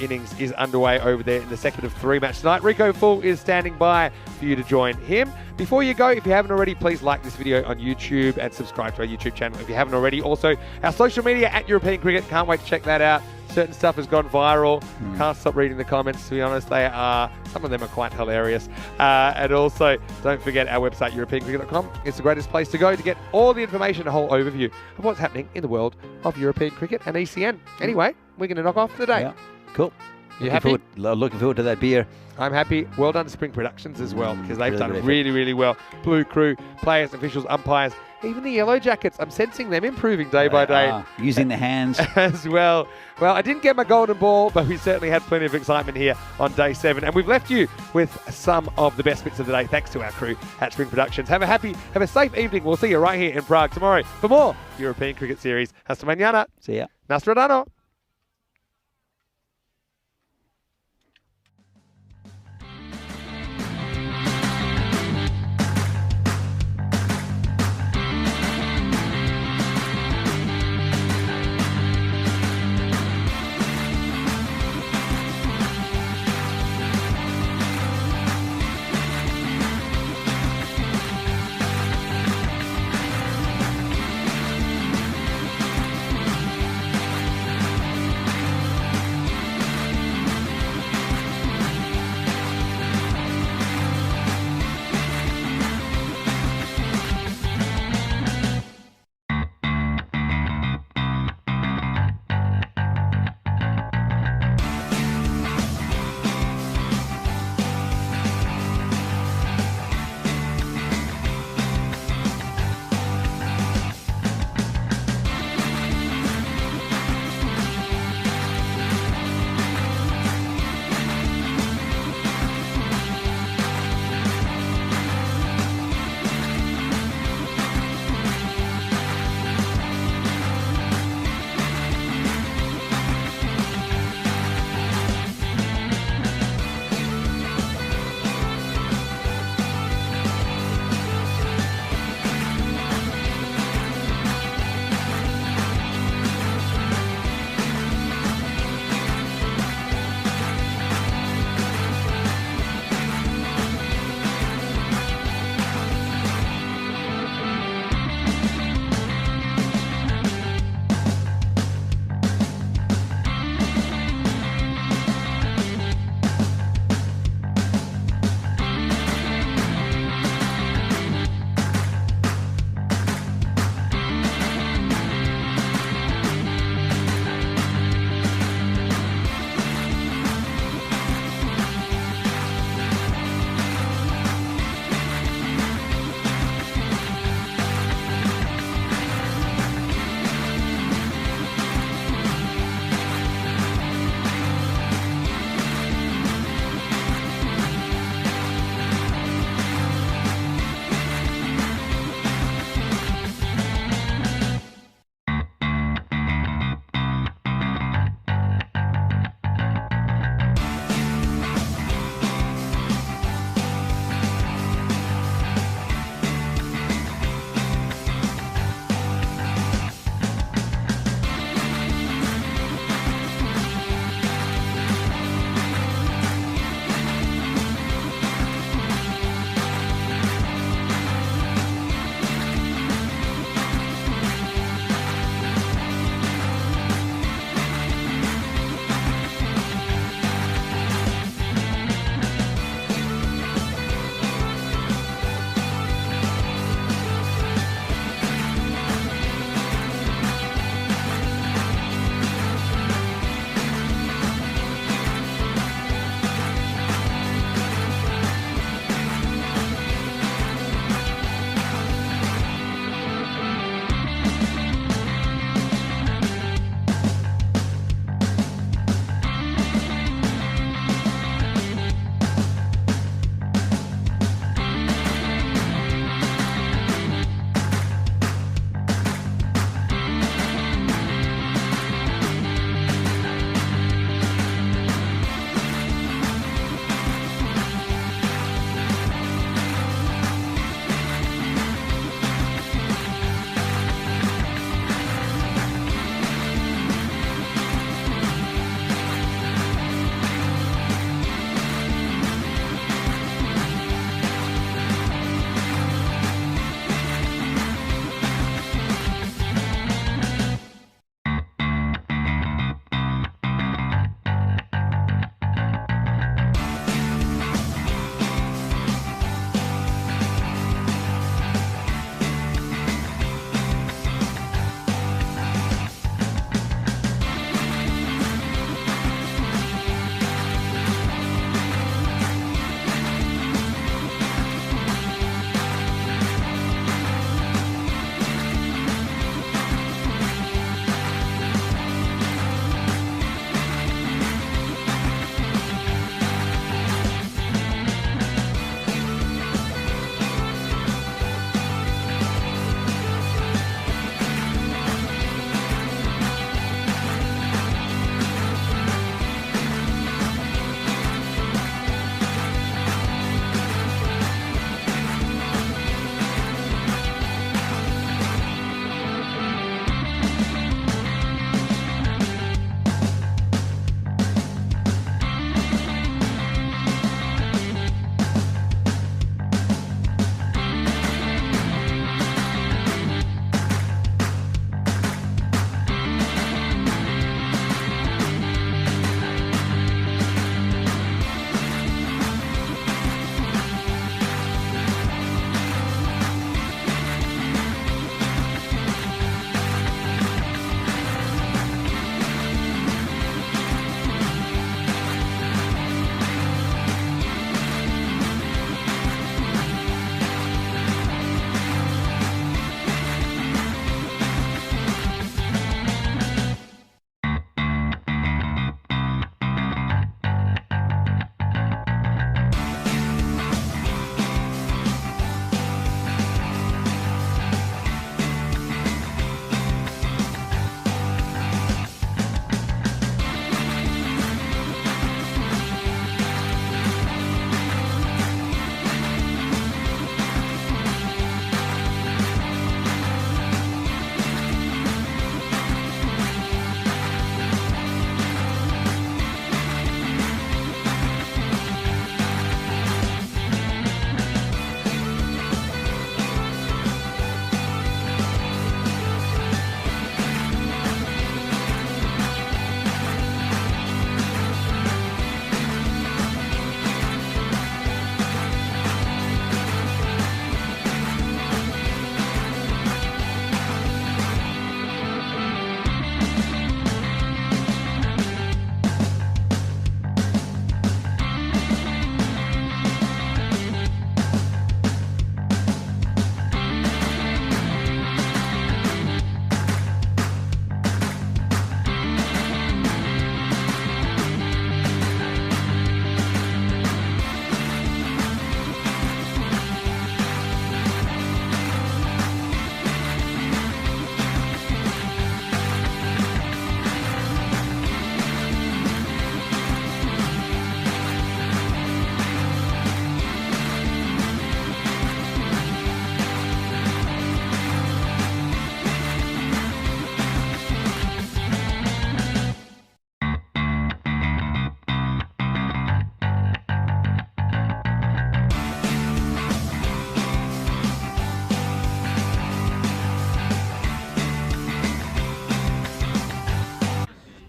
innings is underway over there in the second of 3 match tonight. Rico Full is standing by for you to join him. Before you go, if you haven't already, please like this video on YouTube and subscribe to our YouTube channel if you haven't already. Also, our social media at European Cricket. Can't wait to check that out. Certain stuff has gone viral. Can't stop reading the comments, to be honest. Some of them are quite hilarious. And also, don't forget our website, EuropeanCricket.com. It's the greatest place to go to get all the information, a whole overview of what's happening in the world of European cricket and ECN. Anyway, we're going to knock off for the day. Yeah. Cool. You happy? Looking forward to that beer. I'm happy. Well done to Spring Productions as well, because they've done really, really well. Blue Crew, players, officials, umpires, even the Yellow Jackets, I'm sensing them improving day by day. Using the hands. As well. Well, I didn't get my golden ball, but we certainly had plenty of excitement here on day 7. And we've left you with some of the best bits of the day, thanks to our crew at Spring Productions. Have a safe evening. We'll see you right here in Prague tomorrow for more European Cricket Series. Hasta mañana. See ya. Nostradano.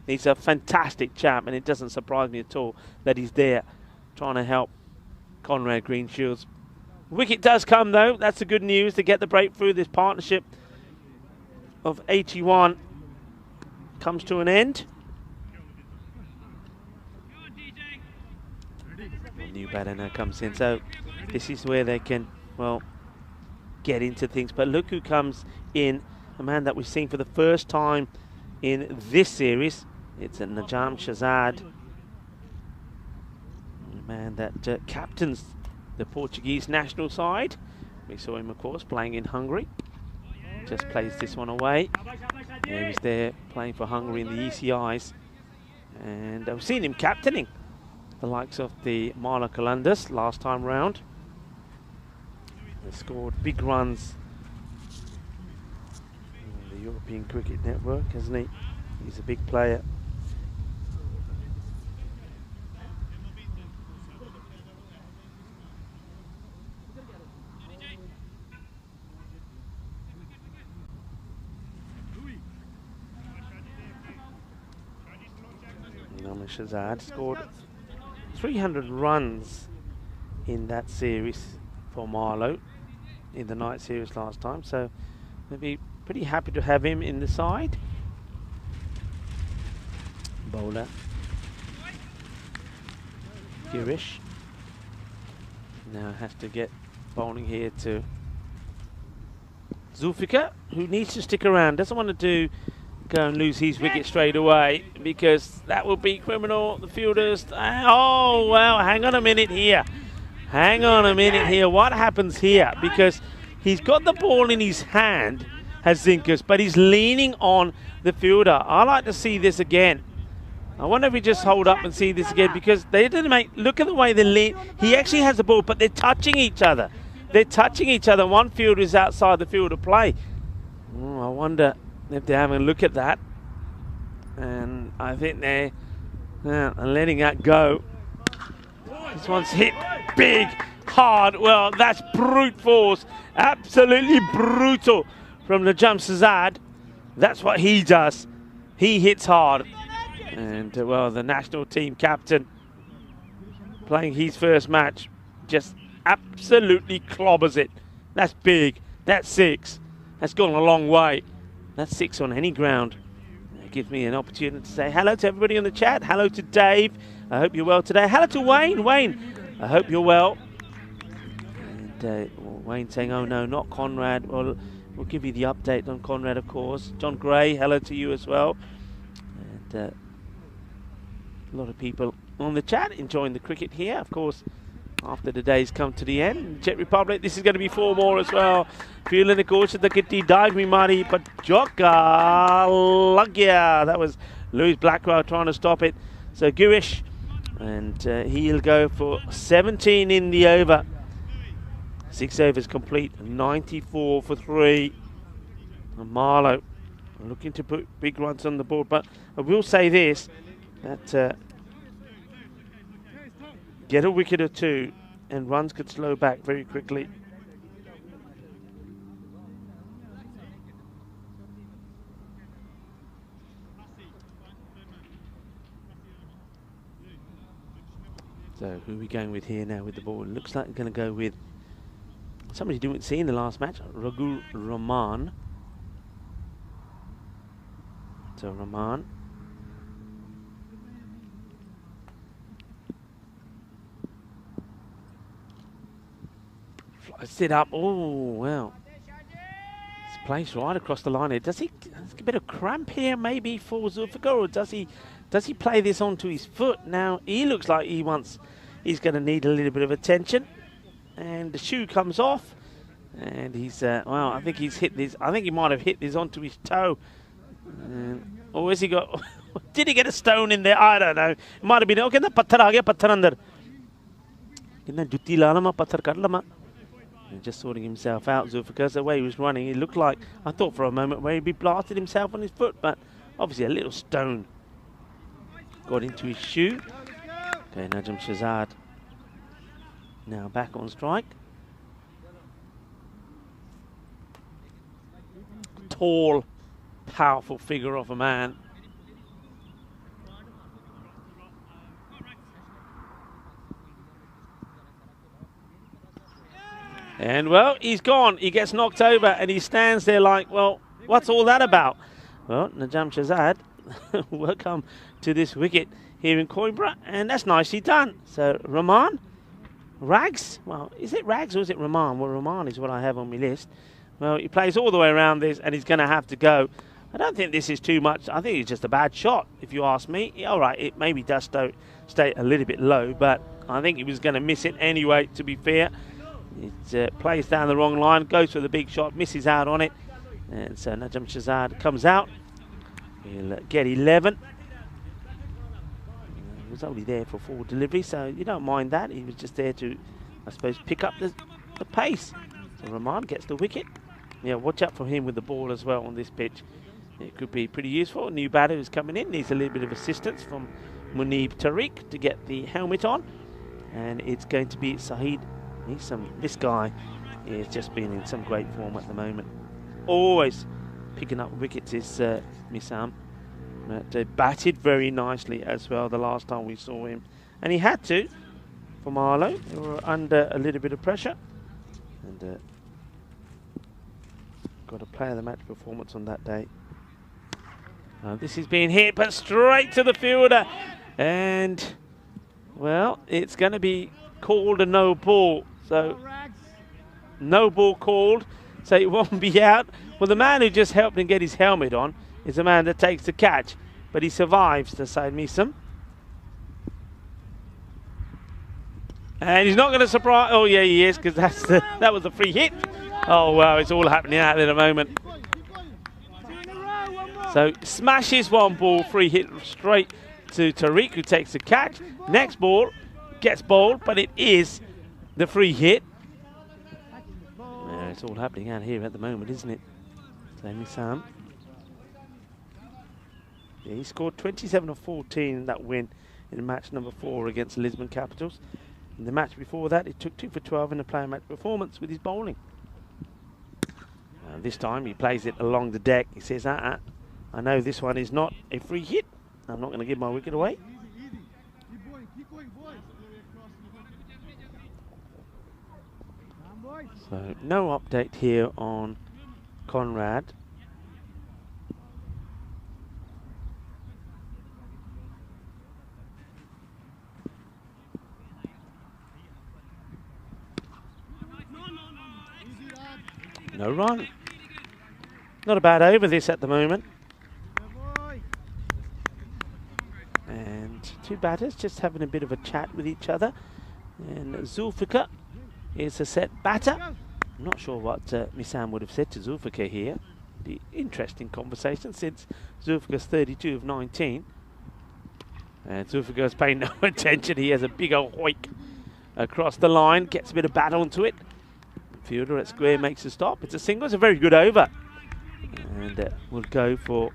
He's a fantastic chap, and it doesn't surprise me at all that he's there trying to help Conrad Greenshields. Wicket does come, though. That's the good news to get the breakthrough. This partnership of 81 comes to an end. A new batter now comes in, so this is where they can, well, get into things. But look who comes in, a man that we've seen for the first time in this series. It's a Najam Shazad, a man that captains the Portuguese national side. We saw him, of course, playing in Hungary. Just plays this one away. He was there playing for Hungary in the ECIs. And I've seen him captaining the likes of the Marla Columbus last time round. They scored big runs in the European Cricket Network, hasn't he? He's a big player. Shazad scored 300 runs in that series for Marlow in the night series last time, so they'll be pretty happy to have him in the side. Bowler Girish now has to get bowling here to Zulfikar, who needs to stick around, doesn't want to go and lose his wicket straight away, because that will be criminal. The fielders, oh well, hang on a minute here. Hang on a minute here. What happens here? Because he's got the ball in his hand, has Zinkus, but he's leaning on the fielder. I like to see this again. I wonder if we just hold up and see this again, because they didn't make, look at the way they lean. He actually has the ball, but they're touching each other. They're touching each other. One fielder is outside the field of play. I wonder if they're having a look at that, and I think they're letting that go. This one's hit big, hard. Well, that's brute force, absolutely brutal from Najam Shazad. That's what he does. He hits hard, and well, the national team captain playing his first match just absolutely clobbers it. That's big. That's 6. That's gone a long way. That's 6 on any ground. It gives me an opportunity to say hello to everybody on the chat. Hello to Dave. I hope you're well today. Hello to Wayne. Wayne, I hope you're well. And Wayne saying, oh no, not Conrad. Well, we'll give you the update on Conrad, of course. John Gray, hello to you as well. And a lot of people on the chat enjoying the cricket here, of course. After the day's come to the end, Czech Republic, this is going to be 4 more as well. Feeling the coach of the kitty dive me mari, but Joka Lagya. That was Lewis Blackwell trying to stop it. So Girish, and he'll go for 17 in the over. 6 overs complete, 94 for 3. And Marlow looking to put big runs on the board, but I will say this, that get a wicket or 2 and runs could slow back very quickly. So who are we going with here now with the ball? It looks like we're going to go with somebody you didn't see in the last match, Raghu Rahman. So Rahman. Sit up. Oh, well. It's placed right across the line here. Does he a bit of cramp here maybe for Zulfikar, or does he play this onto his foot? Now he looks like he's going to need a little bit of attention. And the shoe comes off, and he's well, I think he's hit this. I think he might have hit this onto his toe. Or has he got? Did he get a stone in there? I don't know. It might have been. Okay, na patthar aa gaya, patthar andar. Kitna jutti la lama, patthar kar lama. Just sorting himself out, Zulfikar. The way he was running, it looked like, I thought for a moment where he'd blasted himself on his foot, but obviously a little stone got into his shoe. Okay, Najam Shazad now back on strike. Tall, powerful figure of a man. And, well, he's gone. He gets knocked over, and he stands there like, well, what's all that about? Well, Najam Shazad, welcome to this wicket here in Coimbra, and that's nicely done. So, Rahman, Rags? Well, is it Rags or is it Rahman? Well, Rahman is what I have on my list. Well, he plays all the way around this, and he's going to have to go. I don't think this is too much. I think it's just a bad shot, if you ask me. All right, it maybe does stay a little bit low, but I think he was going to miss it anyway, to be fair. It plays down the wrong line, goes for the big shot, misses out on it. And so Najam Shazad comes out. He'll get 11. He was only there for 4 deliveries, so you don't mind that. He was just there to, I suppose, pick up the pace. So Rahman gets the wicket. Yeah, watch out for him with the ball as well on this pitch. It could be pretty useful. A new batter who's coming in, needs a little bit of assistance from Munib Tariq to get the helmet on. And it's going to be Saeed. This guy is just been in some great form at the moment. Always picking up wickets is Misam. But batted very nicely as well the last time we saw him. And he had to, for Marlow. They were under a little bit of pressure. And got a player of the match performance on that day. This is being hit, but straight to the fielder. And, well, it's going to be called a no ball. So, no ball called, so it won't be out. Well, the man who just helped him get his helmet on is the man that takes the catch, but he survives to Said Misam. And he's not going to surprise. Oh, yeah, he is, because that was a free hit. Oh, wow, it's all happening out there at the moment. So, smashes one ball, free hit straight to Tariq, who takes the catch. Next ball gets bowled, but it is the free hit. It's all happening out here at the moment, isn't it? Sami Sam. Yeah, he scored 27 of 14 in that win in match number 4 against Lisbon Capitals. In the match before that, he took 2 for 12 in a player match performance with his bowling. This time he plays it along the deck. He says, I know this one is not a free hit. I'm not going to give my wicket away. So no update here on Conrad. No run. Not a bad over this at the moment. And 2 batters just having a bit of a chat with each other. And Zulfikar is a set batter. I'm not sure what Misam would have said to Zulfikar here. The interesting conversation since Zulfikar's 32 of 19. And Zulfikar's paying no attention. He has a big old hoik across the line. Gets a bit of bat onto it. Fielder at square makes a stop. It's a single. It's a very good over. And we'll go for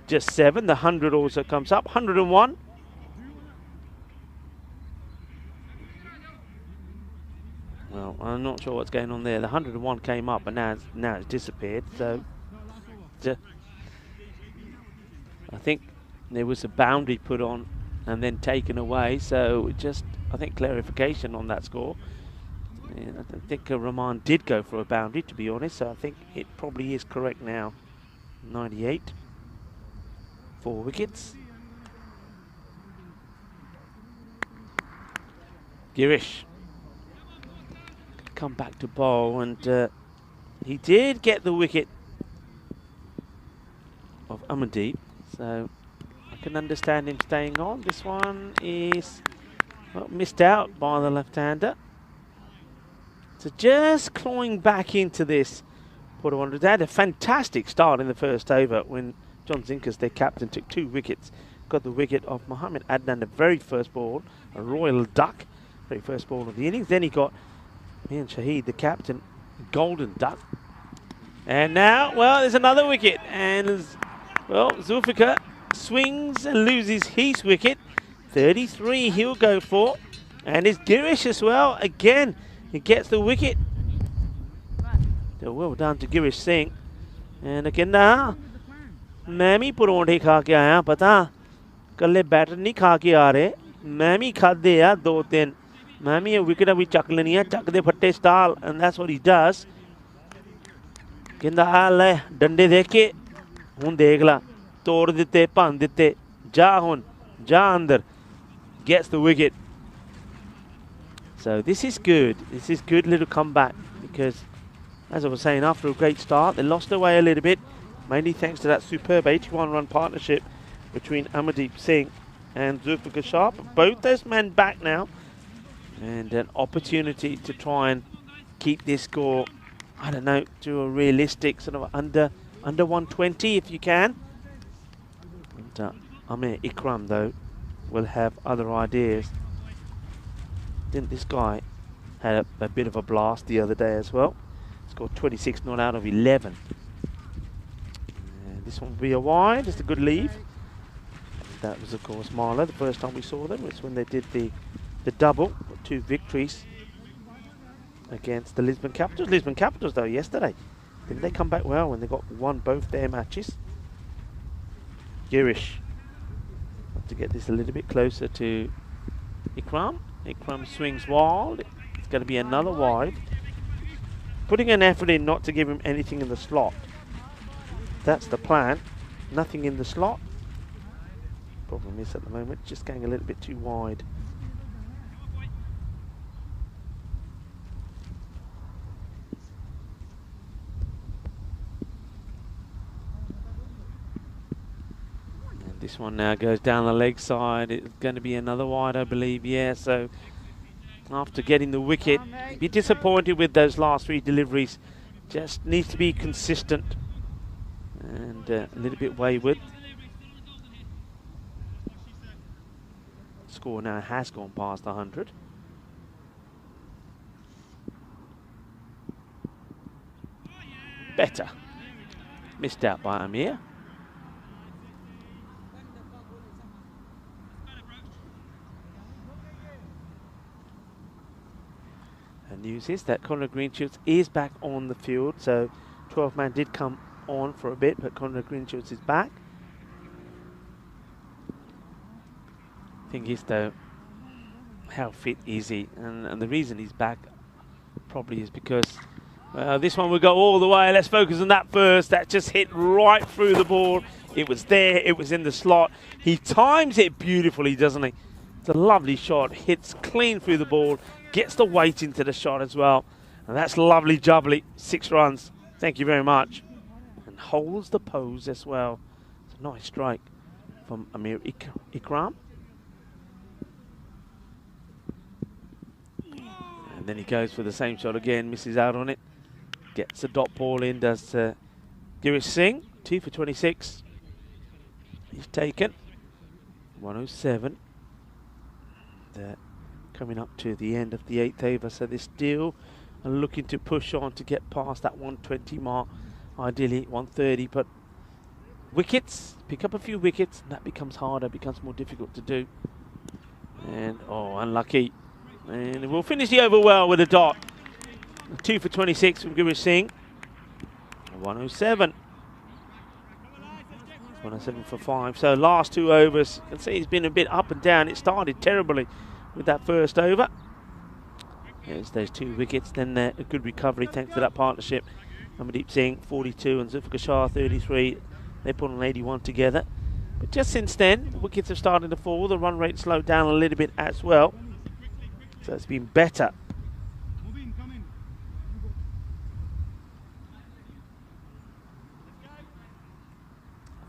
just 7. The 100 also comes up. 101. Well, I'm not sure what's going on there. The 101 came up, but now it's disappeared. So, I think there was a boundary put on and then taken away. So, just, I think, clarification on that score. And I think Rahman did go for a boundary, to be honest. So, I think it probably is correct now. 98. 4 wickets. Girish. Come back to bowl, and he did get the wicket of Amandeep, so I can understand him staying on. This one is missed out by the left-hander. So just clawing back into this. They had a fantastic start in the first over when John Zinkers, their captain, took 2 wickets. Got the wicket of Mohammed Adnan, the very first ball, a royal duck, very first ball of the innings. Then he got Mian Shahid, the captain, golden duck. And now, well, there's another wicket. And, well, Zulfikar swings and loses his wicket. 33 he'll go for. And it's Girish as well. Again, he gets the wicket. So well done to Girish Singh. And again now, मैं भी परोंठे खा के आया पता कल्ले batter नहीं खा के आ रहे मैं भी खादे आ 2-3 Mami, wicket we chuck leniya, chuck the patte style, and that's what he does. Kinda ale, dande deke, hun degla, tor dite, pan dite, ja hun, ja andar, gets the wicket. So this is good. This is good little comeback because, as I was saying, after a great start, they lost their way a little bit, mainly thanks to that superb 81-run partnership between Amardeep Singh and Zulfikar Shah. Both those men back now, and an opportunity to try and keep this score, I don't know, to a realistic sort of under 120 if you can. And, Amir Ikram, though, will have other ideas. Didn't this guy had a bit of a blast the other day as well? Scored 26 not out of 11. And this one will be a wide. It's a good leave. That was, of course, Marla. The first time we saw them was when they did the double, 2 victories against the Lisbon Capitals. Lisbon Capitals, though, yesterday, didn't they come back well when they won both their matches? Girish. Have to get this a little bit closer to Ikram. Ikram swings wide. It's going to be another wide. Putting an effort in not to give him anything in the slot. That's the plan. Nothing in the slot. Problem is at the moment, just going a little bit too wide. This one now goes down the leg side. It's going to be another wide, I believe. Yeah, so after getting the wicket, be disappointed with those last 3 deliveries. Just needs to be consistent and a little bit wayward. Score now has gone past 100. Better. Missed out by Amir. News is that Conrad Greenshoots is back on the field, so 12-man did come on for a bit, but Conrad Greenshoots is back. Thing is, though, how fit is he? And the reason he's back probably is because this one will go all the way. Let's focus on that first. That just hit right through the ball. It was there. It was in the slot. He times it beautifully, doesn't he? It's a lovely shot. Hits clean through the ball. Gets the weight into the shot as well. And that's lovely jubbly. 6 runs. Thank you very much. And holds the pose as well. It's a nice strike from Amir Ikram. And then he goes for the same shot again. Misses out on it. Gets a dot ball in. Does Girish Singh. 2 for 26. He's taken. 107. Coming up to the end of the 8th over, so they're still looking to push on to get past that 120 mark, ideally 130, but wickets, pick up a few wickets, and that becomes harder, becomes more difficult to do. And, oh, unlucky. And we'll finish the over well with a dot. 2 for 26 from Girish Singh. 107. 107 for 5. So last 2 overs, you can see he's been a bit up and down. It started terribly with that first over. There's those 2 wickets, then a good recovery thanks to that partnership. Amardeep Singh 42 and Zulfikar Shah 33. They put on 81 together. But just since then, the wickets have started to fall. The run rate slowed down a little bit as well. So it's been better.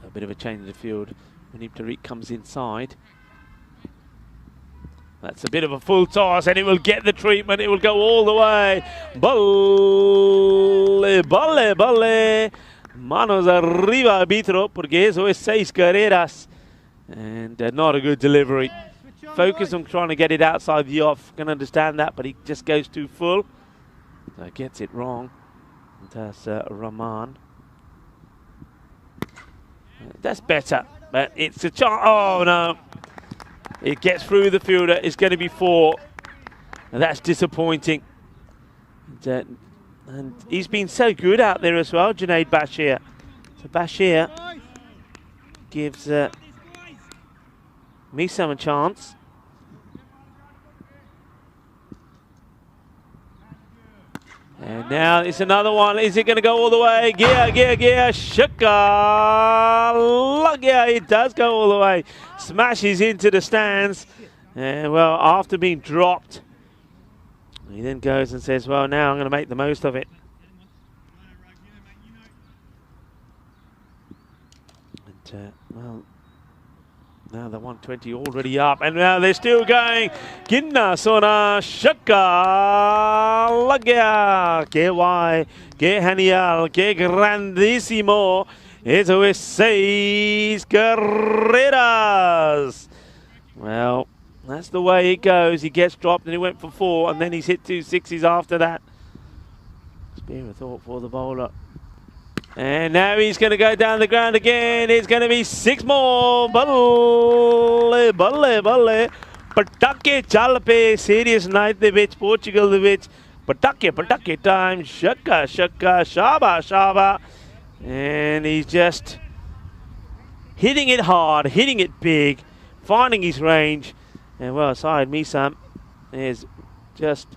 A bit of a change in the field. Manip Tariq comes inside. That's a bit of a full toss, and it will get the treatment. It will go all the way. Balle, balle, balle. Manos arriba, arbitro, porque eso es 6 carreras. And not a good delivery. Focus on trying to get it outside the off. Can understand that, but he just goes too full. So gets it wrong. That's Rahman. That's better, but it's a chance. Oh, no. It gets through the fielder. It's going to be 4. And that's disappointing. And he's been so good out there as well, Junaid Bashir. So Bashir gives Misam a chance. And now it's another one. Is it going to go all the way? Gear. Shaka. Yeah, it does go all the way. Smashes into the stands. And, well, after being dropped, he then goes and says, well, now I'm going to make the most of it. And, well, now the 120 already up, and now they're still going. Ginna Sona Shaka Lagya Que Genial Que Grandissimo. Eso es 6 carreras. Well, that's the way it goes. He gets dropped and he went for 4, and then he's hit 2 sixes after that. Spare a thought for the bowler. And now he's going to go down the ground again. It's going to be 6 more. Balle. Patake Chalpe. Serious night the which Portugal the which. Patake time. Shaka. Shaba. And he's just hitting it hard, hitting it big, finding his range. And well, Syed Misam is just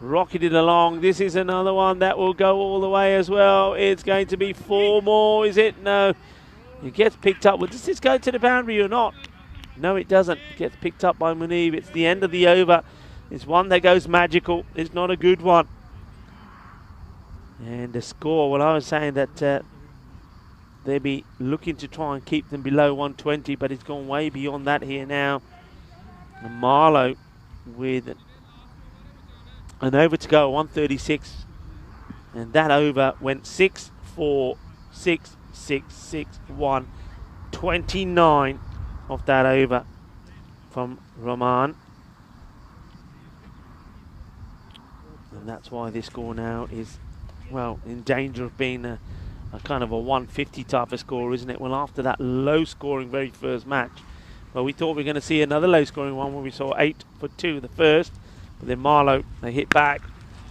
rocketed along. This is another one that will go all the way as well. It's going to be 4 more, is it? No. It gets picked up. Does this go to the boundary or not? No, it doesn't. It gets picked up by Munib. It's the end of the over. It's one that goes magical. It's not a good one. And the score, well, I was saying that they'll be looking to try and keep them below 120, but it's gone way beyond that here now. And Marlowe with an over to go, 136. And that over went 6, 4, 6, 6, 6, 1. 29 of that over from Rahman. And that's why this score now is, well, in danger of being a kind of a 150 type of score, isn't it? Well, after that low-scoring very first match, well, we thought we were going to see another low-scoring one where we saw 8 for 2 the first. But then Marlowe, they hit back.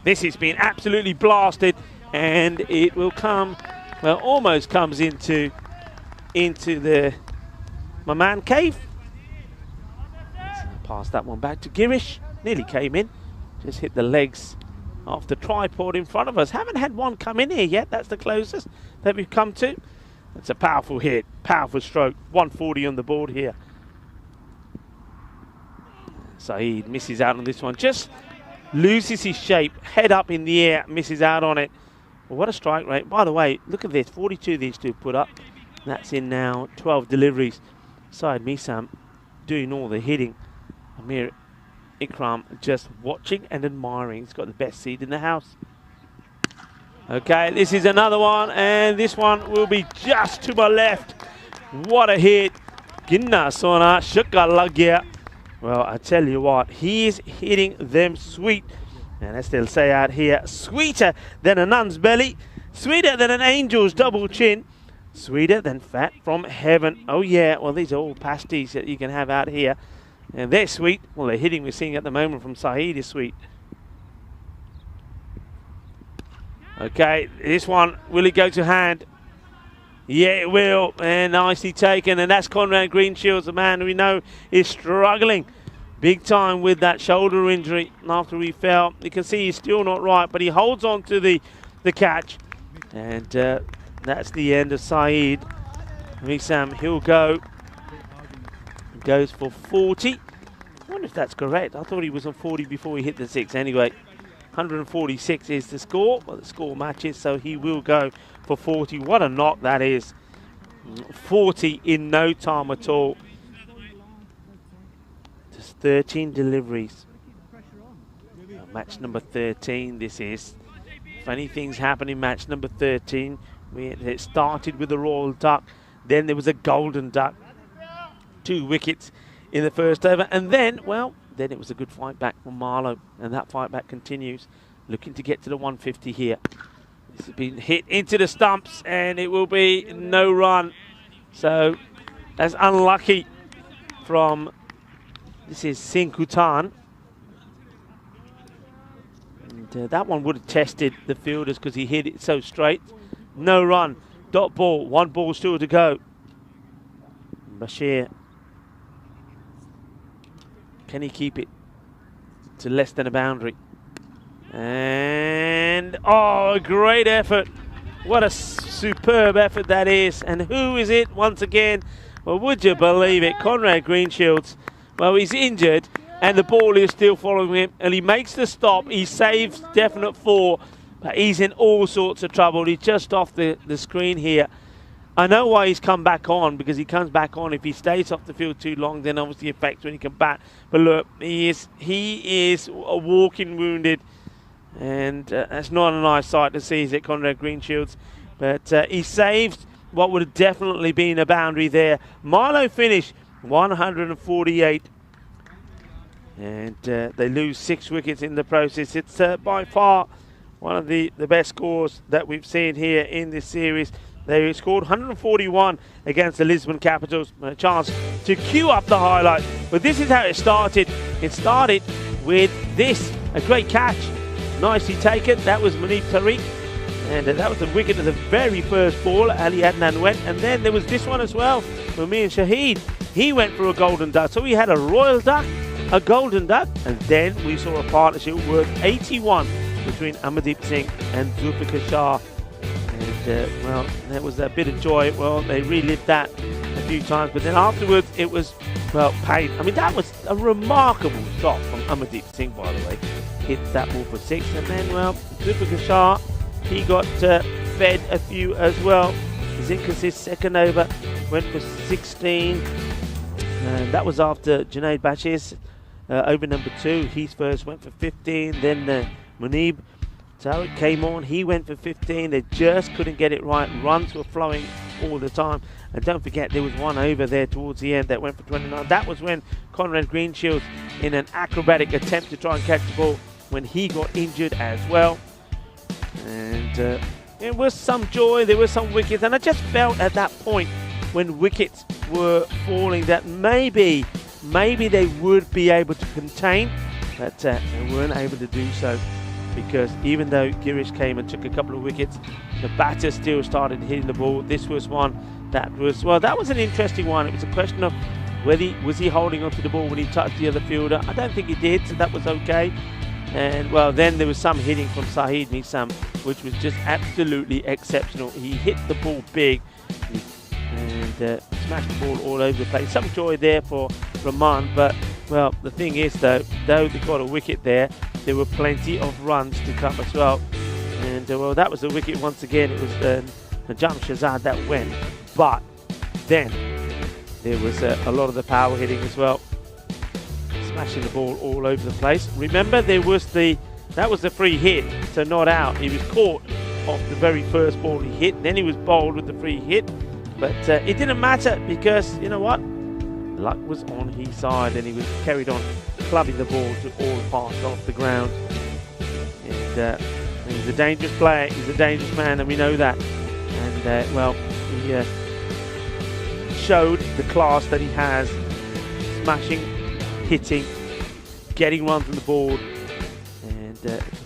This has been absolutely blasted, and it will come, well, almost comes into the my man cave. So pass that one back to Girish. Nearly came in. Just hit the legs off the tripod in front of us. Haven't had one come in here yet. That's the closest that we've come to. That's a powerful hit, powerful stroke. 140 on the board here. Saeed misses out on this one. Just loses his shape. Head up in the air, misses out on it. Well, what a strike rate. By the way, look at this. 42 these two put up. That's in now 12 deliveries. Syed Misam doing all the hitting. Amir Ikram just watching and admiring. He's got the best seat in the house. Okay, this is another one, and this one will be just to my left. What a hit. Ginna Sona Shaka Lagya. Well, I tell you what, he is hitting them sweet. And as they'll say out here, sweeter than a nun's belly, sweeter than an angel's double chin, sweeter than fat from heaven. Oh yeah, well, these are all pasties that you can have out here. And they're sweet. Well, the hitting we're seeing at the moment from Saeed is sweet. Okay, this one, will it go to hand? Yeah, it will. And nicely taken. And that's Conrad Greenshields, the man we know is struggling big time with that shoulder injury after he fell. You can see he's still not right, but he holds on to the catch. And that's the end of Saeed. Misam, he'll go. Goes for 40. I wonder if that's correct. I thought he was on 40 before he hit the 6. Anyway, 146 is the score. Well, the score matches, so he will go for 40. What a knock that is. 40 in no time at all. Just 13 deliveries. Match number 13 this is. Funny things happen in match number 13. It started with the Royal Duck. Then there was a Golden Duck. 2 wickets in the first over. And then, well, then it was a good fight back from Marlowe. And that fight back continues. Looking to get to the 150 here. This has been hit into the stumps and it will be no run. So that's unlucky from, this is Singh Kutan. And that one would have tested the fielders because he hit it so straight. No run. Dot ball. 1 ball still to go. Bashir. Can he keep it to less than a boundary? And And, oh, a great effort. What a superb effort that is. And who is it once again? Well, would you believe it? Conrad Greenshields. Well, he's injured, and the ball is still following him. And he makes the stop. He saves definite 4. But he's in all sorts of trouble. He's just off the screen here. I know why he's come back on, because he comes back on. If he stays off the field too long, then obviously it affects when he can bat. But look, he is a walking wounded. And that's not a nice sight to see, is it, Conrad Greenshields? But he saved what would have definitely been a boundary there. Milo finished 148. And they lose 6 wickets in the process. It's by far one of the best scores that we've seen here in this series. They scored 141 against the Lisbon Capitals. A chance to cue up the highlight. But this is how it started. It started with this, a great catch. Nicely taken. That was Munib Tariq. And that was the wicket of the very first ball. Ali Adnan went. And then there was this one as well. Mumien Shahid. He went for a golden duck. So we had a royal duck, a golden duck. And then we saw a partnership worth 81 between Amardeep Singh and Zulfikar Shah. And, well, there was a bit of joy. Well, they relived that a few times. But then afterwards, it was, well, paid. I mean, that was a remarkable shot from Amardeep Singh, by the way. Hit that ball for 6. And then, well, Zulfikar Shah, he got fed a few as well. Zinkas's second over went for 16. And that was after Junaid Bashir's over number 2. His first went for 15. Then Munib Tariq came on. He went for 15. They just couldn't get it right. Runs were flowing all the time. And don't forget, there was one over there towards the end that went for 29. That was when Conrad Greenshields, in an acrobatic attempt to try and catch the ball, when he got injured as well. And there was some joy, there were some wickets, and I just felt at that point when wickets were falling that maybe they would be able to contain, but they weren't able to do so, because even though Girish came and took a couple of wickets, the batter still started hitting the ball. This was one that was, well, that was an interesting one. It was a question of whether was he holding onto the ball when he touched the other fielder. I don't think he did, so that was okay. And, well, then there was some hitting from Saeed Nisam, which was just absolutely exceptional. He hit the ball big and smashed the ball all over the place. Some joy there for Rahman, but, well, the thing is, though they got a wicket there, there were plenty of runs to come as well. And, well, that was a wicket once again. It was Najam Shahzad that went. But then there was a lot of the power hitting as well. Smashing the ball all over the place. Remember, that was the free hit, so not out. He was caught off the very first ball he hit, then he was bowled with the free hit. But it didn't matter, because, you know what? Luck was on his side, and he was carried on clubbing the ball to all parts of the ground. And he's a dangerous player, he's a dangerous man, and we know that. And, well, he showed the class that he has, smashing, hitting, getting runs on the board. And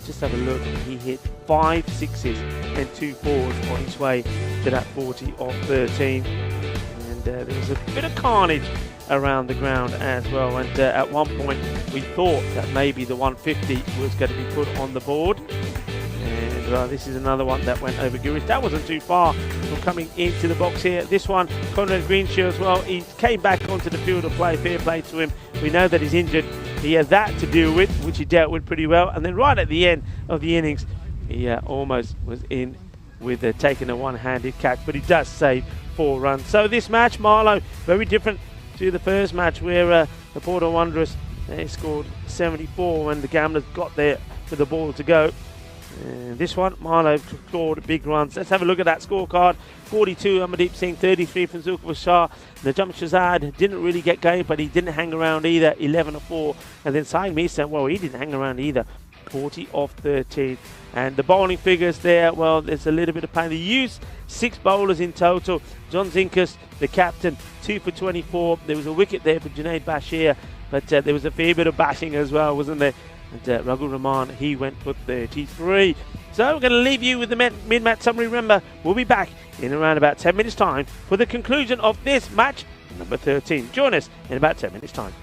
just have a look, he hit 5 6s and 2 4s on his way to that 40 off 13. And there was a bit of carnage around the ground as well. And at one point we thought that maybe the 150 was going to be put on the board. And this is another one that went over Girish. That wasn't too far from coming into the box here. This one, Conrad Greenshields, well, he came back onto the field of play. Fair play to him. We know that he's injured. He had that to deal with, which he dealt with pretty well. And then right at the end of the innings, he almost was in with taking a one-handed catch. But he does save 4 runs. So this match, Marlow, very different to the first match where the Port Wanderers, they scored 74 when the Gamblers got there for the ball to go. And this one, Marlow scored big runs. Let's have a look at that scorecard. 42, Amardeep Singh, 33 from Zulfikar Shah. Najam Shahzad didn't really get going, but he didn't hang around either, 11 or 4. And then Saeed Nisam, well, he didn't hang around either, 40 off 13. And the bowling figures there, well, there's a little bit of pain. They used 6 bowlers in total. John Zinkas, the captain, 2 for 24. There was a wicket there for Junaid Bashir, but there was a fair bit of bashing as well, wasn't there? And Raghu Rahman, he went for 33. So we're going to leave you with the mid-match summary. Remember, we'll be back in around about 10 minutes' time for the conclusion of this match number 13. Join us in about 10 minutes' time.